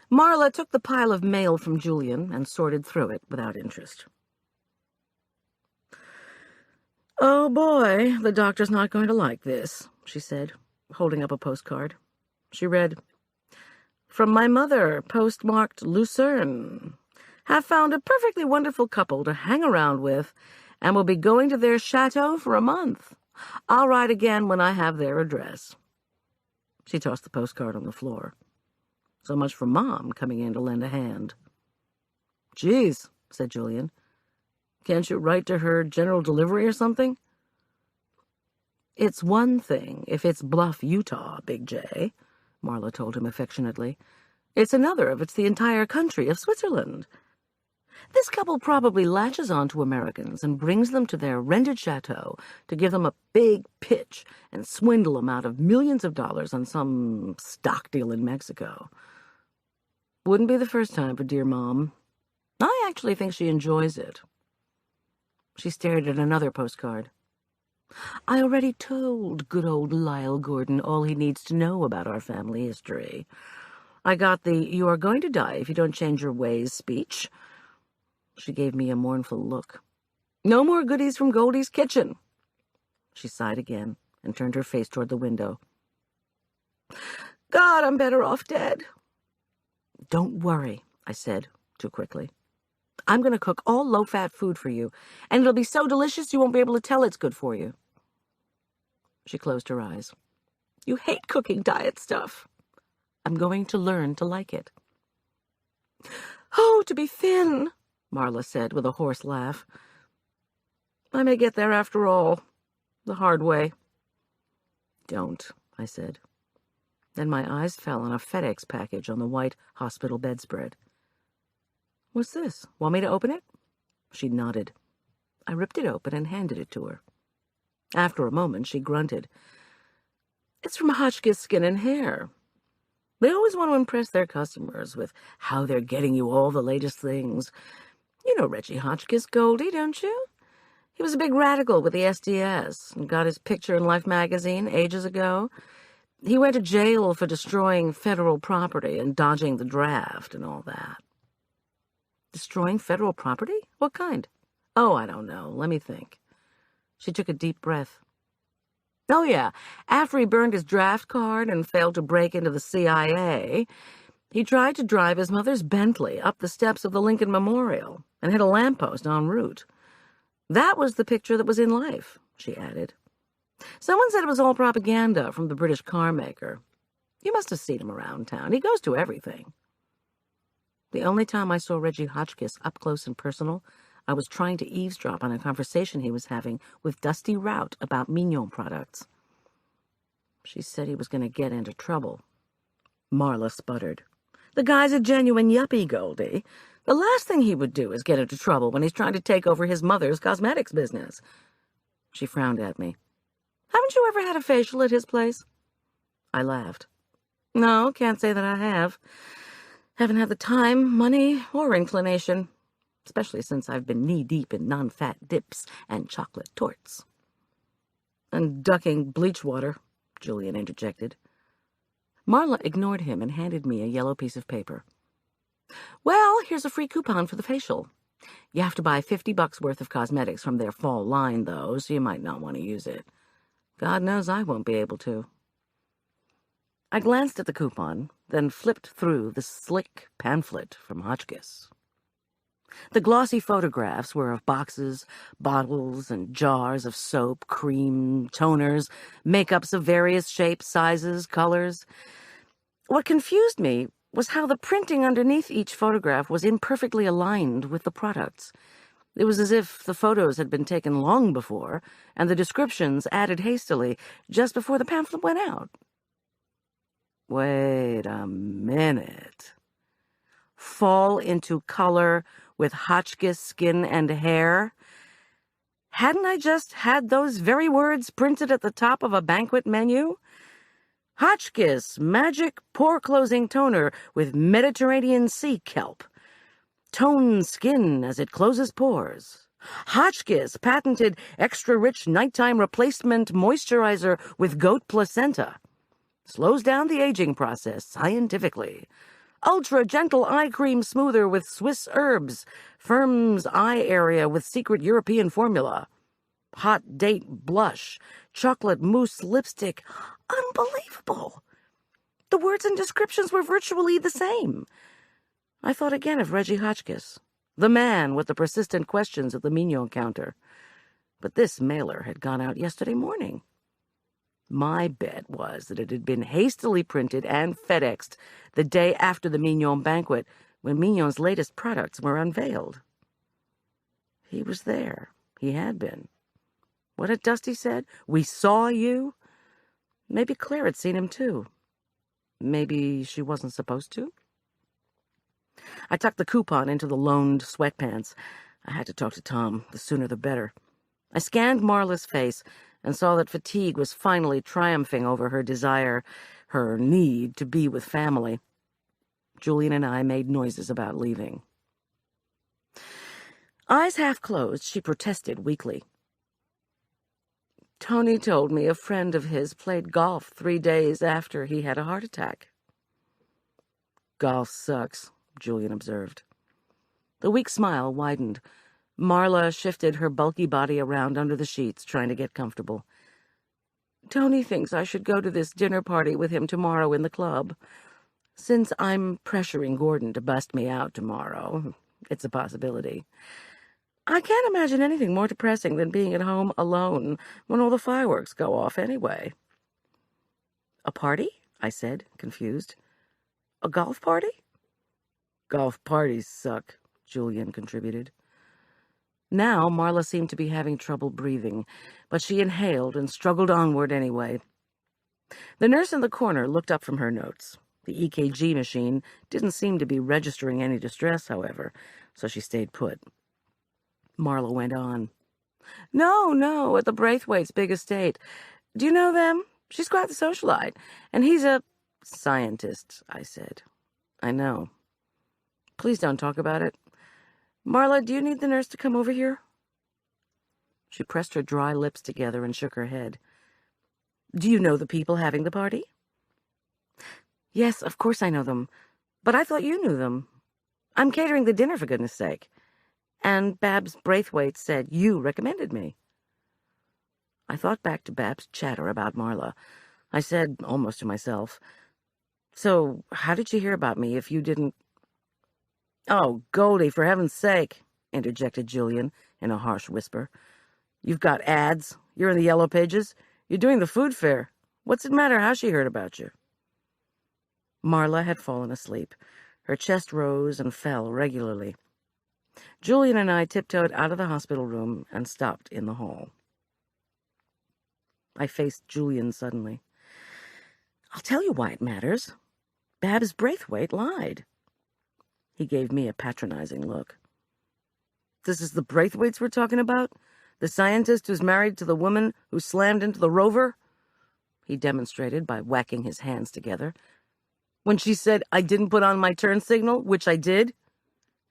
S2: Marla took the pile of mail from Julian and sorted through it without interest. "Oh boy, the doctor's not going to like this," she said, holding up a postcard. She read, "From my mother, postmarked Lucerne. Have found a perfectly wonderful couple to hang around with and will be going to their chateau for a month. I'll write again when I have their address." She tossed the postcard on the floor. So much for Mom coming in to lend a hand. "Geez," said Julian. "Can't you write to her general delivery or something?" "It's one thing if it's Bluff, Utah, Big J," Marla told him affectionately. "It's another if it's the entire country of Switzerland. This couple probably latches on to Americans and brings them to their rented chateau to give them a big pitch and swindle them out of millions of dollars on some stock deal in Mexico. Wouldn't be the first time for dear Mom. I actually think she enjoys it." She stared at another postcard. "I already told good old Lyle Gordon all he needs to know about our family history. I got the 'you are going to die if you don't change your ways' speech." She gave me a mournful look. "No more goodies from Goldie's kitchen." She sighed again and turned her face toward the window. "God, I'm better off dead." "Don't worry," I said, too quickly. "I'm going to cook all low-fat food for you, and it'll be so delicious you won't be able to tell it's good for you." She closed her eyes. "You hate cooking diet stuff." "I'm going to learn to like it." "Oh, to be thin," Marla said with a hoarse laugh. "I may get there after all, the hard way." "Don't," I said. Then my eyes fell on a FedEx package on the white hospital bedspread. "What's this? Want me to open it?" She nodded. I ripped it open and handed it to her. After a moment, she grunted. "It's from Hotchkiss Skin and Hair. They always want to impress their customers with how they're getting you all the latest things. You know Reggie Hotchkiss, Goldie, don't you? He was a big radical with the SDS and got his picture in Life magazine ages ago. He went to jail for destroying federal property and dodging the draft and all that." "Destroying federal property? What kind?" "Oh, I don't know. Let me think." She took a deep breath. "Oh, yeah. After he burned his draft card and failed to break into the CIA, he tried to drive his mother's Bentley up the steps of the Lincoln Memorial and hit a lamppost en route. That was the picture that was in Life," she added. "Someone said it was all propaganda from the British car maker. You must have seen him around town. He goes to everything." The only time I saw Reggie Hotchkiss up close and personal, I was trying to eavesdrop on a conversation he was having with Dusty Rout about Mignon products. She said he was going to get into trouble. Marla sputtered. "The guy's a genuine yuppie, Goldie. The last thing he would do is get into trouble when he's trying to take over his mother's cosmetics business." She frowned at me. "Haven't you ever had a facial at his place?" I laughed. "No, can't say that I have. Haven't had the time, money, or inclination, especially since I've been knee-deep in non-fat dips and chocolate torts." "And ducking bleach water," Julian interjected. Marla ignored him and handed me a yellow piece of paper. Well, here's a free coupon for the facial. You have to buy $50 worth of cosmetics from their fall line, though, so you might not want to use it. God knows I won't be able to. I glanced at the coupon, then flipped through the slick pamphlet from Hotchkiss. The glossy photographs were of boxes, bottles, and jars of soap, cream, toners, makeups of various shapes, sizes, colors. What confused me was how the printing underneath each photograph was imperfectly aligned with the products. It was as if the photos had been taken long before, and the descriptions added hastily just before the pamphlet went out. Wait a minute. Fall into color with Hotchkiss skin and hair? Hadn't I just had those very words printed at the top of a banquet menu? Hotchkiss magic pore-closing toner with Mediterranean sea kelp. Tone skin as it closes pores. Hotchkiss patented extra-rich nighttime replacement moisturizer with goat placenta. Slows down the aging process scientifically. Ultra-gentle eye cream smoother with Swiss herbs. Firms eye area with secret European formula. Hot date blush. Chocolate mousse lipstick. Unbelievable. The words and descriptions were virtually the same. I thought again of Reggie Hotchkiss, the man with the persistent questions at the Mignon counter. But this mailer had gone out yesterday morning. My bet was that it had been hastily printed and FedExed the day after the Mignon banquet, when Mignon's latest products were unveiled. He was there. He had been. What had Dusty said? We saw you? Maybe Claire had seen him too. Maybe she wasn't supposed to? I tucked the coupon into the loaned sweatpants. I had to talk to Tom. The sooner the better. I scanned Marla's face and saw that fatigue was finally triumphing over her desire, her need to be with family. Julian and I made noises about leaving. Eyes half closed, she protested weakly. Tony told me a friend of his played golf 3 days after he had a heart attack. Golf sucks, Julian observed. The weak smile widened. Marla shifted her bulky body around under the sheets, trying to get comfortable. Tony thinks I should go to this dinner party with him tomorrow in the club. Since I'm pressuring Gordon to bust me out tomorrow, it's a possibility. I can't imagine anything more depressing than being at home alone when all the fireworks go off anyway. A party? I said, confused. A golf party? Golf parties suck, Julian contributed. Now Marla seemed to be having trouble breathing, but she inhaled and struggled onward anyway. The nurse in the corner looked up from her notes. The EKG machine didn't seem to be registering any distress, however, so she stayed put. Marla went on. No, at the Braithwaite's big estate. Do you know them? She's quite the socialite, and he's a scientist, I said. I know. Please don't talk about it. Marla, do you need the nurse to come over here? She pressed her dry lips together and shook her head. Do you know the people having the party? Yes, of course I know them. But I thought you knew them. I'm catering the dinner, for goodness sake. And Babs Braithwaite said you recommended me. I thought back to Babs' chatter about Marla. I said, almost to myself, so how did you hear about me if you didn't... Oh, Goldie, for heaven's sake, interjected Julian in a harsh whisper. You've got ads. You're in the yellow pages. You're doing the food fair. What's it matter how she heard about you? Marla had fallen asleep. Her chest rose and fell regularly. Julian and I tiptoed out of the hospital room and stopped in the hall. I faced Julian suddenly. I'll tell you why it matters. Babs Braithwaite lied. He gave me a patronizing look. This is the Braithwaites we're talking about? The scientist who's married to the woman who slammed into the rover? He demonstrated by whacking his hands together. When she said I didn't put on my turn signal, which I did?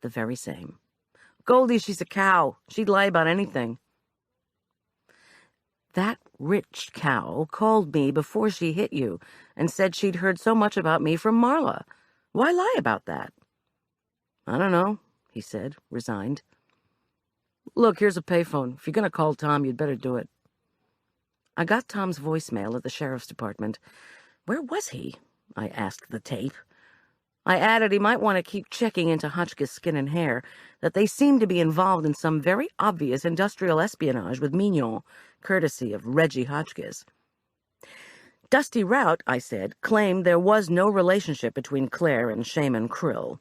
S2: The very same. Goldie, she's a cow. She'd lie about anything. That rich cow called me before she hit you and said she'd heard so much about me from Marla. Why lie about that?" "I don't know," he said, resigned. "Look, here's a payphone. If you're going to call Tom, you'd better do it." I got Tom's voicemail at the sheriff's department. Where was he? I asked the tape. I added he might want to keep checking into Hotchkiss Skin and Hair, that they seemed to be involved in some very obvious industrial espionage with Mignon, courtesy of Reggie Hotchkiss. Dusty Rout, I said, claimed there was no relationship between Claire and Shaman Krill.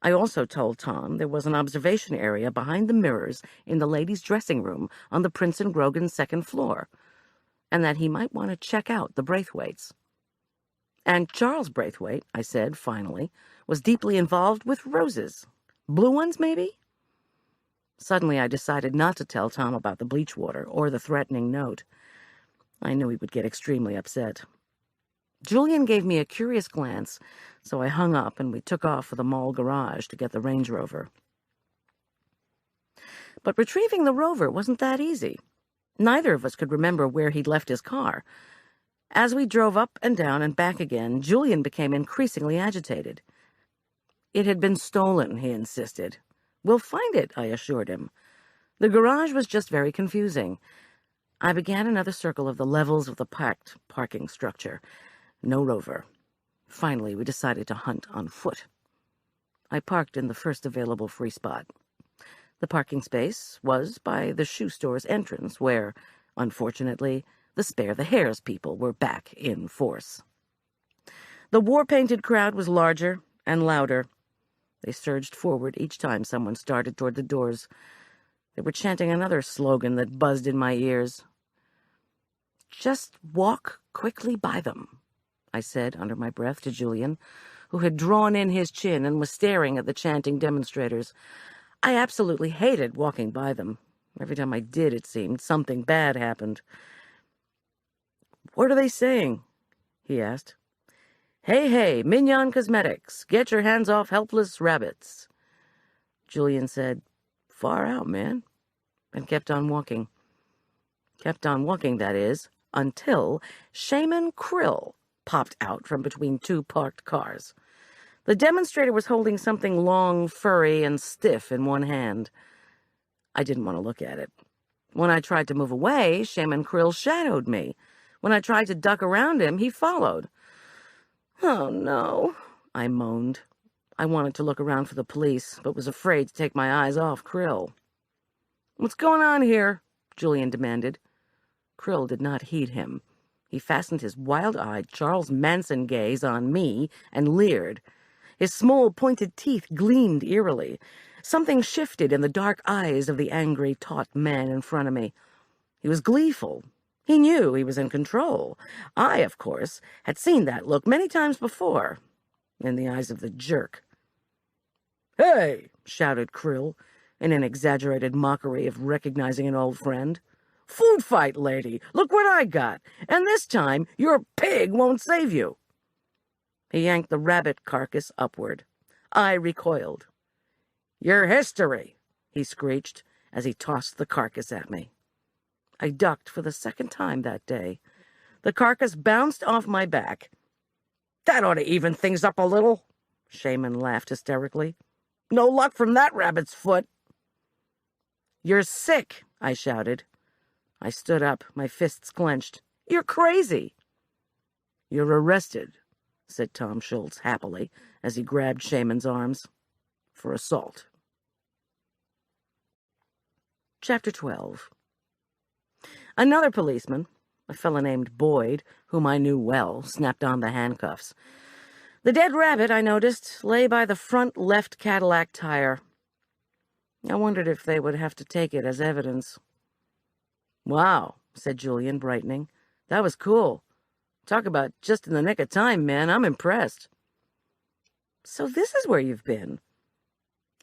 S2: I also told Tom there was an observation area behind the mirrors in the ladies' dressing room on the Prince and Grogan's second floor, and that he might want to check out the Braithwaites. And Charles Braithwaite, I said, finally, was deeply involved with roses. Blue ones, maybe? Suddenly I decided not to tell Tom about the bleach water or the threatening note. I knew he would get extremely upset. Julian gave me a curious glance, so I hung up and we took off for the mall garage to get the Range Rover. But retrieving the Rover wasn't that easy. Neither of us could remember where he'd left his car. As we drove up and down and back again, Julian became increasingly agitated. It had been stolen, he insisted. We'll find it, I assured him. The garage was just very confusing. I began another circle of the levels of the packed parking structure. No Rover. Finally, we decided to hunt on foot. I parked in the first available free spot. The parking space was by the shoe store's entrance, where, unfortunately, the Spare the Hairs people were back in force. The war-painted crowd was larger and louder. They surged forward each time someone started toward the doors. They were chanting another slogan that buzzed in my ears. "Just walk quickly by them," I said under my breath to Julian, who had drawn in his chin and was staring at the chanting demonstrators. I absolutely hated walking by them. Every time I did, it seemed, something bad happened. "What are they saying?" he asked. "Hey, hey, Mignon Cosmetics, get your hands off helpless rabbits." Julian said, "Far out, man," and kept on walking. Kept on walking, that is, until Shaman Krill popped out from between two parked cars. The demonstrator was holding something long, furry, and stiff in one hand. I didn't want to look at it. When I tried to move away, Shaman Krill shadowed me. When I tried to duck around him, he followed. "Oh, no," I moaned. I wanted to look around for the police, but was afraid to take my eyes off Krill. "What's going on here?" Julian demanded. Krill did not heed him. He fastened his wild-eyed Charles Manson gaze on me and leered. His small, pointed teeth gleamed eerily. Something shifted in the dark eyes of the angry, taut man in front of me. He was gleeful. He knew he was in control. I, of course, had seen that look many times before, in the eyes of the jerk. "Hey!" shouted Krill, in an exaggerated mockery of recognizing an old friend. "Food fight, lady! Look what I got! And this time, your pig won't save you!" He yanked the rabbit carcass upward. I recoiled. "Your history!" he screeched as he tossed the carcass at me. I ducked for the second time that day. The carcass bounced off my back. "That ought to even things up a little," Shaman laughed hysterically. "No luck from that rabbit's foot." "You're sick," I shouted. I stood up, my fists clenched. "You're crazy." "You're arrested," said Tom Schulz happily as he grabbed Shaman's arms, "for assault." Chapter 12. Another policeman, a fellow named Boyd, whom I knew well, snapped on the handcuffs. The dead rabbit, I noticed, lay by the front left Cadillac tire. I wondered if they would have to take it as evidence. "Wow," said Julian, brightening. "That was cool. Talk about just in the nick of time, man. I'm impressed." "So this is where you've been."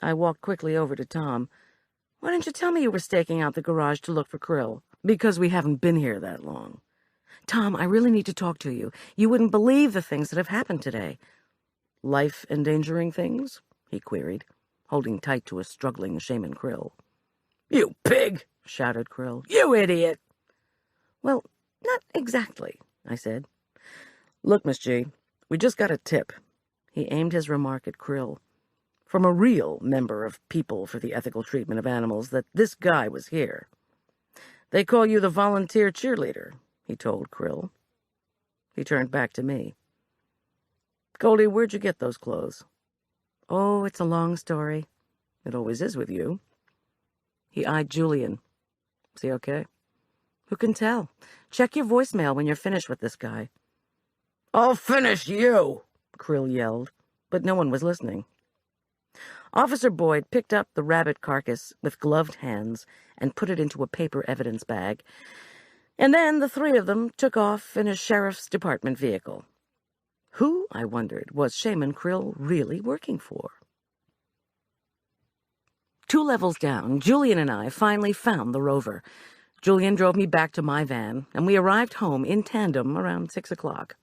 S2: I walked quickly over to Tom. "Why didn't you tell me you were staking out the garage to look for Krill?" "Because we haven't been here that long." "Tom, I really need to talk to you. You wouldn't believe the things that have happened today." "Life-endangering things?" he queried, holding tight to a struggling Shaman Krill. "You pig!" shouted Krill. "You idiot!" Well, not exactly, I said. Look, Miss G, we just got a tip. He aimed his remark at Krill. From a real member of People for the Ethical Treatment of Animals that this guy was here. They call you the volunteer cheerleader, he told Krill. He turned back to me. Goldie, where'd you get those clothes? Oh, it's a long story. It always is with you. He eyed Julian. Is he okay? Who can tell? Check your voicemail when you're finished with this guy. I'll finish you, Krill yelled, but no one was listening. Officer Boyd picked up the rabbit carcass with gloved hands and put it into a paper evidence bag, and then the three of them took off in a sheriff's department vehicle. Who, I wondered, was Shaman Krill really working for? 2 levels down, Julian and I finally found the rover. Julian drove me back to my van, and we arrived home in tandem around 6 o'clock.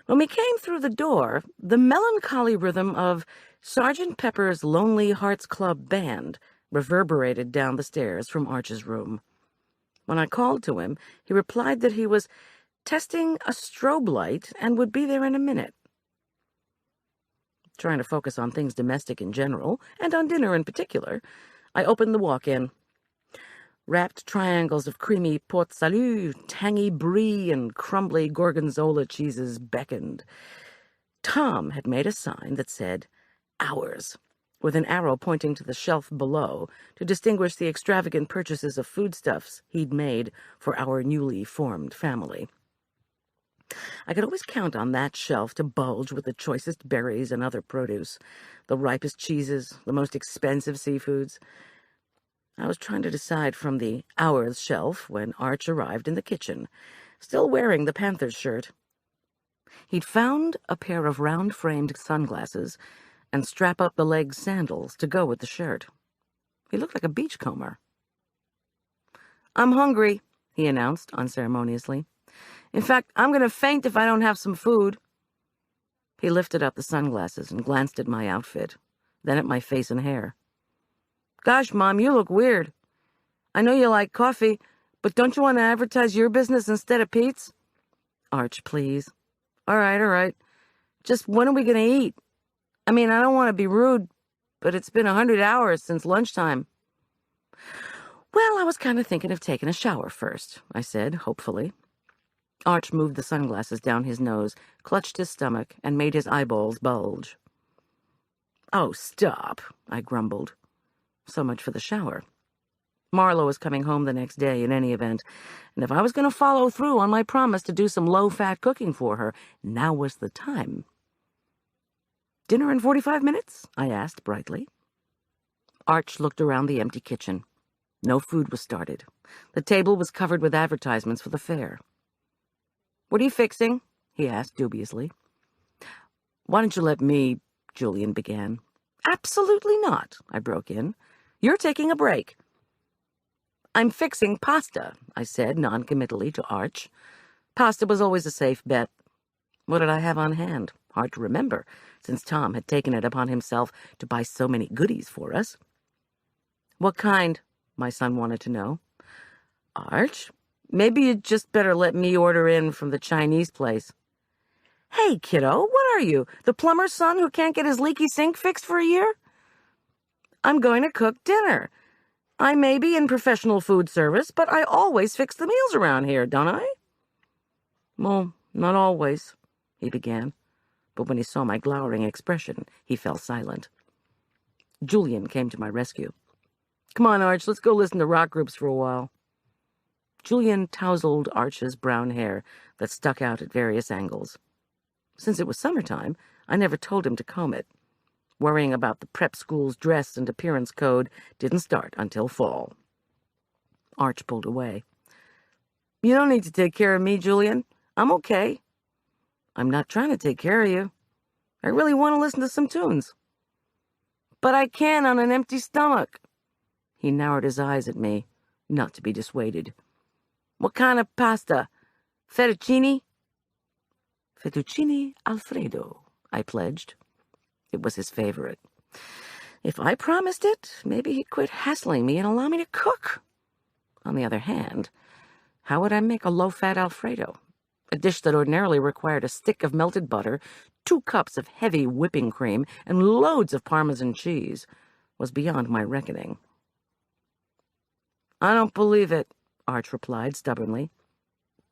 S2: When we came through the door, the melancholy rhythm of Sergeant Pepper's Lonely Hearts Club Band reverberated down the stairs from Arch's room. When I called to him, he replied that he was testing a strobe light and would be there in a minute. Trying to focus on things domestic in general, and on dinner in particular, I opened the walk-in. Wrapped triangles of creamy port salut, tangy brie, and crumbly gorgonzola cheeses beckoned. Tom had made a sign that said, "Ours," with an arrow pointing to the shelf below to distinguish the extravagant purchases of foodstuffs he'd made for our newly formed family. I could always count on that shelf to bulge with the choicest berries and other produce, the ripest cheeses, the most expensive seafoods. I was trying to decide from the Ours shelf when Arch arrived in the kitchen, still wearing the Panthers shirt. He'd found a pair of round-framed sunglasses and strap-up-the-leg sandals to go with the shirt. He looked like a beachcomber. "I'm hungry," he announced unceremoniously. "In fact, I'm going to faint if I don't have some food." He lifted up the sunglasses and glanced at my outfit, then at my face and hair. "Gosh, Mom, you look weird. I know you like coffee, but don't you want to advertise your business instead of Pete's?" "Arch, please." All right. Just when are we going to eat? I mean, I don't want to be rude, but it's been 100 hours since lunchtime." "Well, I was kind of thinking of taking a shower first," I said, hopefully. Arch moved the sunglasses down his nose, clutched his stomach, and made his eyeballs bulge. "Oh, stop," I grumbled. So much for the shower. Marlo was coming home the next day in any event, and if I was going to follow through on my promise to do some low-fat cooking for her, now was the time. "Dinner in 45 minutes?" I asked brightly. Arch looked around the empty kitchen. No food was started. The table was covered with advertisements for the fair. "What are you fixing?" he asked dubiously. "Why don't you let me—" Julian began. "Absolutely not," I broke in. "You're taking a break." "I'm fixing pasta," I said noncommittally to Arch. Pasta was always a safe bet. What did I have on hand? Hard to remember, since Tom had taken it upon himself to buy so many goodies for us. "What kind?" my son wanted to know. "Arch, maybe you'd just better let me order in from the Chinese place." "Hey, kiddo, what are you, the plumber's son who can't get his leaky sink fixed for a year?" "I'm going to cook dinner. I may be in professional food service, but I always fix the meals around here, don't I?" "Well, not always," he began, but when he saw my glowering expression, he fell silent. Julian came to my rescue. "Come on, Arch, let's go listen to rock groups for a while." Julian tousled Arch's brown hair that stuck out at various angles. Since it was summertime, I never told him to comb it. Worrying about the prep school's dress and appearance code didn't start until fall. Arch pulled away. "You don't need to take care of me, Julian. I'm okay." "I'm not trying to take care of you. I really want to listen to some tunes." "But I can on an empty stomach." He narrowed his eyes at me, not to be dissuaded. "What kind of pasta? Fettuccine?" "Fettuccine Alfredo," I pledged. It was his favorite. If I promised it, maybe he'd quit hassling me and allow me to cook. On the other hand, How would I make a low-fat Alfredo? A dish that ordinarily required a stick of melted butter, 2 cups of heavy whipping cream, and loads of Parmesan cheese was beyond my reckoning. I don't believe it, Arch replied stubbornly.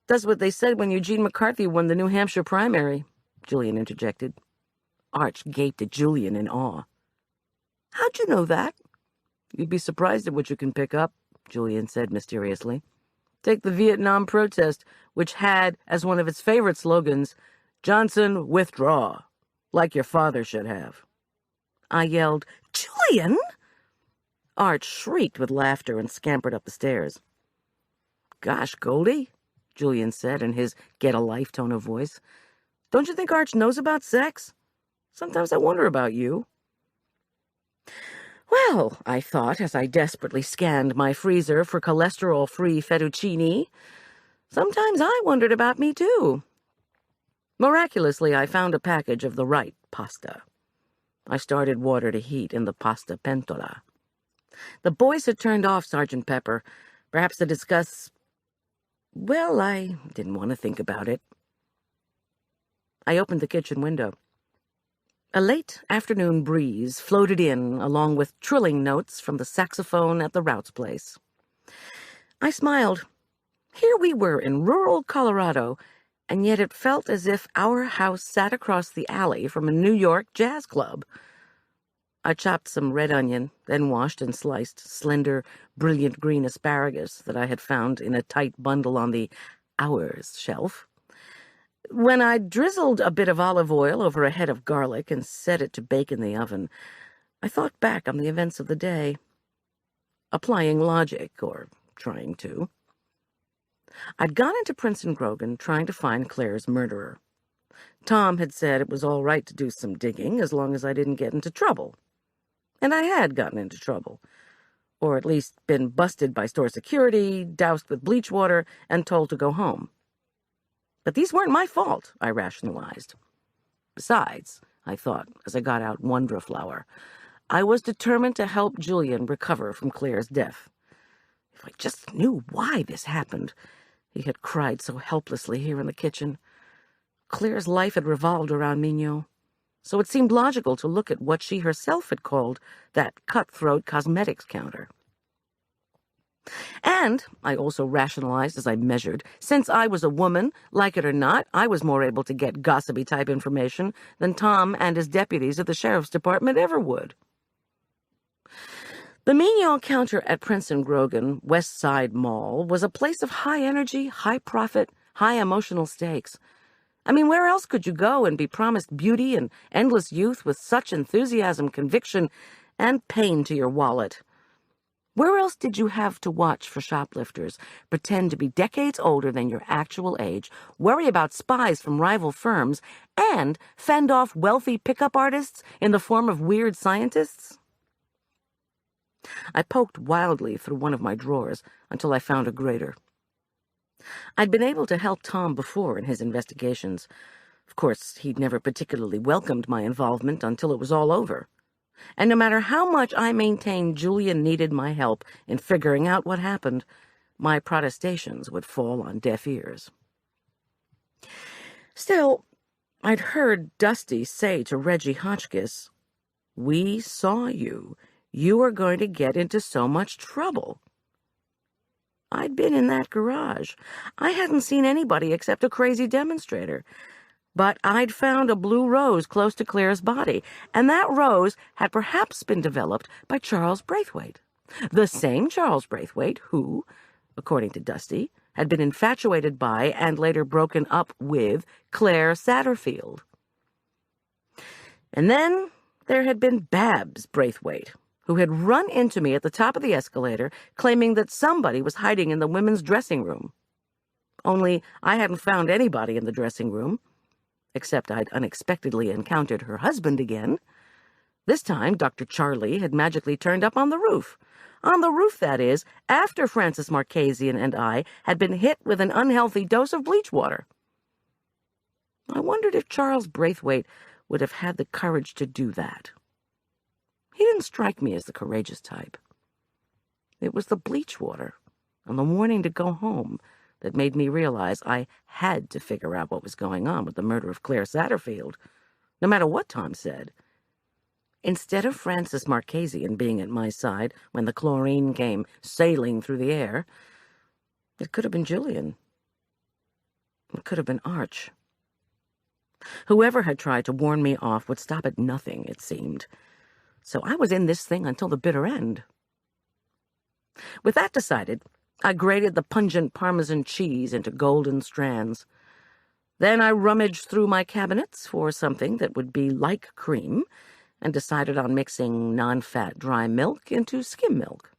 S2: That's what they said when Eugene McCarthy won the New Hampshire primary, Julian interjected. Arch gaped at Julian in awe. How'd you know that? You'd be surprised at what you can pick up, Julian said mysteriously. Take the Vietnam protest, which had as one of its favorite slogans, Johnson, withdraw, like your father should have. I yelled, Julian! Arch shrieked with laughter and scampered up the stairs. Gosh, Goldie, Julian said in his get-a-life tone of voice. Don't you think Arch knows about sex? Sometimes I wonder about you. Well, I thought as I desperately scanned my freezer for cholesterol-free fettuccine, sometimes I wondered about me too. Miraculously, I found a package of the right pasta. I started water to heat in the pasta pentola. The boys had turned off Sergeant Pepper, perhaps to discuss... Well, I didn't want to think about it. I opened the kitchen window. A late afternoon breeze floated in, along with trilling notes from the saxophone at the Routs place. I smiled. Here we were in rural Colorado, and yet it felt as if our house sat across the alley from a New York jazz club. I chopped some red onion, then washed and sliced slender, brilliant green asparagus that I had found in a tight bundle on the Hours shelf. When I drizzled a bit of olive oil over a head of garlic and set it to bake in the oven, I thought back on the events of the day, applying logic, or trying to. I'd gone into Prince and Grogan trying to find Claire's murderer. Tom had said it was all right to do some digging as long as I didn't get into trouble. And I had gotten into trouble, or at least been busted by store security, doused with bleach water, and told to go home. But these weren't my fault, I rationalized. Besides, I thought, as I got out Wonderflower, I was determined to help Julian recover from Claire's death. If I just knew why this happened, he had cried so helplessly here in the kitchen. Claire's life had revolved around Mignon, so it seemed logical to look at what she herself had called that cutthroat cosmetics counter. And, I also rationalized as I measured, since I was a woman, like it or not, I was more able to get gossipy-type information than Tom and his deputies at the sheriff's department ever would. The Mignon counter at Prince and Grogan West Side Mall was a place of high energy, high profit, high emotional stakes. I mean, where else could you go and be promised beauty and endless youth with such enthusiasm, conviction, and pain to your wallet? Where else did you have to watch for shoplifters, pretend to be decades older than your actual age, worry about spies from rival firms, and fend off wealthy pickup artists in the form of weird scientists? I poked wildly through one of my drawers until I found a grater. I'd been able to help Tom before in his investigations. Of course, he'd never particularly welcomed my involvement until it was all over. And no matter how much I maintained Julian needed my help in figuring out what happened, my protestations would fall on deaf ears. Still, I'd heard Dusty say to Reggie Hotchkiss, "We saw you. You are going to get into so much trouble." I'd been in that garage. I hadn't seen anybody except a crazy demonstrator. But I'd found a blue rose close to Claire's body, and that rose had perhaps been developed by Charles Braithwaite. The same Charles Braithwaite who, according to Dusty, had been infatuated by and later broken up with Claire Satterfield. And then there had been Babs Braithwaite, who had run into me at the top of the escalator, claiming that somebody was hiding in the women's dressing room. Only I hadn't found anybody in the dressing room, except I'd unexpectedly encountered her husband again. This time, Dr. Charlie had magically turned up on the roof. On the roof, that is, after Francis Marchesian and I had been hit with an unhealthy dose of bleach water. I wondered if Charles Braithwaite would have had the courage to do that. He didn't strike me as the courageous type. It was the bleach water, on the morning to go home, that made me realize I had to figure out what was going on with the murder of Claire Satterfield, no matter what Tom said. Instead of Francis Marchesian being at my side when the chlorine came sailing through the air, it could have been Julian. It could have been Arch. Whoever had tried to warn me off would stop at nothing, it seemed. So I was in this thing until the bitter end. With that decided, I grated the pungent Parmesan cheese into golden strands. Then I rummaged through my cabinets for something that would be like cream, and decided on mixing non-fat dry milk into skim milk.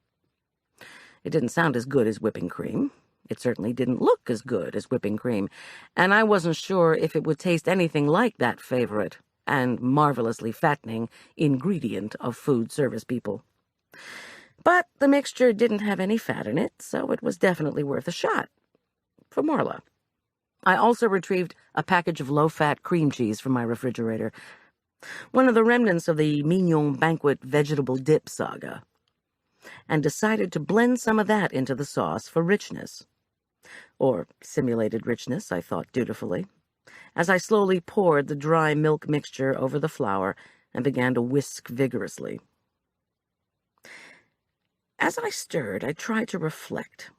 S2: It didn't sound as good as whipping cream. It certainly didn't look as good as whipping cream, and I wasn't sure if it would taste anything like that favorite and marvelously fattening ingredient of food service people. But the mixture didn't have any fat in it, so it was definitely worth a shot. For Marla. I also retrieved a package of low-fat cream cheese from my refrigerator, one of the remnants of the Mignon banquet vegetable dip saga, and decided to blend some of that into the sauce for richness. Or simulated richness, I thought dutifully, as I slowly poured the dry milk mixture over the flour and began to whisk vigorously. As I stirred, I tried to reflect.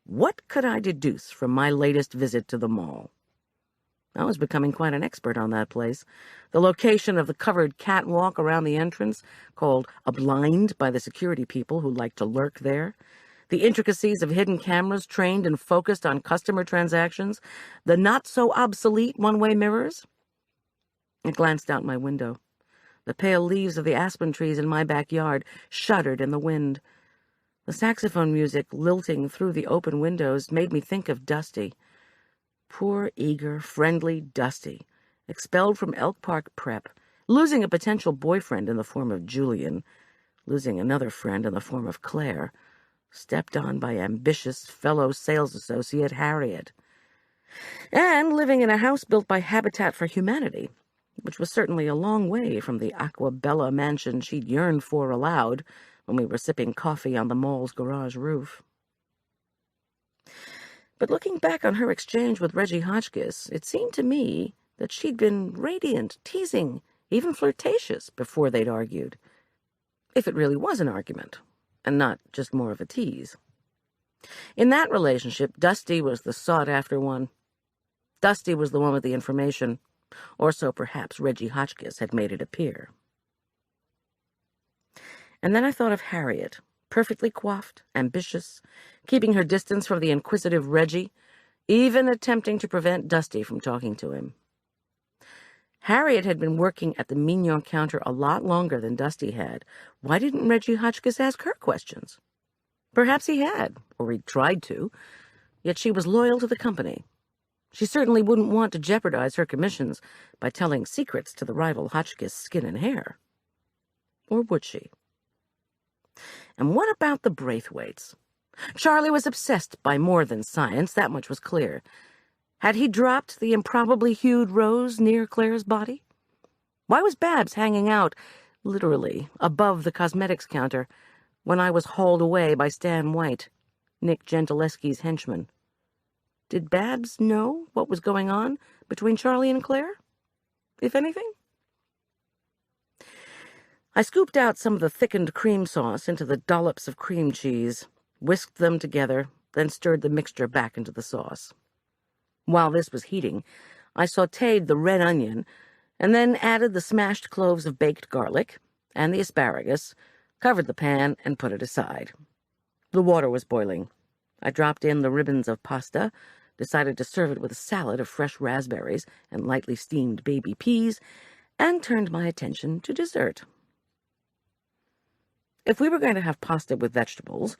S2: What could I deduce from my latest visit to the mall? I was becoming quite an expert on that place. The location of the covered catwalk around the entrance, called a blind by the security people who like to lurk there, the intricacies of hidden cameras trained and focused on customer transactions, the not-so-obsolete one-way mirrors. I glanced out my window. The pale leaves of the aspen trees in my backyard shuddered in the wind. The saxophone music lilting through the open windows made me think of Dusty. Poor, eager, friendly Dusty, expelled from Elk Park Prep, losing a potential boyfriend in the form of Julian, losing another friend in the form of Claire, stepped on by ambitious fellow sales associate Harriet, and living in a house built by Habitat for Humanity, which was certainly a long way from the Aquabella mansion she'd yearned for aloud when we were sipping coffee on the mall's garage roof. But looking back on her exchange with Reggie Hotchkiss, it seemed to me that she'd been radiant, teasing, even flirtatious before they'd argued. If it really was an argument, and not just more of a tease. In that relationship, Dusty was the sought-after one. Dusty was the one with the information, or so perhaps Reggie Hotchkiss had made it appear. And then I thought of Harriet, perfectly coiffed, ambitious, keeping her distance from the inquisitive Reggie, even attempting to prevent Dusty from talking to him. Harriet had been working at the Mignon counter a lot longer than Dusty had. Why didn't Reggie Hotchkiss ask her questions? Perhaps he had, or he'd tried to, yet she was loyal to the company. She certainly wouldn't want to jeopardize her commissions by telling secrets to the rival Hotchkiss Skin and Hair. Or would she? And what about the Braithwaites? Charlie was obsessed by more than science, that much was clear. Had he dropped the improbably hued rose near Claire's body? Why was Babs hanging out, literally, above the cosmetics counter when I was hauled away by Stan White, Nick Gentileschi's henchman? Did Babs know what was going on between Charlie and Claire, if anything? I scooped out some of the thickened cream sauce into the dollops of cream cheese, whisked them together, then stirred the mixture back into the sauce. While this was heating, I sautéed the red onion, and then added the smashed cloves of baked garlic and the asparagus, covered the pan, and put it aside. The water was boiling. I dropped in the ribbons of pasta, decided to serve it with a salad of fresh raspberries and lightly steamed baby peas, and turned my attention to dessert. If we were going to have pasta with vegetables,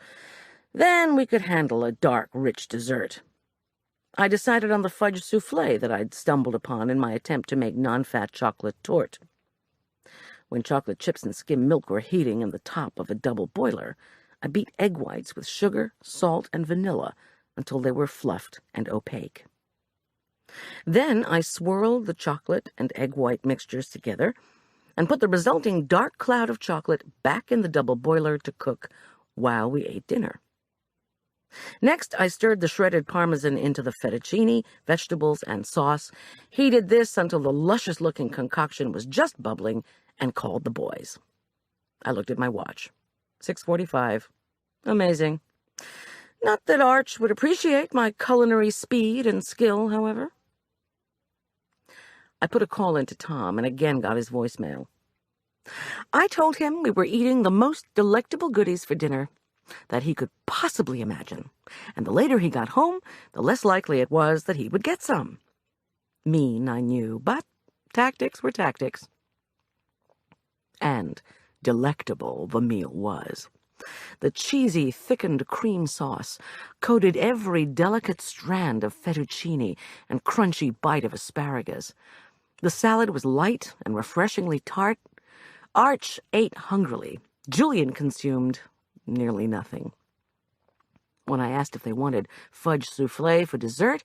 S2: then we could handle a dark, rich dessert. I decided on the fudge soufflé that I'd stumbled upon in my attempt to make non-fat chocolate torte. When chocolate chips and skim milk were heating in the top of a double boiler, I beat egg whites with sugar, salt, and vanilla until they were fluffed and opaque. Then I swirled the chocolate and egg white mixtures together and put the resulting dark cloud of chocolate back in the double boiler to cook while we ate dinner. Next, I stirred the shredded parmesan into the fettuccine, vegetables, and sauce, heated this until the luscious-looking concoction was just bubbling, and called the boys. I looked at my watch. 6:45. Amazing. Not that Arch would appreciate my culinary speed and skill, however. I put a call into Tom and again got his voicemail. I told him we were eating the most delectable goodies for dinner that he could possibly imagine, and the later he got home, the less likely it was that he would get some. Mean, I knew, but tactics were tactics. And delectable the meal was. The cheesy, thickened cream sauce coated every delicate strand of fettuccine and crunchy bite of asparagus. The salad was light and refreshingly tart. Arch ate hungrily. Julian consumed nearly nothing. When I asked if they wanted fudge souffle for dessert,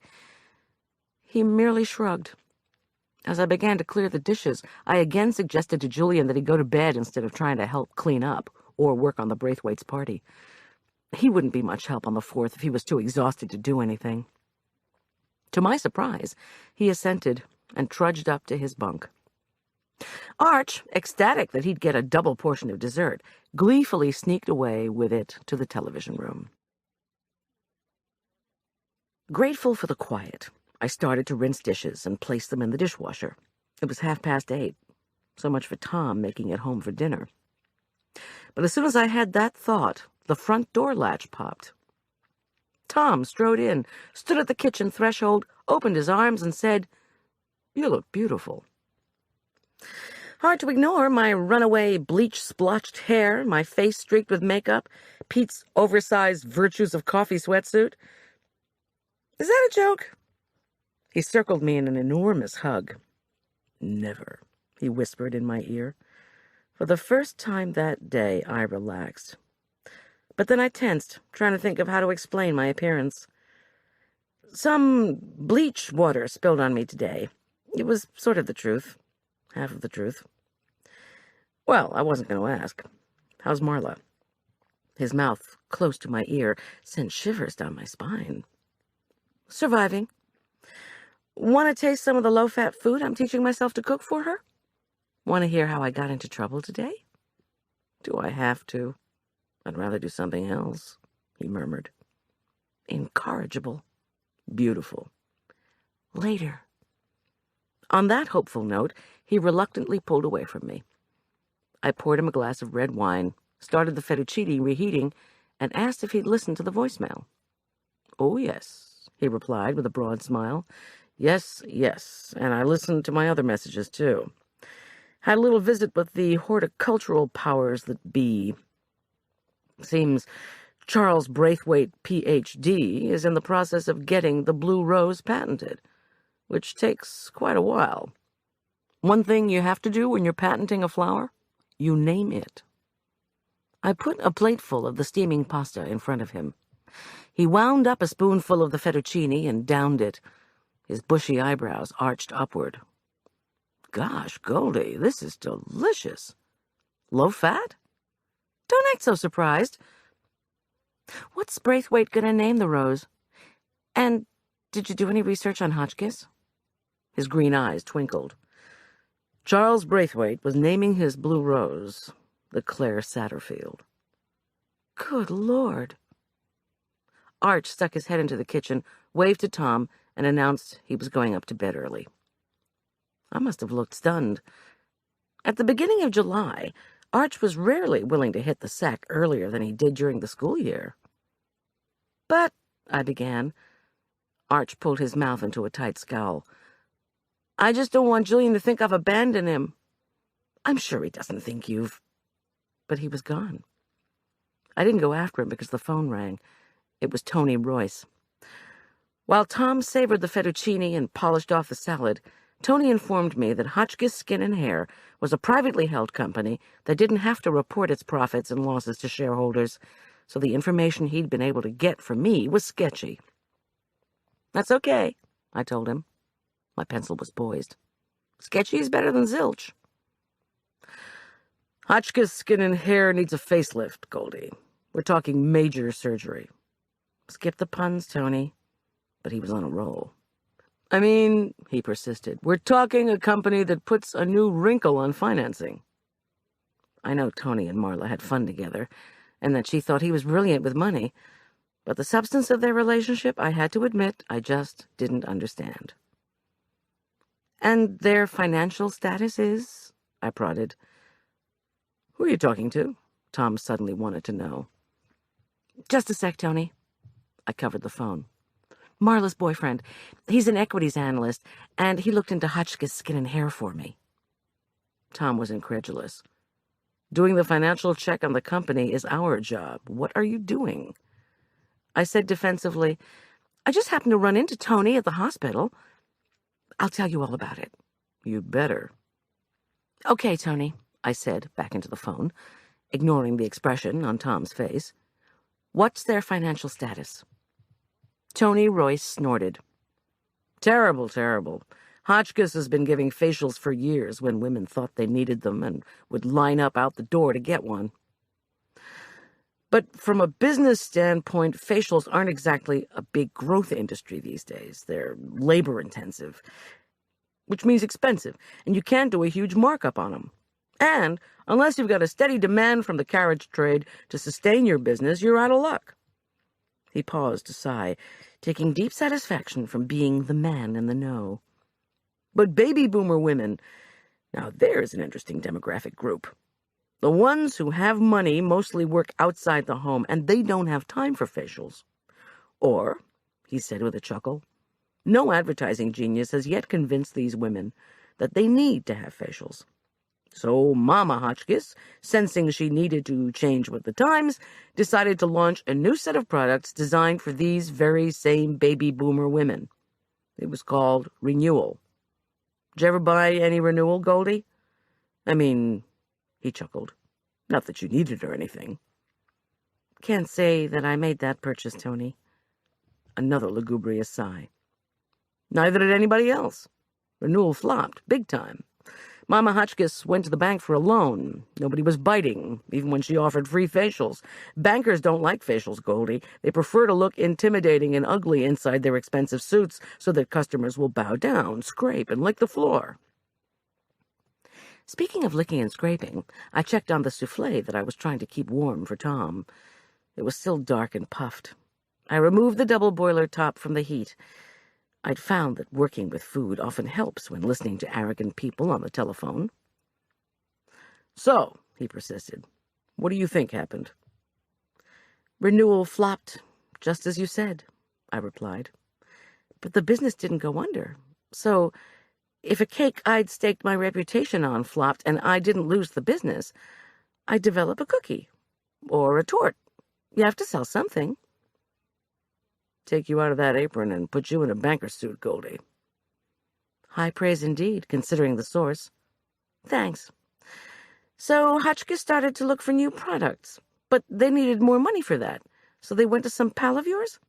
S2: he merely shrugged. As I began to clear the dishes, I again suggested to Julian that he go to bed instead of trying to help clean up or work on the Braithwaite's party. He wouldn't be much help on the 4th if he was too exhausted to do anything. To my surprise, he assented and trudged up to his bunk. Arch, ecstatic that he'd get a double portion of dessert, gleefully sneaked away with it to the television room. Grateful for the quiet, I started to rinse dishes and place them in the dishwasher. It was 8:30. So much for Tom making it home for dinner. But as soon as I had that thought, the front door latch popped. Tom strode in, stood at the kitchen threshold, opened his arms, and said, "You look beautiful." Hard to ignore my runaway bleach-splotched hair, my face streaked with makeup, Pete's oversized Virtues of Coffee sweatsuit. "Is that a joke?" He circled me in an enormous hug. "Never," he whispered in my ear. For the first time that day, I relaxed. But then I tensed, trying to think of how to explain my appearance. "Some bleach water spilled on me today. It was sort of the truth. Half of the truth." Well, I wasn't going to ask. "How's Marla?" His mouth, close to my ear, sent shivers down my spine. "Surviving. Want to taste some of the low-fat food I'm teaching myself to cook for her? Want to hear how I got into trouble today?" "Do I have to? I'd rather do something else," he murmured. Incorrigible. Beautiful. Later. On that hopeful note, he reluctantly pulled away from me. I poured him a glass of red wine, started the fettuccine reheating, and asked if he'd listened to the voicemail. "Oh, yes," he replied with a broad smile. Yes, and I listened to my other messages, too. Had a little visit with the horticultural powers that be. Seems Charles Braithwaite, Ph.D., is in the process of getting the blue rose patented, which takes quite a while. One thing you have to do when you're patenting a flower, you name it. I put a plateful of the steaming pasta in front of him. He wound up a spoonful of the fettuccine and downed it. His bushy eyebrows arched upward. "Gosh, Goldie, this is delicious. Low fat? Don't act so surprised. What's Braithwaite going to name the rose? And did you do any research on Hotchkiss?" His green eyes twinkled. Charles Braithwaite was naming his blue rose the Claire Satterfield. Good Lord. Arch stuck his head into the kitchen, waved to Tom, and announced he was going up to bed early. I must have looked stunned. At the beginning of July, Arch was rarely willing to hit the sack earlier than he did during the school year. "But," I began. Arch pulled his mouth into a tight scowl. "I just don't want Julian to think I've abandoned him. I'm sure he doesn't think you've—" But he was gone. I didn't go after him because the phone rang. It was Tony Royce. While Tom savored the fettuccine and polished off the salad, Tony informed me that Hotchkiss Skin and Hair was a privately held company that didn't have to report its profits and losses to shareholders, so the information he'd been able to get from me was sketchy. "That's okay," I told him. My pencil was poised. "Sketchy is better than zilch." "Hotchkiss Skin and Hair needs a facelift, Goldie. We're talking major surgery." Skip the puns, Tony. But he was on a roll. I mean, he persisted, we're talking a company that puts a new wrinkle on financing. I know Tony and Marla had fun together, and that she thought he was brilliant with money, but the substance of their relationship, I had to admit, I just didn't understand. And their financial status is? I prodded. Who are you talking to? Tom suddenly wanted to know. Just a sec, Tony. I covered the phone. Marla's boyfriend. He's an equities analyst, and he looked into Hotchkiss Skin and Hair for me. Tom was incredulous. Doing the financial check on the company is our job. What are you doing? I said defensively, I just happened to run into Tony at the hospital. I'll tell you all about it. You better. Okay, Tony, I said, back into the phone, ignoring the expression on Tom's face. What's their financial status? Tony Royce snorted. Terrible, terrible. Hotchkiss has been giving facials for years when women thought they needed them and would line up out the door to get one. But from a business standpoint, facials aren't exactly a big growth industry these days. They're labor-intensive, which means expensive, and you can't do a huge markup on them. And unless you've got a steady demand from the carriage trade to sustain your business, you're out of luck. He paused to sigh, taking deep satisfaction from being the man in the know. But baby boomer women, now there's an interesting demographic group. The ones who have money mostly work outside the home, and they don't have time for facials. Or, he said with a chuckle, no advertising genius has yet convinced these women that they need to have facials. So Mama Hotchkiss, sensing she needed to change with the times, decided to launch a new set of products designed for these very same baby boomer women. It was called Renewal. Did you ever buy any Renewal, Goldie? I mean, he chuckled. Not that you needed or anything. Can't say that I made that purchase, Tony. Another lugubrious sigh. Neither did anybody else. Renewal flopped, big time. Mama Hotchkiss went to the bank for a loan. Nobody was biting, even when she offered free facials. Bankers don't like facials, Goldie. They prefer to look intimidating and ugly inside their expensive suits so that customers will bow down, scrape, and lick the floor. Speaking of licking and scraping, I checked on the soufflé that I was trying to keep warm for Tom. It was still dark and puffed. I removed the double boiler top from the heat. I'd found that working with food often helps when listening to arrogant people on the telephone. So, he persisted, what do you think happened? Renewal flopped, just as you said, I replied. But the business didn't go under. So, if a cake I'd staked my reputation on flopped and I didn't lose the business, I'd develop a cookie or a tort. You have to sell something. Take you out of that apron and put you in a banker suit, Goldie. High praise indeed, considering the source. Thanks. So Hotchkiss started to look for new products, but they needed more money for that, so they went to some pal of yours?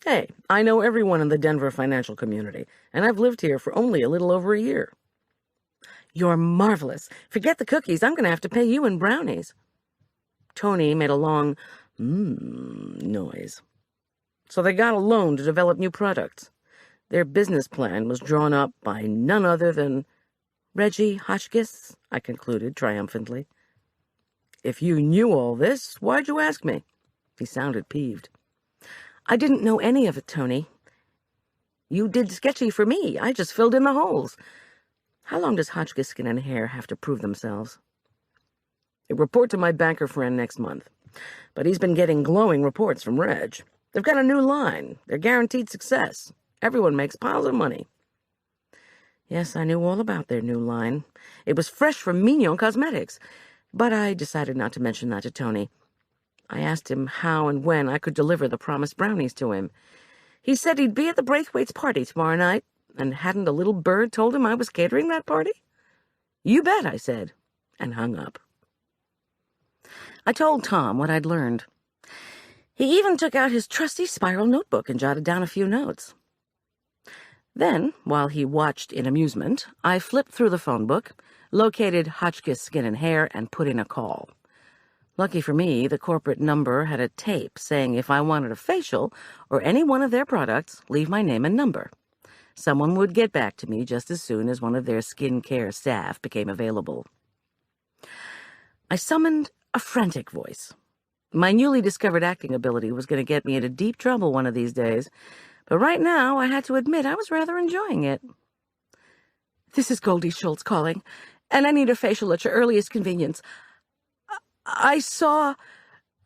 S2: Hey, I know everyone in the Denver financial community, and I've lived here for only a little over a year. You're marvelous. Forget the cookies. I'm going to have to pay you in brownies. Tony made a long noise. So they got a loan to develop new products. Their business plan was drawn up by none other than Reggie Hotchkiss, I concluded triumphantly. If you knew all this, why'd you ask me? He sounded peeved. I didn't know any of it, Tony. You did sketchy for me. I just filled in the holes. How long does Hotchkiss Skin and Hair have to prove themselves? I report to my banker friend next month, but he's been getting glowing reports from Reg. They've got a new line. They're guaranteed success. Everyone makes piles of money. Yes, I knew all about their new line. It was fresh from Mignon Cosmetics, but I decided not to mention that to Tony. I asked him how and when I could deliver the promised brownies to him. He said he'd be at the Braithwaite's party tomorrow night, and hadn't a little bird told him I was catering that party? You bet, I said, and hung up. I told Tom what I'd learned. He even took out his trusty spiral notebook and jotted down a few notes. Then, while he watched in amusement, I flipped through the phone book, located Hotchkiss Skin and Hair, and put in a call. Lucky for me, the corporate number had a tape saying if I wanted a facial or any one of their products, leave my name and number. Someone would get back to me just as soon as one of their skincare staff became available. I summoned a frantic voice. My newly discovered acting ability was going to get me into deep trouble one of these days, but right now I had to admit I was rather enjoying it. "This is Goldie Schultz calling, and I need a facial at your earliest convenience. I saw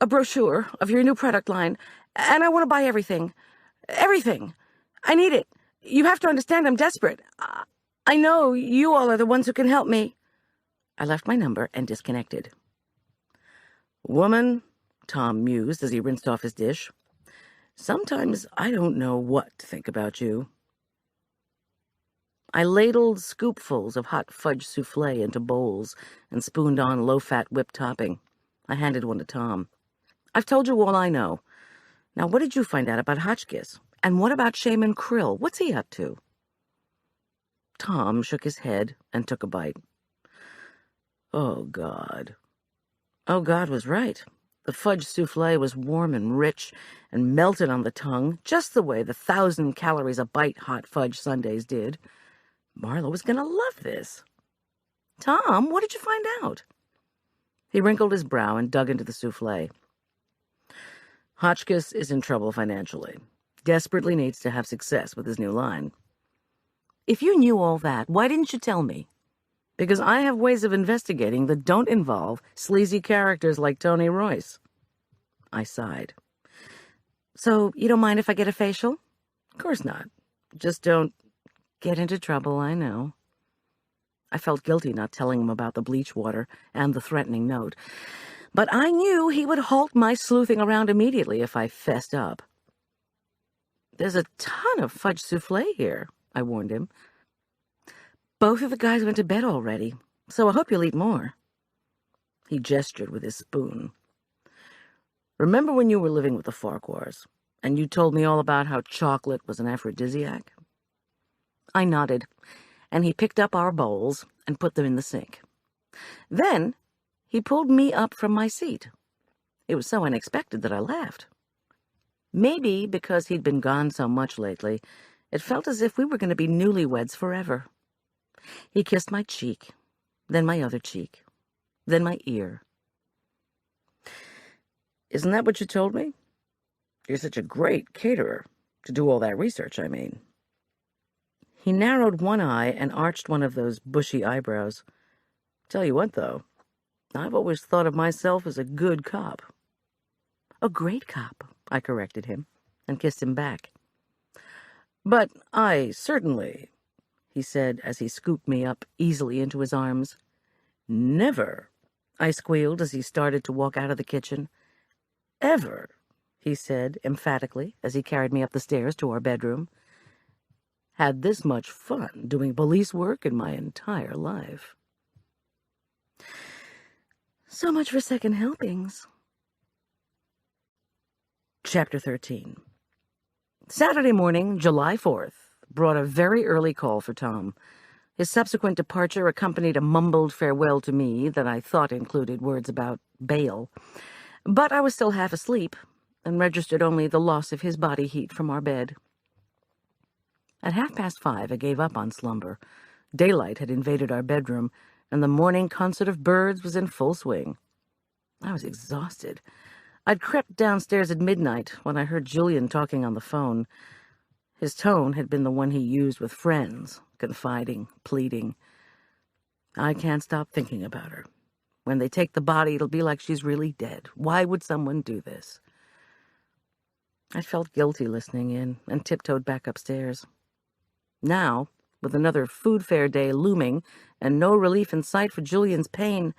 S2: a brochure of your new product line, and I want to buy everything. Everything. I need it. You have to understand I'm desperate. I know you all are the ones who can help me." I left my number and disconnected. "Woman," Tom mused as he rinsed off his dish, "sometimes I don't know what to think about you." I ladled scoopfuls of hot fudge souffle into bowls and spooned on low-fat whipped topping. I handed one to Tom. "I've told you all I know. Now, what did you find out about Hotchkiss? And what about Shaman Krill? What's he up to?" Tom shook his head and took a bite. Oh, God. Oh, God was right. The fudge souffle was warm and rich and melted on the tongue, just the way the 1,000 calories a bite hot fudge sundaes did. Marlo was going to love this. "Tom, what did you find out?" He wrinkled his brow and dug into the souffle. "Hotchkiss is in trouble financially. Desperately needs to have success with his new line." "If you knew all that, why didn't you tell me?" "Because I have ways of investigating that don't involve sleazy characters like Tony Royce." I sighed. "So you don't mind if I get a facial?" "Of course not. Just don't get into trouble, I know." I felt guilty not telling him about the bleach water and the threatening note, but I knew he would halt my sleuthing around immediately if I fessed up. "There's a ton of fudge souffle here," I warned him. "Both of the guys went to bed already, so I hope you'll eat more." He gestured with his spoon. "Remember when you were living with the Farquhars, and you told me all about how chocolate was an aphrodisiac?" I nodded, and he picked up our bowls and put them in the sink. Then he pulled me up from my seat. It was so unexpected that I laughed. Maybe because he'd been gone so much lately, it felt as if we were going to be newlyweds forever. He kissed my cheek, then my other cheek, then my ear. "Isn't that what you told me? You're such a great caterer, to do all that research, I mean." He narrowed one eye and arched one of those bushy eyebrows. "Tell you what, though, I've always thought of myself as a good cop." "A great cop," I corrected him, and kissed him back. "But I certainly," he said as he scooped me up easily into his arms. "Never," I squealed as he started to walk out of the kitchen. "Ever," he said emphatically as he carried me up the stairs to our bedroom. "Had this much fun doing police work in my entire life." So much for second helpings. Chapter 13. Saturday morning, July 4th, brought a very early call for Tom. His subsequent departure accompanied a mumbled farewell to me that I thought included words about bail. But I was still half asleep and registered only the loss of his body heat from our bed. At 5:30, I gave up on slumber. Daylight had invaded our bedroom, and the morning concert of birds was in full swing. I was exhausted. I'd crept downstairs at midnight when I heard Julian talking on the phone. His tone had been the one he used with friends, confiding, pleading. "I can't stop thinking about her. When they take the body, it'll be like she's really dead. Why would someone do this?" I felt guilty listening in and tiptoed back upstairs. Now, with another food fair day looming and no relief in sight for Julian's pain,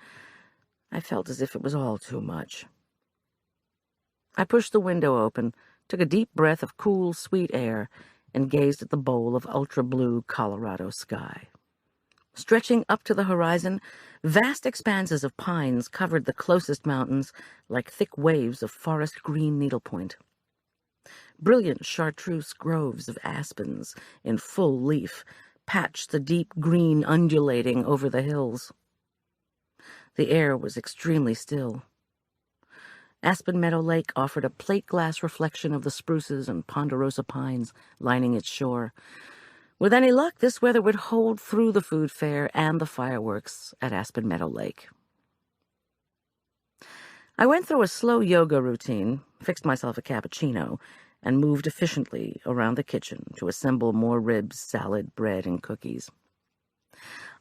S2: I felt as if it was all too much. I pushed the window open, took a deep breath of cool, sweet air, and gazed at the bowl of ultra-blue Colorado sky. Stretching up to the horizon, vast expanses of pines covered the closest mountains like thick waves of forest green needlepoint. Brilliant chartreuse groves of aspens in full leaf patched the deep green undulating over the hills. The air was extremely still. Aspen Meadow Lake offered a plate-glass reflection of the spruces and ponderosa pines lining its shore. With any luck, this weather would hold through the food fair and the fireworks at Aspen Meadow Lake. I went through a slow yoga routine, fixed myself a cappuccino, and moved efficiently around the kitchen to assemble more ribs, salad, bread, and cookies.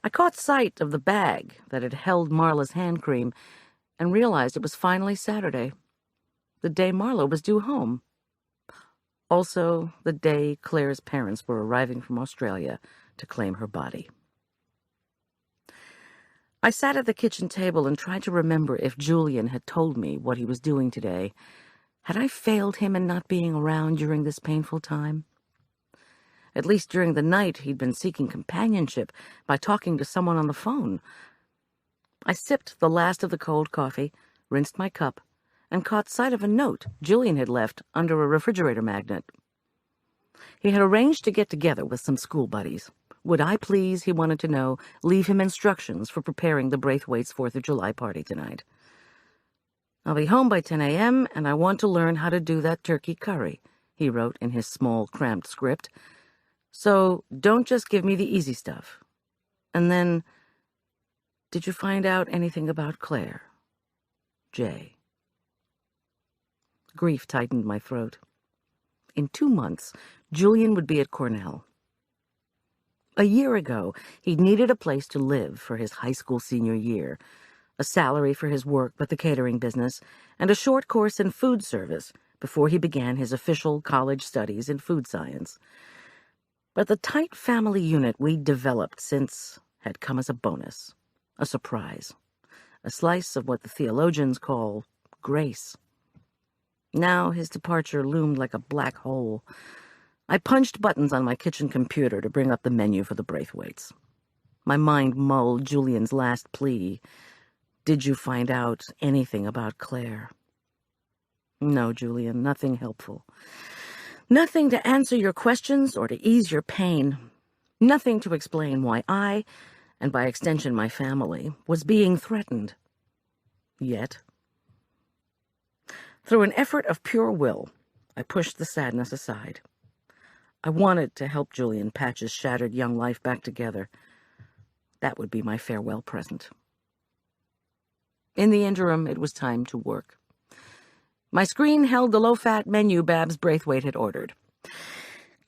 S2: I caught sight of the bag that had held Marla's hand cream and realized it was finally Saturday, the day Marla was due home. Also, the day Claire's parents were arriving from Australia to claim her body. I sat at the kitchen table and tried to remember if Julian had told me what he was doing today. Had I failed him in not being around during this painful time? At least during the night, he'd been seeking companionship by talking to someone on the phone. I sipped the last of the cold coffee, rinsed my cup, and caught sight of a note Julian had left under a refrigerator magnet. He had arranged to get together with some school buddies. Would I please, he wanted to know, leave him instructions for preparing the Braithwaite's 4th of July party tonight. I'll be home by 10 a.m., and I want to learn how to do that turkey curry, he wrote in his small, cramped script. So don't just give me the easy stuff. And then, did you find out anything about Claire? J. Grief tightened my throat. In 2 months, Julian would be at Cornell. A year ago, he'd needed a place to live for his high school senior year, a salary for his work with the catering business, and a short course in food service before he began his official college studies in food science. But the tight family unit we'd developed since had come as a bonus, a surprise, a slice of what the theologians call grace. Now his departure loomed like a black hole. I punched buttons on my kitchen computer to bring up the menu for the Braithwaites. My mind mulled Julian's last plea. Did you find out anything about Claire? No, Julian, nothing helpful. Nothing to answer your questions or to ease your pain. Nothing to explain why I, and by extension my family, was being threatened. Yet, through an effort of pure will, I pushed the sadness aside. I wanted to help Julian patch his shattered young life back together. That would be my farewell present. In the interim, it was time to work. My screen held the low-fat menu Babs Braithwaite had ordered.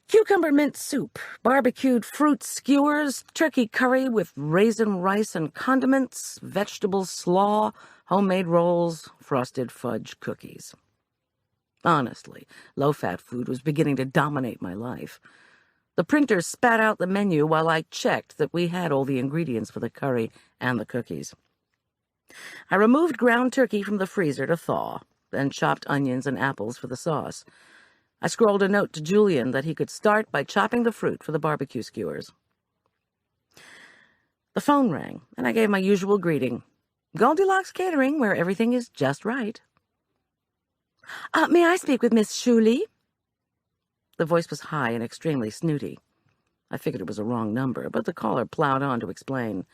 S2: Cucumber mint soup, barbecued fruit skewers, turkey curry with raisin rice and condiments, vegetable slaw, homemade rolls, frosted fudge cookies. Honestly, low-fat food was beginning to dominate my life. The printer spat out the menu while I checked that we had all the ingredients for the curry and the cookies. I removed ground turkey from the freezer to thaw, then chopped onions and apples for the sauce. I scrawled a note to Julian that he could start by chopping the fruit for the barbecue skewers. The phone rang, and I gave my usual greeting. Goldilocks Catering, where everything is just right. May I speak with Miss Schulz? The voice was high and extremely snooty. I figured it was a wrong number, but the caller plowed on to explain.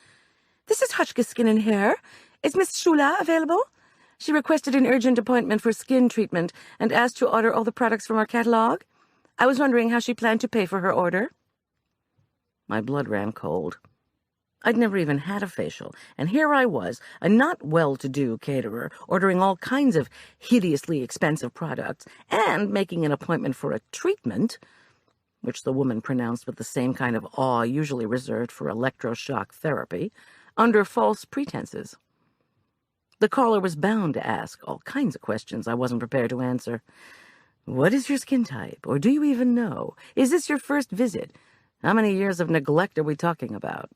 S2: This is Hotchkiss Skin and Hair. Is Miss Schulz available? She requested an urgent appointment for skin treatment and asked to order all the products from our catalog. I was wondering how she planned to pay for her order. My blood ran cold. I'd never even had a facial, and here I was, a not well-to-do caterer, ordering all kinds of hideously expensive products and making an appointment for a treatment, which the woman pronounced with the same kind of awe usually reserved for electroshock therapy, under false pretenses. The caller was bound to ask all kinds of questions I wasn't prepared to answer. What is your skin type? Or do you even know? Is this your first visit? How many years of neglect are we talking about?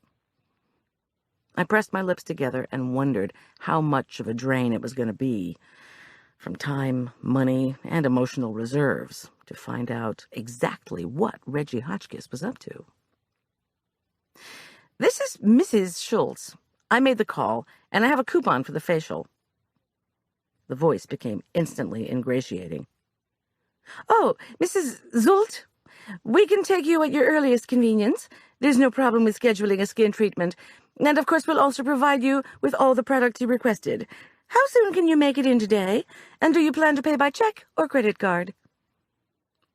S2: I pressed my lips together and wondered how much of a drain it was going to be, from time, money, and emotional reserves, to find out exactly what Reggie Hotchkiss was up to. This is Mrs. Schulz. I made the call, and I have a coupon for the facial. The voice became instantly ingratiating. Oh, Mrs. Schulz, we can take you at your earliest convenience. There's no problem with scheduling a skin treatment, and of course we'll also provide you with all the products you requested. How soon can you make it in today? And do you plan to pay by check or credit card?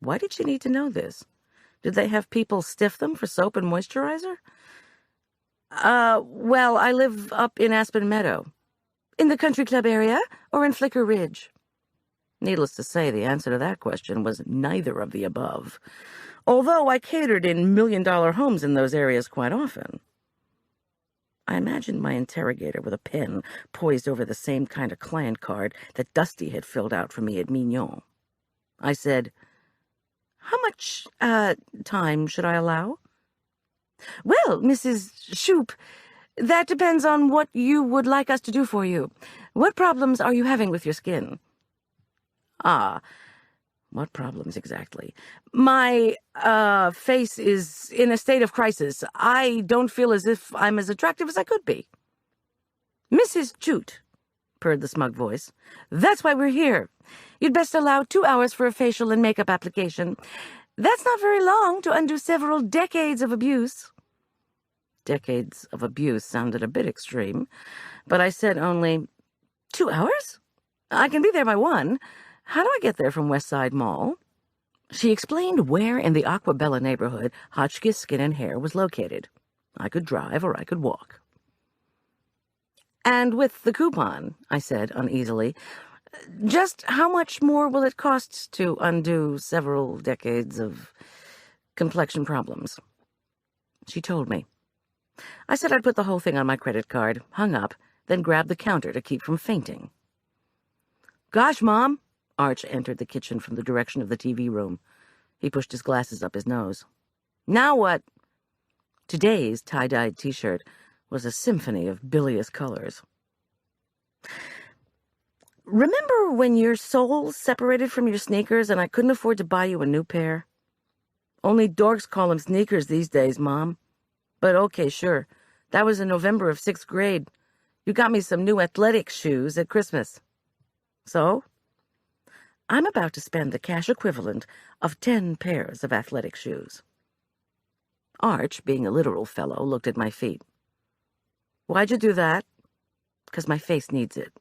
S2: Why did she need to know this? Did they have people stiff them for soap and moisturizer? Well, I live up in Aspen Meadow. In the country club area or in Flicker Ridge? Needless to say, the answer to that question was neither of the above, although I catered in million-dollar homes in those areas quite often. I imagined my interrogator with a pen poised over the same kind of client card that Dusty had filled out for me at Mignon. I said, "How much, time should I allow?" "Well, Mrs. Shoup, that depends on what you would like us to do for you. What problems are you having with your skin?" "Ah, what problems exactly?" "My, face is in a state of crisis. I don't feel as if I'm as attractive as I could be." "Mrs. Jute," purred the smug voice, "that's why we're here. You'd best allow 2 hours for a facial and makeup application. That's not very long to undo several decades of abuse." Decades of abuse sounded a bit extreme, but I said only, 2 hours? I can be there by 1. How do I get there from West Side Mall? She explained where in the Aquabella neighborhood Hotchkiss Skin and Hair was located. I could drive or I could walk. "And with the coupon," I said uneasily, "just how much more will it cost to undo several decades of complexion problems?" She told me. I said I'd put the whole thing on my credit card, hung up, then grabbed the counter to keep from fainting. "Gosh, Mom!" Arch entered the kitchen from the direction of the TV room. He pushed his glasses up his nose. "Now what?" Today's tie-dyed T-shirt was a symphony of bilious colors. "Remember when your soul separated from your sneakers and I couldn't afford to buy you a new pair? Only dorks call them sneakers these days, Mom. But okay, sure. That was in November of 6th grade. You got me some new athletic shoes at Christmas. So, I'm about to spend the cash equivalent of 10 pairs of athletic shoes." Arch, being a literal fellow, looked at my feet. "Why'd you do that?" "'Cause my face needs it."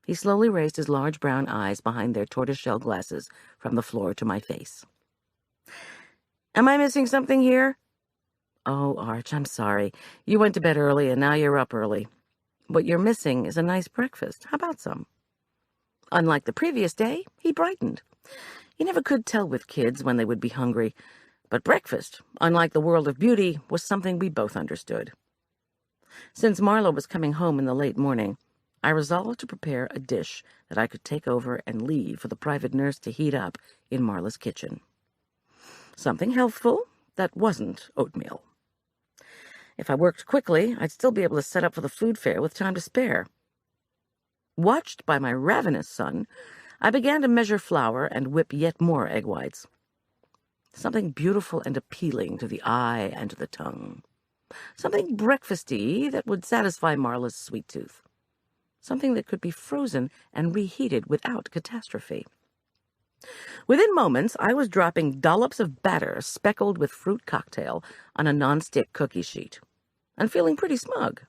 S2: He slowly raised his large brown eyes behind their tortoiseshell glasses from the floor to my face. "Am I missing something here?" "Oh, Arch, I'm sorry. You went to bed early and now you're up early. What you're missing is a nice breakfast. How about some?" Unlike the previous day, he brightened. You never could tell with kids when they would be hungry, but breakfast, unlike the world of beauty, was something we both understood. Since Marla was coming home in the late morning, I resolved to prepare a dish that I could take over and leave for the private nurse to heat up in Marla's kitchen. Something healthful that wasn't oatmeal. If I worked quickly, I'd still be able to set up for the food fair with time to spare. Watched by my ravenous son, I began to measure flour and whip yet more egg whites. Something beautiful and appealing to the eye and to the tongue. Something breakfasty that would satisfy Marla's sweet tooth. Something that could be frozen and reheated without catastrophe. Within moments, I was dropping dollops of batter speckled with fruit cocktail on a nonstick cookie sheet, and feeling pretty smug.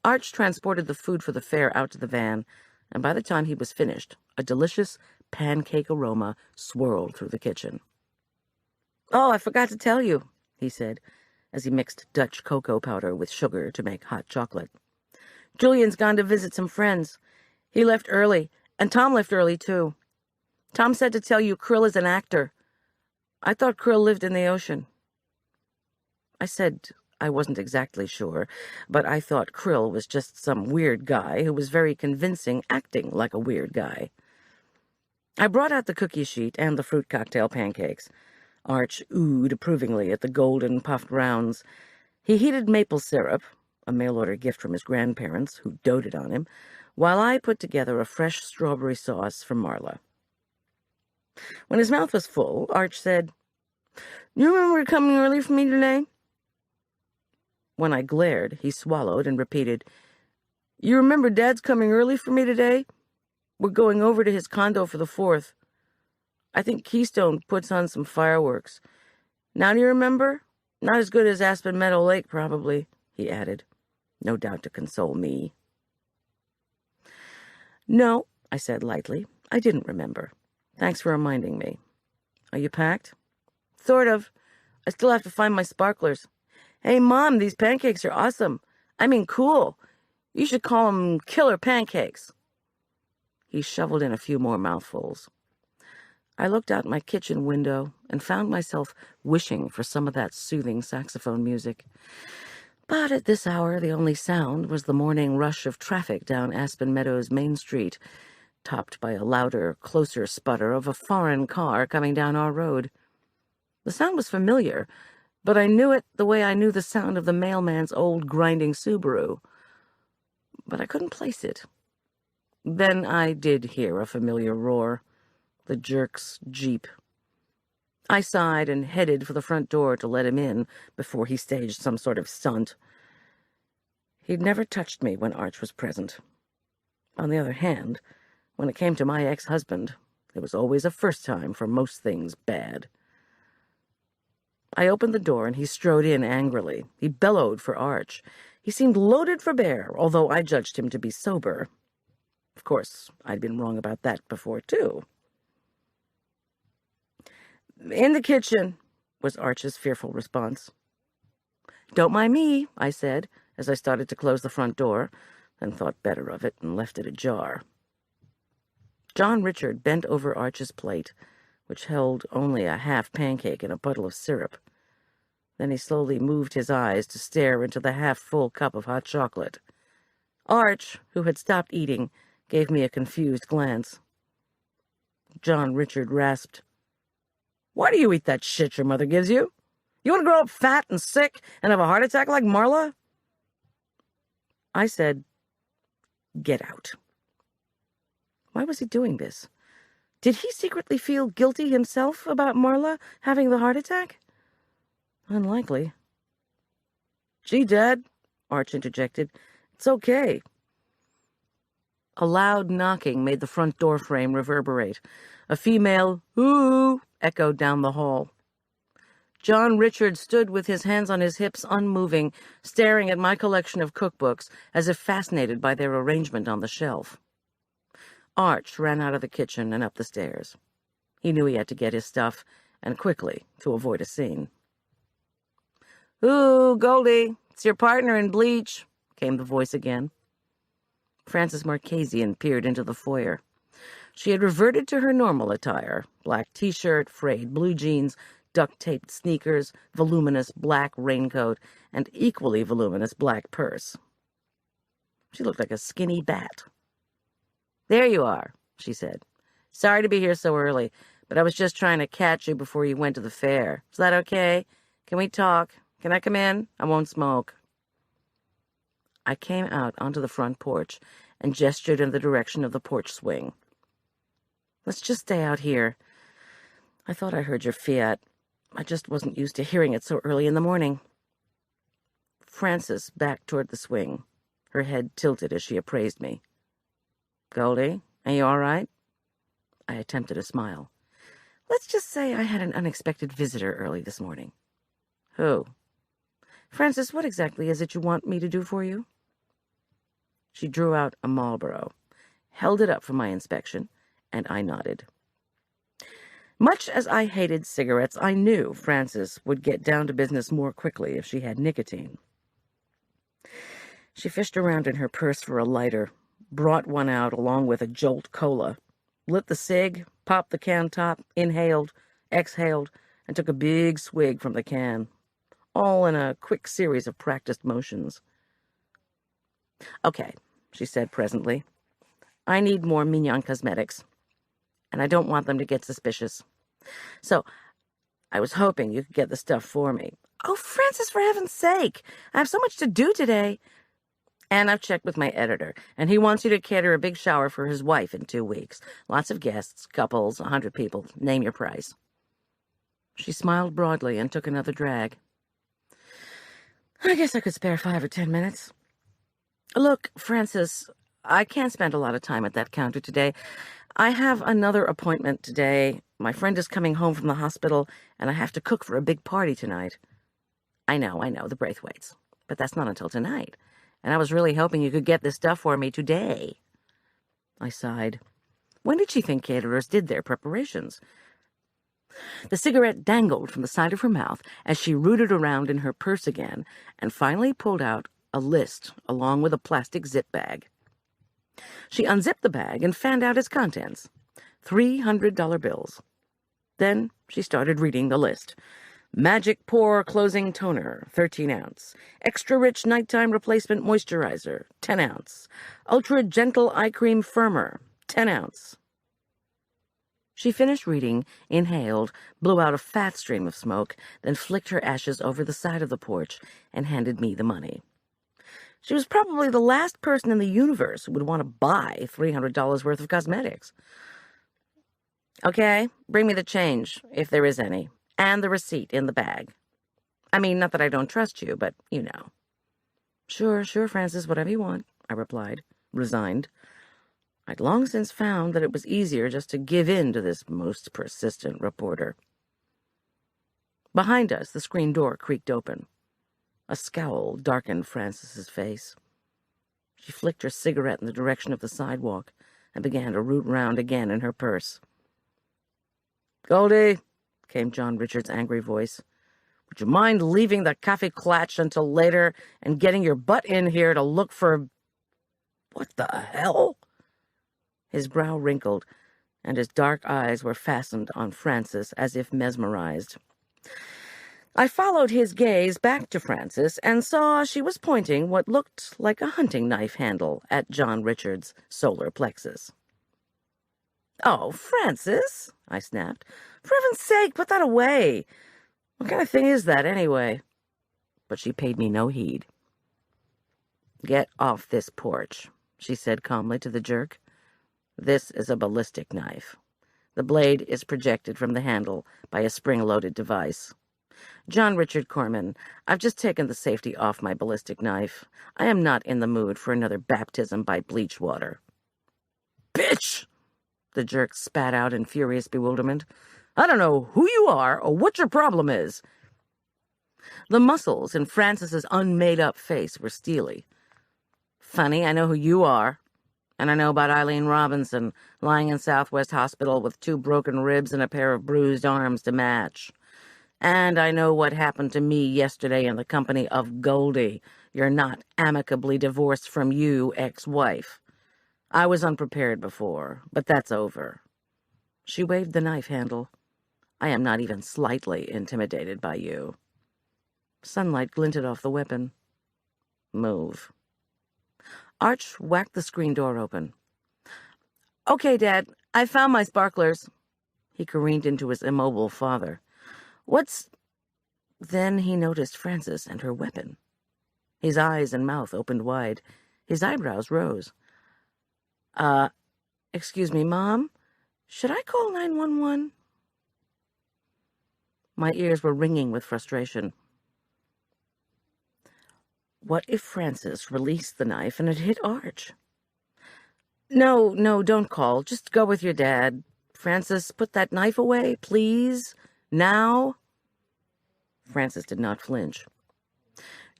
S2: Arch transported the food for the fair out to the van, and by the time he was finished, a delicious pancake aroma swirled through the kitchen. "Oh, I forgot to tell you," he said, as he mixed Dutch cocoa powder with sugar to make hot chocolate. "Julian's gone to visit some friends. He left early, and Tom left early, too. Tom said to tell you Krill is an actor. I thought Krill lived in the ocean." I said I wasn't exactly sure, but I thought Krill was just some weird guy who was very convincing acting like a weird guy. I brought out the cookie sheet and the fruit cocktail pancakes. Arch oohed approvingly at the golden puffed rounds. He heated maple syrup, a mail-order gift from his grandparents, who doted on him, while I put together a fresh strawberry sauce for Marla. When his mouth was full, Arch said, "You remember coming early for me today?" When I glared, he swallowed and repeated, "You remember Dad's coming early for me today? We're going over to his condo for the 4th. I think Keystone puts on some fireworks. Now do you remember? Not as good as Aspen Meadow Lake, probably," he added, no doubt to console me. No, I said lightly. I didn't remember. Thanks for reminding me. Are you packed? Sort of. I still have to find my sparklers. Hey, Mom, these pancakes are awesome. I mean, cool. You should call them killer pancakes. He shoveled in a few more mouthfuls. I looked out my kitchen window and found myself wishing for some of that soothing saxophone music. But at this hour, the only sound was the morning rush of traffic down Aspen Meadows Main Street, topped by a louder, closer sputter of a foreign car coming down our road. The sound was familiar, but I knew it the way I knew the sound of the mailman's old grinding Subaru. But I couldn't place it. Then I did hear a familiar roar. The jerk's Jeep. I sighed and headed for the front door to let him in before he staged some sort of stunt. He'd never touched me when Arch was present. On the other hand, when it came to my ex-husband, it was always a first time for most things bad. I opened the door and he strode in angrily. He bellowed for Arch. He seemed loaded for bear, although I judged him to be sober. Of course, I'd been wrong about that before, too. In the kitchen, was Arch's fearful response. Don't mind me, I said, as I started to close the front door, then thought better of it and left it ajar. John Richard bent over Arch's plate, which held only a half pancake and a puddle of syrup. Then he slowly moved his eyes to stare into the half-full cup of hot chocolate. Arch, who had stopped eating, gave me a confused glance. John Richard rasped, Why do you eat that shit your mother gives you? You want to grow up fat and sick and have a heart attack like Marla? I said, Get out. Why was he doing this? Did he secretly feel guilty himself about Marla having the heart attack? Unlikely. Gee, Dad, Arch interjected, it's okay. A loud knocking made the front door frame reverberate. A female "Ooh" echoed down the hall. John Richard stood with his hands on his hips, unmoving, staring at my collection of cookbooks as if fascinated by their arrangement on the shelf. Arch ran out of the kitchen and up the stairs. He knew he had to get his stuff, and quickly, to avoid a scene. "Ooh, Goldie, it's your partner in bleach," came the voice again. Frances Marchesian peered into the foyer. She had reverted to her normal attire, black t-shirt, frayed blue jeans, duct-taped sneakers, voluminous black raincoat, and equally voluminous black purse. She looked like a skinny bat. "There you are," she said. "Sorry to be here so early, but I was just trying to catch you before you went to the fair. Is that okay? Can we talk? Can I come in? I won't smoke." I came out onto the front porch and gestured in the direction of the porch swing. "Let's just stay out here. I thought I heard your Fiat. I just wasn't used to hearing it so early in the morning." Frances backed toward the swing, her head tilted as she appraised me. "Goldie, are you all right?" I attempted a smile. "Let's just say I had an unexpected visitor early this morning." "Who?" "Frances, what exactly is it you want me to do for you?" She drew out a Marlboro, held it up for my inspection, and I nodded. Much as I hated cigarettes, I knew Frances would get down to business more quickly if she had nicotine. She fished around in her purse for a lighter, brought one out along with a Jolt Cola, lit the cig, popped the can top, inhaled, exhaled, and took a big swig from the can, all in a quick series of practiced motions. "Okay," she said presently. "I need more Mignon cosmetics, and I don't want them to get suspicious. So, I was hoping you could get the stuff for me." "Oh, Frances, for heaven's sake! I have so much to do today." "And I've checked with my editor, and he wants you to cater a big shower for his wife in 2 weeks. Lots of guests, couples, 100 people. Name your price." She smiled broadly and took another drag. "I guess I could spare 5 or 10 minutes. Look, Frances, I can't spend a lot of time at that counter today. I have another appointment today. My friend is coming home from the hospital, and I have to cook for a big party tonight." I know, the Braithwaites. But that's not until tonight. And I was really hoping you could get this stuff for me today." I sighed. When did she think caterers did their preparations? The cigarette dangled from the side of her mouth as she rooted around in her purse again and finally pulled out a list along with a plastic zip bag. She unzipped the bag and fanned out its contents. $300 bills. Then she started reading the list. Magic Pore Closing Toner, 13 ounce. Extra Rich Nighttime Replacement Moisturizer, 10 ounce. Ultra Gentle Eye Cream Firmer, 10 ounce. She finished reading, inhaled, blew out a fat stream of smoke, then flicked her ashes over the side of the porch and handed me the money. She was probably the last person in the universe who would want to buy $300 worth of cosmetics. Okay, bring me the change, if there is any, and the receipt in the bag. I mean, not that I don't trust you, but you know. Sure, Francis, whatever you want, I replied, resigned. I'd long since found that it was easier just to give in to this most persistent reporter. Behind us, the screen door creaked open. A scowl darkened Frances's face. She flicked her cigarette in the direction of the sidewalk and began to root round again in her purse. "Goldie," came John Richard's angry voice, "would you mind leaving the cafe clatch until later and getting your butt in here to look for—" "What the hell?" His brow wrinkled, and his dark eyes were fastened on Frances as if mesmerized. I followed his gaze back to Frances and saw she was pointing what looked like a hunting knife handle at John Richard's solar plexus. "Oh, Frances," I snapped. "For heaven's sake, put that away. What kind of thing is that, anyway?" But she paid me no heed. "Get off this porch," she said calmly to the jerk. "This is a ballistic knife. The blade is projected from the handle by a spring-loaded device. John Richard Corman, I've just taken the safety off my ballistic knife. I am not in the mood for another baptism by bleach water." "Bitch!" the jerk spat out in furious bewilderment. "I don't know who you are or what your problem is." The muscles in Frances's unmade-up face were steely. "Funny, I know who you are. And I know about Eileen Robinson, lying in Southwest Hospital with 2 broken ribs and a pair of bruised arms to match. And I know what happened to me yesterday in the company of Goldie, your not amicably divorced from you ex-wife. I was unprepared before, but that's over." She waved the knife handle. "I am not even slightly intimidated by you." Sunlight glinted off the weapon. "Move." Arch whacked the screen door open. "Okay, Dad, I found my sparklers." He careened into his immobile father. "What's—" Then he noticed Frances and her weapon. His eyes and mouth opened wide. His eyebrows rose. Excuse me, Mom? Should I call 911? My ears were ringing with frustration. What if Frances released the knife and it hit Arch? No, don't call. Just go with your dad. Frances, put that knife away, please. Now." Frances did not flinch.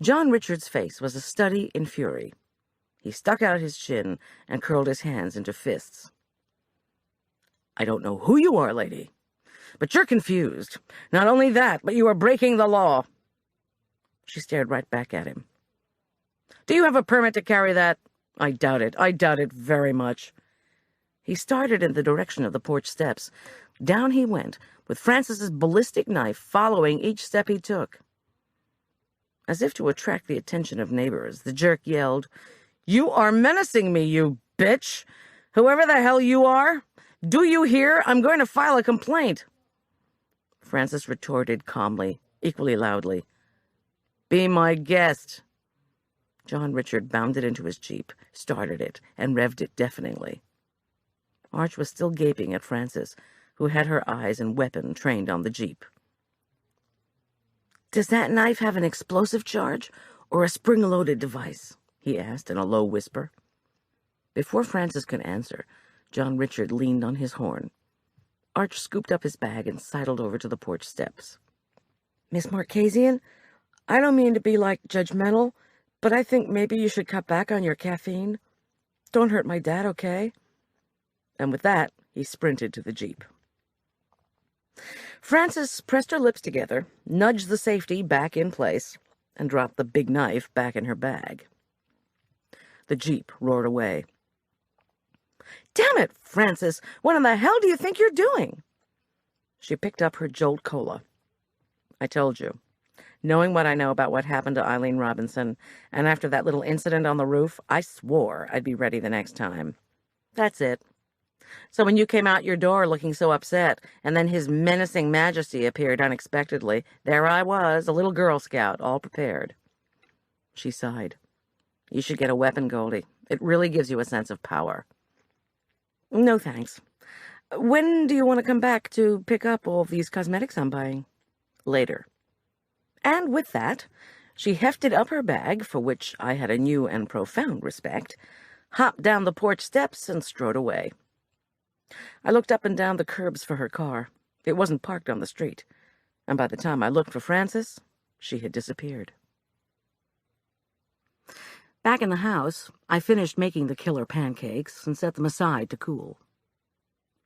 S2: John Richard's face was a study in fury. He stuck out his chin and curled his hands into fists. "I don't know who you are, lady, but you're confused. Not only that, but you are breaking the law." She stared right back at him. "Do you have a permit to carry that?" I doubt it very much." He started in the direction of the porch steps. Down he went, with Frances's ballistic knife following each step he took. As if to attract the attention of neighbors, the jerk yelled, "You are menacing me, you bitch! Whoever the hell you are! Do you hear? I'm going to file a complaint!" Frances retorted calmly, equally loudly, "Be my guest." John Richard bounded into his Jeep, started it, and revved it deafeningly. Arch was still gaping at Frances, who had her eyes and weapon trained on the Jeep. "Does that knife have an explosive charge or a spring-loaded device?" he asked in a low whisper. Before Frances could answer, John Richard leaned on his horn. Arch scooped up his bag and sidled over to the porch steps. "Miss Marchesian, I don't mean to be, judgmental, but I think maybe you should cut back on your caffeine. Don't hurt my dad, okay? And with that, he sprinted to the Jeep. Frances pressed her lips together, nudged the safety back in place, and dropped the big knife back in her bag. The Jeep roared away. "Damn it, Frances! What in the hell do you think you're doing?" She picked up her Jolt Cola. "I told you. Knowing what I know about what happened to Eileen Robinson, and after that little incident on the roof, I swore I'd be ready the next time. That's it. So when you came out your door looking so upset, and then His menacing Majesty appeared unexpectedly, there I was, a little Girl Scout, all prepared." She sighed. "You should get a weapon, Goldie. It really gives you a sense of power." "No, thanks. When do you want to come back to pick up all these cosmetics I'm buying?" "Later." And with that, she hefted up her bag, for which I had a new and profound respect, hopped down the porch steps, and strode away. I looked up and down the curbs for her car. It wasn't parked on the street, and by the time I looked for Frances, she had disappeared. Back in the house, I finished making the killer pancakes and set them aside to cool.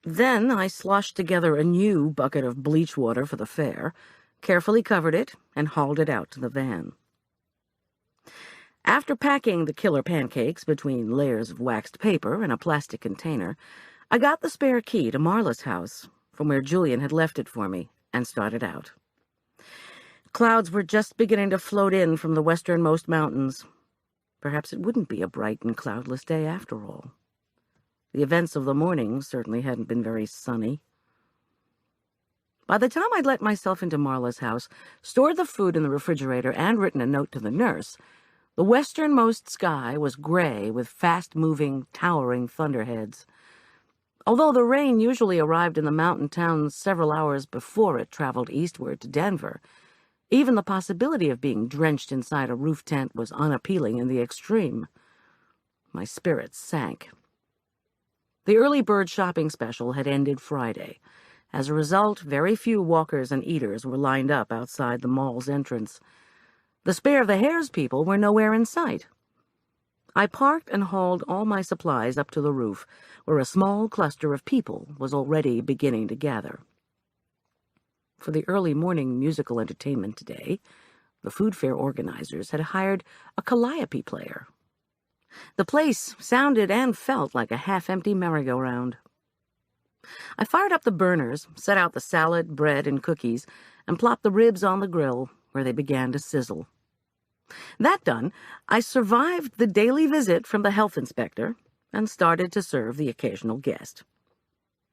S2: Then I sloshed together a new bucket of bleach water for the fair, carefully covered it, and hauled it out to the van. After packing the killer pancakes between layers of waxed paper in a plastic container, I got the spare key to Marla's house, from where Julian had left it for me, and started out. Clouds were just beginning to float in from the westernmost mountains. Perhaps it wouldn't be a bright and cloudless day after all. The events of the morning certainly hadn't been very sunny. By the time I'd let myself into Marla's house, stored the food in the refrigerator, and written a note to the nurse, the westernmost sky was gray with fast-moving, towering thunderheads. Although the rain usually arrived in the mountain towns several hours before it traveled eastward to Denver, even the possibility of being drenched inside a roof tent was unappealing in the extreme. My spirits sank. The early bird shopping special had ended Friday. As a result, very few walkers and eaters were lined up outside the mall's entrance. The Spare the Hairs people were nowhere in sight. I parked and hauled all my supplies up to the roof, where a small cluster of people was already beginning to gather. For the early morning musical entertainment today, the food fair organizers had hired a calliope player. The place sounded and felt like a half-empty merry-go-round. I fired up the burners, set out the salad, bread, and cookies, and plopped the ribs on the grill, where they began to sizzle. That done, I survived the daily visit from the health inspector and started to serve the occasional guest.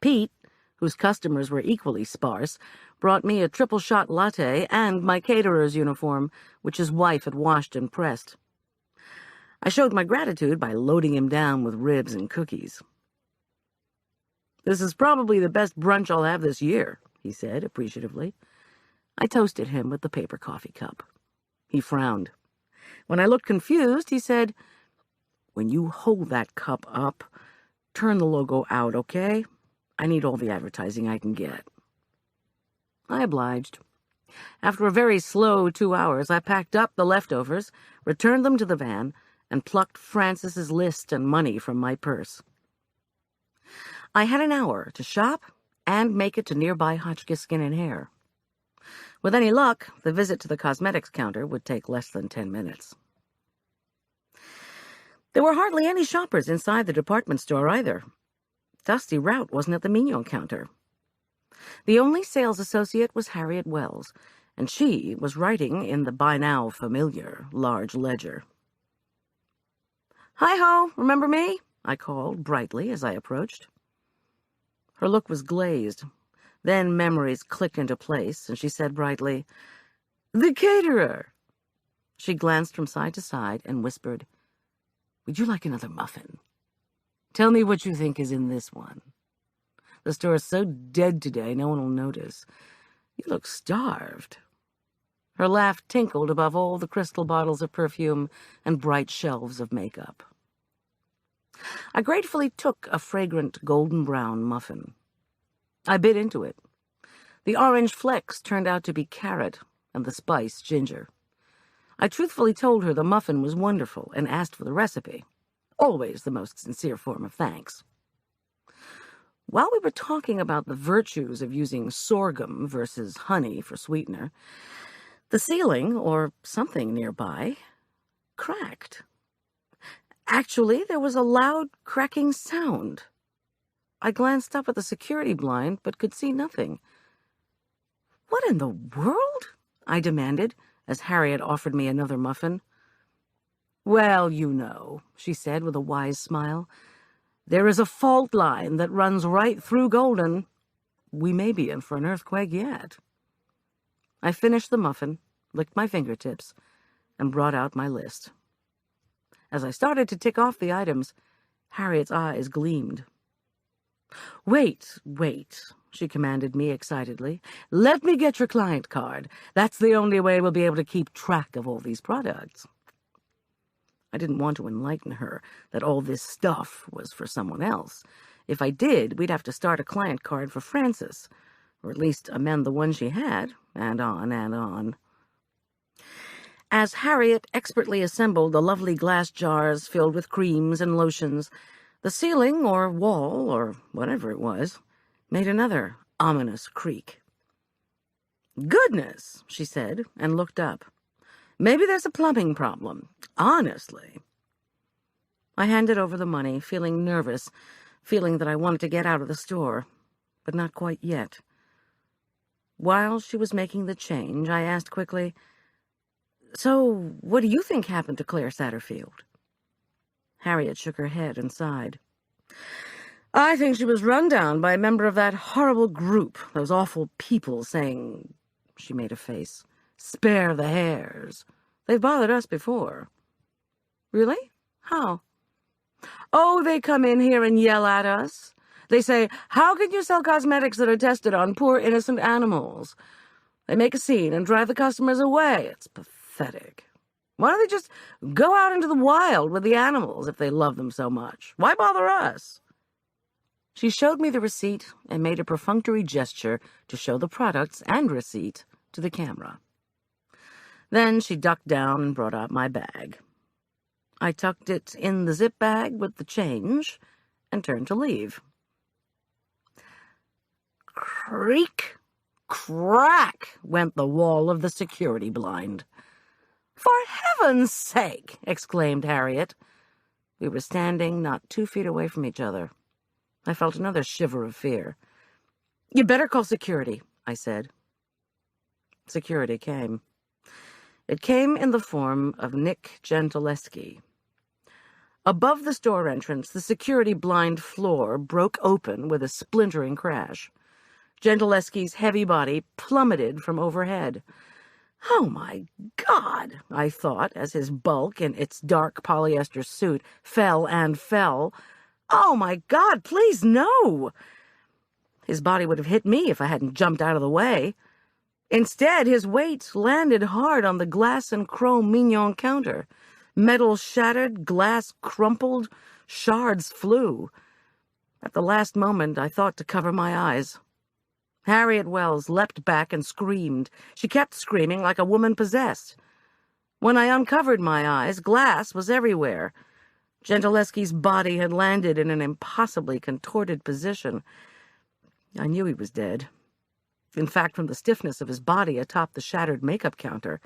S2: Pete, whose customers were equally sparse, brought me a triple-shot latte and my caterer's uniform, which his wife had washed and pressed. I showed my gratitude by loading him down with ribs and cookies. "This is probably the best brunch I'll have this year," he said appreciatively. I toasted him with the paper coffee cup. He frowned. When I looked confused, he said, "When you hold that cup up, turn the logo out, okay? I need all the advertising I can get." I obliged. After a very slow 2 hours, I packed up the leftovers, returned them to the van, and plucked Frances's list and money from my purse. I had an hour to shop and make it to nearby Hotchkiss Skin and Hair. With any luck, the visit to the cosmetics counter would take less than 10 minutes. There were hardly any shoppers inside the department store either. Dusty Rout wasn't at the Mignon counter. The only sales associate was Harriet Wells, and she was writing in the by-now familiar large ledger. "Hi-ho, remember me?" I called brightly as I approached. Her look was glazed. Then memories clicked into place, and she said brightly, "The caterer." She glanced from side to side and whispered, "Would you like another muffin? Tell me what you think is in this one. The store is so dead today, no one will notice. You look starved." Her laugh tinkled above all the crystal bottles of perfume and bright shelves of makeup. I gratefully took a fragrant golden-brown muffin. I bit into it. The orange flecks turned out to be carrot, and the spice ginger. I truthfully told her the muffin was wonderful and asked for the recipe. Always the most sincere form of thanks. While we were talking about the virtues of using sorghum versus honey for sweetener, the ceiling, or something nearby, cracked. Actually, there was a loud cracking sound. I glanced up at the security blind, but could see nothing. "What in the world?" I demanded, as Harriet offered me another muffin. "Well, you know," she said with a wise smile. "There is a fault line that runs right through Golden. We may be in for an earthquake yet." I finished the muffin, licked my fingertips, and brought out my list. As I started to tick off the items, Harriet's eyes gleamed. Wait, she commanded me excitedly. "Let me get your client card. That's the only way we'll be able to keep track of all these products." I didn't want to enlighten her that all this stuff was for someone else. If I did, we'd have to start a client card for Frances, or at least amend the one she had, and on and on. As Harriet expertly assembled the lovely glass jars filled with creams and lotions, the ceiling or wall, or whatever it was, made another ominous creak. "Goodness," she said, and looked up. "Maybe there's a plumbing problem. Honestly." I handed over the money, feeling nervous, feeling that I wanted to get out of the store, but not quite yet. While she was making the change, I asked quickly, "So, what do you think happened to Claire Satterfield?" Harriet shook her head and sighed. "I think she was run down by a member of that horrible group, those awful people saying," she made a face, "spare the hairs. They've bothered us before." "Really? How?" "Oh, they come in here and yell at us. They say, 'How can you sell cosmetics that are tested on poor innocent animals?' They make a scene and drive the customers away. It's pathetic. Why don't they just go out into the wild with the animals if they love them so much? Why bother us?" She showed me the receipt and made a perfunctory gesture to show the products and receipt to the camera. Then she ducked down and brought out my bag. I tucked it in the zip bag with the change and turned to leave. Creak, crack went the wall of the security blind. "For heaven's sake!" exclaimed Harriet. We were standing not 2 feet away from each other. I felt another shiver of fear. "You better call security," I said. Security came. It came in the form of Nick Gentileschi. Above the store entrance, the security blind floor broke open with a splintering crash. Gentileschi's heavy body plummeted from overhead. "Oh, my God," I thought, as his bulk in its dark polyester suit fell and fell. "Oh, my God, please, no!" His body would have hit me if I hadn't jumped out of the way. Instead, his weight landed hard on the glass and chrome Mignon counter. Metal shattered, glass crumpled, shards flew. At the last moment, I thought to cover my eyes. Harriet Wells leapt back and screamed. She kept screaming like a woman possessed. When I uncovered my eyes, glass was everywhere. Gentileschi's body had landed in an impossibly contorted position. I knew he was dead. In fact, from the stiffness of his body atop the shattered makeup counter,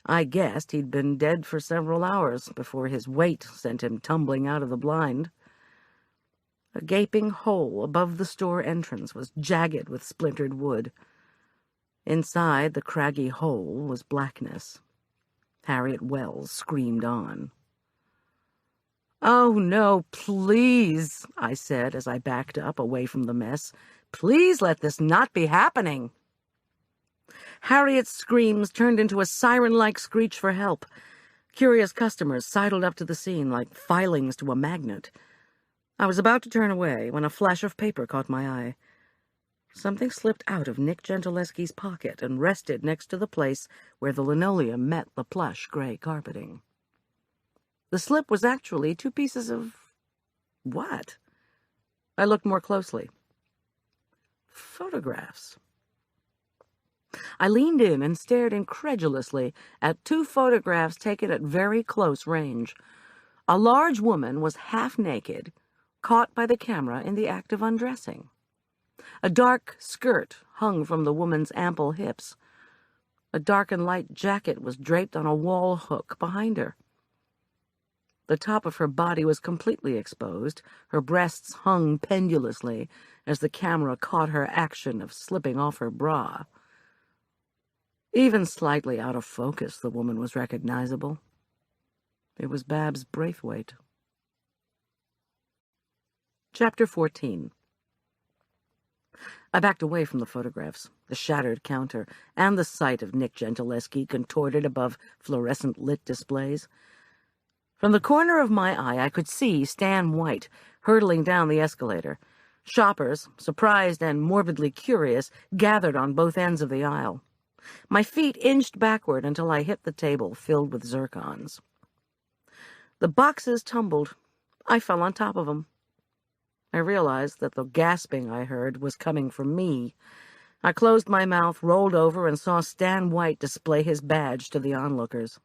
S2: I guessed he'd been dead for several hours before his weight sent him tumbling out of the blind. A gaping hole above the store entrance was jagged with splintered wood. Inside the craggy hole was blackness. Harriet Wells screamed on. "Oh, no, please," I said as I backed up away from the mess. "Please let this not be happening." Harriet's screams turned into a siren-like screech for help. Curious customers sidled up to the scene like filings to a magnet. I was about to turn away when a flash of paper caught my eye. Something slipped out of Nick Gentileschi's pocket and rested next to the place where the linoleum met the plush gray carpeting. The slip was actually 2 pieces of... what? I looked more closely. Photographs. I leaned in and stared incredulously at 2 photographs taken at very close range. A large woman was half naked, caught by the camera in the act of undressing. A dark skirt hung from the woman's ample hips. A dark and light jacket was draped on a wall hook behind her. The top of her body was completely exposed. Her breasts hung pendulously as the camera caught her action of slipping off her bra. Even slightly out of focus, the woman was recognizable. It was Babs Braithwaite. Chapter 14. I backed away from the photographs, the shattered counter, and the sight of Nick Gentileschi contorted above fluorescent-lit displays. From the corner of my eye, I could see Stan White hurtling down the escalator. Shoppers, surprised and morbidly curious, gathered on both ends of the aisle. My feet inched backward until I hit the table filled with zircons. The boxes tumbled. I fell on top of them. I realized that the gasping I heard was coming from me. I closed my mouth, rolled over, and saw Stan White display his badge to the onlookers.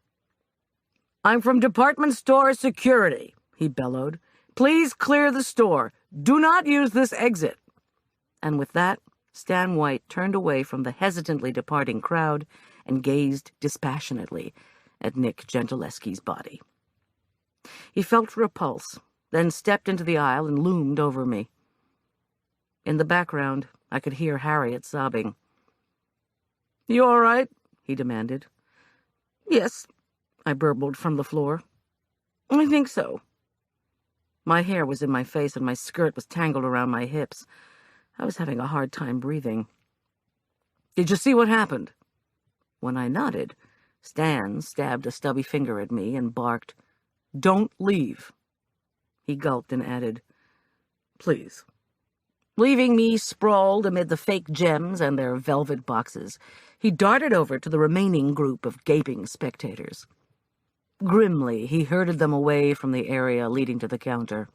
S2: "I'm from Department Store Security," he bellowed. "Please clear the store. Do not use this exit." And with that, Stan White turned away from the hesitantly departing crowd and gazed dispassionately at Nick Gentileschi's body. He felt repulse, then stepped into the aisle and loomed over me. In the background, I could hear Harriet sobbing. "You all right?" he demanded. "Yes," I burbled from the floor. "I think so." My hair was in my face and my skirt was tangled around my hips. I was having a hard time breathing. "Did you see what happened?" When I nodded, Stan stabbed a stubby finger at me and barked, "Don't leave." He gulped and added, "Please." Leaving me sprawled amid the fake gems and their velvet boxes, he darted over to the remaining group of gaping spectators. Grimly, he herded them away from the area leading to the counter.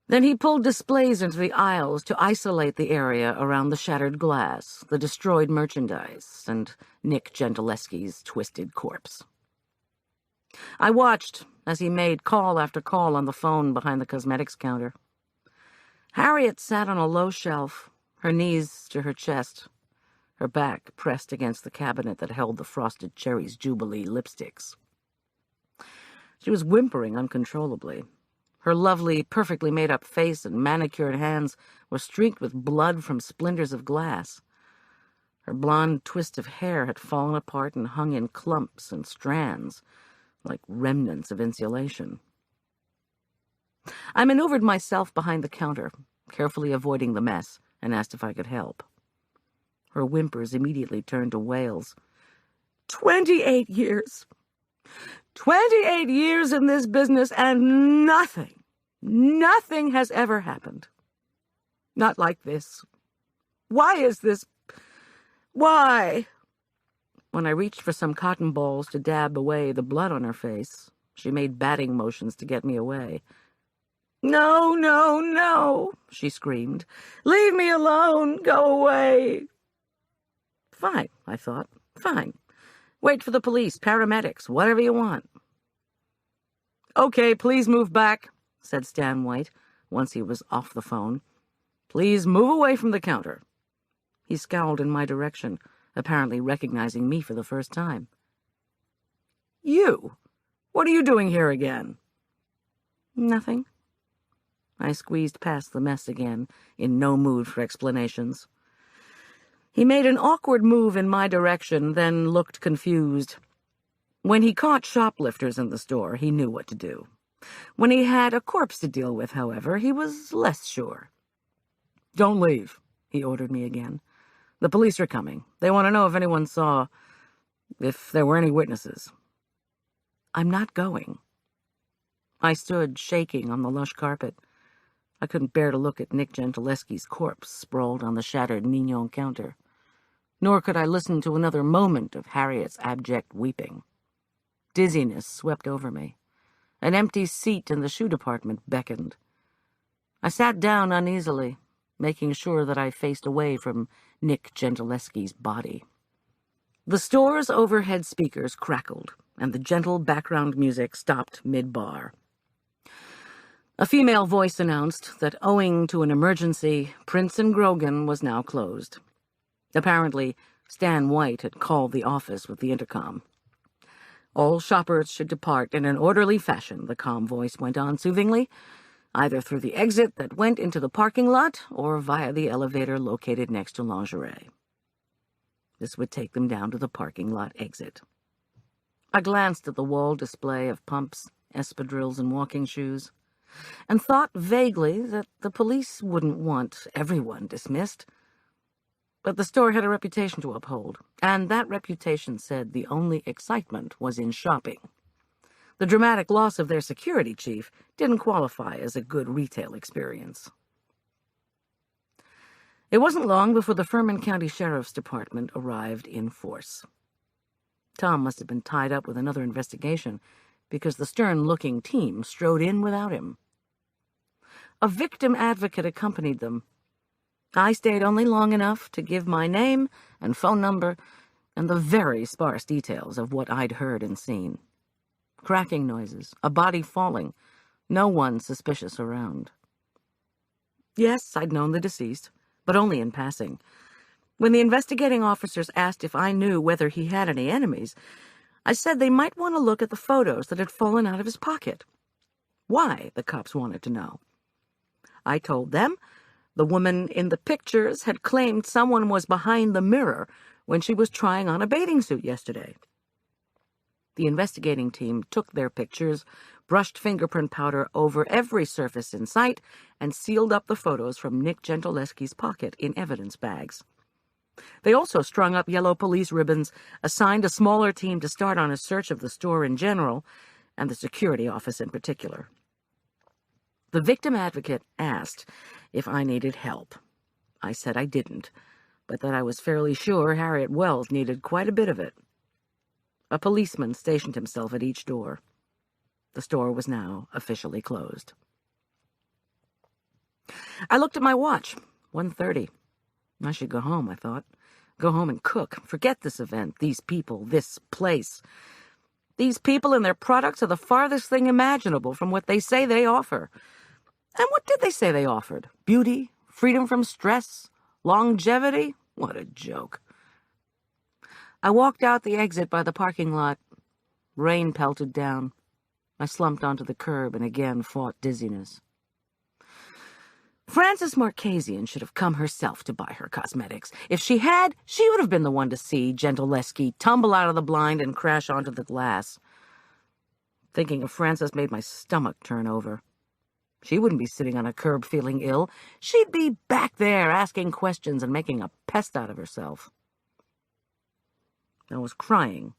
S2: Then he pulled displays into the aisles to isolate the area around the shattered glass, the destroyed merchandise, and Nick Gentileschi's twisted corpse. I watched as he made call after call on the phone behind the cosmetics counter. Harriet sat on a low shelf, her knees to her chest, her back pressed against the cabinet that held the Frosted Cherries Jubilee lipsticks. She was whimpering uncontrollably. Her lovely, perfectly made-up face and manicured hands were streaked with blood from splinters of glass. Her blonde twist of hair had fallen apart and hung in clumps and strands, like remnants of insulation. I maneuvered myself behind the counter, carefully avoiding the mess, and asked if I could help. Her whimpers immediately turned to wails. 28 years! 28 years in this business, and nothing has ever happened. Not like this. Why is this? Why? When I reached for some cotton balls to dab away the blood on her face, she made batting motions to get me away. "No, no, no," she screamed. "Leave me alone. Go away." Fine, I thought. Fine. Wait for the police, paramedics, whatever you want. "Okay, please move back," said Stan White, once he was off the phone. "Please move away from the counter." He scowled in my direction, apparently recognizing me for the first time. "You? What are you doing here again?" "Nothing." I squeezed past the mess again, in no mood for explanations. He made an awkward move in my direction, then looked confused. When he caught shoplifters in the store, he knew what to do. When he had a corpse to deal with, however, he was less sure. "Don't leave," he ordered me again. "The police are coming. They want to know if anyone saw, if there were any witnesses." "I'm not going." I stood shaking on the lush carpet. I couldn't bear to look at Nick Gentileschi's corpse sprawled on the shattered Mignon counter. Nor could I listen to another moment of Harriet's abject weeping. Dizziness swept over me. An empty seat in the shoe department beckoned. I sat down uneasily, making sure that I faced away from Nick Gentileschi's body. The store's overhead speakers crackled, and the gentle background music stopped mid-bar. A female voice announced that, owing to an emergency, Prince and Grogan was now closed. Apparently, Stan White had called the office with the intercom. All shoppers should depart in an orderly fashion, the calm voice went on soothingly, either through the exit that went into the parking lot or via the elevator located next to lingerie. This would take them down to the parking lot exit. I glanced at the wall display of pumps, espadrilles, and walking shoes, and thought vaguely that the police wouldn't want everyone dismissed. But the store had a reputation to uphold, and that reputation said the only excitement was in shopping. The dramatic loss of their security chief didn't qualify as a good retail experience. It wasn't long before the Furman County Sheriff's Department arrived in force. Tom must have been tied up with another investigation, because the stern-looking team strode in without him. A victim advocate accompanied them. I stayed only long enough to give my name and phone number and the very sparse details of what I'd heard and seen. Cracking noises, a body falling, no one suspicious around. Yes, I'd known the deceased, but only in passing. When the investigating officers asked if I knew whether he had any enemies, I said they might want to look at the photos that had fallen out of his pocket. Why, the cops wanted to know. I told them the woman in the pictures had claimed someone was behind the mirror when she was trying on a bathing suit yesterday. The investigating team took their pictures, brushed fingerprint powder over every surface in sight, and sealed up the photos from Nick Gentileschi's pocket in evidence bags. They also strung up yellow police ribbons, assigned a smaller team to start on a search of the store in general, and the security office in particular. The victim advocate asked if I needed help. I said I didn't, but that I was fairly sure Harriet Wells needed quite a bit of it. A policeman stationed himself at each door. The store was now officially closed. I looked at my watch. 1:30. I should go home, I thought. Go home and cook. Forget this event, these people, this place. These people and their products are the farthest thing imaginable from what they say they offer. And what did they say they offered? Beauty? Freedom from stress? Longevity? What a joke. I walked out the exit by the parking lot. Rain pelted down. I slumped onto the curb and again fought dizziness. Frances Marchesian should have come herself to buy her cosmetics. If she had, she would have been the one to see Gentileschi tumble out of the blind and crash onto the glass. Thinking of Frances made my stomach turn over. She wouldn't be sitting on a curb feeling ill. She'd be back there asking questions and making a pest out of herself. I was crying.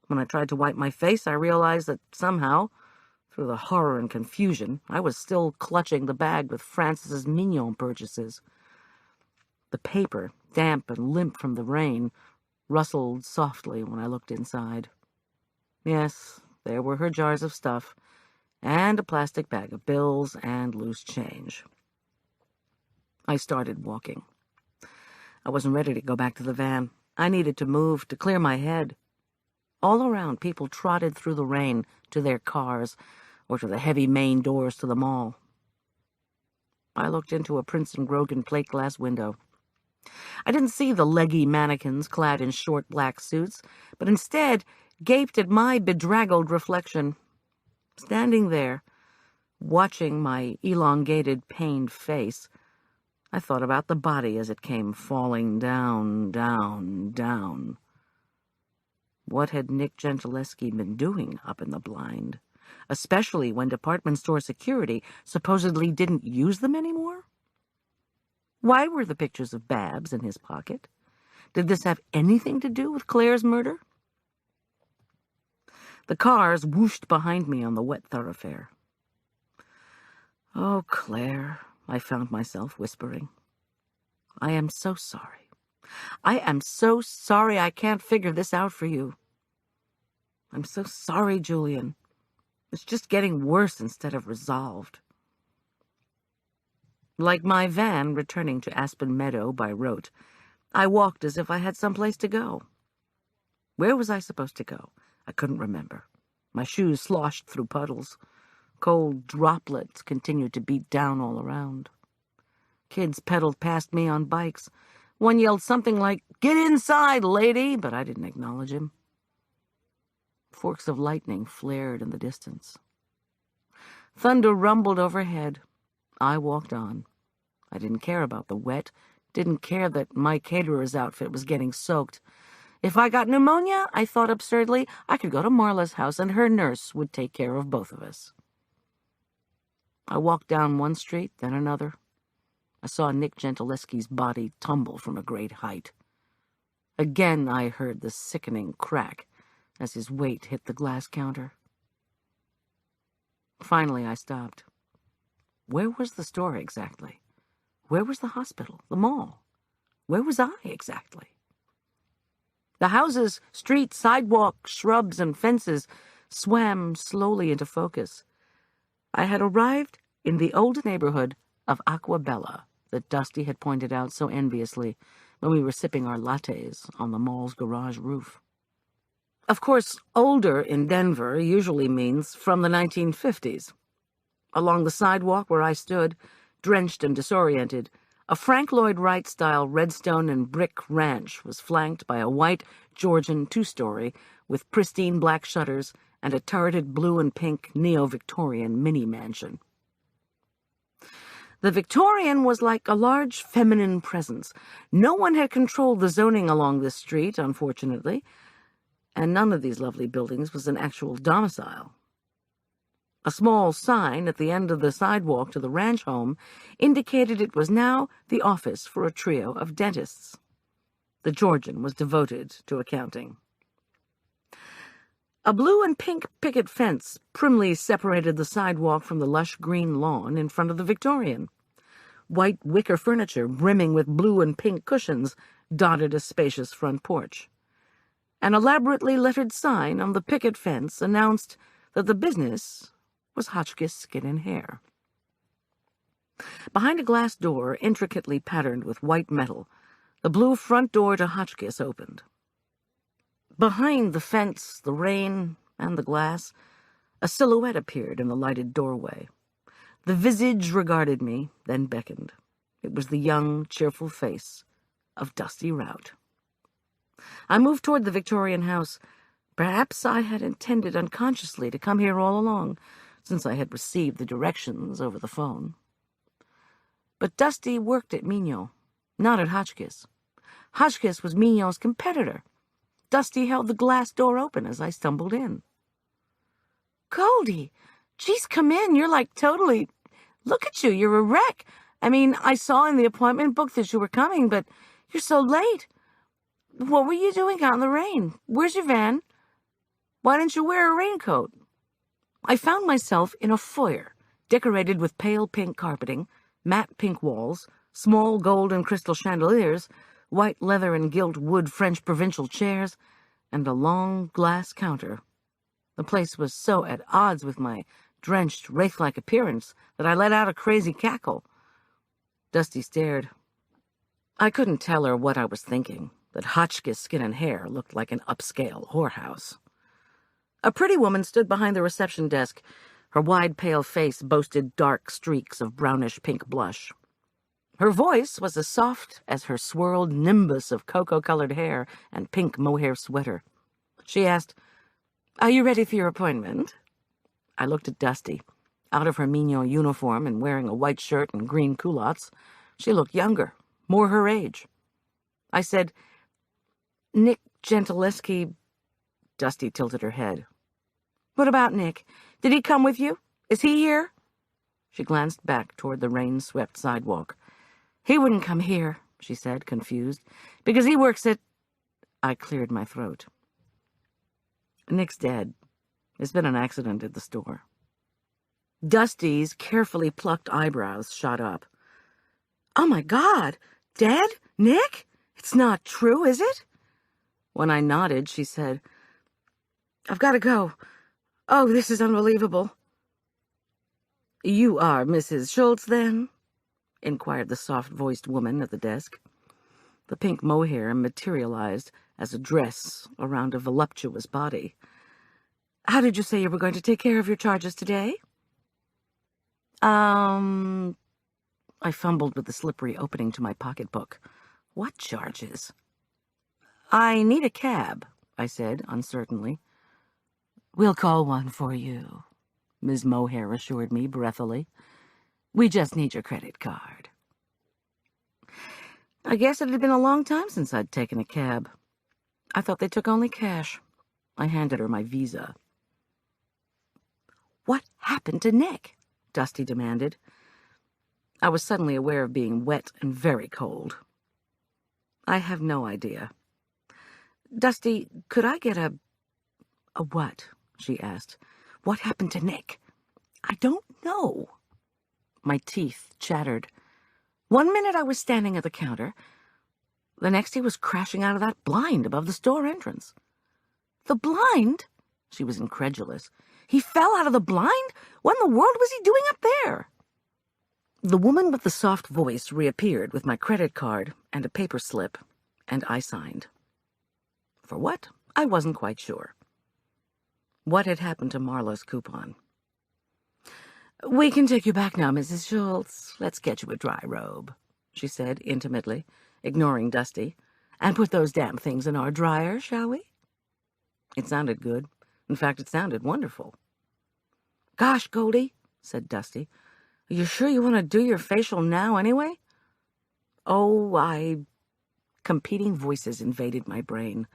S2: When I tried to wipe my face, I realized that somehow, through the horror and confusion, I was still clutching the bag with Frances's Mignon purchases. The paper, damp and limp from the rain, rustled softly when I looked inside. Yes, there were her jars of stuff, and a plastic bag of bills and loose change. I started walking. I wasn't ready to go back to the van. I needed to move, to clear my head. All around, people trotted through the rain to their cars or to the heavy main doors to the mall. I looked into a Prince & Grogan plate glass window. I didn't see the leggy mannequins clad in short black suits, but instead gaped at my bedraggled reflection. Standing there, watching my elongated, pained face, I thought about the body as it came falling down, down, down. What had Nick Gentileschi been doing up in the blind, especially when department store security supposedly didn't use them anymore? Why were the pictures of Babs in his pocket? Did this have anything to do with Claire's murder? The cars whooshed behind me on the wet thoroughfare. Oh, Claire, I found myself whispering. I am so sorry. I am so sorry I can't figure this out for you. I'm so sorry, Julian. It's just getting worse instead of resolved. Like my van returning to Aspen Meadow by rote, I walked as if I had someplace to go. Where was I supposed to go? I couldn't remember. My shoes sloshed through puddles. Cold droplets continued to beat down all around. Kids pedaled past me on bikes. One yelled something like, "Get inside, lady," but I didn't acknowledge him. Forks of lightning flared in the distance. Thunder rumbled overhead. I walked on. I didn't care about the wet, didn't care that my caterer's outfit was getting soaked. If I got pneumonia, I thought absurdly, I could go to Marla's house and her nurse would take care of both of us. I walked down one street, then another. I saw Nick Gentileschi's body tumble from a great height. Again I heard the sickening crack as his weight hit the glass counter. Finally I stopped. Where was the store exactly? Where was the hospital, the mall? Where was I exactly? The houses, streets, sidewalks, shrubs, and fences swam slowly into focus. I had arrived in the old neighborhood of Aquabella that Dusty had pointed out so enviously when we were sipping our lattes on the mall's garage roof. Of course, older in Denver usually means from the 1950s. Along the sidewalk where I stood, drenched and disoriented, a Frank Lloyd Wright-style redstone and brick ranch was flanked by a white Georgian two-story with pristine black shutters and a turreted blue and pink neo-Victorian mini-mansion. The Victorian was like a large feminine presence. No one had controlled the zoning along this street, unfortunately, and none of these lovely buildings was an actual domicile. A small sign at the end of the sidewalk to the ranch home indicated it was now the office for a trio of dentists. The Georgian was devoted to accounting. A blue and pink picket fence primly separated the sidewalk from the lush green lawn in front of the Victorian. White wicker furniture brimming with blue and pink cushions dotted a spacious front porch. An elaborately lettered sign on the picket fence announced that the business was Hotchkiss Skin and Hair. Behind a glass door intricately patterned with white metal, the blue front door to Hotchkiss opened. Behind the fence, the rain, and the glass, a silhouette appeared in the lighted doorway. The visage regarded me, then beckoned. It was the young, cheerful face of Dusty Rout. I moved toward the Victorian house. Perhaps I had intended unconsciously to come here all along, since I had received the directions over the phone. But Dusty worked at Mignon, not at Hotchkiss. Hotchkiss was Mignon's competitor. Dusty held the glass door open as I stumbled in. "Goldie, geez, come in. You're like totally... Look at you, you're a wreck. I mean, I saw in the appointment book that you were coming, but you're so late. What were you doing out in the rain? Where's your van? Why didn't you wear a raincoat?" I found myself in a foyer, decorated with pale pink carpeting, matte pink walls, small gold and crystal chandeliers, white leather and gilt wood French provincial chairs, and a long glass counter. The place was so at odds with my drenched, wraith-like appearance that I let out a crazy cackle. Dusty stared. I couldn't tell her what I was thinking, that Hotchkiss Skin and Hair looked like an upscale whorehouse. A pretty woman stood behind the reception desk. Her wide, pale face boasted dark streaks of brownish-pink blush. Her voice was as soft as her swirled nimbus of cocoa-colored hair and pink mohair sweater. She asked, "Are you ready for your appointment?" I looked at Dusty. Out of her Mignon uniform and wearing a white shirt and green culottes, she looked younger, more her age. I said, "Nick Gentileschi..." Dusty tilted her head. "What about Nick? Did he come with you? Is he here?" She glanced back toward the rain-swept sidewalk. "He wouldn't come here," she said, confused, "because he works at..." I cleared my throat. "Nick's dead. There's been an accident at the store." Dusty's carefully plucked eyebrows shot up. "Oh, my God! Dead? Nick? It's not true, is it?" When I nodded, she said, "I've got to go. Oh, this is unbelievable." "You are Mrs. Schultz, then?" inquired the soft-voiced woman at the desk. The pink mohair materialized as a dress around a voluptuous body. "How did you say you were going to take care of your charges today?" I fumbled with the slippery opening to my pocketbook. What charges? I need a cab, I said, uncertainly. We'll call one for you, Ms. Mohair assured me breathily. We just need your credit card. I guess it had been a long time since I'd taken a cab. I thought they took only cash. I handed her my Visa. What happened to Nick? Dusty demanded. I was suddenly aware of being wet and very cold. I have no idea. Dusty, could I get a what? She asked. What happened to Nick? I don't know. My teeth chattered. 1 minute I was standing at the counter. The next he was crashing out of that blind above the store entrance. The blind? She was incredulous. He fell out of the blind? What in the world was he doing up there? The woman with the soft voice reappeared with my credit card and a paper slip, and I signed. For what? I wasn't quite sure. What had happened to Marla's coupon? We can take you back now, Mrs. Schultz. Let's get you a dry robe, she said intimately, ignoring Dusty. And put those damn things in our dryer, shall we? It sounded good. In fact, it sounded wonderful. Gosh, Goldie, said Dusty, are you sure you want to do your facial now anyway? Oh, Competing voices invaded my brain.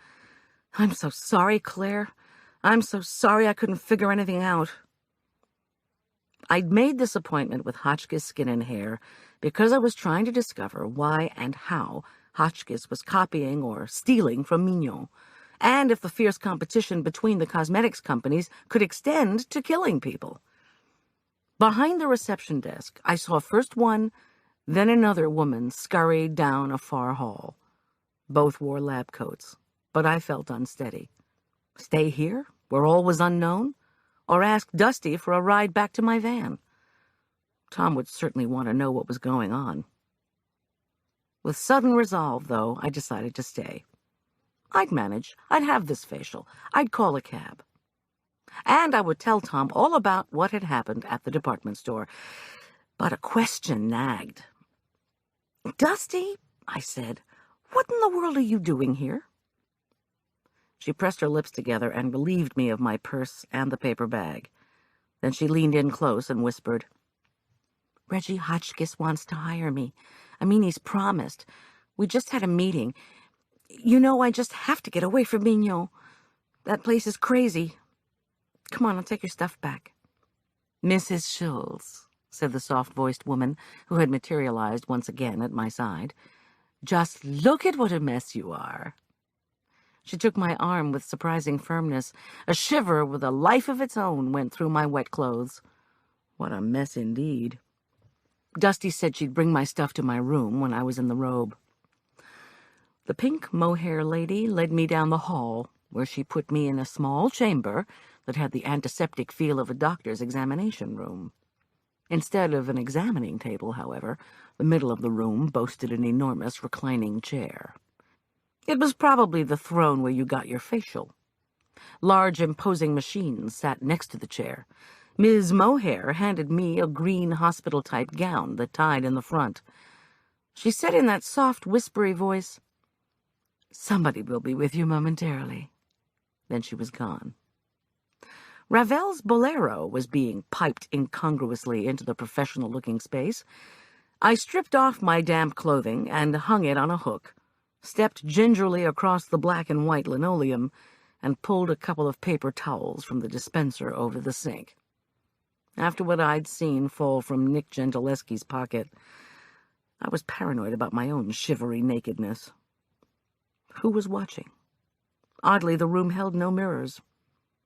S2: I'm so sorry, Claire. I'm so sorry I couldn't figure anything out. I'd made this appointment with Hotchkiss Skin and Hair because I was trying to discover why and how Hotchkiss was copying or stealing from Mignon, and if the fierce competition between the cosmetics companies could extend to killing people. Behind the reception desk, I saw first one, then another woman scurry down a far hall. Both wore lab coats, but I felt unsteady. Stay here, where all was unknown, or ask Dusty for a ride back to my van? Tom would certainly want to know what was going on. With sudden resolve, though, I decided to stay. I'd manage. I'd have this facial. I'd call a cab. And I would tell Tom all about what had happened at the department store. But a question nagged. Dusty, I said, what in the world are you doing here? She pressed her lips together and relieved me of my purse and the paper bag. Then she leaned in close and whispered, Reggie Hotchkiss wants to hire me. I mean, he's promised. We just had a meeting. You know, I just have to get away from Mignon. That place is crazy. Come on, I'll take your stuff back. Mrs. Schulz, said the soft-voiced woman who had materialized once again at my side, just look at what a mess you are. She took my arm with surprising firmness. A shiver with a life of its own went through my wet clothes. What a mess indeed. Dusty said she'd bring my stuff to my room when I was in the robe. The pink mohair lady led me down the hall, where she put me in a small chamber that had the antiseptic feel of a doctor's examination room. Instead of an examining table, however, the middle of the room boasted an enormous reclining chair. It was probably the throne where you got your facial. Large, imposing machines sat next to the chair. Ms. Mohair handed me a green hospital-type gown that tied in the front. She said in that soft, whispery voice, "Somebody will be with you momentarily." Then she was gone. Ravel's bolero was being piped incongruously into the professional-looking space. I stripped off my damp clothing and hung it on a hook, stepped gingerly across the black and white linoleum, and pulled a couple of paper towels from the dispenser over the sink. After what I'd seen fall from Nick Gentileschi's pocket, I was paranoid about my own shivery nakedness. Who was watching? Oddly, the room held no mirrors.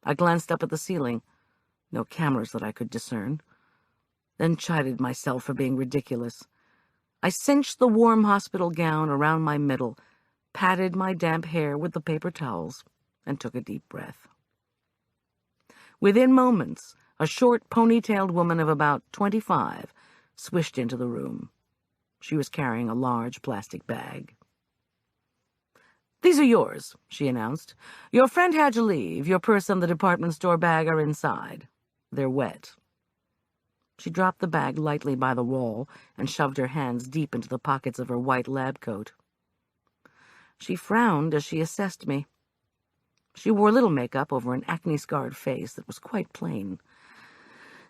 S2: I glanced up at the ceiling. No cameras that I could discern. Then chided myself for being ridiculous. I cinched the warm hospital gown around my middle, patted my damp hair with the paper towels, and took a deep breath. Within moments, a short, ponytailed woman of about 25 swished into the room. She was carrying a large plastic bag. "These are yours," she announced. "Your friend had to leave. Your purse and the department store bag are inside. They're wet." She dropped the bag lightly by the wall and shoved her hands deep into the pockets of her white lab coat. She frowned as she assessed me. She wore little makeup over an acne-scarred face that was quite plain.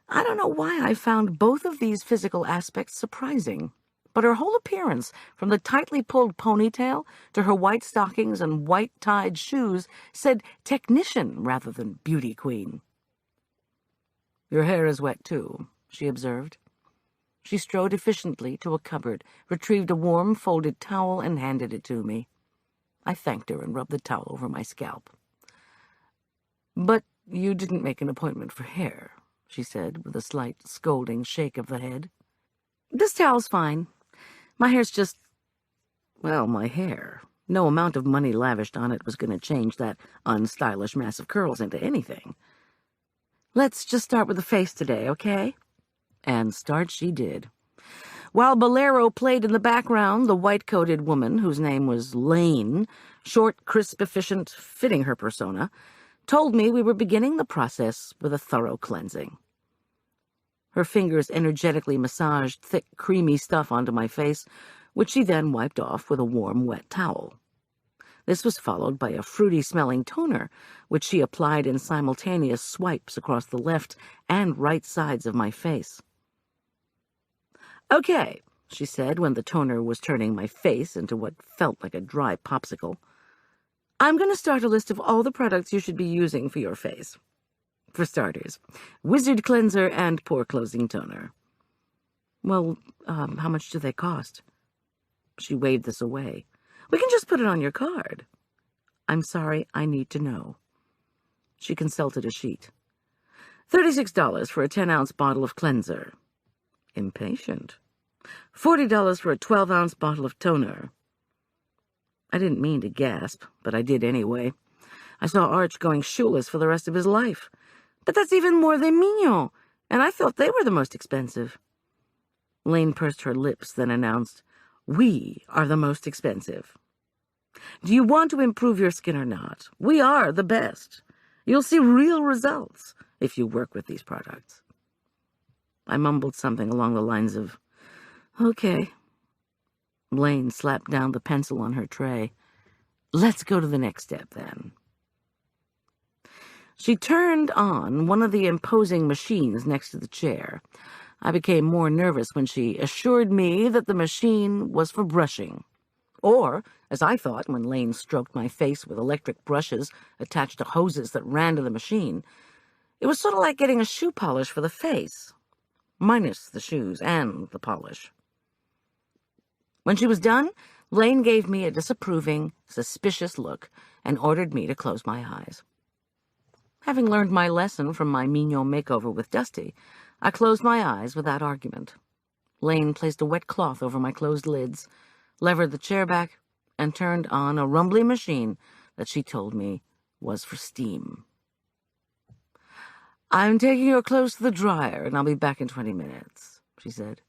S2: I don't know why I found both of these physical aspects surprising, but her whole appearance, from the tightly pulled ponytail to her white stockings and white-tied shoes, said technician rather than beauty queen. "Your hair is wet, too," she observed. She strode efficiently to a cupboard, retrieved a warm, folded towel, and handed it to me. I thanked her and rubbed the towel over my scalp. "But you didn't make an appointment for hair," she said, with a slight, scolding shake of the head. "This towel's fine. My hair's just, well, my hair. No amount of money lavished on it was going to change that unstylish mass of curls into anything. Let's just start with the face today, okay?" And start she did. While Bolero played in the background, the white-coated woman, whose name was Lane, short, crisp, efficient, fitting her persona, told me we were beginning the process with a thorough cleansing. Her fingers energetically massaged thick, creamy stuff onto my face, which she then wiped off with a warm, wet towel. This was followed by a fruity-smelling toner, which she applied in simultaneous swipes across the left and right sides of my face. "Okay," she said when the toner was turning my face into what felt like a dry popsicle. "I'm going to start a list of all the products you should be using for your face. For starters, Wizard Cleanser and Pore Closing Toner." "Well, how much do they cost?" She waved this away. "We can just put it on your card." "I'm sorry, I need to know." She consulted a sheet. $36 for a 10-ounce bottle of cleanser. Impatient. $40 for a 12-ounce bottle of toner. I didn't mean to gasp, but I did anyway. I saw Arch going shoeless for the rest of his life. But that's even more than Mignon, and I thought they were the most expensive. Lane pursed her lips, then announced, "We are the most expensive. Do you want to improve your skin or not? We are the best. You'll see real results if you work with these products." I mumbled something along the lines of, "Okay." Lane slapped down the pencil on her tray. "Let's go to the next step, then." She turned on one of the imposing machines next to the chair. I became more nervous when she assured me that the machine was for brushing. Or, as I thought when Lane stroked my face with electric brushes attached to hoses that ran to the machine, it was sort of like getting a shoe polish for the face, minus the shoes and the polish. When she was done, Lane gave me a disapproving, suspicious look and ordered me to close my eyes. Having learned my lesson from my Mignon makeover with Dusty, I closed my eyes without argument. Lane placed a wet cloth over my closed lids, levered the chair back, and turned on a rumbly machine that she told me was for steam. "I'm taking your clothes to the dryer, and I'll be back in 20 minutes, she said.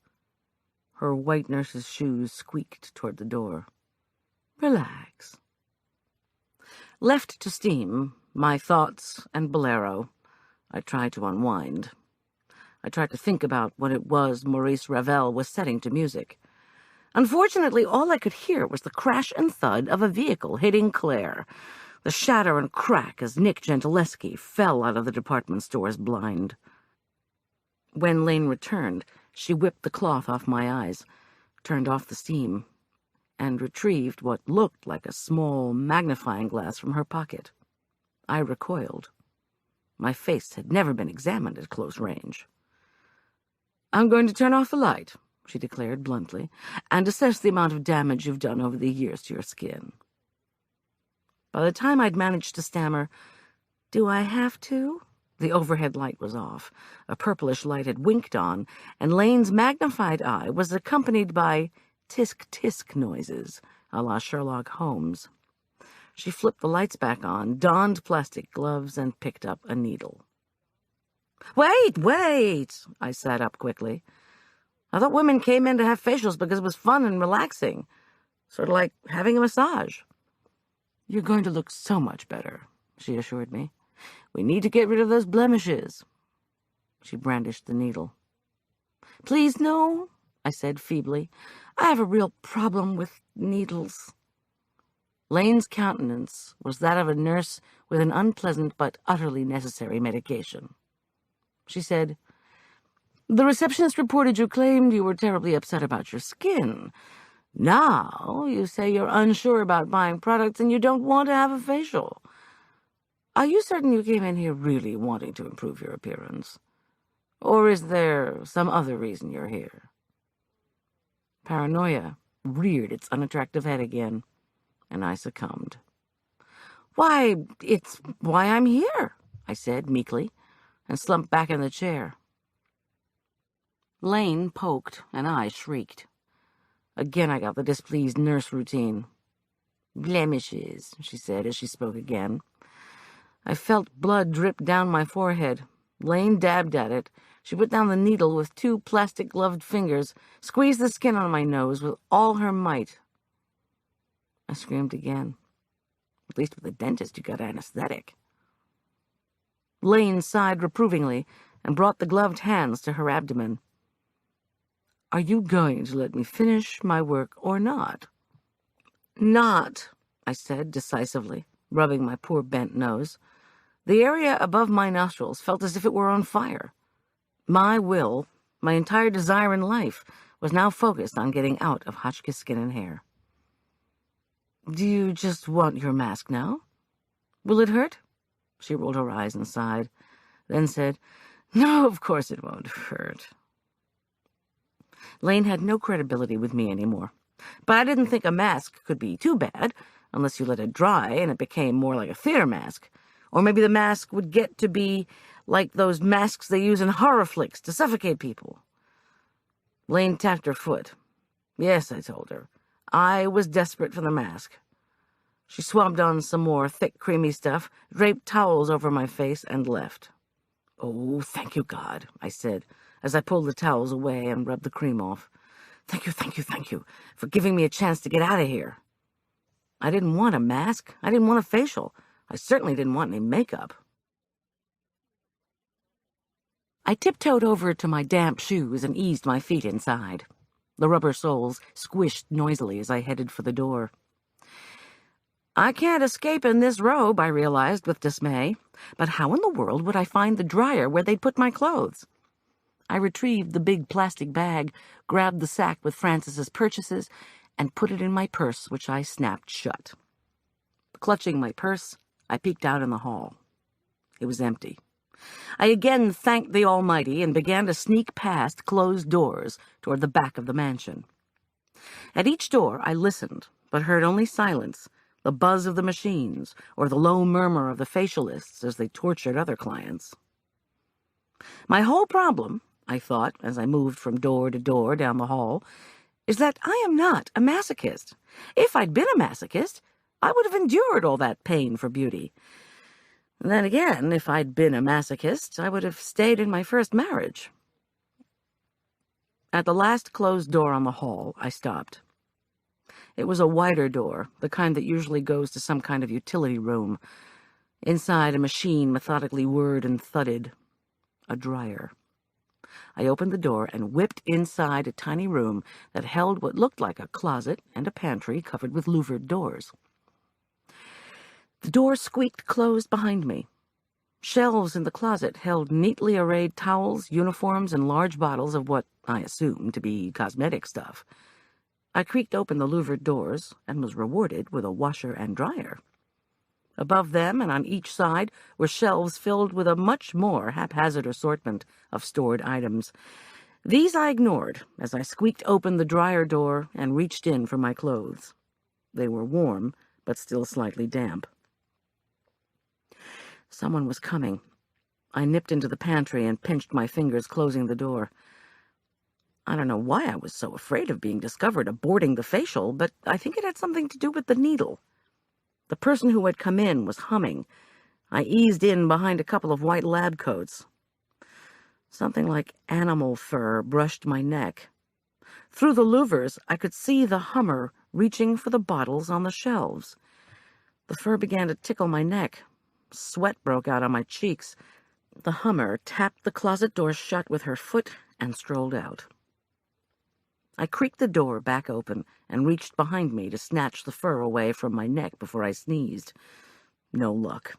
S2: Her white nurse's shoes squeaked toward the door. "Relax." Left to steam, my thoughts and Bolero, I tried to unwind. I tried to think about what it was Maurice Ravel was setting to music. Unfortunately, all I could hear was the crash and thud of a vehicle hitting Claire, the shatter and crack as Nick Gentileschi fell out of the department store's blind. When Lane returned, she whipped the cloth off my eyes, turned off the steam, and retrieved what looked like a small magnifying glass from her pocket. I recoiled. My face had never been examined at close range. "I'm going to turn off the light," she declared bluntly, "and assess the amount of damage you've done over the years to your skin." By the time I'd managed to stammer, "Do I have to?" the overhead light was off. A purplish light had winked on, and Lane's magnified eye was accompanied by tisk-tisk noises, a la Sherlock Holmes. She flipped the lights back on, donned plastic gloves, and picked up a needle. Wait! I sat up quickly. I thought women came in to have facials because it was fun and relaxing, sort of like having a massage. "You're going to look so much better," she assured me. "We need to get rid of those blemishes." She brandished the needle. "Please, no," I said feebly. "I have a real problem with needles." Lane's countenance was that of a nurse with an unpleasant but utterly necessary medication. She said, "The receptionist reported you claimed you were terribly upset about your skin. Now you say you're unsure about buying products and you don't want to have a facial. Are you certain you came in here really wanting to improve your appearance? Or is there some other reason you're here?" Paranoia reared its unattractive head again, and I succumbed. "Why, it's why I'm here," I said meekly, and slumped back in the chair. Lane poked, and I shrieked. Again I got the displeased nurse routine. "Blemishes," she said as she spoke again. I felt blood drip down my forehead. Lane dabbed at it. She put down the needle with 2 plastic-gloved fingers, squeezed the skin on my nose with all her might. I screamed again. "At least with a dentist you got anesthetic." Lane sighed reprovingly and brought the gloved hands to her abdomen. "Are you going to let me finish my work or not?" "Not," I said decisively, rubbing my poor bent nose. The area above my nostrils felt as if it were on fire. My will, my entire desire in life, was now focused on getting out of Hotchkiss skin and hair. "Do you just want your mask now? Will it hurt?" She rolled her eyes and sighed, then said, "No, of course it won't hurt." Lane had no credibility with me anymore, but I didn't think a mask could be too bad, unless you let it dry and it became more like a theater mask. Or maybe the mask would get to be like those masks they use in horror flicks to suffocate people. Lane tapped her foot. Yes, I told her. I was desperate for the mask. She swabbed on some more thick, creamy stuff, draped towels over my face, and left. "Oh, thank you, God," I said, as I pulled the towels away and rubbed the cream off. Thank you, for giving me a chance to get out of here." I didn't want a mask. I didn't want a facial. I certainly didn't want any makeup. I tiptoed over to my damp shoes and eased my feet inside. The rubber soles squished noisily as I headed for the door. I can't escape in this robe, I realized with dismay. But how in the world would I find the dryer where they'd put my clothes? I retrieved the big plastic bag, grabbed the sack with Francis's purchases, and put it in my purse, which I snapped shut. Clutching my purse, I peeked out in the hall. It was empty. I again thanked the Almighty and began to sneak past closed doors toward the back of the mansion. At each door I listened, but heard only silence, the buzz of the machines, or the low murmur of the facialists as they tortured other clients. My whole problem, I thought as I moved from door to door down the hall, is that I am not a masochist. If I'd been a masochist, I would have endured all that pain for beauty. And then again, if I'd been a masochist, I would have stayed in my first marriage. At the last closed door on the hall, I stopped. It was a wider door, the kind that usually goes to some kind of utility room. Inside, a machine methodically whirred and thudded. A dryer. I opened the door and whipped inside a tiny room that held what looked like a closet and a pantry covered with louvered doors. The door squeaked closed behind me. Shelves in the closet held neatly arrayed towels, uniforms, and large bottles of what I assumed to be cosmetic stuff. I creaked open the louvered doors and was rewarded with a washer and dryer. Above them and on each side were shelves filled with a much more haphazard assortment of stored items. These I ignored as I squeaked open the dryer door and reached in for my clothes. They were warm, but still slightly damp. Someone was coming. I nipped into the pantry and pinched my fingers, closing the door. I don't know why I was so afraid of being discovered aborting the facial, but I think it had something to do with the needle. The person who had come in was humming. I eased in behind a couple of white lab coats. Something like animal fur brushed my neck. Through the louvers, I could see the hummer reaching for the bottles on the shelves. The fur began to tickle my neck. Sweat broke out on my cheeks. The hummer tapped the closet door shut with her foot and strolled out. I creaked the door back open and reached behind me to snatch the fur away from my neck before I sneezed. No luck.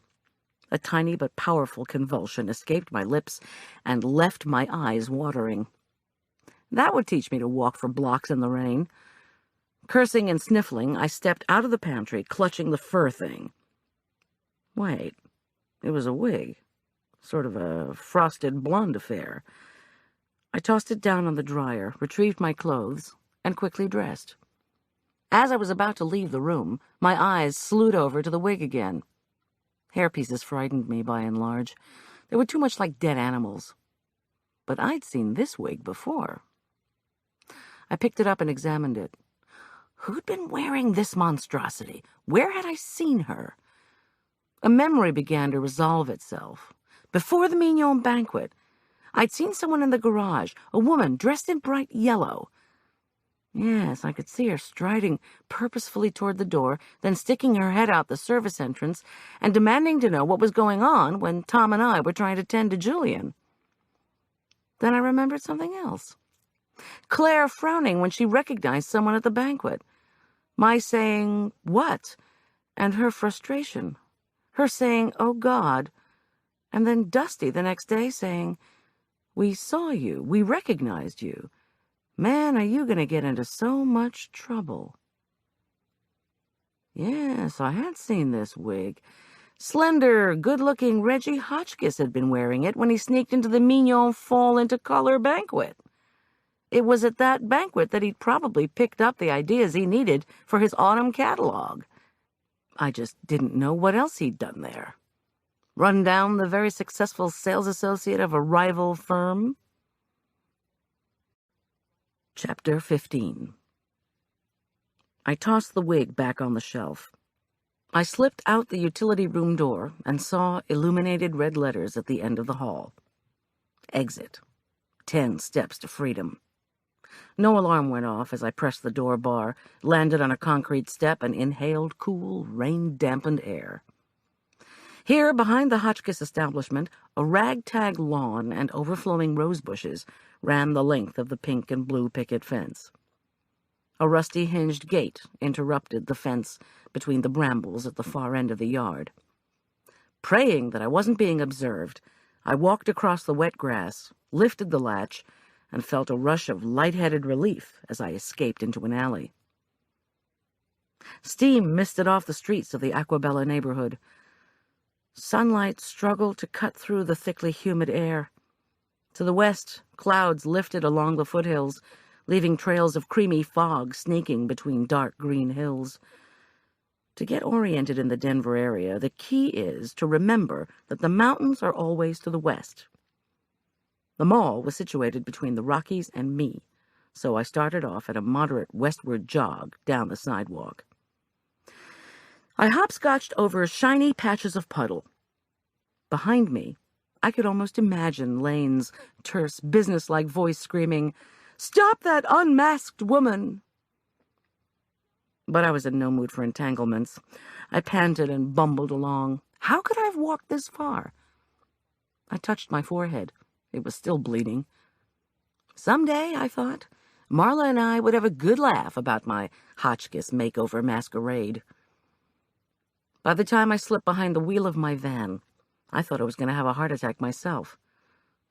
S2: A tiny but powerful convulsion escaped my lips and left my eyes watering. That would teach me to walk for blocks in the rain. Cursing and sniffling, I stepped out of the pantry, clutching the fur thing. Wait, it was a wig. Sort of a frosted blonde affair. I tossed it down on the dryer, retrieved my clothes, and quickly dressed. As I was about to leave the room, my eyes slewed over to the wig again. Hairpieces frightened me by and large. They were too much like dead animals. But I'd seen this wig before. I picked it up and examined it. Who'd been wearing this monstrosity? Where had I seen her? A memory began to resolve itself. Before the Mignon banquet, I'd seen someone in the garage, a woman dressed in bright yellow. Yes, I could see her striding purposefully toward the door, then sticking her head out the service entrance and demanding to know what was going on when Tom and I were trying to tend to Julian. Then I remembered something else. Claire frowning when she recognized someone at the banquet. My saying, "What?" and her frustration. Her saying, "Oh, God," and then Dusty the next day saying, "We saw you. We recognized you. Man, are you going to get into so much trouble?" Yes, I had seen this wig. Slender, good-looking Reggie Hotchkiss had been wearing it when he sneaked into the Mignon Fall into Color banquet. It was at that banquet that he'd probably picked up the ideas he needed for his autumn catalog. I just didn't know what else he'd done there. Run down the very successful sales associate of a rival firm? Chapter 15. I tossed the wig back on the shelf. I slipped out the utility room door and saw illuminated red letters at the end of the hall. Exit. 10 steps to freedom. No alarm went off as I pressed the door bar, landed on a concrete step, and inhaled cool, rain-dampened air. Here, behind the Hotchkiss establishment, a ragtag lawn and overflowing rose bushes ran the length of the pink and blue picket fence. A rusty hinged gate interrupted the fence between the brambles at the far end of the yard. Praying that I wasn't being observed, I walked across the wet grass, lifted the latch, and felt a rush of light-headed relief as I escaped into an alley. Steam misted off the streets of the Aquabella neighborhood. Sunlight struggled to cut through the thickly humid air. To the west, clouds lifted along the foothills, leaving trails of creamy fog sneaking between dark green hills. To get oriented in the Denver area, the key is to remember that the mountains are always to the west. The mall was situated between the Rockies and me, so I started off at a moderate westward jog down the sidewalk. I hopscotched over shiny patches of puddle. Behind me, I could almost imagine Lane's terse, businesslike voice screaming, "Stop that unmasked woman!" But I was in no mood for entanglements. I panted and bumbled along. How could I have walked this far? I touched my forehead. It was still bleeding. Someday, I thought, Marla and I would have a good laugh about my Hotchkiss makeover masquerade. By the time I slipped behind the wheel of my van, I thought I was going to have a heart attack myself.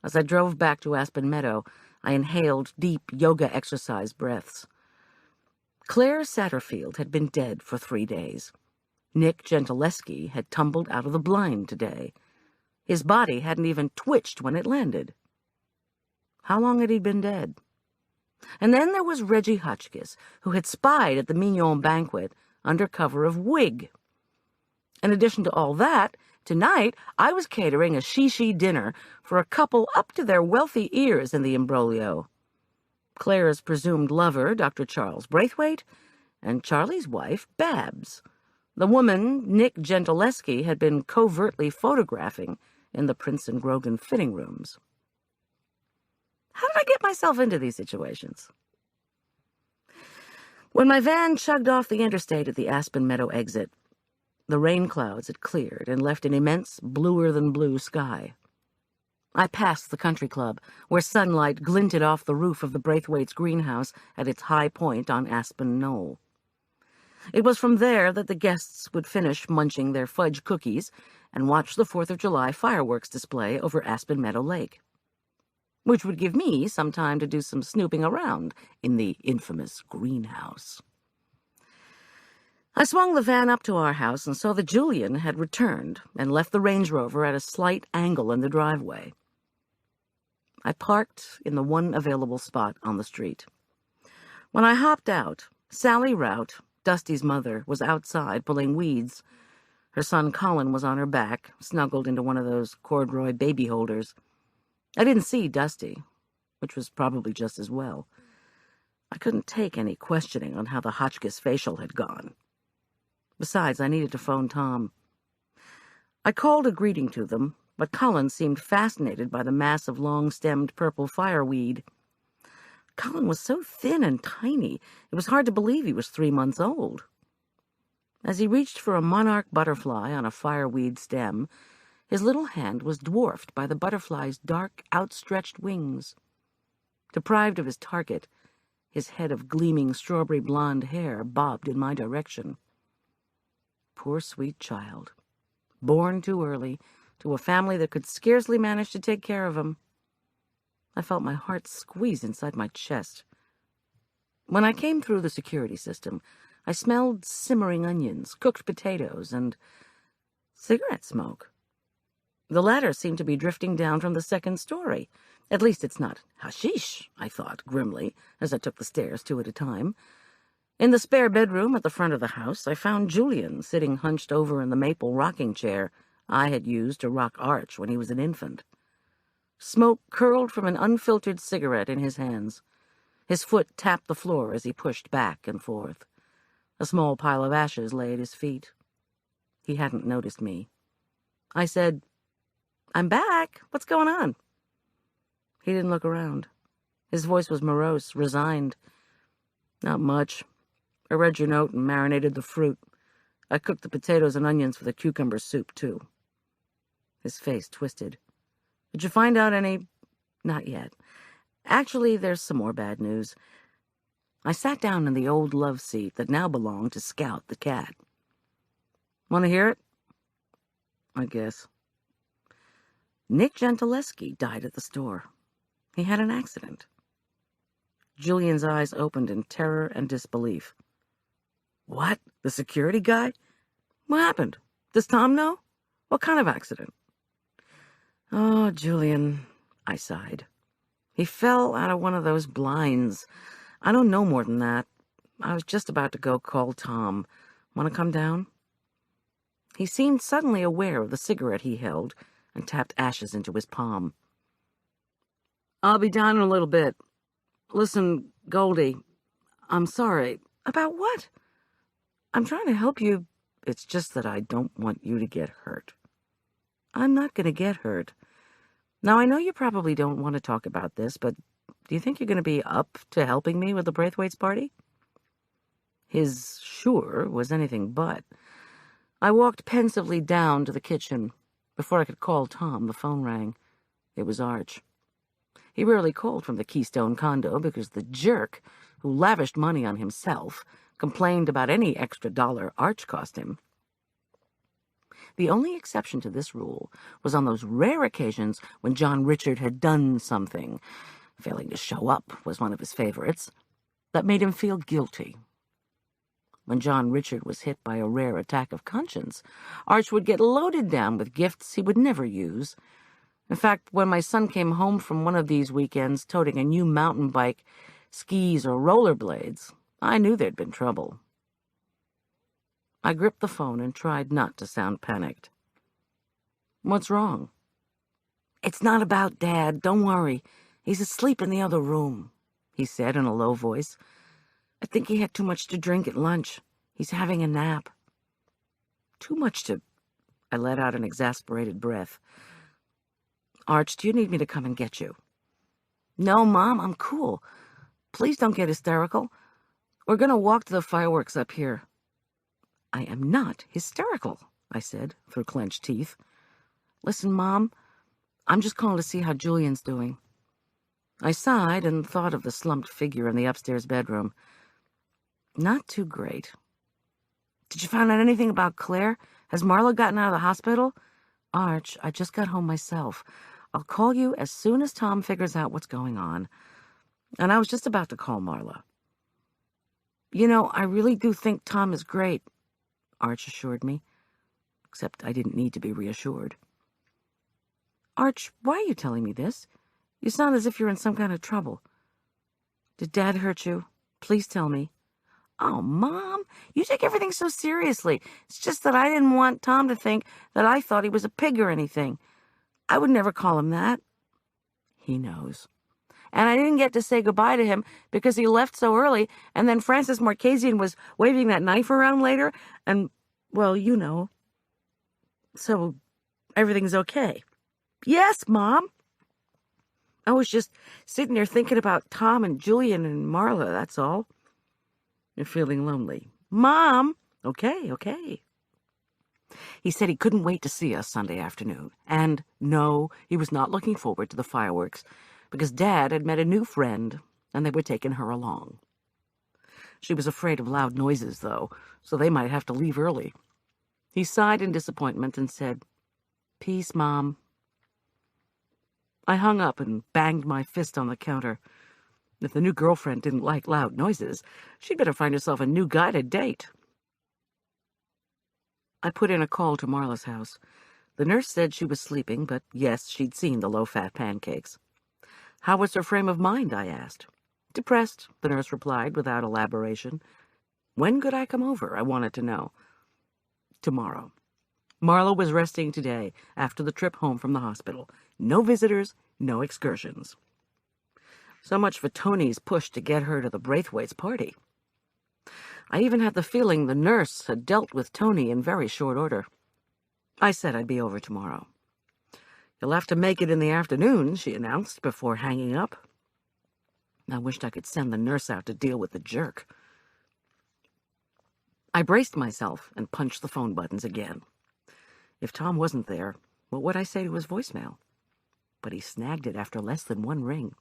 S2: As I drove back to Aspen Meadow, I inhaled deep yoga exercise breaths. Claire Satterfield had been dead for 3 days. Nick Gentileschi had tumbled out of the blind today. His body hadn't even twitched when it landed. How long had he been dead? And then there was Reggie Hotchkiss, who had spied at the Mignon banquet under cover of wig. In addition to all that, tonight I was catering a she-she dinner for a couple up to their wealthy ears in the imbroglio. Claire's presumed lover, Dr. Charles Braithwaite, and Charlie's wife, Babs, the woman Nick Gentileschi had been covertly photographing in the Prince and Grogan fitting rooms. How did I get myself into these situations? When my van chugged off the interstate at the Aspen Meadow exit, the rain clouds had cleared and left an immense, bluer-than-blue sky. I passed the country club, where sunlight glinted off the roof of the Braithwaite's greenhouse at its high point on Aspen Knoll. It was from there that the guests would finish munching their fudge cookies and watch the 4th of July fireworks display over Aspen Meadow Lake, which would give me some time to do some snooping around in the infamous greenhouse. I swung the van up to our house and saw that Julian had returned and left the Range Rover at a slight angle in the driveway. I parked in the one available spot on the street. When I hopped out, Sally Rout, Dusty's mother, was outside pulling weeds. Her son Colin was on her back, snuggled into one of those corduroy baby holders. I didn't see Dusty, which was probably just as well. I couldn't take any questioning on how the Hotchkiss facial had gone. Besides, I needed to phone Tom. I called a greeting to them, but Colin seemed fascinated by the mass of long-stemmed purple fireweed. Colin was so thin and tiny, it was hard to believe he was 3 months old. As he reached for a monarch butterfly on a fireweed stem, his little hand was dwarfed by the butterfly's dark, outstretched wings. Deprived of his target, his head of gleaming strawberry blonde hair bobbed in my direction. Poor sweet child, born too early, to a family that could scarcely manage to take care of him. I felt my heart squeeze inside my chest. When I came through the security system, I smelled simmering onions, cooked potatoes, and cigarette smoke. The latter seemed to be drifting down from the 2nd story. At least it's not hashish, I thought grimly, as I took the stairs 2 at a time. In the spare bedroom at the front of the house, I found Julian sitting hunched over in the maple rocking chair I had used to rock Arch when he was an infant. Smoke curled from an unfiltered cigarette in his hands. His foot tapped the floor as he pushed back and forth. A small pile of ashes lay at his feet. He hadn't noticed me. I said, "I'm back. What's going on?" He didn't look around. His voice was morose, resigned. "Not much. I read your note and marinated the fruit. I cooked the potatoes and onions for the cucumber soup, too." His face twisted. "Did you find out any—" "Not yet. Actually, there's some more bad news." I sat down in the old love seat that now belonged to Scout the cat. "Want to hear it?" "I guess." Nick Gentileschi died at the store. He had an accident. Julian's eyes opened in terror and disbelief. "What? The security guy? What happened? Does Tom know? What kind of accident?" "Oh, Julian," I sighed. "He fell out of one of those blinds. I don't know more than that. I was just about to go call Tom. Want to come down?" He seemed suddenly aware of the cigarette he held and tapped ashes into his palm. "I'll be down in a little bit. Listen, Goldie, I'm sorry." "About what?" "I'm trying to help you. It's just that I don't want you to get hurt." "I'm not going to get hurt. Now, I know you probably don't want to talk about this, but do you think you're going to be up to helping me with the Braithwaite's party?" His "sure" was anything but. I walked pensively down to the kitchen. Before I could call Tom, the phone rang. It was Arch. He rarely called from the Keystone condo because the jerk, who lavished money on himself, complained about any extra dollar Arch cost him. The only exception to this rule was on those rare occasions when John Richard had done something, failing to show up was one of his favorites, that made him feel guilty. When John Richard was hit by a rare attack of conscience, Arch would get loaded down with gifts he would never use. In fact, when my son came home from one of these weekends toting a new mountain bike, skis, or rollerblades, I knew there'd been trouble. I gripped the phone and tried not to sound panicked. "What's wrong?" "It's not about Dad. Don't worry. He's asleep in the other room," he said in a low voice. "I think he had too much to drink at lunch. He's having a nap." "Too much to—" I let out an exasperated breath. "Arch, do you need me to come and get you?" "No, Mom, I'm cool. Please don't get hysterical. We're going to walk to the fireworks up here." "I am not hysterical," I said through clenched teeth. "Listen, Mom, I'm just calling to see how Julian's doing." I sighed and thought of the slumped figure in the upstairs bedroom. Not too great. "Did you find out anything about Claire? Has Marla gotten out of the hospital?" "Arch, I just got home myself. I'll call you as soon as Tom figures out what's going on." And I was just about to call Marla. "You know, I really do think Tom is great," Arch assured me. Except I didn't need to be reassured. "Arch, why are you telling me this? You sound as if you're in some kind of trouble. Did Dad hurt you? Please tell me." "Oh, Mom, you take everything so seriously. It's just that I didn't want Tom to think that I thought he was a pig or anything. I would never call him that." "He knows. And I didn't get to say goodbye to him because he left so early, and then Francis Marchesian was waving that knife around later, and, well, you know. So, everything's okay." "Yes, Mom." "I was just sitting there thinking about Tom and Julian and Marla, that's all." "You're feeling lonely." "Mom." Okay. He said he couldn't wait to see us Sunday afternoon. And no, he was not looking forward to the fireworks, because Dad had met a new friend, and they were taking her along. She was afraid of loud noises, though, so they might have to leave early. He sighed in disappointment and said, "Peace, Mom." I hung up and banged my fist on the counter. If the new girlfriend didn't like loud noises, she'd better find herself a new guy to date. I put in a call to Marla's house. The nurse said she was sleeping, but yes, she'd seen the low-fat pancakes. "How was her frame of mind?" I asked. "Depressed," the nurse replied without elaboration. "When could I come over?" I wanted to know. "Tomorrow." Marla was resting today after the trip home from the hospital. No visitors, no excursions. So much for Tony's push to get her to the Braithwaite's party. I even had the feeling the nurse had dealt with Tony in very short order. I said I'd be over tomorrow. "You'll have to make it in the afternoon," she announced before hanging up. I wished I could send the nurse out to deal with the jerk. I braced myself and punched the phone buttons again. If Tom wasn't there, what would I say to his voicemail? But he snagged it after less than one ring.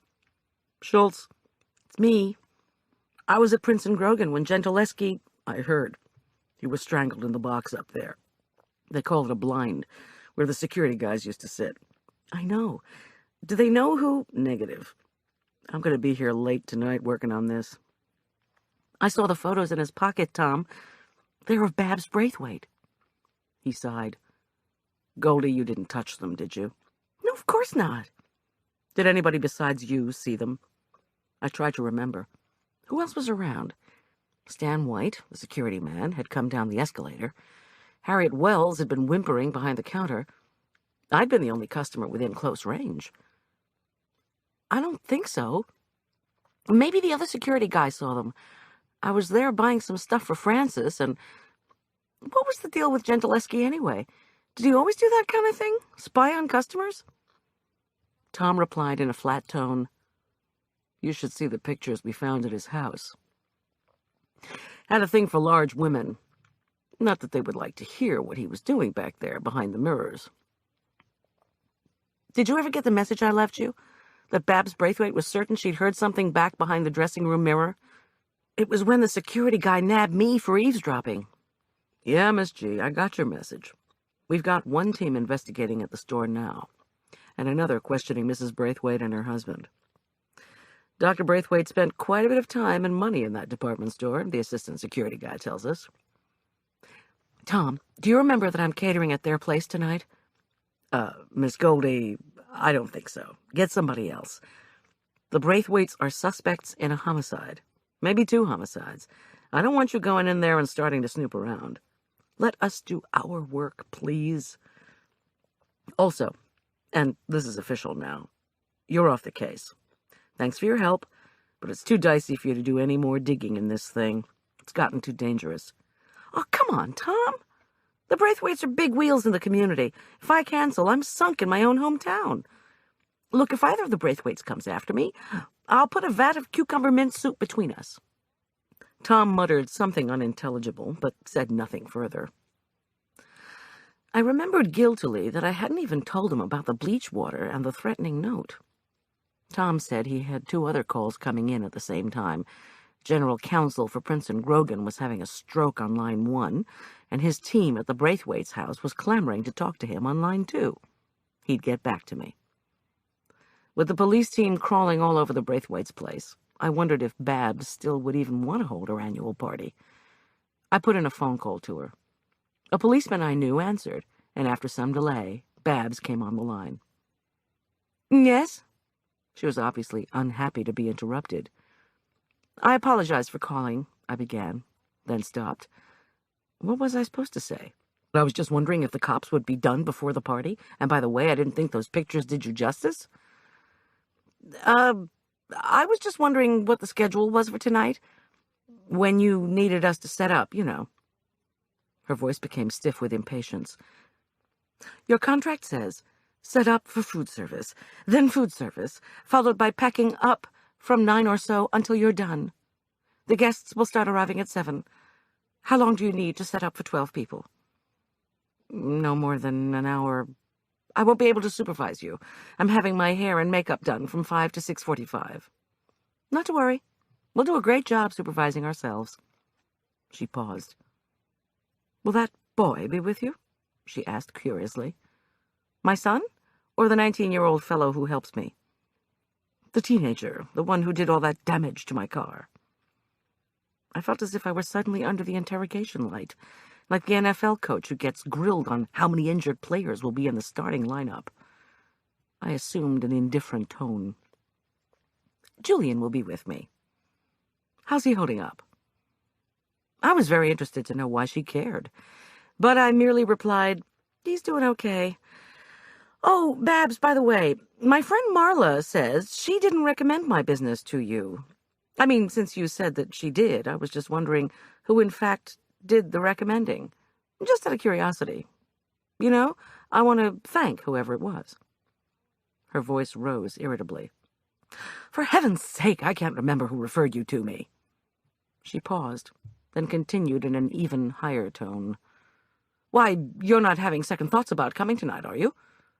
S2: "Schulz, it's me. I was at Prince and Grogan when Gentileschi—" I heard. "He was strangled in the box up there. They call it a blind, where the security guys used to sit." "I know. Do they know who—" "Negative. I'm going to be here late tonight working on this." "I saw the photos in his pocket, Tom. They're of Babs Braithwaite." He sighed. "Goldie, you didn't touch them, did you?" "No, of course not." "Did anybody besides you see them?" I tried to remember. Who else was around? Stan White, the security man, had come down the escalator. Harriet Wells had been whimpering behind the counter. I'd been the only customer within close range. "I don't think so. Maybe the other security guy saw them. I was there buying some stuff for Francis, and what was the deal with Gentileschi anyway? Did he always do that kind of thing? Spy on customers?" Tom replied in a flat tone, "You should see the pictures we found at his house." Had a thing for large women. Not that they would like to hear what he was doing back there behind the mirrors. "Did you ever get the message I left you? That Babs Braithwaite was certain she'd heard something back behind the dressing room mirror? It was when the security guy nabbed me for eavesdropping." "Yeah, Miss G, I got your message. We've got one team investigating at the store now, and another questioning Mrs. Braithwaite and her husband. Dr. Braithwaite spent quite a bit of time and money in that department store, the assistant security guy tells us." "Tom, do you remember that I'm catering at their place tonight?" Miss Goldie, I don't think so. Get somebody else. The Braithwaites are suspects in a homicide. Maybe 2 homicides. I don't want you going in there and starting to snoop around. Let us do our work, please. Also, and this is official now, you're off the case. Thanks for your help, but it's too dicey for you to do any more digging in this thing. It's gotten too dangerous." "Oh, come on, Tom. The Braithwaites are big wheels in the community. If I cancel, I'm sunk in my own hometown. Look, if either of the Braithwaites comes after me, I'll put a vat of cucumber mint soup between us." Tom muttered something unintelligible, but said nothing further. I remembered guiltily that I hadn't even told him about the bleach water and the threatening note. Tom said he had 2 other calls coming in at the same time. General Counsel for Prince and Grogan was having a stroke on line 1, and his team at the Braithwaite's house was clamoring to talk to him on line 2. He'd get back to me. With the police team crawling all over the Braithwaite's place, I wondered if Babs still would even want to hold her annual party. I put in a phone call to her. A policeman I knew answered, and after some delay, Babs came on the line. "Yes?" She was obviously unhappy to be interrupted. "I apologize for calling," I began, then stopped. What was I supposed to say? I was just wondering if the cops would be done before the party, and by the way, I didn't think those pictures did you justice. I was just wondering what the schedule was for tonight. When you needed us to set up, you know." Her voice became stiff with impatience. "Your contract says, set up for food service, then food service, followed by packing up from 9 or so until you're done. The guests will start arriving at 7. How long do you need to set up for 12 people? No more than an hour. I won't be able to supervise you. I'm having my hair and makeup done from 5 to 6:45. Not to worry. We'll do a great job supervising ourselves." She paused. "Will that boy be with you?" she asked curiously. "My son, or the 19-year-old fellow who helps me?" "The teenager, the one who did all that damage to my car." I felt as if I were suddenly under the interrogation light, like the NFL coach who gets grilled on how many injured players will be in the starting lineup. I assumed an indifferent tone. "Julian will be with me." "How's he holding up?" I was very interested to know why she cared, but I merely replied, "He's doing okay. Oh, Babs, by the way, my friend Marla says she didn't recommend my business to you. I mean, since you said that she did, I was just wondering who in fact did the recommending. Just out of curiosity. You know, I want to thank whoever it was." Her voice rose irritably. "For heaven's sake, I can't remember who referred you to me." She paused, then continued in an even higher tone. "Why, you're not having second thoughts about coming tonight, are you?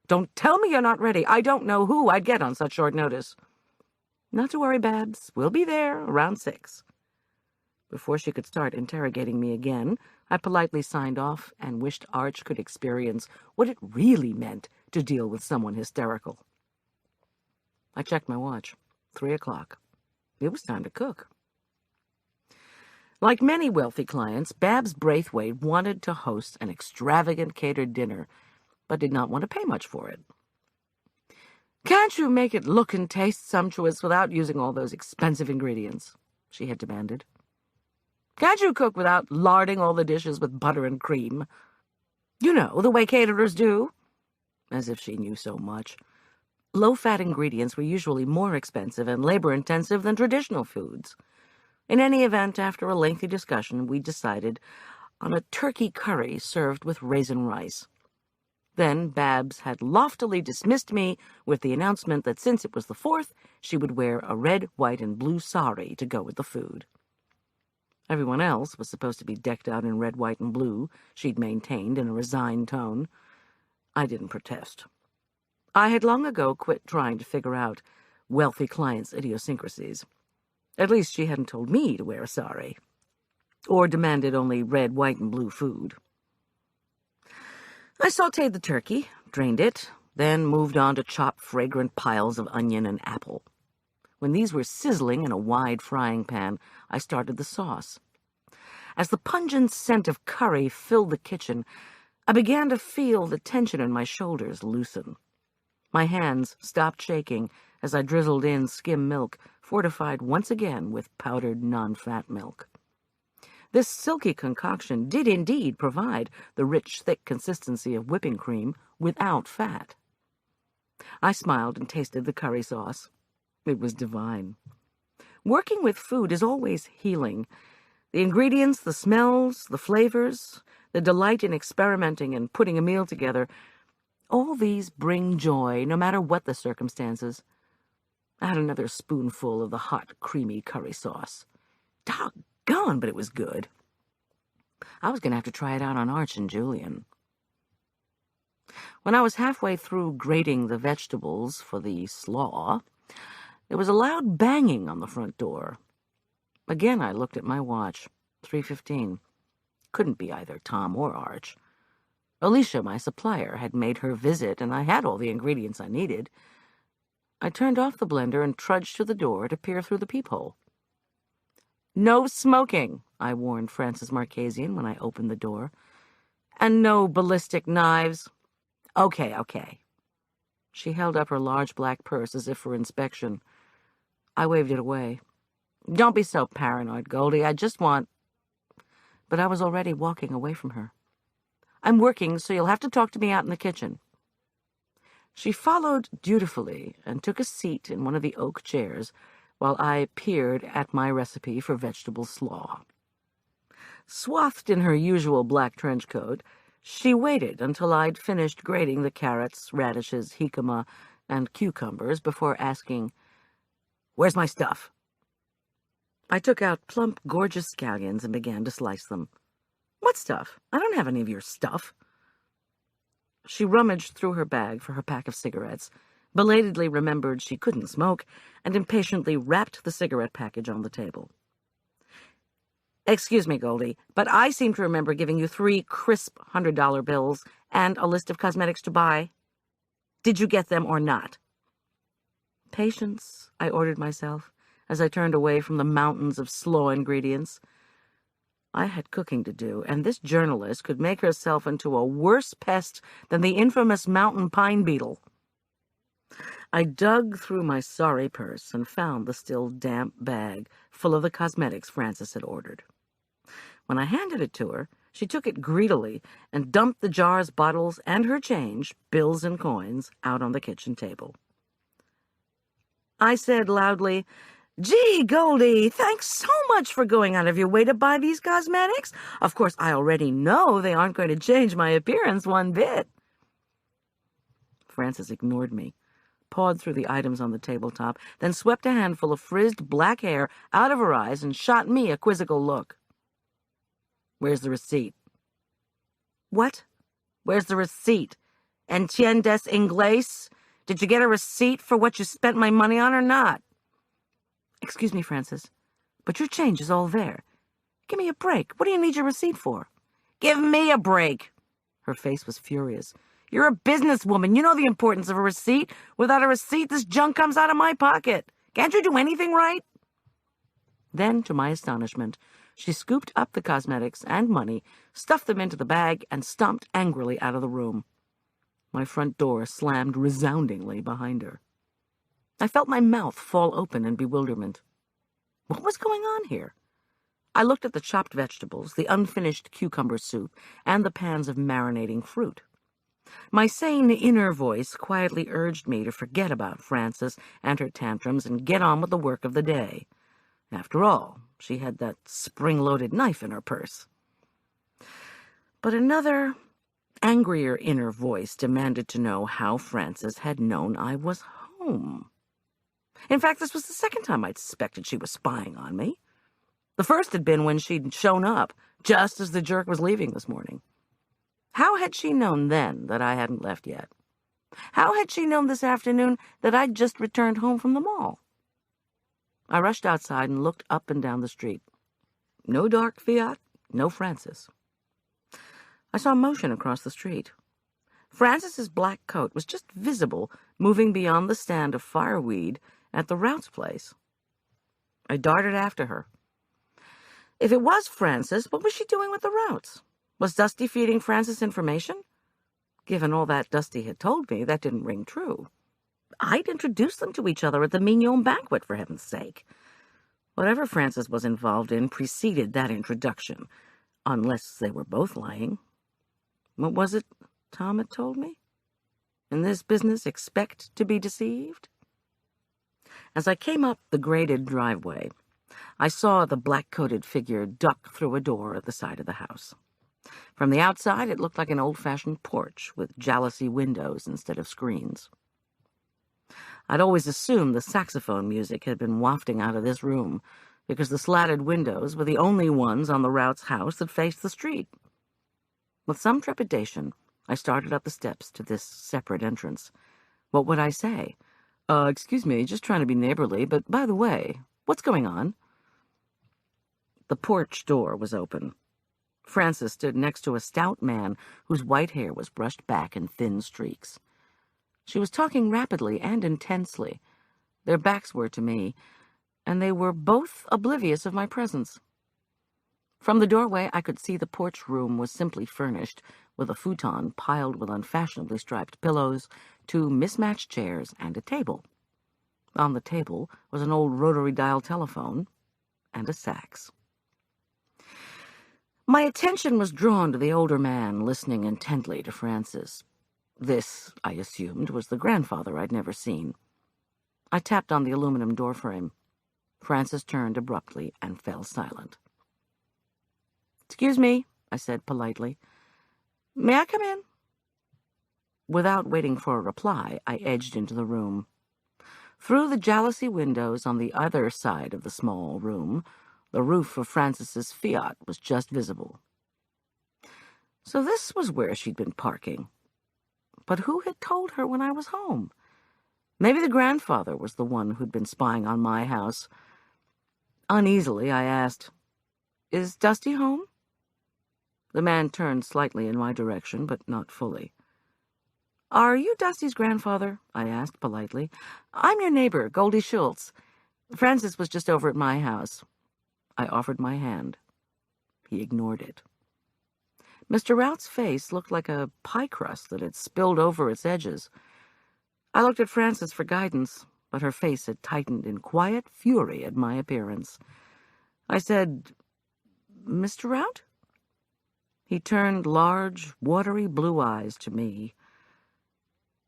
S2: Don't tell me you're not ready. I don't know who I'd get on such short notice." "Not to worry, Babs. We'll be there around 6. Before she could start interrogating me again, I politely signed off and wished Arch could experience what it really meant to deal with someone hysterical. I checked my watch. 3 o'clock. It was time to cook. Like many wealthy clients, Babs Braithwaite wanted to host an extravagant catered dinner, but did not want to pay much for it. "Can't you make it look and taste sumptuous without using all those expensive ingredients?" she had demanded. "Can't you cook without larding all the dishes with butter and cream? You know, the way caterers do." As if she knew so much. Low-fat ingredients were usually more expensive and labor-intensive than traditional foods. In any event, after a lengthy discussion, we decided on a turkey curry served with raisin rice. Then Babs had loftily dismissed me with the announcement that since it was the 4th, she would wear a red, white, and blue sari to go with the food. Everyone else was supposed to be decked out in red, white, and blue, she'd maintained in a resigned tone. I didn't protest. I had long ago quit trying to figure out wealthy clients' idiosyncrasies. At least she hadn't told me to wear a sari, or demanded only red, white, and blue food. I sautéed the turkey, drained it, then moved on to chop fragrant piles of onion and apple. When these were sizzling in a wide frying pan, I started the sauce. As the pungent scent of curry filled the kitchen, I began to feel the tension in my shoulders loosen. My hands stopped shaking as I drizzled in skim milk, fortified once again with powdered non-fat milk. This silky concoction did indeed provide the rich, thick consistency of whipping cream without fat. I smiled and tasted the curry sauce. It was divine. Working with food is always healing. The ingredients, the smells, the flavors, the delight in experimenting and putting a meal together, all these bring joy, no matter what the circumstances. I had another spoonful of the hot, creamy curry sauce. Doggone, but it was good. I was going to have to try it out on Arch and Julian. When I was halfway through grating the vegetables for the slaw, there was a loud banging on the front door. Again, I looked at my watch. 3:15. Couldn't be either Tom or Arch. Alicia, my supplier, had made her visit, and I had all the ingredients I needed. I turned off the blender and trudged to the door to peer through the peephole. "No smoking," I warned Frances Marchesian when I opened the door. "And no ballistic knives." Okay. She held up her large black purse as if for inspection. I waved it away. "Don't be so paranoid, Goldie. I just want—" But I was already walking away from her. "I'm working, so you'll have to talk to me out in the kitchen." She followed dutifully and took a seat in one of the oak chairs while I peered at my recipe for vegetable slaw. Swathed in her usual black trench coat, she waited until I'd finished grating the carrots, radishes, jicama, and cucumbers before asking, "Where's my stuff?" I took out plump, gorgeous scallions and began to slice them. "What stuff? I don't have any of your stuff." She rummaged through her bag for her pack of cigarettes, belatedly remembered she couldn't smoke, and impatiently wrapped the cigarette package on the table. "Excuse me, Goldie, but I seem to remember giving you 3 crisp $100 bills and a list of cosmetics to buy. Did you get them or not?" "Patience," I ordered myself, as I turned away from the mountains of slaw ingredients. I had cooking to do, and this journalist could make herself into a worse pest than the infamous mountain pine beetle. I dug through my sorry purse and found the still damp bag full of the cosmetics Frances had ordered. When I handed it to her, she took it greedily and dumped the jars, bottles, and her change, bills and coins, out on the kitchen table. I said loudly, "Gee, Goldie, thanks so much for going out of your way to buy these cosmetics. Of course, I already know they aren't going to change my appearance one bit." Frances ignored me, pawed through the items on the tabletop, then swept a handful of frizzed black hair out of her eyes and shot me a quizzical look. "Where's the receipt?" "What?" "Where's the receipt? Entiendes inglés? Did you get a receipt for what you spent my money on or not?" "Excuse me, Frances, but your change is all there. Give me a break. What do you need your receipt for?" "Give me a break." Her face was furious. "You're a businesswoman. You know the importance of a receipt. Without a receipt, this junk comes out of my pocket. Can't you do anything right?" Then, to my astonishment, she scooped up the cosmetics and money, stuffed them into the bag, and stomped angrily out of the room. My front door slammed resoundingly behind her. I felt my mouth fall open in bewilderment. What was going on here? I looked at the chopped vegetables, the unfinished cucumber soup, and the pans of marinating fruit. My sane inner voice quietly urged me to forget about Frances and her tantrums and get on with the work of the day. After all, she had that spring-loaded knife in her purse. But another, angrier inner voice demanded to know how Frances had known I was home. In fact, this was the second time I'd suspected she was spying on me. The first had been when she'd shown up, just as the jerk was leaving this morning. How had she known then that I hadn't left yet? How had she known this afternoon that I'd just returned home from the mall? I rushed outside and looked up and down the street. No dark Fiat, no Frances. I saw motion across the street. Frances's black coat was just visible, moving beyond the stand of fireweed at the Routs place. I darted after her. If it was Frances, what was she doing with the Routs? Was Dusty feeding Frances information? Given all that Dusty had told me, that didn't ring true. I'd introduced them to each other at the Mignon banquet, for heaven's sake. Whatever Frances was involved in preceded that introduction, unless they were both lying. What was it Tom had told me? In this business, expect to be deceived? As I came up the graded driveway, I saw the black-coated figure duck through a door at the side of the house. From the outside, it looked like an old-fashioned porch with jalousie windows instead of screens. I'd always assumed the saxophone music had been wafting out of this room, because the slatted windows were the only ones on the Routs' house that faced the street. With some trepidation, I started up the steps to this separate entrance. What would I say? Excuse me, just trying to be neighborly, but by the way, what's going on? The porch door was open. Frances stood next to a stout man whose white hair was brushed back in thin streaks. She was talking rapidly and intensely. Their backs were to me, and they were both oblivious of my presence. From the doorway, I could see the porch room was simply furnished, with a futon piled with unfashionably striped pillows, 2 mismatched chairs, and a table. On the table was an old rotary-dial telephone and a sax. My attention was drawn to the older man, listening intently to Frances. This, I assumed, was the grandfather I'd never seen. I tapped on the aluminum doorframe. Frances turned abruptly and fell silent. "Excuse me," I said politely. "May I come in?" Without waiting for a reply, I edged into the room. Through the jalousie windows on the other side of the small room, the roof of Frances's Fiat was just visible. So this was where she'd been parking. But who had told her when I was home? Maybe the grandfather was the one who'd been spying on my house. Uneasily, I asked, "Is Dusty home?" The man turned slightly in my direction, but not fully. "Are you Dusty's grandfather?" I asked politely. "I'm your neighbor, Goldie Schultz. Frances was just over at my house." I offered my hand. He ignored it. Mr. Rout's face looked like a pie crust that had spilled over its edges. I looked at Frances for guidance, but her face had tightened in quiet fury at my appearance. I said, "Mr. Rout?" He turned large, watery blue eyes to me.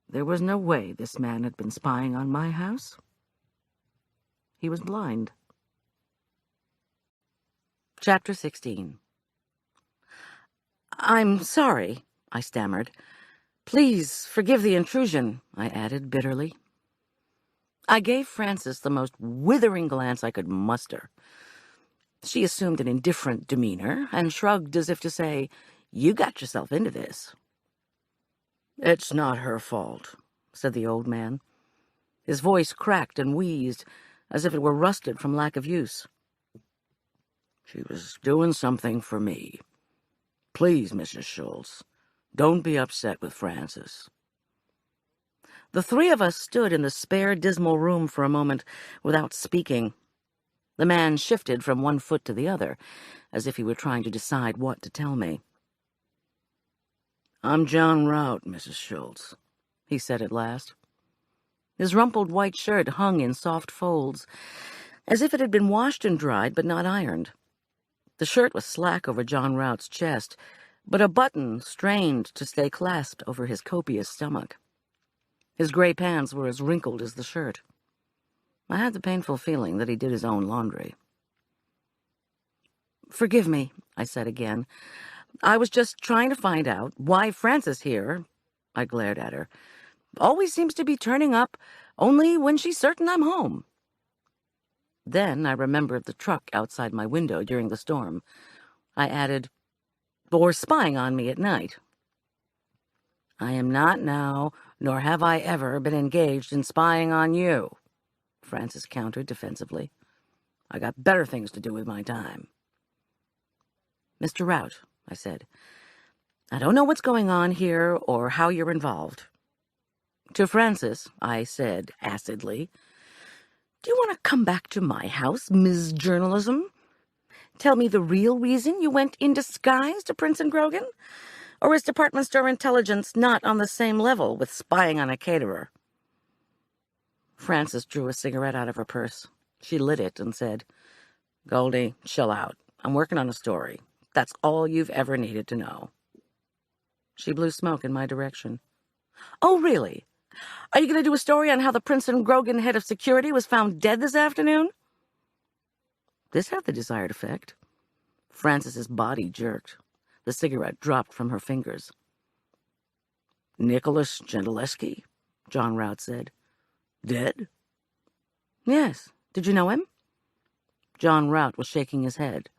S2: There was no way this man had been spying on my house. He was blind. Chapter 16. "I'm sorry," I stammered. "Please forgive the intrusion," I added bitterly. I gave Frances the most withering glance I could muster. She assumed an indifferent demeanor and shrugged as if to say, "You got yourself into this." "It's not her fault," said the old man. His voice cracked and wheezed, as if it were rusted from lack of use. "She was doing something for me. Please, Mrs. Schultz, don't be upset with Frances." The 3 of us stood in the spare, dismal room for a moment without speaking. The man shifted from one foot to the other, as if he were trying to decide what to tell me. "I'm John Rout, Mrs. Schultz," he said at last. His rumpled white shirt hung in soft folds, as if it had been washed and dried but not ironed. The shirt was slack over John Rout's chest, but a button strained to stay clasped over his copious stomach. His gray pants were as wrinkled as the shirt. I had the painful feeling that he did his own laundry. "Forgive me," I said again. "I was just trying to find out why Frances here," I glared at her, "always seems to be turning up only when she's certain I'm home." Then I remembered the truck outside my window during the storm. I added, "Or spying on me at night." "I am not now, nor have I ever been engaged in spying on you," Frances countered defensively. "I got better things to do with my time." "Mr. Rout," I said, "I don't know what's going on here or how you're involved." To Frances, I said acidly, "Do you want to come back to my house, Ms. Journalism? Tell me the real reason you went in disguise to Prince and Grogan? Or is department store intelligence not on the same level with spying on a caterer?" Frances drew a cigarette out of her purse. She lit it and said, "Goldie, chill out. I'm working on a story. That's all you've ever needed to know." She blew smoke in my direction. "Oh, really? Are you going to do a story on how the Prince and Grogan head of security was found dead this afternoon?" This had the desired effect. Frances's body jerked. The cigarette dropped from her fingers. "Nicholas Gentileschi," John Rout said. "Dead?" "Yes. Did you know him?" John Rout was shaking his head.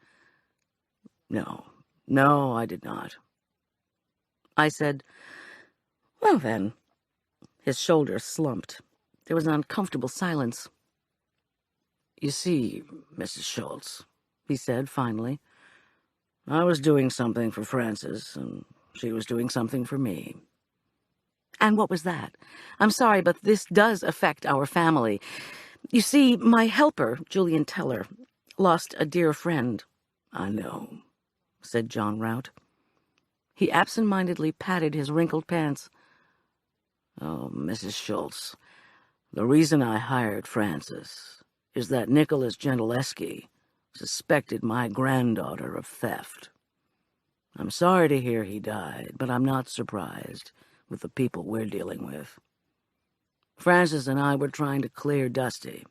S2: No, I did not." I said, "Well, then." His shoulders slumped. There was an uncomfortable silence. "You see, Mrs. Schultz," he said finally, "I was doing something for Frances, and she was doing something for me." "And what was that? I'm sorry, but this does affect our family. You see, my helper, Julian Teller, lost a dear friend." "I know," said John Rout. He absent-mindedly patted his wrinkled pants. "Oh, Mrs. Schultz, the reason I hired Frances is that Nicholas Gentileschi suspected my granddaughter of theft. I'm sorry to hear he died, but I'm not surprised with the people we're dealing with. Frances and I were trying to clear Dusty.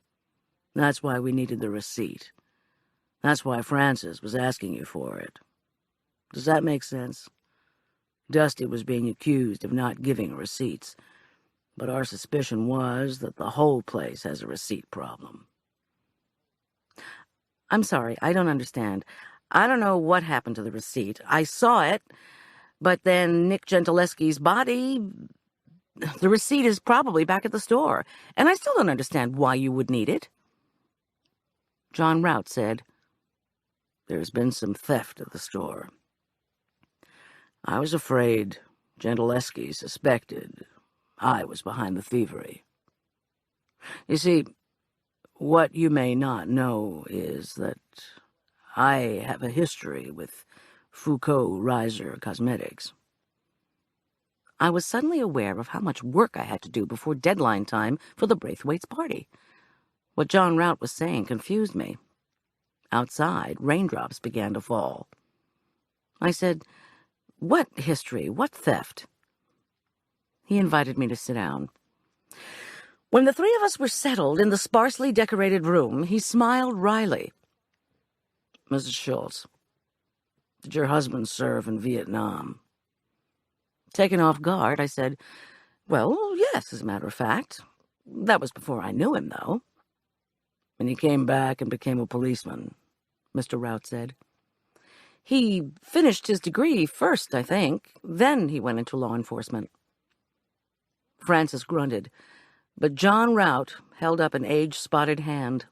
S2: That's why we needed the receipt. That's why Frances was asking you for it. Does that make sense? Dusty was being accused of not giving receipts, but our suspicion was that the whole place has a receipt problem." "I'm sorry, I don't understand. I don't know what happened to the receipt. I saw it, but then Nick Gentileschi's body... The receipt is probably back at the store, and I still don't understand why you would need it." John Rout said, "There's been some theft at the store. I was afraid Gentileschi suspected I was behind the thievery. You see, what you may not know is that I have a history with Foucault Riser Cosmetics." I was suddenly aware of how much work I had to do before deadline time for the Braithwaites' party. What John Rout was saying confused me. Outside, raindrops began to fall. I said, "What history? What theft?" He invited me to sit down. When the three of us were settled in the sparsely decorated room, he smiled wryly. "Mrs. Schultz, did your husband serve in Vietnam?" Taken off guard, I said, "Well, yes, as a matter of fact. That was before I knew him, though." "And he came back and became a policeman," Mr. Rout said. "He finished his degree first, I think. Then he went into law enforcement." Frances grunted, but John Rout held up an age-spotted hand.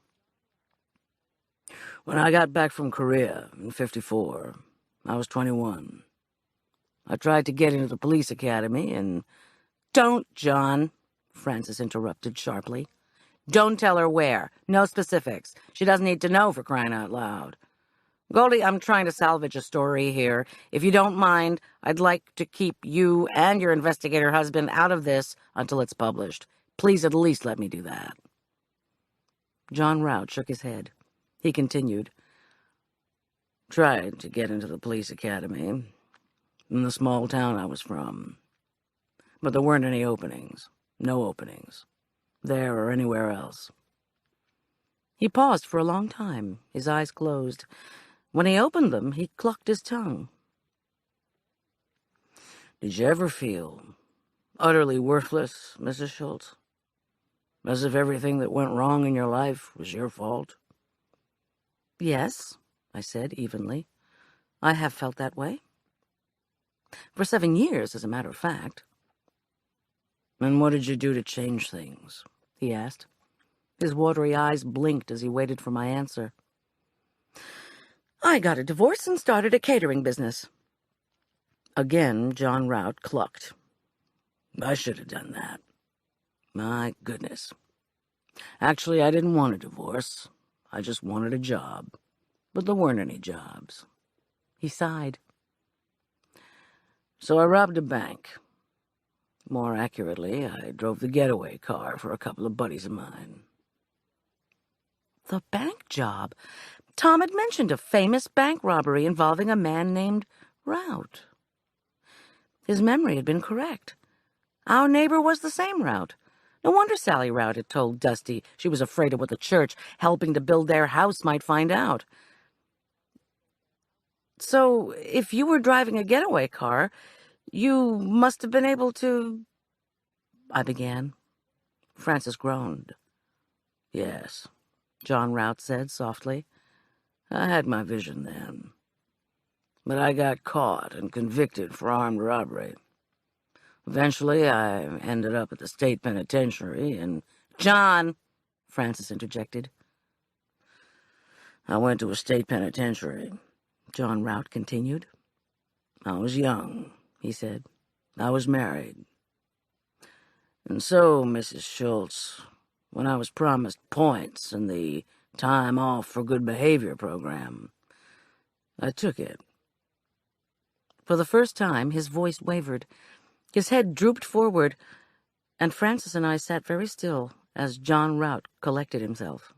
S2: "When I got back from Korea in '54, I was 21. I tried to get into the police academy and—" "Don't, John," Frances interrupted sharply. "Don't tell her where. No specifics. She doesn't need to know, for crying out loud. Goldie, I'm trying to salvage a story here. If you don't mind, I'd like to keep you and your investigator husband out of this until it's published. Please at least let me do that." John Rout shook his head. He continued, "Tried to get into the police academy in the small town I was from, but there weren't any openings. No openings. There or anywhere else." He paused for a long time, his eyes closed. When he opened them, he clucked his tongue. "Did you ever feel utterly worthless, Mrs. Schultz? As if everything that went wrong in your life was your fault?" "Yes," I said evenly. "I have felt that way. For 7 years, as a matter of fact." "And what did you do to change things?" he asked. His watery eyes blinked as he waited for my answer. "I got a divorce and started a catering business." Again, John Rout clucked. "I should have done that. My goodness. Actually, I didn't want a divorce. I just wanted a job. But there weren't any jobs." He sighed. "So I robbed a bank. More accurately, I drove the getaway car for a couple of buddies of mine." The bank job. Tom had mentioned a famous bank robbery involving a man named Rout. His memory had been correct. Our neighbor was the same Rout. No wonder Sally Rout had told Dusty she was afraid of what the church helping to build their house might find out. "So, if you were driving a getaway car, you must have been able to—" I began. Frances groaned."Yes," John Rout said softly. "I had my vision then. but I got caught and convicted for armed robbery. Eventually, I ended up at the state penitentiary, and John, Francis interjected. I went to a state penitentiary, John Rout continued. I was young, he said. I was married. And so, Mrs. Schultz, when I was promised points in the time off for good behavior program, I took it. For the first time, his voice wavered. His head drooped forward, and Francis and I sat very still as John Rout collected himself.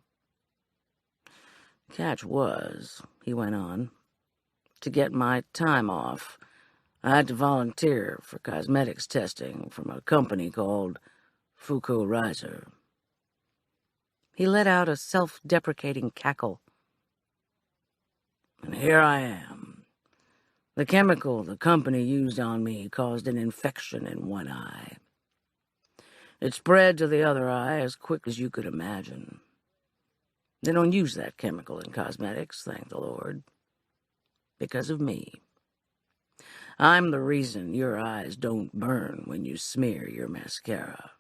S2: Catch was, he went on, to get my time off, I had to volunteer for cosmetics testing from a company called Foucault-Reiser. He let out a self-deprecating cackle. And here I am. The chemical the company used on me caused an infection in one eye. It spread to the other eye as quick as you could imagine. They don't use that chemical in cosmetics, thank the Lord. Because of me. I'm the reason your eyes don't burn when you smear your mascara.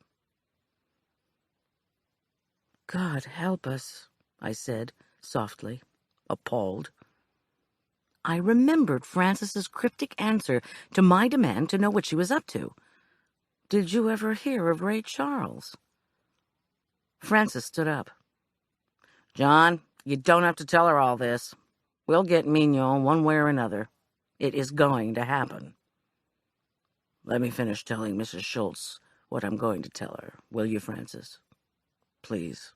S2: God help us, I said softly, appalled. I remembered Francis's cryptic answer to my demand to know what she was up to. Did you ever hear of Ray Charles? Francis stood up. John, you don't have to tell her all this. We'll get Mignon one way or another. It is going to happen. Let me finish telling Mrs. Schultz what I'm going to tell her, will you, Francis? Please.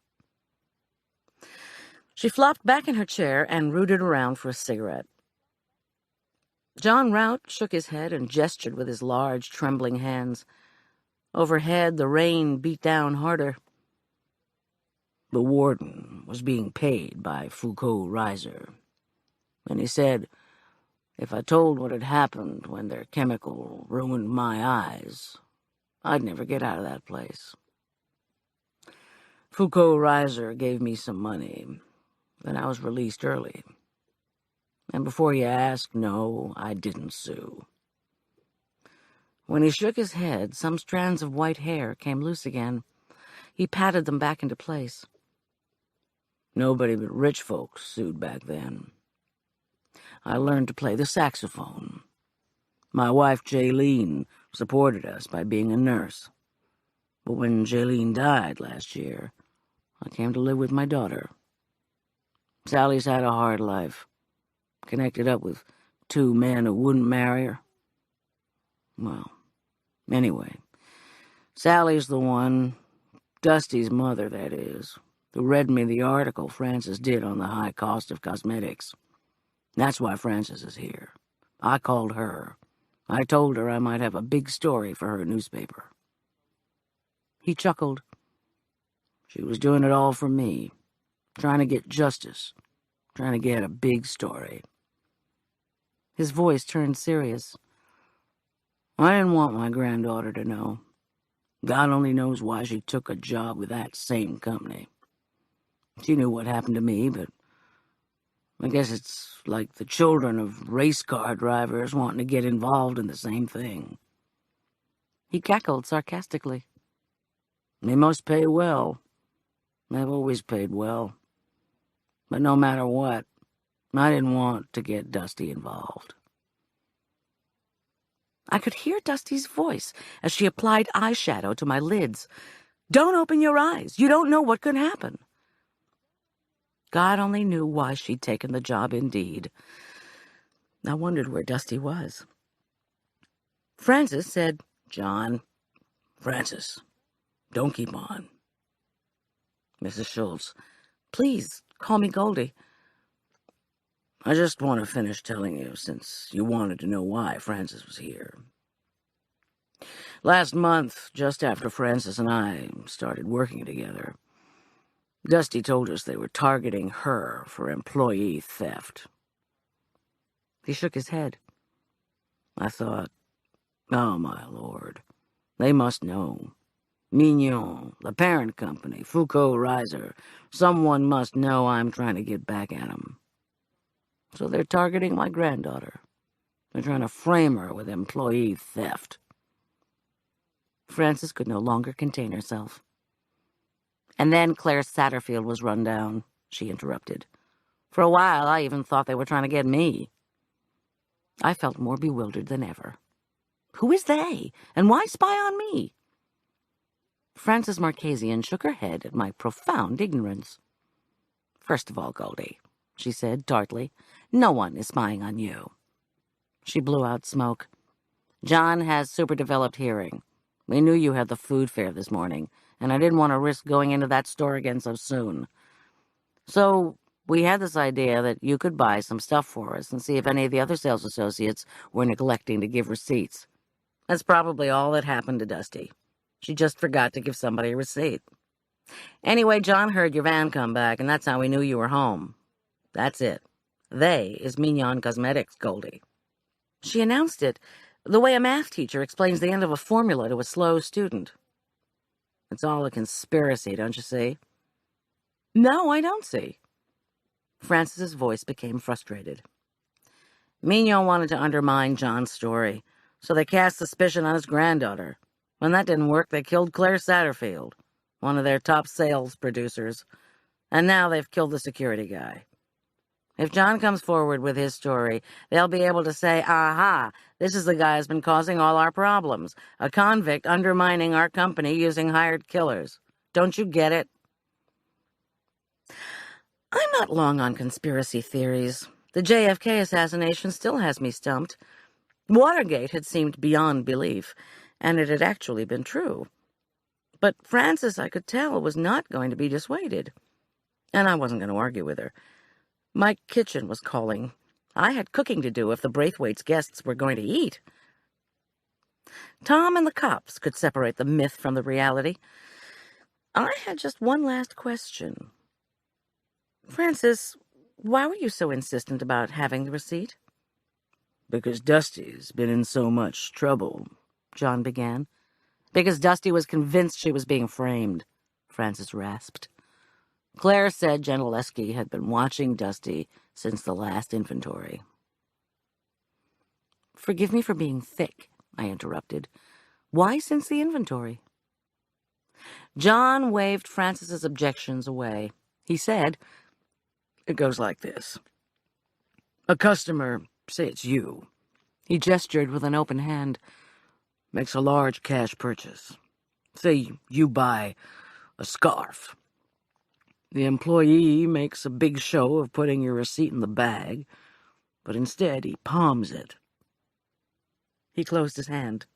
S2: She flopped back in her chair and rooted around for a cigarette. John Rout shook his head and gestured with his large, trembling hands. Overhead, the rain beat down harder. The warden was being paid by Foucault-Reiser, and he said, if I told what had happened when their chemical ruined my eyes, I'd never get out of that place. Foucault-Reiser gave me some money, and I was released early. And before you ask, no, I didn't sue. When he shook his head, some strands of white hair came loose again. He patted them back into place. Nobody but rich folks sued back then. I learned to play the saxophone. My wife, Jaylene, supported us by being a nurse. But when Jaylene died last year, I came to live with my daughter. Sally's had a hard life. Connected up with two men who wouldn't marry her. Well, anyway, Sally's the one, Dusty's mother, that is, who read me the article Francis did on the high cost of cosmetics. That's why Francis is here. I called her. I told her I might have a big story for her newspaper. He chuckled. She was doing it all for me, trying to get justice, trying to get a big story. His voice turned serious. I didn't want my granddaughter to know. God only knows why she took a job with that same company. She knew what happened to me, but I guess it's like the children of race car drivers wanting to get involved in the same thing. He cackled sarcastically. They must pay well. They've always paid well. But no matter what, I didn't want to get Dusty involved. I could hear Dusty's voice as she applied eyeshadow to my lids. Don't open your eyes. You don't know what could happen. God only knew why she'd taken the job indeed. I wondered where Dusty was. Francis said, John, Francis, don't keep on. Mrs. Schultz, please call me Goldy. I just want to finish telling you, since you wanted to know why Francis was here. Last month, just after Francis and I started working together, Dusty told us they were targeting her for employee theft. He shook his head. I thought, oh my Lord, they must know. Mignon, the parent company, Foucault-Reiser, someone must know I'm trying to get back at them. So they're targeting my granddaughter, They're trying to frame her with employee theft. Frances could no longer contain herself. And then Claire Satterfield was run down, she interrupted. For a while, I even thought they were trying to get me. I felt more bewildered than ever. Who is they, and why spy on me? Frances Marchesian shook her head at my profound ignorance. First of all, Goldie, she said tartly, no one is spying on you. She blew out smoke. John has super-developed hearing. We knew you had the food fair this morning, and I didn't want to risk going into that store again so soon. So we had this idea that you could buy some stuff for us and see if any of the other sales associates were neglecting to give receipts. That's probably all that happened to Dusty. She just forgot to give somebody a receipt. Anyway, John heard your van come back, and that's how we knew you were home. That's it. They is Mignon Cosmetics, Goldie. She announced it the way a math teacher explains the end of a formula to a slow student. It's all a conspiracy, don't you see? No, I don't see. Frances's voice became frustrated. Mignon wanted to undermine John's story, so they cast suspicion on his granddaughter. When that didn't work, they killed Claire Satterfield, one of their top sales producers, and now they've killed the security guy. If John comes forward with his story, they'll be able to say, aha, this is the guy who's been causing all our problems, a convict undermining our company using hired killers. Don't you get it? I'm not long on conspiracy theories. The JFK assassination still has me stumped. Watergate had seemed beyond belief, and it had actually been true. But Frances, I could tell, was not going to be dissuaded. And I wasn't going to argue with her. My kitchen was calling. I had cooking to do if the Braithwaite's guests were going to eat. Tom and the cops could separate the myth from the reality. I had just one last question. Frances, why were you so insistent about having the receipt? Because Dusty's been in so much trouble, John began. Because Dusty was convinced she was being framed, Frances rasped. Claire said Gentileschi had been watching Dusty since the last inventory. Forgive me for being thick, I interrupted. Why since the inventory? John waved Frances's objections away. He said, it goes like this. A customer, say it's you, he gestured with an open hand, makes a large cash purchase. Say you buy a scarf. The employee makes a big show of putting your receipt in the bag, but instead he palms it. He closed his hand.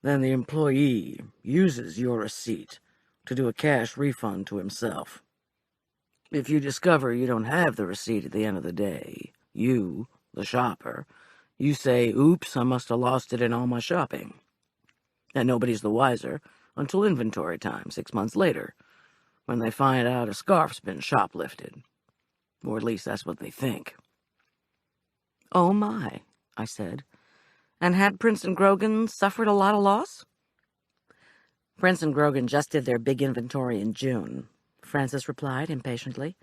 S2: Then the employee uses your receipt to do a cash refund to himself. If you discover you don't have the receipt at the end of the day, you, the shopper, you say, oops, I must have lost it in all my shopping. And nobody's the wiser until inventory time 6 months later, when they find out a scarf's been shoplifted. Or at least that's what they think. Oh my, I said. And had Prince and Grogan suffered a lot of loss? Prince and Grogan just did their big inventory in June, Frances replied impatiently.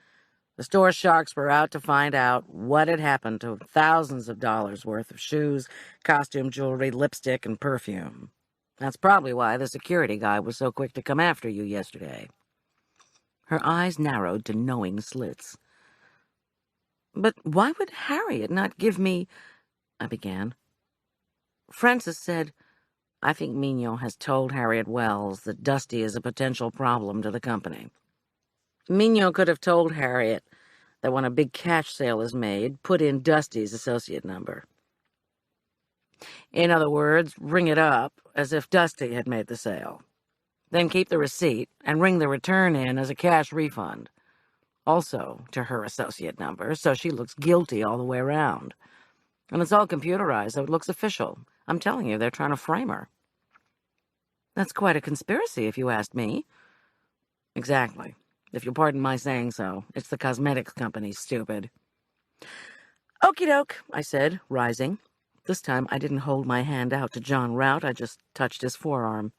S2: The store sharks were out to find out what had happened to thousands of dollars worth of shoes, costume jewelry, lipstick, and perfume. That's probably why the security guy was so quick to come after you yesterday. Her eyes narrowed to knowing slits. But why would Harriet not give me... I began. Frances said, I think Mignon has told Harriet Wells that Dusty is a potential problem to the company. Mignon could have told Harriet that when a big cash sale is made, put in Dusty's associate number. In other words, ring it up as if Dusty had made the sale. Then keep the receipt and ring the return in as a cash refund. Also to her associate number, so she looks guilty all the way around. And it's all computerized, so it looks official. I'm telling you, they're trying to frame her. That's quite a conspiracy, if you ask me. Exactly. If you'll pardon my saying so. It's the cosmetics company, stupid. Okie doke, I said, rising. This time I didn't hold my hand out to John Rout, I just touched his forearm.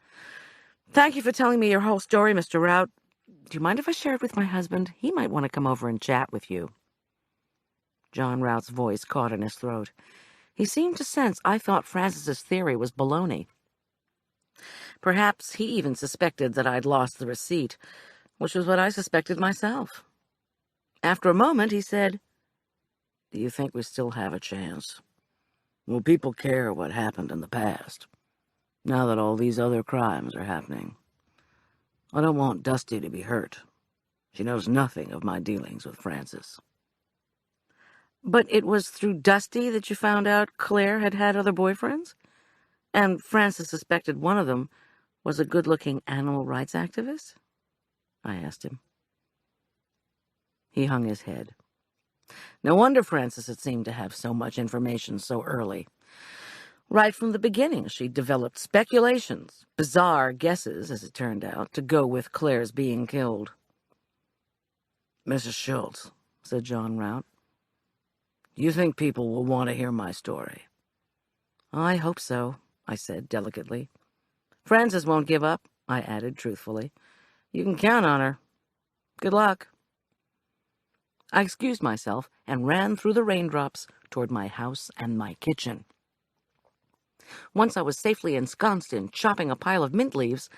S2: Thank you for telling me your whole story, Mr. Rout. Do you mind if I share it with my husband? He might want to come over and chat with you. John Rout's voice caught in his throat. He seemed to sense I thought Francis's theory was baloney. Perhaps he even suspected that I'd lost the receipt, which was what I suspected myself. After a moment, he said, "Do you think we still have a chance? Will people care what happened in the past, now that all these other crimes are happening? I don't want Dusty to be hurt. She knows nothing of my dealings with Francis." "But it was through Dusty that you found out Claire had had other boyfriends? And Francis suspected one of them was a good-looking animal rights activist?" I asked him. He hung his head. No wonder Francis had seemed to have so much information so early. Right from the beginning, she developed speculations, bizarre guesses, as it turned out, to go with Claire's being killed. "Mrs. Schultz," said John Rout, "do you think people will want to hear my story?" "I hope so," I said delicately. "Francis won't give up," I added truthfully. "You can count on her. Good luck." I excused myself and ran through the raindrops toward my house and my kitchen. Once I was safely ensconced in chopping a pile of mint leaves,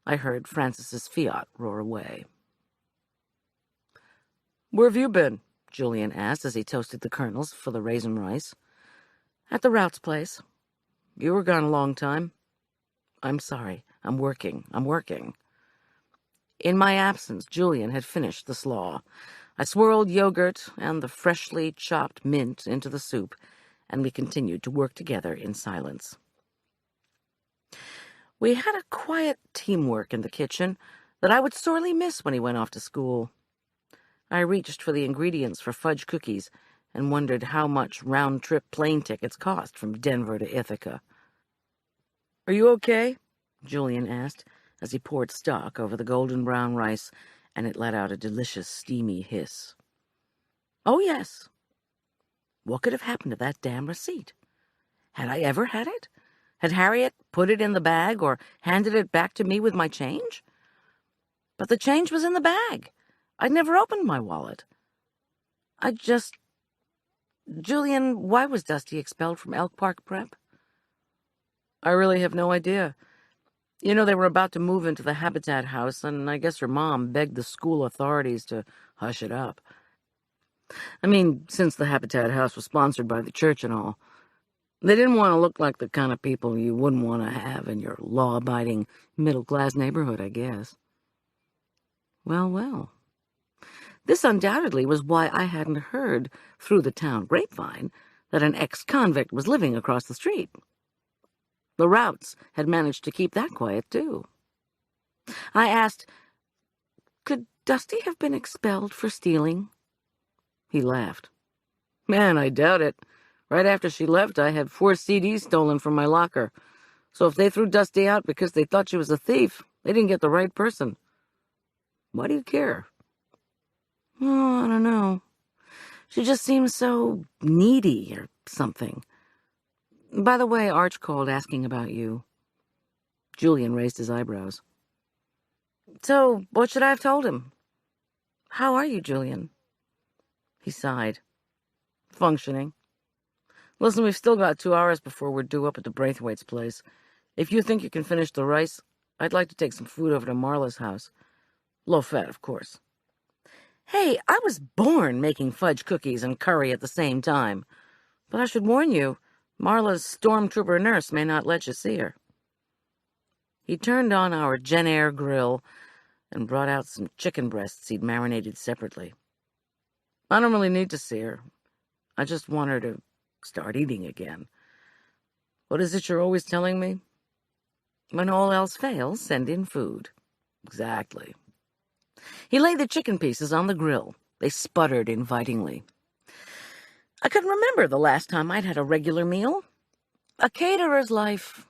S2: I heard Francis's Fiat roar away. "Where have you been?" Julian asked as he toasted the kernels for the raisin rice. "At the Rout's place." "You were gone a long time." "I'm sorry. I'm working. In my absence, Julian had finished the slaw. I swirled yogurt and the freshly chopped mint into the soup, and we continued to work together in silence. We had a quiet teamwork in the kitchen that I would sorely miss when he went off to school. I reached for the ingredients for fudge cookies and wondered how much round-trip plane tickets cost from Denver to Ithaca. "Are you okay?" Julian asked as he poured stock over the golden brown rice, and it let out a delicious steamy hiss. "Oh, yes." What could have happened to that damn receipt? Had I ever had it? Had Harriet put it in the bag or handed it back to me with my change? But the change was in the bag. I'd never opened my wallet. Julian, why was Dusty expelled from Elk Park Prep? I really have no idea. You know, they were about to move into the Habitat house, and I guess her mom begged the school authorities to hush it up. I mean, since the Habitat house was sponsored by the church and all. They didn't want to look like the kind of people you wouldn't want to have in your law-abiding, middle-class neighborhood, I guess. Well. This undoubtedly was why I hadn't heard, through the town grapevine, that an ex-convict was living across the street. The Routs had managed to keep that quiet, too. I asked, could Dusty have been expelled for stealing? He laughed. Man, I doubt it. Right after she left, I had 4 CDs stolen from my locker. So if they threw Dusty out because they thought she was a thief, they didn't get the right person. Why do you care? Oh, I don't know. She just seems so needy or something. By the way, Arch called asking about you. Julian raised his eyebrows. So, what should I have told him? How are you, Julian? He sighed. Functioning. Listen, we've still got 2 hours before we're due up at the Braithwaite's place. If you think you can finish the rice, I'd like to take some food over to Marla's house. Low fat, of course. Hey, I was born making fudge cookies and curry at the same time. But I should warn you, Marla's stormtrooper nurse may not let you see her. He turned on our Jen Air grill and brought out some chicken breasts he'd marinated separately. I don't really need to see her. I just want her to start eating again. What is it you're always telling me? When all else fails, send in food. Exactly. He laid the chicken pieces on the grill. They sputtered invitingly. I couldn't remember the last time I'd had a regular meal. A caterer's life.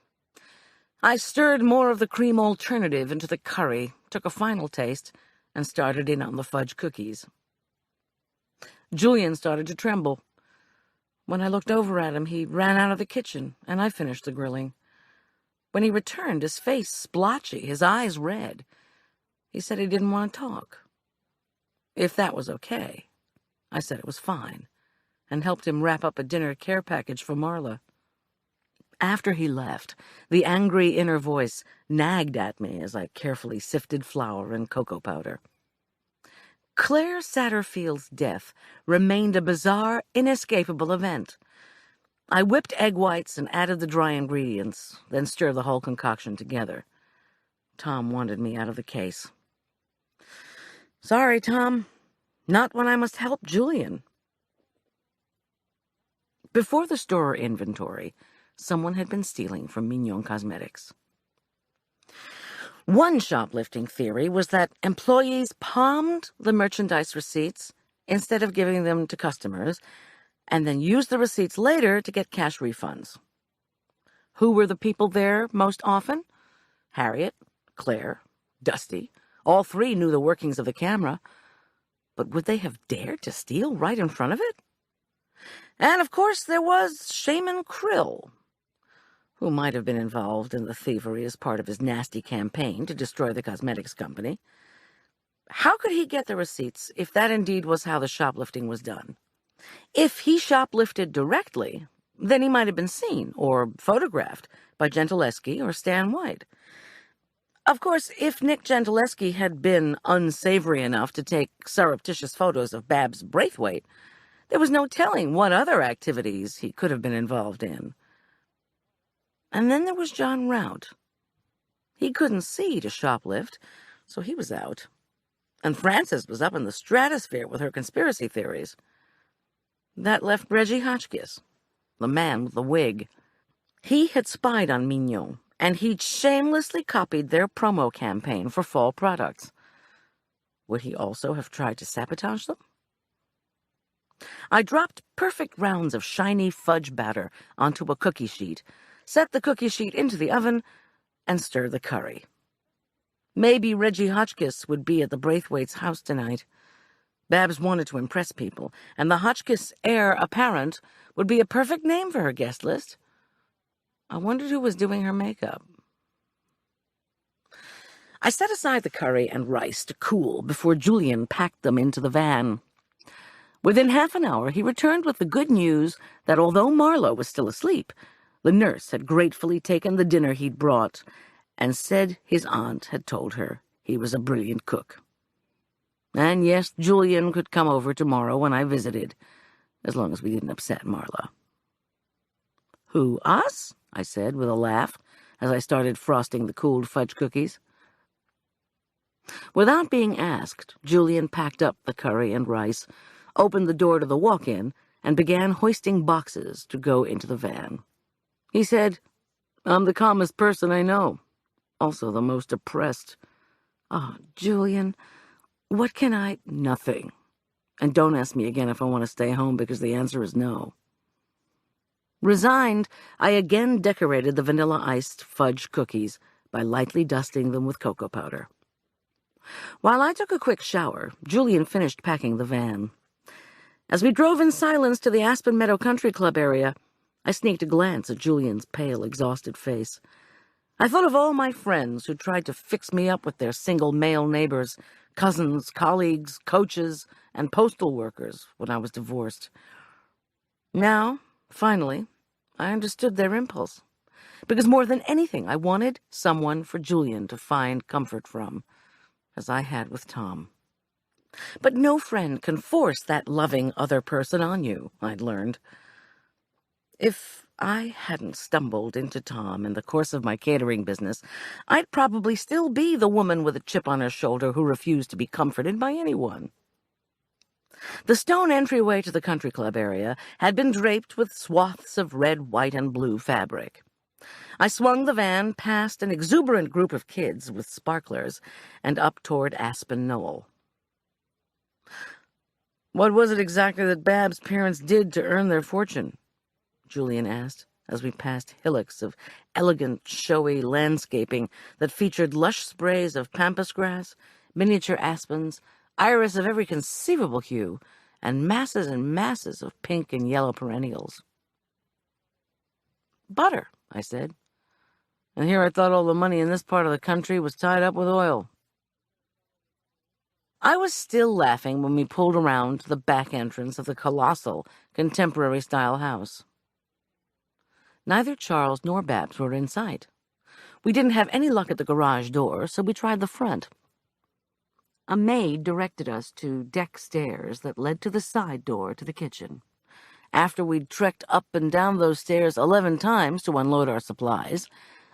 S2: I stirred more of the cream alternative into the curry, took a final taste, and started in on the fudge cookies. Julian started to tremble. When I looked over at him, he ran out of the kitchen, and I finished the grilling. When he returned, his face splotchy, his eyes red. He said he didn't want to talk. If that was okay, I said it was fine, and helped him wrap up a dinner care package for Marla. After he left, the angry inner voice nagged at me as I carefully sifted flour and cocoa powder. Claire Satterfield's death remained a bizarre, inescapable event. I whipped egg whites and added the dry ingredients, then stirred the whole concoction together. Tom wanted me out of the case. Sorry, Tom. Not when I must help Julian. Before the store inventory, someone had been stealing from Mignon Cosmetics. One shoplifting theory was that employees palmed the merchandise receipts instead of giving them to customers, and then used the receipts later to get cash refunds. Who were the people there most often? Harriet, Claire, Dusty. All three knew the workings of the camera. But would they have dared to steal right in front of it? And, of course, there was Shaman Krill, who might have been involved in the thievery as part of his nasty campaign to destroy the cosmetics company. How could he get the receipts if that indeed was how the shoplifting was done? If he shoplifted directly, then he might have been seen or photographed by Gentileschi or Stan White. Of course, if Nick Gentileschi had been unsavory enough to take surreptitious photos of Babs Braithwaite, there was no telling what other activities he could have been involved in. And then there was John Rout. He couldn't see to shoplift, so he was out. And Frances was up in the stratosphere with her conspiracy theories. That left Reggie Hotchkiss, the man with the wig. He had spied on Mignon, and he'd shamelessly copied their promo campaign for fall products. Would he also have tried to sabotage them? I dropped perfect rounds of shiny fudge batter onto a cookie sheet, set the cookie sheet into the oven, and stirred the curry. Maybe Reggie Hotchkiss would be at the Braithwaites' house tonight. Babs wanted to impress people, and the Hotchkiss heir apparent would be a perfect name for her guest list. I wondered who was doing her makeup. I set aside the curry and rice to cool before Julian packed them into the van. Within half an hour, he returned with the good news that although Marla was still asleep, the nurse had gratefully taken the dinner he'd brought and said his aunt had told her he was a brilliant cook. And yes, Julian could come over tomorrow when I visited, as long as we didn't upset Marla. Who, us? I said with a laugh as I started frosting the cooled fudge cookies. Without being asked, Julian packed up the curry and rice, opened the door to the walk-in, and began hoisting boxes to go into the van. He said, "I'm the calmest person I know, also the most oppressed." "Oh, Julian, what can I—" "Nothing. And don't ask me again if I want to stay home, because the answer is no." Resigned, I again decorated the vanilla-iced fudge cookies by lightly dusting them with cocoa powder. While I took a quick shower, Julian finished packing the van. As we drove in silence to the Aspen Meadow Country Club area, I sneaked a glance at Julian's pale, exhausted face. I thought of all my friends who tried to fix me up with their single male neighbors, cousins, colleagues, coaches, and postal workers when I was divorced. Now, finally, I understood their impulse, because more than anything, I wanted someone for Julian to find comfort from, as I had with Tom. But no friend can force that loving other person on you, I'd learned. If I hadn't stumbled into Tom in the course of my catering business, I'd probably still be the woman with a chip on her shoulder who refused to be comforted by anyone. The stone entryway to the country club area had been draped with swaths of red, white, and blue fabric. I swung the van past an exuberant group of kids with sparklers and up toward Aspen Knoll. "What was it exactly that Bab's parents did to earn their fortune?" Julian asked, as we passed hillocks of elegant, showy landscaping that featured lush sprays of pampas grass, miniature aspens, iris of every conceivable hue, and masses of pink and yellow perennials. "Butter," I said. "And here I thought all the money in this part of the country was tied up with oil." I was still laughing when we pulled around to the back entrance of the colossal, contemporary-style house. Neither Charles nor Babs were in sight. We didn't have any luck at the garage door, so we tried the front. A maid directed us to deck stairs that led to the side door to the kitchen. After we'd trekked up and down those stairs 11 times to unload our supplies,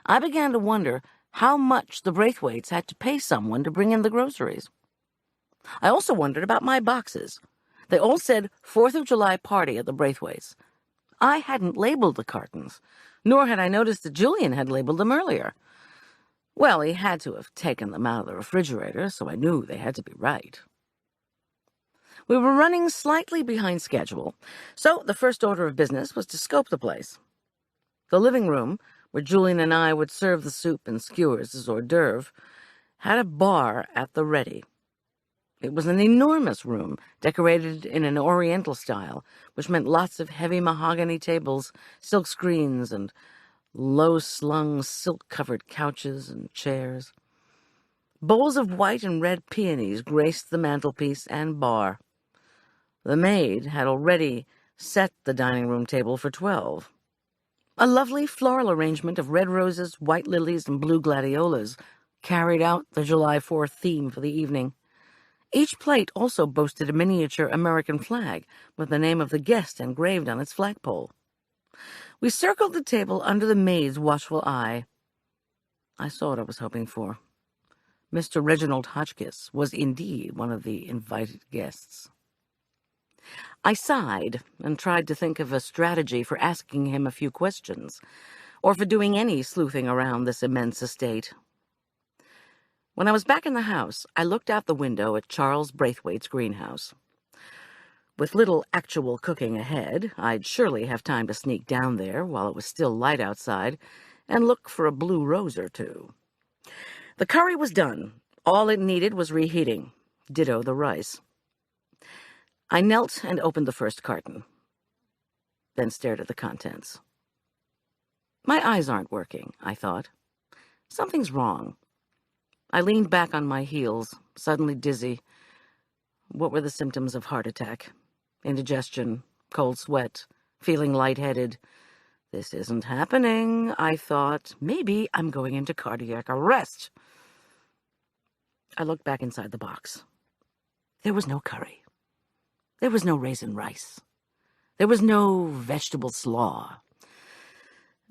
S2: I began to wonder how much the Braithwaites had to pay someone to bring in the groceries. I also wondered about my boxes. They all said 4th of July party at the Braithwaites. I hadn't labeled the cartons, nor had I noticed that Julian had labeled them earlier. Well, he had to have taken them out of the refrigerator, so I knew they had to be right. We were running slightly behind schedule, so the first order of business was to scope the place. The living room, where Julian and I would serve the soup and skewers as hors d'oeuvre, had a bar at the ready. It was an enormous room, decorated in an Oriental style, which meant lots of heavy mahogany tables, silk screens, and low-slung, silk-covered couches and chairs. Bowls of white and red peonies graced the mantelpiece and bar. The maid had already set the dining room table for 12. A lovely floral arrangement of red roses, white lilies, and blue gladiolas carried out the July 4th theme for the evening. Each plate also boasted a miniature American flag with the name of the guest engraved on its flagpole. We circled the table under the maid's watchful eye. I saw what I was hoping for. Mr. Reginald Hotchkiss was indeed one of the invited guests. I sighed and tried to think of a strategy for asking him a few questions, or for doing any sleuthing around this immense estate. When I was back in the house, I looked out the window at Charles Braithwaite's greenhouse. With little actual cooking ahead, I'd surely have time to sneak down there while it was still light outside and look for a blue rose or two. The curry was done. All it needed was reheating. Ditto the rice. I knelt and opened the first carton, then stared at the contents. My eyes aren't working, I thought. Something's wrong. I leaned back on my heels, suddenly dizzy. What were the symptoms of heart attack? Indigestion, cold sweat, feeling lightheaded. This isn't happening, I thought. Maybe I'm going into cardiac arrest. I looked back inside the box. There was no curry. There was no raisin rice. There was no vegetable slaw.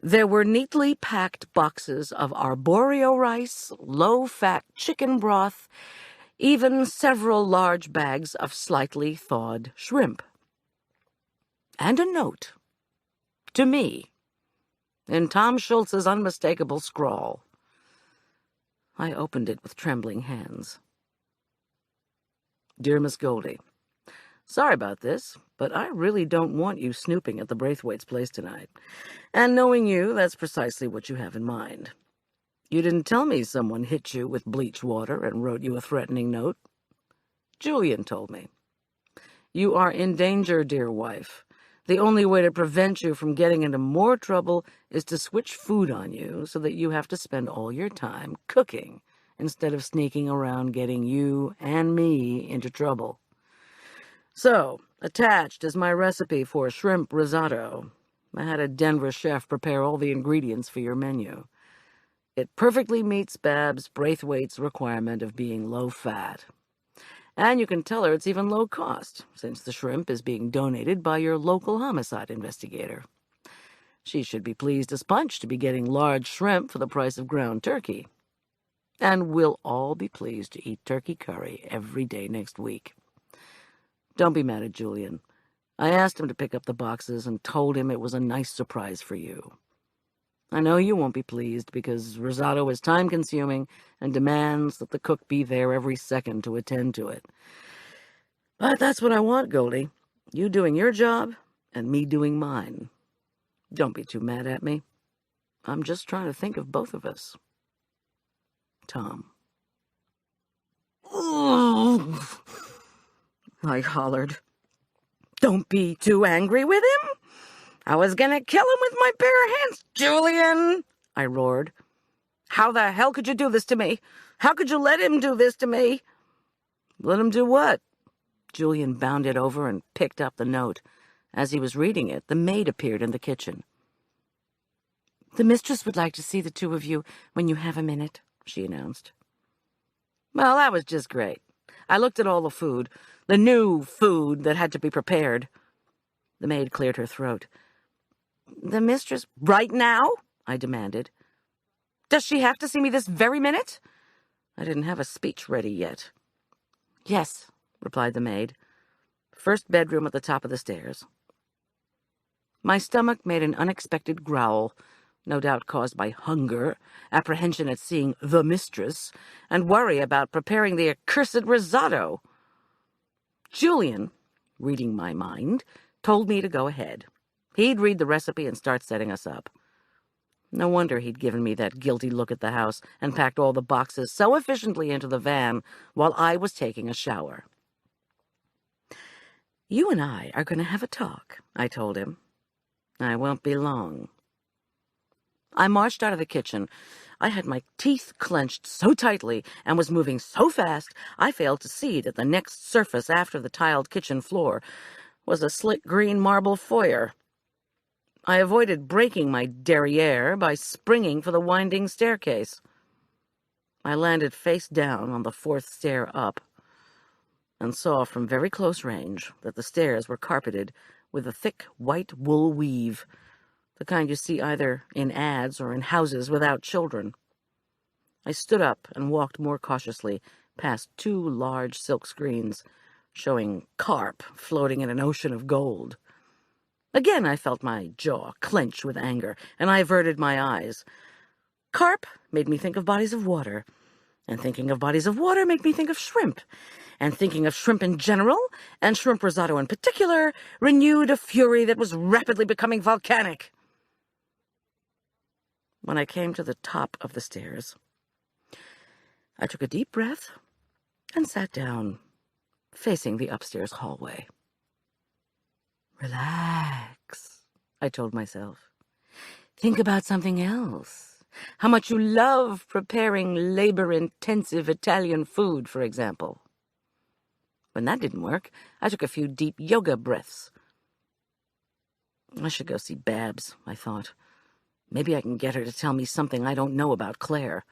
S2: There were neatly packed boxes of arborio rice, low-fat chicken broth, even several large bags of slightly thawed shrimp. And a note. To me. In Tom Schultz's unmistakable scrawl. I opened it with trembling hands. Dear Miss Goldie, sorry about this, but I really don't want you snooping at the Braithwaites' place tonight. And knowing you, that's precisely what you have in mind. You didn't tell me someone hit you with bleach water and wrote you a threatening note. Julian told me. You are in danger, dear wife. The only way to prevent you from getting into more trouble is to switch food on you so that you have to spend all your time cooking instead of sneaking around getting you and me into trouble. So, attached is my recipe for shrimp risotto. I had a Denver chef prepare all the ingredients for your menu. It perfectly meets Babs Braithwaite's requirement of being low-fat. And you can tell her it's even low-cost, since the shrimp is being donated by your local homicide investigator. She should be pleased as punch to be getting large shrimp for the price of ground turkey. And we'll all be pleased to eat turkey curry every day next week. Don't be mad at Julian. I asked him to pick up the boxes and told him it was a nice surprise for you. I know you won't be pleased because risotto is time-consuming and demands that the cook be there every second to attend to it. But that's what I want, Goldie. You doing your job and me doing mine. Don't be too mad at me. I'm just trying to think of both of us. Tom. Oh, I hollered. Don't be too angry with him. I was gonna kill him with my bare hands, Julian, I roared. How the hell could you do this to me? How could you let him do this to me? Let him do what? Julian bounded over and picked up the note. As he was reading it, the maid appeared in the kitchen.
S3: "The mistress would like to see the two of you when you have a minute," she announced.
S2: Well, that was just great. I looked at all the food, the new food that had to be prepared. The maid cleared her throat.
S3: "The mistress—"
S2: Right now? I demanded. Does she have to see me this very minute? I didn't have a speech ready yet.
S3: "Yes,"
S2: replied the maid. First bedroom at the top of the stairs. My stomach made an unexpected growl, no doubt caused by hunger, apprehension at seeing the mistress, and worry about preparing the accursed risotto. Julian, reading my mind, told me to go ahead. He'd read the recipe and start setting us up. No wonder he'd given me that guilty look at the house and packed all the boxes so efficiently into the van while I was taking a shower. You and I are going to have a talk, I told him. I won't be long. I marched out of the kitchen. I had my teeth clenched so tightly and was moving so fast I failed to see that the next surface after the tiled kitchen floor was a slick green marble foyer. I avoided breaking my derriere by springing for the winding staircase. I landed face down on the fourth stair up and saw from very close range that the stairs were carpeted with a thick white wool weave, the kind you see either in ads or in houses without children. I stood up and walked more cautiously past two large silk screens, showing carp floating in an ocean of gold. Again I felt my jaw clench with anger, and I averted my eyes. Carp made me think of bodies of water, and thinking of bodies of water made me think of shrimp, and thinking of shrimp in general, and shrimp risotto in particular, renewed a fury that was rapidly becoming volcanic. When I came to the top of the stairs, I took a deep breath and sat down, facing the upstairs hallway. Relax, I told myself. Think about something else. How much you love preparing labor-intensive Italian food, for example. When that didn't work, I took a few deep yoga breaths. I should go see Babs, I thought. Maybe I can get her to tell me something I don't know about Claire.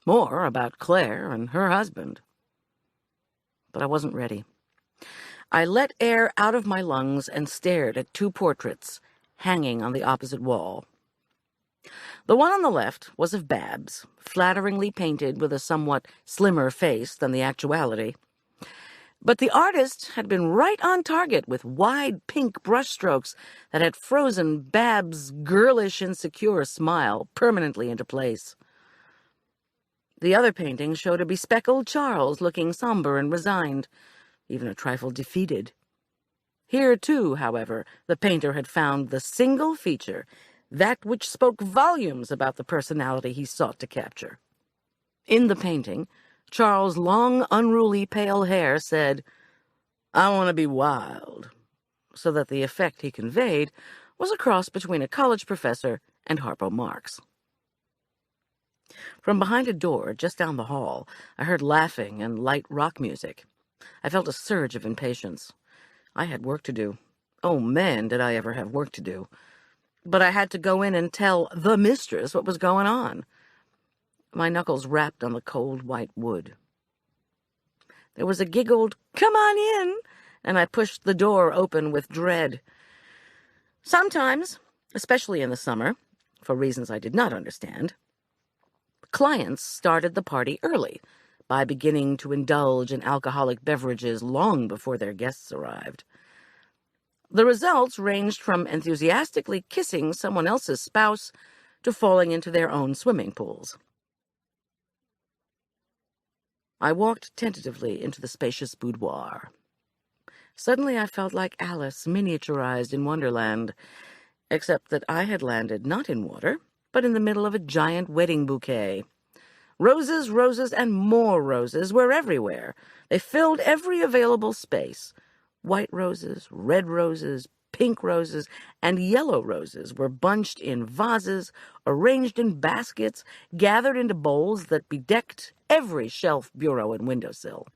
S2: More about Claire and her husband. But I wasn't ready. I let air out of my lungs and stared at two portraits hanging on the opposite wall. The one on the left was of Babs, flatteringly painted with a somewhat slimmer face than the actuality. But the artist had been right on target with wide pink brushstrokes that had frozen Babs' girlish, insecure smile permanently into place. The other painting showed a bespectacled Charles looking somber and resigned, even a trifle defeated. Here, too, however, the painter had found the single feature, that which spoke volumes about the personality he sought to capture. In the painting, Charles' long, unruly, pale hair said, "I want to be wild," so that the effect he conveyed was a cross between a college professor and Harpo Marx. From behind a door just down the hall, I heard laughing and light rock music. I felt a surge of impatience. I had work to do. Oh, man, did I ever have work to do. But I had to go in and tell the mistress what was going on. My knuckles rapped on the cold white wood. There was a giggled, "Come on in," and I pushed the door open with dread. Sometimes, especially in the summer, for reasons I did not understand, clients started the party early, by beginning to indulge in alcoholic beverages long before their guests arrived. The results ranged from enthusiastically kissing someone else's spouse to falling into their own swimming pools. I walked tentatively into the spacious boudoir. Suddenly I felt like Alice miniaturized in Wonderland, except that I had landed not in water, but in the middle of a giant wedding bouquet. Roses, roses, and more roses were everywhere. They filled every available space. White roses, red roses, pink roses, and yellow roses were bunched in vases, arranged in baskets, gathered into bowls that bedecked every shelf, bureau, and windowsill.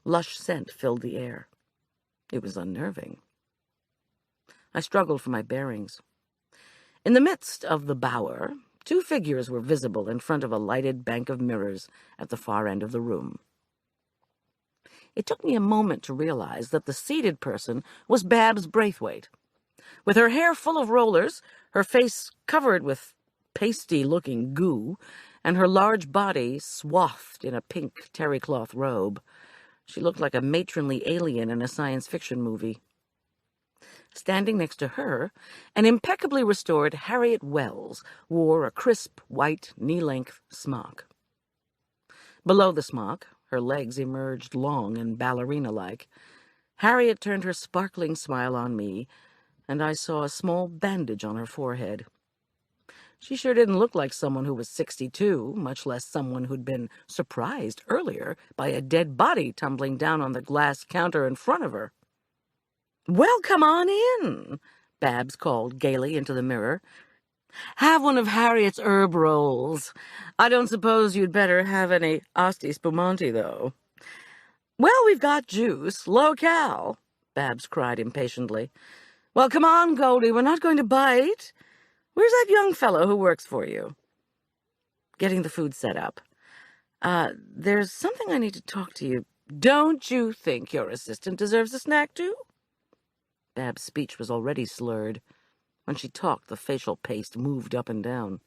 S2: Lush scent filled the air. It was unnerving. I struggled for my bearings. In the midst of the bower, 2 figures were visible in front of a lighted bank of mirrors at the far end of the room. It took me a moment to realize that the seated person was Babs Braithwaite. With her hair full of rollers, her face covered with pasty-looking goo, and her large body swathed in a pink terry-cloth robe, she looked like a matronly alien in a science fiction movie. Standing next to her, an impeccably restored Harriet Wells wore a crisp, white, knee-length smock. Below the smock, her legs emerged long and ballerina-like. Harriet turned her sparkling smile on me, and I saw a small bandage on her forehead. She sure didn't look like someone who was 62, much less someone who'd been surprised earlier by a dead body tumbling down on the glass counter in front of her. "Well, come on in," Babs called gaily into the mirror. "Have one of Harriet's herb rolls. I don't suppose you'd better have any Asti Spumante, though." "Well, we've got juice, low-cal," Babs cried impatiently. "Well, come on, Goldie, we're not going to bite. Where's that young fellow who works for you?" Getting the food set up. There's something I need to talk to you. Don't you think your assistant deserves a snack, too?" Bab's speech was already slurred. When she talked, the facial paste moved up and down.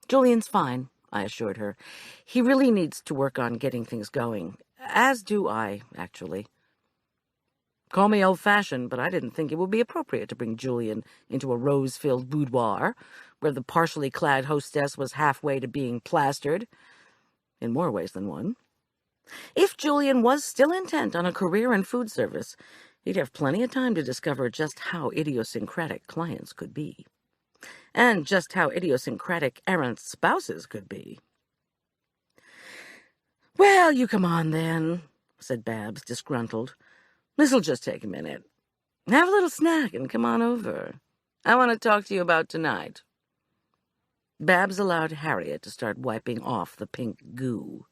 S2: "Julian's fine," I assured her. "He really needs to work on getting things going. As do I, actually." Call me old-fashioned, but I didn't think it would be appropriate to bring Julian into a rose-filled boudoir, where the partially clad hostess was halfway to being plastered, in more ways than one. If Julian was still intent on a career in food service, he'd have plenty of time to discover just how idiosyncratic clients could be, and just how idiosyncratic errant spouses could be. "Well, you come on, then," said Babs, disgruntled. "This'll just take a minute. Have a little snack and come on over. I want to talk to you about tonight." Babs allowed Harriet to start wiping off the pink goo.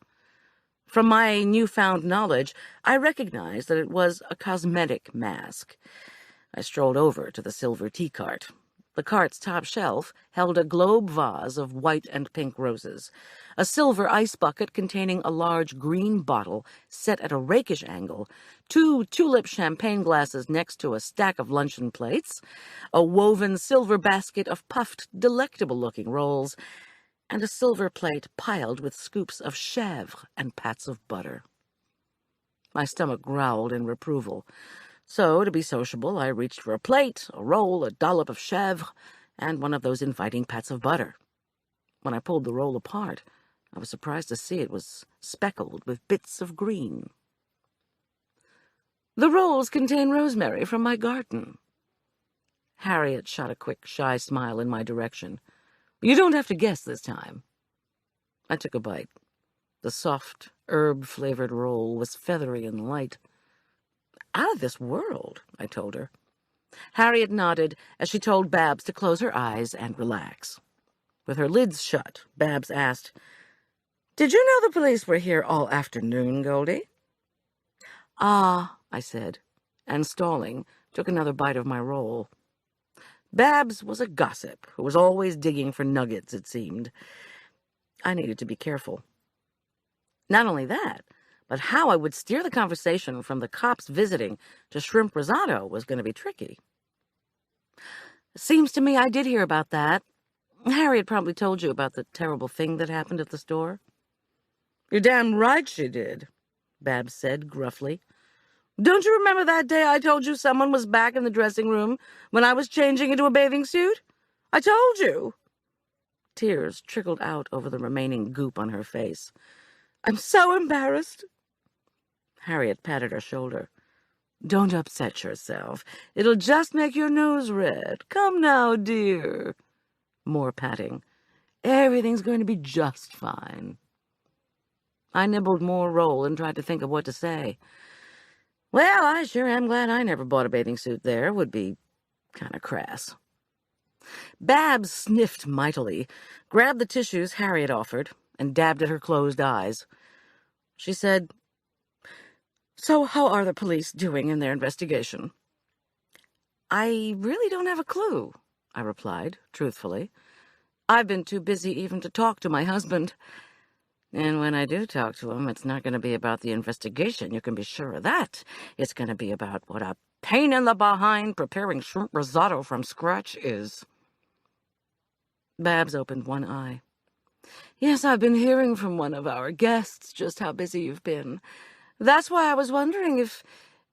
S2: From my newfound knowledge, I recognized that it was a cosmetic mask. I strolled over to the silver tea cart. The cart's top shelf held a globe vase of white and pink roses, a silver ice bucket containing a large green bottle set at a rakish angle, 2 tulip champagne glasses next to a stack of luncheon plates, a woven silver basket of puffed, delectable-looking rolls, and a silver plate piled with scoops of chèvre and pats of butter. My stomach growled in reproval. So, to be sociable, I reached for a plate, a roll, a dollop of chèvre, and one of those inviting pats of butter. When I pulled the roll apart, I was surprised to see it was speckled with bits of green. "The rolls contain rosemary from my garden." Harriet shot a quick, shy smile in my direction. "You don't have to guess this time." I took a bite. The soft, herb-flavored roll was feathery and light. "Out of this world," I told her. Harriet nodded as she told Babs to close her eyes and relax. With her lids shut, Babs asked, "Did you know the police were here all afternoon, Goldie?" "Ah," I said, and stalling, took another bite of my roll. Babs was a gossip who was always digging for nuggets, it seemed. I needed to be careful. Not only that, but how I would steer the conversation from the cops visiting to shrimp risotto was going to be tricky. "Seems to me I did hear about that. Harriet probably told you about the terrible thing that happened at the store." "You're damn right she did," Babs said gruffly. "Don't you remember that day I told you someone was back in the dressing room when I was changing into a bathing suit? I told you." Tears trickled out over the remaining goop on her face. "I'm so embarrassed." Harriet patted her shoulder. "Don't upset yourself. It'll just make your nose red. Come now, dear." More patting. "Everything's going to be just fine." I nibbled more roll and tried to think of what to say. "Well, I sure am glad I never bought a bathing suit there. Would be kind of crass." Babs sniffed mightily, grabbed the tissues Harriet offered, and dabbed at her closed eyes. She said, So how are the police doing in their investigation? I really don't have a clue, I replied, truthfully. I've been too busy even to talk to my husband. And when I do talk to him, it's not going to be about the investigation, you can be sure of that. It's going to be about what a pain in the behind preparing shrimp risotto from scratch is. Babs opened one eye. Yes, I've been hearing from one of our guests just how busy you've been. That's why I was wondering if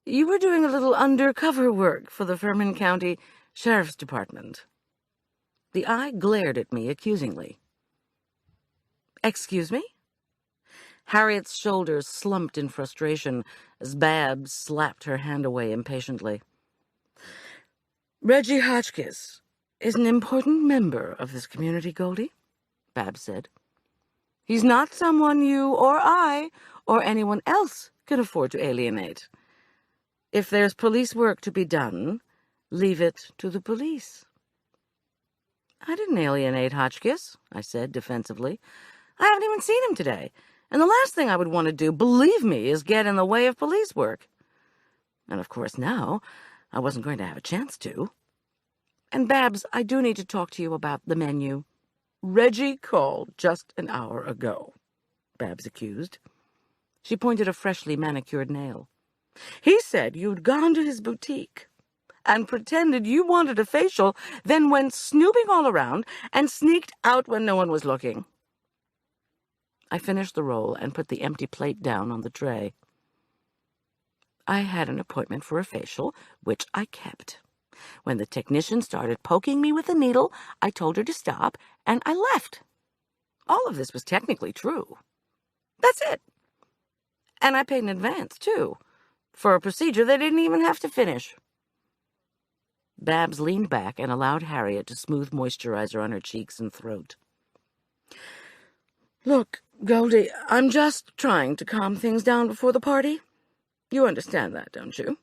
S2: you were doing a little undercover work for the Ferman County Sheriff's Department. The eye glared at me accusingly. Excuse me? Harriet's shoulders slumped in frustration as Babs slapped her hand away impatiently. Reggie Hotchkiss is an important member of this community, Goldie, Babs said. He's not someone you or I or anyone else can afford to alienate. If there's police work to be done, leave it to the police. I didn't alienate Hotchkiss, I said defensively. I haven't even seen him today, and the last thing I would want to do, believe me, is get in the way of police work. And of course now, I wasn't going to have a chance to. And Babs, I do need to talk to you about the menu. Reggie called just an hour ago, Babs accused. She pointed a freshly manicured nail. He said you'd gone to his boutique and pretended you wanted a facial, then went snooping all around and sneaked out when no one was looking. I finished the roll and put the empty plate down on the tray. I had an appointment for a facial, which I kept. When the technician started poking me with a needle, I told her to stop, and I left. All of this was technically true. That's it. And I paid in advance, too, for a procedure they didn't even have to finish. Babs leaned back and allowed Harriet to smooth moisturizer on her cheeks and throat. Look, Goldie, I'm just trying to calm things down before the party. You understand that, don't you?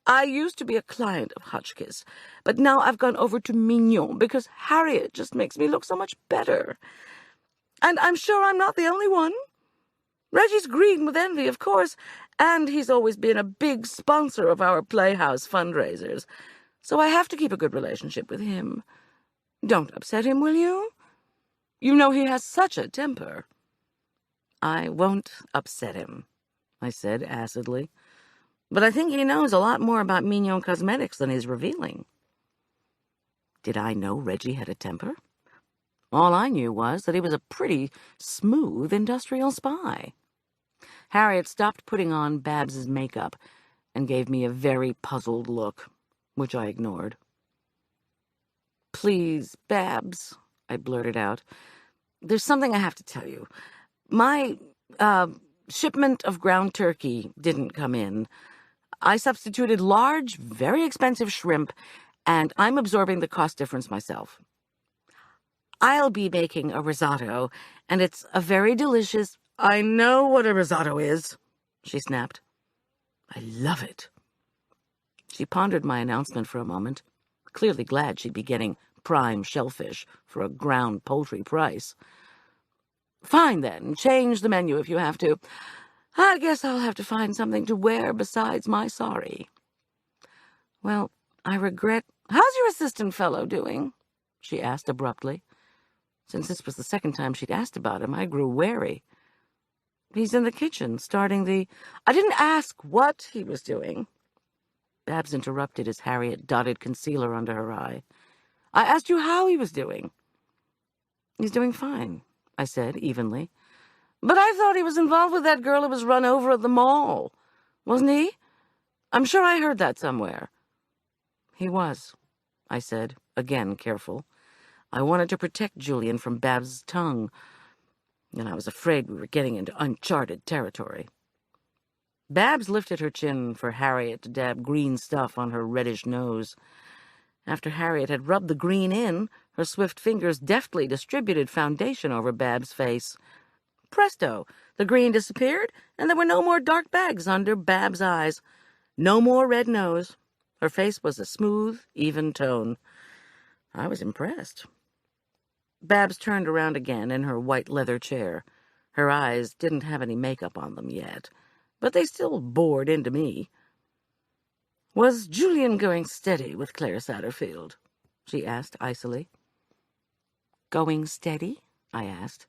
S2: I used to be a client of Hotchkiss, but now I've gone over to Mignon because Harriet just makes me look so much better. And I'm sure I'm not the only one. Reggie's green with envy, of course, and he's always been a big sponsor of our Playhouse fundraisers, so I have to keep a good relationship with him. Don't upset him, will you? You know he has such a temper. I won't upset him, I said acidly. But I think he knows a lot more about Mignon Cosmetics than he's revealing. Did I know Reggie had a temper? All I knew was that he was a pretty smooth industrial spy. Harriet stopped putting on Babs's makeup and gave me a very puzzled look, which I ignored. Please, Babs, I blurted out. There's something I have to tell you. My shipment of ground turkey didn't come in. I substituted large, very expensive shrimp, and I'm absorbing the cost difference myself. I'll be making a risotto, and it's a very delicious... I know what a risotto is, she snapped. I love it. She pondered my announcement for a moment, clearly glad she'd be getting prime shellfish for a ground poultry price. Fine, then. Change the menu if you have to. I guess I'll have to find something to wear besides my sari. Well, I regret... How's your assistant fellow doing? She asked abruptly. Since this was the second time she'd asked about him, I grew wary. He's in the kitchen, starting the... I didn't ask what he was doing. Babs interrupted as Harriet dotted concealer under her eye. I asked you how he was doing. He's doing fine, I said evenly. But I thought he was involved with that girl who was run over at the mall. Wasn't he? I'm sure I heard that somewhere. He was, I said, again careful. I wanted to protect Julian from Babs' tongue, and I was afraid we were getting into uncharted territory. Babs lifted her chin for Harriet to dab green stuff on her reddish nose. After Harriet had rubbed the green in, her swift fingers deftly distributed foundation over Babs' face. Presto! The green disappeared, and there were no more dark bags under Babs' eyes. No more red nose. Her face was a smooth, even tone. I was impressed. Babs turned around again in her white leather chair. Her eyes didn't have any makeup on them yet, but they still bored into me. "Was Julian going steady with Claire Satterfield?" she asked icily. "Going steady?" I asked.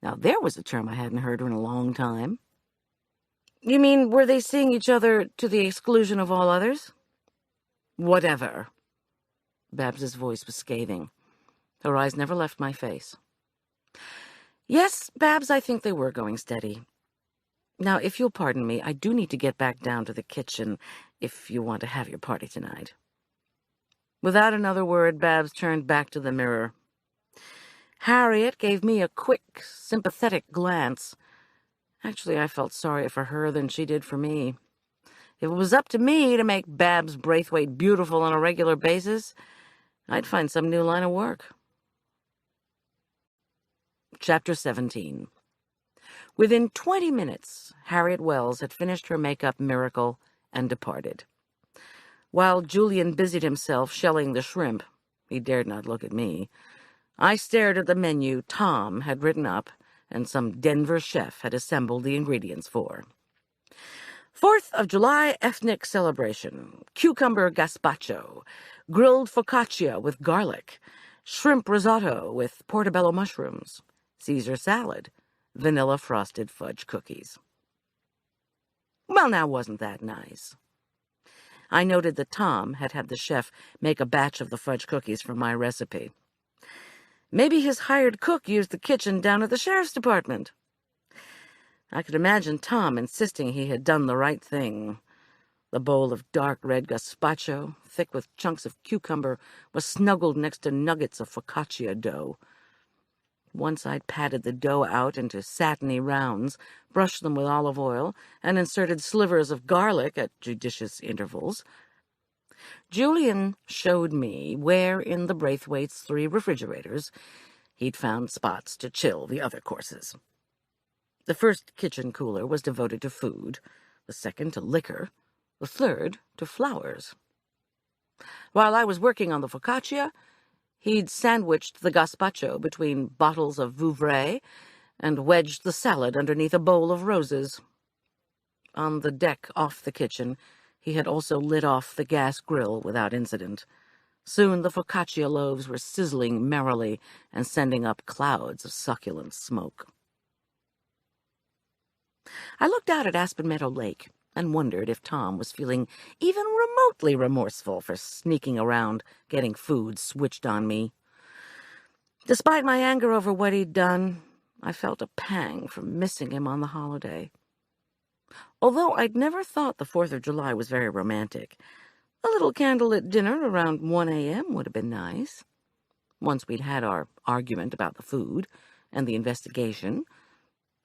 S2: Now, there was a term I hadn't heard in a long time. "You mean, were they seeing each other to the exclusion of all others?" "Whatever." Babs's voice was scathing. Her eyes never left my face. "Yes, Babs, I think they were going steady. Now, if you'll pardon me, I do need to get back down to the kitchen if you want to have your party tonight." Without another word, Babs turned back to the mirror. Harriet gave me a quick, sympathetic glance. Actually, I felt sorrier for her than she did for me. If it was up to me to make Babs Braithwaite beautiful on a regular basis, I'd find some new line of work. Chapter 17. Within 20 minutes, Harriet Wells had finished her makeup miracle and departed. While Julian busied himself shelling the shrimp, he dared not look at me, I stared at the menu Tom had written up and some Denver chef had assembled the ingredients for. 4th of July ethnic celebration, cucumber gazpacho, grilled focaccia with garlic, shrimp risotto with portobello mushrooms, Caesar salad, vanilla frosted fudge cookies. Well, now, wasn't that nice? I noted that Tom had had the chef make a batch of the fudge cookies from my recipe. Maybe his hired cook used the kitchen down at the sheriff's department. I could imagine Tom insisting he had done the right thing. The bowl of dark red gazpacho, thick with chunks of cucumber, was snuggled next to nuggets of focaccia dough. Once I'd patted the dough out into satiny rounds, brushed them with olive oil, and inserted slivers of garlic at judicious intervals. Julian showed me where in the Braithwaite's 3 refrigerators he'd found spots to chill the other courses. The first kitchen cooler was devoted to food, the second to liquor, the third to flowers. While I was working on the focaccia, he'd sandwiched the gazpacho between bottles of Vouvray and wedged the salad underneath a bowl of roses. On the deck off the kitchen, he had also lit off the gas grill without incident. Soon the focaccia loaves were sizzling merrily and sending up clouds of succulent smoke. I looked out at Aspen Meadow Lake and wondered if Tom was feeling even remotely remorseful for sneaking around, getting food switched on me. Despite my anger over what he'd done, I felt a pang from missing him on the holiday. Although I'd never thought the 4th of July was very romantic, a little candlelit dinner around 1 a.m. would have been nice. Once we'd had our argument about the food and the investigation,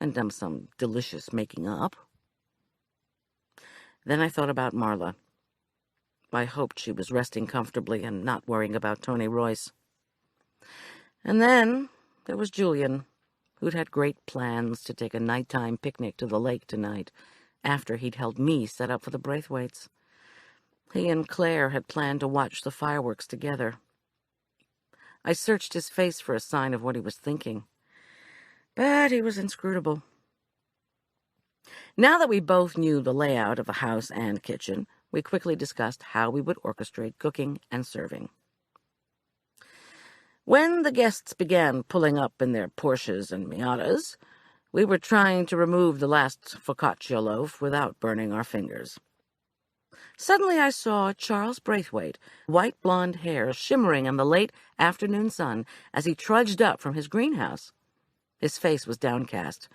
S2: and done some delicious making up. Then I thought about Marla. I hoped she was resting comfortably and not worrying about Tony Royce. And then there was Julian, who'd had great plans to take a nighttime picnic to the lake tonight, after he'd helped me set up for the Braithwaites. He and Claire had planned to watch the fireworks together. I searched his face for a sign of what he was thinking, but he was inscrutable. Now that we both knew the layout of the house and kitchen, we quickly discussed how we would orchestrate cooking and serving. When the guests began pulling up in their Porsches and Miatas, we were trying to remove the last focaccia loaf without burning our fingers. Suddenly I saw Charles Braithwaite, white blonde hair shimmering in the late afternoon sun as he trudged up from his greenhouse. His face was downcast.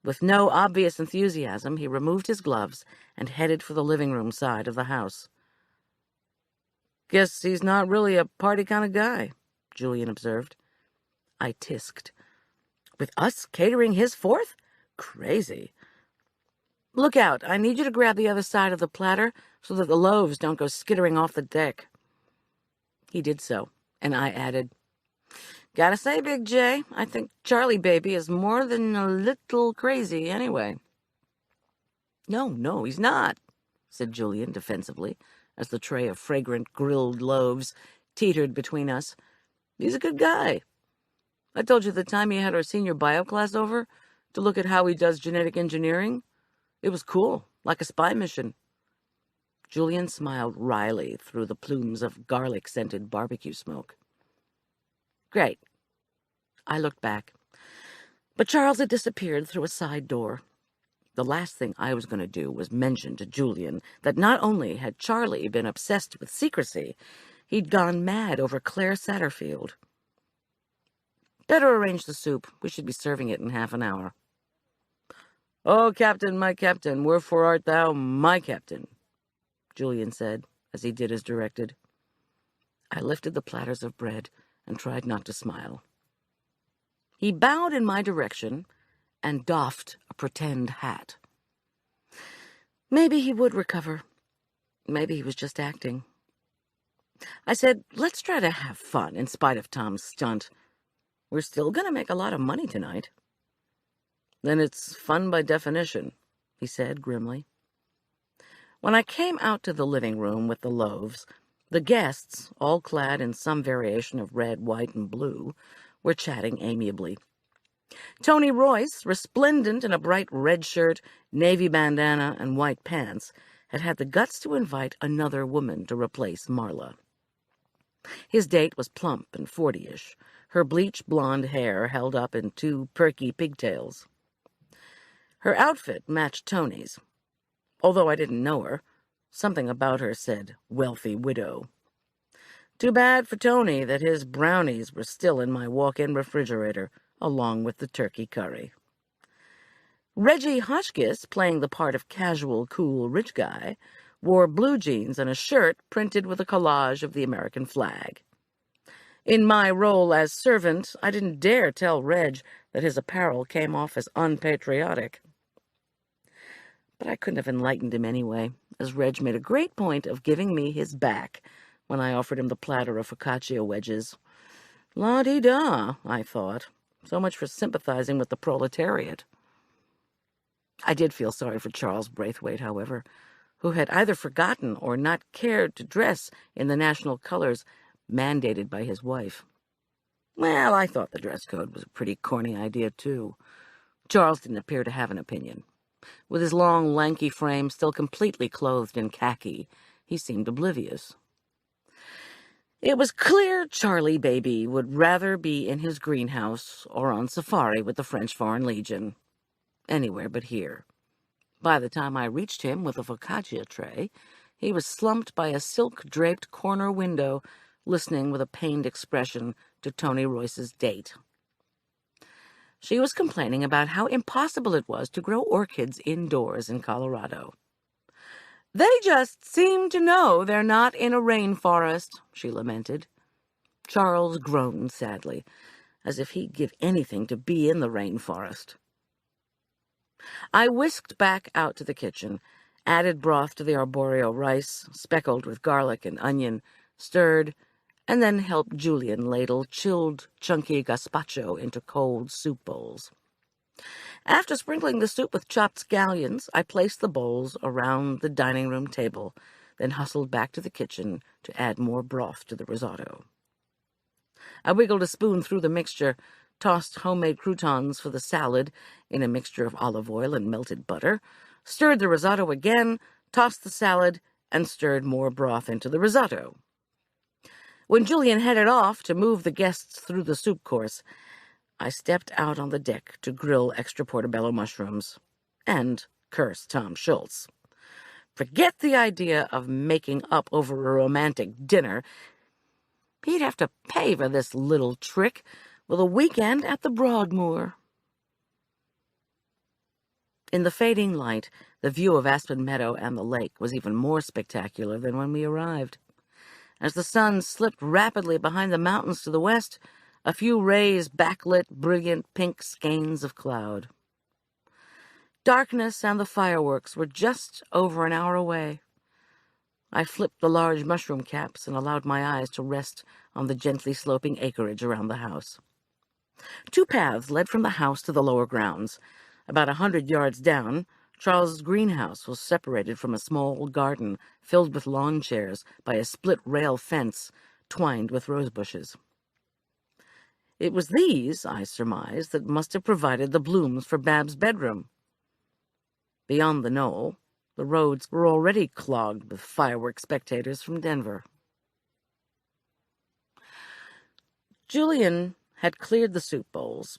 S2: With no obvious enthusiasm, he removed his gloves and headed for the living room side of the house. "Guess he's not really a party kind of guy," Julian observed. I tisked. "With us catering his 4th? Crazy. Look out, I need you to grab the other side of the platter so that the loaves don't go skittering off the deck." He did so, and I added, "Gotta say, Big J, I think Charlie baby is more than a little crazy anyway." No, he's not," said Julian defensively, as the tray of fragrant grilled loaves teetered between us. "He's a good guy. I told you the time he had our senior bio class over to look at how he does genetic engineering. It was cool, like a spy mission. Julian smiled wryly through the plumes of garlic-scented barbecue smoke. Great. I looked back. But Charles had disappeared through a side door. The last thing I was going to do was mention to Julian that not only had Charlie been obsessed with secrecy, he'd gone mad over Claire Satterfield. Better arrange the soup. We should be serving it in half an hour. "Oh, Captain, my captain, wherefore art thou my captain?" Julian said, as he did as directed. I lifted the platters of bread and tried not to smile. He bowed in my direction and doffed a pretend hat. Maybe he would recover. Maybe he was just acting. I said, let's try to have fun in spite of Tom's stunt. We're still going to make a lot of money tonight. Then it's fun by definition, he said grimly. When I came out to the living room with the loaves, the guests, all clad in some variation of red, white, and blue, were chatting amiably. Tony Royce, resplendent in a bright red shirt, navy bandana, and white pants, had the guts to invite another woman to replace Marla. His date was plump and 40-ish, her bleached blonde hair held up in 2 perky pigtails. Her outfit matched Tony's. Although I didn't know her, something about her said wealthy widow. Too bad for Tony that his brownies were still in my walk-in refrigerator, along with the turkey curry. Reggie Hotchkiss, playing the part of casual, cool, rich guy, wore blue jeans and a shirt printed with a collage of the American flag. In my role as servant, I didn't dare tell Reg that his apparel came off as unpatriotic. But I couldn't have enlightened him anyway, as Reg made a great point of giving me his back when I offered him the platter of focaccia wedges. La-dee-da, I thought. So much for sympathizing with the proletariat. I did feel sorry for Charles Braithwaite, however, who had either forgotten or not cared to dress in the national colors mandated by his wife. Well, I thought the dress code was a pretty corny idea, too. Charles didn't appear to have an opinion. With his long, lanky frame still completely clothed in khaki, he seemed oblivious. It was clear Charlie Baby would rather be in his greenhouse or on safari with the French Foreign Legion. Anywhere but here. By the time I reached him with a focaccia tray, he was slumped by a silk-draped corner window, listening with a pained expression to Tony Royce's date. She was complaining about how impossible it was to grow orchids indoors in Colorado. "They just seem to know they're not in a rainforest," she lamented. Charles groaned sadly, as if he'd give anything to be in the rainforest. I whisked back out to the kitchen, added broth to the arborio rice, speckled with garlic and onion, stirred, and then helped Julian ladle chilled, chunky gazpacho into cold soup bowls. After sprinkling the soup with chopped scallions, I placed the bowls around the dining room table, then hustled back to the kitchen to add more broth to the risotto. I wiggled a spoon through the mixture, tossed homemade croutons for the salad in a mixture of olive oil and melted butter, stirred the risotto again, tossed the salad, and stirred more broth into the risotto. When Julian headed off to move the guests through the soup course, I stepped out on the deck to grill extra portobello mushrooms and curse Tom Schulz. Forget the idea of making up over a romantic dinner. He'd have to pay for this little trick with a weekend at the Broadmoor. In the fading light, the view of Aspen Meadow and the lake was even more spectacular than when we arrived. As the sun slipped rapidly behind the mountains to the west, a few rays backlit brilliant pink skeins of cloud. Darkness and the fireworks were just over an hour away. I flipped the large mushroom caps and allowed my eyes to rest on the gently sloping acreage around the house. 2 paths led from the house to the lower grounds. About 100 yards down, Charles's greenhouse was separated from a small garden filled with lawn chairs by a split-rail fence twined with rose bushes. It was these, I surmised, that must have provided the blooms for Bab's bedroom. Beyond the knoll, the roads were already clogged with fireworks spectators from Denver. Julian had cleared the soup bowls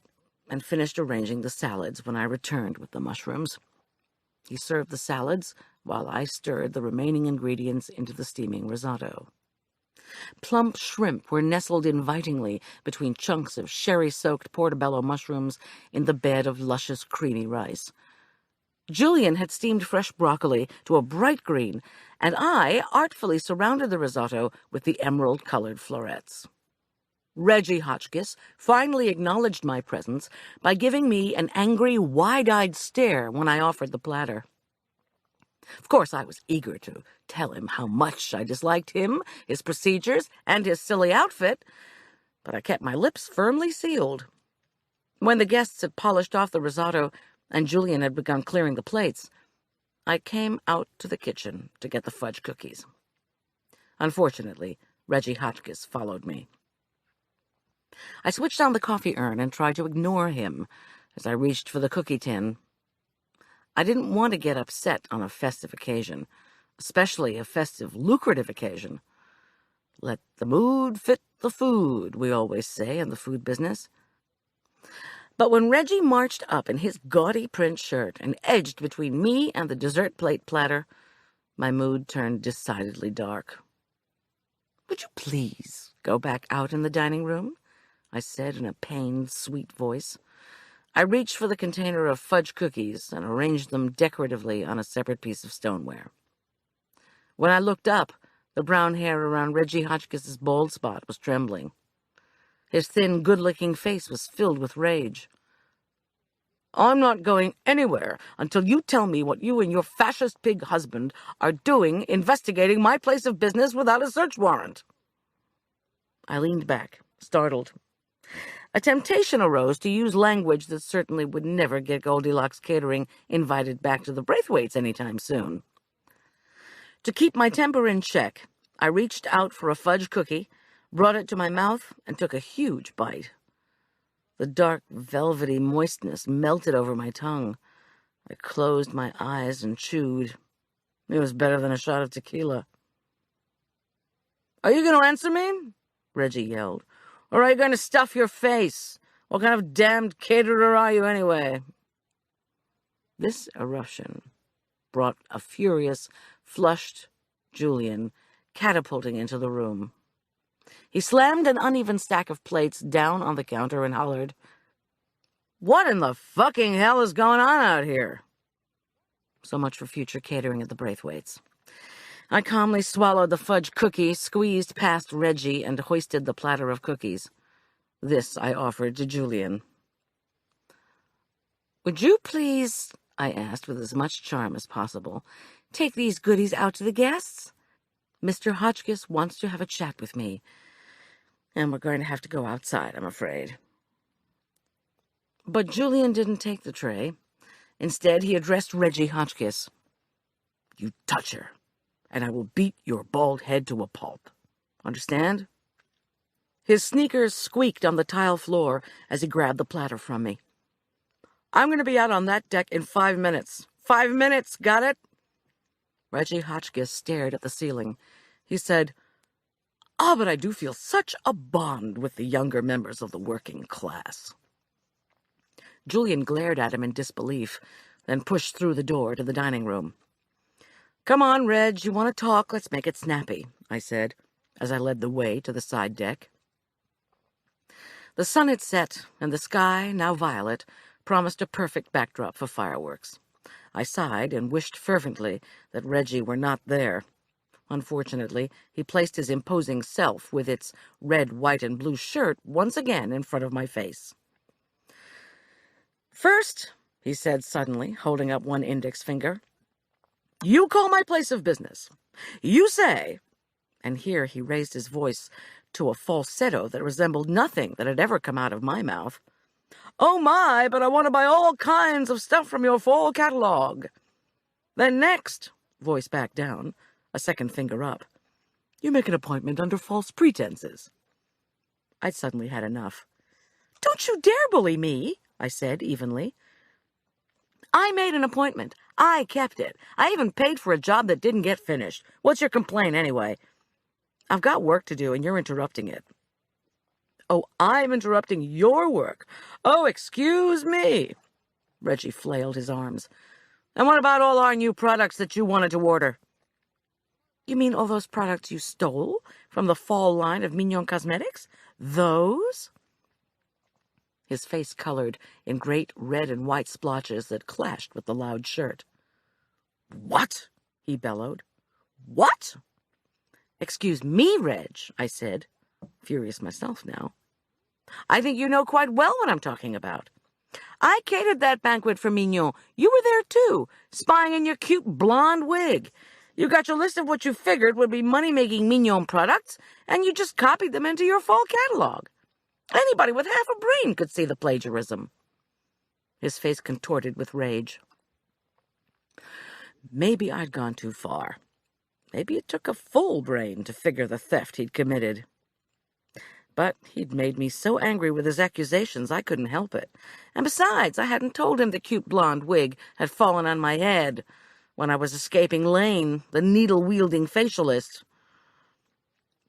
S2: and finished arranging the salads when I returned with the mushrooms. He served the salads while I stirred the remaining ingredients into the steaming risotto. Plump shrimp were nestled invitingly between chunks of sherry-soaked portobello mushrooms in the bed of luscious, creamy rice. Julian had steamed fresh broccoli to a bright green, and I artfully surrounded the risotto with the emerald-colored florets. Reggie Hotchkiss finally acknowledged my presence by giving me an angry, wide-eyed stare when I offered the platter. Of course, I was eager to tell him how much I disliked him, his procedures, and his silly outfit, but I kept my lips firmly sealed. When the guests had polished off the risotto and Julian had begun clearing the plates, I came out to the kitchen to get the fudge cookies. Unfortunately, Reggie Hotchkiss followed me. I switched on the coffee urn and tried to ignore him as I reached for the cookie tin. I didn't want to get upset on a festive occasion, especially a festive, lucrative occasion. Let the mood fit the food, we always say in the food business. But when Reggie marched up in his gaudy print shirt and edged between me and the dessert plate platter, my mood turned decidedly dark. "Would you please go back out in the dining room?" I said in a pained, sweet voice. I reached for the container of fudge cookies and arranged them decoratively on a separate piece of stoneware. When I looked up, the brown hair around Reggie Hotchkiss's bald spot was trembling. His thin, good-looking face was filled with rage. "I'm not going anywhere until you tell me what you and your fascist pig husband are doing investigating my place of business without a search warrant." I leaned back, startled. A temptation arose to use language that certainly would never get Goldilocks Catering invited back to the Braithwaites anytime soon. To keep my temper in check, I reached out for a fudge cookie, brought it to my mouth, and took a huge bite. The dark, velvety moistness melted over my tongue. I closed my eyes and chewed. It was better than a shot of tequila. "Are you going to answer me?" Reggie yelled. "Or are you going to stuff your face? What kind of damned caterer are you anyway?" This eruption brought a furious, flushed Julian catapulting into the room. He slammed an uneven stack of plates down on the counter and hollered, "What in the fucking hell is going on out here?" So much for future catering at the Braithwaites. I calmly swallowed the fudge cookie, squeezed past Reggie, and hoisted the platter of cookies. This I offered to Julian. "Would you please," I asked with as much charm as possible, "take these goodies out to the guests? Mr. Hotchkiss wants to have a chat with me, and we're going to have to go outside, I'm afraid." But Julian didn't take the tray. Instead, he addressed Reggie Hotchkiss. "You touch her, and I will beat your bald head to a pulp. Understand?" His sneakers squeaked on the tile floor as he grabbed the platter from me. "I'm going to be out on that deck in 5 minutes. 5 minutes, got it?" Reggie Hotchkiss stared at the ceiling. He said, But I do feel such a bond with the younger members of the working class." Julian glared at him in disbelief, then pushed through the door to the dining room. "Come on, Reg, you want to talk? Let's make it snappy," I said, as I led the way to the side deck. The sun had set, and the sky, now violet, promised a perfect backdrop for fireworks. I sighed and wished fervently that Reggie were not there. Unfortunately, he placed his imposing self with its red, white, and blue shirt once again in front of my face. "First," he said suddenly, holding up one index finger, "you call my place of business. You say," and here he raised his voice to a falsetto that resembled nothing that had ever come out of my mouth, "Oh my, but I want to buy all kinds of stuff from your fall catalog." Then next, voice back down, a second finger up, "you make an appointment under false pretenses." I'd suddenly had enough. "Don't you dare bully me," I said evenly. "I made an appointment. I kept it. I even paid for a job that didn't get finished. What's your complaint, anyway? I've got work to do, and you're interrupting it. Oh, I'm interrupting your work. Oh, excuse me. Reggie flailed his arms. And what about all our new products that you wanted to order? You mean all those products you stole from the fall line of Mignon Cosmetics? Those? His face colored in great red and white splotches that clashed with the loud shirt. What? He bellowed. What? Excuse me, Reg, I said, furious myself now. I think you know quite well what I'm talking about. I catered that banquet for Mignon. You were there, too, spying in your cute blonde wig. You got your list of what you figured would be money-making Mignon products, and you just copied them into your fall catalog. Anybody with half a brain could see the plagiarism. His face contorted with rage. Maybe I'd gone too far. Maybe it took a full brain to figure the theft he'd committed. But he'd made me so angry with his accusations I couldn't help it. And besides, I hadn't told him the cute blonde wig had fallen on my head when I was escaping Lane, the needle-wielding facialist.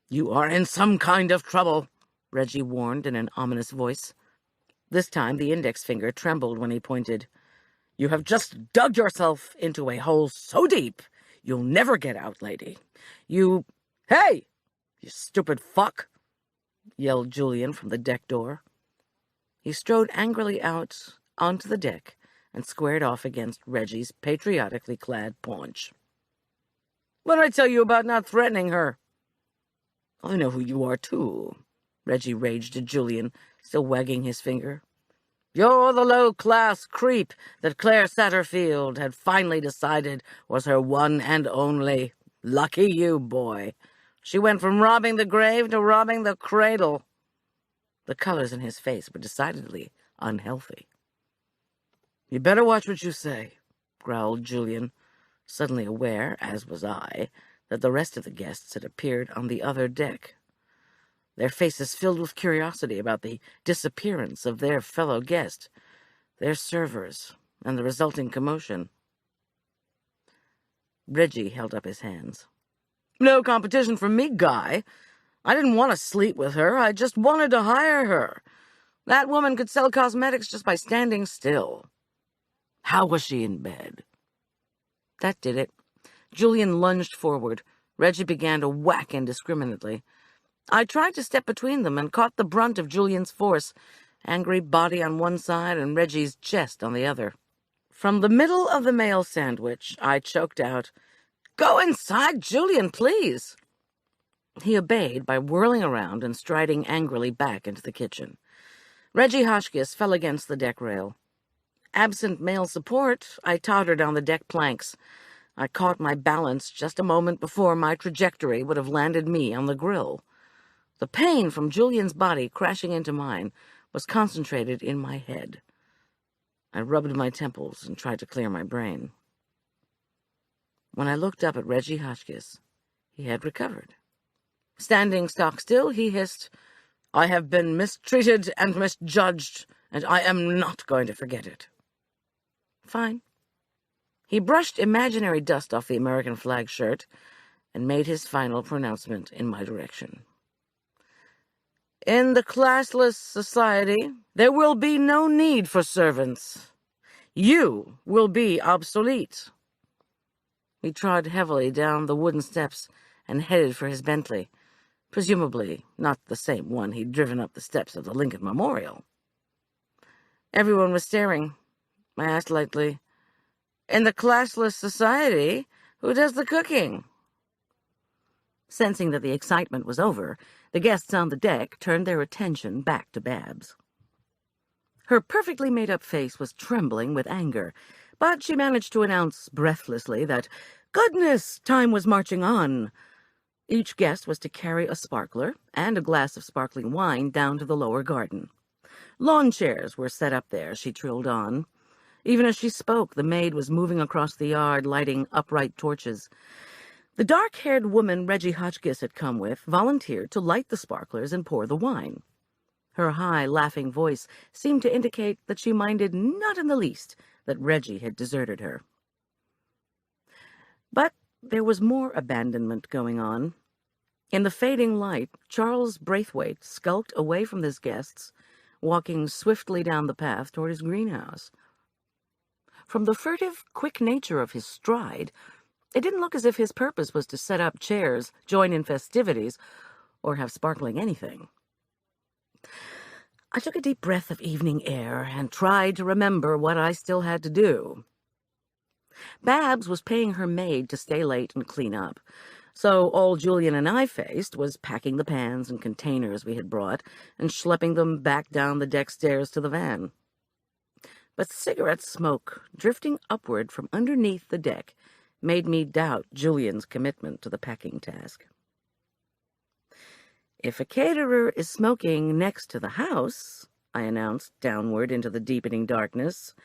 S2: You are in some kind of trouble, Reggie warned in an ominous voice. This time the index finger trembled when he pointed. You have just dug yourself into a hole so deep you'll never get out, lady. Hey, you stupid fuck, yelled Julian from the deck door. He strode angrily out onto the deck and squared off against Reggie's patriotically clad paunch. What did I tell you about not threatening her? I know who you are, too, Reggie raged at Julian, still wagging his finger. You're the low-class creep that Claire Satterfield had finally decided was her one and only. Lucky you, boy. She went from robbing the grave to robbing the cradle. The colors in his face were decidedly unhealthy. You better watch what you say, growled Julian, suddenly aware, as was I, that the rest of the guests had appeared on the other deck. Their faces filled with curiosity about the disappearance of their fellow guest, their servers, and the resulting commotion. Reggie held up his hands. No competition for me, Guy. I didn't want to sleep with her. I just wanted to hire her. That woman could sell cosmetics just by standing still. How was she in bed? That did it. Julian lunged forward. Reggie began to whack indiscriminately. I tried to step between them and caught the brunt of Julian's force, angry body on one side and Reggie's chest on the other. From the middle of the male sandwich, I choked out, Go inside, Julian, please. He obeyed by whirling around and striding angrily back into the kitchen. Reggie Hotchkiss fell against the deck rail. Absent male support, I tottered on the deck planks. I caught my balance just a moment before my trajectory would have landed me on the grill. The pain from Julian's body crashing into mine was concentrated in my head. I rubbed my temples and tried to clear my brain. When I looked up at Reggie Hotchkiss, he had recovered. Standing stock still, he hissed, I have been mistreated and misjudged, and I am not going to forget it. Fine. He brushed imaginary dust off the American flag shirt and made his final pronouncement in my direction. In the classless society, there will be no need for servants. You will be obsolete. He trod heavily down the wooden steps and headed for his Bentley, presumably not the same one he'd driven up the steps of the Lincoln Memorial. Everyone was staring. I asked lightly, In the classless society, who does the cooking? Sensing that the excitement was over, the guests on the deck turned their attention back to Babs. Her perfectly made-up face was trembling with anger, but she managed to announce breathlessly that, goodness, time was marching on. Each guest was to carry a sparkler and a glass of sparkling wine down to the lower garden. Lawn chairs were set up there, she trilled on. Even as she spoke, the maid was moving across the yard, lighting upright torches. The dark-haired woman Reggie Hotchkiss had come with volunteered to light the sparklers and pour the wine. Her high, laughing voice seemed to indicate that she minded not in the least that Reggie had deserted her. But there was more abandonment going on. In the fading light, Charles Braithwaite skulked away from his guests, walking swiftly down the path toward his greenhouse. From the furtive, quick nature of his stride, it didn't look as if his purpose was to set up chairs, join in festivities, or have sparkling anything. I took a deep breath of evening air and tried to remember what I still had to do. Babs was paying her maid to stay late and clean up, so all Julian and I faced was packing the pans and containers we had brought and schlepping them back down the deck stairs to the van. But cigarette smoke drifting upward from underneath the deck made me doubt Julian's commitment to the packing task. "If a caterer is smoking next to the house," I announced downward into the deepening darkness,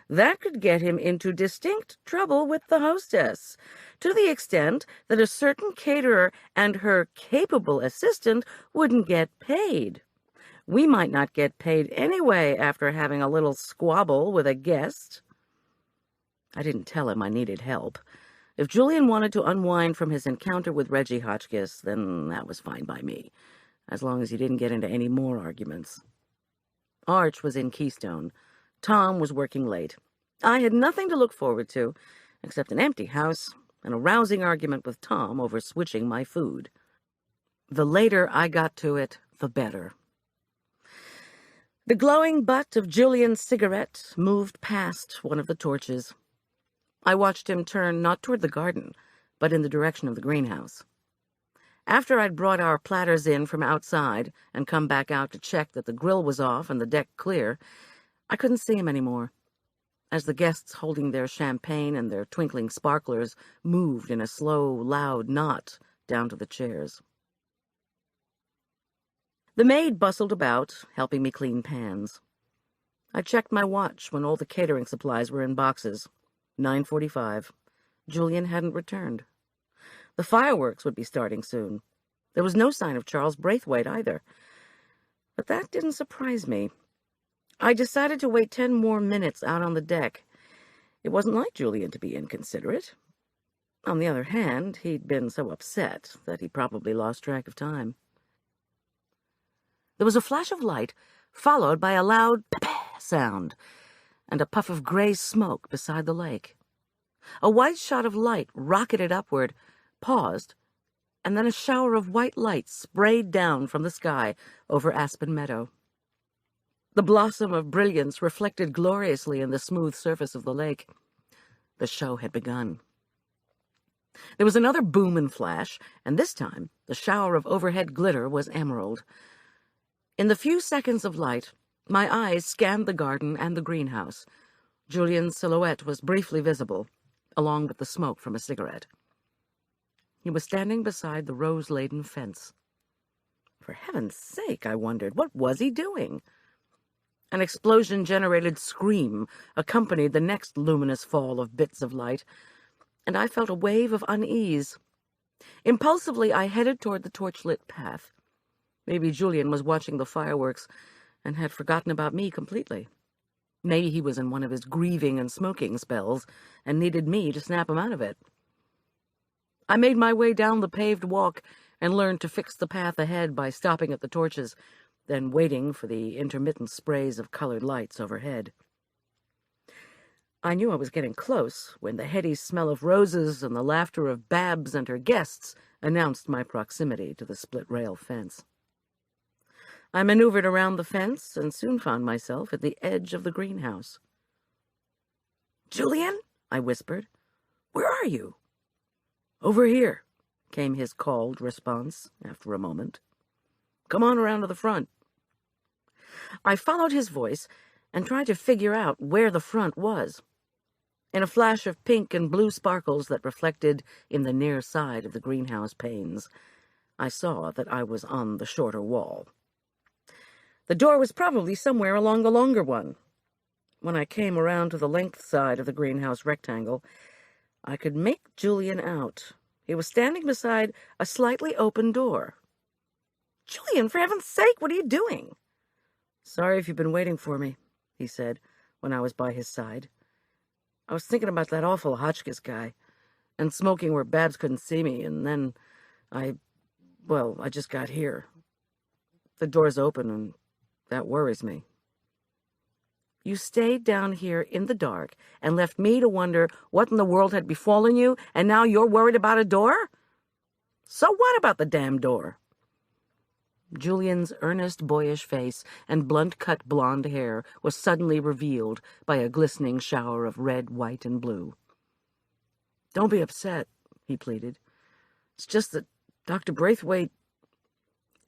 S2: "that could get him into distinct trouble with the hostess, to the extent that a certain caterer and her capable assistant wouldn't get paid. We might not get paid anyway after having a little squabble with a guest." I didn't tell him I needed help. If Julian wanted to unwind from his encounter with Reggie Hotchkiss, then that was fine by me, as long as he didn't get into any more arguments. Arch was in Keystone. Tom was working late. I had nothing to look forward to, except an empty house and a rousing argument with Tom over switching my food. The later I got to it, the better. The glowing butt of Julian's cigarette moved past one of the torches. I watched him turn not toward the garden, but in the direction of the greenhouse. After I'd brought our platters in from outside and come back out to check that the grill was off and the deck clear, I couldn't see him anymore, as the guests holding their champagne and their twinkling sparklers moved in a slow, loud knot down to the chairs. The maid bustled about, helping me clean pans. I checked my watch when all the catering supplies were in boxes. 9:45. Julian hadn't returned. The fireworks would be starting soon. There was no sign of Charles Braithwaite either. But that didn't surprise me. I decided to wait 10 more minutes out on the deck. It wasn't like Julian to be inconsiderate. On the other hand, he'd been so upset that he probably lost track of time. There was a flash of light, followed by a loud pa-pa sound, and a puff of gray smoke beside the lake. A white shot of light rocketed upward, paused, and then a shower of white light sprayed down from the sky over Aspen Meadow. The blossom of brilliance reflected gloriously in the smooth surface of the lake. The show had begun. There was another boom and flash, and this time the shower of overhead glitter was emerald. In the few seconds of light, my eyes scanned the garden and the greenhouse. Julian's silhouette was briefly visible, along with the smoke from a cigarette. He was standing beside the rose-laden fence. For heaven's sake, I wondered, what was he doing? An explosion-generated scream accompanied the next luminous fall of bits of light, and I felt a wave of unease. Impulsively, I headed toward the torch-lit path. Maybe Julian was watching the fireworks and had forgotten about me completely. Maybe he was in one of his grieving and smoking spells and needed me to snap him out of it. I made my way down the paved walk and learned to fix the path ahead by stopping at the torches, then waiting for the intermittent sprays of colored lights overhead. I knew I was getting close when the heady smell of roses and the laughter of Babs and her guests announced my proximity to the split-rail fence. I maneuvered around the fence and soon found myself at the edge of the greenhouse. "Julian?" I whispered. "Where are you?" "Over here," came his called response after a moment. "Come on around to the front." I followed his voice and tried to figure out where the front was. In a flash of pink and blue sparkles that reflected in the near side of the greenhouse panes, I saw that I was on the shorter wall. The door was probably somewhere along the longer one. When I came around to the length side of the greenhouse rectangle, I could make Julian out. He was standing beside a slightly open door. "Julian, for heaven's sake, what are you doing?" "Sorry if you've been waiting for me," he said when I was by his side. "I was thinking about that awful Hotchkiss guy. and smoking where Babs couldn't see me, and then I just got here. The door's open, and that worries me. You stayed down here in the dark and left me to wonder what in the world had befallen you, and now you're worried about a door? So what about the damn door? Julian's earnest, boyish face and blunt-cut blonde hair was suddenly revealed by a glistening shower of red, white, and blue. Don't be upset, he pleaded. It's just that Dr. Braithwaite...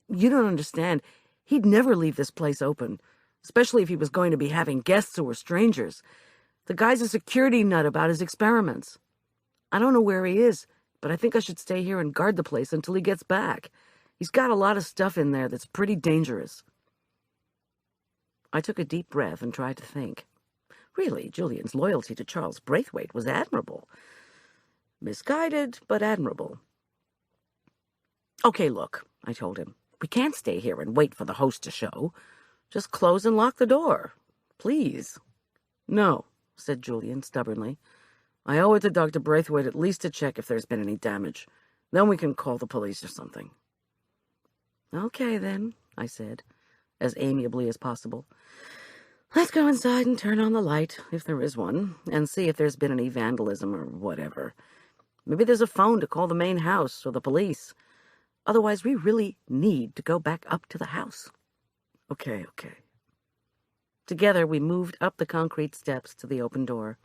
S2: You don't understand. He'd never leave this place open, especially if he was going to be having guests who were strangers. The guy's a security nut about his experiments. I don't know where he is, but I think I should stay here and guard the place until he gets back. He's got a lot of stuff in there that's pretty dangerous. I took a deep breath and tried to think. Really, Julian's loyalty to Charles Braithwaite was admirable. Misguided, but admirable. Okay, look, I told him. We can't stay here and wait for the host to show. Just close and lock the door. Please. No, said Julian stubbornly. I owe it to Dr. Braithwaite at least to check if there's been any damage. Then we can call the police or something. Okay, then, I said, as amiably as possible. Let's go inside and turn on the light, if there is one, and see if there's been any vandalism or whatever. Maybe there's a phone to call the main house or the police. Otherwise, we really need to go back up to the house. Okay. Together, we moved up the concrete steps to the open door.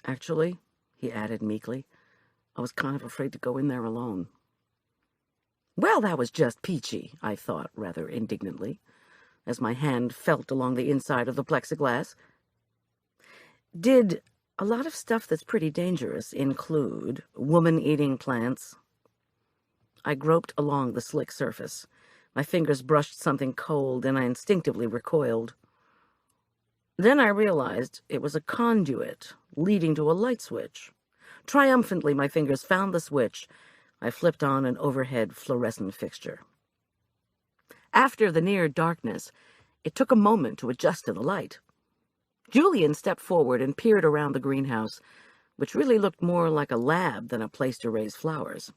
S2: Actually, he added meekly, I was kind of afraid to go in there alone. Well, that was just peachy, I thought rather indignantly, as my hand felt along the inside of the plexiglass. Did a lot of stuff that's pretty dangerous include woman-eating plants? I groped along the slick surface. My fingers brushed something cold, and I instinctively recoiled. Then I realized it was a conduit leading to a light switch. Triumphantly, my fingers found the switch. I flipped on an overhead fluorescent fixture. After the near darkness, it took a moment to adjust to the light. Julian stepped forward and peered around the greenhouse, which really looked more like a lab than a place to raise flowers.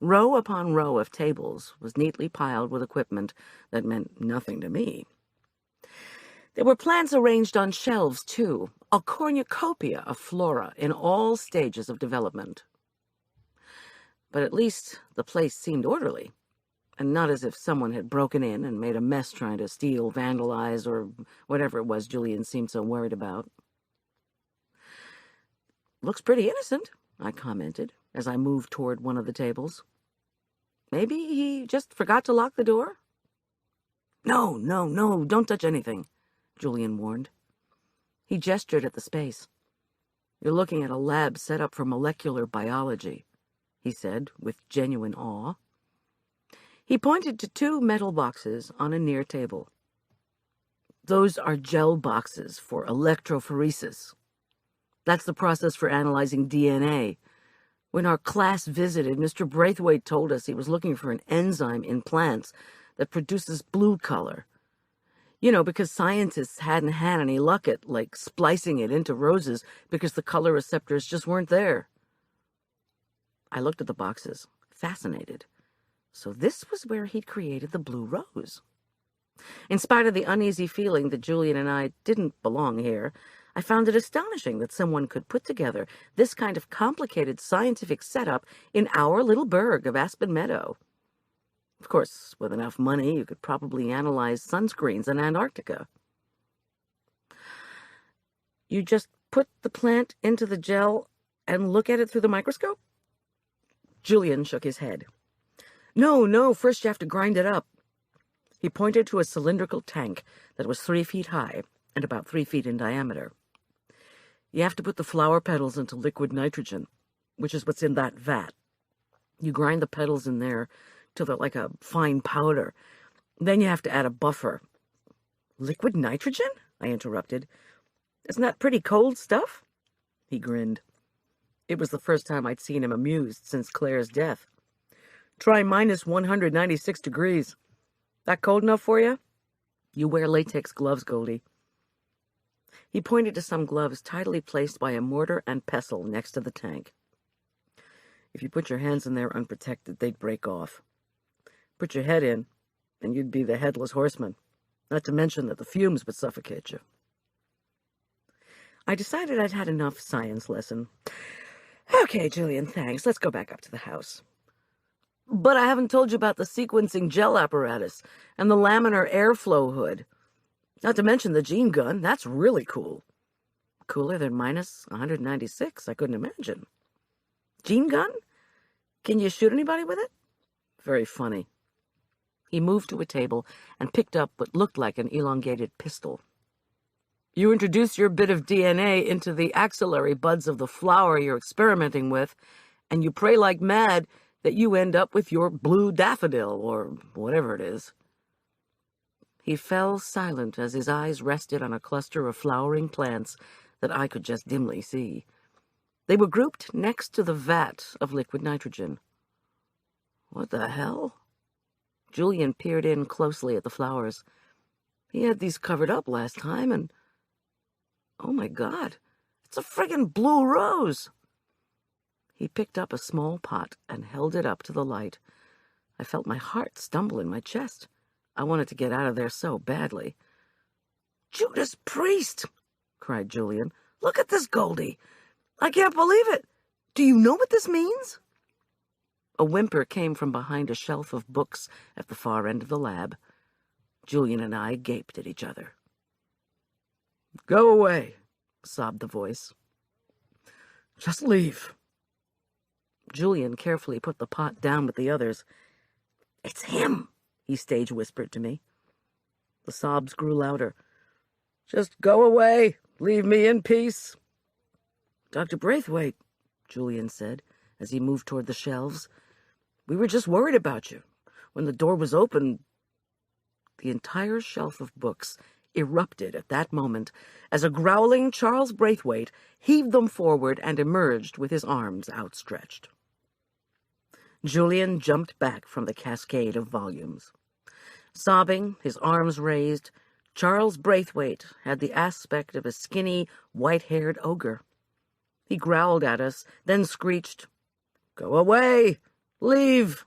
S2: Row upon row of tables was neatly piled with equipment that meant nothing to me. There were plants arranged on shelves, too, a cornucopia of flora in all stages of development. But at least the place seemed orderly, and not as if someone had broken in and made a mess trying to steal, vandalize, or whatever it was Julian seemed so worried about. Looks pretty innocent, I commented, as I moved toward one of the tables. Maybe he just forgot to lock the door? No, don't touch anything, Julian warned. He gestured at the space. You're looking at a lab set up for molecular biology, he said with genuine awe. He pointed to 2 metal boxes on a near table. Those are gel boxes for electrophoresis. That's the process for analyzing DNA. When our class visited, Mr. Braithwaite told us he was looking for an enzyme in plants that produces blue color. You know, because scientists hadn't had any luck at, splicing it into roses because the color receptors just weren't there. I looked at the boxes, fascinated. So this was where he'd created the blue rose. In spite of the uneasy feeling that Julian and I didn't belong here, I found it astonishing that someone could put together this kind of complicated scientific setup in our little burg of Aspen Meadow. Of course, with enough money, you could probably analyze sunscreens in Antarctica. You just put the plant into the gel and look at it through the microscope? Julian shook his head. No, first you have to grind it up. He pointed to a cylindrical tank that was 3 feet high and about 3 feet in diameter. You have to put the flower petals into liquid nitrogen, which is what's in that vat. You grind the petals in there till they're like a fine powder. Then you have to add a buffer. Liquid nitrogen? I interrupted. Isn't that pretty cold stuff? He grinned. It was the first time I'd seen him amused since Claire's death. Try minus 196 degrees. That cold enough for you? You wear latex gloves, Goldie. He pointed to some gloves tidily placed by a mortar and pestle next to the tank. If you put your hands in there unprotected, they'd break off. Put your head in, and you'd be the headless horseman, not to mention that the fumes would suffocate you. I decided I'd had enough science lesson. Okay, Julian, thanks. Let's go back up to the house. But I haven't told you about the sequencing gel apparatus and the laminar airflow hood. Not to mention the gene gun. That's really cool. Cooler than minus 196, I couldn't imagine. Gene gun? Can you shoot anybody with it? Very funny. He moved to a table and picked up what looked like an elongated pistol. You introduce your bit of DNA into the axillary buds of the flower you're experimenting with, and you pray like mad that you end up with your blue daffodil, or whatever it is. He fell silent as his eyes rested on a cluster of flowering plants that I could just dimly see. They were grouped next to the vat of liquid nitrogen. What the hell? Julian peered in closely at the flowers. He had these covered up last time, and... oh my God, it's a friggin' blue rose! He picked up a small pot and held it up to the light. I felt my heart stumble in my chest. I wanted to get out of there so badly. Judas Priest! Cried Julian. Look at this, Goldie! I can't believe it! Do you know what this means? A whimper came from behind a shelf of books at the far end of the lab. Julian and I gaped at each other. Go away, sobbed the voice. Just leave. Julian carefully put the pot down with the others. It's him, he stage whispered to me. The sobs grew louder. Just go away. Leave me in peace. Dr. Braithwaite, Julian said, as he moved toward the shelves. We were just worried about you. When the door was open, the entire shelf of books erupted at that moment as a growling Charles Braithwaite heaved them forward and emerged with his arms outstretched. Julian jumped back from the cascade of volumes. Sobbing, his arms raised, Charles Braithwaite had the aspect of a skinny, white-haired ogre. He growled at us, then screeched, Go away! Leave!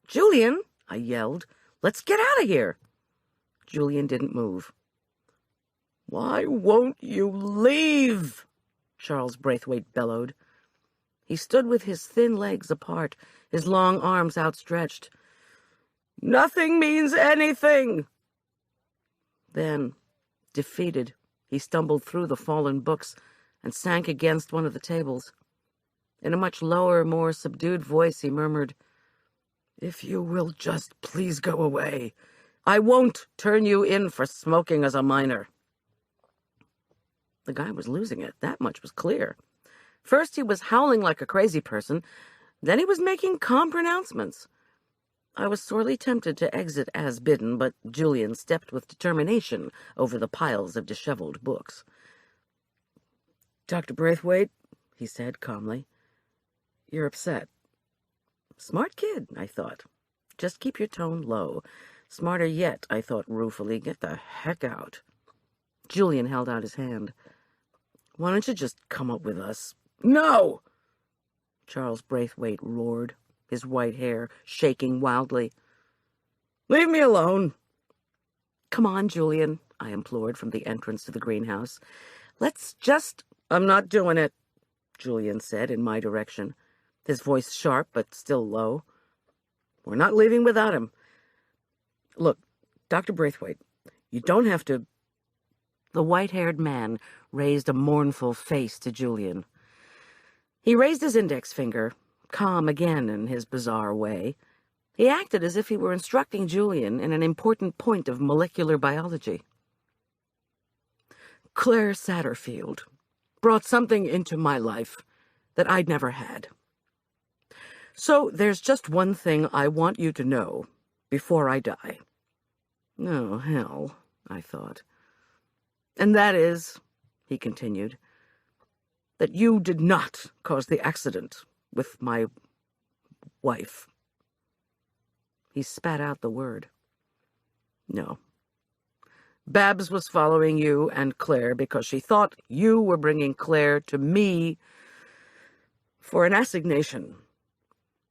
S2: Julian, I yelled, let's get out of here! Julian didn't move. Why won't you leave? Charles Braithwaite bellowed. He stood with his thin legs apart, his long arms outstretched. Nothing means anything! Then, defeated, he stumbled through the fallen books and sank against one of the tables. In a much lower, more subdued voice, he murmured, If you will just please go away, I won't turn you in for smoking as a minor. The guy was losing it, that much was clear. First he was howling like a crazy person, then he was making calm pronouncements. I was sorely tempted to exit as bidden, but Julian stepped with determination over the piles of disheveled books. Dr. Braithwaite, he said calmly, you're upset. Smart kid, I thought. Just keep your tone low. Smarter yet, I thought ruefully, get the heck out. Julian held out his hand. Why don't you just come up with us? No! Charles Braithwaite roared, his white hair shaking wildly. Leave me alone. Come on, Julian, I implored from the entrance to the greenhouse. Let's just... I'm not doing it, Julian said in my direction, his voice sharp but still low. We're not leaving without him. Look, Dr. Braithwaite, you don't have to... The white-haired man raised a mournful face to Julian. He raised his index finger, calm again in his bizarre way. He acted as if he were instructing Julian in an important point of molecular biology. Claire Satterfield brought something into my life that I'd never had. So there's just one thing I want you to know before I die. Oh, hell, I thought. And that is, he continued, that you did not cause the accident with my wife. He spat out the word. No. Babs was following you and Claire because she thought you were bringing Claire to me For an assignation,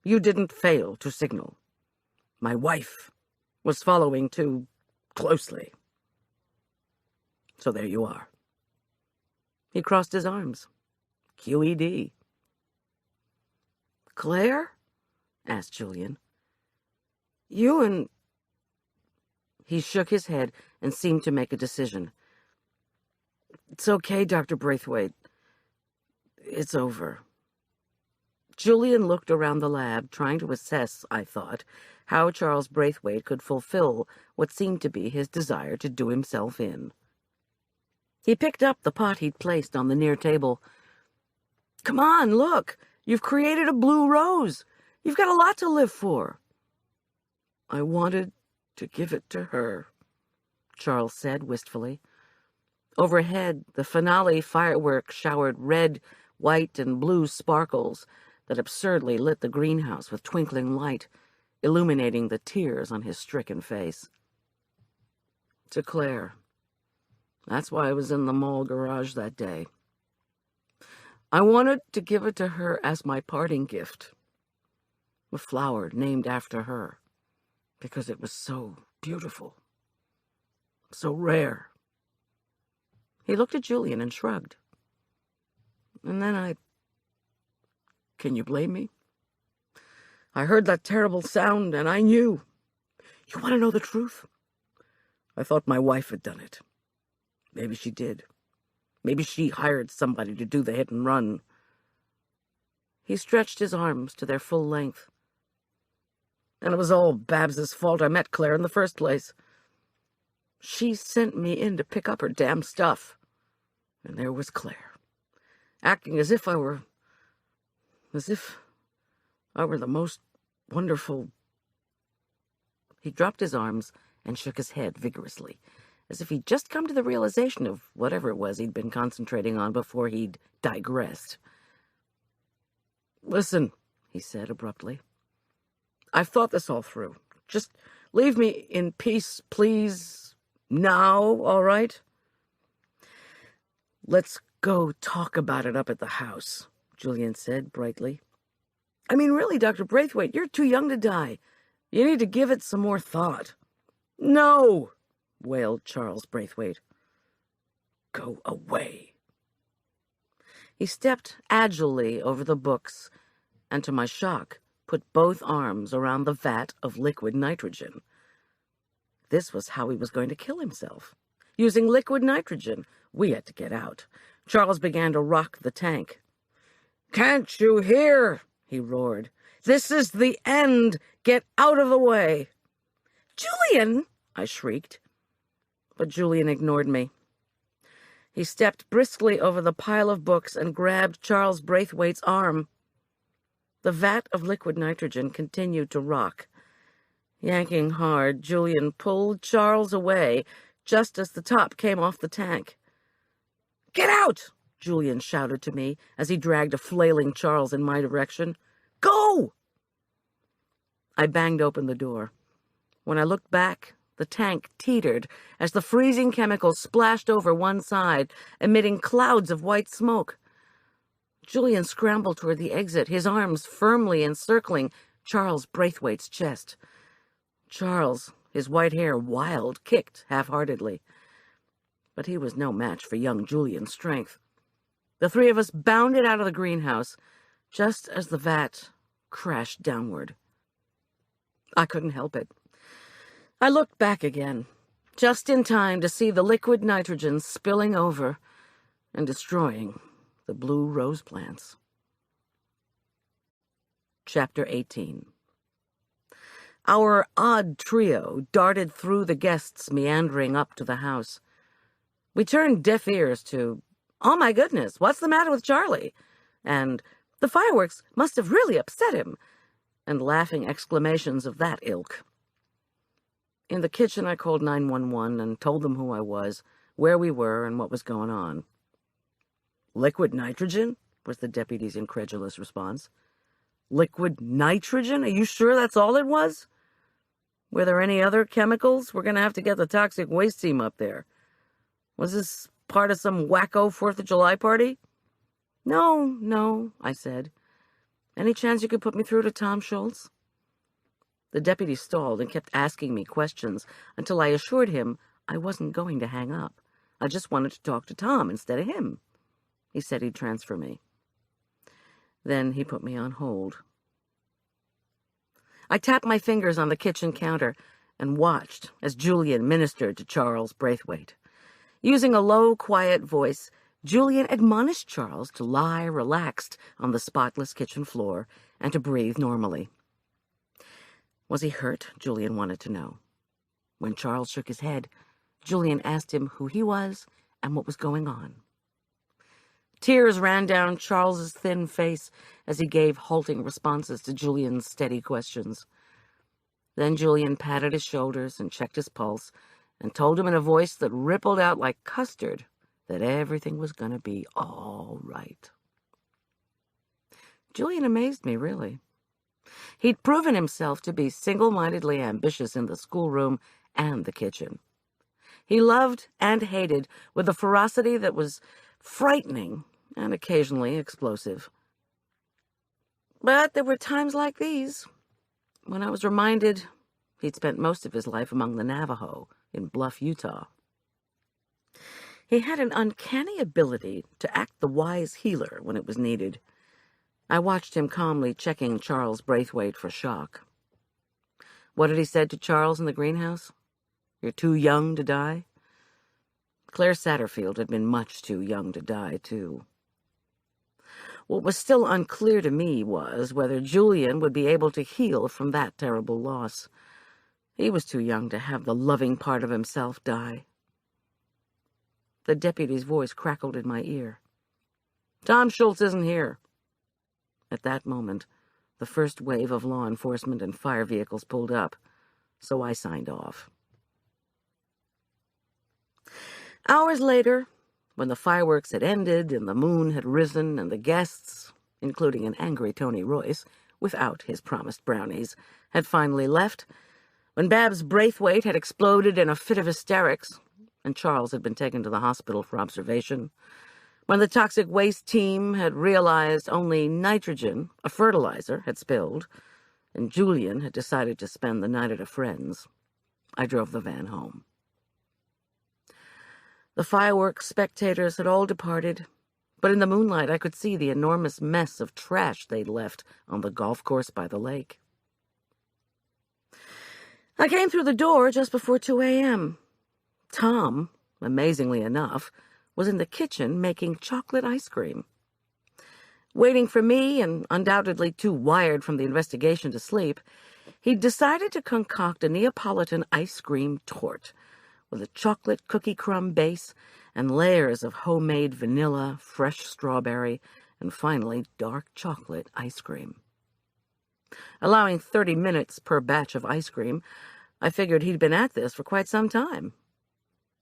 S2: you didn't fail to signal. My wife was following too closely. So there you are." He crossed his arms. QED. "Claire?" asked Julian. "You and—" He shook his head and seemed to make a decision. "It's okay, Dr. Braithwaite. It's over." Julian looked around the lab, trying to assess, I thought, how Charles Braithwaite could fulfill what seemed to be his desire to do himself in. He picked up the pot he'd placed on the near table. "Come on, look. You've created a blue rose. You've got a lot to live for." "I wanted to give it to her," Charles said wistfully. Overhead, the finale fireworks showered red, white, and blue sparkles that absurdly lit the greenhouse with twinkling light, illuminating the tears on his stricken face. "To Claire. That's why I was in the mall garage that day. I wanted to give it to her as my parting gift. A flower named after her, because it was so beautiful, so rare." He looked at Julian and shrugged. "And then Can you blame me? I heard that terrible sound, and I knew. You want to know the truth? I thought my wife had done it. Maybe she did. Maybe she hired somebody to do the hit and run." He stretched his arms to their full length. "And it was all Babs's fault I met Claire in the first place. She sent me in to pick up her damn stuff. And there was Claire, acting as if I were the most wonderful—" He dropped his arms and shook his head vigorously, as if he'd just come to the realization of whatever it was he'd been concentrating on before he'd digressed. "Listen," he said abruptly. "I've thought this all through. Just leave me in peace, please. Now, all right?" "Let's go talk about it up at the house," Julian said brightly. "I mean, really, Dr. Braithwaite, you're too young to die. You need to give it some more thought." "No!" wailed Charles Braithwaite. "Go away." He stepped agilely over the books and, to my shock, put both arms around the vat of liquid nitrogen. This was how he was going to kill himself. Using liquid nitrogen. We had to get out. Charles began to rock the tank. "Can't you hear?" he roared. "This is the end. Get out of the way."
S3: "Julian!"
S2: I shrieked. But Julian ignored me. He stepped briskly over the pile of books and grabbed Charles Braithwaite's arm. The vat of liquid nitrogen continued to rock. Yanking hard, Julian pulled Charles away just as the top came off the tank. "Get out!" Julian shouted to me as he dragged a flailing Charles in my direction. "Go!" I banged open the door. When I looked back, the tank teetered as the freezing chemicals splashed over one side, emitting clouds of white smoke. Julian scrambled toward the exit, his arms firmly encircling Charles Braithwaite's chest. Charles, his white hair wild, kicked half-heartedly. But he was no match for young Julian's strength. The three of us bounded out of the greenhouse, just as the vat crashed downward. I couldn't help it. I looked back again, just in time to see the liquid nitrogen spilling over and destroying the blue rose plants. Chapter 18. Our odd trio darted through the guests meandering up to the house. We turned deaf ears to, "Oh my goodness, what's the matter with Charlie?" and "The fireworks must have really upset him," and laughing exclamations of that ilk. In the kitchen, I called 911 and told them who I was, where we were, and what was going on. "Liquid nitrogen?" was the deputy's incredulous response. "Liquid nitrogen? Are you sure that's all it was? Were there any other chemicals? We're going to have to get the toxic waste team up there. Was this part of some wacko 4th of July party?" No, I said. Any chance you could put me through to Tom Schulz? The deputy stalled and kept asking me questions until I assured him I wasn't going to hang up. I just wanted to talk to Tom instead of him. He said he'd transfer me. Then he put me on hold. I tapped my fingers on the kitchen counter and watched as Julian ministered to Charles Braithwaite. Using a low, quiet voice, Julian admonished Charles to lie relaxed on the spotless kitchen floor and to breathe normally. Was he hurt? Julian wanted to know. When Charles shook his head, Julian asked him who he was and what was going on. Tears ran down Charles's thin face as he gave halting responses to Julian's steady questions. Then Julian patted his shoulders and checked his pulse and told him in a voice that rippled out like custard that everything was going to be all right. Julian amazed me, really. He'd proven himself to be single-mindedly ambitious in the schoolroom and the kitchen. He loved and hated with a ferocity that was frightening and occasionally explosive. But there were times like these when I was reminded he'd spent most of his life among the Navajo in Bluff, Utah. He had an uncanny ability to act the wise healer when it was needed. I watched him calmly checking Charles Braithwaite for shock. What had he said to Charles in the greenhouse? You're too young to die? Claire Satterfield had been much too young to die, too. What was still unclear to me was whether Julian would be able to heal from that terrible loss. He was too young to have the loving part of himself die. The deputy's voice crackled in my ear. Tom Schulz isn't here. At that moment, the first wave of law enforcement and fire vehicles pulled up, so I signed off. Hours later, when the fireworks had ended and the moon had risen and the guests, including an angry Tony Royce, without his promised brownies, had finally left, when Babs Braithwaite had exploded in a fit of hysterics and Charles had been taken to the hospital for observation, when the toxic waste team had realized only nitrogen, a fertilizer, had spilled, and Julian had decided to spend the night at a friend's, I drove the van home. The fireworks spectators had all departed, but in the moonlight I could see the enormous mess of trash they'd left on the golf course by the lake. I came through the door just before 2 a.m. Tom, amazingly enough, was in the kitchen making chocolate ice cream. Waiting for me, and undoubtedly too wired from the investigation to sleep, he'd decided to concoct a Neapolitan ice cream torte with a chocolate cookie crumb base and layers of homemade vanilla, fresh strawberry, and finally dark chocolate ice cream. Allowing 30 minutes per batch of ice cream, I figured he'd been at this for quite some time.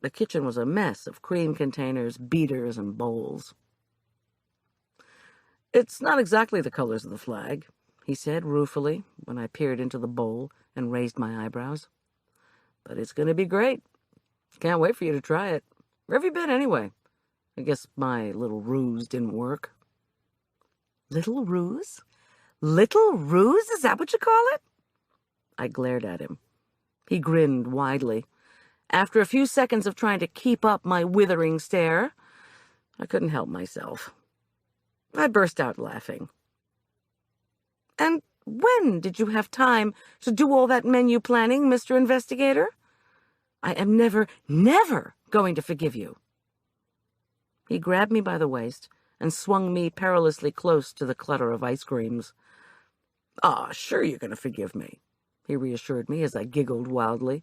S2: The kitchen was a mess of cream containers, beaters, and bowls. It's not exactly the colors of the flag, he said ruefully when I peered into the bowl and raised my eyebrows. But it's going to be great. Can't wait for you to try it. Where have you been, anyway? I guess my little ruse didn't work. Little ruse? Little ruse? Is that what you call it? I glared at him. He grinned widely. After a few seconds of trying to keep up my withering stare, I couldn't help myself. I burst out laughing. And when did you have time to do all that menu planning, Mr. Investigator? I am never going to forgive you. He grabbed me by the waist and swung me perilously close to the clutter of ice creams. Sure you're going to forgive me, he reassured me as I giggled wildly.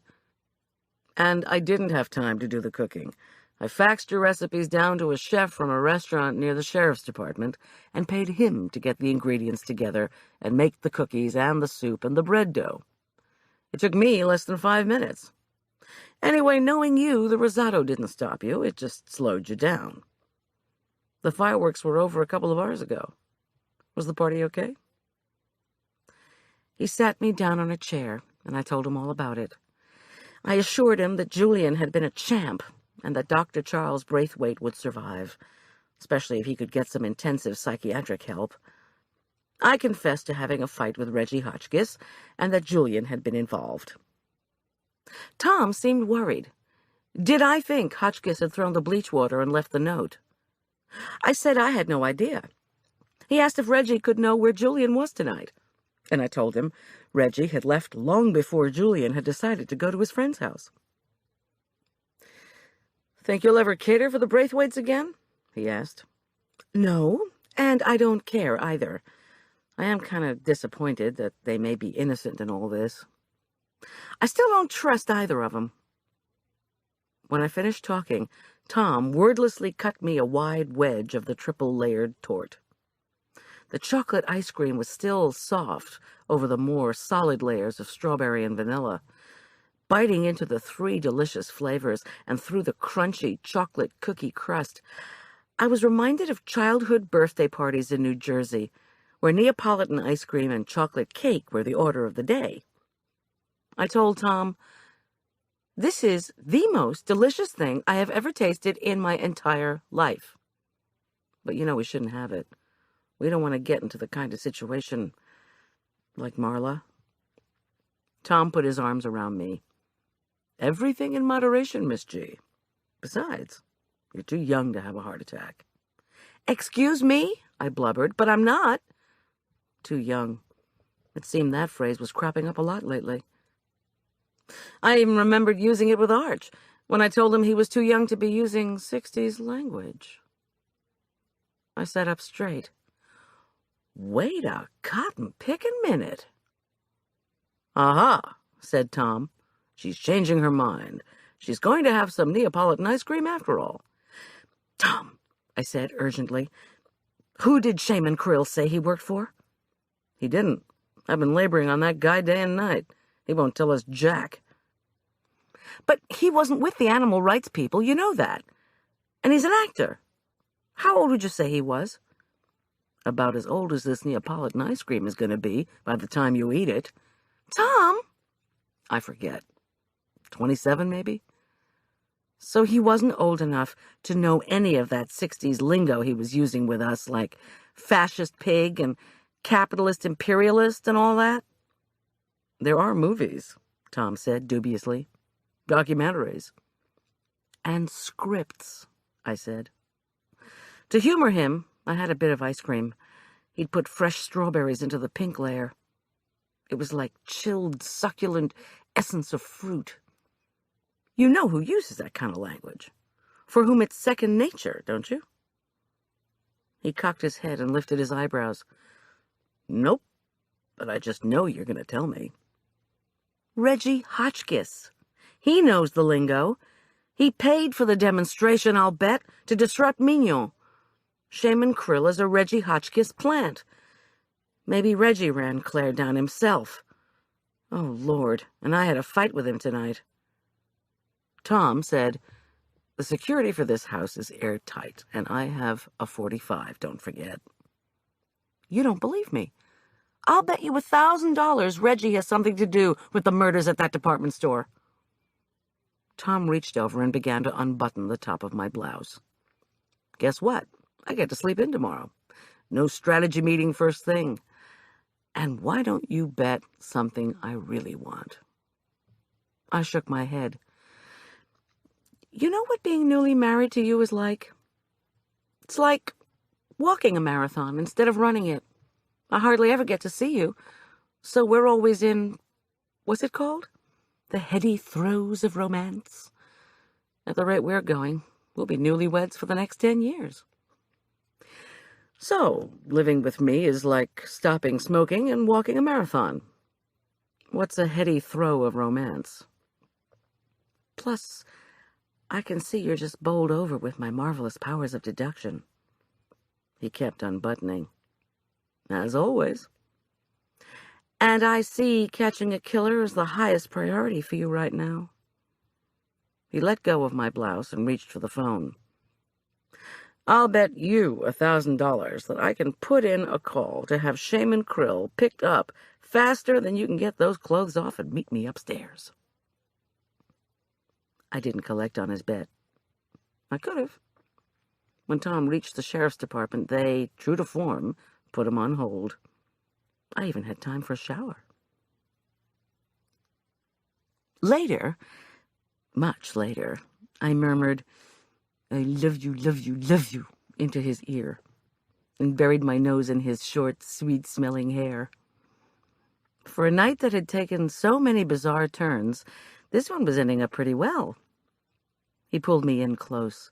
S2: And I didn't have time to do the cooking. I faxed your recipes down to a chef from a restaurant near the sheriff's department and paid him to get the ingredients together and make the cookies and the soup and the bread dough. It took me less than 5 minutes. Anyway, knowing you, the risotto didn't stop you. It just slowed you down. The fireworks were over a couple of hours ago. Was the party okay? He sat me down on a chair, and I told him all about it. I assured him that Julian had been a champ and that Dr. Charles Braithwaite would survive, especially if he could get some intensive psychiatric help. I confessed to having a fight with Reggie Hotchkiss and that Julian had been involved. Tom seemed worried. Did I think Hotchkiss had thrown the bleach water and left the note? I said I had no idea. He asked if Reggie could know where Julian was tonight, and I told him Reggie had left long before Julian had decided to go to his friend's house. "Think you'll ever cater for the Braithwaites again?" he asked. "No, and I don't care either. I am kind of disappointed that they may be innocent in all this. I still don't trust either of them." When I finished talking, Tom wordlessly cut me a wide wedge of the triple-layered tort. The chocolate ice cream was still soft over the more solid layers of strawberry and vanilla. Biting into the 3 delicious flavors and through the crunchy chocolate cookie crust, I was reminded of childhood birthday parties in New Jersey, where Neapolitan ice cream and chocolate cake were the order of the day. I told Tom, "This is the most delicious thing I have ever tasted in my entire life. But we shouldn't have it. We don't want to get into the kind of situation like Marla." Tom put his arms around me. "Everything in moderation, Miss G. Besides, you're too young to have a heart attack." "Excuse me," I blubbered, "but I'm not." Too young. It seemed that phrase was cropping up a lot lately. I even remembered using it with Arch when I told him he was too young to be using 60s language. I sat up straight. Wait a cotton-picking minute. "Aha," said Tom. "She's changing her mind. She's going to have some Neapolitan ice cream after all." "Tom," I said urgently, "who did Shaman Krill say he worked for?" "He didn't. I've been laboring on that guy day and night. He won't tell us jack." "But he wasn't with the animal rights people, you know that. And he's an actor. How old would you say he was?" "About as old as this Neapolitan ice cream is going to be by the time you eat it." "Tom!" "I forget. 27, maybe?" So he wasn't old enough to know any of that 60s lingo he was using with us, like fascist pig and capitalist imperialist and all that? "There are movies," Tom said dubiously. "Documentaries." "And scripts," I said. To humor him, I had a bit of ice cream. He'd put fresh strawberries into the pink layer. It was like chilled, succulent essence of fruit. You know who uses that kind of language. For whom it's second nature, don't you? He cocked his head and lifted his eyebrows. "Nope, but I just know you're going to tell me." "Reggie Hotchkiss. He knows the lingo. He paid for the demonstration, I'll bet, to disrupt Mignon. Shaman Krill is a Reggie Hotchkiss plant. Maybe Reggie ran Claire down himself. Oh, Lord, and I had a fight with him tonight." Tom said, "The security for this house is airtight, and I have a .45, don't forget." "You don't believe me. I'll bet you $1,000 Reggie has something to do with the murders at that department store." Tom reached over and began to unbutton the top of my blouse. "Guess what? I get to sleep in tomorrow. No strategy meeting first thing. And why don't you bet something I really want?" I shook my head. "You know what being newly married to you is like? It's like walking a marathon instead of running it. I hardly ever get to see you, so we're always in, what's it called? The heady throes of romance. At the rate we're going, we'll be newlyweds for the next 10 years. So, living with me is like stopping smoking and walking a marathon. What's a heady throe of romance? Plus, I can see you're just bowled over with my marvelous powers of deduction." He kept unbuttoning. "As always." "And I see catching a killer is the highest priority for you right now." He let go of my blouse and reached for the phone. "I'll bet you $1,000 that I can put in a call to have Shaman Krill picked up faster than you can get those clothes off and meet me upstairs." I didn't collect on his bet. I could have. When Tom reached the sheriff's department, they, true to form, put him on hold. I even had time for a shower. Later, much later, I murmured, "I love you, love you, love you," into his ear, and buried my nose in his short, sweet-smelling hair. For a night that had taken so many bizarre turns, this one was ending up pretty well. He pulled me in close.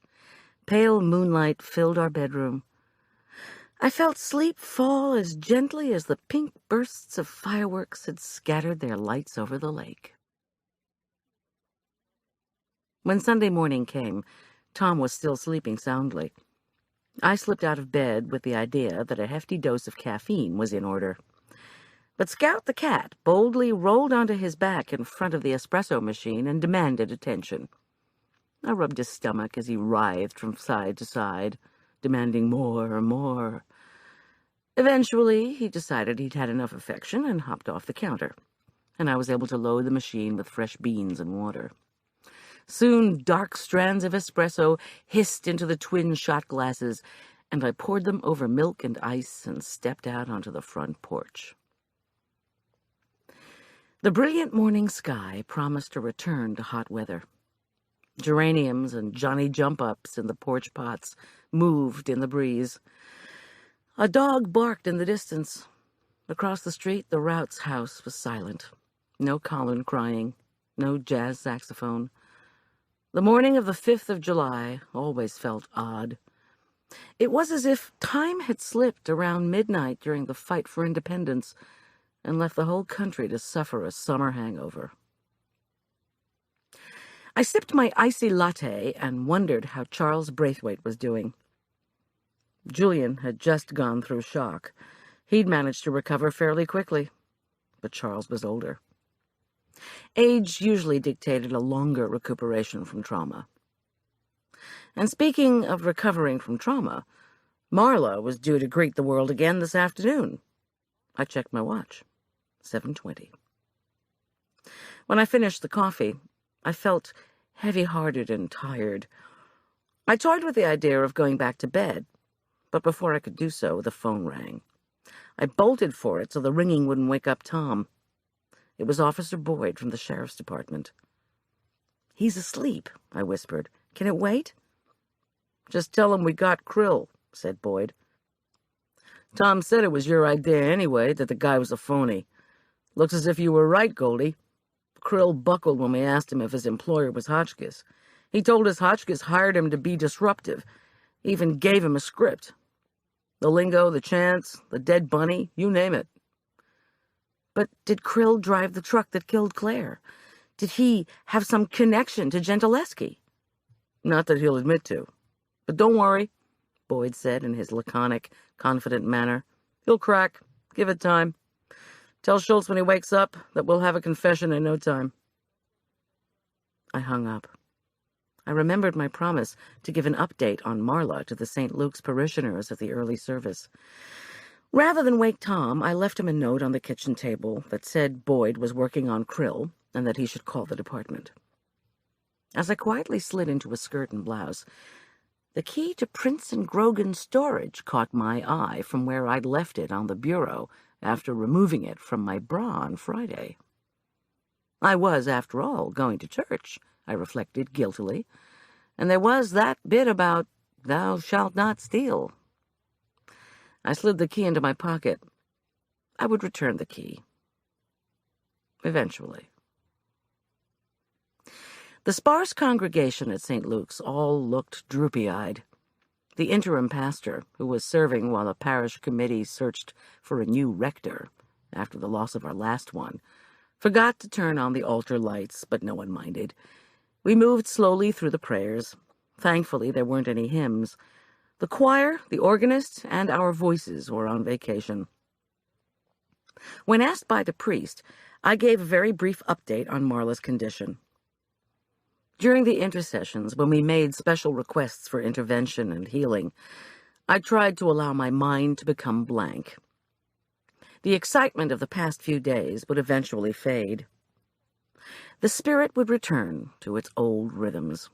S2: Pale moonlight filled our bedroom. I felt sleep fall as gently as the pink bursts of fireworks had scattered their lights over the lake. When Sunday morning came, Tom was still sleeping soundly. I slipped out of bed with the idea that a hefty dose of caffeine was in order. But Scout the cat boldly rolled onto his back in front of the espresso machine and demanded attention. I rubbed his stomach as he writhed from side to side, demanding more and more. Eventually, he decided he'd had enough affection and hopped off the counter, and I was able to load the machine with fresh beans and water. Soon, dark strands of espresso hissed into the twin shot glasses, and I poured them over milk and ice and stepped out onto the front porch. The brilliant morning sky promised a return to hot weather. Geraniums and Johnny jump-ups in the porch pots moved in the breeze. A dog barked in the distance. Across the street, the Routs' house was silent. No Colin crying, no jazz saxophone. The morning of the 5th of July always felt odd. It was as if time had slipped around midnight during the fight for independence and left the whole country to suffer a summer hangover. I sipped my icy latte and wondered how Charles Braithwaite was doing. Julian had just gone through shock. He'd managed to recover fairly quickly, but Charles was older. Age usually dictated a longer recuperation from trauma. And speaking of recovering from trauma, Marla was due to greet the world again this afternoon. I checked my watch. 7:20. When I finished the coffee, I felt heavy-hearted and tired. I toyed with the idea of going back to bed, but before I could do so, the phone rang. I bolted for it so the ringing wouldn't wake up Tom. It was Officer Boyd from the Sheriff's Department. "He's asleep," I whispered. "Can it wait?" "Just tell him we got Krill," said Boyd. "Tom said it was your idea anyway, that the guy was a phony. Looks as if you were right, Goldie. Krill buckled when we asked him if his employer was Hotchkiss. He told us Hotchkiss hired him to be disruptive. He even gave him a script. The lingo, the chants, the dead bunny, you name it." "But did Krill drive the truck that killed Claire? Did he have some connection to Gentileschi?" "Not that he'll admit to. But don't worry," Boyd said in his laconic, confident manner. "He'll crack. Give it time. Tell Schulz when he wakes up that we'll have a confession in no time." I hung up. I remembered my promise to give an update on Marla to the St. Luke's parishioners at the early service. Rather than wake Tom, I left him a note on the kitchen table that said Boyd was working on Krill and that he should call the department. As I quietly slid into a skirt and blouse, the key to Prince and Grogan's storage caught my eye from where I'd left it on the bureau after removing it from my bra on Friday. I was, after all, going to church, I reflected guiltily, and there was that bit about "thou shalt not steal." I slid the key into my pocket. I would return the key. Eventually. The sparse congregation at St. Luke's all looked droopy-eyed. The interim pastor, who was serving while the parish committee searched for a new rector after the loss of our last one, forgot to turn on the altar lights, but no one minded. We moved slowly through the prayers. Thankfully, there weren't any hymns. The choir, the organist, and our voices were on vacation. When asked by the priest, I gave a very brief update on Marla's condition. During the intercessions, when we made special requests for intervention and healing, I tried to allow my mind to become blank. The excitement of the past few days would eventually fade. The spirit would return to its old rhythms.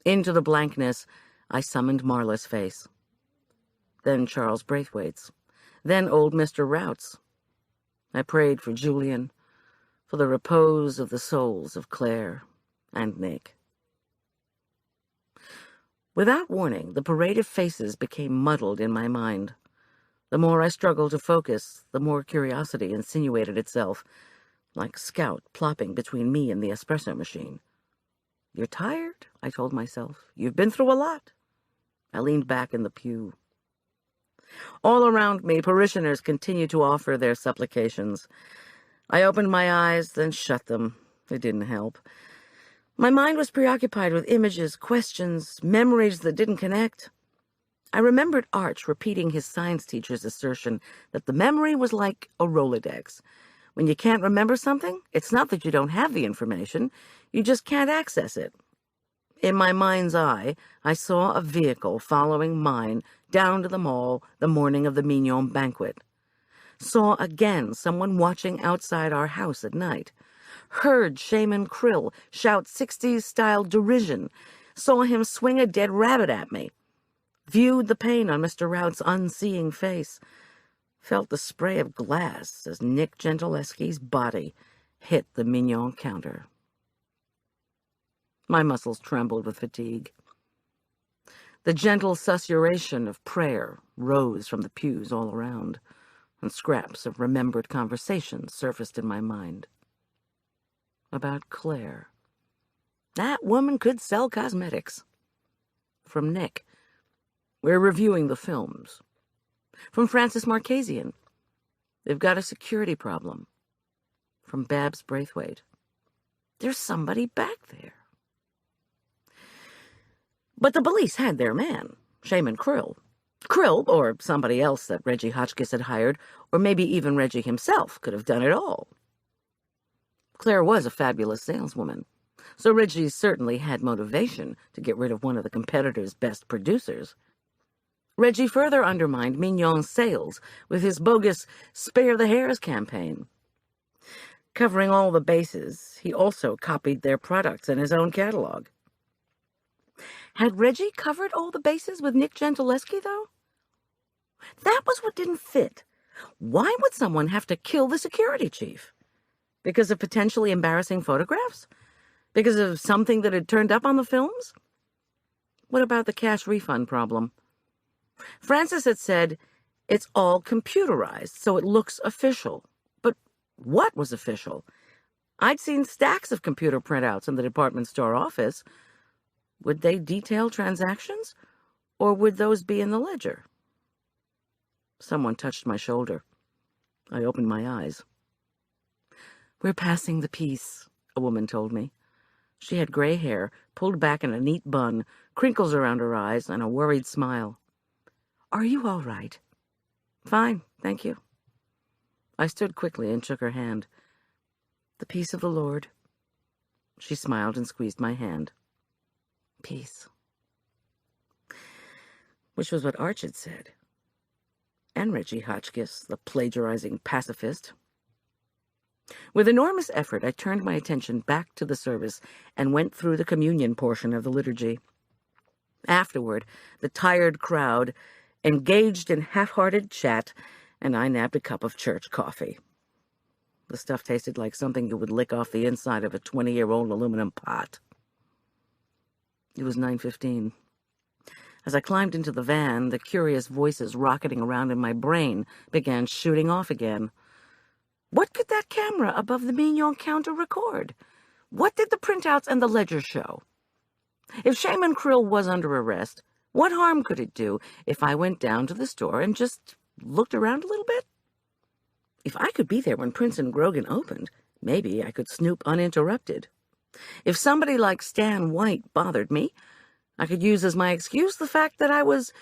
S2: Into the blankness, I summoned Marla's face. Then Charles Braithwaite's. Then old Mr. Routs. I prayed for Julian, for the repose of the souls of Claire and Nick. Without warning, the parade of faces became muddled in my mind. The more I struggled to focus, the more curiosity insinuated itself, like Scout plopping between me and the espresso machine. "You're tired," I told myself. "You've been through a lot." I leaned back in the pew. All around me, parishioners continued to offer their supplications. I opened my eyes, then shut them. It didn't help. My mind was preoccupied with images, questions, memories that didn't connect. I remembered Arch repeating his science teacher's assertion that the memory was like a Rolodex. When you can't remember something, it's not that you don't have the information, you just can't access it. In my mind's eye, I saw a vehicle following mine down to the mall the morning of the Mignon banquet. Saw again someone watching outside our house at night. Heard Shaman Krill shout 60s-style derision. Saw him swing a dead rabbit at me. Viewed the pain on Mr. Rout's unseeing face. Felt the spray of glass as Nick Gentileschi's body hit the Mignon counter. My muscles trembled with fatigue. The gentle susurration of prayer rose from the pews all around, and scraps of remembered conversations surfaced in my mind. About Claire. That woman could sell cosmetics. From Nick. We're reviewing the films. From Francis Marchesian. They've got a security problem. From Babs Braithwaite. There's somebody back there. But the police had their man, Shaman Krill. Krill, or somebody else that Reggie Hotchkiss had hired, or maybe even Reggie himself, could have done it all. Claire was a fabulous saleswoman, so Reggie certainly had motivation to get rid of one of the competitor's best producers. Reggie further undermined Mignon's sales with his bogus Spare the Hairs campaign. Covering all the bases, he also copied their products in his own catalog. Had Reggie covered all the bases with Nick Gentileschi, though? That was what didn't fit. Why would someone have to kill the security chief? Because of potentially embarrassing photographs? Because of something that had turned up on the films? What about the cash refund problem? Francis had said, it's all computerized, so it looks official. But what was official? I'd seen stacks of computer printouts in the department store office. Would they detail transactions, or would those be in the ledger? Someone touched my shoulder. I opened my eyes. "We're passing the piece," a woman told me. She had gray hair, pulled back in a neat bun, crinkles around her eyes, and a worried smile. "Are you all right?" "Fine, thank you." I stood quickly and shook her hand. "The peace of the Lord." She smiled and squeezed my hand. Peace. Which was what Arch had said. And Reggie Hotchkiss, the plagiarizing pacifist. With enormous effort, I turned my attention back to the service and went through the communion portion of the liturgy. Afterward, the tired crowd engaged in half-hearted chat, and I nabbed a cup of church coffee. The stuff tasted like something you would lick off the inside of a 20-year-old aluminum pot. It was 9:15. As I climbed into the van, the curious voices rocketing around in my brain began shooting off again. What could that camera above the Mignon counter record? What did the printouts and the ledger show? If Shaman Krill was under arrest, what harm could it do if I went down to the store and just looked around a little bit? If I could be there when Prince and Grogan opened, maybe I could snoop uninterrupted. If somebody like Stan White bothered me, I could use as my excuse the fact that I was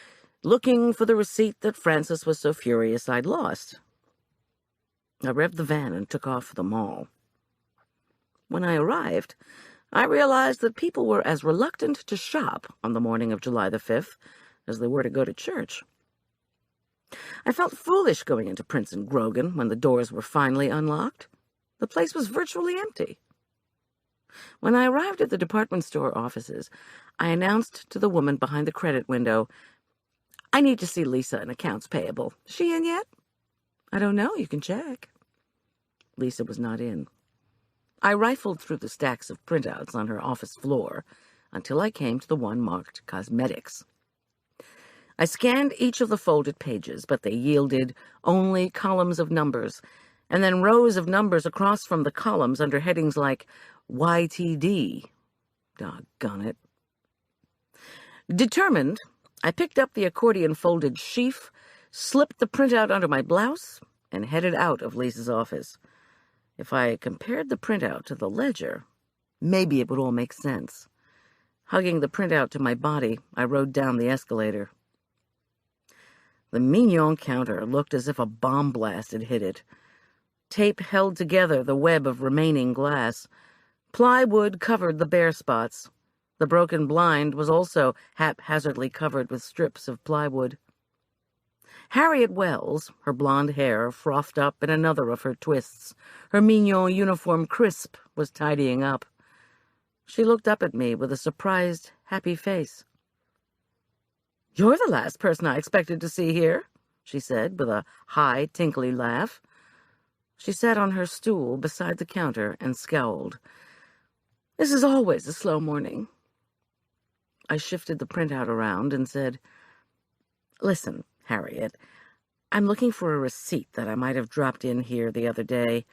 S2: looking for the receipt that Francis was so furious I'd lost. I revved the van and took off for the mall. When I arrived, I realized that people were as reluctant to shop on the morning of July the 5th as they were to go to church. I felt foolish going into Prince and Grogan when the doors were finally unlocked. The place was virtually empty. When I arrived at the department store offices, I announced to the woman behind the credit window, "I need to see Lisa in accounts payable. Is she in yet?" "I don't know. You can check." Lisa was not in. I rifled through the stacks of printouts on her office floor until I came to the one marked Cosmetics. I scanned each of the folded pages, but they yielded only columns of numbers, and then rows of numbers across from the columns under headings like YTD. Doggone it. Determined, I picked up the accordion-folded sheaf, slipped the printout under my blouse, and headed out of Lisa's office. If I compared the printout to the ledger, maybe it would all make sense. Hugging the printout to my body, I rode down the escalator. The Mignon counter looked as if a bomb blast had hit it. Tape held together the web of remaining glass. Plywood covered the bare spots. The broken blind was also haphazardly covered with strips of plywood. Harriet Wells, her blonde hair frothed up in another of her twists, her Mignon uniform crisp, was tidying up. She looked up at me with a surprised, happy face. "You're the last person I expected to see here," she said, with a high, tinkly laugh. She sat on her stool beside the counter and scowled. "This is always a slow morning." I shifted the printout around and said, "Listen, Harriet, I'm looking for a receipt that I might have dropped in here the other day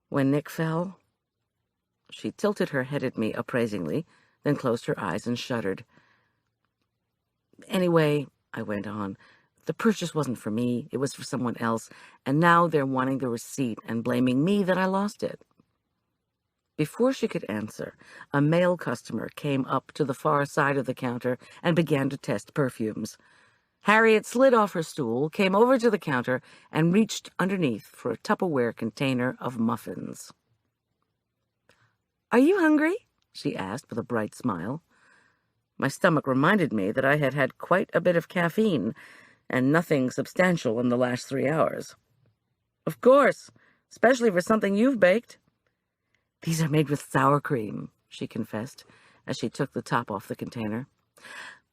S2: when Nick fell." She tilted her head at me appraisingly, then closed her eyes and shuddered. "Anyway," I went on, "the purchase wasn't for me, it was for someone else, and now they're wanting the receipt and blaming me that I lost it." Before she could answer, a male customer came up to the far side of the counter and began to test perfumes. Harriet slid off her stool, came over to the counter, and reached underneath for a Tupperware container of muffins. "Are you hungry?" she asked with a bright smile. My stomach reminded me that I had had quite a bit of caffeine, and nothing substantial in the last 3 hours. "Of course, especially for something you've baked." "These are made with sour cream," she confessed, as she took the top off the container.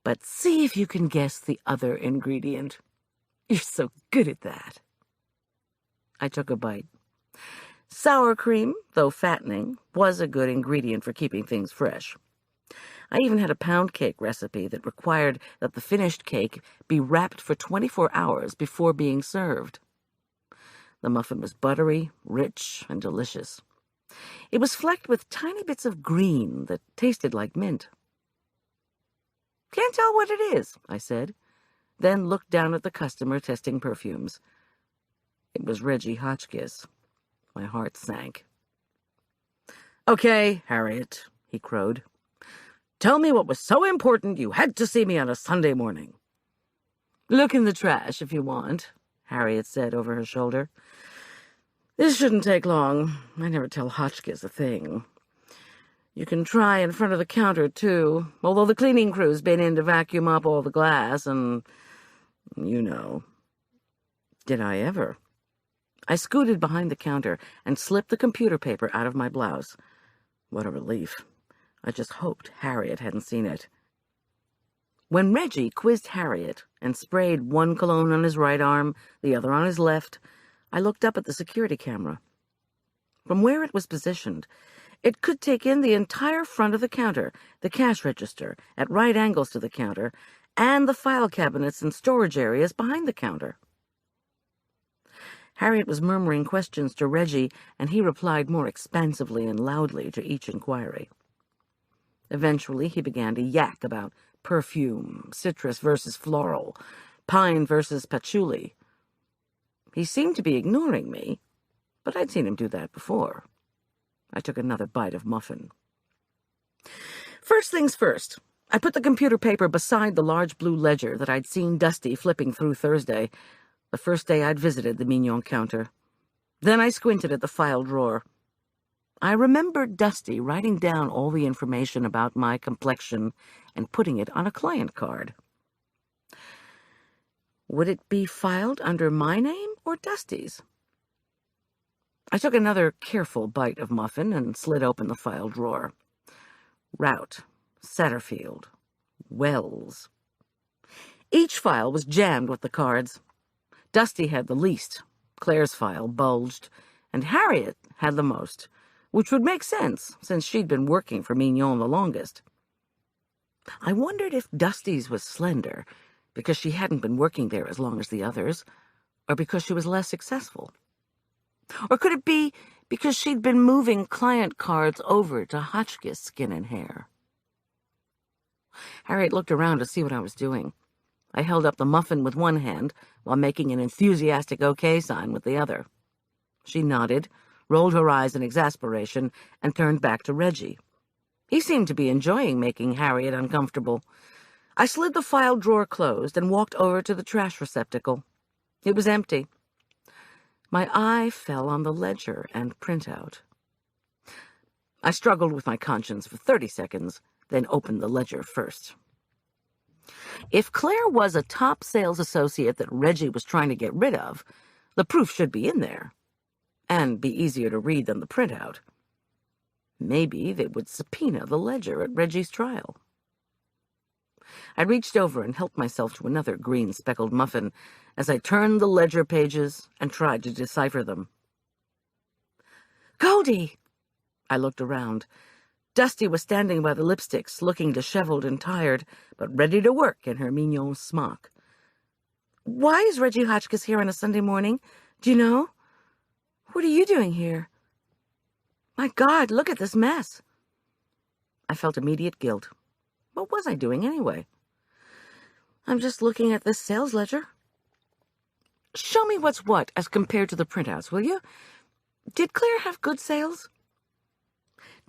S2: "But see if you can guess the other ingredient. You're so good at that." I took a bite. Sour cream, though fattening, was a good ingredient for keeping things fresh. I even had a pound cake recipe that required that the finished cake be wrapped for 24 hours before being served. The muffin was buttery, rich, and delicious. It was flecked with tiny bits of green that tasted like mint. "Can't tell what it is," I said, then looked down at the customer testing perfumes. It was Reggie Hotchkiss. My heart sank. "Okay, Harriet," he crowed. "Tell me what was so important you had to see me on a Sunday morning." "Look in the trash if you want," Harriet said over her shoulder. "This shouldn't take long. I never tell Hotchkiss a thing. You can try in front of the counter, too, although the cleaning crew's been in to vacuum up all the glass and, you know." Did I ever? I scooted behind the counter and slipped the computer paper out of my blouse. What a relief. I just hoped Harriet hadn't seen it. When Reggie quizzed Harriet and sprayed one cologne on his right arm, the other on his left, I looked up at the security camera. From where it was positioned, it could take in the entire front of the counter, the cash register at right angles to the counter, and the file cabinets and storage areas behind the counter. Harriet was murmuring questions to Reggie, and he replied more expansively and loudly to each inquiry. Eventually, he began to yak about perfume, citrus versus floral, pine versus patchouli. He seemed to be ignoring me, but I'd seen him do that before. I took another bite of muffin. First things first, I put the computer paper beside the large blue ledger that I'd seen Dusty flipping through Thursday, the first day I'd visited the Mignon counter. Then I squinted at the file drawer. I remembered Dusty writing down all the information about my complexion and putting it on a client card. Would it be filed under my name or Dusty's? I took another careful bite of muffin and slid open the file drawer. Route, Satterfield, Wells. Each file was jammed with the cards. Dusty had the least. Claire's file bulged, and Harriet had the most, which would make sense since she'd been working for Mignon the longest. I wondered if Dusty's was slender because she hadn't been working there as long as the others, or because she was less successful. Or could it be because she'd been moving client cards over to Hotchkiss Skin and Hair? Harriet looked around to see what I was doing. I held up the muffin with one hand while making an enthusiastic OK sign with the other. She nodded, rolled her eyes in exasperation, and turned back to Reggie. He seemed to be enjoying making Harriet uncomfortable. I slid the file drawer closed and walked over to the trash receptacle. It was empty. My eye fell on the ledger and printout. I struggled with my conscience for 30 seconds, then opened the ledger first. If Claire was a top sales associate that Reggie was trying to get rid of, the proof should be in there, and be easier to read than the printout. Maybe they would subpoena the ledger at Reggie's trial. I reached over and helped myself to another green speckled muffin as I turned the ledger pages and tried to decipher them. "Goldie!" I looked around. Dusty was standing by the lipsticks, looking disheveled and tired, but ready to work in her Mignon smock. "Why is Reggie Hotchkiss here on a Sunday morning? Do you know? What are you doing here? My God, look at this mess." I felt immediate guilt. What was I doing anyway? "I'm just looking at this sales ledger." "Show me what's what as compared to the printouts, will you? Did Claire have good sales?"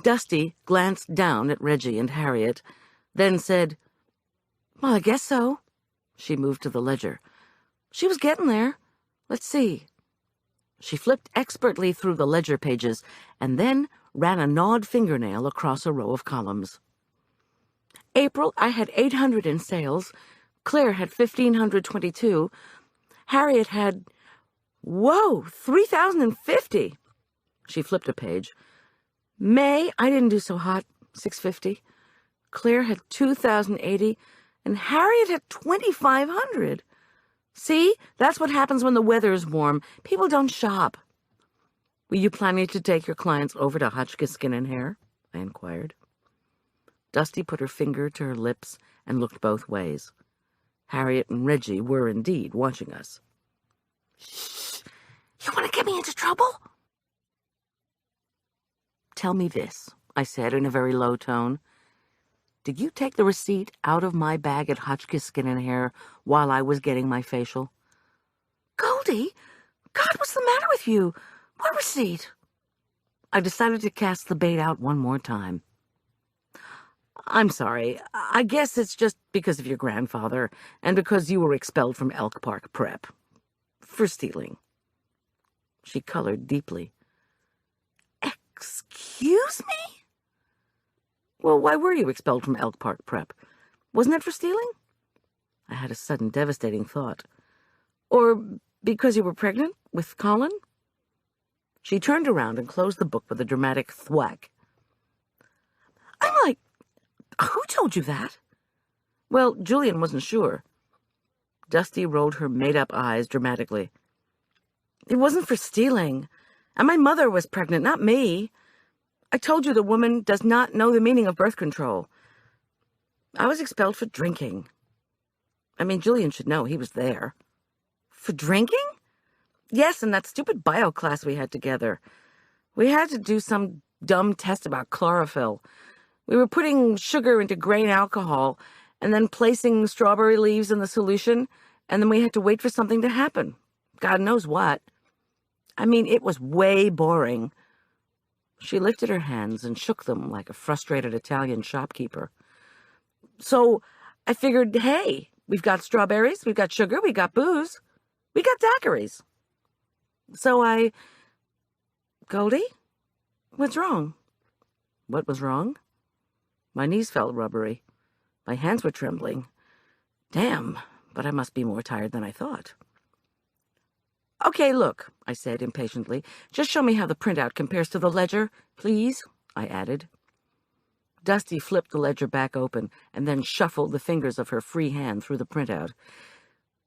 S2: Dusty glanced down at Reggie and Harriet, then said, "Well, I guess so." She moved to the ledger. "She was getting there. Let's see." She flipped expertly through the ledger pages and then ran a gnawed fingernail across a row of columns. "April, I had 800 in sales. Claire had 1,522. Harriet had, 3,050. She flipped a page. "May, I didn't do so hot, 650. Claire had 2,080, and Harriet had 2,500. See, that's what happens when the weather is warm. People don't shop." "Were you planning to take your clients over to Hotchkiss Skin and Hair?" I inquired. Dusty put her finger to her lips and looked both ways. Harriet and Reggie were indeed watching us. "Shh! You want to get me into trouble?" "Tell me this," I said in a very low tone. "Did you take the receipt out of my bag at Hotchkiss Skin and Hair while I was getting my facial?" "Goldie, God, what's the matter with you? What receipt?" I decided to cast the bait out one more time. "I'm sorry. I guess it's just because of your grandfather and because you were expelled from Elk Park Prep. For stealing." She colored deeply. "Excuse me?" "Well, why were you expelled from Elk Park Prep? Wasn't it for stealing?" I had a sudden devastating thought. "Or because you were pregnant with Colin?" She turned around and closed the book with a dramatic thwack. I'm like, who told you that? Well, Julian wasn't sure. Dusty rolled her made-up eyes dramatically. It wasn't for stealing. And my mother was pregnant, not me. I told you the woman does not know the meaning of birth control. I was expelled for drinking. I mean, Julian should know he was there. For drinking? Yes, in that stupid bio class we had together. We had to do some dumb test about chlorophyll. We were putting sugar into grain alcohol and then placing strawberry leaves in the solution, and then we had to wait for something to happen. God knows what. I mean, it was way boring. She lifted her hands and shook them like a frustrated Italian shopkeeper. So I figured, hey, we've got strawberries, we've got sugar, we got booze, we got daiquiris. So Goldie? What's wrong? What was wrong? My knees felt rubbery. My hands were trembling. Damn, but I must be more tired than I thought. Okay, look, I said impatiently. Just show me how the printout compares to the ledger, please, I added. Dusty flipped the ledger back open and then shuffled the fingers of her free hand through the printout.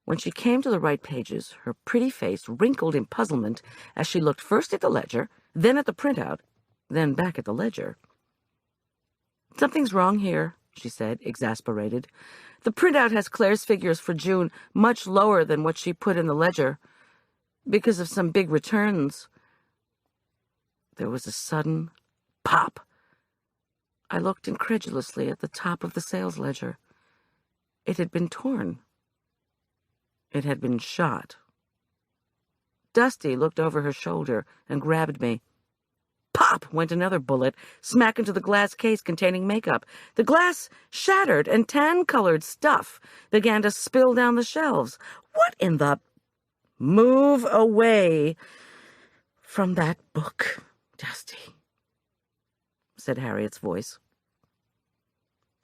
S2: When she came to the right pages, her pretty face wrinkled in puzzlement as she looked first at the ledger, then at the printout, then back at the ledger. "Something's wrong here," she said, exasperated. "The printout has Claire's figures for June much lower than what she put in the ledger, because of some big returns." There was a sudden pop. I looked incredulously at the top of the sales ledger. It had been torn. It had been shot. Dusty looked over her shoulder and grabbed me. Pop went another bullet, smack into the glass case containing makeup. The glass shattered, and tan-colored stuff began to spill down the shelves. What in the... "Move away from that book, Dusty," said Harriet's voice.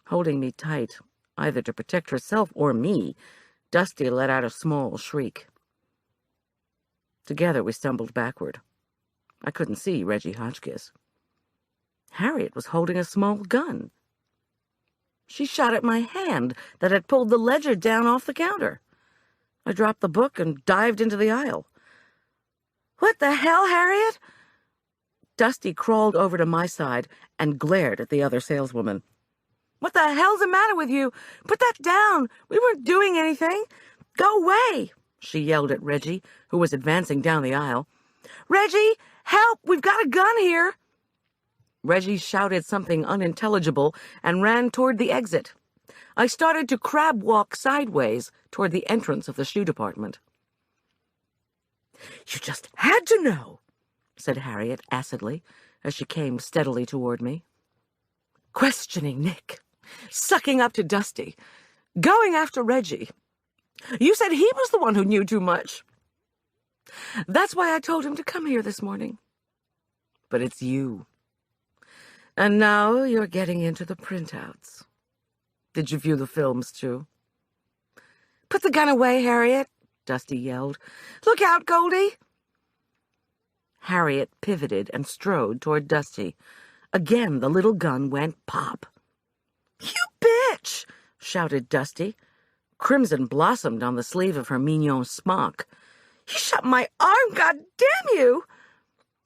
S2: Holding me tight, either to protect herself or me, Dusty let out a small shriek. Together we stumbled backward. I couldn't see Reggie Hotchkiss. Harriet was holding a small gun. She shot at my hand that had pulled the ledger down off the counter. I dropped the book and dived into the aisle. "What the hell, Harriet?" Dusty crawled over to my side and glared at the other saleswoman. "What the hell's the matter with you? Put that down. We weren't doing anything. Go away," she yelled at Reggie, who was advancing down the aisle. "Reggie, help! We've got a gun here!" Reggie shouted something unintelligible and ran toward the exit. I started to crab walk sideways toward the entrance of the shoe department. "You just had to know," said Harriet acidly, as she came steadily toward me. Questioning Nick, sucking up to Dusty, going after Reggie. "You said he was the one who knew too much." "That's why I told him to come here this morning." "But it's you. And now you're getting into the printouts. Did you view the films, too?" "Put the gun away, Harriet," Dusty yelled. "Look out, Goldie." Harriet pivoted and strode toward Dusty. Again, the little gun went pop. "You bitch!" shouted Dusty. Crimson blossomed on the sleeve of her Mignon smock. "You shot my arm, God damn you!"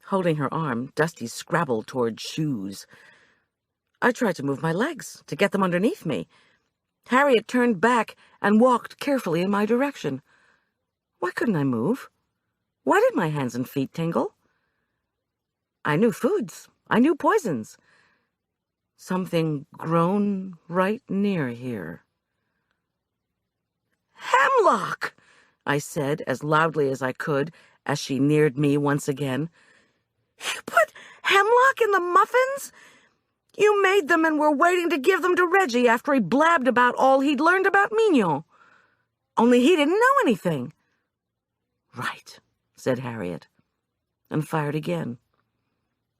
S2: Holding her arm, Dusty scrabbled toward shoes. I tried to move my legs, to get them underneath me. Harriet turned back and walked carefully in my direction. Why couldn't I move? Why did my hands and feet tingle? I knew foods. I knew poisons. Something grown right near here. "Hemlock!" I said as loudly as I could as she neared me once again. "You put hemlock in the muffins? You made them and were waiting to give them to Reggie after he blabbed about all he'd learned about Mignon. Only he didn't know anything." "Right," said Harriet, and fired again.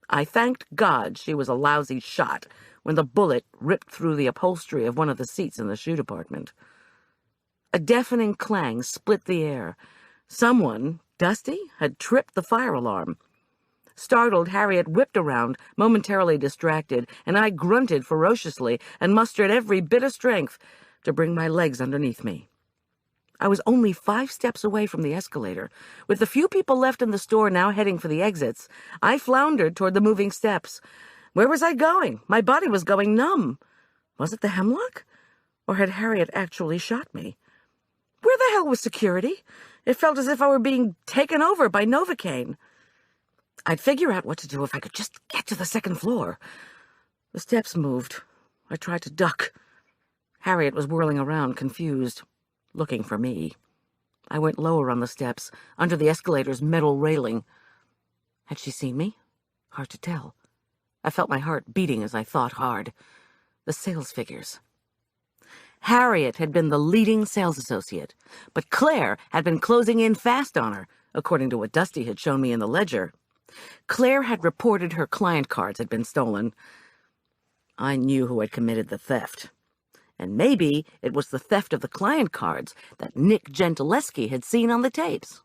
S2: I thanked God she was a lousy shot when the bullet ripped through the upholstery of one of the seats in the shoe department. A deafening clang split the air. Someone, Dusty, had tripped the fire alarm. Startled, Harriet whipped around, momentarily distracted, and I grunted ferociously and mustered every bit of strength to bring my legs underneath me. I was only 5 steps away from the escalator. With the few people left in the store now heading for the exits, I floundered toward the moving steps. Where was I going? My body was going numb. Was it the hemlock? Or had Harriet actually shot me? Where the hell was security? It felt as if I were being taken over by Novocaine. I'd figure out what to do if I could just get to the second floor. The steps moved. I tried to duck. Harriet was whirling around, confused, looking for me. I went lower on the steps, under the escalator's metal railing. Had she seen me? Hard to tell. I felt my heart beating as I thought hard. The sales figures. Harriet had been the leading sales associate, but Claire had been closing in fast on her, according to what Dusty had shown me in the ledger. Claire had reported her client cards had been stolen. I knew who had committed the theft. And maybe it was the theft of the client cards that Nick Gentileschi had seen on the tapes.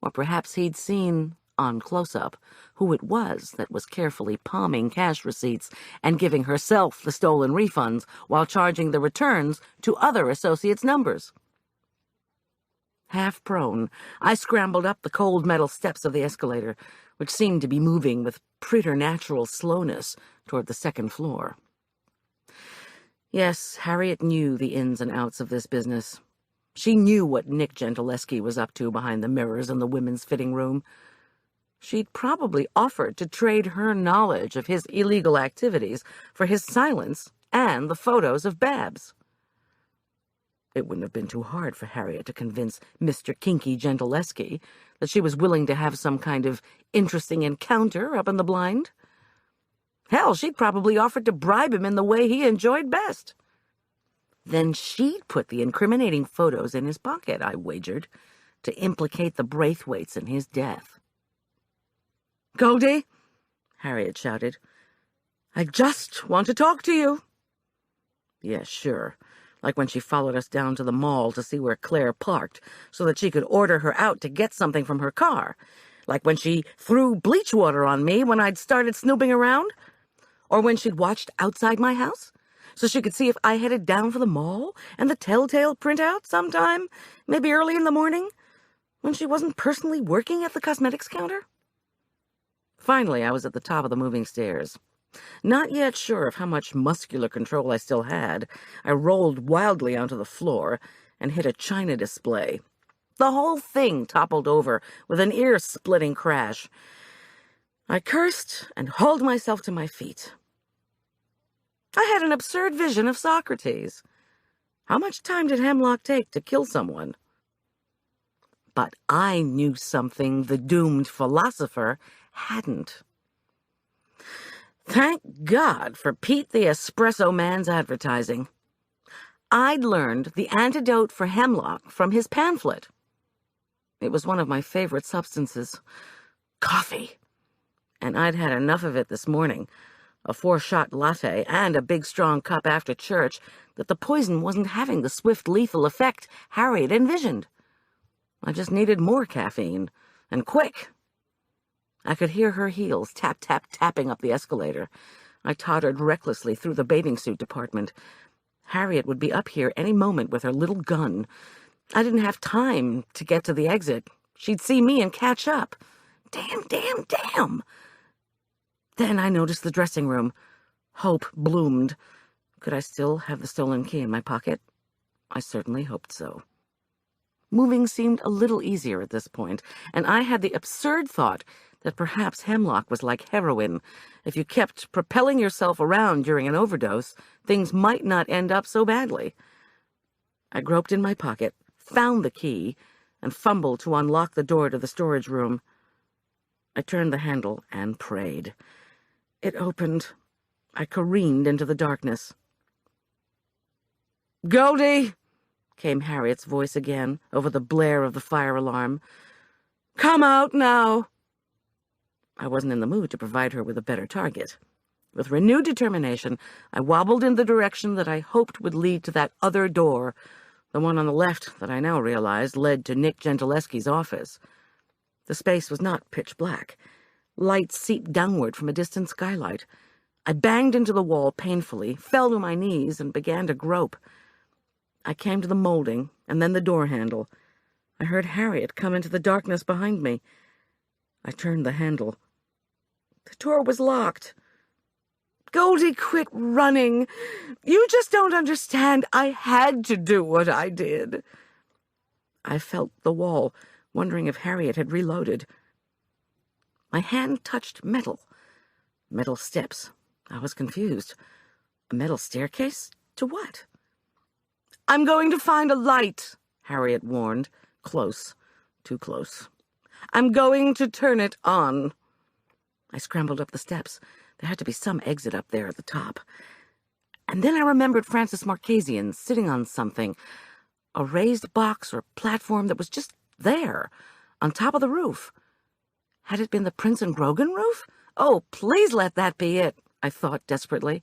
S2: Or perhaps he'd seen, on close-up, who it was that was carefully palming cash receipts and giving herself the stolen refunds while charging the returns to other associates' numbers. Half prone, I scrambled up the cold metal steps of the escalator, which seemed to be moving with preternatural slowness toward the second floor. Yes, Harriet knew the ins and outs of this business. She knew what Nick Gentileschi was up to behind the mirrors in the women's fitting room. She'd probably offered to trade her knowledge of his illegal activities for his silence and the photos of Babs. It wouldn't have been too hard for Harriet to convince Mr. Kinky Gentileschi that she was willing to have some kind of interesting encounter up in the blind. Hell, she'd probably offered to bribe him in the way he enjoyed best. Then she'd put the incriminating photos in his pocket, I wagered, to implicate the Braithwaites in his death. "Goldie," Harriet shouted, "I just want to talk to you." "Yeah, sure." Like when she followed us down to the mall to see where Claire parked so that she could order her out to get something from her car. Like when she threw bleach water on me when I'd started snooping around. Or when she'd watched outside my house so she could see if I headed down for the mall and the telltale printout sometime, maybe early in the morning, when she wasn't personally working at the cosmetics counter. Finally, I was at the top of the moving stairs. Not yet sure of how much muscular control I still had, I rolled wildly onto the floor and hit a china display. The whole thing toppled over with an ear-splitting crash. I cursed and hauled myself to my feet. I had an absurd vision of Socrates. How much time did hemlock take to kill someone? But I knew something the doomed philosopher hadn't. Thank God for Pete the Espresso Man's advertising. I'd learned the antidote for hemlock from his pamphlet. It was one of my favorite substances, coffee. And I'd had enough of it this morning, a 4-shot latte and a big strong cup after church, that the poison wasn't having the swift lethal effect Harriet envisioned. I just needed more caffeine, and quick. I could hear her heels tap-tap-tapping up the escalator. I tottered recklessly through the bathing suit department. Harriet would be up here any moment with her little gun. I didn't have time to get to the exit. She'd see me and catch up. Damn. Then I noticed the dressing room. Hope bloomed. Could I still have the stolen key in my pocket? I certainly hoped so. Moving seemed a little easier at this point, and I had the absurd thought that perhaps hemlock was like heroin. If you kept propelling yourself around during an overdose, things might not end up so badly. I groped in my pocket, found the key, and fumbled to unlock the door to the storage room. I turned the handle and prayed. It opened. I careened into the darkness. "Goldie!" came Harriet's voice again over the blare of the fire alarm. "Come out now!" I wasn't in the mood to provide her with a better target. With renewed determination, I wobbled in the direction that I hoped would lead to that other door, the one on the left that I now realized led to Nick Gentileschi's office. The space was not pitch black. Light seeped downward from a distant skylight. I banged into the wall painfully, fell to my knees, and began to grope. I came to the molding, and then the door handle. I heard Harriet come into the darkness behind me. I turned the handle. The door was locked. "Goldie, quit running. You just don't understand. I had to do what I did." I felt the wall, wondering if Harriet had reloaded. My hand touched metal. Metal steps. I was confused. A metal staircase? To what? "I'm going to find a light," Harriet warned. Close. Too close. "I'm going to turn it on." I scrambled up the steps. There had to be some exit up there at the top. And then I remembered Francis Marchesian sitting on something, a raised box or platform that was just there, on top of the roof. Had it been the Prince and Grogan roof? Oh, please let that be it, I thought desperately.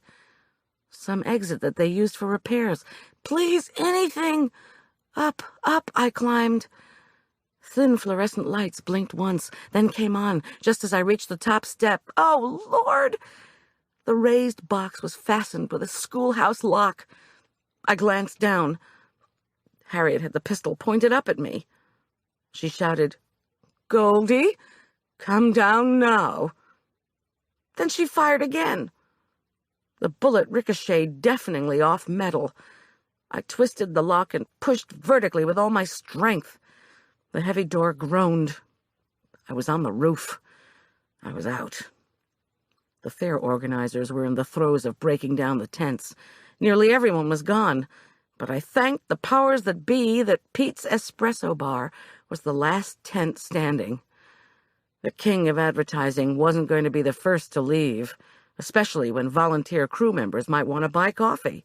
S2: Some exit that they used for repairs. Please, anything. Up, I climbed. Thin fluorescent lights blinked once, then came on, just as I reached the top step. Oh, Lord! The raised box was fastened with a schoolhouse lock. I glanced down. Harriet had the pistol pointed up at me. She shouted, "Goldie, come down now." Then she fired again. The bullet ricocheted deafeningly off metal. I twisted the lock and pushed vertically with all my strength. The heavy door groaned. I was on the roof. I was out. The fair organizers were in the throes of breaking down the tents. Nearly everyone was gone, but I thanked the powers that be that Pete's Espresso Bar was the last tent standing. The king of advertising wasn't going to be the first to leave, especially when volunteer crew members might want to buy coffee.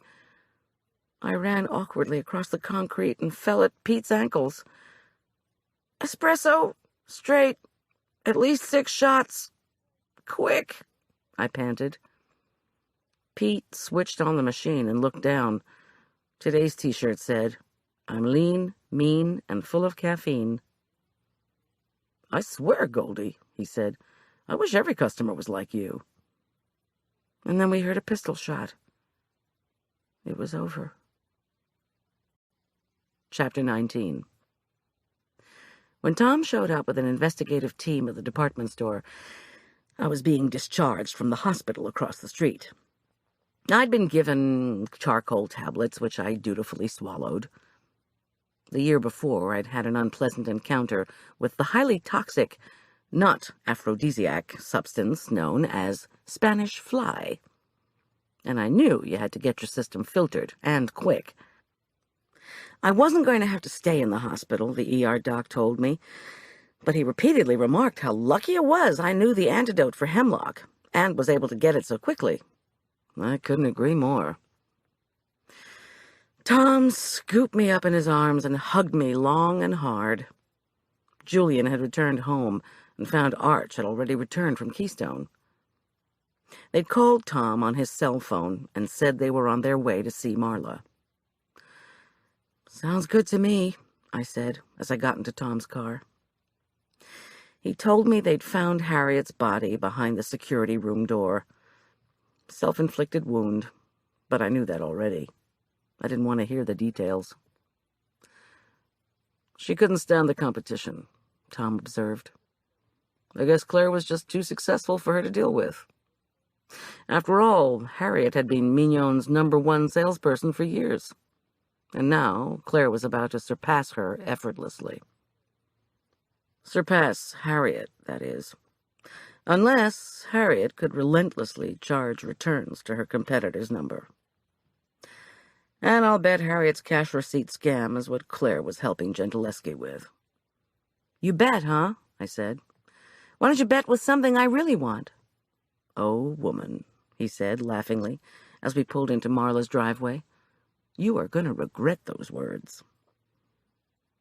S2: I ran awkwardly across the concrete and fell at Pete's ankles. "Espresso, straight, at least 6 shots. Quick," I panted. Pete switched on the machine and looked down. Today's t-shirt said, "I'm lean, mean, and full of caffeine." "I swear, Goldie," he said, "I wish every customer was like you." And then we heard a pistol shot. It was over. Chapter 19. When Tom showed up with an investigative team at the department store, I was being discharged from the hospital across the street. I'd been given charcoal tablets, which I dutifully swallowed. The year before, I'd had an unpleasant encounter with the highly toxic, not aphrodisiac substance known as Spanish fly. And I knew you had to get your system filtered, and quick. I wasn't going to have to stay in the hospital, the ER doc told me, but he repeatedly remarked how lucky it was I knew the antidote for hemlock, and was able to get it so quickly. I couldn't agree more. Tom scooped me up in his arms and hugged me long and hard. Julian had returned home and found Arch had already returned from Keystone. They'd called Tom on his cell phone and said they were on their way to see Marla. "Sounds good to me," I said as I got into Tom's car. He told me they'd found Harriet's body behind the security room door. Self-inflicted wound, but I knew that already. I didn't want to hear the details. "She couldn't stand the competition," Tom observed. "I guess Claire was just too successful for her to deal with. After all, Harriet had been Mignon's #1 salesperson for years, and now Claire was about to surpass her effortlessly. Surpass Harriet, that is. Unless Harriet could relentlessly charge returns to her competitor's number. And I'll bet Harriet's cash receipt scam is what Claire was helping Gentileschi with." "You bet, huh?" I said. "Why don't you bet with something I really want?" "Oh, woman," he said laughingly as we pulled into Marla's driveway. "You are going to regret those words."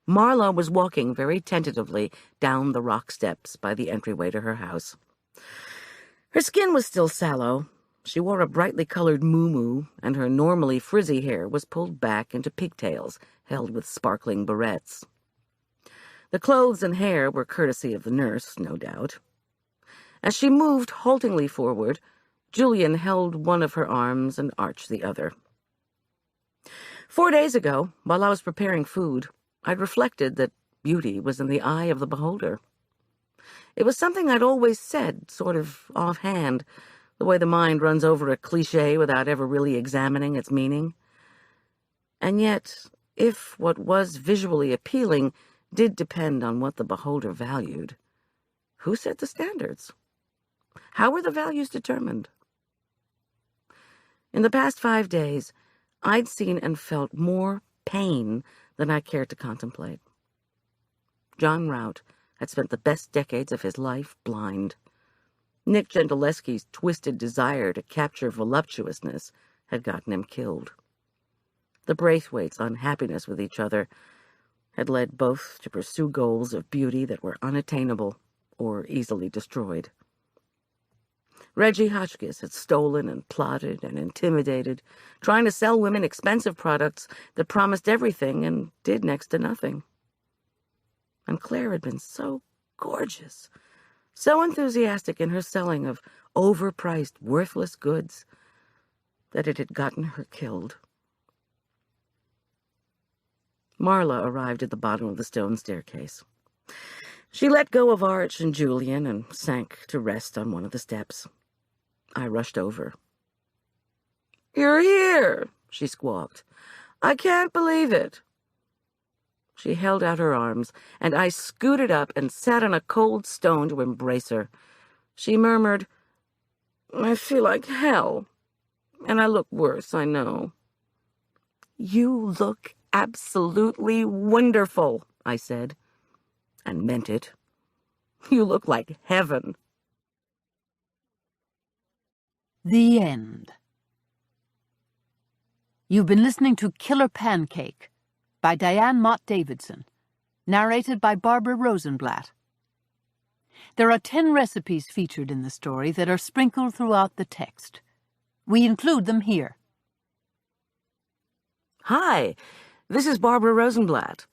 S2: Marla was walking very tentatively down the rock steps by the entryway to her house. Her skin was still sallow. She wore a brightly colored muumuu, and her normally frizzy hair was pulled back into pigtails, held with sparkling barrettes. The clothes and hair were courtesy of the nurse, no doubt. As she moved haltingly forward, Julian held one of her arms and Arch the other. 4 days ago, while I was preparing food, I'd reflected that beauty was in the eye of the beholder. It was something I'd always said, sort of offhand, the way the mind runs over a cliché without ever really examining its meaning. And yet, if what was visually appealing did depend on what the beholder valued, who set the standards? How were the values determined? In the past 5 days, I'd seen and felt more pain than I cared to contemplate. John Rout had spent the best decades of his life blind. Nick Gentileschi's twisted desire to capture voluptuousness had gotten him killed. The Braithwaites' unhappiness with each other had led both to pursue goals of beauty that were unattainable or easily destroyed. Reggie Hotchkiss had stolen and plotted and intimidated, trying to sell women expensive products that promised everything and did next to nothing. And Claire had been so gorgeous, so enthusiastic in her selling of overpriced, worthless goods, that it had gotten her killed. Marla arrived at the bottom of the stone staircase. She let go of Arch and Julian and sank to rest on one of the steps. I rushed over. "You're here," she squawked. "I can't believe it." She held out her arms, and I scooted up and sat on a cold stone to embrace her. She murmured, "I feel like hell, and I look worse, I know." "You look absolutely wonderful," I said, and meant it. "You look like heaven."
S4: The end. You've been listening to Killer Pancake by Diane Mott Davidson, narrated by Barbara Rosenblatt. There are 10 recipes featured in the story that are sprinkled throughout the text. We include them here.
S2: Hi, this is Barbara Rosenblatt.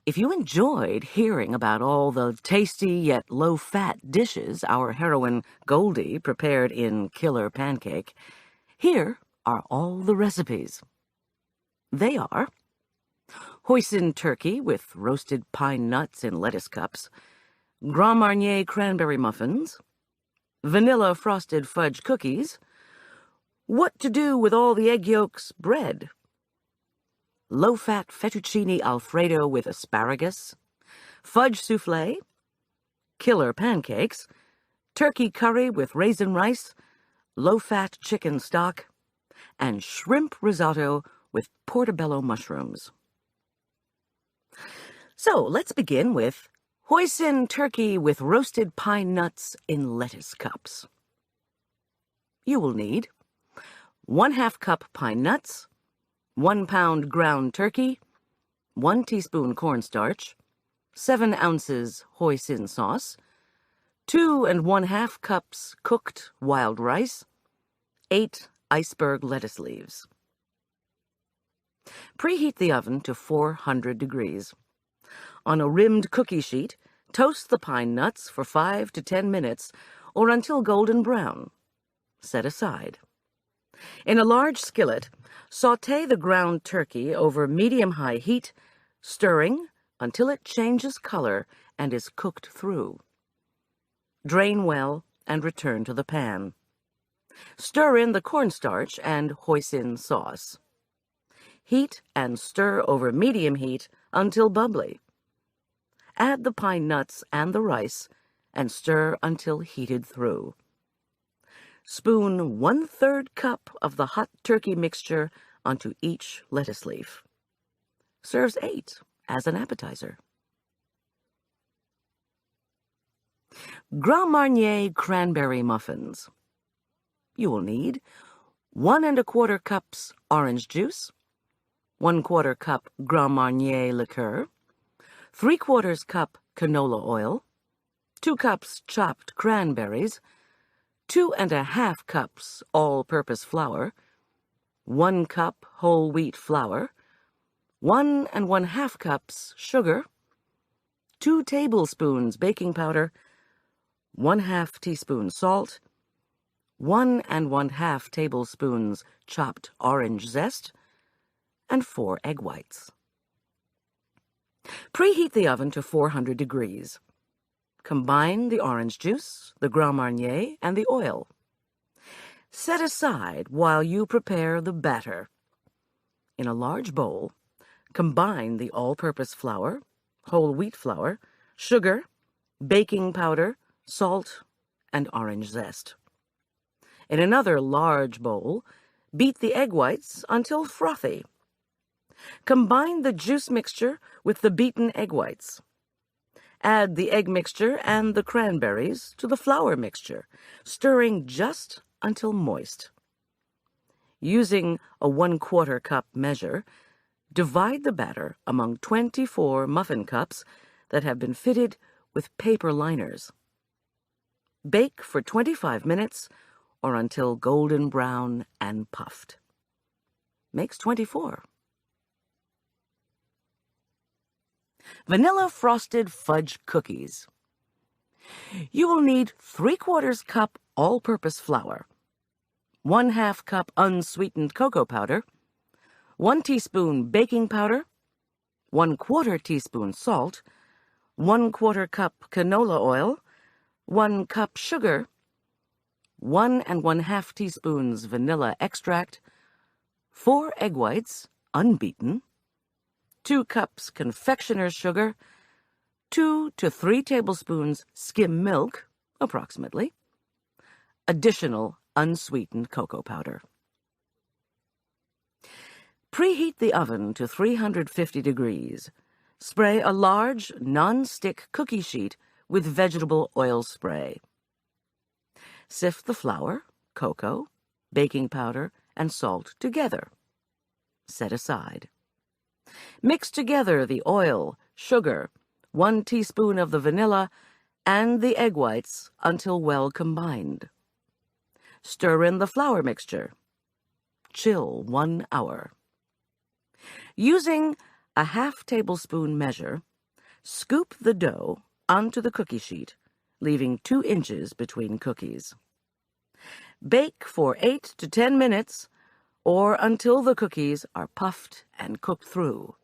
S2: If you enjoyed hearing about all the tasty yet low-fat dishes our heroine Goldie prepared in Killer Pancake, here are all the recipes. They are hoisin turkey with roasted pine nuts in lettuce cups, Grand Marnier cranberry muffins, vanilla frosted fudge cookies, what to do with all the egg yolks bread, low-fat fettuccine alfredo with asparagus, fudge souffle, killer pancakes, turkey curry with raisin rice, low-fat chicken stock, and shrimp risotto with portobello mushrooms. So let's begin with hoisin turkey with roasted pine nuts in lettuce cups. You will need 1/2 cup pine nuts, 1 pound ground turkey, 1 teaspoon cornstarch, 7 ounces hoisin sauce, 2 1/2 cups cooked wild rice, 8 iceberg lettuce leaves. Preheat the oven to 400 degrees. On a rimmed cookie sheet, toast the pine nuts for 5 to 10 minutes or until golden brown. Set aside. In a large skillet, sauté the ground turkey over medium-high heat, stirring until it changes color and is cooked through. Drain well and return to the pan. Stir in the cornstarch and hoisin sauce. Heat and stir over medium heat until bubbly. Add the pine nuts and the rice and stir until heated through. Spoon 1/3 cup of the hot turkey mixture onto each lettuce leaf. Serves 8 as an appetizer. Grand Marnier cranberry muffins. You will need 1 1/4 cups orange juice, 1/4 cup Grand Marnier liqueur, 3/4 cup canola oil, 2 cups chopped cranberries, 2 1/2 cups all-purpose flour, 1 cup whole wheat flour, 1 1/2 cups sugar, 2 tablespoons baking powder, 1/2 teaspoon salt, 1 1/2 tablespoons chopped orange zest, and 4 egg whites. Preheat the oven to 400 degrees. Combine the orange juice, the Grand Marnier, and the oil. Set aside while you prepare the batter. In a large bowl, combine the all-purpose flour, whole wheat flour, sugar, baking powder, salt, and orange zest. In another large bowl, beat the egg whites until frothy. Combine the juice mixture with the beaten egg whites. Add the egg mixture and the cranberries to the flour mixture, stirring just until moist. Using a 1/4 cup measure, divide the batter among 24 muffin cups that have been fitted with paper liners. Bake for 25 minutes or until golden brown and puffed. Makes 24. Vanilla frosted fudge cookies. You will need 3/4 cup all-purpose flour, 1/2 cup unsweetened cocoa powder, 1 teaspoon baking powder, 1/4 teaspoon salt, 1/4 cup canola oil, 1 cup sugar, 1 1/2 teaspoons vanilla extract, 4 egg whites, unbeaten, 2 cups confectioner's sugar, 2 to 3 tablespoons skim milk, approximately, additional unsweetened cocoa powder. Preheat the oven to 350 degrees. Spray a large, non-stick cookie sheet with vegetable oil spray. Sift the flour, cocoa, baking powder, and salt together. Set aside. Mix together the oil, sugar, 1 teaspoon of the vanilla, and the egg whites until well combined. Stir in the flour mixture. Chill 1 hour. Using a 1/2 tablespoon measure, scoop the dough onto the cookie sheet, leaving 2 inches between cookies. Bake for 8 to 10 minutes or until the cookies are puffed and cooked through.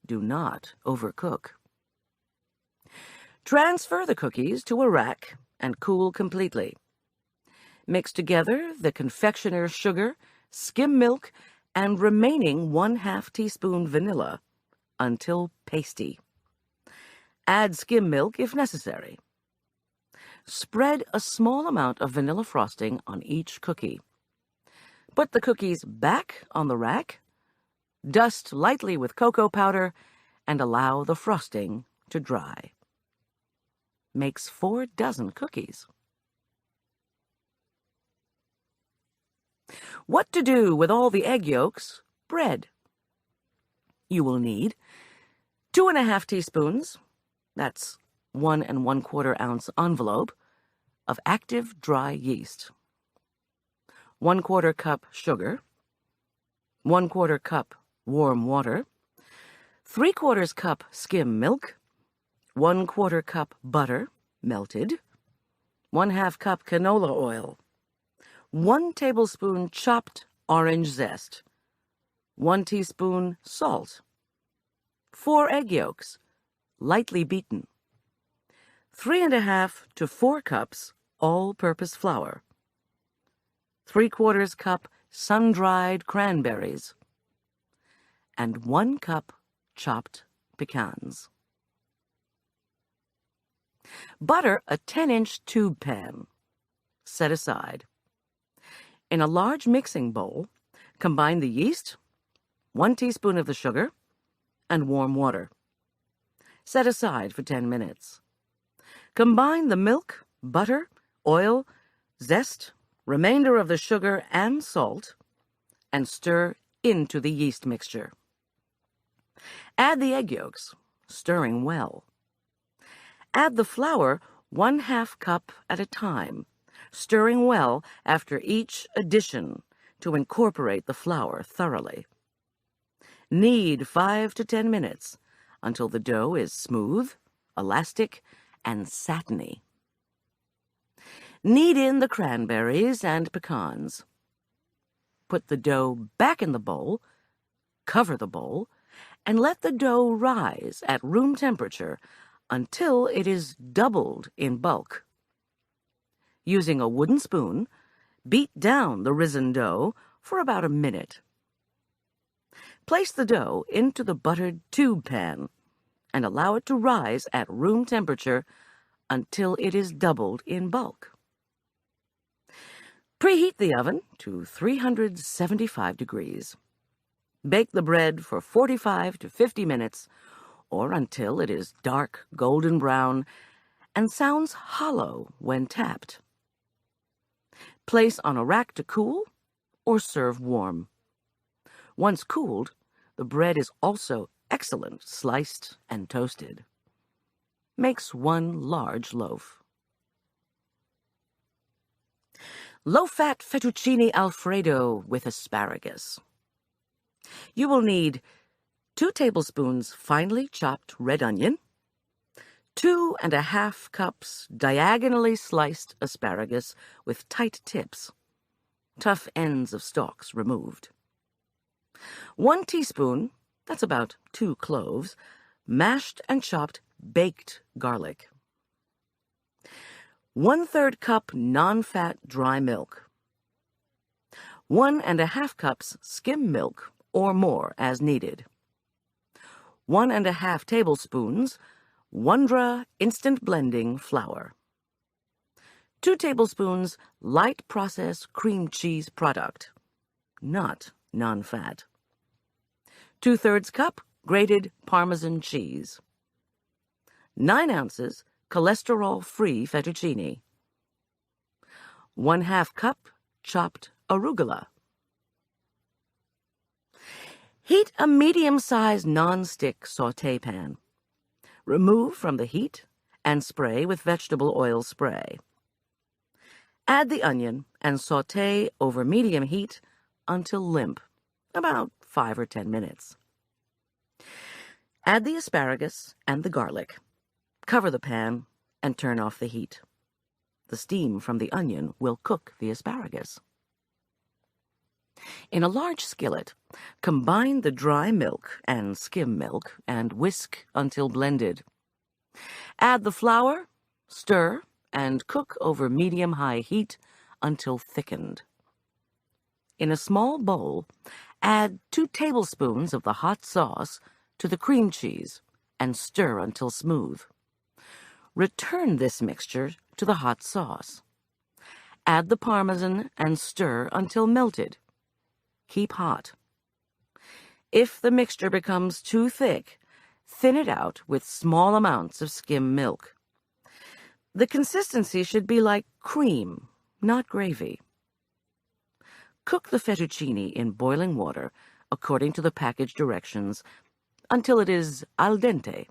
S2: Do not overcook. Transfer the cookies to a rack and cool completely. Mix together the confectioner's sugar, skim milk, and remaining 1/2 teaspoon vanilla until pasty. Add skim milk if necessary. Spread a small amount of vanilla frosting on each cookie. Put the cookies back on the rack, dust lightly with cocoa powder, and allow the frosting to dry. Makes 4 dozen cookies. What to do with all the egg yolks? Bread. You will need 2 1/2 teaspoons, that's 1 1/4 ounce envelope, of active dry yeast, 1/4 cup sugar, 1/4 cup warm water, 3/4 cup skim milk, 1/4 cup butter, melted, 1/2 cup canola oil, 1 tablespoon chopped orange zest, 1 teaspoon salt, 4 egg yolks, lightly beaten, 3 1/2 to 4 cups all-purpose flour, 3/4 cup sun-dried cranberries, and 1 cup chopped pecans. Butter a 10-inch tube pan. Set aside. In a large mixing bowl, combine the yeast, 1 teaspoon of the sugar, and warm water. Set aside for 10 minutes. Combine the milk, butter, oil, zest, remainder of the sugar, and salt, and stir into the yeast mixture. Add the egg yolks, stirring well. Add the flour 1/2 cup at a time, stirring well after each addition to incorporate the flour thoroughly. Knead 5 to 10 minutes until the dough is smooth, elastic, and satiny. Knead in the cranberries and pecans. Put the dough back in the bowl, cover the bowl, and let the dough rise at room temperature until it is doubled in bulk. Using a wooden spoon, beat down the risen dough for about a minute. Place the dough into the buttered tube pan and allow it to rise at room temperature until it is doubled in bulk. Preheat the oven to 375 degrees. Bake the bread for 45 to 50 minutes or until it is dark golden brown and sounds hollow when tapped. Place on a rack to cool or serve warm. Once cooled, the bread is also excellent sliced and toasted. Makes 1 large loaf. Low-fat fettuccine alfredo with asparagus. You will need 2 tablespoons finely chopped red onion, 2 1/2 cups diagonally sliced asparagus with tight tips, tough ends of stalks removed, 1 teaspoon, that's about 2 cloves, mashed and chopped baked garlic. 1/3 cup non-fat dry milk. 1½ cups skim milk or more as needed. 1½ tablespoons Wondra instant blending flour. 2 tablespoons light process cream cheese product, not non-fat. 2/3 cup grated Parmesan cheese. 9 ounces cholesterol-free fettuccine. 1/2 cup chopped arugula. Heat a medium-sized non-stick sauté pan. Remove from the heat and spray with vegetable oil spray. Add the onion and sauté over medium heat until limp, about 5 or 10 minutes. Add the asparagus and the garlic. Cover the pan and turn off the heat. The steam from the onion will cook the asparagus. In a large skillet, combine the dry milk and skim milk and whisk until blended. Add the flour, stir, and cook over medium-high heat until thickened. In a small bowl, add 2 tablespoons of the hot sauce to the cream cheese and stir until smooth. Return this mixture to the hot sauce. Add the Parmesan and stir until melted. Keep hot. If the mixture becomes too thick, thin it out with small amounts of skim milk. The consistency should be like cream, not gravy. Cook the fettuccine in boiling water according to the package directions until it is al dente.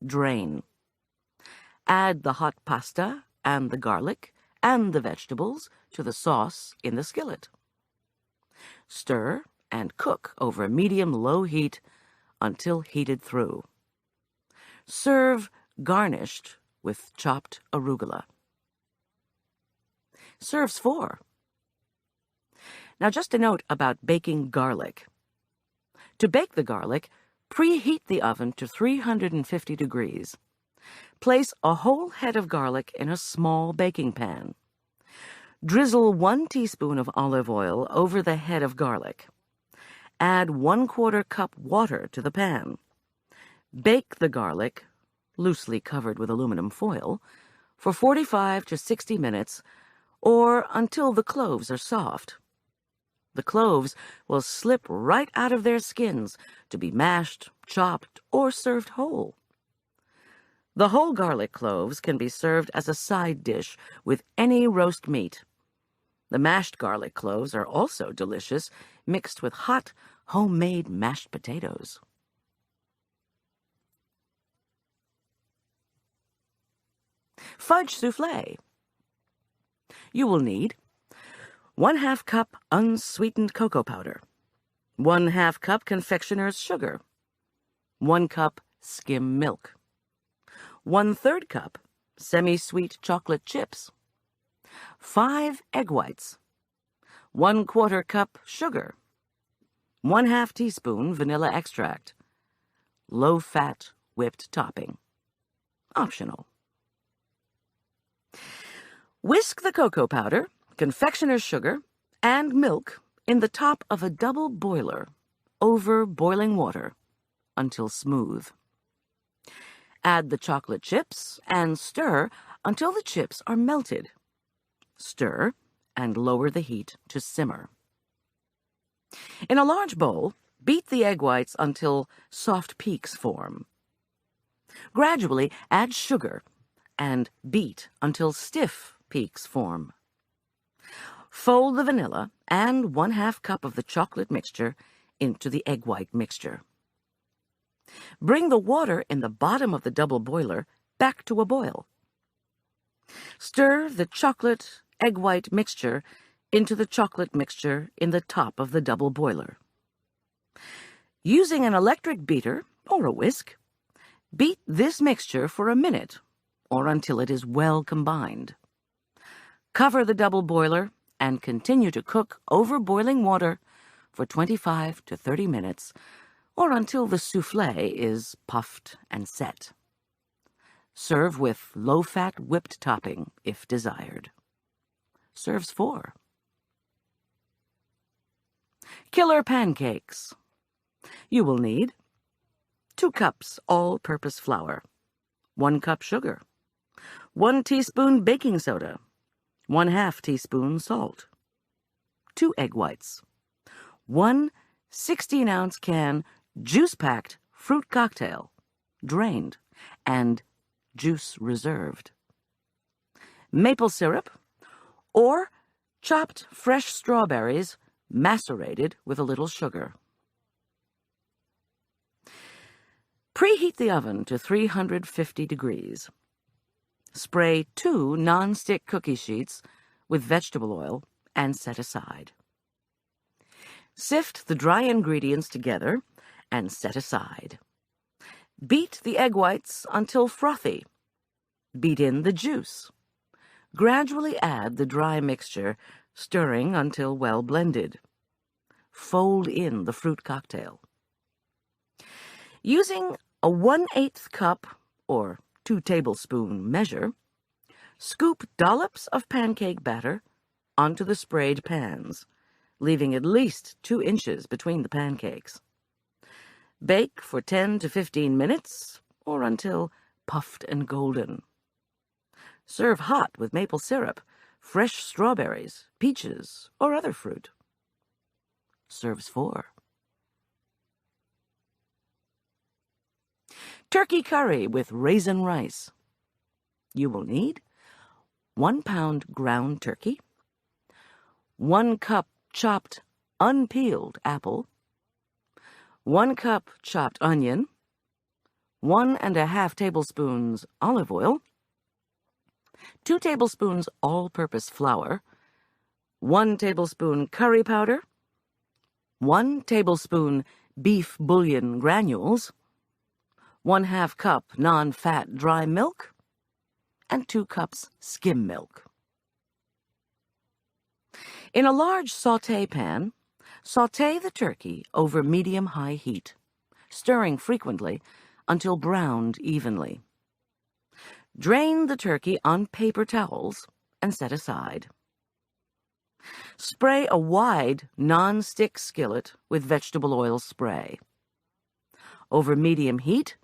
S2: Drain. Add the hot pasta and the garlic and the vegetables to the sauce in the skillet. Stir and cook over medium-low heat until heated through. Serve garnished with chopped arugula. Serves 4. Now just a note about baking garlic. To bake the garlic, preheat the oven to 350 degrees. Place a whole head of garlic in a small baking pan. Drizzle 1 teaspoon of olive oil over the head of garlic. Add 1/4 cup water to the pan. Bake the garlic, loosely covered with aluminum foil, for 45 to 60 minutes or until the cloves are soft. The cloves will slip right out of their skins to be mashed, chopped, or served whole. The whole garlic cloves can be served as a side dish with any roast meat. The mashed garlic cloves are also delicious, mixed with hot, homemade mashed potatoes. Fudge soufflé. You will need 1/2 cup unsweetened cocoa powder, 1/2 cup confectioner's sugar, 1 cup skim milk, 1/3 cup semi-sweet chocolate chips, 5 egg whites, 1/4 cup sugar, 1/2 teaspoon vanilla extract, low-fat whipped topping. Optional. Whisk the cocoa powder, confectioner's sugar, and milk in the top of a double boiler over boiling water until smooth. Add the chocolate chips and stir until the chips are melted. Stir and lower the heat to simmer. In a large bowl, beat the egg whites until soft peaks form. Gradually add sugar and beat until stiff peaks form. Fold the vanilla and 1/2 cup of the chocolate mixture into the egg white mixture. Bring the water in the bottom of the double boiler back to a boil. Stir the chocolate egg white mixture into the chocolate mixture in the top of the double boiler. Using an electric beater or a whisk, beat this mixture for a minute or until it is well combined. Cover the double boiler and continue to cook over boiling water for 25 to 30 minutes or until the soufflé is puffed and set. Serve with low-fat whipped topping, if desired. Serves 4. Killer pancakes. You will need 2 cups all-purpose flour, 1 cup sugar, 1 teaspoon baking soda, 1/2 teaspoon salt, 2 egg whites, 1 16-ounce can juice-packed fruit cocktail, drained, and juice reserved, maple syrup, or chopped fresh strawberries macerated with a little sugar. Preheat the oven to 350 degrees. Spray 2 non-stick cookie sheets with vegetable oil and set aside. Sift the dry ingredients together and set aside. Beat the egg whites until frothy. Beat in the juice. Gradually add the dry mixture, stirring until well blended. Fold in the fruit cocktail. Using a 1/8 cup or 2 tablespoon measure, scoop dollops of pancake batter onto the sprayed pans, leaving at least 2 inches between the pancakes. Bake for 10 to 15 minutes or until puffed and golden. Serve hot with maple syrup, fresh strawberries, peaches, or other fruit. Serves 4. Turkey curry with raisin rice. You will need 1 pound ground turkey, 1 cup chopped unpeeled apple, 1 cup chopped onion, 1½ tablespoons olive oil, 2 tablespoons all-purpose flour, 1 tablespoon curry powder, 1 tablespoon beef bouillon granules, 1/2 cup non-fat dry milk, and 2 cups skim milk. In a large sauté pan, sauté the turkey over medium-high heat, stirring frequently until browned evenly. Drain the turkey on paper towels and set aside. Spray a wide, non-stick skillet with vegetable oil spray. Over medium heat,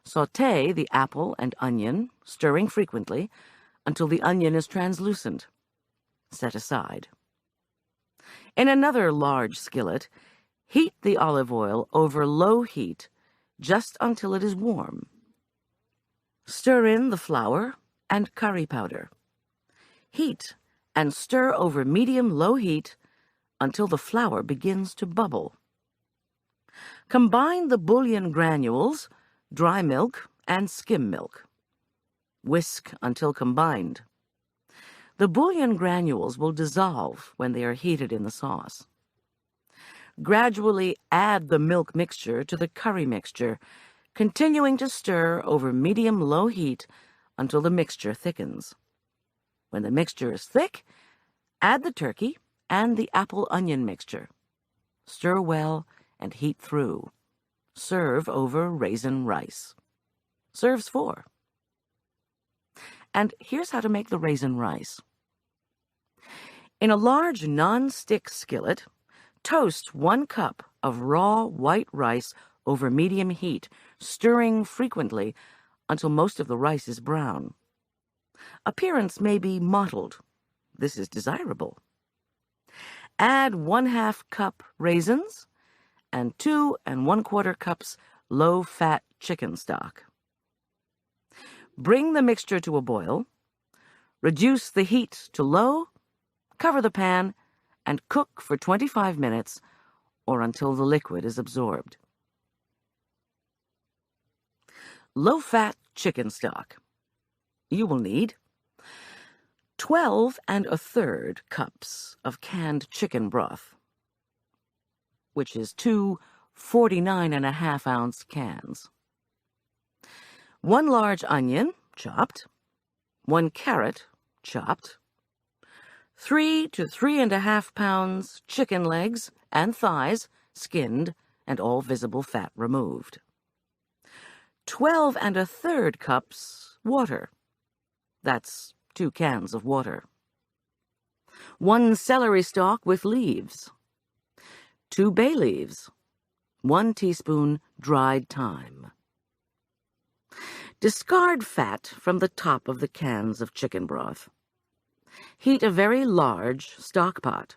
S2: sauté the apple and onion, stirring frequently until the onion is translucent. Set aside. In another large skillet, heat the olive oil over low heat just until it is warm. Stir in the flour and curry powder. Heat and stir over medium-low heat until the flour begins to bubble. Combine the bouillon granules, dry milk, and skim milk. Whisk until combined. The bouillon granules will dissolve when they are heated in the sauce. Gradually add the milk mixture to the curry mixture, continuing to stir over medium-low heat until the mixture thickens. When the mixture is thick, add the turkey and the apple-onion mixture. Stir well and heat through. Serve over raisin rice. Serves 4. And here's how to make the raisin rice. In a large non-stick skillet, toast 1 cup of raw white rice over medium heat, stirring frequently until most of the rice is brown. Appearance may be mottled. This is desirable. Add 1/2 cup raisins and 2 1/4 cups low-fat chicken stock. Bring the mixture to a boil. Reduce the heat to low, cover the pan, and cook for 25 minutes or until the liquid is absorbed. Low-fat chicken stock. You will need 12 1/3 cups of canned chicken broth, which is 2 49½ ounce cans. 1 large onion, chopped. 1 carrot, chopped. 3 to 3½ pounds chicken legs and thighs, skinned and all visible fat removed. 12 1/3 cups water. That's 2 cans of water. 1 celery stalk with leaves. 2 bay leaves. 1 teaspoon dried thyme. Discard fat from the top of the cans of chicken broth. Heat a very large stock pot.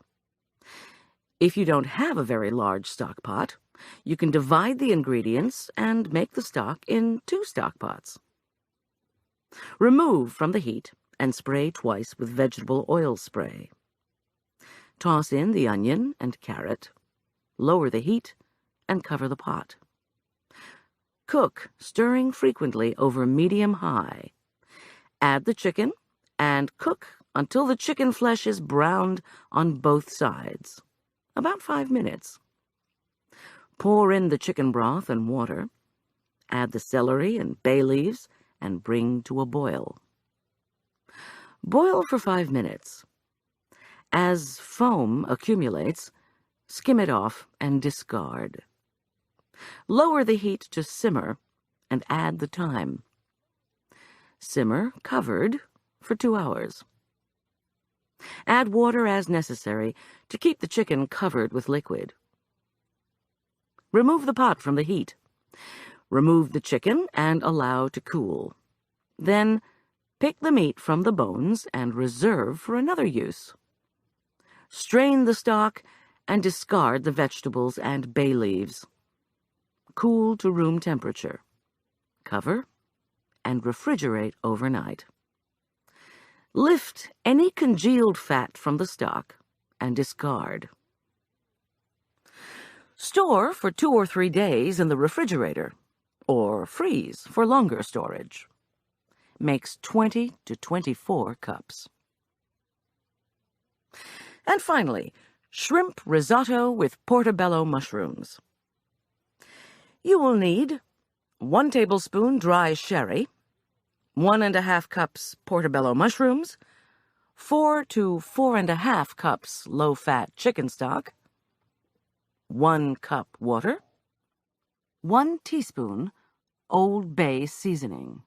S2: If you don't have a very large stock pot, you can divide the ingredients and make the stock in 2 stock pots. Remove from the heat and spray twice with vegetable oil spray. Toss in the onion and carrot. Lower the heat and cover the pot. Cook, stirring frequently over medium-high. Add the chicken and cook until the chicken flesh is browned on both sides, about 5 minutes. Pour in the chicken broth and water. Add the celery and bay leaves and bring to a boil. Boil for 5 minutes. As foam accumulates, skim it off and discard. Lower the heat to simmer and add the thyme. Simmer, covered, for 2 hours. Add water as necessary to keep the chicken covered with liquid. Remove the pot from the heat. Remove the chicken and allow to cool. Then, pick the meat from the bones and reserve for another use. Strain the stock and discard the vegetables and bay leaves. Cool to room temperature. Cover and refrigerate overnight. Lift any congealed fat from the stock and discard. Store for 2 or 3 days in the refrigerator, or freeze for longer storage. Makes 20 to 24 cups. And finally, shrimp risotto with portobello mushrooms. You will need 1 tablespoon dry sherry, 1½ cups portobello mushrooms, 4 to 4½ cups low-fat chicken stock, 1 cup water, 1 teaspoon Old Bay seasoning,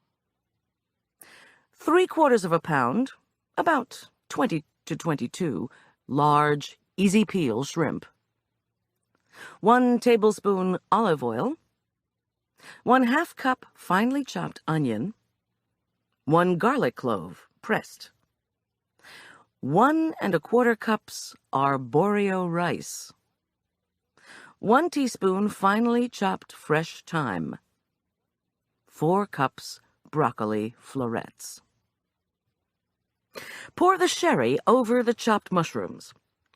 S2: 3/4 pound, about 20 to 22, large, easy-peel shrimp, 1 tablespoon olive oil, 1/2 cup finely chopped onion, 1 garlic clove, pressed, 1¼ cups arborio rice, 1 teaspoon finely chopped fresh thyme, 4 cups broccoli florets. Pour the sherry over the chopped mushrooms.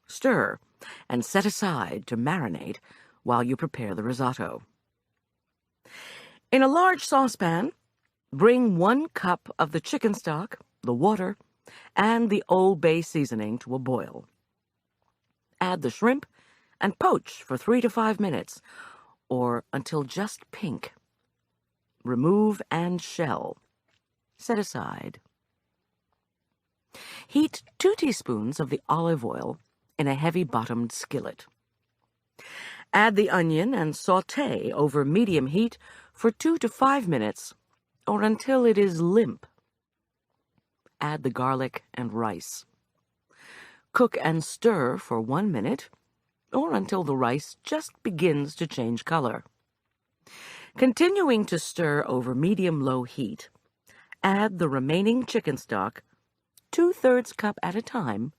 S2: Stir and set aside to marinate while you prepare the risotto. In a large saucepan, bring 1 cup of the chicken stock, the water, and the Old Bay seasoning to a boil. Add the shrimp and poach for 3 to 5 minutes, or until just pink. Remove and shell. Set aside. Heat 2 teaspoons of the olive oil in a heavy-bottomed skillet. Add the onion and sauté over medium heat for 2 to 5 minutes, or until it is limp. Add the garlic and rice. Cook and stir for 1 minute, or until the rice just begins to change color. Continuing to stir over medium-low heat, add the remaining chicken stock, 2/3 cup at a time,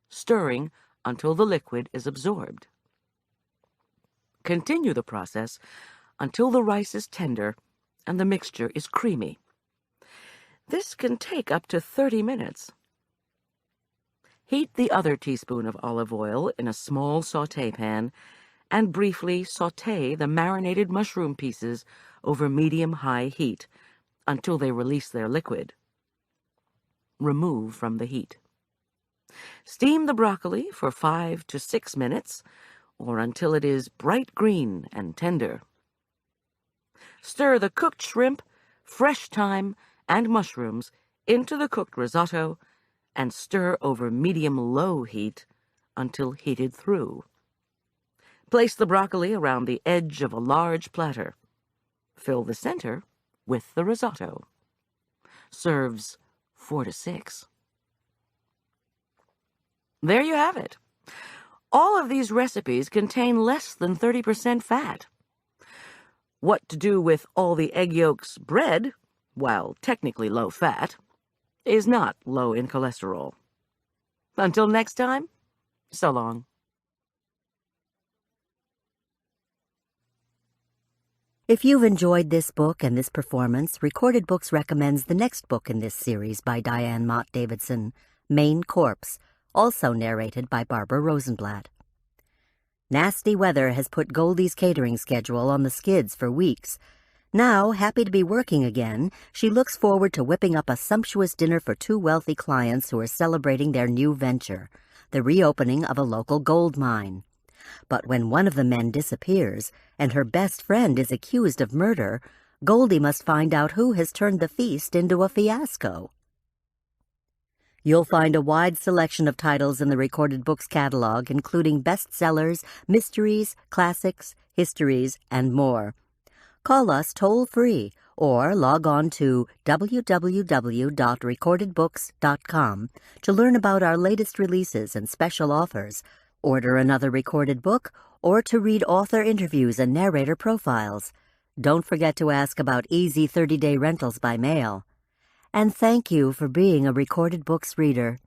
S2: stirring until the liquid is absorbed. Continue the process until the rice is tender and the mixture is creamy. This can take up to 30 minutes. Heat the other teaspoon of olive oil in a small sauté pan and briefly sauté the marinated mushroom pieces over medium-high heat until they release their liquid. Remove from the heat. Steam the broccoli for 5 to 6 minutes, or until it is bright green and tender. Stir the cooked shrimp, fresh thyme, and mushrooms into the cooked risotto and stir over medium-low heat until heated through. Place the broccoli around the edge of a large platter. Fill the center with the risotto. serves 4 to 6. There you have it. All of these recipes contain less than 30% fat. What to do with all the egg yolks bread, while technically low fat, is not low in cholesterol. Until next time, so long.
S1: If you've enjoyed this book and this performance, Recorded Books recommends the next book in this series by Diane Mott Davidson, Maine Corpse, also narrated by Barbara Rosenblatt. Nasty weather has put Goldie's catering schedule on the skids for weeks. Now, happy to be working again, she looks forward to whipping up a sumptuous dinner for 2 wealthy clients who are celebrating their new venture, the reopening of a local gold mine. But when one of the men disappears, and her best friend is accused of murder, Goldie must find out who has turned the feast into a fiasco. You'll find a wide selection of titles in the Recorded Books catalog, including bestsellers, mysteries, classics, histories, and more. Call us toll-free or log on to www.recordedbooks.com to learn about our latest releases and special offers, order another recorded book, or to read author interviews and narrator profiles. Don't forget to ask about easy 30-day rentals by mail. And thank you for being a Recorded Books reader.